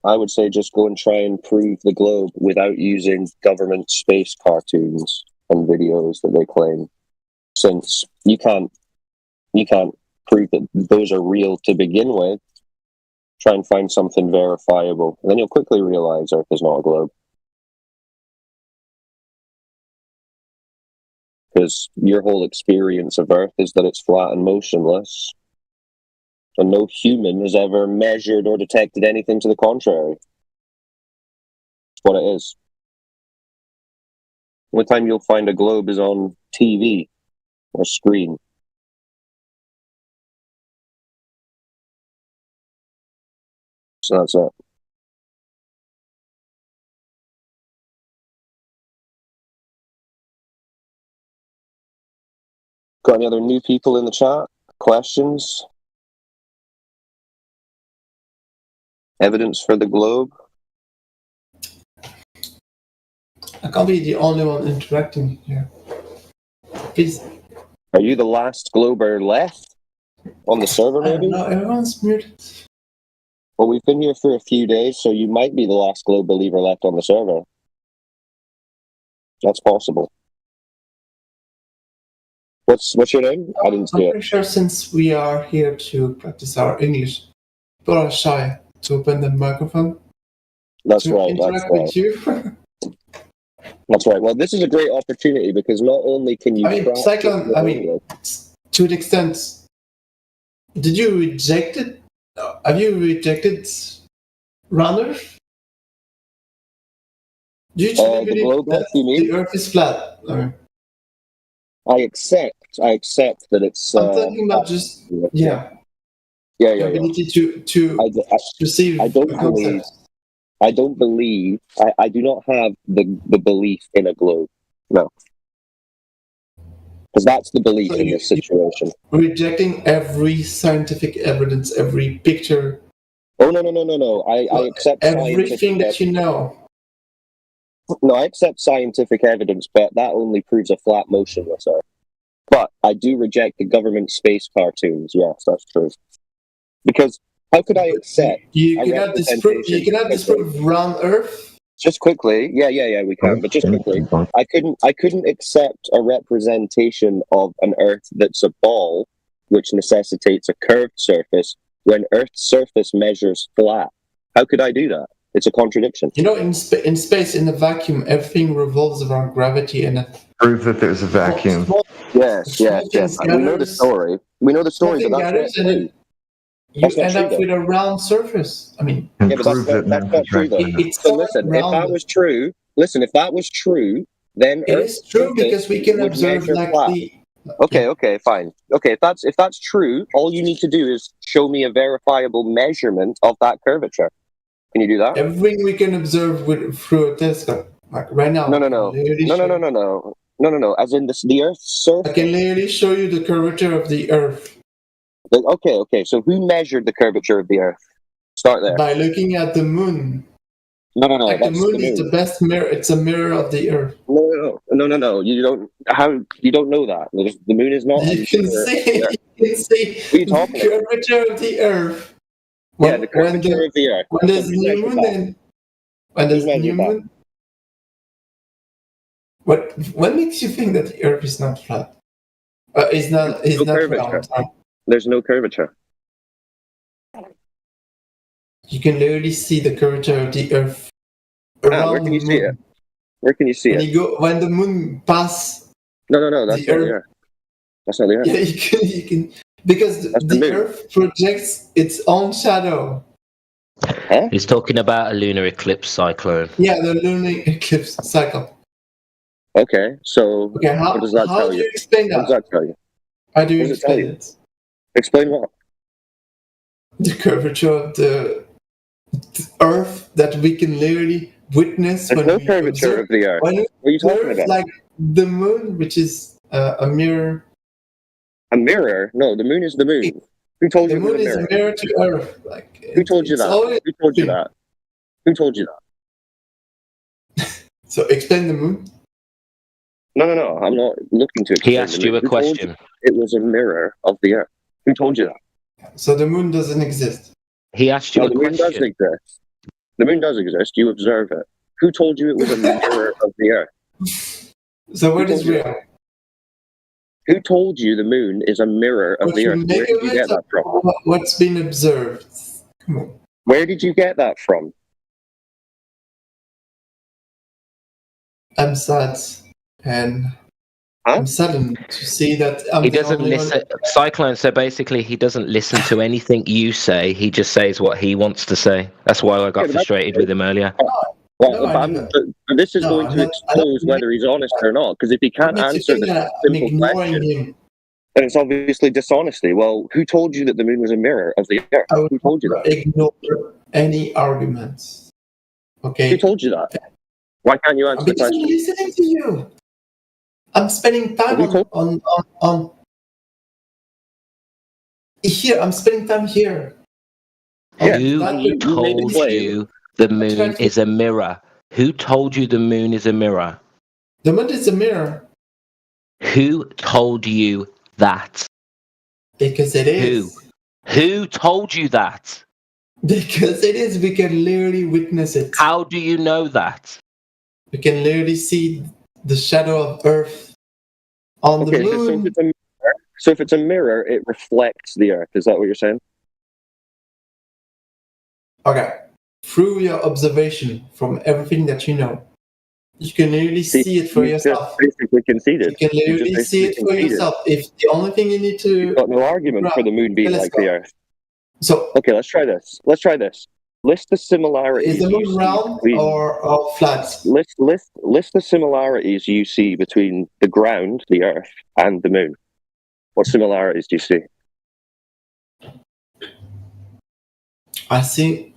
B: I would say just go and try and prove the globe without using government space cartoons and videos that they claim. Since you can't prove that those are real to begin with, try and find something verifiable. And then you'll quickly realize Earth is not a globe. Because your whole experience of Earth is that it's flat and motionless. And no human has ever measured or detected anything to the contrary. It's what it is. The only time you'll find a globe is on TV or screen. So that's it. Got any other new people in the chat? Questions? Evidence for the globe?
R: I can't be the only one interacting here. Please.
B: Are you the last glober left on the server, maybe?
R: No, everyone's muted.
B: Well, we've been here for a few days, so you might be the last globe believer left on the server. That's possible. What's your name? I didn't see
R: I'm
B: it.
R: pretty sure since we are here to practice our English, people are shy to open the microphone.
B: That's
R: to
B: right.
R: interact with you.
B: That's right. Well, this is a great opportunity because not only can you...
R: I mean, Cyclone, to the extent... Did you reject it? Have you rejected round Earth? Do you truly
B: The
R: believe
B: globe
R: that
B: Earth, you mean?
R: the Earth is flat?
B: I accept that it's.
R: I'm talking about just
B: Yeah.
R: the ability to perceive
B: I don't believe. I don't believe. I do not have the belief in a globe. No. Because that's the belief in this situation.
R: Rejecting every scientific evidence, every picture.
B: Oh no! I accept
R: everything that you know.
B: No, I accept scientific evidence, but that only proves a flat, motionless Earth. But I do reject the government space cartoons. Yes, that's true. Because how could I accept?
R: You cannot disprove round Earth.
B: Just quickly, yeah, we can. But just quickly, I couldn't accept a representation of an Earth that's a ball, which necessitates a curved surface, when Earth's surface measures flat. How could I do that? It's a contradiction.
R: You know, in space, in a vacuum, everything revolves around gravity and.
I: Prove that there's a vacuum.
B: Yes. We know the story. We know the story, but that's not true.
R: You end up with a round surface. I mean,
B: yeah, but that's not true, though. So listen, if that was true, then
R: it is true because we can observe like the.
B: Okay, fine. Okay, if that's true, all you need to do is show me a verifiable measurement of that curvature. Can you do that?
R: Everything we can observe through a telescope, like right now.
B: No. As in the Earth's surface.
R: I can literally show you the curvature of the Earth.
B: Okay. So who measured the curvature of the Earth? Start there.
R: By looking at the moon.
B: No.
R: Like the moon is the best mirror. It's a mirror of the Earth.
B: No. You don't. You don't know that. The moon is not.
R: You can see the curvature of the Earth.
B: The curvature of the Earth.
R: When there's new moon, when there's new moon. What makes you think that the Earth is not flat? Is not round?
B: There's no curvature.
R: You can literally see the curvature of the Earth around
B: where can you see it? Where can you see it?
R: When the moon passes.
B: No, that's not the Earth. That's not the Earth.
R: Yeah, you can because the Earth projects its own shadow.
B: Huh?
O: He's talking about a lunar eclipse cyclone.
R: Yeah, the lunar eclipse cycle.
B: Okay, so
R: what
B: does that tell
R: you? How do you explain that?
B: What does that tell you?
R: How do you explain it?
B: Explain what?
R: The curvature of the Earth that we can literally witness.
B: There's no curvature of the Earth. What are you talking about?
R: Like the moon, which is a mirror.
B: A mirror? No, the moon is the moon. Who told you
R: the moon is a mirror to Earth?
B: Who told you that? Who told you that? Who told you that?
R: So explain the moon.
B: No. I'm not looking to explain.
O: He asked you a question.
B: It was a mirror of the Earth. Who told you that?
R: So the moon doesn't exist.
O: He asked you a question.
B: The moon does exist. The moon does exist. You observe it. Who told you it was a mirror of the Earth?
R: So what is real?
B: Who told you the moon is a mirror of the Earth? Where did you get that from?
R: What's been observed? Come on.
B: Where did you get that from?
R: I'm sad, and I'm saddened to see that
O: he doesn't listen. Cyclone. So basically, he doesn't listen to anything you say. He just says what he wants to say. That's why I got frustrated with him earlier.
B: This is going to expose whether he's honest or not. Because if he can't answer the simple question, then it's obviously dishonesty. Well, who told you that the moon was a mirror of the Earth? Who told you that?
R: Ignore any arguments. Okay.
B: Who told you that? Why can't you answer the question?
R: I'm listening to you. I'm spending time on here. I'm spending time here.
O: Who told you the moon is a mirror? Who told you the moon is a mirror?
R: The moon is a mirror.
O: Who told you that?
R: Because it is.
O: Who told you that?
R: Because it is. We can literally witness it.
O: How do you know that?
R: We can literally see the shadow of Earth on the moon.
B: So if it's a mirror, it reflects the Earth. Is that what you're saying?
R: Okay. Through your observation from everything that you know, you can literally see it for yourself.
B: Basically conceded.
R: You can literally see it for yourself. If the only thing you need to...
B: You've got no argument for the moon being like the Earth.
R: So
B: okay, let's try this. List the similarities.
R: Is the
B: you
R: moon
B: see
R: round
B: between-
R: or flat?
B: List the similarities you see between the ground, the Earth, and the moon. What similarities do you see?
R: I see.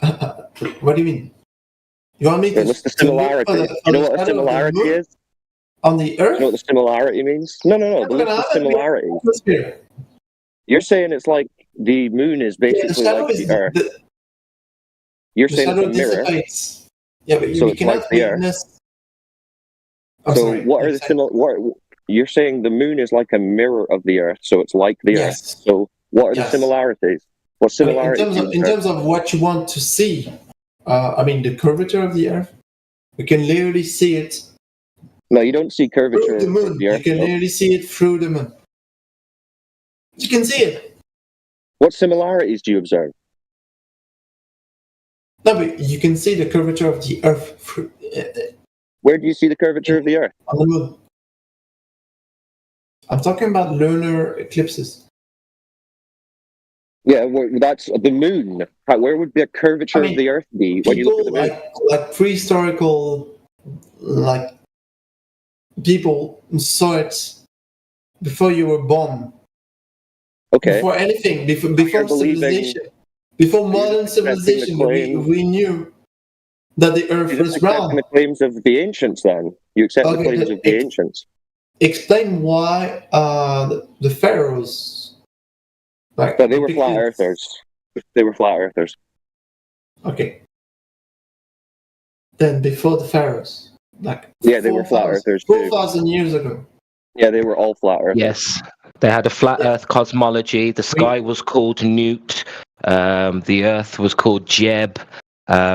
R: What do you mean? You want me to
B: list the
R: to look
B: similarity?
R: for the-
B: You
R: for
B: know
R: the
B: what a
R: shadow of the
B: similarity
R: moon
B: is?
R: on the Earth?
B: You know what the similarity means? No.
R: We're
B: List
R: gonna
B: the
R: have it
B: similarity.
R: atmosphere.
B: You're saying it's like the moon is
R: Yeah, the
B: basically
R: shadow
B: like
R: is
B: the Earth. You're
R: the
B: saying it's
R: shadow
B: a mirror.
R: dissipates. Yeah, but
B: So
R: we
B: it's like
R: cannot
B: the Earth.
R: witness. I'm
B: So
R: sorry,
B: what are the You're saying the moon is like a mirror of the Earth, so it's like the
R: Yes.
B: Earth. So what are the
R: Yes.
B: similarities? What
R: I mean,
B: similarities?
R: in terms of what you want to see, I mean, the curvature of the Earth, we can literally see it
B: No, you don't see curvature
R: through the
B: of
R: moon.
B: the
R: You
B: Earth.
R: can
B: though.
R: literally see it through the moon. You can see it.
B: What similarities do you observe?
R: No, but you can see the curvature of the Earth through,
B: Where do you see the curvature of the Earth?
R: on the moon. I'm talking about lunar eclipses.
B: Yeah, well, that's the moon. Where would the curvature of the Earth be when you look at the moon?
R: Like prehistorical, like people saw it before you were born.
B: Okay.
R: Before anything, before
B: believing-
R: civilization, before modern civilization, we knew that the Earth
B: You're
R: was
B: just accepting
R: round.
B: the claims of the ancients, then. You accept the
R: Okay,
B: claims of the ancients.
R: Explain why the pharaohs, like,
B: But they were flat earthers. They were flat earthers.
R: okay. Then before the pharaohs, like
B: Yeah, they were flat earthers too.
R: 4,000 years ago.
B: Yeah, they were all flat earthers.
O: Yes, they had a flat Earth cosmology. The sky was called Newt. The Earth was called Jeb.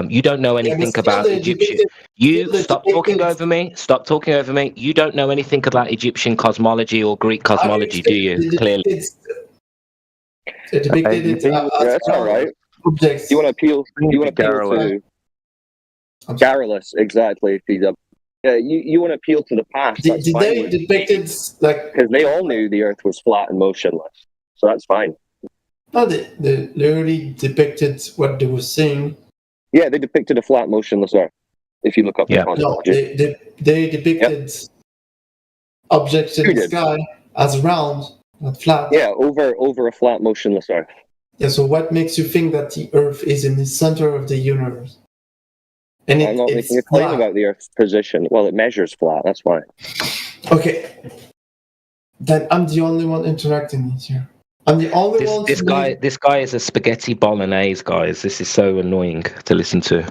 O: You don't know anything
R: still
O: about
R: they
O: Egyptian.
R: depicted-
O: You
R: still they
O: stop talking
R: depicted-
O: over me. Stop talking over me. You don't know anything about Egyptian cosmology or Greek cosmology, do you? Clearly.
R: They depicted it
B: That's all right.
R: objects.
B: You want to appeal? You want to appeal to Garrulous, exactly. Yeah, you want to appeal to the past. That's
R: Did
B: fine.
R: they depicted like?
B: Because they all knew the Earth was flat and motionless, so that's fine.
R: No, they literally depicted what they were seeing.
B: Yeah, they depicted a flat, motionless Earth. If you look up the
R: No,
B: cosmology.
R: they depicted objects in
B: Who
R: the
B: did?
R: sky as round, not flat.
B: Yeah, over a flat, motionless Earth.
R: Yeah. So what makes you think that the Earth is in the center of the universe? And
B: I'm not
R: it's
B: making a claim
R: flat.
B: about the Earth's position. Well, it measures flat. That's why.
R: Okay. Then I'm the only one interacting here. I'm the only one.
O: This guy is a spaghetti bolognese, guys. This is so annoying to listen to.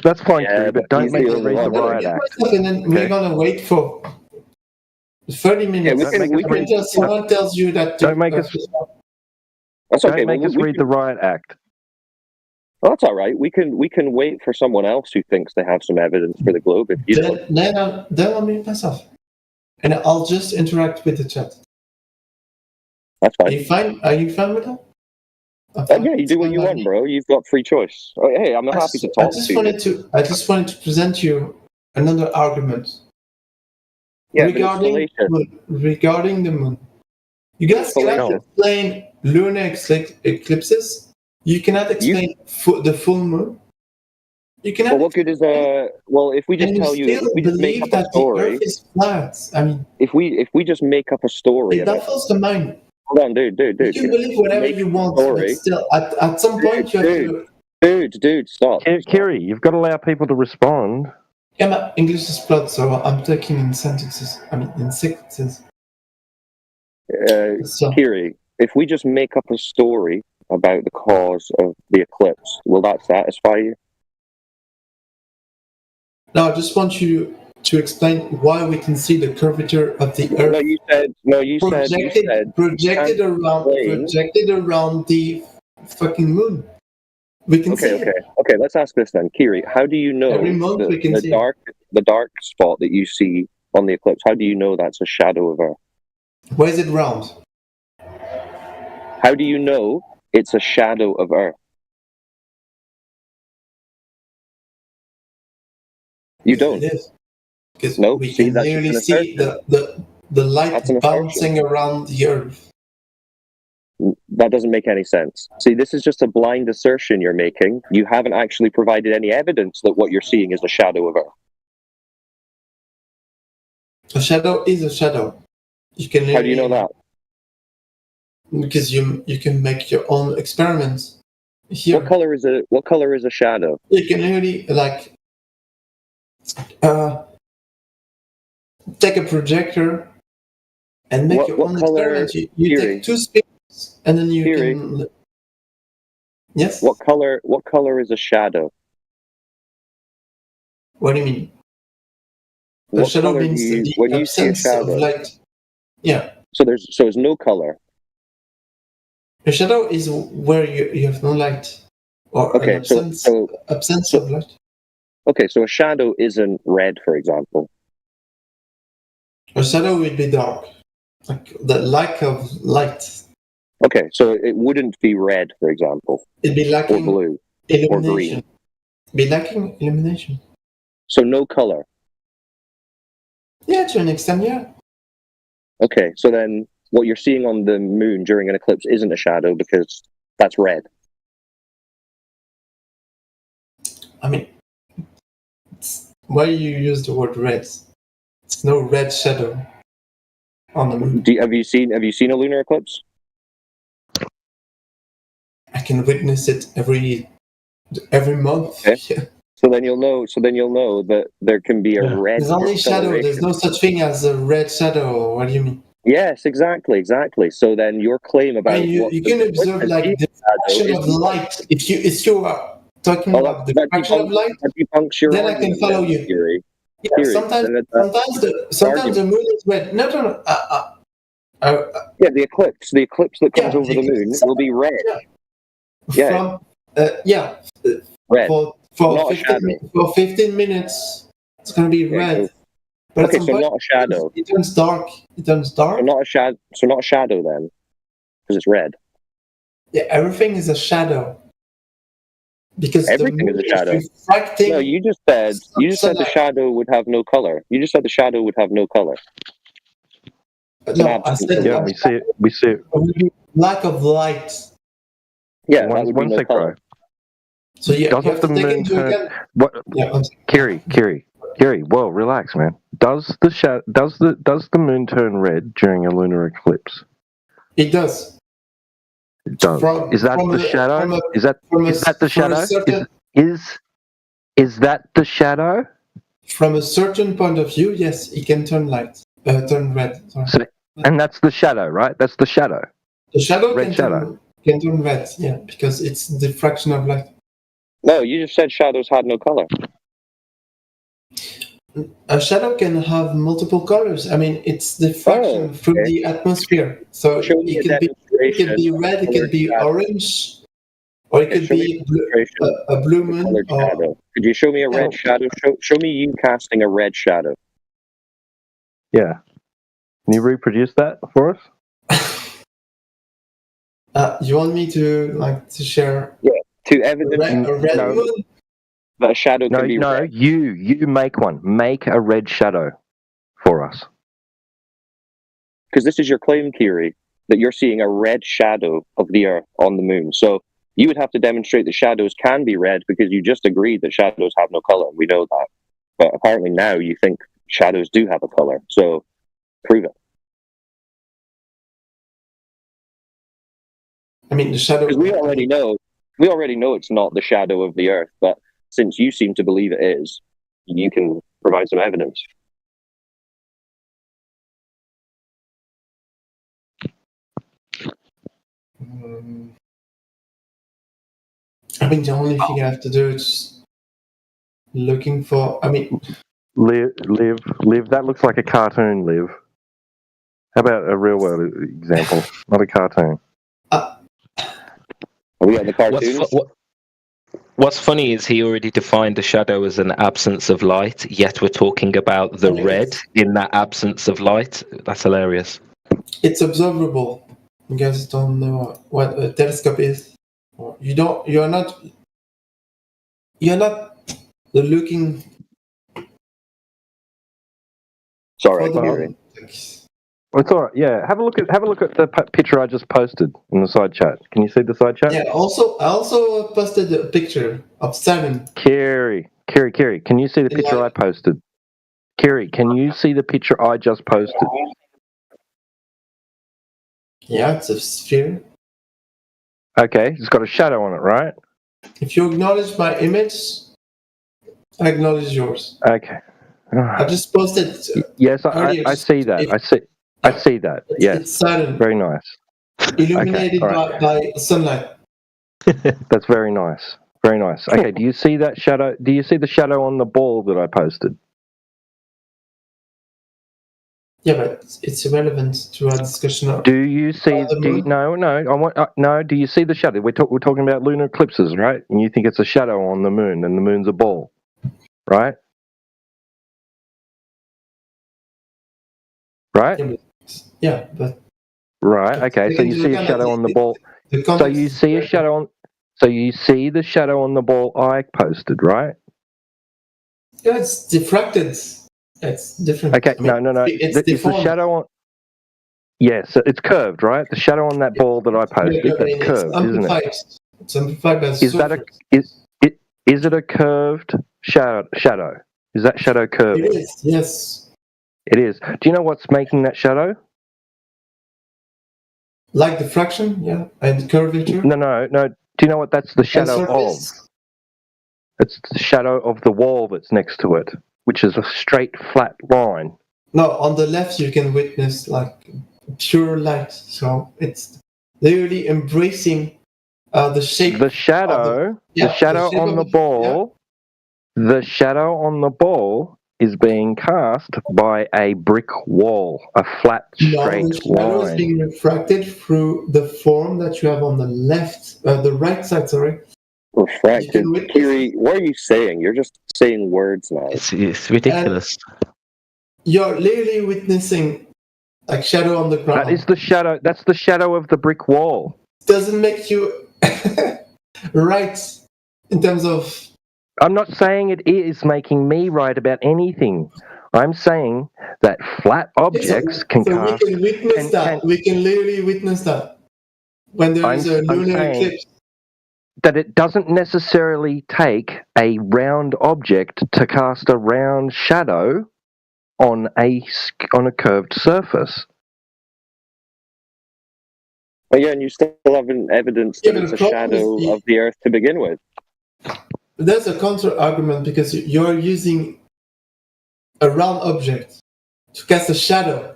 E: That's fine,
B: Yeah,
E: Kiri, but
B: but
E: don't
B: he's
E: make
B: the
E: me
B: only
E: read the
B: one.
E: riot act.
R: And then we're gonna wait for 30 minutes.
B: we can
R: until someone tells you that.
E: Don't make us.
B: That's okay.
E: Don't make
B: well,
E: us
B: we
E: read
B: can-
E: the riot act.
B: Well, that's all right. We can wait for someone else who thinks they have some evidence for the globe. If you don't.
R: Then I'll mute myself, and I'll just interact with the chat.
B: That's
R: Are
B: fine.
R: you fine? Are you fine with that?
B: Yeah, you do what you want, bro. You've got free choice. Oh, hey, I'm happy to
R: I
B: talk
R: just
B: to
R: wanted
B: you.
R: to present you another argument
B: Yeah, but
R: regarding the moon. You guys cannot explain lunar eclipses. You cannot explain the full moon. You cannot.
B: Well, what good is Well, if we just
R: And you
B: tell you, if
R: still
B: we just make
R: believe
B: up a
R: that the
B: story,
R: Earth is flat. I mean,
B: if we just make up a story
R: it
B: about.
R: baffles the mind.
B: Hold on, dude.
R: You can believe whatever
B: Make
R: you
B: up a
R: want, but
B: story.
R: still, at some point you have to.
B: Dude, stop.
E: Kiri, you've got to allow people to respond.
R: Yeah, my English is flawed, so I'm talking in sentences. I mean, in sequences.
B: Kiri, if we just make up a story about the cause of the eclipse, will that satisfy you?
R: No, I just want you to explain why we can see the curvature of the Earth.
B: You said
R: projected around the fucking moon. We can see it.
B: Okay. Let's ask this then, Kiri. How do you know
R: Every month we can see it.
B: the dark spot that you see on the eclipse? How do you know that's a shadow of Earth?
R: Why is it round?
B: How do you know it's a shadow of Earth? You don't.
R: It is. Because
B: no,
R: we
B: see,
R: can
B: that's
R: clearly
B: just an
R: see the light bouncing around the Earth.
B: That doesn't make any sense. See, this is just a blind assertion you're making. You haven't actually provided any evidence that what you're seeing is a shadow of Earth.
R: A shadow is a shadow. You can.
B: How do you know that?
R: Because you can make your own experiments. Here.
B: What color is a shadow?
R: You can really take a projector and make your own experiment. You take two spins and then you can. Yes.
B: What color is a shadow?
R: What do you mean? The shadow means
B: when
R: the
B: you see a
R: absence of
B: shadow.
R: light. Yeah.
B: So there's no color.
R: A shadow is where you have no light, or
B: Okay,
R: an absence of light.
B: Okay, so a shadow isn't red, for example.
R: A shadow would be dark, like the lack of light.
B: Okay, so it wouldn't be red, for example.
R: It'd be lacking
B: or blue,
R: illumination.
B: or green.
R: Be lacking illumination.
B: So no color.
R: Yeah, to an extent, yeah.
B: Okay, so then what you're seeing on the moon during an eclipse isn't a shadow because that's red.
R: I mean, why you use the word red? It's no red shadow on the moon.
B: Have you seen a lunar eclipse?
R: I can witness it every month.
B: Okay.
R: Yeah.
B: So then you'll know that there can be a red.
R: There's only shadow. There's no such thing as a red shadow. What do you mean?
B: Yes, exactly. So then your claim about
R: you can observe like the diffraction of light. If you are talking about the diffraction of light, then I can follow you.
B: Theory.
R: Yeah, sometimes the moon is red. No.
B: Yeah, the eclipse that comes over the moon will be red. Yeah. Red.
R: For 15 minutes, it's going to be red. But
B: okay, so not a shadow.
R: It turns dark.
B: So not a shadow then, because it's red.
R: Yeah, everything is a shadow. Because
B: everything is a shadow. No, you just said the shadow would have no color. You just said the shadow would have no color.
R: No, I said
E: we see it.
R: Lack of light.
B: Yeah, that would be no color.
R: So you have to take into account.
E: What? Yeah, Kiri. Well, relax, man. Does the moon turn red during a lunar eclipse?
R: It does.
E: It does. Is that the shadow? Is that the shadow? Is that the shadow?
R: From a certain point of view, yes, it can turn red.
E: So, and that's the shadow, right? That's the shadow.
R: The shadow
E: red shadow
R: can turn red, yeah, because it's diffraction of light.
B: No, you just said shadows had no color.
R: A shadow can have multiple colors. I mean, it's diffraction through the atmosphere. So it can be red, it can be orange, or it could be a blue moon.
B: Could you show me a red shadow? Show me you casting a red shadow.
E: Yeah. Can you reproduce that for us?
R: You want me to share?
B: Yeah. To evidence
R: a red moon?
B: That a shadow can be red.
E: You make one. Make a red shadow for us.
B: Because this is your claim, Kiri, that you're seeing a red shadow of the Earth on the moon. So you would have to demonstrate that shadows can be red because you just agreed that shadows have no color. We know that. But apparently now you think shadows do have a color. So prove it.
R: I mean, the shadow.
B: Because we already know it's not the shadow of the Earth, but since you seem to believe it is, you can provide some evidence.
R: I mean, the only thing I have to do is looking for. I mean,
E: Live. That looks like a cartoon. Live. How about a real world example, not a cartoon?
B: Are we at the cartoons?
O: What's funny is he already defined the shadow as an absence of light, yet we're talking about the red in that absence of light. That's hilarious.
R: It's observable. You guys don't know what a telescope is. You're not looking.
B: Sorry, Kiri.
E: It's all right. Yeah, have a look at the picture I just posted in the side chat. Can you see the side chat?
R: Yeah. I also posted a picture of Saturn.
E: Kerry, can you see the picture I posted? Kerry, can you see the picture I just posted?
R: Yeah, it's a sphere.
E: Okay, it's got a shadow on it, right?
R: If you acknowledge my image, I acknowledge yours.
E: Okay.
R: I just posted.
E: Yes,
R: earlier.
E: I see that. I see that. Yes.
R: It's Saturn.
E: Very nice.
R: Illuminated
E: Okay, all right.
R: by sunlight.
E: That's very nice. Very nice. Okay, do you see that shadow? Do you see the shadow on the ball that I posted?
R: Yeah, but it's irrelevant to our discussion.
E: Do you see? No. No. Do you see the shadow? We're talking about lunar eclipses, right? And you think it's a shadow on the moon, and the moon's a ball, right? Right.
R: Yeah, but.
E: Right. Okay. So you see a shadow on the ball. So you see a shadow on. So you see the shadow on the ball I posted, right?
R: Yeah, it's diffracted. It's different.
E: Okay. No.
R: It's
E: the
R: deformed.
E: shadow on. Yes, it's curved, right? The shadow on that ball that I posted, that's curved, isn't it?
R: It's amplified by
E: Is it a curved shadow? Is that shadow curved?
R: It is. Yes.
E: It is. Do you know what's making that shadow?
R: Like diffraction, yeah, and curvature.
E: No. Do you know what that's the shadow of? It's the shadow of the wall that's next to it, which is a straight, flat line.
R: No, on the left you can witness like pure light. So it's literally embracing the shape.
E: The shadow, the shadow on the ball. The shadow on the ball is being cast by a brick wall, a flat, straight
R: the shadow is being refracted through the form that you have on the left, the right side. Sorry.
B: Refracted. Kiri, what are you saying? You're just saying words now.
O: It's ridiculous.
R: You're literally witnessing like shadow on the ground.
E: That is the shadow. That's the shadow of the brick wall.
R: Doesn't make you right in terms of.
E: I'm not saying it is making me right about anything. I'm saying that flat objects can cast.
R: We can witness that. We can literally witness that when there is a lunar eclipse.
E: That it doesn't necessarily take a round object to cast a round shadow on a curved surface.
B: Well, yeah, and you still haven't evidenced that it's a shadow of the Earth to begin with.
R: There's a counter argument because you're using a round object to cast a shadow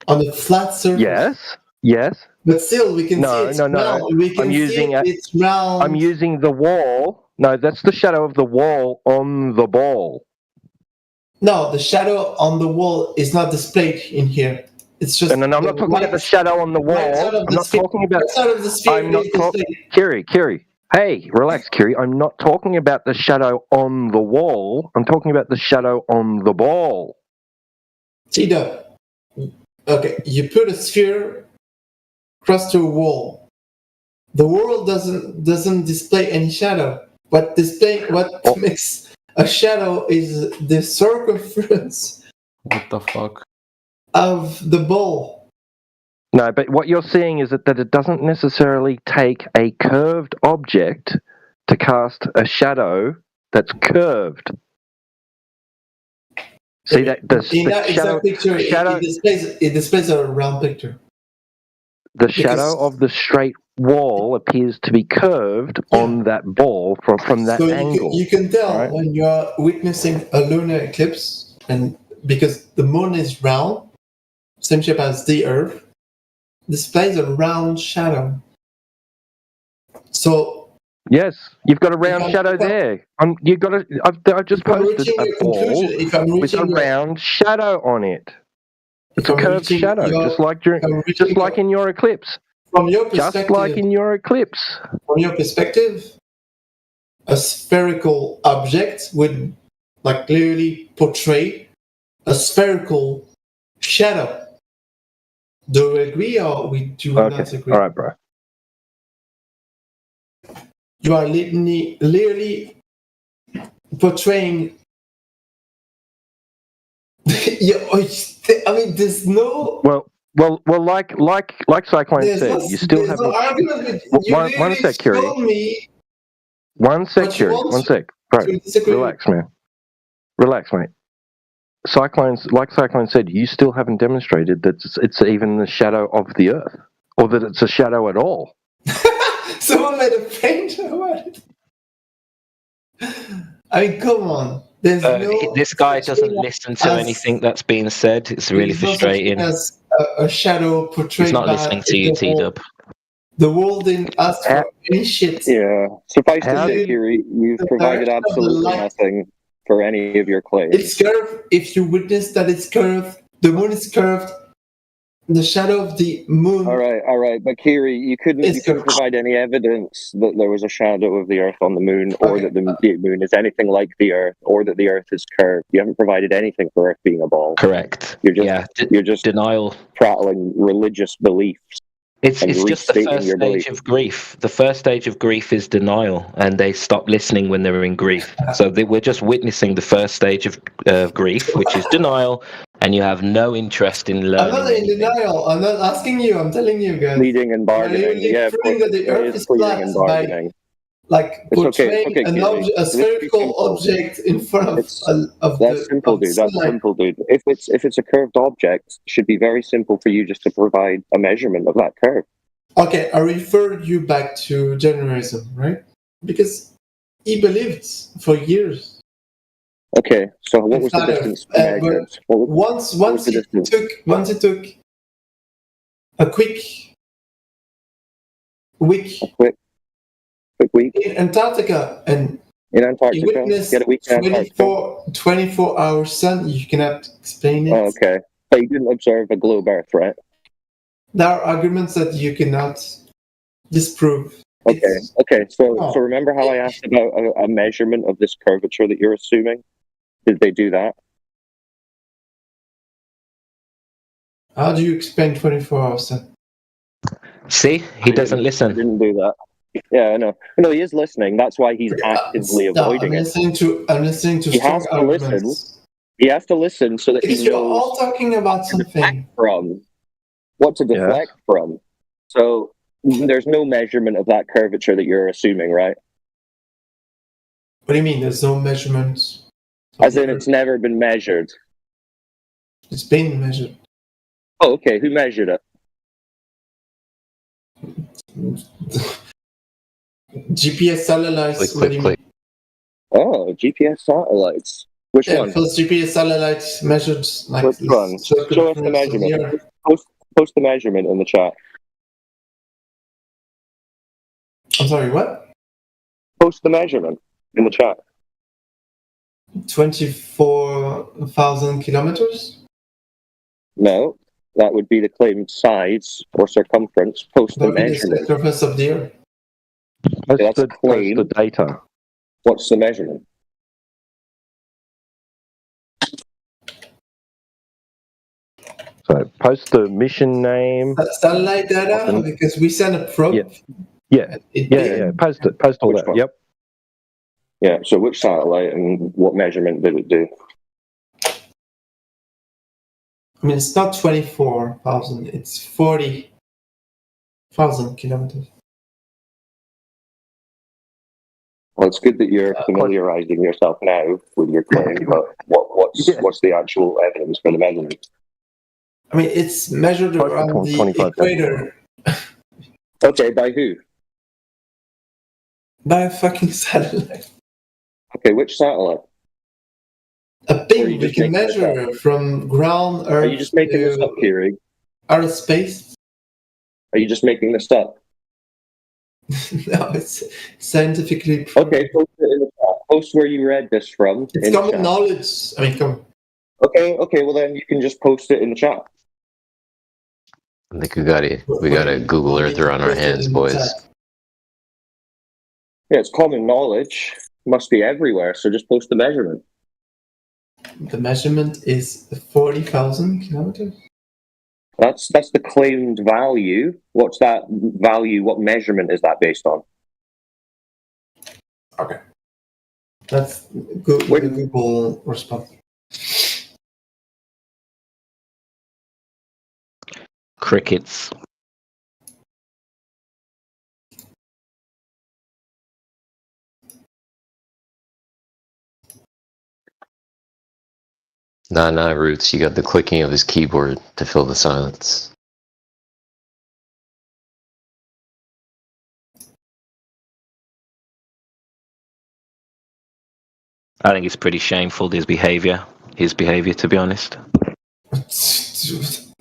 R: on a flat surface.
E: Yes.
R: But still, we can see it's round. We can it's round.
E: I'm using the wall. No, that's the shadow of the wall on the ball.
R: No, the shadow on the wall is not displayed in here. It's just.
E: And I'm not talking about the shadow on the wall. I'm not talking about. I'm not talking. Kiri. Hey, relax, Kiri. I'm not talking about the shadow on the wall. I'm talking about the shadow on the ball.
R: T-Dub. Okay, you put a sphere across to a wall. The wall doesn't display any shadow. What makes a shadow is the circumference.
M: What the fuck?
R: Of the ball.
E: No, but what you're seeing is that it doesn't necessarily take a curved object to cast a shadow that's curved. See that the shadow,
R: picture, it displays a round picture.
E: The shadow of the straight wall appears to be curved on that ball from that angle.
R: You can tell when you're witnessing a lunar eclipse, and because the moon is round, same shape as the Earth, displays a round shadow. So
E: yes, you've got a round shadow there. I've just posted a ball with a round shadow on it. It's a curved shadow, just like in your eclipse.
R: From your perspective,
E: just like in your eclipse.
R: From your perspective, a spherical object would like clearly portray a spherical shadow. Do we agree or we do not agree?
E: All right, bro.
R: You are literally portraying. I mean, there's no.
E: Well, Well, like Cyclone
R: There's
E: said,
R: no,
E: you still
R: there's
E: haven't.
R: no argument with you.
E: One sec, Curie.
R: Told me
E: One sec,
R: what you
E: Curie.
R: want
E: One sec. Bro,
R: to disagree.
E: relax, man. Relax, mate. Like Cyclone said, you still haven't demonstrated that it's even the shadow of the Earth, or that it's a shadow at all.
R: Someone made a paint about it. I mean, come on. There's no.
O: This guy doesn't listen to anything that's being said. It's really
R: There's no such thing
O: frustrating.
R: as a shadow portrayed.
O: He's not
R: by
O: listening to you,
R: the
O: T
R: world.
O: Dub.
R: The world didn't ask for any shit.
B: Yeah. Suffice to
R: How
B: say,
R: do-
B: Kiri, you've
R: the
B: provided
R: direction of the
B: absolutely
R: light-
B: nothing for any of your claims.
R: It's curved. If you witness that it's curved, the moon is curved. The shadow of the moon.
B: All right. But Kiri, you couldn't provide any evidence that there was a shadow of the Earth on the moon, or that the moon is anything like the Earth, or that the Earth is curved. You haven't provided anything for Earth being a ball.
O: Correct.
B: You're just
O: denial,
B: prattling religious beliefs.
O: It's
B: and
O: just the
B: restating
O: first
B: your
O: stage
B: belief.
O: of grief. The first stage of grief is denial, and they stop listening when they're in grief. So we're just witnessing the first stage of grief, which is denial, and you have no interest in
R: I'm
O: learning.
R: not in denial. I'm not asking you. I'm telling you guys.
B: Pleading and bargaining.
R: You're
B: Yeah, of
R: proving
B: course,
R: that the
B: there
R: Earth
B: is
R: is
B: pleading
R: flat
B: and
R: by
B: bargaining.
R: like
B: It's okay,
R: portraying
B: Kiri.
R: a spherical object in front of
B: That's simple, dude. That's simple, dude. If it's a curved object, it should be very simple for you just to provide a measurement of that curve.
R: Okay, I referred you back to Januarism, right? Because he believed for years.
B: Okay, so what was the
R: Flat Earth.
B: distance
R: But
B: measured?
R: once he took a quick week in Antarctica and
B: in
R: he
B: Antarctica,
R: witnessed
B: get a week in Antarctica.
R: 24 hour sun. You cannot explain it.
B: Oh, okay, but you didn't observe a globe Earth, right?
R: There are arguments that you cannot disprove.
B: Okay. So remember how I asked about a measurement of this curvature that you're assuming? Did they do that?
R: How do you explain 24 hours sun?
O: See, he doesn't listen.
B: I didn't do that. Yeah, I know. No, he is listening. That's why he's actively avoiding it.
R: I'm listening to
B: He
R: strong
B: has to
R: arguments.
B: listen. He has to listen so that
R: Because
B: he
R: you're
B: knows
R: all talking about something.
B: what to deflect from. So there's no measurement of that curvature that you're assuming, right?
R: What do you mean? There's no measurements.
B: As in, it's never been measured.
R: It's been measured.
B: Oh, okay. Who measured it?
R: GPS satellites. What do you mean?
B: Oh, GPS satellites. Which one?
R: Because GPS satellites measured like
B: Which one? Show us the
R: circumference of the
B: measurement.
R: Earth.
B: Post the measurement in the chat.
R: I'm sorry, what?
B: Post the measurement in the chat.
R: 24,000 kilometers?
B: No, that would be the claimed size or circumference. Post the
R: That would be the
B: measurement.
R: circumference of the Earth.
B: That's claim.
E: Post the data.
B: What's the measurement?
E: So post the mission name.
R: Satellite data, because we sent a probe.
E: Yeah. Post it. Post all
B: Which
E: that.
B: one?
E: Yep.
B: Yeah, so which satellite and what measurement did it do?
R: I mean, it's not 24,000, it's 40,000 kilometers.
B: Well, it's good that you're familiarizing yourself now with your claim, but what's the actual evidence for the measurement?
R: I mean, it's measured around the equator
B: Okay, by who?
R: by a fucking satellite.
B: Okay, which satellite?
R: A thing we can measure from ground, Earth,
B: Are you just making this up, Kiri?
R: outer space.
B: Are you just making this up?
R: No, it's scientifically proven.
B: Okay, post it in the chat. Post where you read this from.
R: It's
B: in the
R: common
B: chat.
R: knowledge. I mean, come.
B: Okay, well then you can just post it in the chat.
O: I think we got a Google Earther on our hands, boys.
B: Yeah, it's common knowledge. Must be everywhere, so just post the measurement.
R: The measurement is 40,000 kilometers.
B: That's the claimed value. What's that value? What measurement is that based on?
R: Okay. That's good. Google response.
O: crickets.
M: No, Roots, you got the clicking of his keyboard to fill the silence.
O: I think it's pretty shameful, his behavior, to be honest.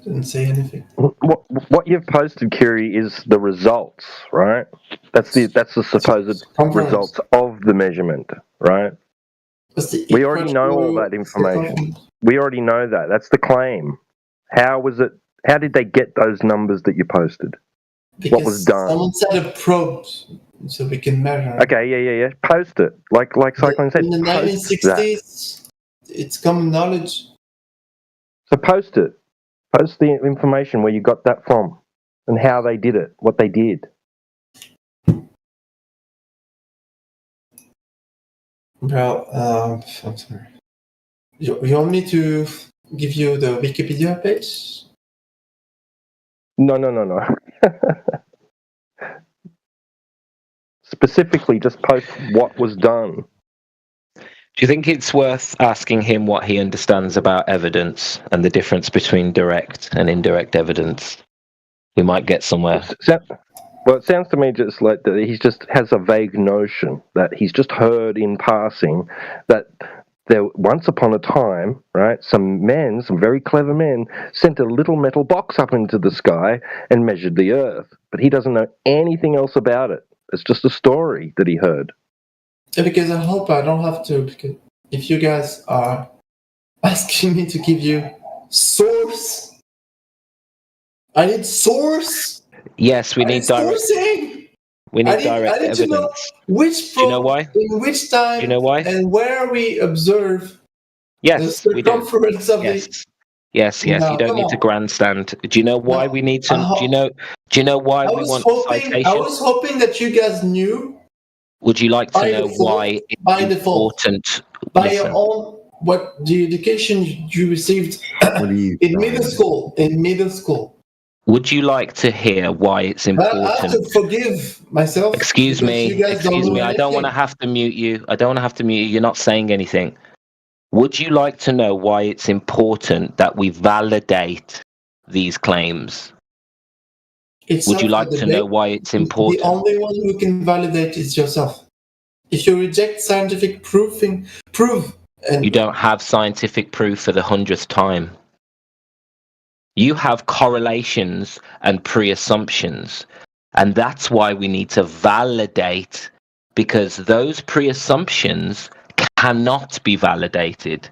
R: Didn't say anything.
E: What you've posted, Kiri, is the results, right? That's the supposed results of the measurement, right? We already know all that information. We already know that. That's the claim. How was it? How did they get those numbers that you posted?
R: Because
E: what was done?
R: Someone set a probe so we can measure.
E: Okay, yeah. Post it, like Cyclone said.
R: In the 1960s, it's common knowledge.
E: So post it. Post the information where you got that from, and how they did it, what they did.
R: Well, I'm sorry. You want me to give you the Wikipedia page?
E: No. Specifically, just post what was done.
O: Do you think it's worth asking him what he understands about evidence and the difference between direct and indirect evidence? We might get somewhere.
E: Well, it sounds to me just like that he just has a vague notion that he's just heard in passing that there, once upon a time, right, some very clever men, sent a little metal box up into the sky and measured the Earth. But he doesn't know anything else about it. It's just a story that he heard.
R: Yeah, because I hope I don't have to, because if you guys are asking me to give you source, I need source.
O: Yes, we need direct.
R: Sourcing.
O: We need
R: I need
O: evidence.
R: to know which
O: Do you know why?
R: in which time,
O: Do you know why?
R: and where we observe
O: Yes,
R: the
O: we do.
R: circumference of
O: Yes.
R: No,
O: You don't
R: come
O: need to
R: on.
O: grandstand. Do you know why we need to? Do you know why we want citation?
R: I was hoping that you guys knew.
O: Would you like to
R: by
O: know
R: default-
O: why
R: by
O: it's
R: default,
O: important?
R: by
O: Listen.
R: your own what the education you received in middle school? In middle school.
O: Would you like to hear why it's
R: But I have
O: important?
R: to forgive myself.
O: Excuse
R: because
O: me.
R: you guys
O: Excuse
R: don't
O: me.
R: know
O: I don't want to
R: anything.
O: have to mute you. You're not saying anything. Would you like to know why it's important that we validate these claims?
R: It's
O: Would you
R: up
O: like
R: for
O: to know
R: debate.
O: why it's
R: The
O: important?
R: only one who can validate is yourself. If you reject scientific proof, and
O: You don't have scientific proof for the 100th time. You have correlations and pre-assumptions. And that's why we need to validate, because those pre-assumptions cannot be validated.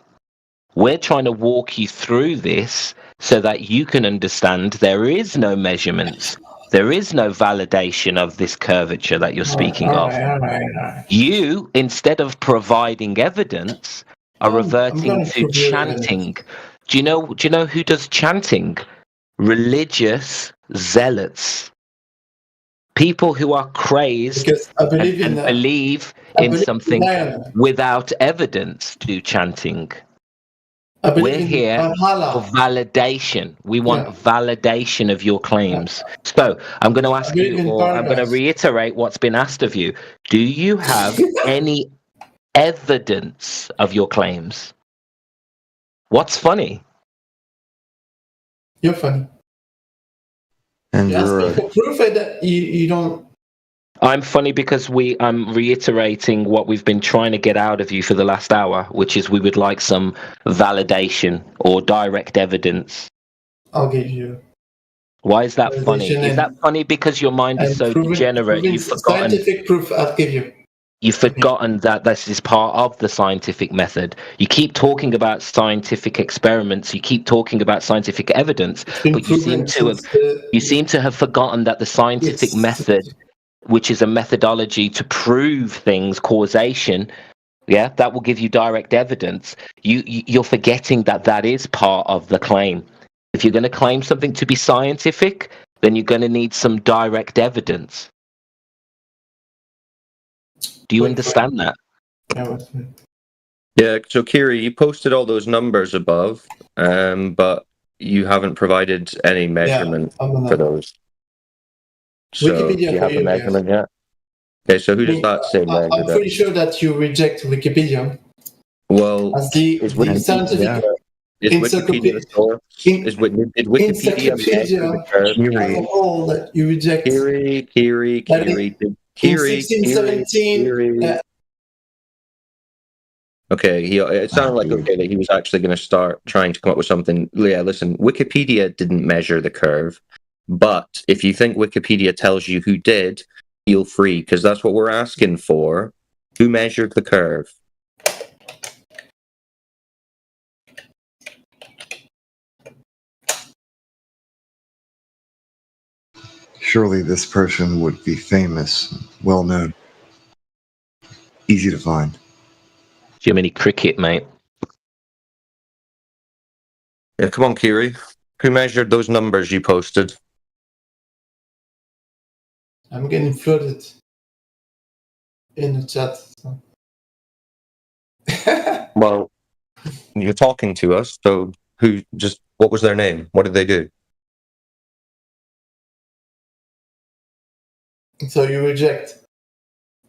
O: We're trying to walk you through this so that you can understand there is no measurements. There is no validation of this curvature that you're speaking of.
R: All right.
O: You, instead of providing evidence, are reverting
R: gonna
O: to
R: prove your
O: chanting. Do you know who does chanting? Religious zealots. People who are crazed
R: Because I believe
O: and
R: in
O: believe
R: I
O: in
R: believe in
O: something
R: Diana.
O: without evidence do chanting.
R: I believe
O: We're
R: in
O: here
R: Valhalla.
O: for validation. We want validation of your claims. So I'm going to ask
R: believe
O: you,
R: in
O: or I'm going to
R: paradise.
O: reiterate what's been asked of you. Do you have any evidence of your claims? What's funny?
R: You're funny.
I: And
R: You ask me for proof that you don't.
O: I'm funny because I'm reiterating what we've been trying to get out of you for the last hour, which is we would like some validation or direct evidence.
R: I'll give you.
O: Why is that funny?
R: Validation
O: Is that funny because your mind is
R: and
O: so
R: proving
O: degenerate you've forgotten?
R: scientific proof. I'll give you.
O: You've forgotten that this is part of the scientific method. You keep talking about scientific experiments. You keep talking about scientific evidence, but you seem to have forgotten that the scientific method, which is a methodology to prove things, causation, that will give you direct evidence. You're forgetting that is part of the claim. If you're going to claim something to be scientific, then you're going to need some direct evidence. Do you understand that?
Q: Yeah, so Kiri, you posted all those numbers above, but
A: you haven't provided any measurement for those. So,
R: Wikipedia
A: do you
R: for
A: have a
R: you,
A: measurement yet? Okay, so who does that say measured
R: I'm pretty sure that you reject Wikipedia
A: Well,
R: as the scientific
A: is Wikipedia the source? Did Wikipedia measure the curve?
R: as a whole that you reject.
A: Kiri.
R: In 1617,
A: Okay, it sounded like that he was actually going to start trying to come up with something. Yeah, listen, Wikipedia didn't measure the curve, but if you think Wikipedia tells you who did, feel free, because that's what we're asking for. Who measured the curve?
I: Surely this person would be famous, well known, easy to find.
O: Jiminy Cricket, mate.
A: Yeah, come on, Kiri. Who measured those numbers you posted?
R: I'm getting flooded in the chat. So.
A: Well, you're talking to us, so what was their name? What did they do?
R: So you reject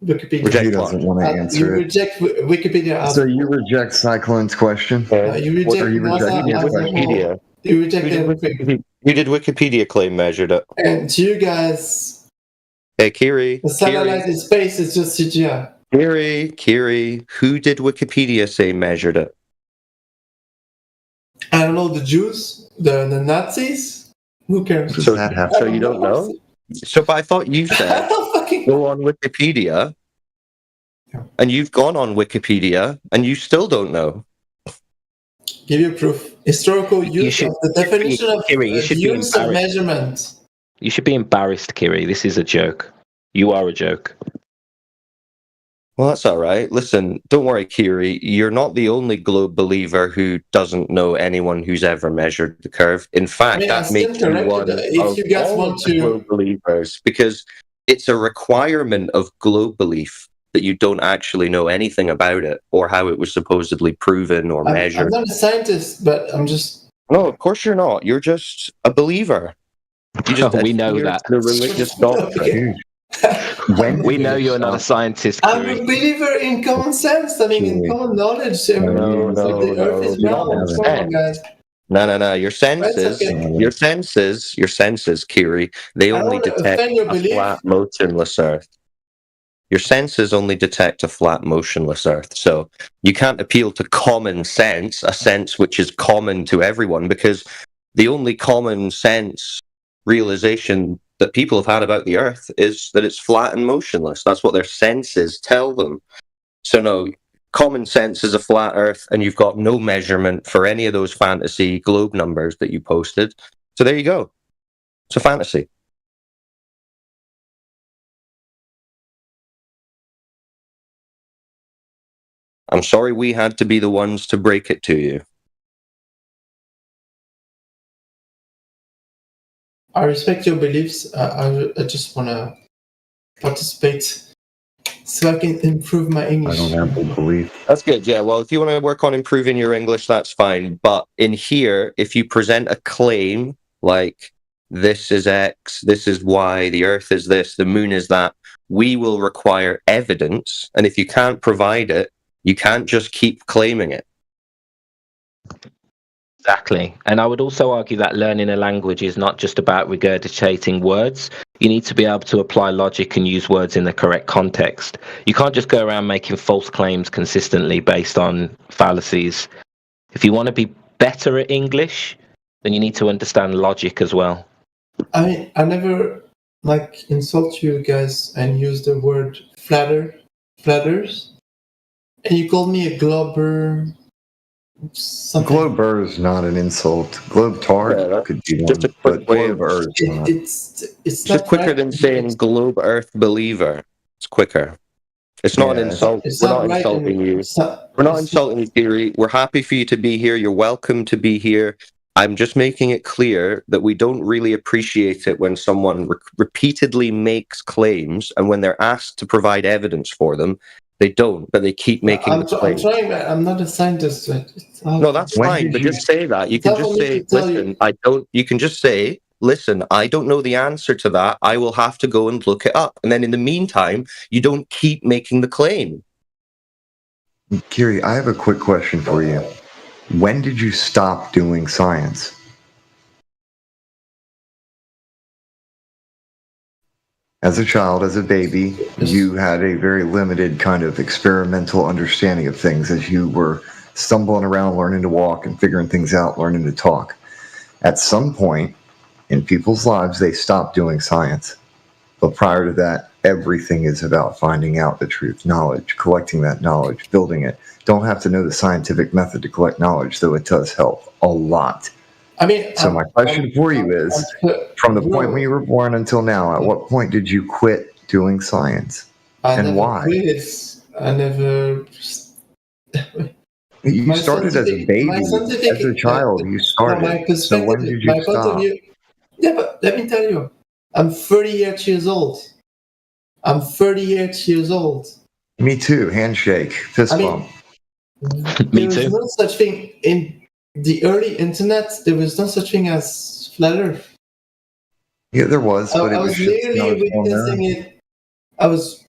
R: Wikipedia.
A: Reject
I: He doesn't want to answer
R: you
I: it.
R: reject Wikipedia.
I: So you reject Cyclone's question?
R: You reject
A: Wikipedia.
R: You reject everything.
A: You did Wikipedia claim measured it.
R: And to you guys,
A: Hey, Kiri.
R: the satellite in space is just CGI.
A: Kiri, who did Wikipedia say measured it?
R: I don't know, the Jews, the Nazis. Who cares?
A: So you don't know? So, but I thought you said go on Wikipedia, and you've gone on Wikipedia, and you still don't know.
R: Give you proof. Historical use of the definition of use of measurement.
O: You should be embarrassed, Kiri. This is a joke. You are a joke.
A: Well, that's all right. Listen, don't worry, Kiri. You're not the only globe believer who doesn't know anyone who's ever measured the curve. In fact, that makes you one of all the globe believers, because it's a requirement of globe belief that you don't actually know anything about it or how it was supposedly proven or measured.
R: I'm not a scientist, but I'm just...
A: No, of course you're not. You're just a believer. You just
O: we know that.
A: The religious doctrine.
O: We know you're not a scientist,
R: I'm
O: Kiri.
R: a believer in common sense. I mean, in common knowledge. The Earth is round. Come on, guys.
A: No. Your senses, Kiri, they only detect a flat, motionless Earth. Your senses only detect a flat, motionless Earth. So you can't appeal to common sense, a sense which is common to everyone, because the only common sense realization that people have had about the Earth is that it's flat and motionless. That's what their senses tell them. So no, common sense is a flat Earth, and you've got no measurement for any of those fantasy globe numbers that you posted. So there you go. It's a fantasy. I'm sorry we had to be the ones to break it to you.
R: I respect your beliefs. I just want to participate so I can improve my English.
I: I don't have to believe.
A: That's good, yeah. Well, if you want to work on improving your English, that's fine. But in here, if you present a claim like this is X, this is Y, the Earth is this, the Moon is that, we will require evidence. And if you can't provide it, you can't just keep claiming it.
O: Exactly. And I would also argue that learning a language is not just about regurgitating words. You need to be able to apply logic and use words in the correct context. You can't just go around making false claims consistently based on fallacies. If you want to be better at English, then you need to understand logic as well.
R: I mean, I never insult you guys and use the word flatters. And you called me a globber.
I: Glober is not an insult. Globetard could be
A: just
I: one,
A: a quick
I: but
A: way of
I: Glober is not.
R: It's
A: just quicker than saying globe Earth believer. It's quicker. It's not an insult. We're not insulting you. We're not insulting you, Kiri. We're happy for you to be here. You're welcome to be here. I'm just making it clear that we don't really appreciate it when someone repeatedly makes claims, and when they're asked to provide evidence for them, They don't, but they keep making the claim.
R: I'm trying, but I'm not a scientist.
A: No, that's fine, but just say that. You can just say, listen, I don't, you can just say, listen, I don't know the answer to that. I will have to go and look it up. And then in the meantime, you don't keep making the claim.
I: Kiri, I have a quick question for you. When did you stop doing science? As a child, as a baby, you had a very limited kind of experimental understanding of things as you were stumbling around, learning to walk and figuring things out, learning to talk. At some point in people's lives, they stop doing science. But prior to that, everything is about finding out the truth, knowledge, collecting that knowledge, building it. Don't have to know the scientific method to collect knowledge, though it does help a lot.
R: I mean,
I: so my question for you is, from the point when you were born until now, at what point did you quit doing science? And why?
R: I never...
I: You started as a baby, as a child, you started. So when did you stop?
R: Yeah, but let me tell you, I'm 38 years old. I'm 38 years old.
I: Me too. Handshake, fist bump.
R: Me too. There was no such thing in the early internet. There was no such thing as flat Earth.
I: Yeah, there was, but
R: I was literally witnessing it. I was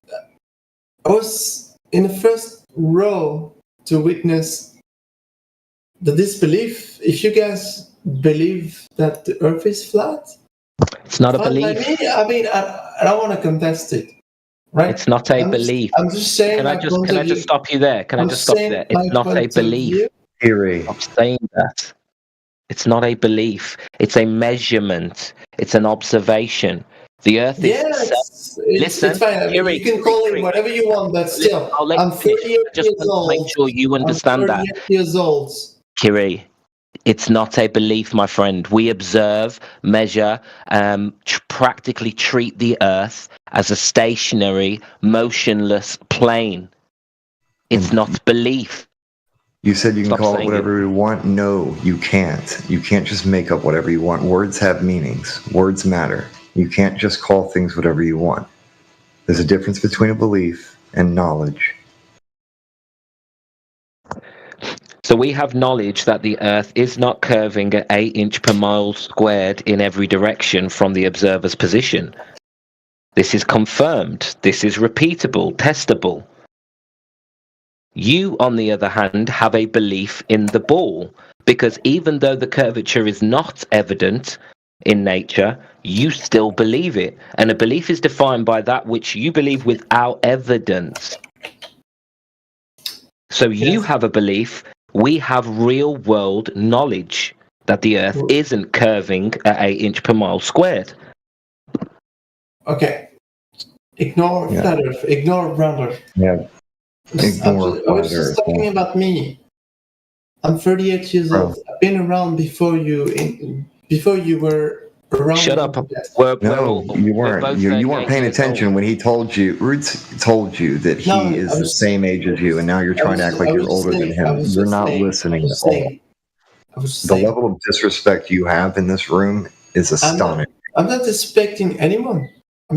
R: in the first row to witness the disbelief. If you guys believe that the Earth is flat,
O: it's not a belief.
R: I mean, I don't want to contest it. Right?
O: It's not a belief.
R: I'm just saying.
O: Can I just stop you there? Can I just stop you there? It's not a belief. I'm saying that. It's not a belief. It's a measurement. It's an observation. The Earth is... Listen,
R: it's fine.
O: Kiri,
R: you can call it whatever you want, but still, I'm 38 years old.
O: Make sure you understand that.
R: 38 years old.
O: Kiri, it's not a belief, my friend. We observe, measure, practically treat the Earth as a stationary, motionless plane. It's not belief.
I: You said you can call it whatever you want. No, you can't. You can't just make up whatever you want. Words have meanings. Words matter. You can't just call things whatever you want. There's a difference between a belief and knowledge.
O: So we have knowledge that the Earth is not curving at 8 inches per mile squared in every direction from the observer's position. This is confirmed. This is repeatable, testable. You, on the other hand, have a belief in the ball, because even though the curvature is not evident in nature, you still believe it. And a belief is defined by that which you believe without evidence. So you have a belief. We have real world knowledge that the Earth isn't curving at 8 inches per mile squared.
R: Okay. Ignore flat Earth. Ignore round Earth.
I: Yeah.
R: I was just talking about me. I'm 38 years old. I've been around before you were around.
O: Shut up.
I: No, you weren't. You weren't paying attention when he told you. Roots told you that he is the same age as you, and now you're trying to act like you're older than him. You're not listening at all. The level of disrespect you have in this room is astonishing.
R: I'm not disrespecting anyone.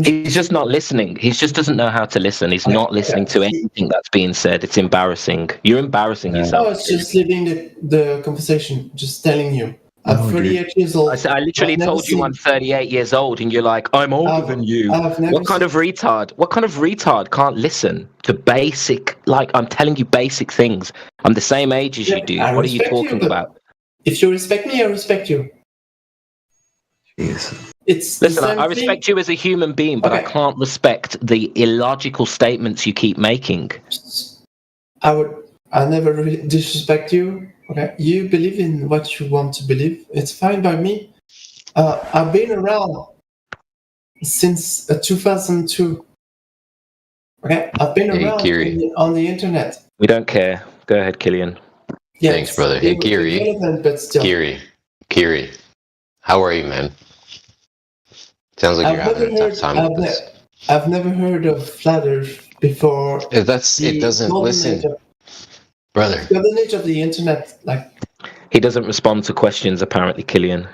O: He's just not listening. He just doesn't know how to listen. He's not listening to anything that's being said. It's embarrassing. You're embarrassing yourself.
R: I was just leaving the conversation, just telling you. I'm 38 years old.
O: I literally told you I'm 38 years old, and you're like, I'm older than you. What kind of retard can't listen to basic, like, I'm telling you basic things. I'm the same age as you, dude. What are you talking about?
R: If you respect me, I respect you.
I: Jeez.
O: Listen, I respect you as a human being, but I can't respect the illogical statements you keep making.
R: I never disrespect you. Okay, you believe in what you want to believe. It's fine by me. I've been around since 2002. Okay, I've been around on the internet.
O: We don't care. Go ahead, Killian.
R: Yes,
M: thanks, brother. Hey, Kiri. Kiri, how are you, man? Sounds like you're having a tough time with this.
R: I've never heard of flat Earth before.
M: It doesn't listen, brother.
R: The golden age of the internet, like.
O: He doesn't respond to questions, apparently, Killian.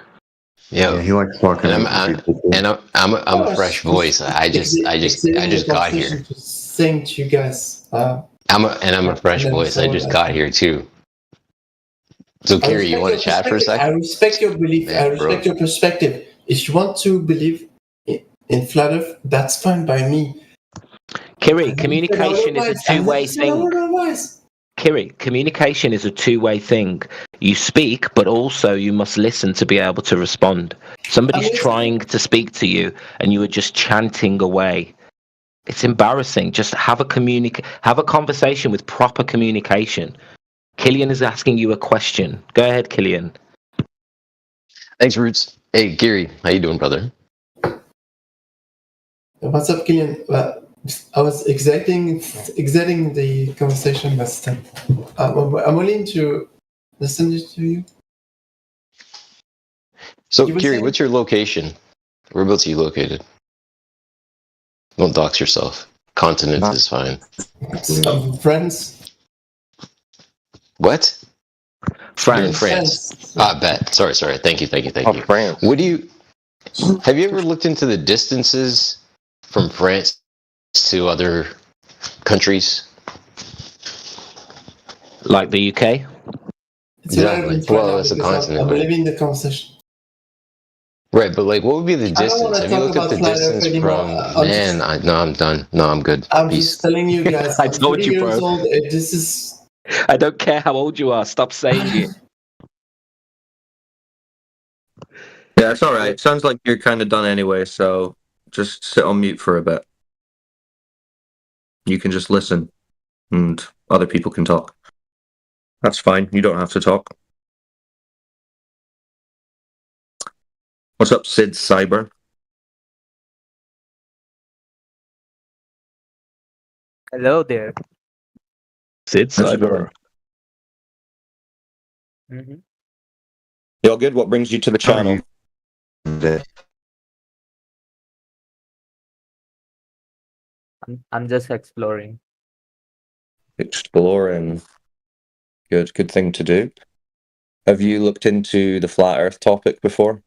I: Yeah, he likes talking.
M: And I'm a fresh voice. I just got here.
R: Saying to you guys,
M: I'm a fresh voice. I just got here too. So, Kiri, you want to chat for a second?
R: I respect your belief. I respect your perspective. If you want to believe in flat Earth, that's fine by me.
O: Kiri, communication is a two-way thing. Kiri, communication is a two-way thing. You speak, but also you must listen to be able to respond. Somebody's trying to speak to you, and you are just chanting away. It's embarrassing. Just have a conversation with proper communication. Killian is asking you a question. Go ahead, Killian.
M: Thanks, Roots. Hey, Kiri, how you doing, brother?
R: What's up, Killian? Well, I was exiting the conversation, but I'm willing to listen to you.
M: So, Kiri, what's your location? Whereabouts are you located? Don't dox yourself. Continent is fine.
R: France.
M: What?
O: France.
M: You're in France. Ah, bet. Sorry. Thank you.
E: France.
M: Have you ever looked into the distances from France to other countries?
O: Like the UK?
M: Exactly. Well, it's a continent.
R: I'm leaving the conversation.
M: Right, but like, what would be the distance? Have you looked at the distance from? I'm done. No, I'm good.
R: I'm
M: Peace.
R: just telling you guys.
O: I told you, bro.
R: Old, this is.
O: I don't care how old you are. Stop saying it.
A: Yeah, it's all right. Sounds like you're kind of done anyway, so just sit on mute for a bit. You can just listen, and other people can talk. That's fine. You don't have to talk. What's up, Sid Cyber?
T: Hello there.
O: Sid Cyber.
T: Mm-hmm.
A: You all good? What brings you to the channel?
T: I'm just exploring.
A: Exploring. Good thing to do. Have you looked into the flat Earth topic before?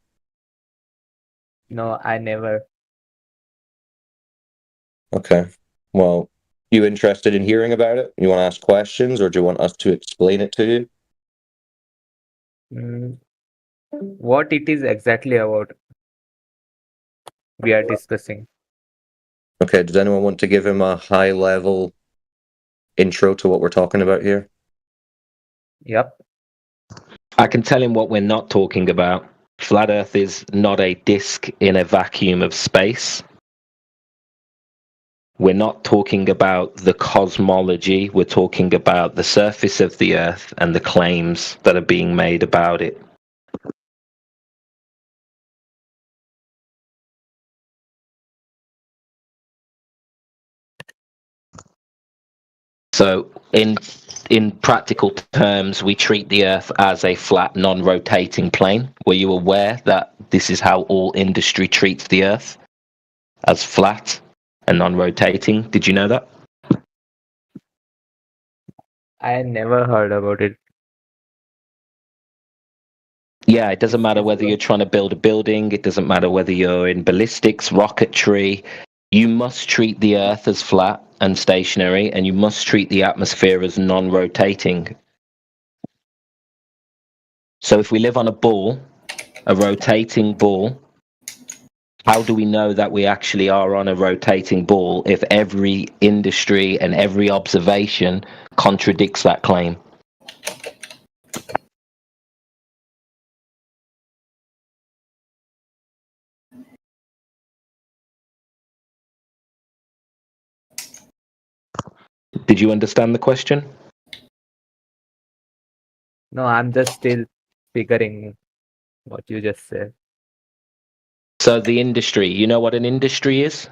T: No, I never.
A: Okay. Well, you interested in hearing about it? You want to ask questions, or do you want us to explain it to
T: you? What it is exactly about we are discussing.
A: Okay, does anyone want to give him a high-level intro to what we're talking about here?
T: Yep.
O: I can tell him what we're not talking about. Flat Earth is not a disk in a vacuum of space. We're not talking about the cosmology. We're talking about the surface of the Earth and the claims that are being made about it. So in practical terms, we treat the Earth as a flat, non-rotating plane. Were you aware that this is how all industry treats the Earth? As flat and non-rotating? Did you know that?
T: I never heard about it.
O: Yeah, it doesn't matter whether you're trying to build a building. It doesn't matter whether you're in ballistics, rocketry. You must treat the Earth as flat and stationary, and you must treat the atmosphere as non-rotating. So if we live on a ball, a rotating ball, how do we know that we actually are on a rotating ball if every industry and every observation contradicts that claim? Did you understand the question?
T: No, I'm just still figuring what you just said.
O: So the industry, you know what an industry is?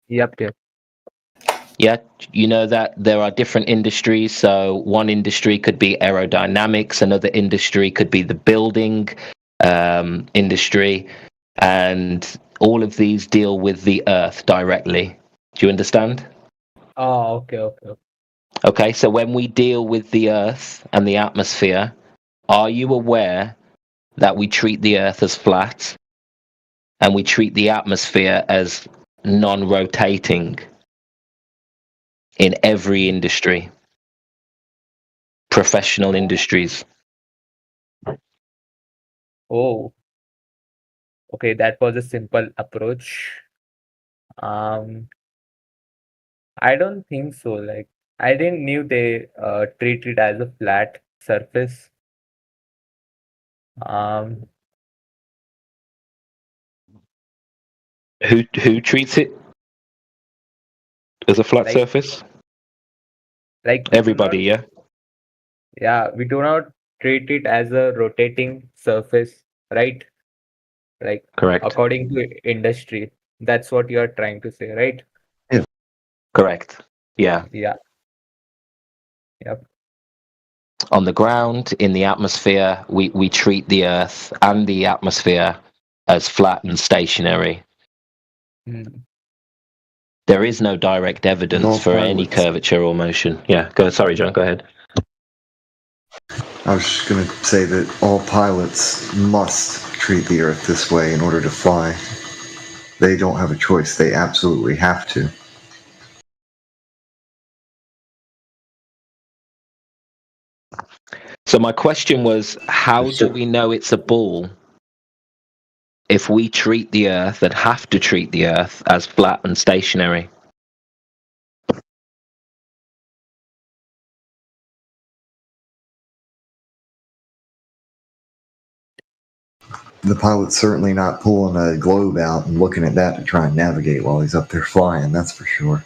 T: Yep.
O: Yeah, you know that there are different industries. So one industry could be aerodynamics, another industry could be the building industry, and all of these deal with the Earth directly. Do you understand?
T: Oh, okay.
O: Okay, so when we deal with the Earth and the atmosphere, are you aware that we treat the Earth as flat and we treat the atmosphere as non-rotating in every industry? professional industries.
T: Oh, okay, that was a simple approach. Um, I don't think so. Like, I didn't knew they treat it as a flat surface. Um,
O: Who treats it as a flat
T: like
O: surface?
T: like we do
O: Everybody,
T: not,
O: yeah.
T: yeah, we do not treat it as a rotating surface, right? Like
O: Correct.
T: according to industry, that's what you are trying to say, right?
O: Correct. Yeah.
T: Yeah. Yep.
O: On the ground, in the atmosphere, we treat the Earth and the atmosphere as flat and stationary.
T: Mm.
O: There is no direct evidence for any curvature or motion. Yeah, go. Sorry, John. Go ahead.
I: I was just going to say that all pilots must treat the Earth this way in order to fly. They don't have a choice. They absolutely have to.
O: So my question was, how do we know it's a ball if we treat the Earth and have to treat the Earth as flat and stationary?
I: The pilot's certainly not pulling a globe out and looking at that to try and navigate while he's up there flying, that's for sure.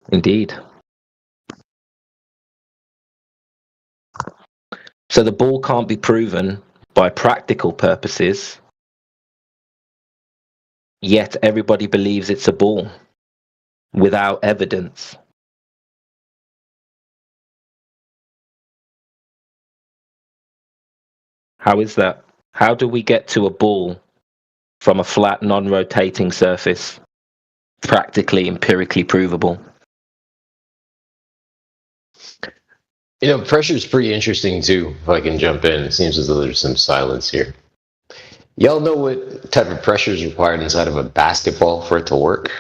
O: Indeed. So the ball can't be proven by practical purposes, yet everybody believes it's a ball without evidence. How is that? How do we get to a ball from a flat, non-rotating surface? Practically, empirically provable.
M: You know, pressure is pretty interesting too, if I can jump in. It seems as though there's some silence here. Y'all know what type of pressure is required inside of a basketball for it to work?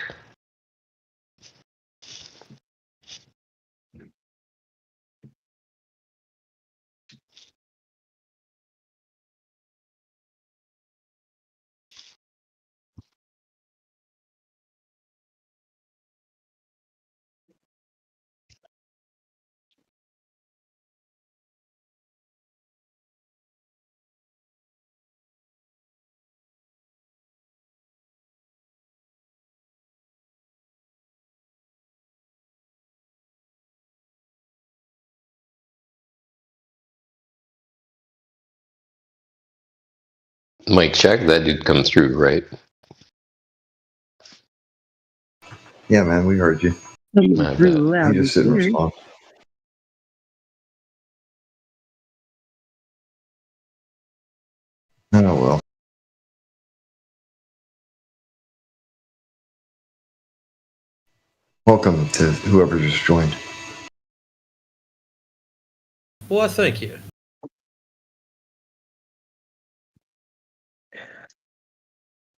M: Mike, check, that did come through, right?
I: Yeah, man, we heard you.
M: I
I: You just didn't respond. Oh, well. Welcome to whoever just joined.
N: Why, thank you.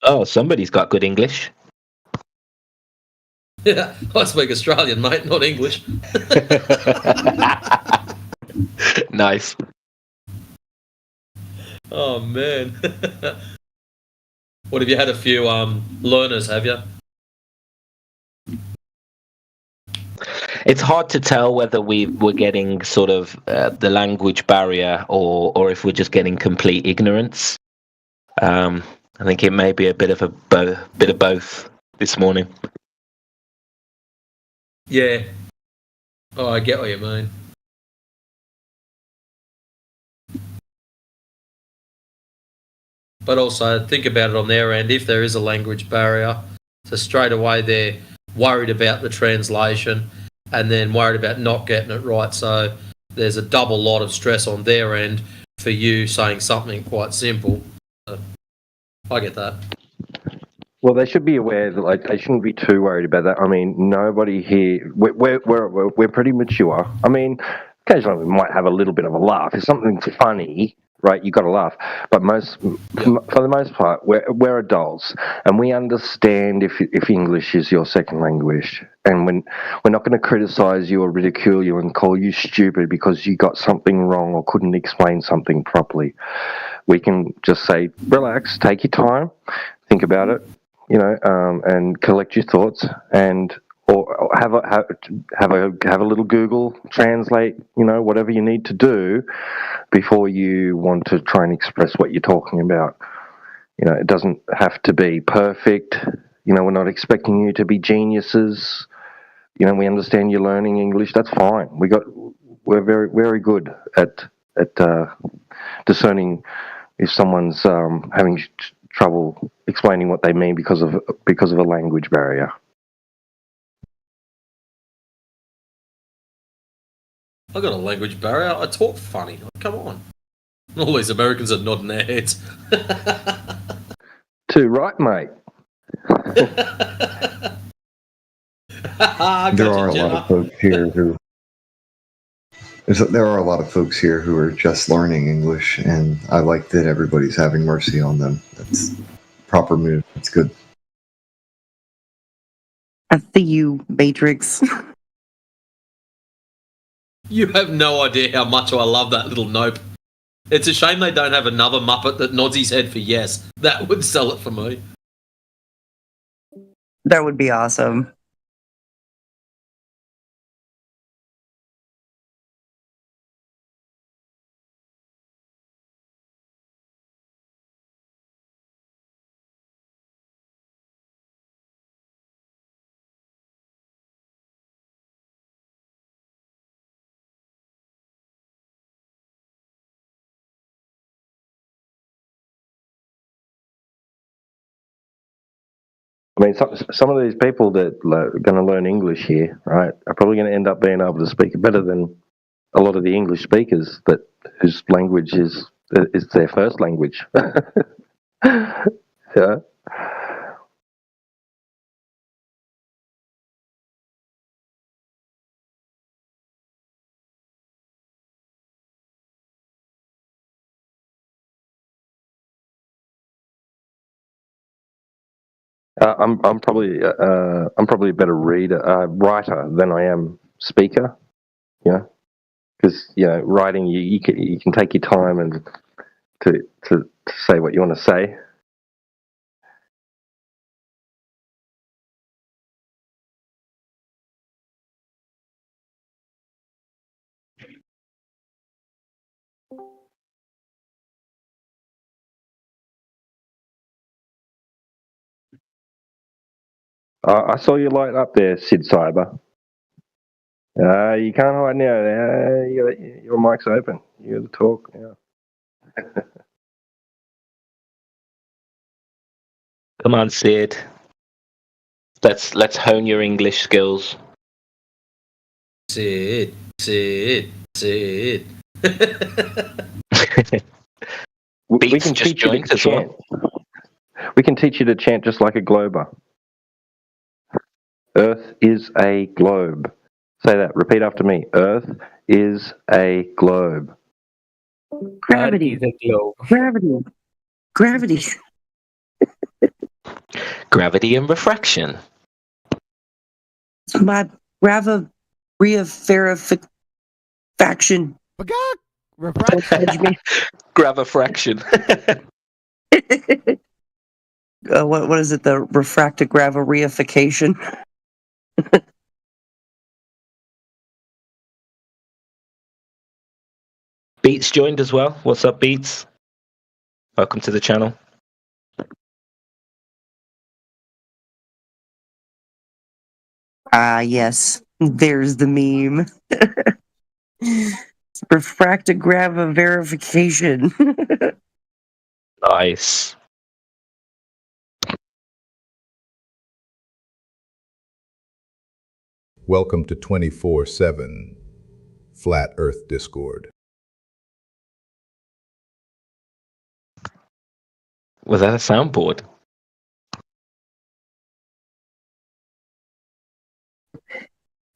O: Oh, somebody's got good English.
N: Yeah, I speak Australian, mate, not English.
O: Nice.
N: Oh, man. What, have you had a few learners, have you?
O: It's hard to tell whether we're getting sort of the language barrier or if we're just getting complete ignorance. I think it may be a bit of both this morning.
N: Yeah. Oh, I get what you mean. But also think about it on their end. If there is a language barrier, so straight away they're worried about the translation and then worried about not getting it right. So there's a double lot of stress on their end for you saying something quite simple. So I get that.
E: Well, they should be aware that like they shouldn't be too worried about that. I mean, nobody here we're pretty mature. I mean, occasionally we might have a little bit of a laugh. If something's funny, right? You got to laugh. But for the most part, we're adults, and we understand if English is your second language, and when we're not going to criticize you or ridicule you and call you stupid because you got something wrong or couldn't explain something properly. We can just say, relax, take your time, think about it, and collect your thoughts, and or have a little Google translate, whatever you need to do before you want to try and express what you're talking about. It doesn't have to be perfect. We're not expecting you to be geniuses. We understand you're learning English. That's fine. We're very, very good at discerning if someone's having trouble explaining what they mean because of a language barrier.
N: I got a language barrier. I talk funny. Come on. All these Americans are nodding their heads.
E: Too right, mate.
I: There are a lot of folks here who are just learning English, and I like that everybody's having mercy on them. That's proper move. It's good.
J: I see you, Matrix.
N: You have no idea how much I love that little nope. It's a shame they don't have another Muppet that nods his head for yes. That would sell it for me.
J: That would be awesome.
E: I mean, some of these people that are going to learn English here, right, are probably going to end up being able to speak better than a lot of the English speakers whose language is their first language. Yeah. I'm probably a better writer than I am speaker. Because writing you can take your time and to say what you want to say. I saw you light up there, Sid Cyber. You can't hide now. Your mic's open. You got to talk. Yeah.
O: Come on, Sid. Let's hone your English skills.
N: Sid.
E: We can teach you to chant. We can teach you to chant just like a glober. Earth is a globe. Say that. Repeat after me. Earth is a globe.
J: Gravity.
T: Earth is a globe.
J: Gravity.
O: Gravity and refraction.
J: My gravification.
O: Gravifraction.
J: What is it? The refracted gravification.
O: Beats joined as well. What's up, Beats? Welcome to the channel.
J: Yes. There's the meme. Refracted gravification.
O: Nice.
U: Welcome to 24/7 Flat Earth Discord.
O: Was that a soundboard?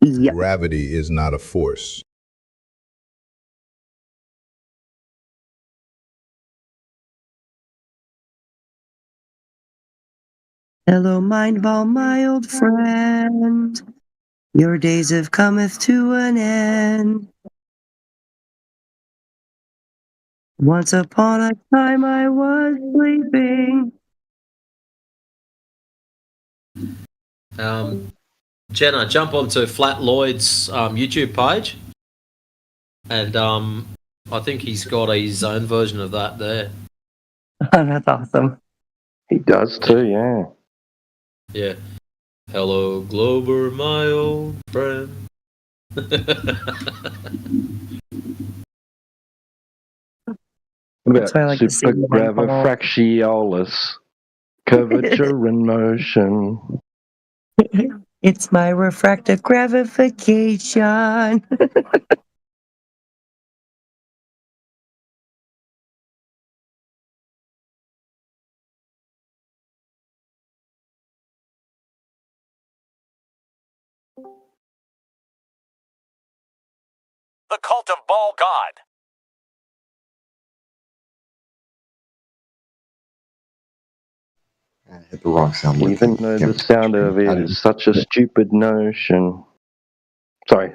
J: Yep.
U: Gravity is not a force.
J: Hello, mind ball, my old friend. Your days have cometh to an end. Once upon a time I was sleeping.
N: Jenna, jump onto Flat Lloyd's YouTube page, and I think he's got his own version of that there.
J: That's awesome.
E: He does too, yeah.
N: Yeah. Hello, Glober, my old friend.
E: What
J: That's why I
E: about
J: like to see
E: supergravifractiolis? Curvature in motion.
J: It's my refractive gravification.
C: The Cult of Ball God.
I: I hit the wrong sound.
E: Even though the sound of it is such a stupid notion. Sorry,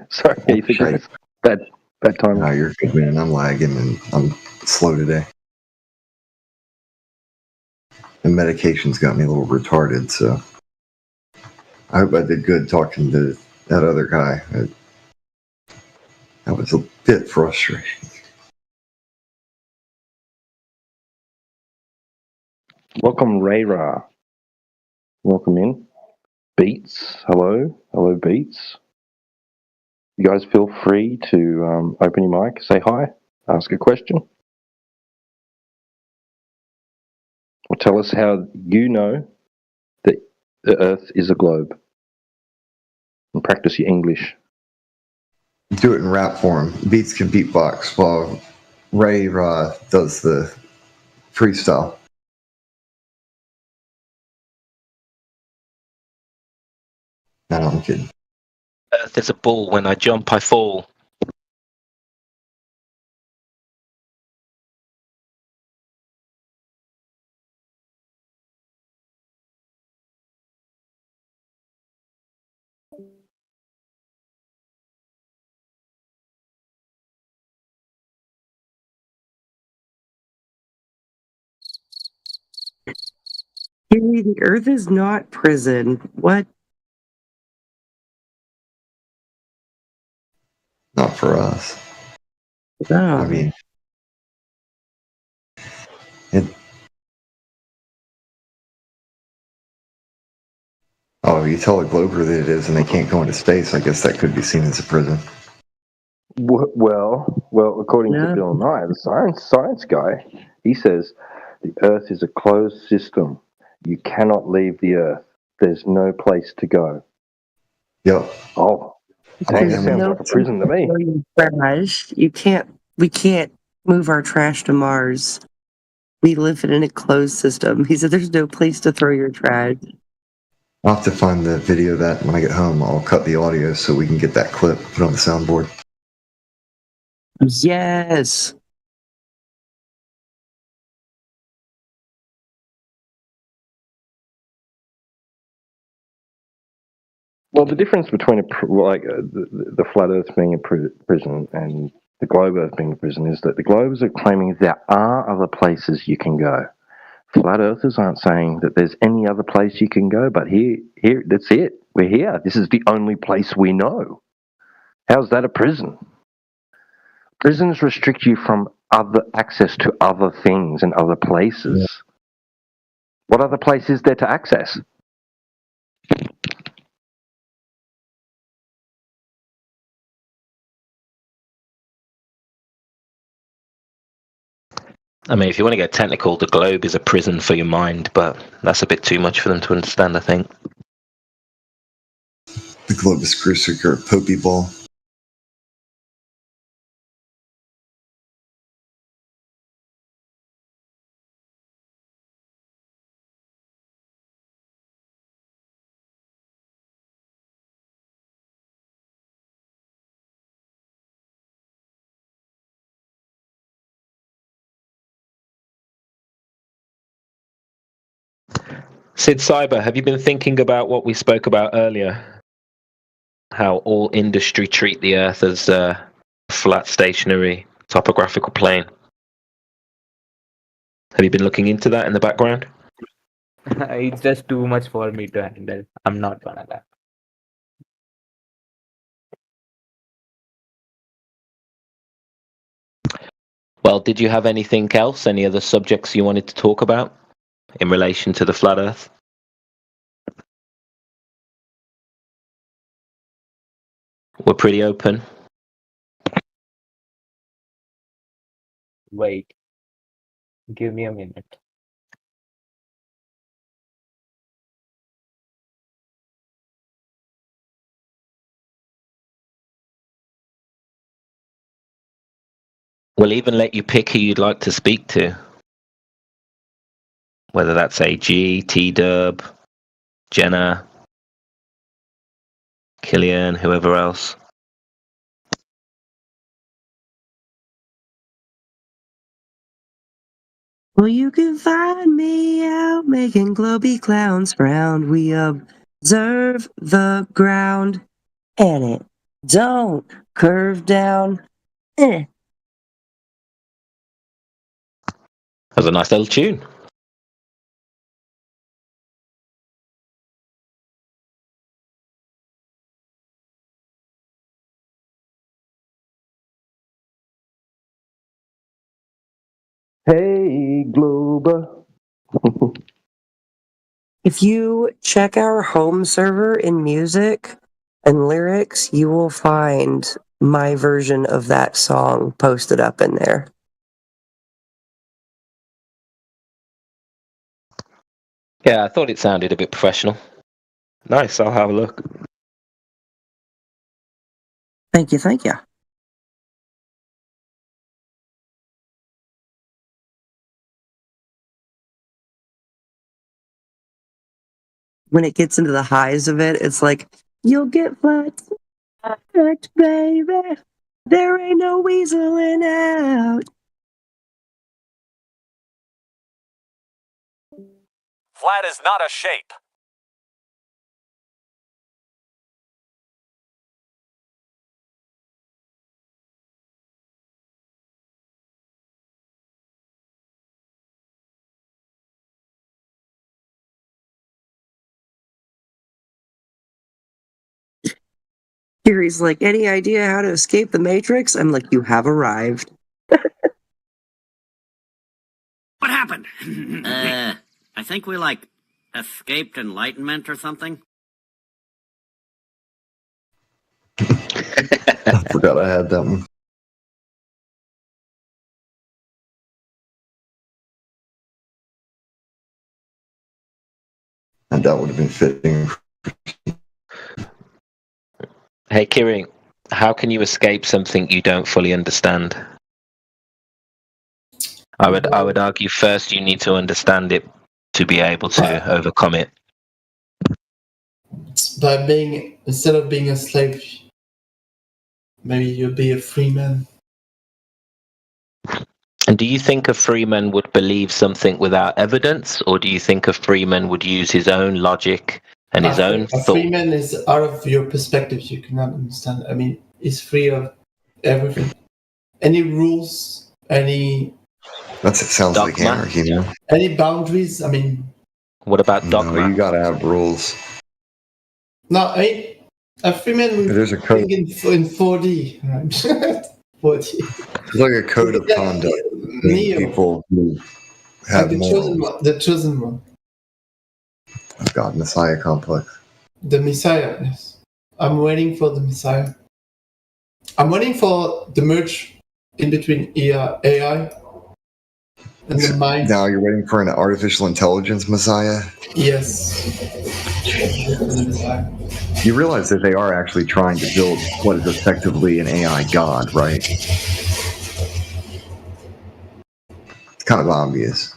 E: Ethan, guys. Bad time.
I: No, you're good, man. I'm lagging and I'm slow today. The medication's got me a little retarded, so I hope I did good talking to that other guy. That was a bit frustrating.
E: Welcome, Ray-Ra. Welcome in. Beats, hello. Hello, Beats. You guys feel free to open your mic, say hi, ask a question. Or tell us how you know that the Earth is a globe. And practice your English.
I: Do it in rap form. Beats can beatbox while Ray does the freestyle. No, I'm kidding.
O: Earth is a ball. When I jump, I fall.
J: The Earth is not prison. What?
I: Not for us.
J: No.
I: I mean, it. Oh, you tell a Glober that it is and they can't go into space, I guess that could be seen as a prison.
E: Well, according to Bill Nye, the science guy, he says the Earth is a closed system. You cannot leave the Earth. There's no place to go.
I: Yep.
E: Oh, dang, that sounds like a prison to me.
J: Trash. We can't move our trash to Mars. We live in a closed system. He said there's no place to throw your trash.
I: I'll have to find the video of that when I get home. I'll cut the audio so we can get that clip, put it on the soundboard.
J: Yes.
E: Well, the difference between the flat Earth being a prison and the globe Earth being a prison is that the globers are claiming there are other places you can go. Flat Earthers aren't saying that there's any other place you can go, but here, that's it. We're here. This is the only place we know. How's that a prison? Prisons restrict you from other access to other things and other places. Yeah. What other place is there to access?
O: I mean, if you want to get technical, the globe is a prison for your mind, but that's a bit too much for them to understand, I think.
I: The globus cruciger, Popey ball.
O: Sid Cyber, have you been thinking about what we spoke about earlier? How all industry treat the Earth as a flat, stationary topographical plane. Have you been looking into that in the background?
T: It's just too much for me to handle. I'm not gonna lie.
O: Well, did you have anything else? Any other subjects you wanted to talk about in relation to the flat Earth? We're pretty open.
T: Wait. Give me a minute.
O: We'll even let you pick who you'd like to speak to. Whether that's AG, T-Dub, Jenna, Killian, whoever else.
J: Well, you can find me out making globy clowns frown. We observe the ground, and it don't curve down.
O: That was a nice little tune.
E: Hey, Globa.
J: If you check our home server in music and lyrics, you will find my version of that song posted up in there.
O: Yeah, I thought it sounded a bit professional. Nice, I'll have a look.
J: Thank you, thank you. When it gets into the highs of it, it's like, you'll get flat, baby. There ain't no weaseling out.
C: Flat is not a shape.
J: Gary's like, any idea how to escape the Matrix? I'm like, you have arrived.
G: What happened? I think we, escaped enlightenment or something.
I: I forgot I had that one. And that would have been fitting.
O: Hey, Kiri, how can you escape something you don't fully understand? I would argue first you need to understand it to be able to overcome it.
R: By being, instead of being a slave, maybe you'll be a free man.
O: And do you think a free man would believe something without evidence, or do you think a free man would use his own logic and his own
R: A
O: thought?
R: free man is out of your perspective. You cannot understand. I mean, he's free of everything. Any rules, any...
I: It sounds like anarchy, man.
R: Any boundaries, I mean...
O: What about dogma?
I: No, you gotta have rules.
R: No, I mean, a free man would
I: There's a code.
R: think in 4D, right? 4D.
I: It's like a code of conduct.
R: Neo.
I: People who have
R: the chosen one.
I: Oh God, Messiah complex.
R: The Messiah, yes. I'm waiting for the Messiah. I'm waiting for the merge in between AI and the mind.
I: Now you're waiting for an artificial intelligence Messiah?
R: Yes.
I: You realize that they are actually trying to build what is effectively an AI god, right? It's kind of obvious.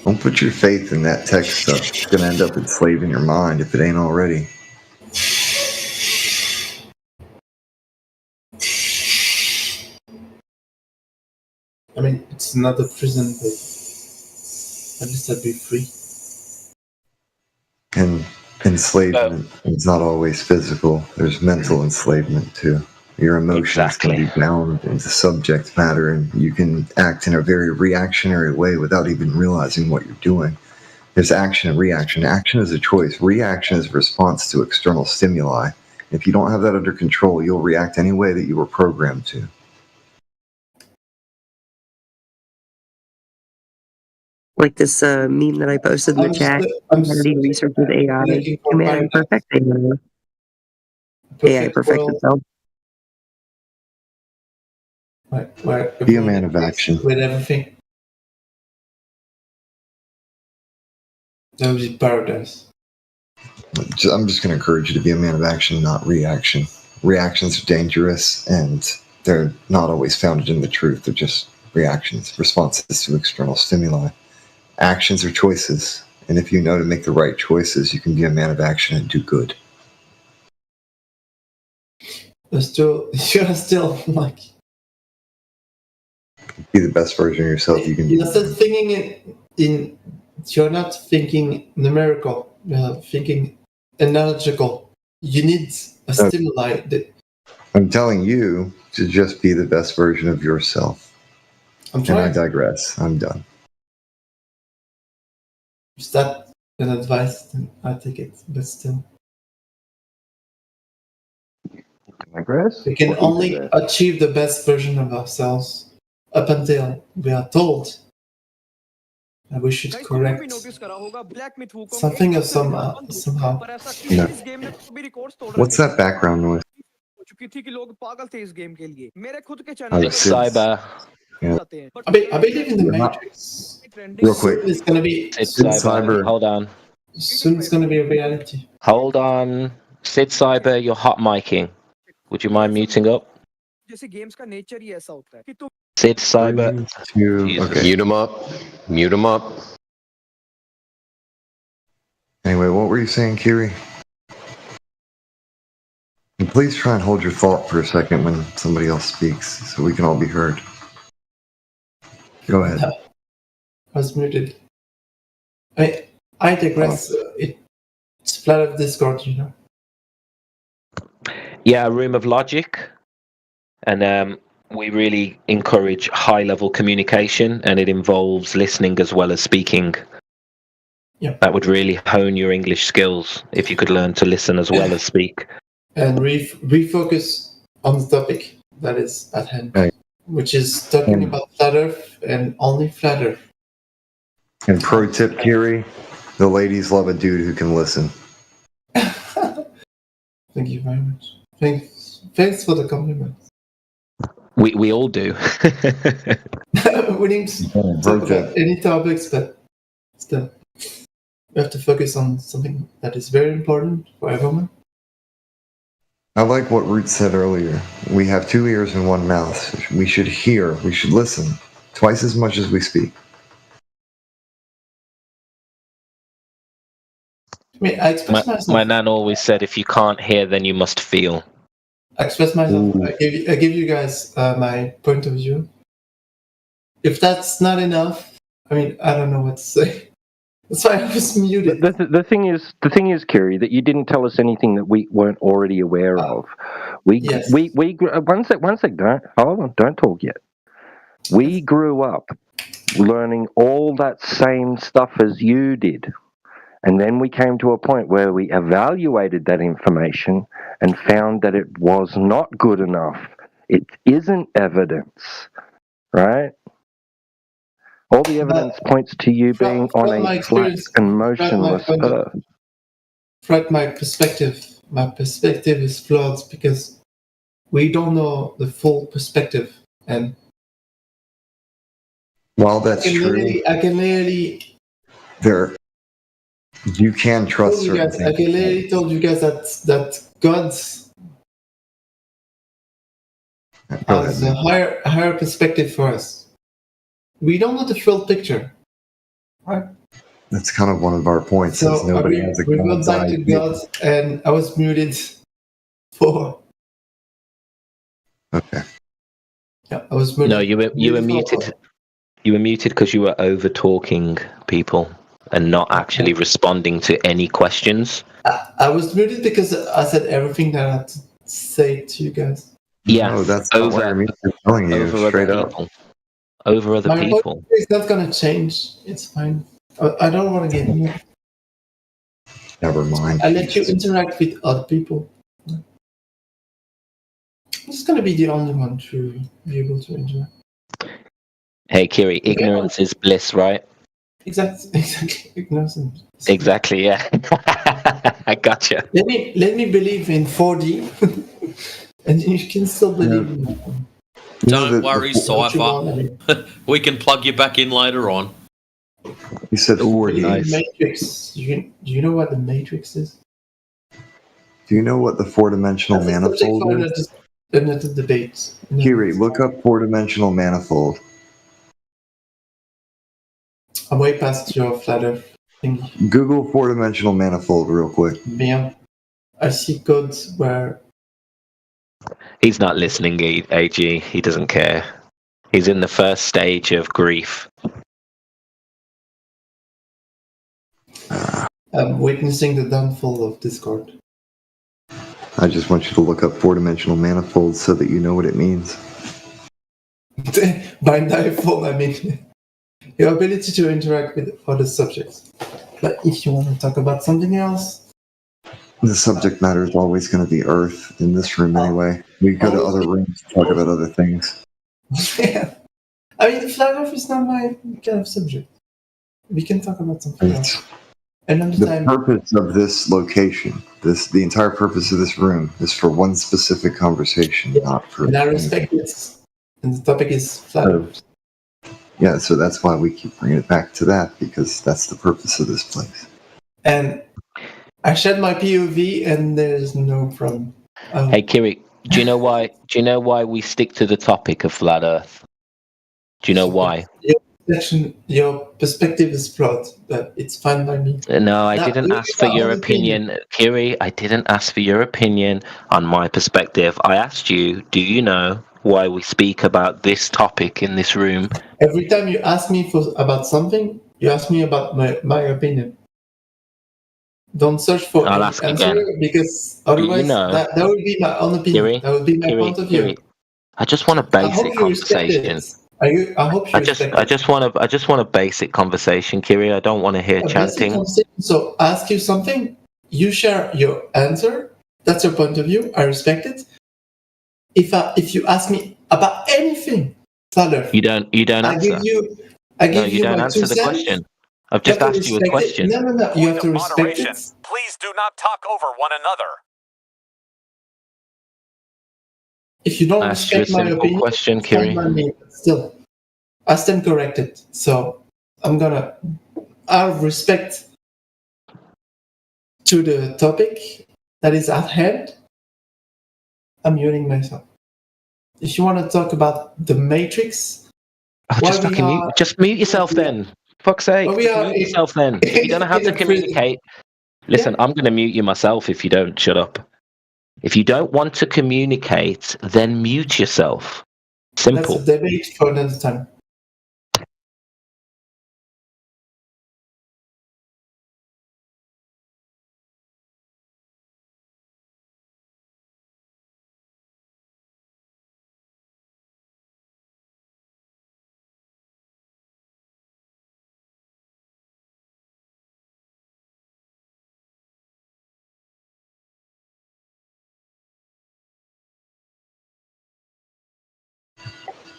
I: Don't put your faith in that tech stuff. It's going to end up enslaving your mind if it ain't already.
R: I mean, it's not a prison, but at least I'd be free.
I: And enslavement is not always physical. There's mental enslavement too. Your emotions can be bound into subject matter, and you can act in a very reactionary way without even realizing what you're doing. There's action and reaction. Action is a choice. Reaction is a response to external stimuli. If you don't have that under control, you'll react any way that you were programmed to.
J: Like this meme that I posted in the chat. Humanity research with AI. Humanity perfect AI. AI perfects itself.
R: Where
I: Be a man of action.
R: with everything. That would be paradise.
I: I'm just going to encourage you to be a man of action, not reaction. Reactions are dangerous, and they're not always founded in the truth. They're just reactions, responses to external stimuli. Actions are choices, and if you know to make the right choices, you can be a man of action and do good.
R: You're still like...
I: Be the best version of yourself you can be.
R: You're still thinking in you're not thinking numerical, you're thinking analogical. You need a stimuli.
I: I'm telling you to just be the best version of yourself.
R: I'm trying.
I: And I digress. I'm done.
R: Is that an advice? Then I take it, but still.
I: Digress?
R: We can only achieve the best version of ourselves up until we are told that we should correct something of somehow.
I: No. What's that background noise?
O: Cyber.
I: Yeah.
R: I believe in the Matrix.
I: Real quick.
R: Soon it's gonna be.
O: Sid Cyber. Hold on.
R: Soon it's gonna be a reality.
O: Hold on. Sid Cyber, you're hot micing. Would you mind muting up? Sid Cyber.
I: Okay.
M: Mute him up. Mute him up.
I: Anyway, what were you saying, Kiri? And please try and hold your thought for a second when somebody else speaks, so we can all be heard. Go ahead.
R: I was muted. I digress. It's flat of Discord, you know.
O: Yeah, a room of logic. And we really encourage high-level communication, and it involves listening as well as speaking.
R: Yeah.
O: That would really hone your English skills if you could learn to listen as well as speak.
R: And refocus on the topic that is at hand, which is talking about flat Earth and only flat Earth.
I: And pro tip, Kiri, the ladies love a dude who can listen.
R: Thank you very much. Thanks for the compliment.
O: We all do.
R: We need to talk about any topics, but still, we have to focus on something that is very important for everyone.
I: I like what Root said earlier. We have 2 ears and 1 mouth. We should hear, we should listen twice as much as we speak.
R: I mean, I express myself.
O: My nan always said, if you can't hear, then you must feel.
R: I express myself. I give you guys my point of view. If that's not enough, I mean, I don't know what to say. That's why I was muted.
E: The thing is, Kiri, that you didn't tell us anything that we weren't already aware of. We one sec, don't talk yet. We grew up learning all that same stuff as you did. And then we came to a point where we evaluated that information and found that it was not good enough. It isn't evidence, right? All the evidence points to you being on a flat and motionless Earth.
R: Fred, my perspective is flawed because we don't know the full perspective. And
I: while that's true,
R: I can literally
I: you can trust certain things.
R: I can literally told you guys that God has a higher perspective for us. We don't know the full picture, right?
I: That's kind of one of our points.
R: So
I: nobody has a
R: we went back to God, and I was muted for.
I: Okay.
R: Yeah, I was muted.
O: No, you were muted. You were muted because you were over talking people and not actually responding to any questions.
R: I was muted because I said everything that I had to say to you guys.
O: Yeah,
I: No, that's not what I'm telling you
O: over
I: straight
O: other
I: up.
O: people. Over other
R: My
O: people.
R: point is not going to change. It's fine. I don't want to get muted.
I: Never mind.
R: I let you interact with other people. I'm just going to be the only one to be able to interact.
O: Hey, Kiri, ignorance is bliss, right?
R: Exactly. Ignorance.
O: Exactly, yeah. I gotcha.
R: Let me believe in 4D, and you can still believe in me.
N: Don't worry, Cypher. We can plug you back in later on.
I: You said 4D.
R: The Matrix. Do you know what the Matrix is?
I: Do you know what the four-dimensional manifold is?
R: Another debate.
I: Kiri, look up four-dimensional manifold.
R: I'm way past your flat earth thing.
I: Google four-dimensional manifold real quick.
R: Yeah. I see codes where...
O: He's not listening, AG. He doesn't care. He's in the first stage of grief.
R: I'm witnessing the downfall of Discord.
I: I just want you to look up four-dimensional manifold so that you know what it means.
R: By default, I mean your ability to interact with other subjects. But if you want to talk about something else...
I: The subject matter is always going to be Earth in this room anyway. We go to other rooms to talk about other things.
R: Yeah. I mean, the flat earth is not my kind of subject. We can talk about something else. Another
I: The
R: time.
I: purpose of this location, the entire purpose of this room, is for one specific conversation, not for.
R: And I respect it. And the topic is flat earth.
I: Yeah, so that's why we keep bringing it back to that, because that's the purpose of this place.
R: And I shared my POV, and there's no problem.
O: Hey, Kiri, do you know why? Do you know why we stick to the topic of flat Earth? Do you know why?
R: Your perspective is flawed, but it's fine by me.
O: No, I didn't ask for your opinion, Kiri. I didn't ask for your opinion on my perspective. I asked you, do you know why we speak about this topic in this room?
R: Every time you ask me about something, you ask me about my opinion. Don't search for
O: I'll
R: any
O: ask
R: answer,
O: again.
R: because otherwise
O: you know,
R: that would be my own opinion.
O: Kiri,
R: That would be my point of view.
O: Kiri, I just want a basic conversation.
R: I hope you
O: I just want a basic conversation, Kiri. I don't want to hear chanting.
R: So ask you something, you share your answer. That's your point of view. I respect it. If you ask me about anything, Tyler,
O: you don't answer.
R: I give you
O: don't
R: my
O: answer
R: 2
O: the
R: cents.
O: question. I've just asked you a question.
R: No. You have to respect it.
C: Please do not talk over one another.
R: If you don't
O: I asked you a
R: respect my
O: simple
R: opinion,
O: question,
R: it's fine
O: Kiri.
R: by me, but still, I stand corrected. So out of respect to the topic that is at hand, I'm muting myself. If you want to talk about the Matrix,
O: Just mute yourself then. Fuck's sake, just mute yourself then. If you don't know how to communicate, listen, I'm going to mute you myself if you don't shut up. If you don't want to communicate, then mute yourself. Simple.
R: That's a debate for another time.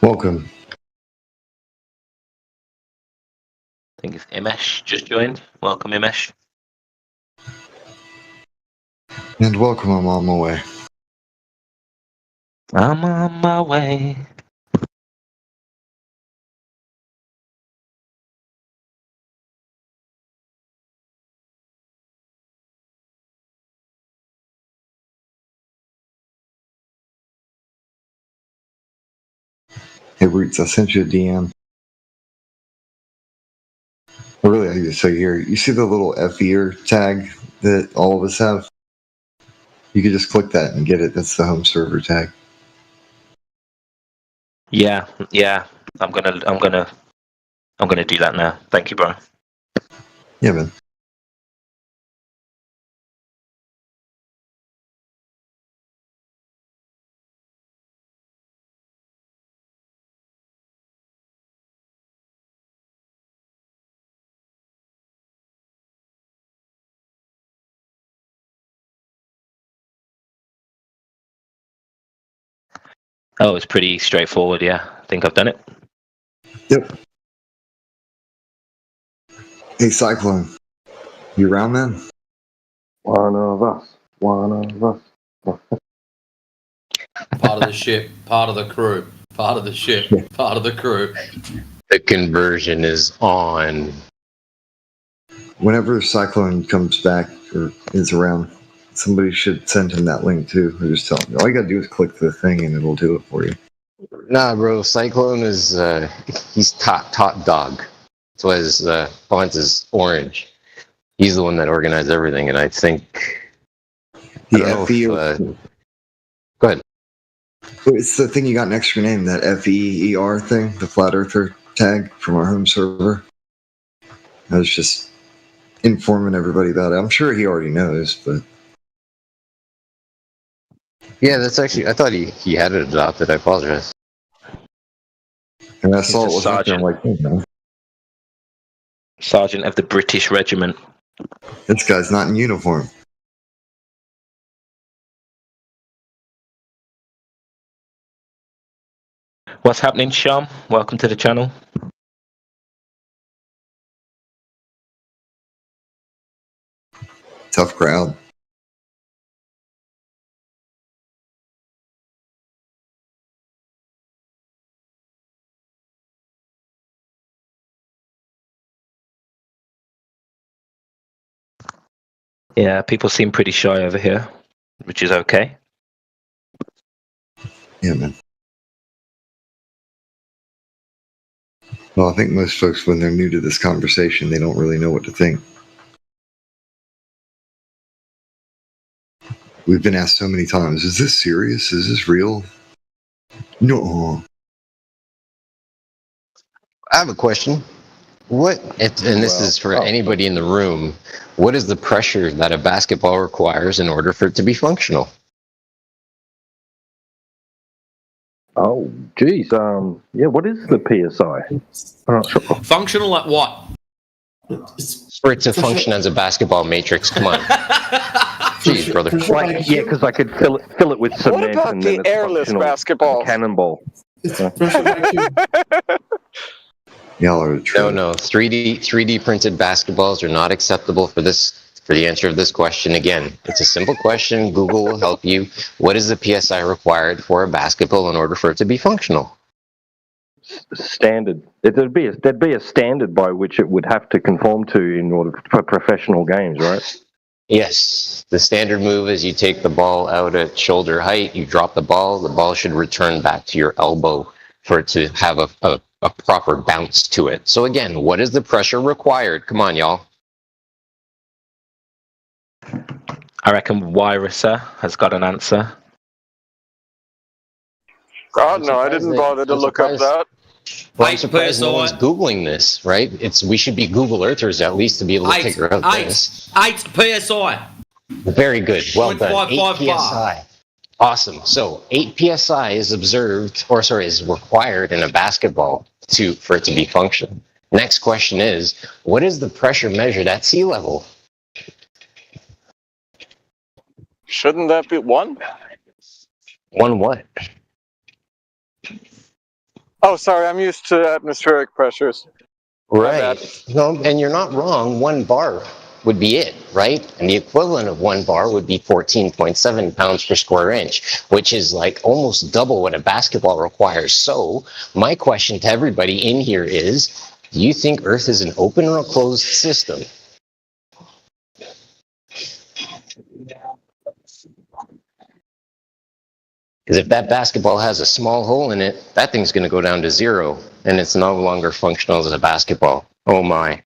I: Welcome.
O: I think it's Imesh just joined. Welcome, Imesh.
I: And welcome, I'm on my way.
O: I'm on my way.
I: Hey, Roots, I sent you a DM. Really, so here, you see the little F ear tag that all of us have? You can just click that and get it. That's the home server tag.
O: Yeah. I'm gonna do that now. Thank you, bro.
I: Yeah, man.
O: Oh, it's pretty straightforward. Yeah, I think I've done it.
I: Yep. Hey, Cyclone. You around, man?
E: One of us.
N: Part of the ship, part of the crew, part of the ship, part of the crew.
M: The conversion is on.
I: Whenever Cyclone comes back or is around, somebody should send him that link too. Or just tell him. All you gotta do is click the thing and it'll do it for you.
M: Nah, bro. Cyclone is he's top dog. That's why his font is orange. He's the one that organized everything, and I think.
I: The
M: I don't
I: FE.
M: know if, go ahead.
I: It's the thing you got next to your name, that FEER thing, the Flat Earther tag from our home server. I was just informing everybody about it. I'm sure he already knows, but.
M: Yeah, that's actually. I thought he had it adopted. I apologize.
I: And I saw it was up there. I'm like, oh, no.
O: Sergeant of the British Regiment.
I: This guy's not in uniform.
O: What's happening, Sham? Welcome to the channel.
I: Tough crowd.
O: Yeah, people seem pretty shy over here, which is okay.
I: Yeah, man. Well, I think most folks, when they're new to this conversation, they don't really know what to think. We've been asked so many times, is this serious? Is this real? No.
M: I have a question. What, and this is for anybody in the room, what is the pressure that a basketball requires in order for it to be functional?
E: Oh, geez. Yeah, what is the PSI? I'm not sure.
N: Functional at what?
M: For it to function as a basketball matrix, come on. Jeez, brother.
E: Like, yeah, because I could fill it with cement.
H: What about
E: and then
H: the
E: it's
H: airless
E: functional.
H: basketball?
E: Cannonball.
I: Y'all are true.
M: No. 3D printed basketballs are not acceptable for the answer of this question. Again, it's a simple question. Google will help you. What is the PSI required for a basketball in order for it to be functional?
E: Standard. There'd be a standard by which it would have to conform to in order for professional games, right?
M: Yes. The standard move is you take the ball out at shoulder height, you drop the ball should return back to your elbow for it to have a proper bounce to it. So again, what is the pressure required? Come on, y'all.
O: I reckon Wyrissa has got an answer.
H: God, no, I didn't bother to look up that.
M: Well, I'm surprised no one's Googling this, right? We should be Google Earthers at least to be able to figure out this.
N: 8 PSI.
M: Very good. Well done. 8
N: 0.55 bar.
M: PSI. Awesome. So 8 PSI is is required in a basketball for it to be functional. Next question is, what is the pressure measured at sea level?
H: Shouldn't that be 1?
M: 1 what?
H: Oh, sorry, I'm used to atmospheric pressures.
M: Right. No, and you're not wrong. 1 bar would be it, right? And the equivalent of 1 bar would be 14.7 pounds per square inch, which is like almost double what a basketball requires. So my question to everybody in here is, do you think Earth is an open or a closed system? Because if that basketball has a small hole in it, that thing's going to go down to 0, and it's no longer functional as a basketball. Oh my.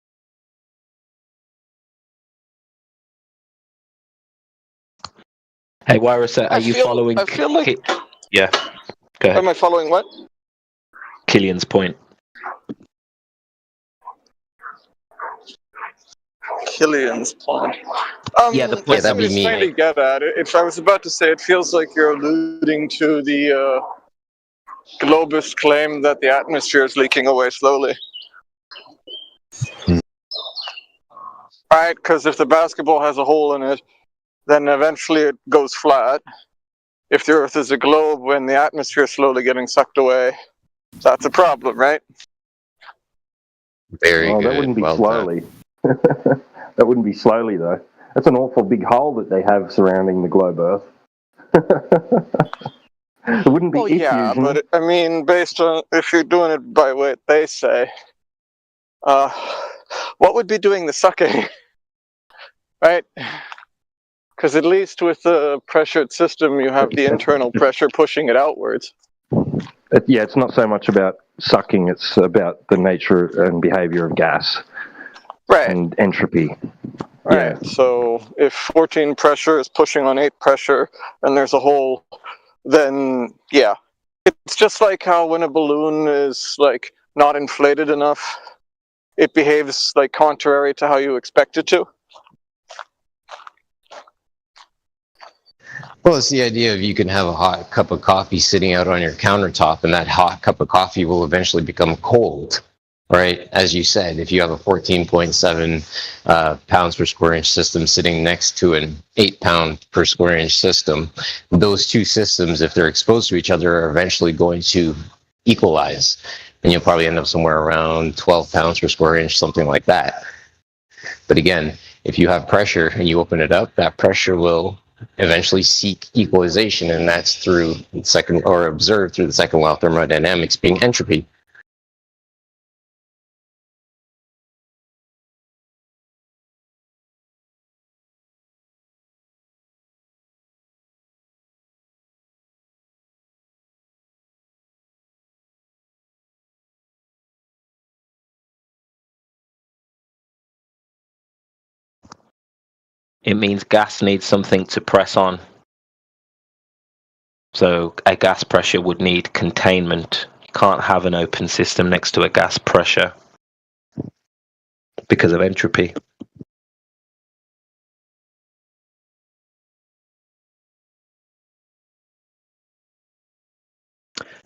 O: Hey, Wyrissa, are you following?
H: I feel like.
O: Yeah. Go ahead.
H: Am I following what?
O: Killian's point.
H: Killian's point.
O: Yeah, the
H: I
O: point
H: see what you're trying to get at. If I was about to say, it feels like you're alluding to the globist claim that the atmosphere is leaking away slowly. Right, because if the basketball has a hole in it, then eventually it goes flat. If the Earth is a globe, when the atmosphere is slowly getting sucked away, that's a problem, right?
M: Very good.
E: That wouldn't be
M: well
E: slowly.
M: Done.
E: That wouldn't be slowly, though. That's an awful big hole that they have surrounding the globe Earth. It wouldn't be effusion.
H: But I mean, based on if you're doing it by what they say, what would be doing the sucking, right? Because at least with the pressured system, you have the internal pressure pushing it outwards.
E: Yeah, it's not so much about sucking; it's about the nature and behavior of gas,
H: right?
E: And entropy.
H: Right. Yeah. So if 14 pressure is pushing on 8 pressure, and there's a hole, then yeah, it's just like how when a balloon is like not inflated enough, it behaves like contrary to how you expect it to.
M: Well, it's the idea of you can have a hot cup of coffee sitting out on your countertop, and that hot cup of coffee will eventually become cold, right? As you said, if you have a 14.7 pounds per square inch system sitting next to an 8 pound per square inch system, those two systems, if they're exposed to each other, are eventually going to equalize. And you'll probably end up somewhere around 12 pounds per square inch, something like that. But again, if you have pressure and you open it up, that pressure will eventually seek equalization, and that's through observed through the second law of thermodynamics being entropy.
O: It means gas needs something to press on. So a gas pressure would need containment. You can't have an open system next to a gas pressure because of entropy.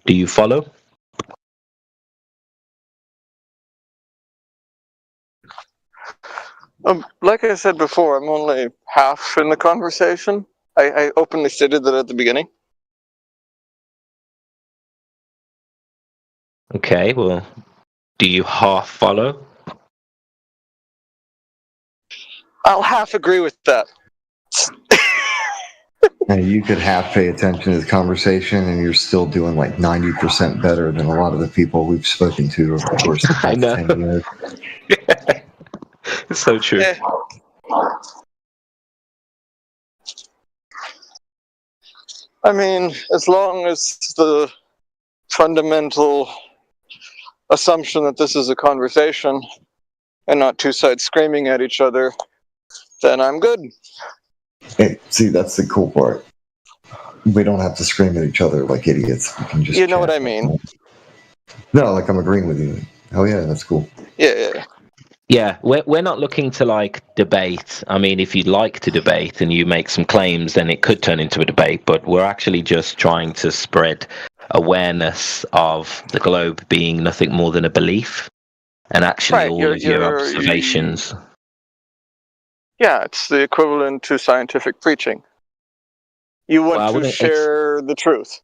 O: Do you follow?
H: Like I said before, I'm only half in the conversation. I openly stated that at the beginning.
O: Okay, well, do you half follow?
H: I'll half agree with that.
I: And you could half pay attention to the conversation, and you're still doing like 90% better than a lot of the people we've spoken to over the course of the past 10 years.
O: It's so true.
H: Yeah. I mean, as long as the fundamental assumption that this is a conversation and not two sides screaming at each other, then I'm good.
I: Hey, see, that's the cool part. We don't have to scream at each other like idiots. We can just
H: You know what I mean?
I: No, like I'm agreeing with you. Oh yeah, that's cool.
H: Yeah.
O: Yeah, we're not looking to like debate. I mean, if you'd like to debate and you make some claims, then it could turn into a debate. But we're actually just trying to spread awareness of the globe being nothing more than a belief, and actually all of your observations.
H: Yeah, it's the equivalent to scientific preaching. You want to share the truth.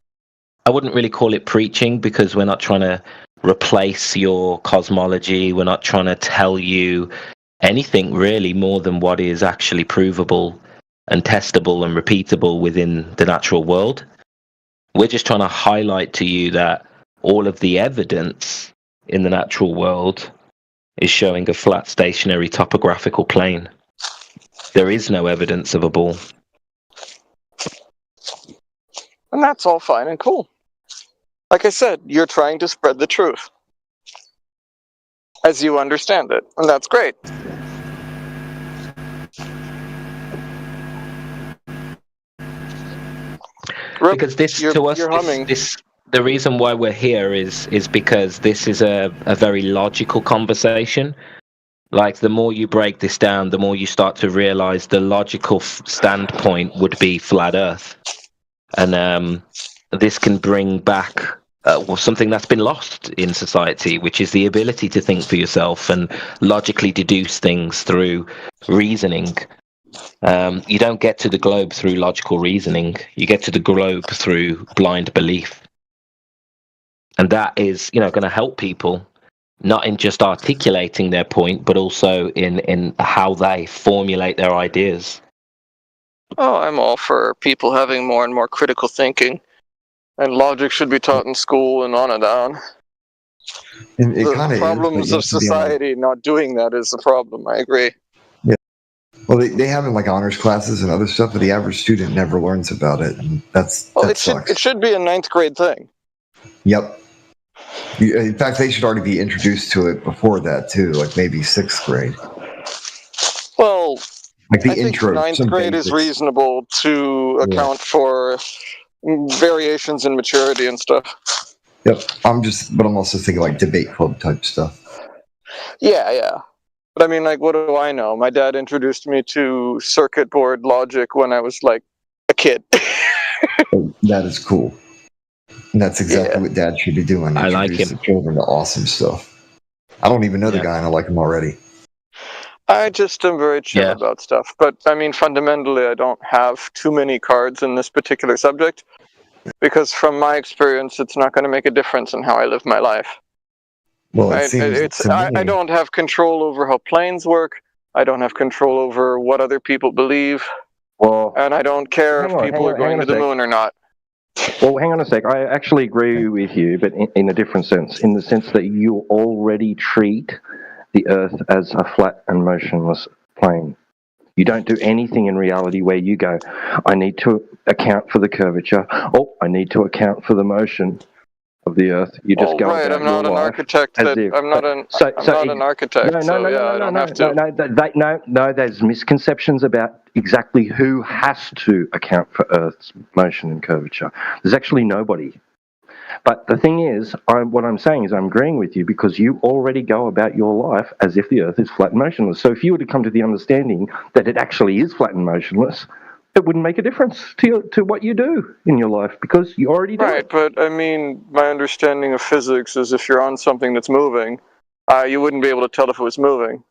O: I wouldn't really call it preaching, because we're not trying to replace your cosmology. We're not trying to tell you anything really more than what is actually provable and testable and repeatable within the natural world. We're just trying to highlight to you that all of the evidence in the natural world is showing a flat stationary topographical plane. There is no evidence of a ball.
H: And that's all fine and cool. Like I said, you're trying to spread the truth as you understand it, and that's great.
O: Because this, to us,
H: you're humming.
O: this the reason why we're here is because this is a very logical conversation. Like, the more you break this down, the more you start to realize the logical standpoint would be flat Earth. And this can bring back something that's been lost in society, which is the ability to think for yourself and logically deduce things through reasoning. You don't get to the globe through logical reasoning. You get to the globe through blind belief. And that is, going to help people, not in just articulating their point, but also in how they formulate their ideas.
H: Oh, I'm all for people having more and more critical thinking. And logic should be taught in school and on and on. The problems of society not doing that is the problem. I agree.
I: Yeah. Well, they have it in like honors classes and other stuff, but the average student never learns about it. And that sucks.
H: It should be a 9th grade thing.
I: Yep. In fact, they should already be introduced to it before that too, like maybe 6th grade.
H: Well,
I: like the
H: I
I: intro.
H: Think 9th grade is reasonable to account for variations in maturity and stuff.
I: Yep. But I'm also thinking like debate club type stuff.
H: Yeah. But I mean, like, what do I know? My dad introduced me to circuit board logic when I was like a kid.
I: That is cool. And that's exactly what Dad should be doing.
O: I like him.
I: The children to awesome stuff. I don't even know the guy, and I like him already.
H: I just am very chill about stuff. But, I mean, fundamentally, I don't have too many cards in this particular subject. Because from my experience, it's not going to make a difference in how I live my life.
I: Well,
H: I don't have control over how planes work. I don't have control over what other people believe.
E: Well,
H: and I don't care if people are going to the moon or not.
E: Well, hang on a sec. I actually agree with you, but in a different sense. In the sense that you already treat the Earth as a flat and motionless plane. You don't do anything in reality where you go, I need to account for the curvature. Oh, I need to account for the motion of the Earth. You just go
H: right,
E: about
H: I'm not
E: your
H: an
E: life
H: architect. I'm not an architect.
E: No, there's misconceptions about exactly who has to account for Earth's motion and curvature. There's actually nobody. But the thing is, what I'm saying is I'm agreeing with you because you already go about your life as if the Earth is flat and motionless. So if you were to come to the understanding that it actually is flat and motionless, it wouldn't make a difference to what you do in your life because you already do it.
H: Right, but I mean, my understanding of physics is if you're on something that's moving, you wouldn't be able to tell if it was moving.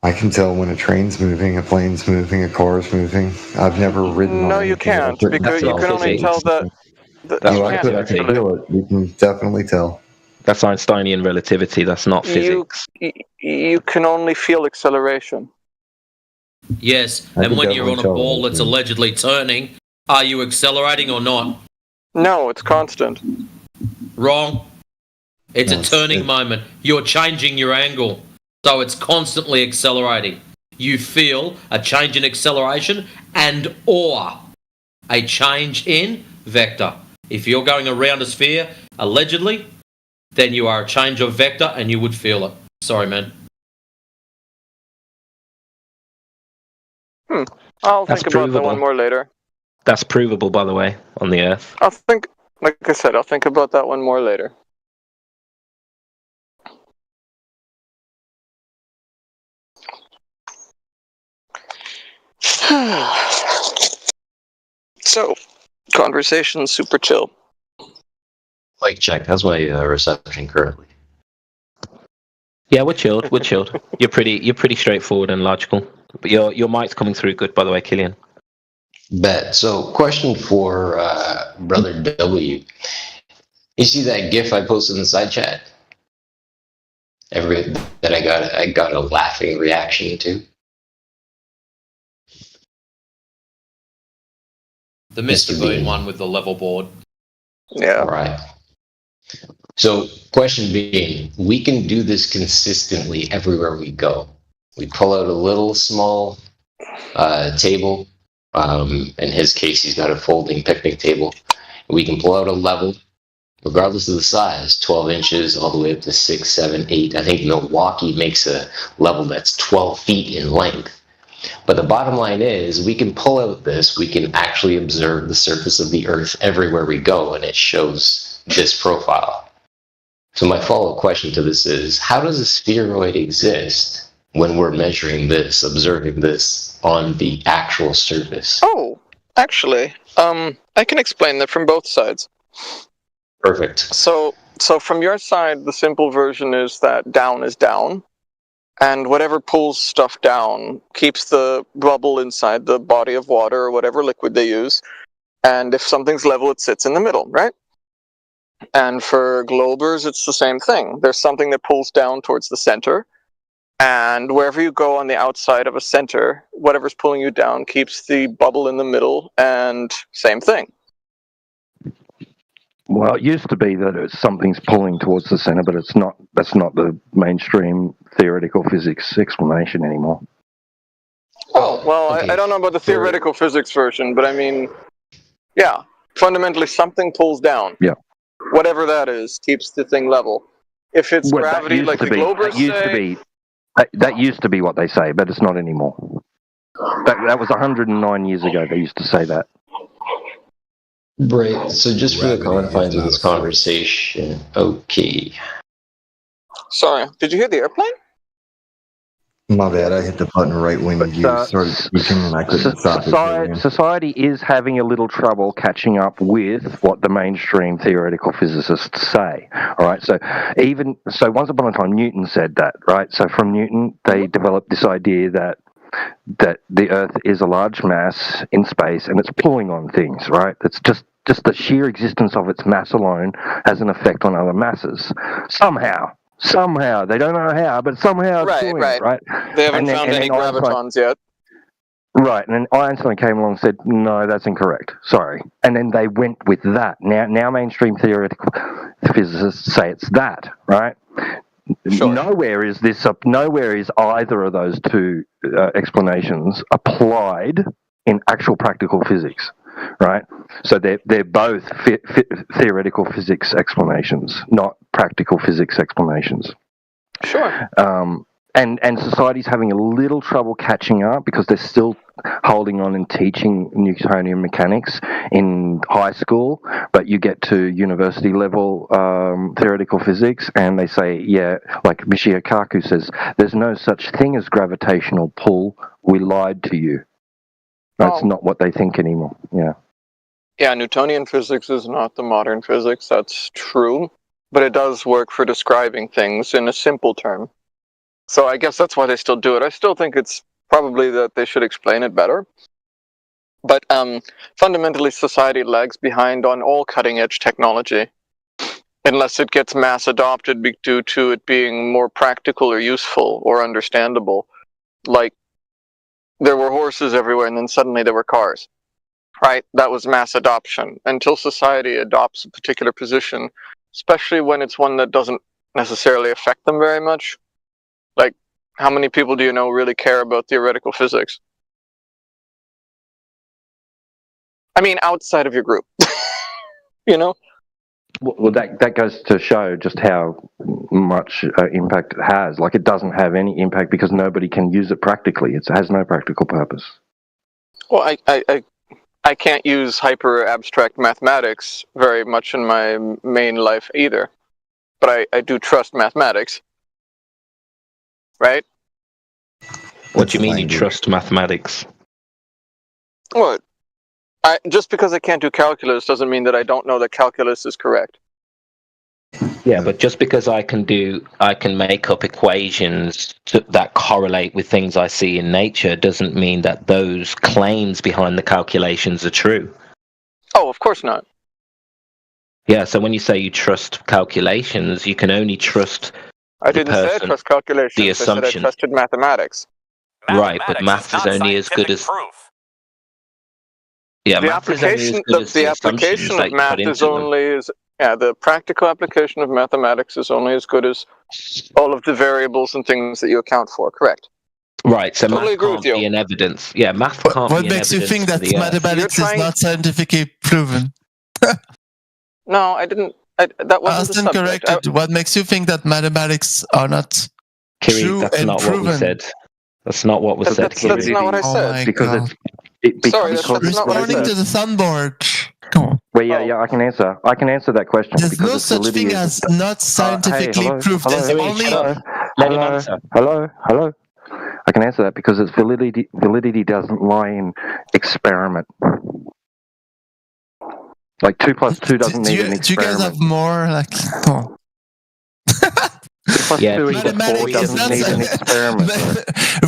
I: I can tell when a train's moving, a plane's moving, a car's moving. I've never ridden on
H: No, you can't, because you can only tell that...
I: I can feel it. You can definitely tell.
O: That's Einsteinian relativity. That's not physics.
H: You can only feel acceleration.
C: Yes, and when you're on a ball that's allegedly turning, are you accelerating or not?
H: No, it's constant.
C: Wrong. It's a turning moment. You're changing your angle, so it's constantly accelerating. You feel a change in acceleration and or a change in vector. If you're going around a sphere, allegedly, then you are a change of vector and you would feel it. Sorry, man.
H: I'll think about that one more later.
O: That's provable, by the way, on the Earth.
H: Like I said, I'll think about that one more later. So, conversation's super chill.
M: Like, check. How's my reception currently?
O: Yeah, we're chilled. We're chilled. You're pretty straightforward and logical. But your mic's coming through good, by the way, Killian.
M: Bet. So, question for Brother W. You see that GIF I posted in the side chat? That I got a laughing reaction to.
C: The Mr. Bean one with the level board.
H: Yeah.
M: Right. So, question being, we can do this consistently everywhere we go. We pull out a little small table. In his case, he's got a folding picnic table. We can pull out a level, regardless of the size, 12 inches all the way up to 6, 7, 8. I think Milwaukee makes a level that's 12 feet in length. But the bottom line is, we can pull out this, we can actually observe the surface of the Earth everywhere we go, and it shows this profile. So my follow-up question to this is, how does a spheroid exist when we're measuring this, observing this on the actual surface?
H: Oh, actually, I can explain that from both sides.
M: Perfect.
H: So from your side, the simple version is that down is down, and whatever pulls stuff down keeps the bubble inside the body of water or whatever liquid they use, and if something's level, it sits in the middle, right? And for globers, it's the same thing. There's something that pulls down towards the center, and wherever you go on the outside of a center, whatever's pulling you down keeps the bubble in the middle, and same thing.
E: Well, it used to be that something's pulling towards the center, but it's not. That's not the mainstream theoretical physics explanation anymore.
H: Oh, well, okay. I don't know about the theoretical physics version, but I mean, yeah, fundamentally something pulls down.
E: Yeah.
H: Whatever that is, keeps the thing level. If it's gravity, like the globers say...
E: That used to be what they say, but it's not anymore. That was 109 years ago, they used to say that.
M: Right, so just for the confines of this conversation, okay.
H: Sorry, did you hear the airplane?
I: My bad, I hit the button right when you started speaking and I couldn't stop it.
E: Society is having a little trouble catching up with what the mainstream theoretical physicists say. All right, so once upon a time Newton said that, right? So from Newton they developed this idea that the Earth is a large mass in space and it's pulling on things, right? It's just the sheer existence of its mass alone has an effect on other masses. Somehow, they don't know how, but somehow it's doing it, right?
H: They haven't found any gravitons yet.
E: Right, and then Einstein came along and said, no, that's incorrect, sorry. And then they went with that. Now mainstream theoretical physicists say it's that, right? Sure. Nowhere is either of those two explanations applied in actual practical physics, right? So they're both theoretical physics explanations, not practical physics explanations.
H: Sure.
E: And society's having a little trouble catching up because they're still holding on and teaching Newtonian mechanics in high school, but you get to university level theoretical physics and they say, yeah, like Michio Kaku says, there's no such thing as gravitational pull, we lied to you. That's not what they think anymore, yeah.
H: Yeah, Newtonian physics is not the modern physics, that's true, but it does work for describing things in a simple term. So I guess that's why they still do it. I still think it's probably that they should explain it better. But fundamentally, society lags behind on all cutting-edge technology, unless it gets mass adopted due to it being more practical or useful or understandable. Like, there were horses everywhere, and then suddenly there were cars. Right? That was mass adoption. Until society adopts a particular position, especially when it's one that doesn't necessarily affect them very much. Like, how many people do you know really care about theoretical physics? I mean, outside of your group. You know?
E: Well, that goes to show just how much impact it has. Like, it doesn't have any impact because nobody can use it practically. It has no practical purpose.
H: Well, I can't use hyper-abstract mathematics very much in my main life either. But I do trust mathematics. Right?
O: What do you mean you trust mathematics?
H: What? Just because I can't do calculus doesn't mean that I don't know that calculus is correct.
O: Yeah, but just because I can make up equations that correlate with things I see in nature doesn't mean that those claims behind the calculations are true.
H: Oh, of course not.
O: Yeah, so when you say you trust calculations, you can only trust
H: I didn't say I trust calculations.
O: The
H: I
O: assumption.
H: said I trusted mathematics.
O: Right, but math is only as good as
K: proof.
O: Yeah,
H: the application of math is only as the practical application of mathematics is only as good as all of the variables and things that you account for. Correct.
O: Right, so
H: totally
O: math can't be an evidence. Yeah, math can't be an evidence.
K: What makes you think that mathematics is not scientifically proven?
H: No, I didn't. That wasn't the subject.
K: Corrected. What makes you think that mathematics are not
O: Kiri,
K: true
O: that's
K: and
O: not
K: proven?
O: What we said. That's not what was said.
H: That's not what I said.
E: Because
H: Sorry, that's not what I
K: Responding
H: said.
K: to the sunboard. Come on.
E: Well, yeah, I can answer. I can answer that question.
K: There's
E: because
K: no
E: it's
K: such thing
E: validity
K: as not scientifically proved. There's only.
E: Hello. I can answer that because its validity doesn't lie in experiment. Like 2 + 2 doesn't need an experiment.
K: Do you guys have more? Like, come on.
E: 2 + 2 equals 4
K: Mathematics is
E: doesn't need an experiment.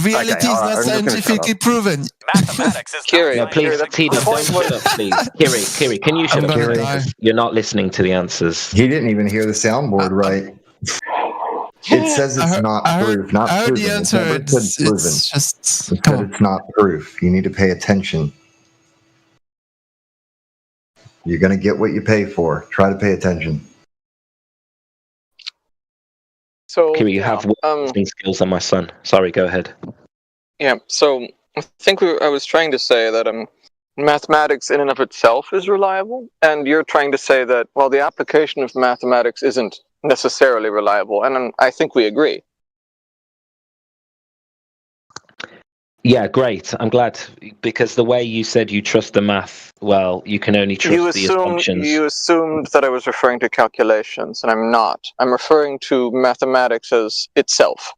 K: Reality is not scientifically proven.
S: Mathematics is
H: Kiri,
O: No, please, Tina, don't shut up, please. Kiri, can you shut up?
K: Die.
O: You're not listening to the answers.
I: He didn't even hear the soundboard right. It says it's not proof, not
K: I heard
I: proven.
K: the answer.
I: It never said proven.
K: It's just.
I: It said it's not proof. You need to pay attention. You're going to get what you pay for. Try to pay attention.
H: So
O: Kiri, you have listening skills on my son. Sorry, go ahead.
H: Yeah, so I think I was trying to say that mathematics in and of itself is reliable, and you're trying to say that, well, the application of mathematics isn't necessarily reliable, and I think we agree.
O: Yeah, great. I'm glad, because the way you said you trust the math, well, you can only trust the assumptions.
H: You assumed that I was referring to calculations, and I'm not. I'm referring to mathematics as itself.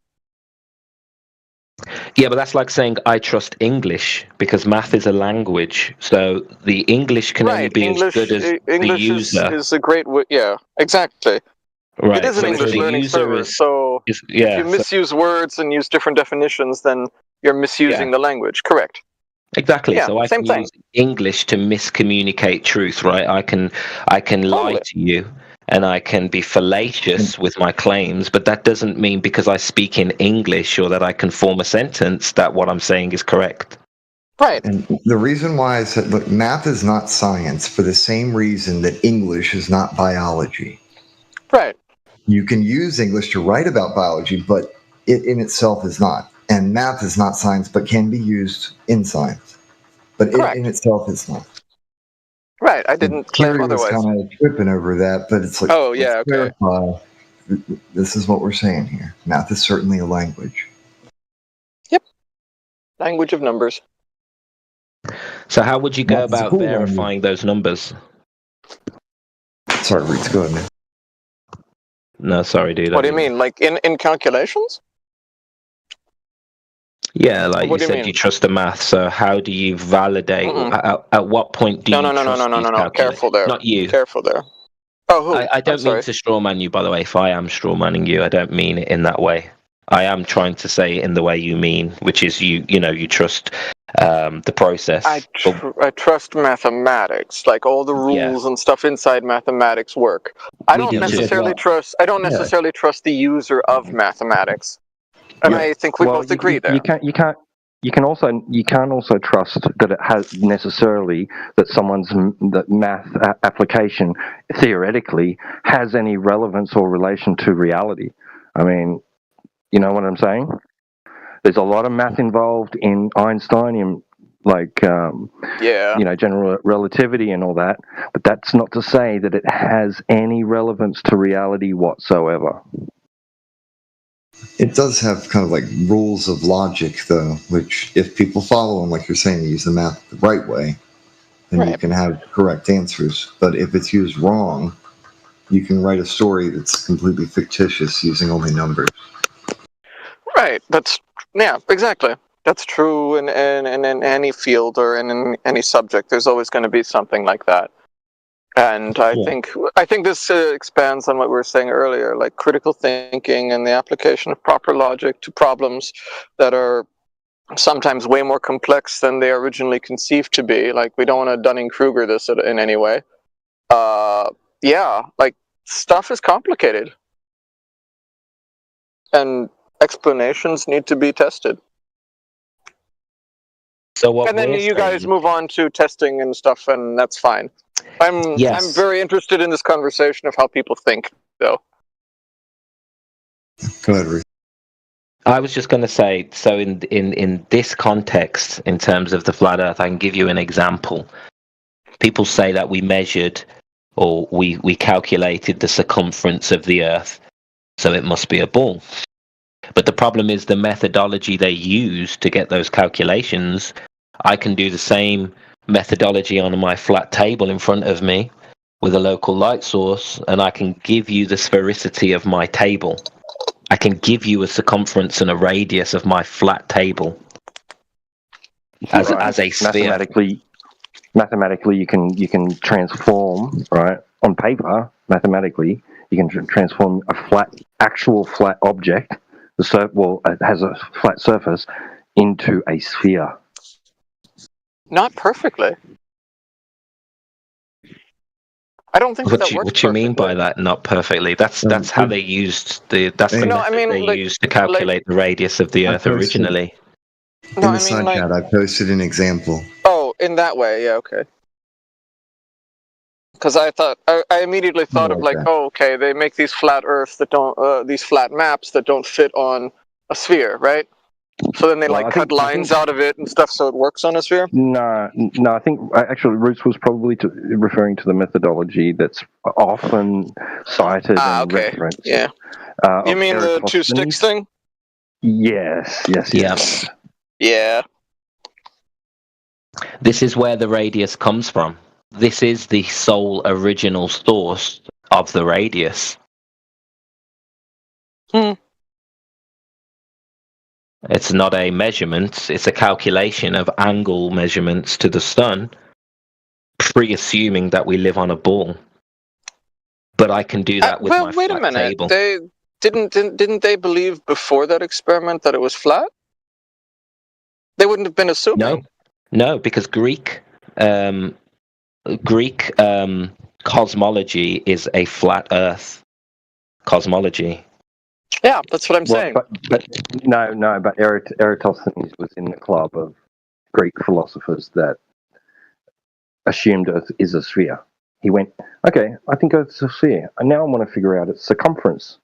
O: Yeah, but that's like saying I trust English, because math is a language. So the English can only be as good as the user.
H: Is a great yeah, exactly.
O: Right.
H: It is an English learning server, so if you misuse words and use different definitions, then you're misusing the language. Correct.
O: Exactly.
H: Yeah,
O: so I
H: same
O: can
H: thing.
O: use English to miscommunicate truth, right? I can lie to you, and I can be fallacious with my claims, but that doesn't mean because I speak in English or that I can form a sentence that what I'm saying is correct.
H: Right.
I: And the reason why I said, look, math is not science for the same reason that English is not biology.
H: Right.
I: You can use English to write about biology, but it in itself is not. And math is not science, but can be used in science. But it in itself is not.
H: Right, I didn't claim
I: Kiri was
H: otherwise.
I: kind of tripping over that, but it's like,
H: Oh, yeah, okay.
I: This is what we're saying here. Math is certainly a language.
H: Yep. Language of numbers.
O: So how would you go
I: That's
O: about
I: cool,
O: verifying those numbers?
I: Sorry, Reeds, go ahead, man.
O: No, sorry, dude.
H: What do you mean? Like in calculations?
O: Yeah, like
H: What
O: you
H: do you
O: said,
H: mean?
O: you trust the math. So how do you validate? At what point do you trust these calculations?
H: Careful there.
O: Not you.
H: Careful there. Oh, who?
O: I don't mean to strawman you, by the way. If I am strawmanning you, I don't mean it in that way. I am trying to say it in the way you mean, which is you trust the process.
H: I trust mathematics, like all the rules and stuff inside mathematics work. I don't necessarily trust the user of mathematics, and I think we both agree there.
E: You can't also trust that it has necessarily that that math application theoretically has any relevance or relation to reality. I mean, you know what I'm saying? There's a lot of math involved in Einsteinian, general relativity and all that, but that's not to say that it has any relevance to reality whatsoever.
I: It does have kind of like rules of logic, though, which if people follow them, like you're saying, use the math the right way, then you can have correct answers. But if it's used wrong, you can write a story that's completely fictitious using only numbers.
H: Right. Exactly. That's true in any field or in any subject. There's always going to be something like that. And I think this expands on what we were saying earlier, like critical thinking and the application of proper logic to problems that are sometimes way more complex than they originally conceived to be. Like, we don't want to Dunning-Kruger this in any way. Stuff is complicated. And explanations need to be tested.
O: So
H: then you guys move on to testing and stuff, and that's fine. I'm very interested in this conversation of how people think, though.
I: Go ahead, Reed.
O: I was just going to say, so in this context, in terms of the flat Earth, I can give you an example. People say that we measured or we calculated the circumference of the Earth, so it must be a ball. But the problem is the methodology they use to get those calculations. I can do the same methodology on my flat table in front of me with a local light source, and I can give you the sphericity of my table. I can give you a circumference and a radius of my flat table as a sphere.
E: Mathematically, you can transform, right? On paper, mathematically, you can transform a actual flat object, it has a flat surface, into a sphere.
H: Not perfectly. I don't think that works.
O: What you mean by that? Not perfectly. That's how they used the. That's the method they used to calculate the radius of the Earth originally.
I: In the side chat, I posted an example.
H: Oh, in that way, yeah, okay. Because I immediately thought of like, oh, okay, they make these flat Earths that don't, these flat maps that don't fit on a sphere, right? So then they cut lines out of it and stuff, so it works on a sphere.
E: No. I think actually Roots was probably referring to the methodology that's often cited and referenced.
H: Yeah. You mean the two sticks thing?
E: Yes.
H: Yeah.
O: This is where the radius comes from. This is the sole original source of the radius. It's not a measurement, it's a calculation of angle measurements to the sun, pre-assuming that we live on a ball. But I can do that with my
H: wait a
O: flat
H: minute.
O: table.
H: They didn't they believe before that experiment that it was flat? They wouldn't have been assuming.
O: No, because Greek cosmology is a flat Earth cosmology.
H: Yeah, that's what I'm saying.
E: But Eratosthenes was in the club of Greek philosophers that assumed Earth is a sphere. He went, okay, I think Earth's a sphere, and now I want to figure out its circumference.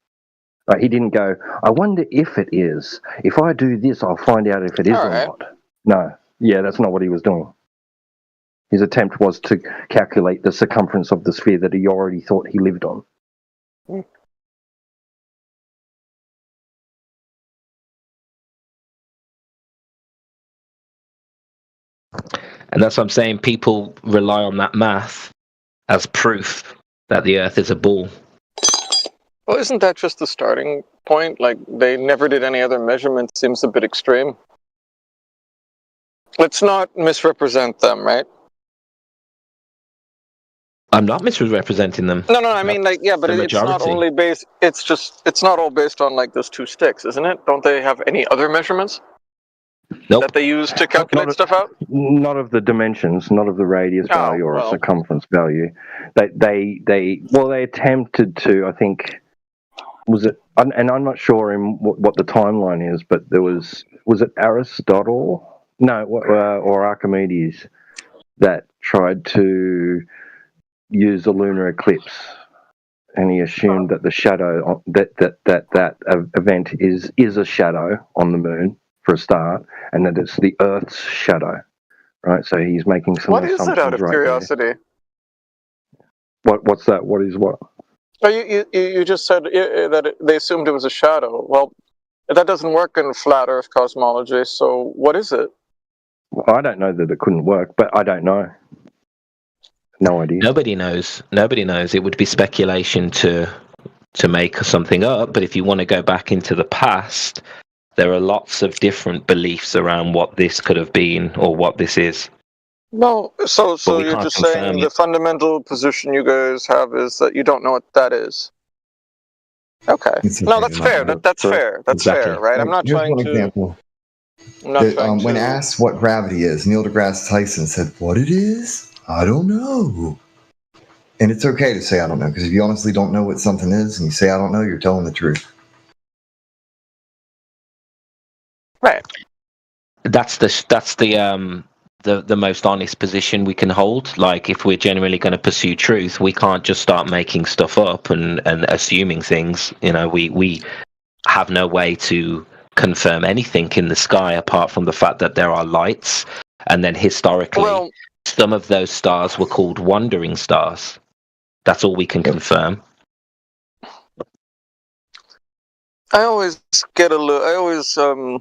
E: He didn't go, I wonder if it is. If I do this, I'll find out if it is or not. No, that's not what he was doing. His attempt was to calculate the circumference of the sphere that he already thought he lived on.
O: And that's what I'm saying. People rely on that math as proof that the Earth is a ball.
H: Well, isn't that just the starting point? Like, they never did any other measurement. Seems a bit extreme. Let's not misrepresent them, right?
O: I'm not misrepresenting them.
H: No, I mean, like, yeah, but it's not only based. It's not all based on like those two sticks, isn't it? Don't they have any other measurements?
O: Nope.
H: That they use to calculate stuff out?
E: Not of the dimensions, not of the radius value or a circumference value. They attempted to, I think, was it, and I'm not sure in what the timeline is, but was it Aristotle? No, or Archimedes that tried to use a lunar eclipse, and he assumed that the shadow that event is a shadow on the moon for a start, and that it's the Earth's shadow, right? So he's making some assumptions.
H: What is it, out of curiosity?
E: What's that? What is what?
H: Oh, you just said that they assumed it was a shadow. Well, that doesn't work in flat Earth cosmology. So what is it?
E: Well, I don't know that it couldn't work, but I don't know. No idea.
O: Nobody knows. It would be speculation to make something up. But if you want to go back into the past, there are lots of different beliefs around what this could have been or what this is.
H: No, so you're just saying the fundamental position you guys have is that you don't know what that is. Okay. No, that's fair. That's fair. That's fair, right? I'm not trying to.
I: Example. When asked what gravity is, Neil deGrasse Tyson said, "What it is? I don't know." And it's okay to say I don't know, because if you honestly don't know what something is and you say I don't know, you're telling the truth.
H: Right.
O: That's the most honest position we can hold. Like, if we're genuinely going to pursue truth, we can't just start making stuff up and assuming things. You know, we have no way to confirm anything in the sky apart from the fact that there are lights, and then historically some of those stars were called wandering stars. That's all we can confirm.
H: I always get the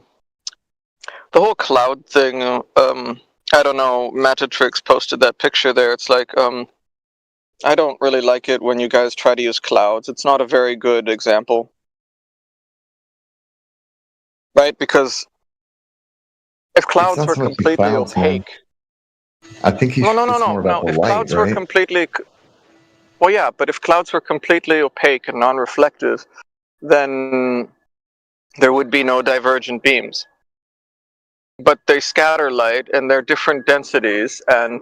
H: whole cloud thing, I don't know, Metatrix posted that picture there. It's like, I don't really like it when you guys try to use clouds. It's not a very good example. Right? Because if clouds were completely opaque...
I: I think he's more about the
H: if
I: light,
H: clouds
I: right?
H: were completely... Well, yeah, but if clouds were completely opaque and non-reflective, then there would be no divergent beams. But they scatter light, and they're different densities, and,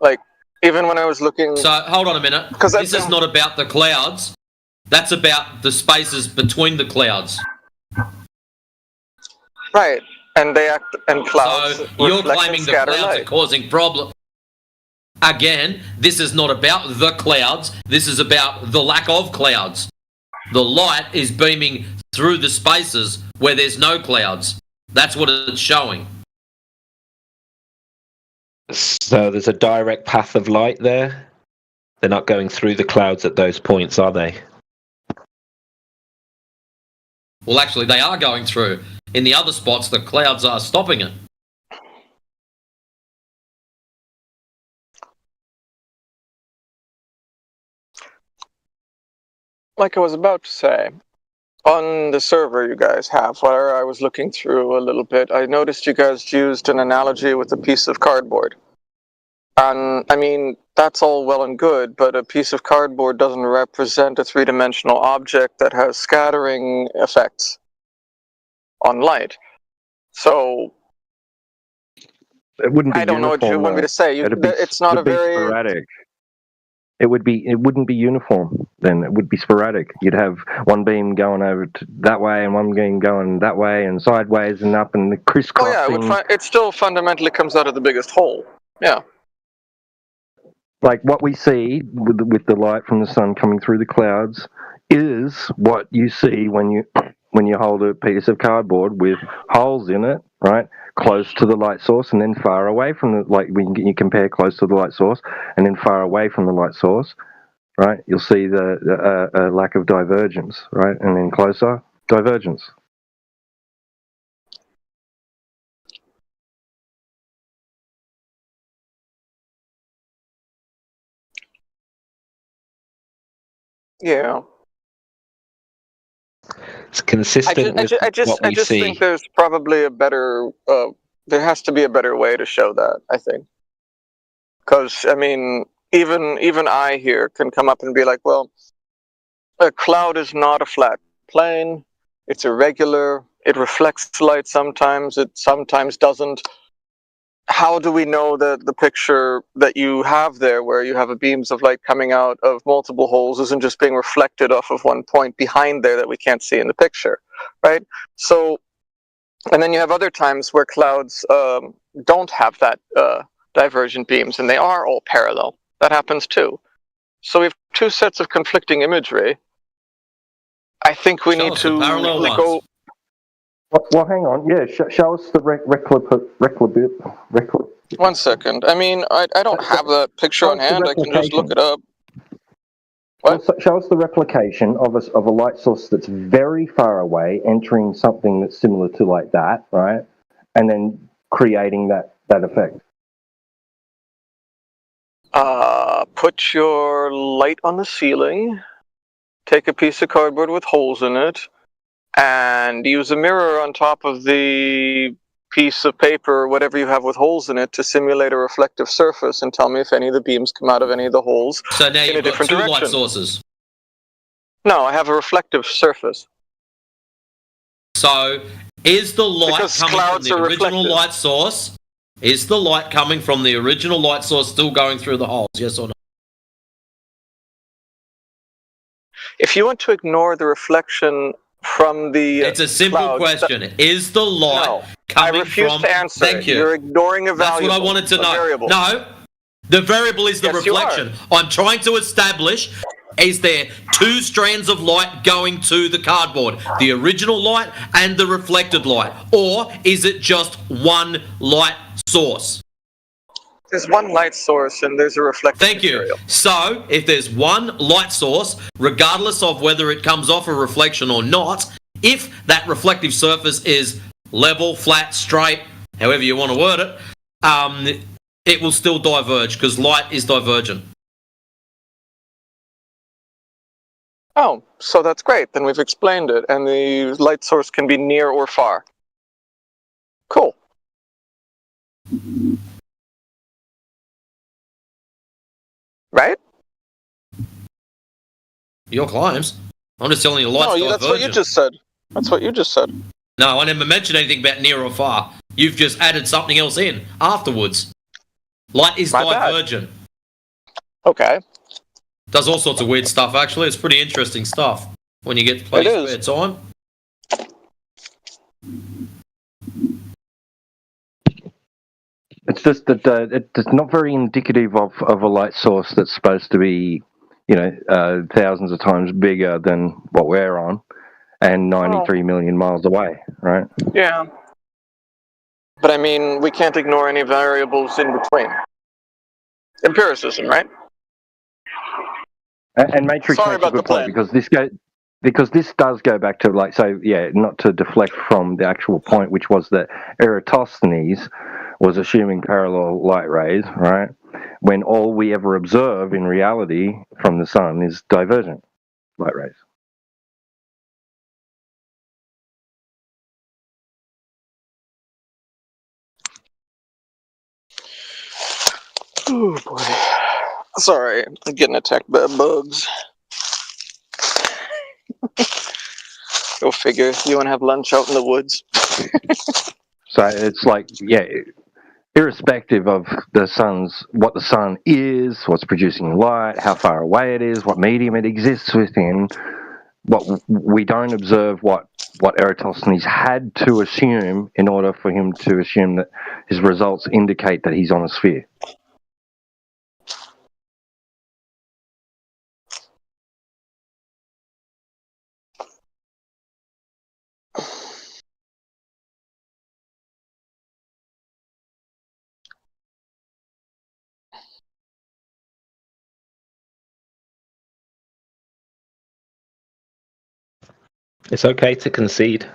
H: like, even when I was looking...
C: So, hold on a minute. This is not about the clouds. That's about the spaces between the clouds.
H: Right, and they act... And clouds
C: So, you're
H: reflect and
C: claiming the
H: scatter
C: clouds
H: light.
C: are causing problems. Again, this is not about the clouds. This is about the lack of clouds. The light is beaming through the spaces where there's no clouds. That's what it's showing.
O: So there's a direct path of light there. They're not going through the clouds at those points, are they?
C: Well, actually, they are going through. In the other spots, the clouds are stopping it.
H: Like I was about to say, on the server you guys have, where I was looking through a little bit, I noticed you guys used an analogy with a piece of cardboard. And, I mean, that's all well and good, but a piece of cardboard doesn't represent a three-dimensional object that has scattering effects on light. So,
E: it wouldn't be
H: I don't know what you want me to say. It's not a very...
E: sporadic. It wouldn't be uniform then. It would be sporadic. You'd have one beam going over to that way and one beam going that way and sideways and up and crisscrossing.
H: Oh yeah, it still fundamentally comes out of the biggest hole. Yeah.
E: Like what we see with the light from the sun coming through the clouds is what you see when you hold a piece of cardboard with holes in it, right? Close to the light source and then far away from the, like when you compare close to the light source and then far away from the light source, right? You'll see the lack of divergence, right? And then closer, divergence.
H: Yeah.
O: It's consistent with
H: I just
O: see.
H: think there's probably a better... there has to be a better way to show that, I think. Because, I mean, even I here can come up and be like, well, a cloud is not a flat plane. It's irregular. It reflects light sometimes. It sometimes doesn't. How do we know that the picture that you have there, where you have a beams of light coming out of multiple holes, isn't just being reflected off of one point behind there that we can't see in the picture, right? So, and then you have other times where clouds don't have that divergent beams, and they are all parallel. That happens too. So we have two sets of conflicting imagery. I think we need to go...
E: Well, hang on. Yeah, show us the
H: One second. I mean, I don't have that picture on hand. I can just look it up.
E: What? Well, show us the replication of a light source that's very far away, entering something that's similar to like that, right? And then creating that effect.
H: Put your light on the ceiling. Take a piece of cardboard with holes in it. And use a mirror on top of the piece of paper, whatever you have with holes in it, to simulate a reflective surface and tell me if any of the beams come out of any of the holes
C: So now
H: in a
C: you've got
H: different
C: two
H: direction.
C: light sources.
H: No, I have a reflective surface.
C: So is the light
H: Because
C: coming from
H: clouds
C: the
H: are
C: original
H: reflective.
C: light source? Is the light coming from the original light source still going through the holes? Yes or no?
H: If you want to ignore the reflection from the
C: It's a simple
H: clouds,
C: question. Is the light
H: No,
C: coming
H: I refuse
C: from...
H: to answer.
C: Thank you.
H: You're ignoring a
C: That's
H: variable.
C: what I wanted to
H: a
C: know.
H: Variable.
C: No, the variable is the
H: Yes, you are.
C: reflection. I'm trying to establish, is there two strands of light going to the cardboard? The original light and the reflected light? Or is it just one light source?
H: There's one light source and there's a reflective
C: Thank
H: material.
C: you. So, if there's one light source, regardless of whether it comes off a reflection or not, If that reflective surface is level, flat, straight, however you want to word it, it will still diverge because light is divergent.
H: Oh, so that's great. Then we've explained it, and the light source can be near or far. Cool. Right?
C: Your claims. I'm just telling you the light's
H: No,
C: divergent.
H: that's what you just said. That's what you just said.
C: No, I never mentioned anything about near or far. You've just added something else in afterwards. Light is divergent.
H: Okay.
C: Does all sorts of weird stuff, actually. It's pretty interesting stuff when you get to play spare time.
E: It's just that it's not very indicative of a light source that's supposed to be, thousands of times bigger than what we're on and 93 million miles away, right?
H: Yeah. But I mean, we can't ignore any variables in between. Empiricism, right?
E: And Matrix makes a good point because this does go back to not to deflect from the actual point, which was that Eratosthenes was assuming parallel light rays, right? When all we ever observe in reality from the sun is divergent light rays.
H: Oh boy. Sorry, I'm getting attacked by bugs. Go figure. You want to have lunch out in the woods?
E: So it's irrespective of what the sun is, what's producing light, how far away it is, what medium it exists within, what we don't observe what Eratosthenes had to assume in order for him to assume that his results indicate that he's on a sphere.
O: It's okay to concede.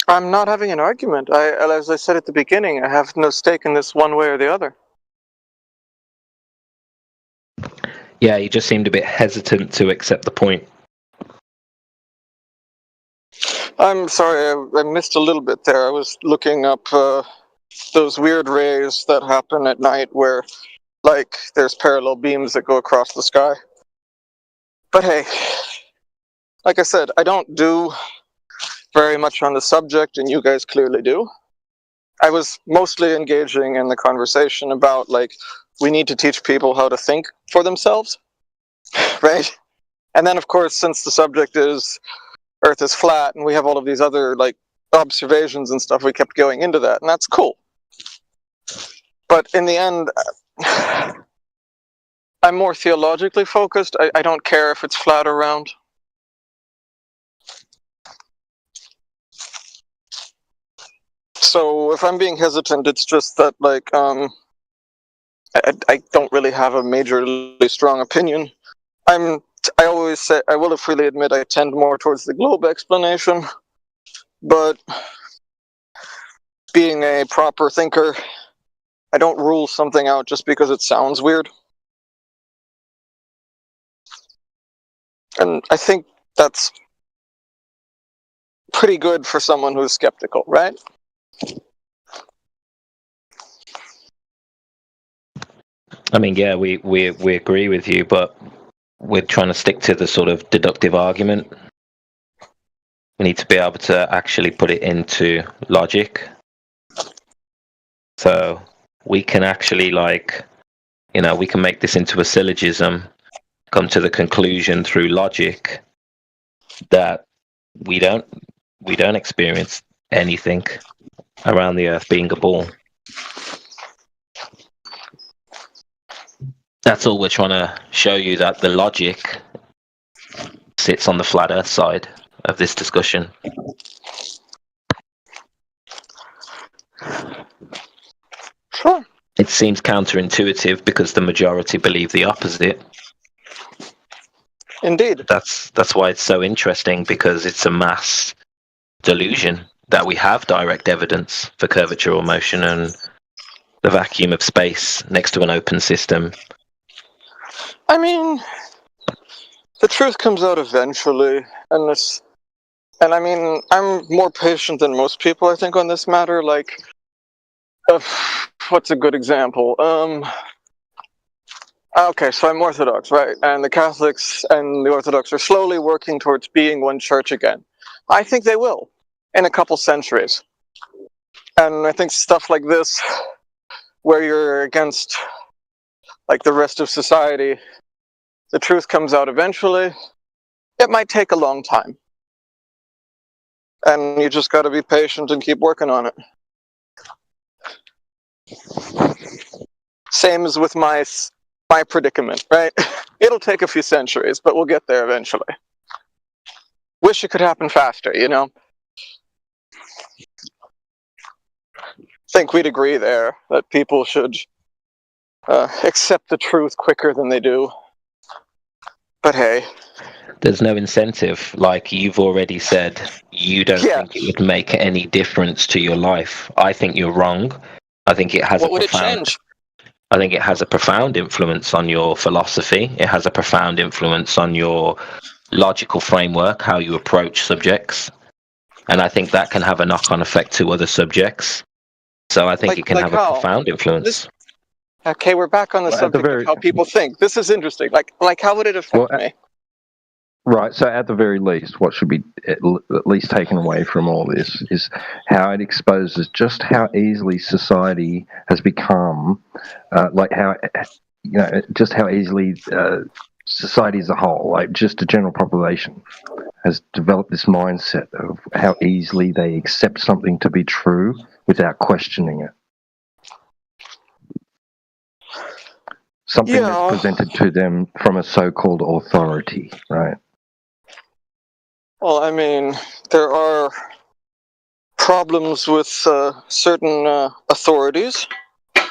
H: I'm not having an argument. As I said at the beginning, I have no stake in this one way or the other.
O: Yeah, you just seemed a bit hesitant to accept the point.
H: I'm sorry, I missed a little bit there. I was looking up those weird rays that happen at night where, there's parallel beams that go across the sky. But hey, like I said, I don't do very much on the subject, and you guys clearly do. I was mostly engaging in the conversation about, we need to teach people how to think for themselves, right? And then, of course, since the subject is Earth is flat, and we have all of these other, observations and stuff, we kept going into that, and that's cool. But in the end, I'm more theologically focused. I don't care if it's flat or round. So if I'm being hesitant, it's just that, I don't really have a majorly strong opinion. I always say, I will freely admit, I tend more towards the globe explanation, but being a proper thinker, I don't rule something out just because it sounds weird. And I think that's pretty good for someone who's skeptical, right?
O: I mean, yeah, we agree with you, but we're trying to stick to the sort of deductive argument. We need to be able to actually put it into logic. So we can actually, we can make this into a syllogism, come to the conclusion through logic that we don't experience anything around the Earth being a ball. That's all we're trying to show you, that the logic sits on the flat Earth side of this discussion.
H: Sure.
O: It seems counterintuitive because the majority believe the opposite.
H: Indeed.
O: That's why it's so interesting, because it's a mass delusion that we have direct evidence for curvature or motion and the vacuum of space next to an open system.
H: I mean, the truth comes out eventually, and I mean, I'm more patient than most people, I think, on this matter. Like, what's a good example? Okay, so I'm Orthodox, right? And the Catholics and the Orthodox are slowly working towards being one church again. I think they will, in a couple centuries. And I think stuff like this, where you're against, like, the rest of society, the truth comes out eventually. It might take a long time. And you just gotta be patient and keep working on it. Same as with my predicament, right? It'll take a few centuries, but we'll get there eventually. Wish it could happen faster, you know? Think we'd agree there that people should accept the truth quicker than they do. But hey.
O: There's no incentive. Like you've already said, you don't think it would make any difference to your life. I think you're wrong. I think it has
H: What would it change?
O: I think it has a profound influence on your philosophy. It has a profound influence on your logical framework, how you approach subjects. And I think that can have a knock-on effect to other subjects. So I think it can have a profound influence.
H: Okay, we're back on the subject of how people think. This is interesting. Like how would it affect me?
E: Right, so at the very least, what should be at least taken away from all this is how it exposes just how easily society has become, just how easily society as a whole, like just the general population, has developed this mindset of how easily they accept something to be true without questioning it. Something that's presented to them from a so-called authority, right?
H: Well, I mean, there are problems with certain authorities.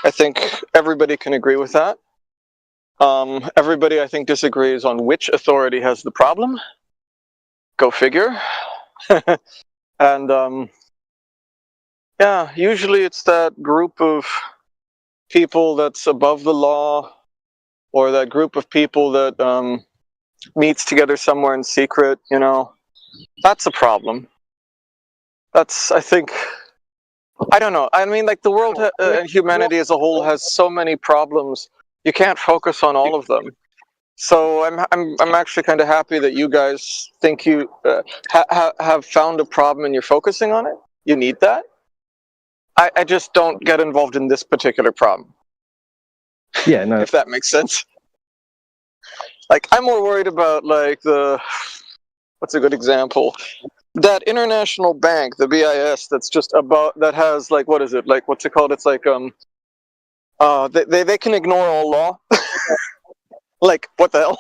H: I think everybody can agree with that. Everybody, I think, disagrees on which authority has the problem. Go figure. And, yeah, usually it's that group of people that's above the law, or that group of people that meets together somewhere in secret, you know. That's a problem. That's, I think, I don't know. I mean, like, the world and humanity as a whole has so many problems. You can't focus on all of them. So I'm actually kind of happy that you guys think you have found a problem and you're focusing on it. You need that. I just don't get involved in this particular problem.
E: Yeah, no.
H: If that makes sense. Like, I'm more worried about, like, what's a good example? That international bank, the BIS, that's just about, that has, like, what is it? Like, what's it called? It's like, they can ignore all law. Like, what the hell?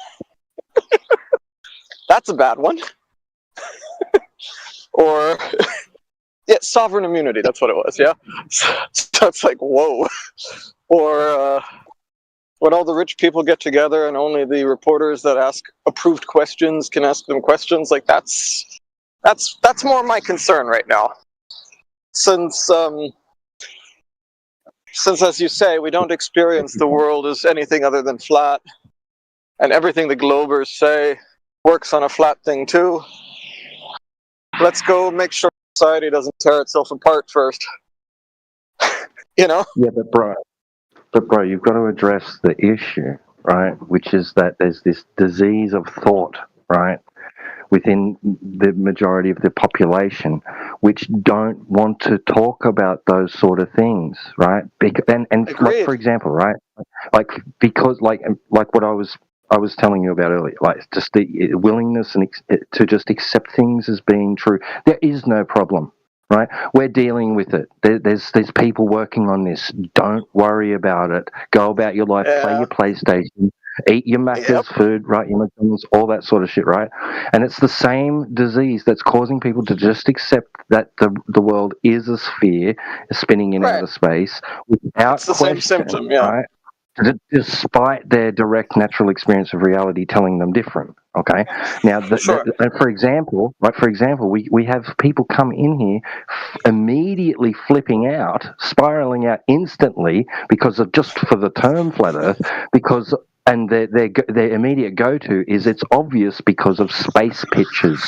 H: That's a bad one. Or, yeah, sovereign immunity, that's what it was, yeah? So it's like, whoa. Or, when all the rich people get together and only the reporters that ask approved questions can ask them questions, like, that's more my concern right now. Since, as you say, we don't experience the world as anything other than flat, and everything the Globers say works on a flat thing too. Let's go make sure society doesn't tear itself apart first. You know?
E: Yeah, but bro, you've got to address the issue, right? Which is that there's this disease of thought, right, within the majority of the population, which don't want to talk about those sort of things, right? And like, for example, right, like, because like what I was telling you about earlier, like just the willingness and to just accept things as being true. There is no problem. Right, we're dealing with it. There's people working on this. Don't worry about it. Go about your life. Play your PlayStation. Eat your Macca's food. Right, your McDonald's, all that sort of shit. Right, and it's the same disease that's causing people to just accept that the world is a sphere spinning in outer space without
H: it's the
E: question.
H: Same symptom, yeah.
E: Right, despite their direct natural experience of reality telling them different. Okay. Now,
H: Sure.
E: for example, we have people come in here immediately flipping out, spiraling out instantly because of just for the term flat Earth, because and their immediate go-to is it's obvious because of space pictures,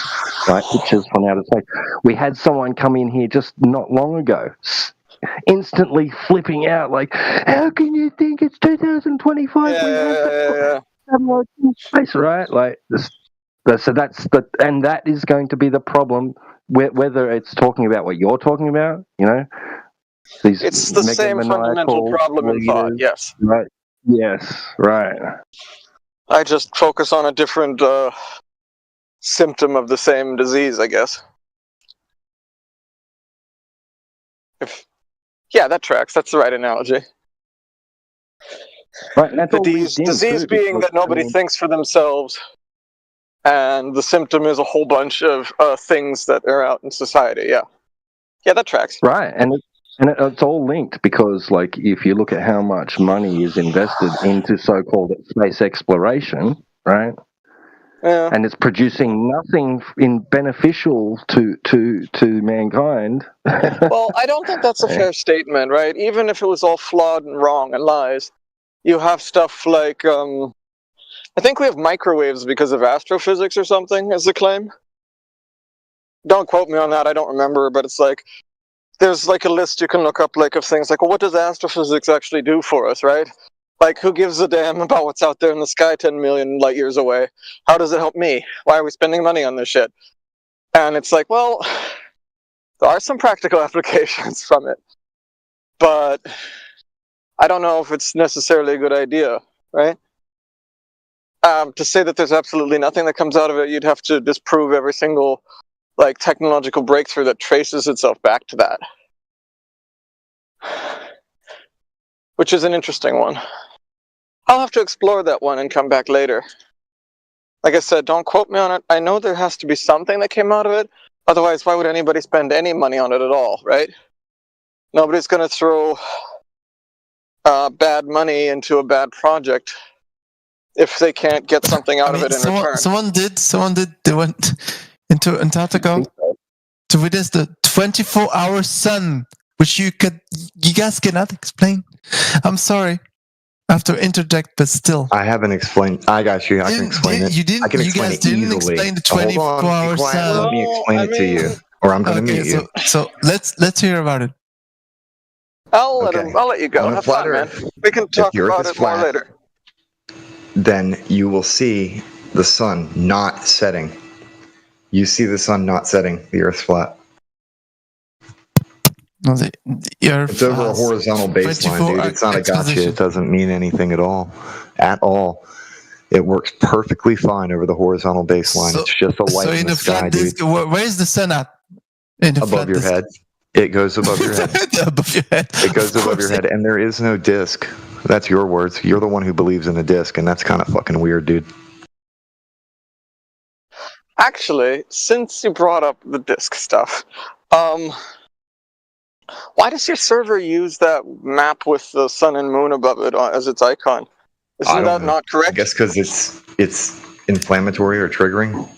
E: right? Pictures from outer space. We had someone come in here just not long ago, instantly flipping out like, how can you think it's 2025?
H: Yeah.
E: Satellites in space, right? Like this. So and that is going to be the problem. Whether it's talking about what you're talking about, these
H: It's the same fundamental problem in thought. Yes.
E: Right. Yes. Right.
H: I just focus on a different symptom of the same disease, I guess. Yeah, that tracks. That's the right analogy.
E: Right, and that's
H: the
E: all
H: disease being that nobody thinks for themselves, and the symptom is a whole bunch of things that are out in society. Yeah, that tracks.
E: Right, and it's all linked because, like, if you look at how much money is invested into so-called space exploration, right?
H: Yeah.
E: And it's producing nothing beneficial to mankind.
H: Well, I don't think that's a fair statement, right? Even if it was all flawed and wrong and lies, you have stuff like, I think we have microwaves because of astrophysics or something, is the claim. Don't quote me on that, I don't remember, but it's like, there's like a list you can look up like of things like, well, what does astrophysics actually do for us, right? Like, who gives a damn about what's out there in the sky 10 million light years away? How does it help me? Why are we spending money on this shit? And it's like, well, there are some practical applications from it, but I don't know if it's necessarily a good idea, right? To say that there's absolutely nothing that comes out of it, you'd have to disprove every single like technological breakthrough that traces itself back to that, which is an interesting one. I'll have to explore that one and come back later. Like I said, don't quote me on it. I know there has to be something that came out of it. Otherwise, why would anybody spend any money on it at all, right? Nobody's going to throw bad money into a bad project if they can't get something out of it in return.
K: Someone did. They went into Antarctica to witness the 24-hour sun, which you guys cannot explain. I'm sorry. I have to interject, but still.
I: I haven't explained. I got you. I can explain it. I can explain it easily.
K: Explain the 24-hour sun.
I: Let me explain it to you, or I'm going to mute you.
K: So let's hear about it.
H: I'll let you go. Have fun, man. We can talk about it more later.
I: Then you will see the sun not setting. You see the sun not setting. The Earth's flat.
K: No, the Earth
I: it's over a horizontal baseline, dude. It's not a gotcha. It doesn't mean anything at all. At all. It works perfectly fine over the horizontal baseline. It's just a light in the sky, dude.
K: Where is the sun at?
I: Above your head. It goes above your head.
K: Above your head.
I: It goes above your head, and there is no disc. That's your words. You're the one who believes in a disc, and that's kind of fucking weird, dude.
H: Actually, since you brought up the disc stuff, why does your server use that map with the sun and moon above it as its icon? Isn't that not correct?
I: I guess because it's inflammatory or triggering,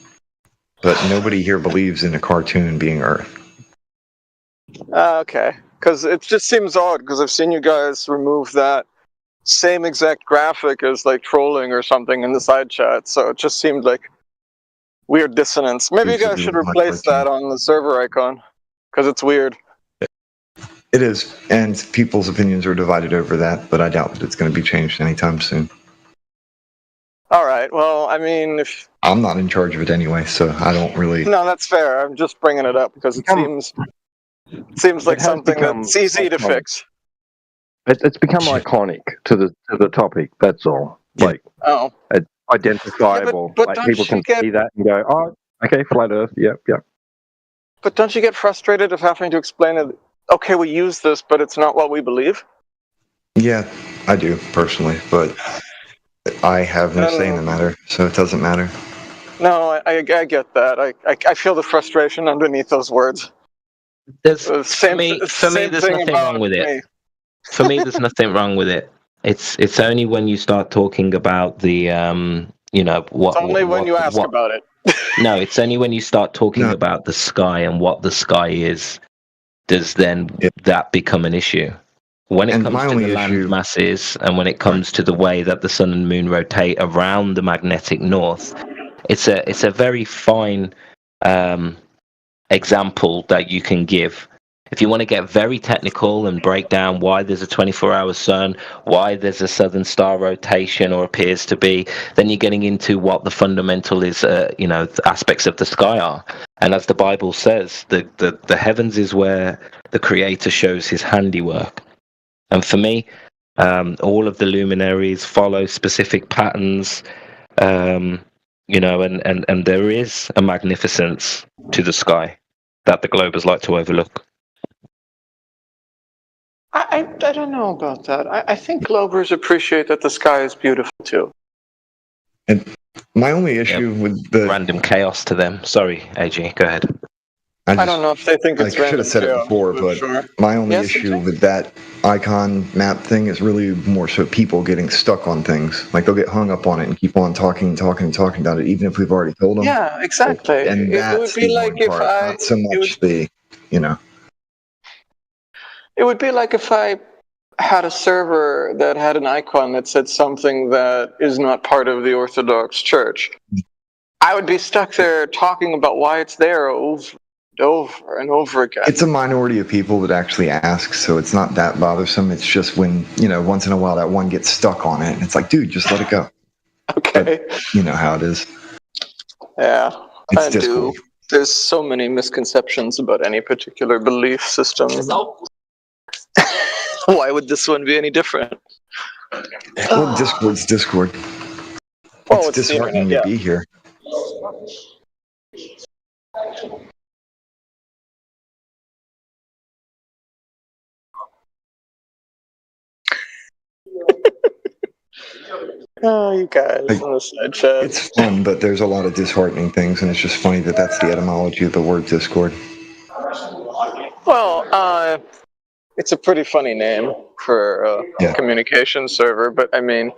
I: but nobody here believes in a cartoon being Earth.
H: Okay, because it just seems odd, because I've seen you guys remove that same exact graphic as like trolling or something in the side chat, so it just seemed like weird dissonance. Maybe you guys should replace that on the server icon, because it's weird.
I: It is, and people's opinions are divided over that, but I doubt that it's going to be changed anytime soon.
H: Alright, well, I mean, if...
I: I'm not in charge of it anyway, so I don't really...
H: No, that's fair. I'm just bringing it up, because it seems like something that's easy to fix.
E: It's become iconic to the topic, that's all. Like, it's identifiable.
H: But
E: like, people can see that and go, oh, okay, flat Earth, yep.
H: But don't you get frustrated of having to explain it? Okay, we use this, but it's not what we believe?
I: Yeah, I do, personally, but I have no say in the matter, so it doesn't matter.
H: No, I get that. I feel the frustration underneath those words.
O: For me, there's nothing wrong with it. For me, there's nothing wrong with it. It's only when you start talking about the you know what.
H: It's only when you ask about it.
O: No, it's only when you start talking about the sky and what the sky is, does then that become an issue. When it comes to the land masses and when it comes to the way that the sun and moon rotate around the magnetic north, it's a very fine example that you can give. If you want to get very technical and break down why there's a 24-hour sun, why there's a southern star rotation or appears to be, then you're getting into what the fundamental is, the aspects of the sky are. And as the Bible says, the heavens is where the Creator shows his handiwork. And for me, all of the luminaries follow specific patterns, and there is a magnificence to the sky that the Globers like to overlook.
H: I don't know about that. I think Globers appreciate that the sky is beautiful too.
I: And my only issue with the
O: random chaos to them. Sorry, AG, go ahead.
H: I don't know if they think it's
I: I should have said it before, but my only issue with that icon map thing is really more so people getting stuck on things. Like they'll get hung up on it and keep on talking about it, even if we've already told them.
H: Yeah, exactly.
I: And
H: it would be like if
I: not so much
H: It would be like if I had a server that had an icon that said something that is not part of the Orthodox Church. I would be stuck there talking about why it's there over and over again.
I: It's a minority of people that actually ask, so it's not that bothersome. It's just when, once in a while that one gets stuck on it, and it's like, dude, just let it go.
H: Okay.
I: But you know how it is.
H: Yeah,
I: It's
H: I do. There's so many misconceptions about any particular belief system. Why would this one be any different?
I: Well, Discord's Discord.
H: Well,
I: it's disheartening to be here.
H: Oh, you guys on the side chat.
I: It's fun, but there's a lot of disheartening things, and it's just funny that that's the etymology of the word Discord.
H: Well, it's a pretty funny name for a communication server, but I mean,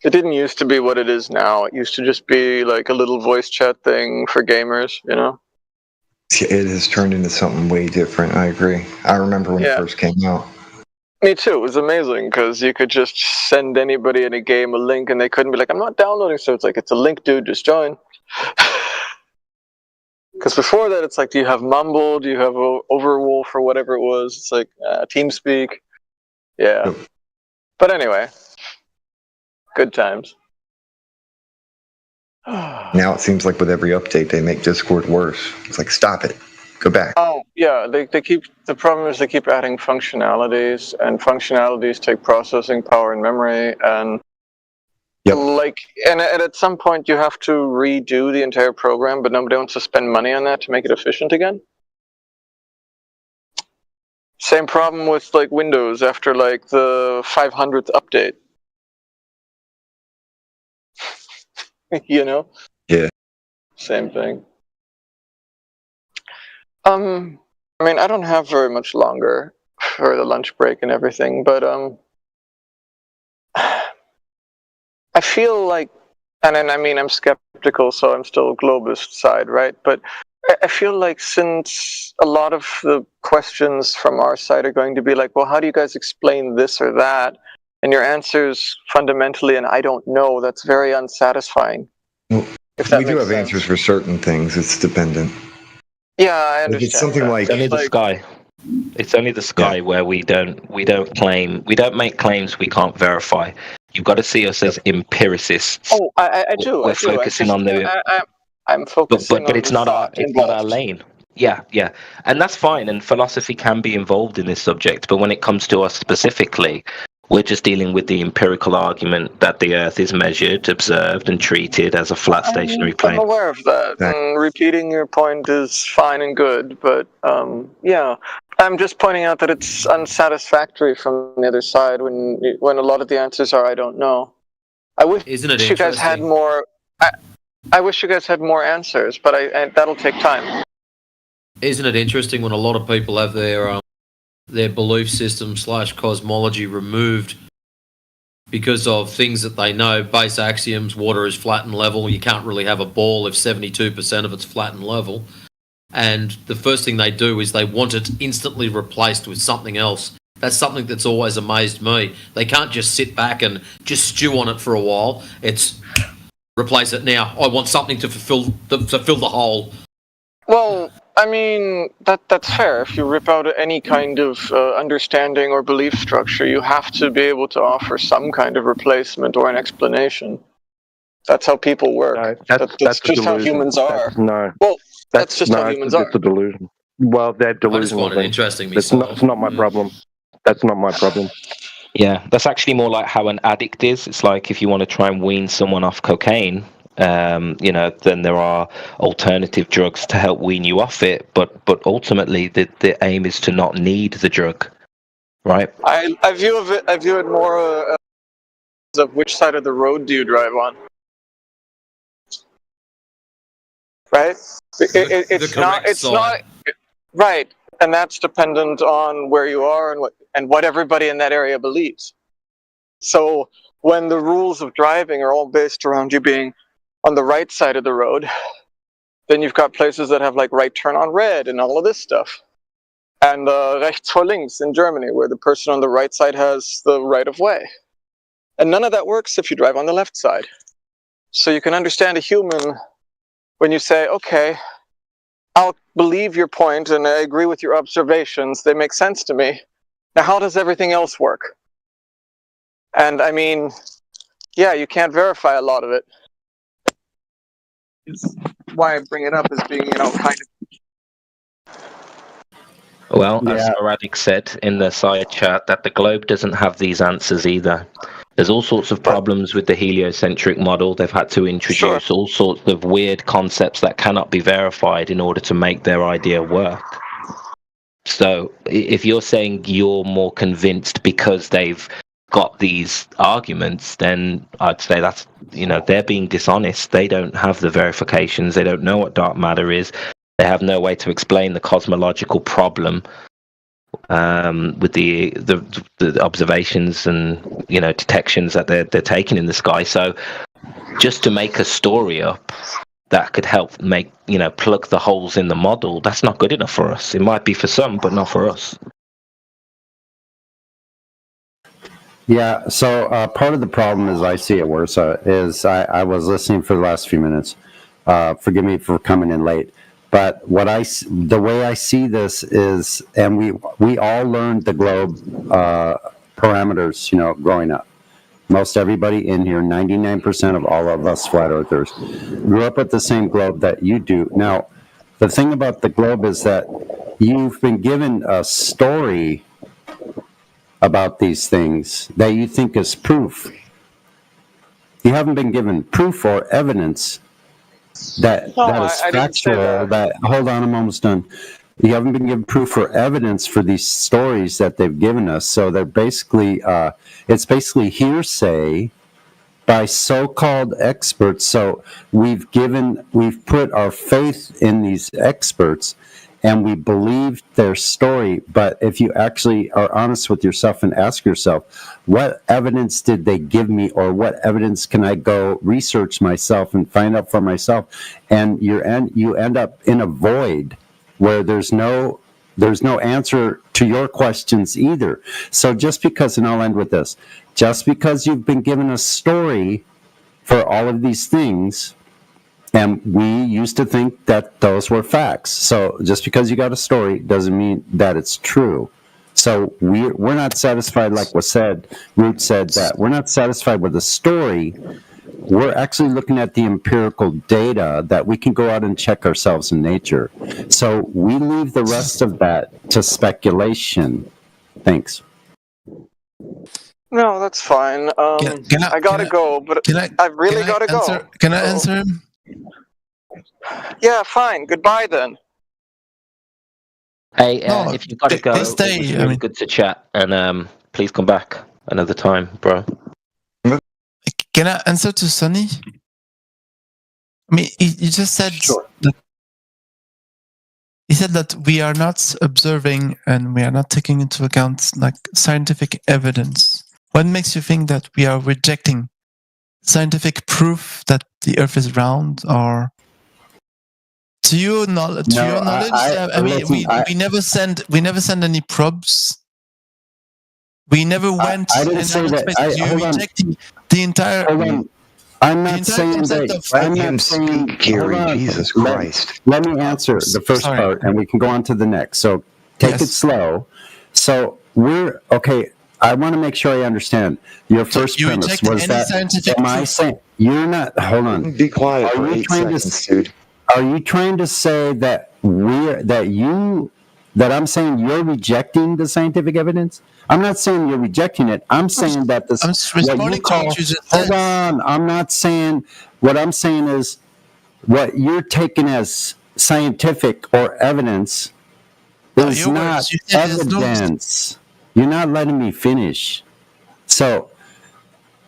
H: it didn't used to be what it is now. It used to just be like a little voice chat thing for gamers,
I: It has turned into something way different, I agree. I remember when it first came out.
H: Me too. It was amazing because you could just send anybody in a game a link and they couldn't be like, I'm not downloading, so it's like, it's a link, dude, just join. Because before that, it's like, do you have Mumble? Do you have Overwolf or whatever it was? It's like TeamSpeak. Yeah. But anyway, good times.
I: Now it seems like with every update, they make Discord worse. It's like, stop it. Go back.
H: Oh, yeah. The problem is they keep adding functionalities, and functionalities take processing power and memory, and and at some point you have to redo the entire program, but nobody wants to spend money on that to make it efficient again. Same problem with like Windows after like the 500th update.
I: Yeah.
H: Same thing. I mean, I don't have very much longer for the lunch break and everything, but I feel like, and then, I mean, I'm skeptical, so I'm still Globist side, right? But I feel like since a lot of the questions from our side are going to be like, well, how do you guys explain this or that? And your answer's fundamentally, and I don't know, that's very unsatisfying.
I: Well, we do have answers for certain things. It's dependent.
H: Yeah, I understand.
I: It's something like
O: only the sky. It's only the sky where we don't make claims we can't verify. You've got to see us as empiricists.
H: Oh, I do.
O: We're focusing on the.
H: I'm focusing,
O: but it's not our lane. Yeah, and that's fine. And philosophy can be involved in this subject, but when it comes to us specifically, we're just dealing with the empirical argument that the Earth is measured, observed, and treated as a flat stationary plane.
H: I'm aware of that. And repeating your point is fine and good, but I'm just pointing out that it's unsatisfactory from the other side when a lot of the answers are I don't know. I wish you guys had more. I wish you guys had more answers, but that'll take time.
C: Isn't it interesting when a lot of people have their belief system / cosmology removed because of things that they know, base axioms, water is flat and level. You can't really have a ball if 72% of it's flat and level. And the first thing they do is they want it instantly replaced with something else. That's something that's always amazed me. They can't just sit back and just stew on it for a while. It's replace it now. I want something to fill the hole.
H: Well, I mean, that's fair. If you rip out any kind of understanding or belief structure, you have to be able to offer some kind of replacement or an explanation. That's how people work.
E: No,
H: that's just how humans are. That's just how humans are.
E: It's a delusion. Well, they're delusional.
C: I just find it interesting.
E: It's not my problem. That's not my problem.
O: Yeah, that's actually more like how an addict is. It's like if you want to try and wean someone off cocaine, then there are alternative drugs to help wean you off it. But ultimately, the aim is to not need the drug, right?
H: I view it more of which side of the road do you drive on, right? It's not right, and that's dependent on where you are and what everybody in that area believes. So when the rules of driving are all based around you being on the right side of the road, then you've got places that have like right turn on red and all of this stuff. And rechts vor links in Germany, where the person on the right side has the right of way. And none of that works if you drive on the left side. So you can understand a human when you say, okay, I'll believe your point and I agree with your observations. They make sense to me. Now, how does everything else work? And I mean, yeah, you can't verify a lot of it. It's why I bring it up as being, kind of.
O: Well, as Sporadic said in the side chat, that the globe doesn't have these answers either. There's all sorts of problems with the heliocentric model. They've had to introduce all sorts of weird concepts that cannot be verified in order to make their idea work. So if you're saying you're more convinced because they've got these arguments, then I'd say that's, they're being dishonest. They don't have the verifications. They don't know what dark matter is. They have no way to explain the cosmological problem with the observations and detections that they're taking in the sky. So just to make a story up that could help make plug the holes in the model, that's not good enough for us. It might be for some, but not for us.
S: Yeah, so part of the problem, as I see it, Worsa, is I was listening for the last few minutes. Forgive me for coming in late. But the way I see this is, and we all learned the globe parameters, growing up. Most everybody in here, 99% of all of us flat earthers, grew up with the same globe that you do. Now, the thing about the globe is that you've been given a story about these things that you think is proof. You haven't been given proof or evidence that is factual. Hold on, I'm almost done. You haven't been given proof or evidence for these stories that they've given us. So they're basically, it's basically hearsay by so-called experts. So we've put our faith in these experts and we believe their story. But if you actually are honest with yourself and ask yourself, what evidence did they give me, or what evidence can I go research myself and find out for myself? And you end up in a void where there's no answer to your questions either. So just because, and I'll end with this, just because you've been given a story for all of these things, and we used to think that those were facts. So just because you got a story doesn't mean that it's true. So we're not satisfied, like was said, Root said, that we're not satisfied with the story. We're actually looking at the empirical data that we can go out and check ourselves in nature. So we leave the rest of that to speculation. Thanks.
H: No, that's fine. I gotta go, but I really gotta go.
K: Can I answer him?
H: Yeah, fine. Goodbye then.
O: Hey, if you've got to go, it was really good to chat, and please come back another time, bro.
K: Can I answer to Sonny? I mean, you just said that he said that we are not observing and we are not taking into account like scientific evidence What makes you think that we are rejecting scientific proof that the Earth is round? Or to your knowledge, we never send any probes. We never went.
S: I didn't say that.
K: You're rejecting the entire.
S: Hold on. I'm not saying that. I'm not saying.
P: Gary, Jesus Christ.
S: Let me answer the first part, and we can go on to the next. So take it slow. So we're okay. I want to make sure I understand. Your first premise was that. Am I saying you're not? Hold on.
P: Be quiet for 8 seconds, dude.
S: Are you trying to say that I'm saying you're rejecting the scientific evidence? I'm not saying you're rejecting it. I'm saying that this.
K: I'm responding to what you just said.
S: Hold on. I'm not saying. What I'm saying is, what you're taking as scientific or evidence is not evidence. You're not letting me finish. So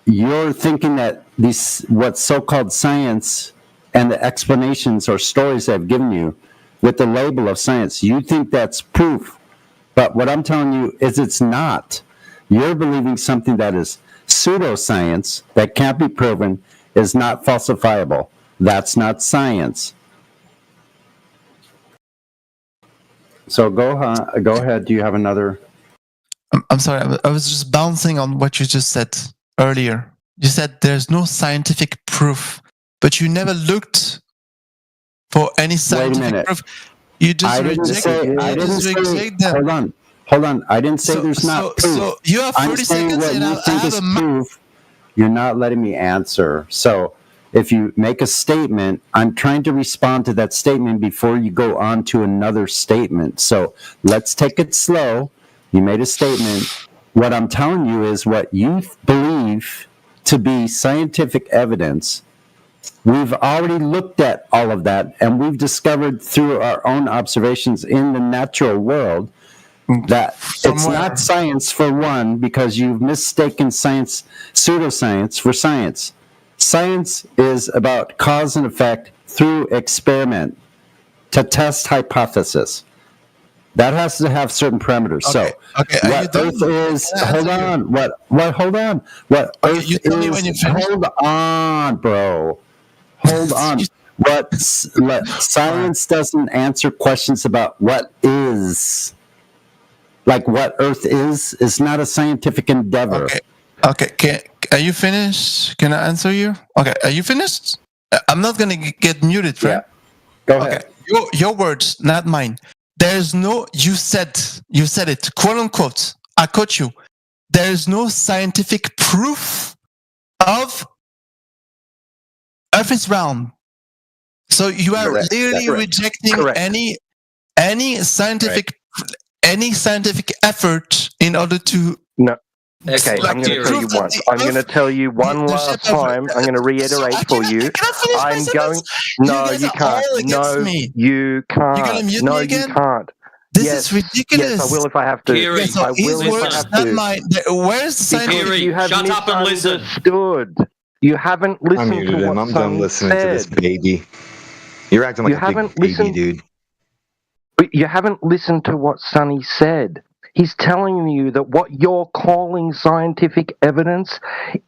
S: you're thinking that what's so-called science and the explanations or stories I've given you with the label of science, you think that's proof. But what I'm telling you is it's not. You're believing something that is pseudoscience, that can't be proven, is not falsifiable. That's not science. So go ahead. Do you have another?
K: I'm sorry. I was just bouncing on what you just said earlier. You said there's no scientific proof, but you never looked for any scientific proof. You just reject them.
S: Hold on. I didn't say there's not proof.
K: So you have 30 seconds and
S: you think is proof. You're not letting me answer. So if you make a statement, I'm trying to respond to that statement before you go on to another statement. So let's take it slow. You made a statement. What I'm telling you is what you believe to be scientific evidence. We've already looked at all of that, and we've discovered through our own observations in the natural world that it's not science, for one, because you've mistaken science, pseudoscience, for science. Science is about cause and effect through experiment to test hypothesis. That has to have certain parameters.
K: Okay.
S: What Earth is, hold on. What Earth is, hold on, bro. Hold on. Science doesn't answer questions about what is. Like what Earth is not a scientific endeavor.
K: Okay. Are you finished? Can I answer you? Okay. Are you finished? I'm not going to get muted, right?
S: Yeah. Go ahead.
K: Your words, not mine. There's no, you said it, quote unquote. I quote you. There is no scientific proof of Earth is round. So you are literally rejecting any scientific effort in order to.
E: No. Okay, I'm going to tell you once. I'm going to tell you one last time. I'm going to reiterate for you. I'm going. No, you can't. No, you can't.
K: You're going to mute me again?
E: You can't.
K: This is ridiculous.
E: Yes, I will if I have to.
K: Gary,
E: I will if I have to.
K: Where's the science?
E: You have
C: shut up and listen.
E: You haven't listened to what
P: I'm done listening to this baby. You're acting like a big baby, dude.
E: You haven't listened to what Sonny said. He's telling you that what you're calling scientific evidence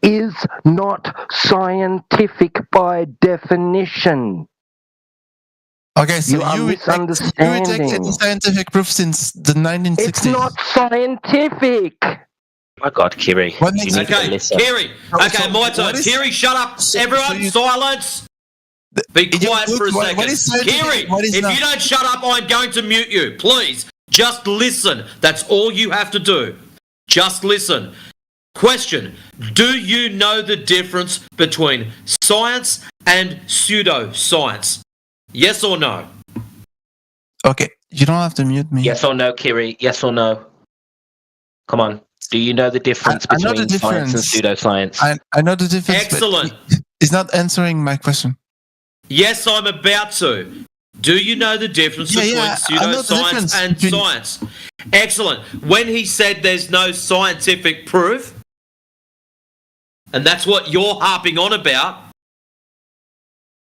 E: is not scientific by definition.
K: Okay, so you rejected scientific proof since the 1960s.
E: It's not scientific.
O: My God, Kiri.
C: Okay, Kiri. Okay, my turn. Kiri, shut up. Everyone, silence. Be quiet for a second. Kiri, if you don't shut up, I'm going to mute you. Please, just listen. That's all you have to do. Just listen. Question. Do you know the difference between science and pseudoscience? Yes or no?
K: Okay, you don't have to mute me.
O: Yes or no, Kiri? Yes or no? Come on. Do you know the difference between science and pseudoscience?
K: I know the difference.
C: Excellent.
K: He's not answering my question.
C: Yes, I'm about to. Do you know the difference between pseudoscience and science? Excellent. When he said there's no scientific proof, and that's what you're harping on about,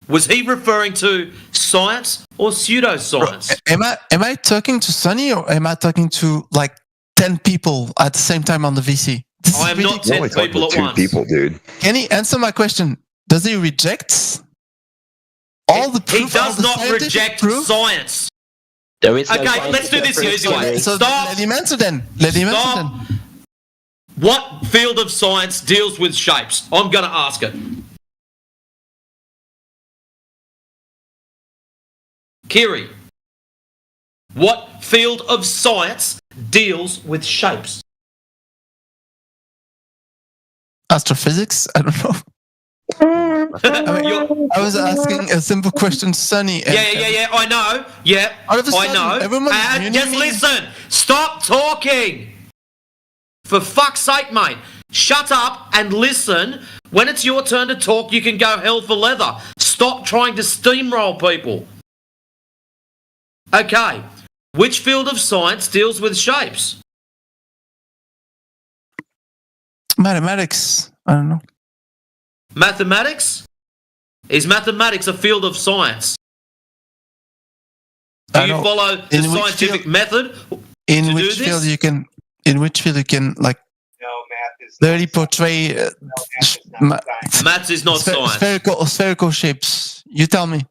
C: was he referring to science or pseudoscience?
K: Am I talking to Sonny or am I talking to like 10 people at the same time on the VC?
C: I am not 10 people at once.
I: People, dude.
K: Can he answer my question? Does he reject all the proof?
C: He does not reject science.
O: There is
C: okay, let's do this the easy way.
K: So
C: Stop.
K: let him answer then. Let him answer then.
C: What field of science deals with shapes? I'm going to ask it. Kiri, what field of science deals with shapes?
K: Astrophysics? I don't know. I was asking a simple question to Sunny.
C: Yeah, I know. Yeah,
K: All of a sudden,
C: I know.
K: everyone's
C: Just listen. Stop talking. For fuck's sake, mate. Shut up and listen. When it's your turn to talk, you can go hell for leather. Stop trying to steamroll people. Okay. Which field of science deals with shapes?
K: Mathematics. I don't know.
C: Mathematics? Is mathematics a field of science? Do you follow the scientific method
K: in which field you can? In which field you can clearly portray?
C: Maths is not science.
K: Spherical shapes. You tell me.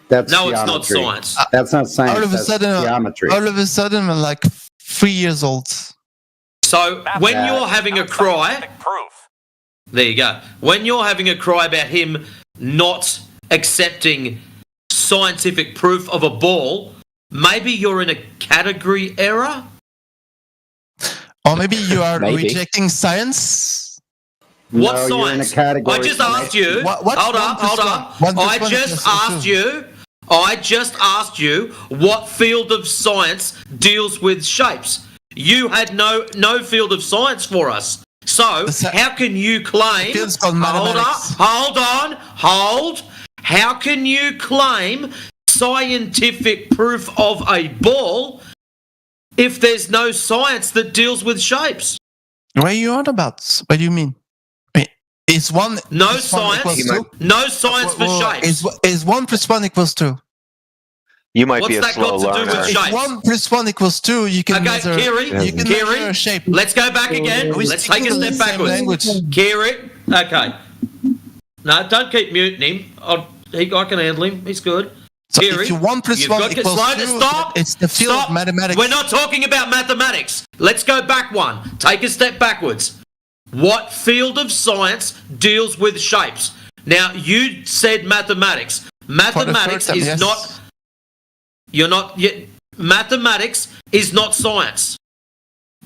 S: That's
C: no,
S: geometry.
C: it's not science.
S: That's not science.
K: All of a sudden,
S: geometry.
K: All of a sudden, I'm like 3 years old.
C: So when you're having a cry, there you go. When you're having a cry about him not accepting scientific proof of a ball, maybe you're in a category error.
K: Or maybe you are rejecting science.
C: What
S: No, you're in a
C: science?
S: category.
C: I just asked you.
K: What
C: Hold on. I just asked you what field of science deals with shapes. You had no field of science for us. So how can you claim? Hold on. How can you claim scientific proof of a ball if there's no science that deals with shapes?
K: What are you on about? What do you mean? Is one
C: no science? No science for shapes.
K: Is 1 + 1 = 2?
D: You might
C: What's
D: be a
C: that
D: slow
C: got to do
D: learner.
C: with shapes?
K: 1 + 1 = 2. You can measure.
C: Kiri,
K: measure a shape.
C: Let's go back again. Let's take a step backwards. Kiri, okay. No, don't keep muting him. I can handle him. He's good.
K: So
C: Kiri,
K: if you 1 + 1 = 2,
C: stop.
K: it's the field of mathematics.
C: We're not talking about mathematics. Let's go back one. Take a step backwards. What field of science deals with shapes? Now, you said mathematics. Mathematics is
K: yes.
C: not... You're not... Mathematics is not science.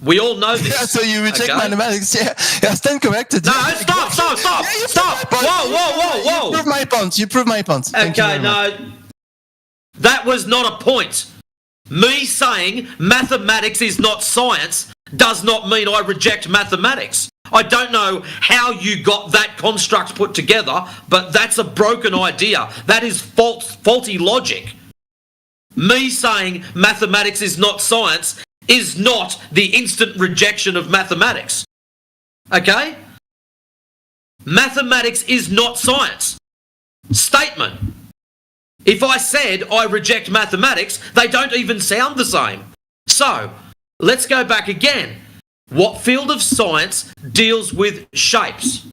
C: We all know this.
K: Yeah, so you reject mathematics. Yeah, stand corrected.
C: No, stop. Whoa.
K: You prove my point.
C: Okay, no. That was not a point. Me saying mathematics is not science does not mean I reject mathematics. I don't know how you got that construct put together, but that's a broken idea. That is faulty logic. Me saying mathematics is not science is not the instant rejection of mathematics. Okay? Mathematics is not science. Statement. If I said I reject mathematics, they don't even sound the same. So, let's go back again. What field of science deals with shapes?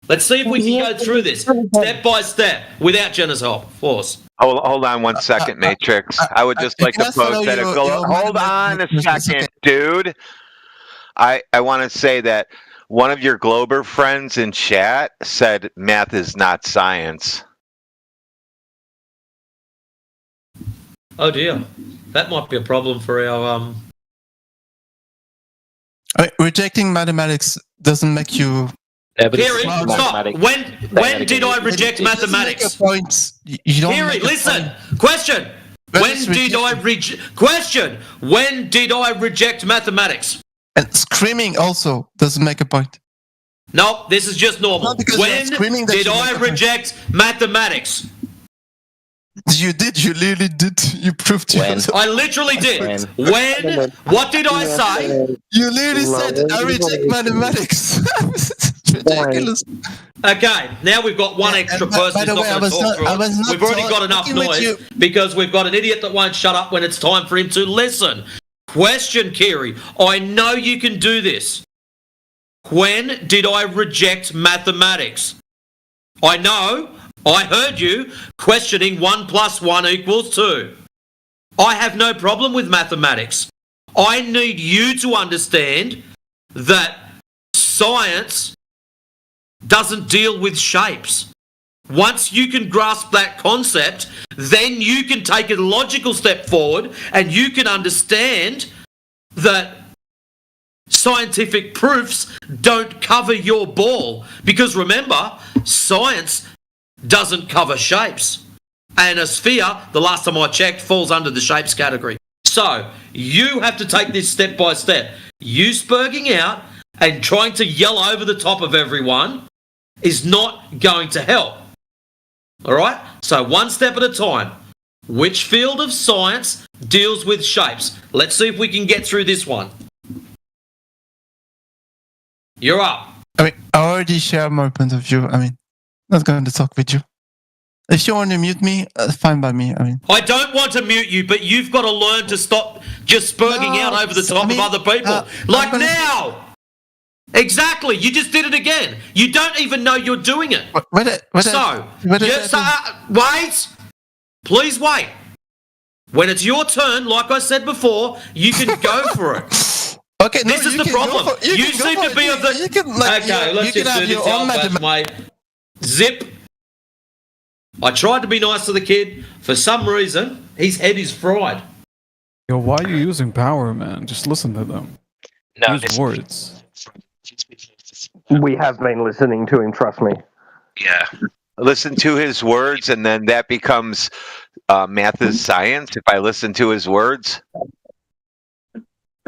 C: Let's see if we can go through this step by step without Jenna's help. Force.
D: Hold on 1 second, Matrix. I would just like to pose that. Hold on a second, dude. I want to say that one of your Glober friends in chat said math is not science.
C: Oh dear. That might be a problem for our
K: Rejecting mathematics doesn't make you...
C: Kiri, stop. When did I reject mathematics? Kiri, listen. Question. When did I reject mathematics?
K: And screaming also doesn't make a point.
C: No, this is just normal. When did I reject mathematics?
K: You did. You literally did. You proved it.
C: I literally did. When? What did I say?
K: You literally said, I reject mathematics. It's ridiculous.
C: Okay, now we've got one extra person who's not going to talk through it. We've already got enough noise because we've got an idiot that won't shut up when it's time for him to listen. Question, Kiri. I know you can do this. When did I reject mathematics? I know. I heard you questioning 1 + 1 = 2. I have no problem with mathematics. I need you to understand that science doesn't deal with shapes. Once you can grasp that concept, then you can take a logical step forward and you can understand that scientific proofs don't cover your ball. Because remember, science doesn't cover shapes. And a sphere, the last time I checked, falls under the shapes category. So, you have to take this step by step. You spurging out and trying to yell over the top of everyone is not going to help. Alright? So, one step at a time. Which field of science deals with shapes? Let's see if we can get through this one. You're up.
K: I mean, I already share my point of view. I mean, not going to talk with you. If you want to mute me, fine by me. I mean,
C: I don't want to mute you, but you've got to learn to stop just spurging out over the top of other people. Like now! Exactly, you just did it again. You don't even know you're doing it. Wait! Please wait. When it's your turn, like I said before, you can go for it.
K: Okay,
C: this is the problem. You seem to be of the... Okay, let's just do this old fashioned way. Zip. I tried to be nice to the kid. For some reason, his head is fried.
F: Yo, why are you using power, man? Just listen to them. Use words.
E: We have been listening to him, trust me.
D: Yeah. Listen to his words, and then that becomes math is science if I listen to his words.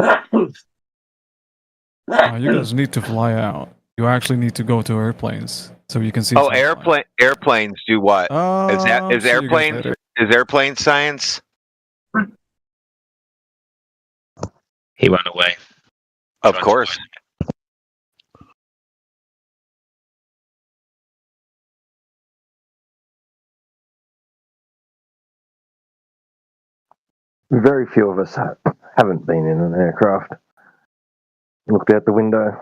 F: You guys need to fly out. You actually need to go to airplanes so you can see.
D: Oh, airplanes do what? Is airplane science?
O: He ran away.
D: Of course.
E: Very few of us haven't been in an aircraft. Looked out the window.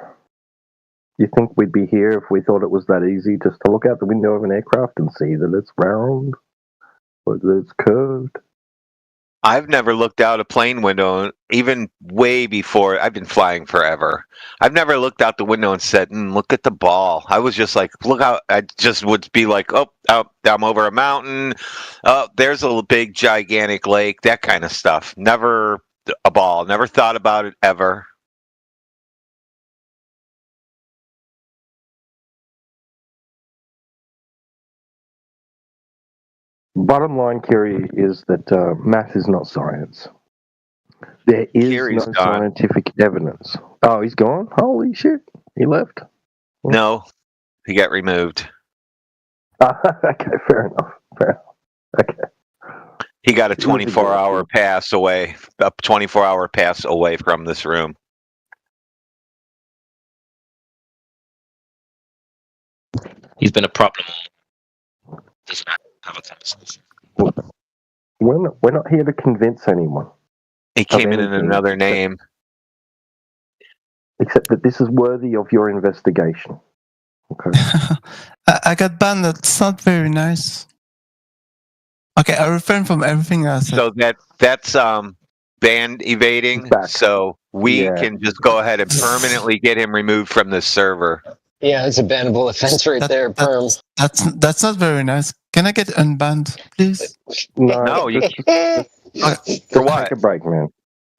E: You think we'd be here if we thought it was that easy just to look out the window of an aircraft and see that it's round or that it's curved?
D: I've never looked out a plane window, even way before. I've been flying forever. I've never looked out the window and said, look at the ball. I was just like, look out. I just would be like, oh, I'm over a mountain. Oh, there's a big, gigantic lake, that kind of stuff. Never a ball. Never thought about it ever.
E: Bottom line, Kiri, is that math is not science. There is no scientific evidence. Oh, he's gone? Holy shit. He left?
D: No, he got removed.
E: Okay, fair enough. Okay.
D: He got a 24-hour pass away, a 24-hour pass away from this room.
O: He's been a problem. Doesn't have a conversation.
E: We're not here to convince anyone.
D: He came in another name.
E: Except that this is worthy of your investigation. Okay.
K: I got banned. That's not very nice. Okay, I refrain from everything I said.
D: So that's band evading. So we can just go ahead and permanently get him removed from the server.
M: Yeah, it's a bannable offense right there, Perm.
K: That's not very nice. Can I get unbanned, please?
D: No, you can't.
E: For what? Take a break, man.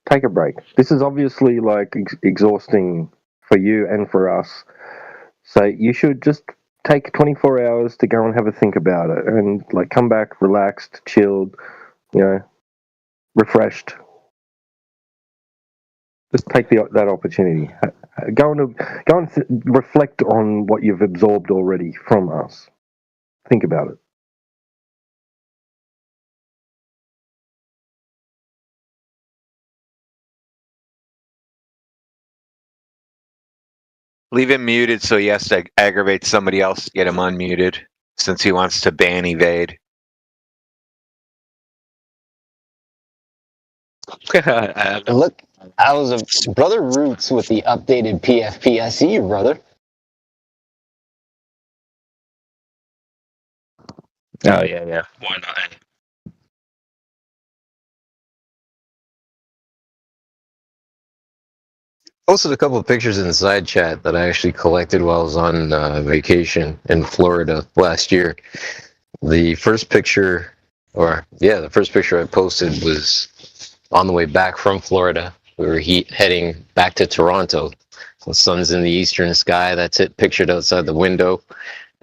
E: Take a break. This is obviously like exhausting for you and for us. So you should just take 24 hours to go and have a think about it and like come back relaxed, chilled, refreshed. Just take that opportunity. Go and reflect on what you've absorbed already from us. Think about it.
D: Leave him muted so he has to aggravate somebody else to get him unmuted, since he wants to ban evade.
M: Look, I was a brother Roots with the updated PFPSE, brother.
O: Oh yeah. Why not?
L: Posted a couple of pictures in the side chat that I actually collected while I was on vacation in Florida last year. The first picture I posted was on the way back from Florida. We were heading back to Toronto. The sun's in the eastern sky. That's it, pictured outside the window,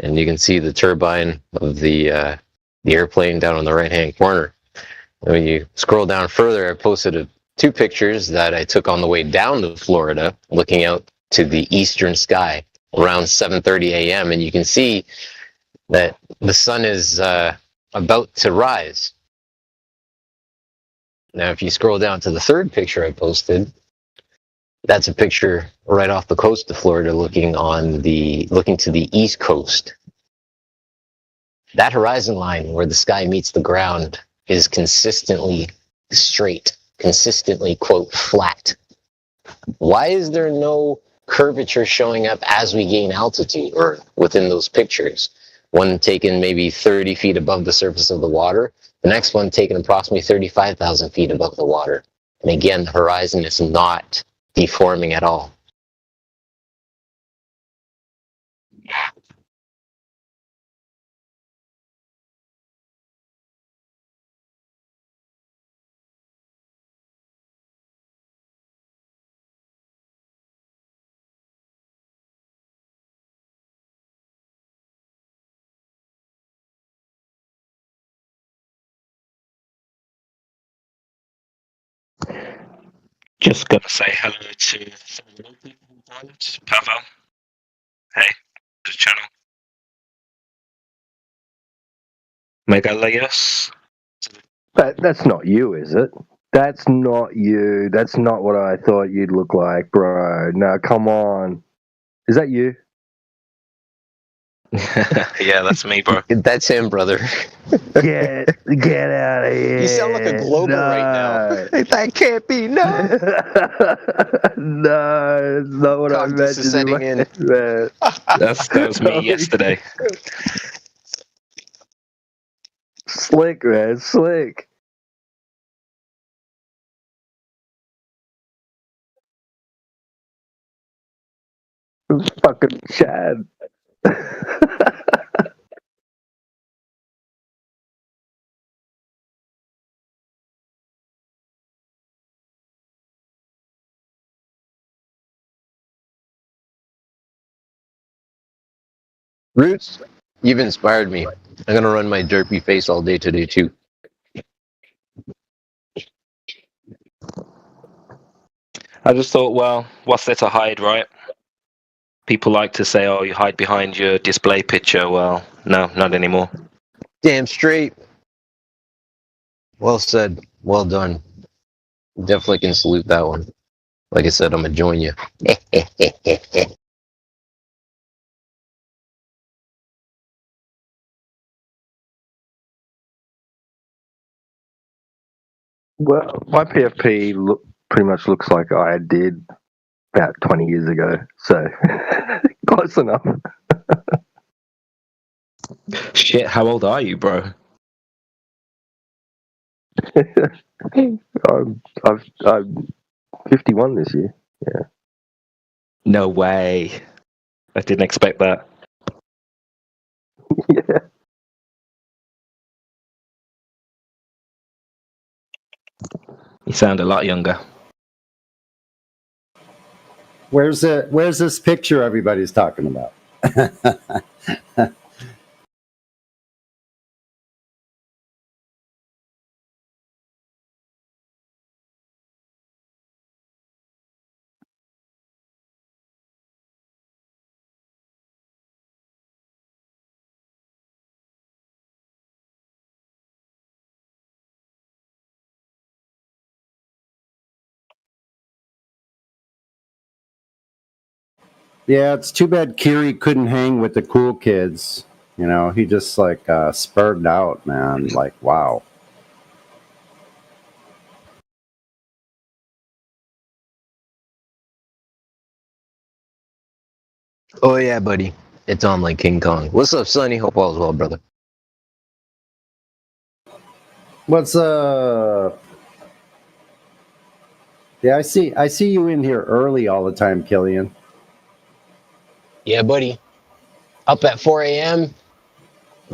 L: and you can see the turbine of the airplane down on the right-hand corner. And when you scroll down further, I posted two pictures that I took on the way down to Florida, looking out to the eastern sky around 7:30 a.m. And you can see that the sun is about to rise. Now, if you scroll down to the third picture I posted, that's a picture right off the coast of Florida, looking to the east coast. That horizon line where the sky meets the ground is consistently straight, consistently, quote, flat. Why is there no curvature showing up as we gain altitude or within those pictures? One taken maybe 30 feet above the surface of the water, the next one taken approximately 35,000 feet above the water. And again, the horizon is not deforming at all.
O: Just gonna say hello to Pavel. Hey, the channel. Megalios.
E: That's not you, is it? That's not you. That's not what I thought you'd look like, bro. No, come on. Is that you?
O: Yeah, that's me, bro.
L: That's him, brother.
E: Get out of here.
L: You sound like a Glober right now. That can't be, no.
E: No, it's not what I meant to
L: setting in.
O: That was me yesterday.
E: Slick, man, slick. Fucking Chad.
L: Roots, you've inspired me. I'm gonna run my derpy face all day today too.
O: I just thought, well, what's there to hide, right? People like to say, oh, you hide behind your display picture. Well, no, not anymore.
L: Damn straight. Well said. Well done. Definitely can salute that one. Like I said, I'm gonna join you.
E: Well, my PFP pretty much looks like I did about 20 years ago, so close enough.
O: Shit, how old are you, bro?
E: I'm 51 this year. Yeah.
O: No way. I didn't expect that.
E: Yeah.
O: You sound a lot younger.
S: Where's this picture everybody's talking about? Yeah, it's too bad Kiri couldn't hang with the cool kids. You know, he just like spurred out, man. Like, wow.
L: Oh yeah, buddy. It's on like King Kong. What's up, Sonny? Hope all is well, brother.
S: What's Yeah, I see you in here early all the time, Killian.
M: Yeah, buddy. Up at 4 a.m.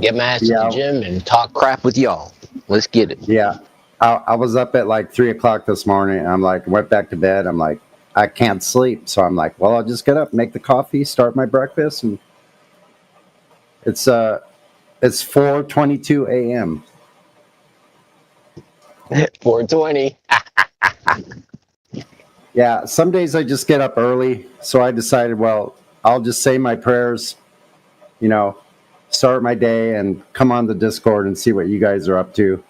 M: Get my ass to the gym and talk crap with y'all. Let's get it.
S: Yeah. I was up at like 3:00 this morning. I'm like, went back to bed. I'm like, I can't sleep. So I'm like, well, I'll just get up, make the coffee, start my breakfast, and it's 4:22 a.m.
M: 4:20.
S: Yeah, some days I just get up early. So I decided, well, I'll just say my prayers, start my day and come on the Discord and see what you guys are up to.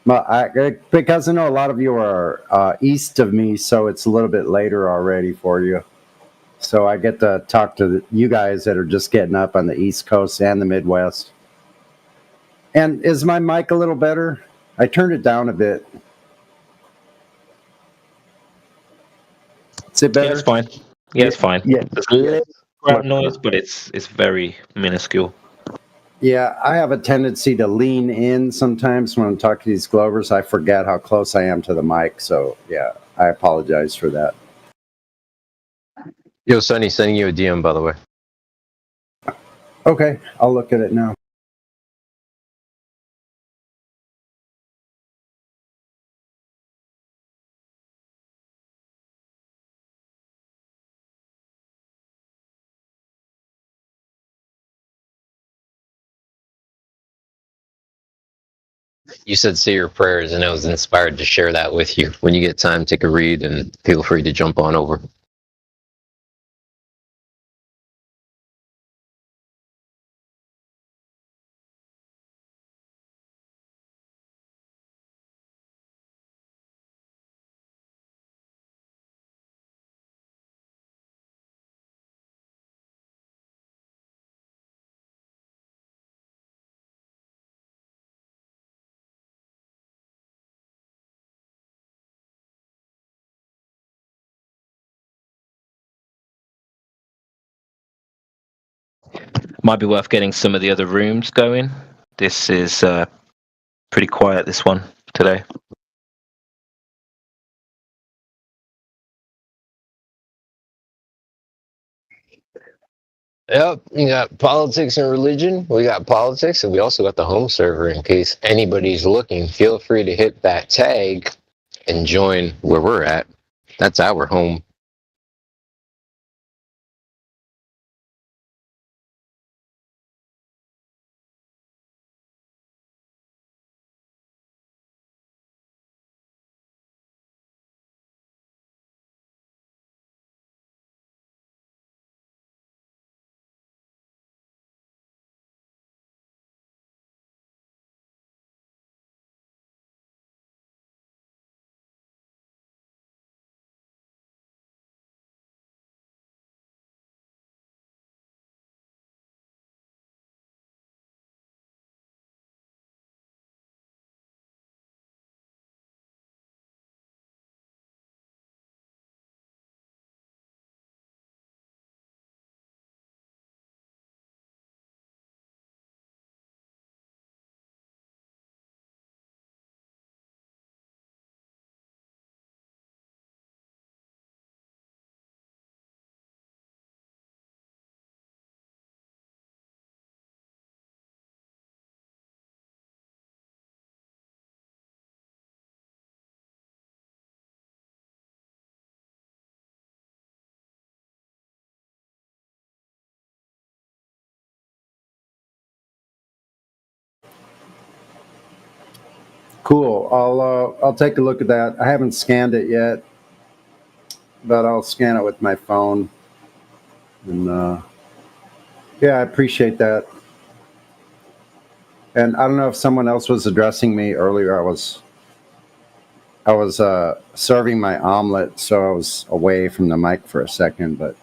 S: Because I know a lot of you are east of me, so it's a little bit later already for you. So I get to talk to you guys that are just getting up on the East Coast and the Midwest. And is my mic a little better? I turned it down a bit. Is it better?
O: Yeah, it's fine. Yeah, it's fine.
S: Yeah.
O: There's a little background noise, but it's very minuscule.
S: Yeah, I have a tendency to lean in sometimes when I'm talking to these Glovers. I forget how close I am to the mic. So, yeah, I apologize for that.
L: Yo, Sonny, sending you a DM, by the way.
S: Okay, I'll look at it now.
L: You said say your prayers, and I was inspired to share that with you. When you get time, take a read, and feel free to jump on over. Might be worth getting some of the other rooms going. This is pretty quiet, this one, today.
M: Yep, you got politics and religion. We got politics, and we also got the home server in case anybody's looking. Feel free to hit that tag and join where we're at. That's our home.
S: Cool. I'll take a look at that. I haven't scanned it yet, but I'll scan it with my phone. And yeah, I appreciate that. And I don't know if someone else was addressing me earlier. I was serving my omelet, so I was away from the mic for a second, but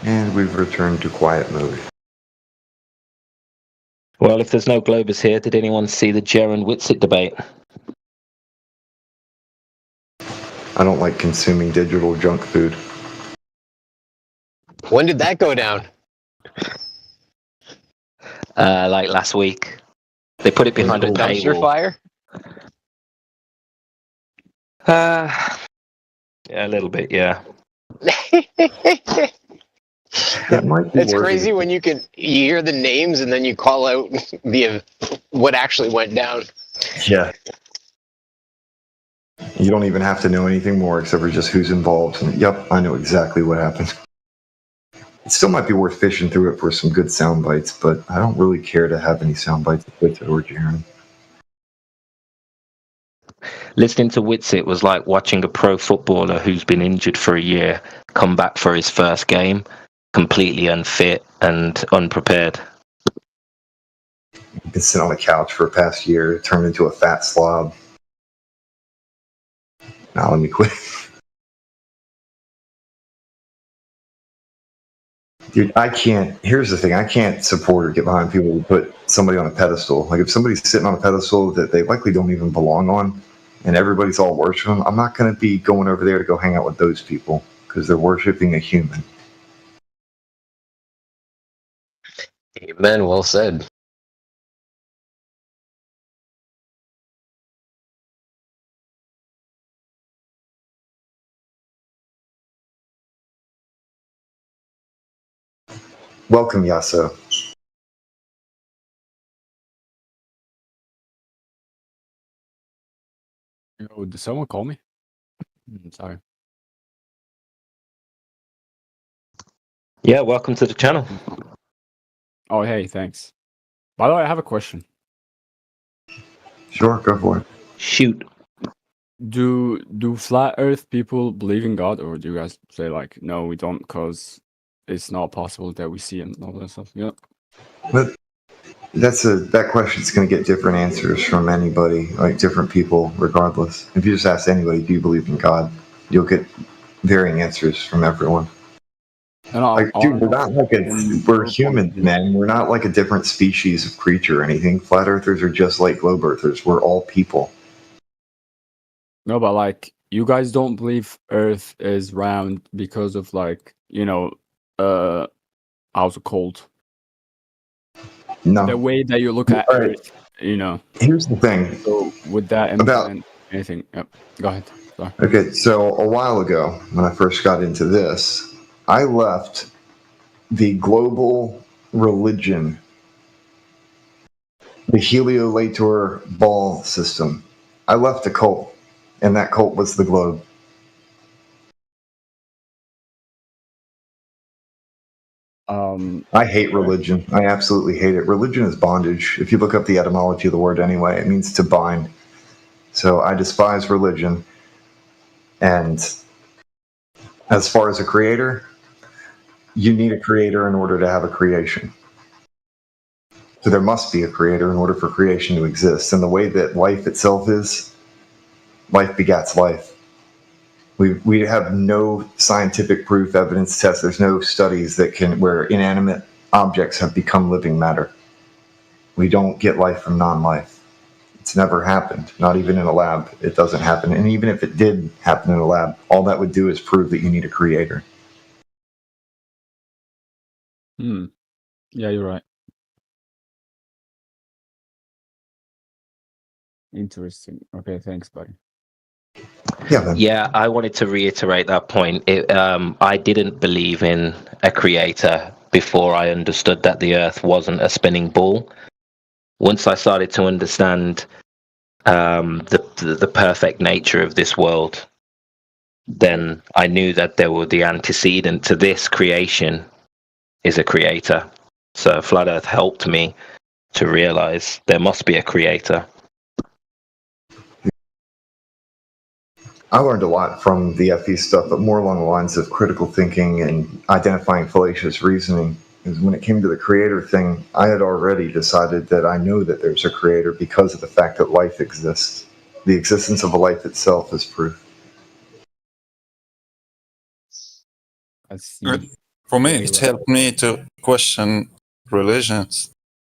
I: And we've returned to quiet mode.
O: Well, if there's no Globers here, did anyone see the Jaron Whitsitt debate?
I: I don't like consuming digital junk food.
M: When did that go down?
O: Like last week. They put it behind a
M: dumpster
O: paywall.
M: fire?
O: Yeah, a little bit, yeah.
M: It's crazy when you hear the names and then you call out what actually went down.
I: Yeah. You don't even have to know anything more except for just who's involved. And, yep, I know exactly what happened. It still might be worth fishing through it for some good sound bites, but I don't really care to have any sound bites with it or Jaron.
O: Listening to Whitsitt was like watching a pro footballer who's been injured for a year come back for his first game, completely unfit and unprepared.
I: Been sitting on the couch for the past year, turned into a fat slob. Now let me quit. Dude, here's the thing, I can't support or get behind people who put somebody on a pedestal. Like, if somebody's sitting on a pedestal that they likely don't even belong on, and everybody's all worshiping them, I'm not going to be going over there to go hang out with those people, because they're worshiping a human.
M: Amen, well said.
I: Welcome, Yasso.
B: Oh, did someone call me? Sorry.
O: Yeah, welcome to the channel.
B: Oh, hey, thanks. By the way, I have a question.
I: Sure, go for it.
O: Shoot.
B: Do flat Earth people believe in God, or do you guys say like, no, we don't, because it's not possible that we see and all that stuff? Yeah.
I: But that question's going to get different answers from anybody, like different people, regardless. If you just ask anybody, do you believe in God, you'll get varying answers from everyone. Dude, we're humans, man. We're not like a different species of creature or anything. Flat Earthers are just like globe Earthers. We're all people.
B: No, but like, you guys don't believe Earth is round because of like, how's it called?
I: No.
B: The way that you look at Earth,
I: Here's the thing.
B: So would that implement anything? Yep. Go ahead. Sorry.
I: Okay, so a while ago, when I first got into this, I left the global religion, the Heliolator ball system. I left a cult, and that cult was the globe. I hate religion. I absolutely hate it. Religion is bondage. If you look up the etymology of the word anyway, it means to bind. So I despise religion. And as far as a creator, you need a creator in order to have a creation. So there must be a creator in order for creation to exist. And the way that life itself is, life begats life. We have no scientific proof, evidence, tests. There's no studies where inanimate objects have become living matter. We don't get life from non-life. It's never happened, not even in a lab. It doesn't happen. And even if it did happen in a lab, all that would do is prove that you need a creator.
B: Yeah, you're right. Interesting. Okay, thanks, buddy.
O: Yeah, I wanted to reiterate that point. I didn't believe in a creator before I understood that the Earth wasn't a spinning ball. Once I started to understand the perfect nature of this world, then I knew that the antecedent to this creation is a creator. So Flat Earth helped me to realize there must be a creator.
I: I learned a lot from the FE stuff, but more along the lines of critical thinking and identifying fallacious reasoning. Because when it came to the creator thing, I had already decided that I know that there's a creator because of the fact that life exists. The existence of a life itself is proof.
B: I see.
F: For me, it helped me to question religions.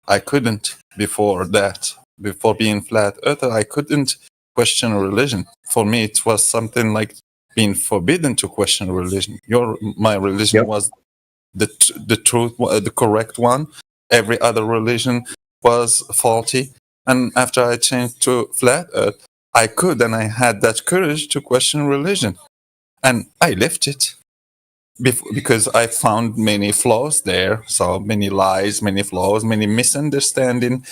F: I couldn't before that. Before being flat earther, I couldn't question religion. For me, it was something like being forbidden to question religion. My religion was the truth, the correct one. Every other religion was faulty. And after I changed to flat earth, I could, and I had that courage to question religion. And I left it because I found many flaws there. So many lies, many flaws, many misunderstanding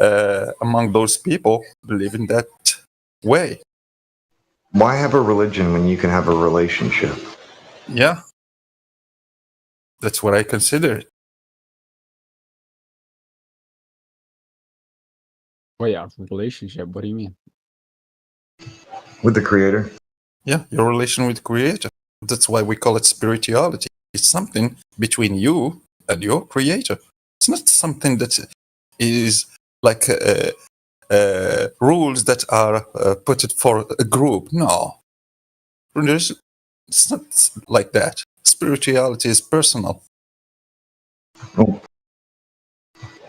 F: among those people believing that way.
I: Why have a religion when you can have a relationship?
F: Yeah. That's what I consider it.
B: Wait, a relationship? What do you mean?
I: With the creator?
F: Yeah, your relation with the creator. That's why we call it spirituality. It's something between you and your creator. It's not something that is like rules that are put for a group. No. It's not like that. Spirituality is personal.
I: Well,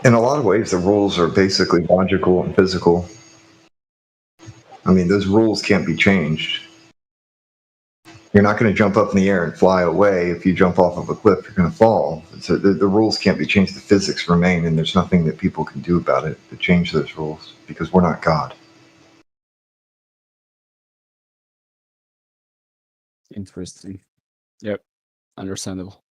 I: in a lot of ways, the rules are basically logical and physical. I mean, those rules can't be changed. You're not going to jump up in the air and fly away. If you jump off of a cliff, you're going to fall. So the rules can't be changed. The physics remain, and there's nothing that people can do about it to change those rules because we're not God.
B: Interesting. Yep. Understandable.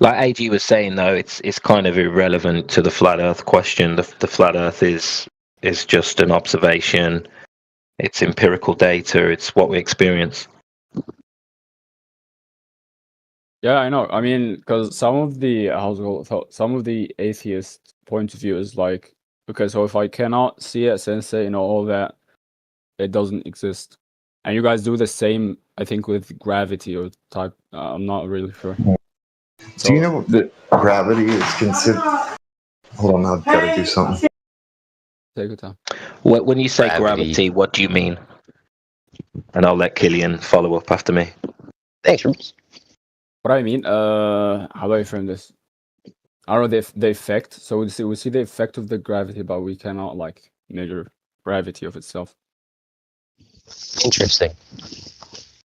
O: Like AG was saying, though, it's kind of irrelevant to the flat Earth question. The flat Earth is just an observation. It's empirical data. It's what we experience.
B: Yeah, I know. I mean, because some of the atheist point of view is like, okay, so if I cannot see it, sensei, all that, it doesn't exist. And you guys do the same, I think, with gravity or type. I'm not really sure.
I: So, do you know that gravity is considered? Hold on, I've got to do something.
B: Take your time.
O: When you say gravity, what do you mean? And I'll let Killian follow up after me.
M: Thanks, Rubes.
B: What I mean, how do I frame this? I don't know the effect. So we see the effect of the gravity, but we cannot like measure gravity of itself.
M: Interesting.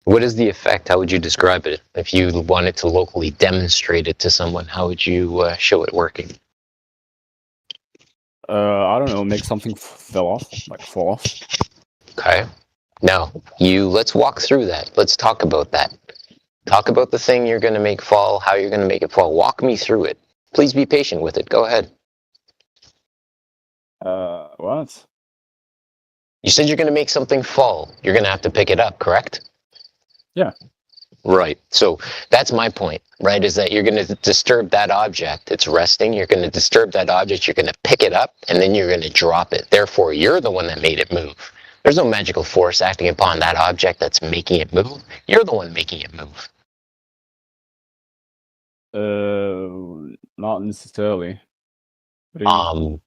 M: What is the effect? How would you describe it? If you wanted to locally demonstrate it to someone, how would you show it working?
B: I don't know. Make something fall off.
M: Okay. Now, let's walk through that. Let's talk about that. Talk about the thing you're going to make fall, how you're going to make it fall. Walk me through it. Please be patient with it. Go ahead.
B: What?
M: You said you're going to make something fall. You're going to have to pick it up, correct?
B: Yeah.
M: Right. So that's my point, right? Is that you're going to disturb that object. It's resting. You're going to disturb that object. You're going to pick it up, and then you're going to drop it. Therefore, you're the one that made it move. There's no magical force acting upon that object that's making it move. You're the one making it move.
B: Not necessarily.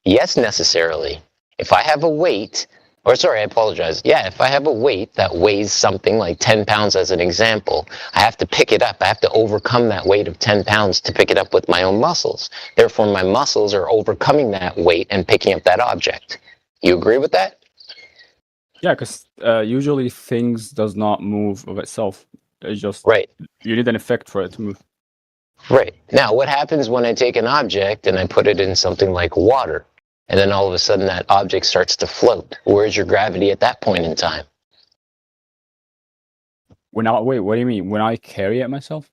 M: Yes, necessarily. If I have a weight, I apologize. Yeah, if I have a weight that weighs something like 10 pounds as an example, I have to pick it up. I have to overcome that weight of 10 pounds to pick it up with my own muscles. Therefore, my muscles are overcoming that weight and picking up that object. You agree with that?
B: Yeah, because usually things does not move of itself. It's just
M: right.
B: You need an effect for it to move.
M: Right. Now, what happens when I take an object and I put it in something like water, and then all of a sudden that object starts to float? Where's your gravity at that point in time?
B: Wait, what do you mean? When I carry it myself?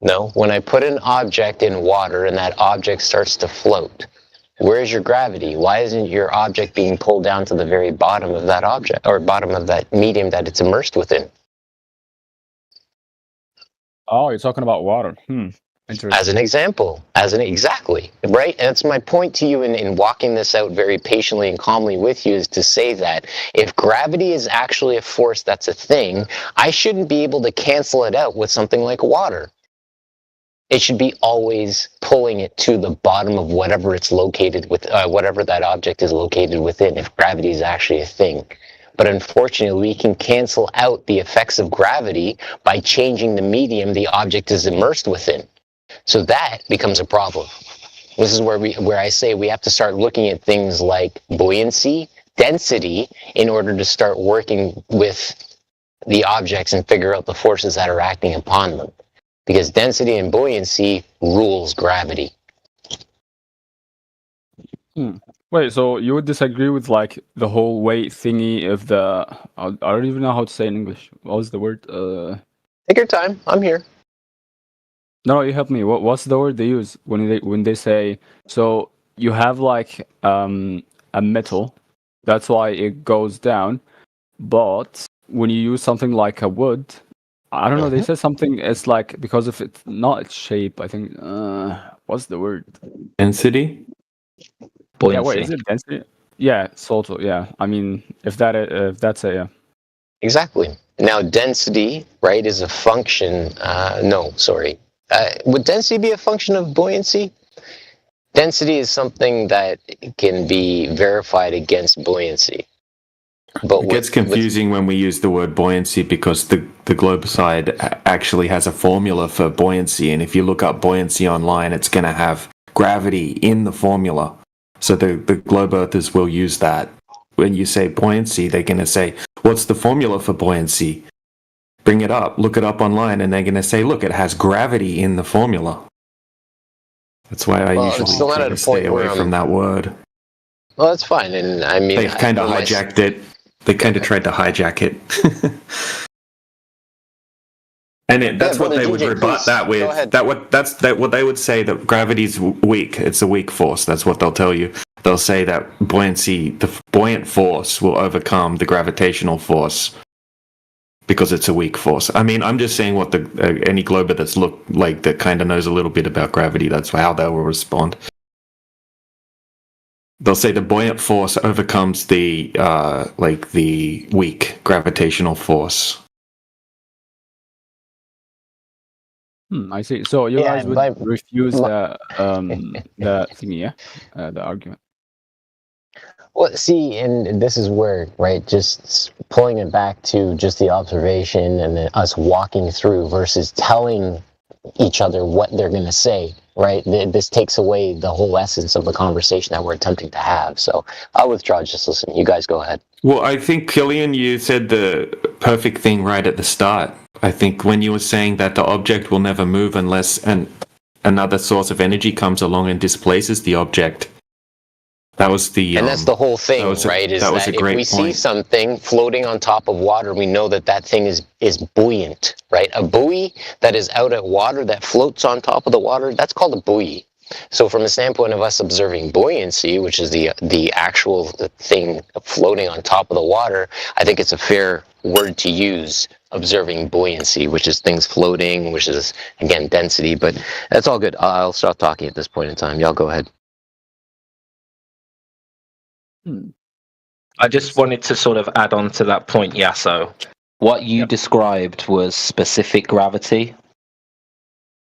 M: No, when I put an object in water and that object starts to float, where's your gravity? Why isn't your object being pulled down to the very bottom of that object, or bottom of that medium that it's immersed within?
B: Oh, you're talking about water.
M: As an example, exactly, right? And that's my point to you in walking this out very patiently and calmly with you, is to say that if gravity is actually a force that's a thing, I shouldn't be able to cancel it out with something like water. it should be always pulling it to the bottom of whatever it's located with, whatever that object is located within, if gravity is actually a thing. But unfortunately, we can cancel out the effects of gravity by changing the medium the object is immersed within. So that becomes a problem. This is where I say we have to start looking at things like buoyancy, density, in order to start working with the objects and figure out the forces that are acting upon them. Because density and buoyancy rules gravity.
B: Wait, so you would disagree with like the whole weight thingy of the? I don't even know how to say in English. What was the word?
M: Take your time. I'm here.
B: No, you help me. What's the word they use when they say? So you have like a metal, that's why it goes down. But when you use something like a wood, I don't know. They said something. It's like because of it's not its shape. I think. What's the word?
Q: Density.
B: Buoyancy. Yeah, wait, is it density? Yeah, sort of. Yeah, I mean, if that's a yeah.
M: Exactly. Now, density, right, is a function. No, sorry. Would density be a function of buoyancy? Density is something that can be verified against buoyancy. But
Q: it gets confusing when we use the word buoyancy because the Globoside actually has a formula for buoyancy, and if you look up buoyancy online, it's going to have gravity in the formula. So the globe earthers will use that. When you say buoyancy, they're going to say, what's the formula for buoyancy? Bring it up, look it up online, and they're going to say, look, it has gravity in the formula. That's why I usually try to stay away from that word.
M: Well, that's fine. And I mean,
Q: they kind of hijacked it. They kind of tried to hijack it. And that's what they would rebut that with. That's what they would say, that gravity's weak. It's a weak force. That's what they'll tell you. They'll say that buoyancy, the buoyant force, will overcome the gravitational force because it's a weak force. I mean, I'm just saying what any glober that's that kind of knows a little bit about gravity. That's how they will respond. They'll say the buoyant force overcomes the weak gravitational force.
B: I see. So you guys would refuse the thingy, yeah, the argument.
M: Well, see, and this is where, right, just pulling it back to just the observation and then us walking through versus telling each other what they're going to say, right? This takes away the whole essence of the conversation that we're attempting to have. So I'll withdraw, just listen. You guys go ahead.
Q: Well, I think, Killian, you said the perfect thing right at the start. I think when you were saying that the object will never move unless another source of energy comes along and displaces the object. That was the...
M: And that's the whole thing, right? Is that if we see something floating on top of water, we know that that thing is buoyant, right? A buoy that is out at water that floats on top of the water, that's called a buoy. So from the standpoint of us observing buoyancy, which is the actual thing floating on top of the water, I think it's a fair word to use, observing buoyancy, which is things floating, which is, again, density. But that's all good. I'll stop talking at this point in time. Y'all go ahead.
O: I just wanted to sort of add on to that point, Yasso. What you described was specific gravity.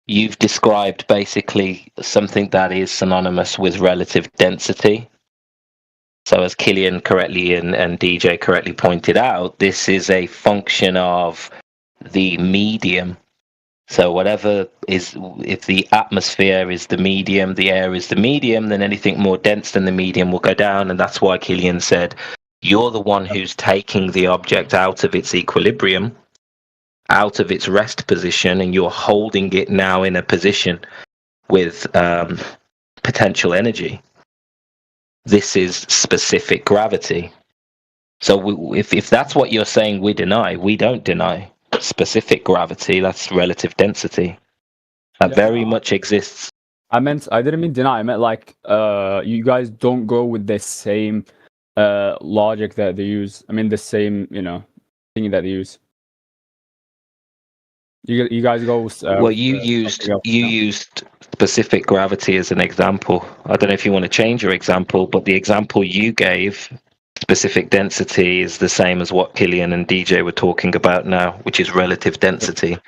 O: You've described basically something that is synonymous with relative density. So as Killian correctly and DJ correctly pointed out, this is a function of the medium. So whatever is, if the atmosphere is the medium, the air is the medium, then anything more dense than the medium will go down. And that's why Killian said, you're the one who's taking the object out of its equilibrium, out of its rest position, and you're holding it now in a position with potential energy. This is specific gravity. So if that's what you're saying we deny, we don't deny. Specific gravity, that's relative density. That very much exists.
B: I didn't mean deny, I meant like you guys don't go with the same logic that they use. I mean the same, thing that they use. You guys go
O: well, you used specific gravity as an example. I don't know if you want to change your example, but the example you gave, specific density, is the same as what Killian and DJ were talking about now, which is relative density.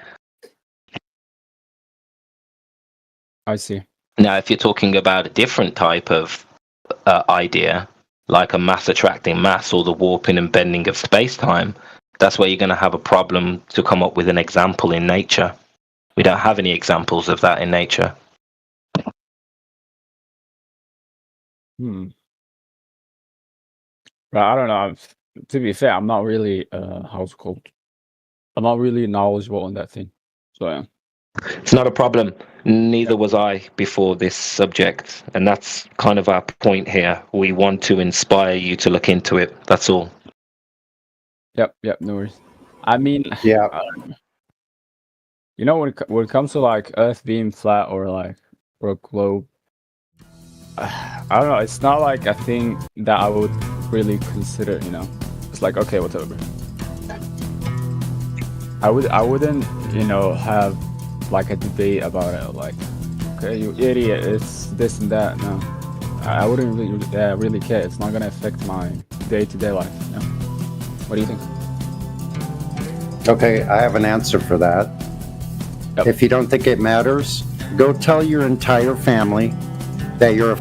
B: I see.
O: Now, if you're talking about a different type of idea, like a mass attracting mass or the warping and bending of space-time, that's where you're going to have a problem to come up with an example in nature. We don't have any examples of that in nature.
B: But I don't know. To be fair, I'm not really how's it called? I'm not really knowledgeable on that thing. So yeah.
O: It's not a problem. Neither was I before this subject, and that's kind of our point here. We want to inspire you to look into it. That's all.
B: Yep, no worries. I mean,
S: yeah.
B: You know, when it comes to like Earth being flat or a globe, I don't know. It's not like a thing that I would really consider. You know, it's like okay, whatever. I wouldn't, have like a debate about it. Like, okay, you idiot, it's this and that. No, I wouldn't really care. It's not gonna affect my day-to-day life. You know? What do you think?
S: Okay, I have an answer for that. Yep. If you don't think it matters, go tell your entire family that you're a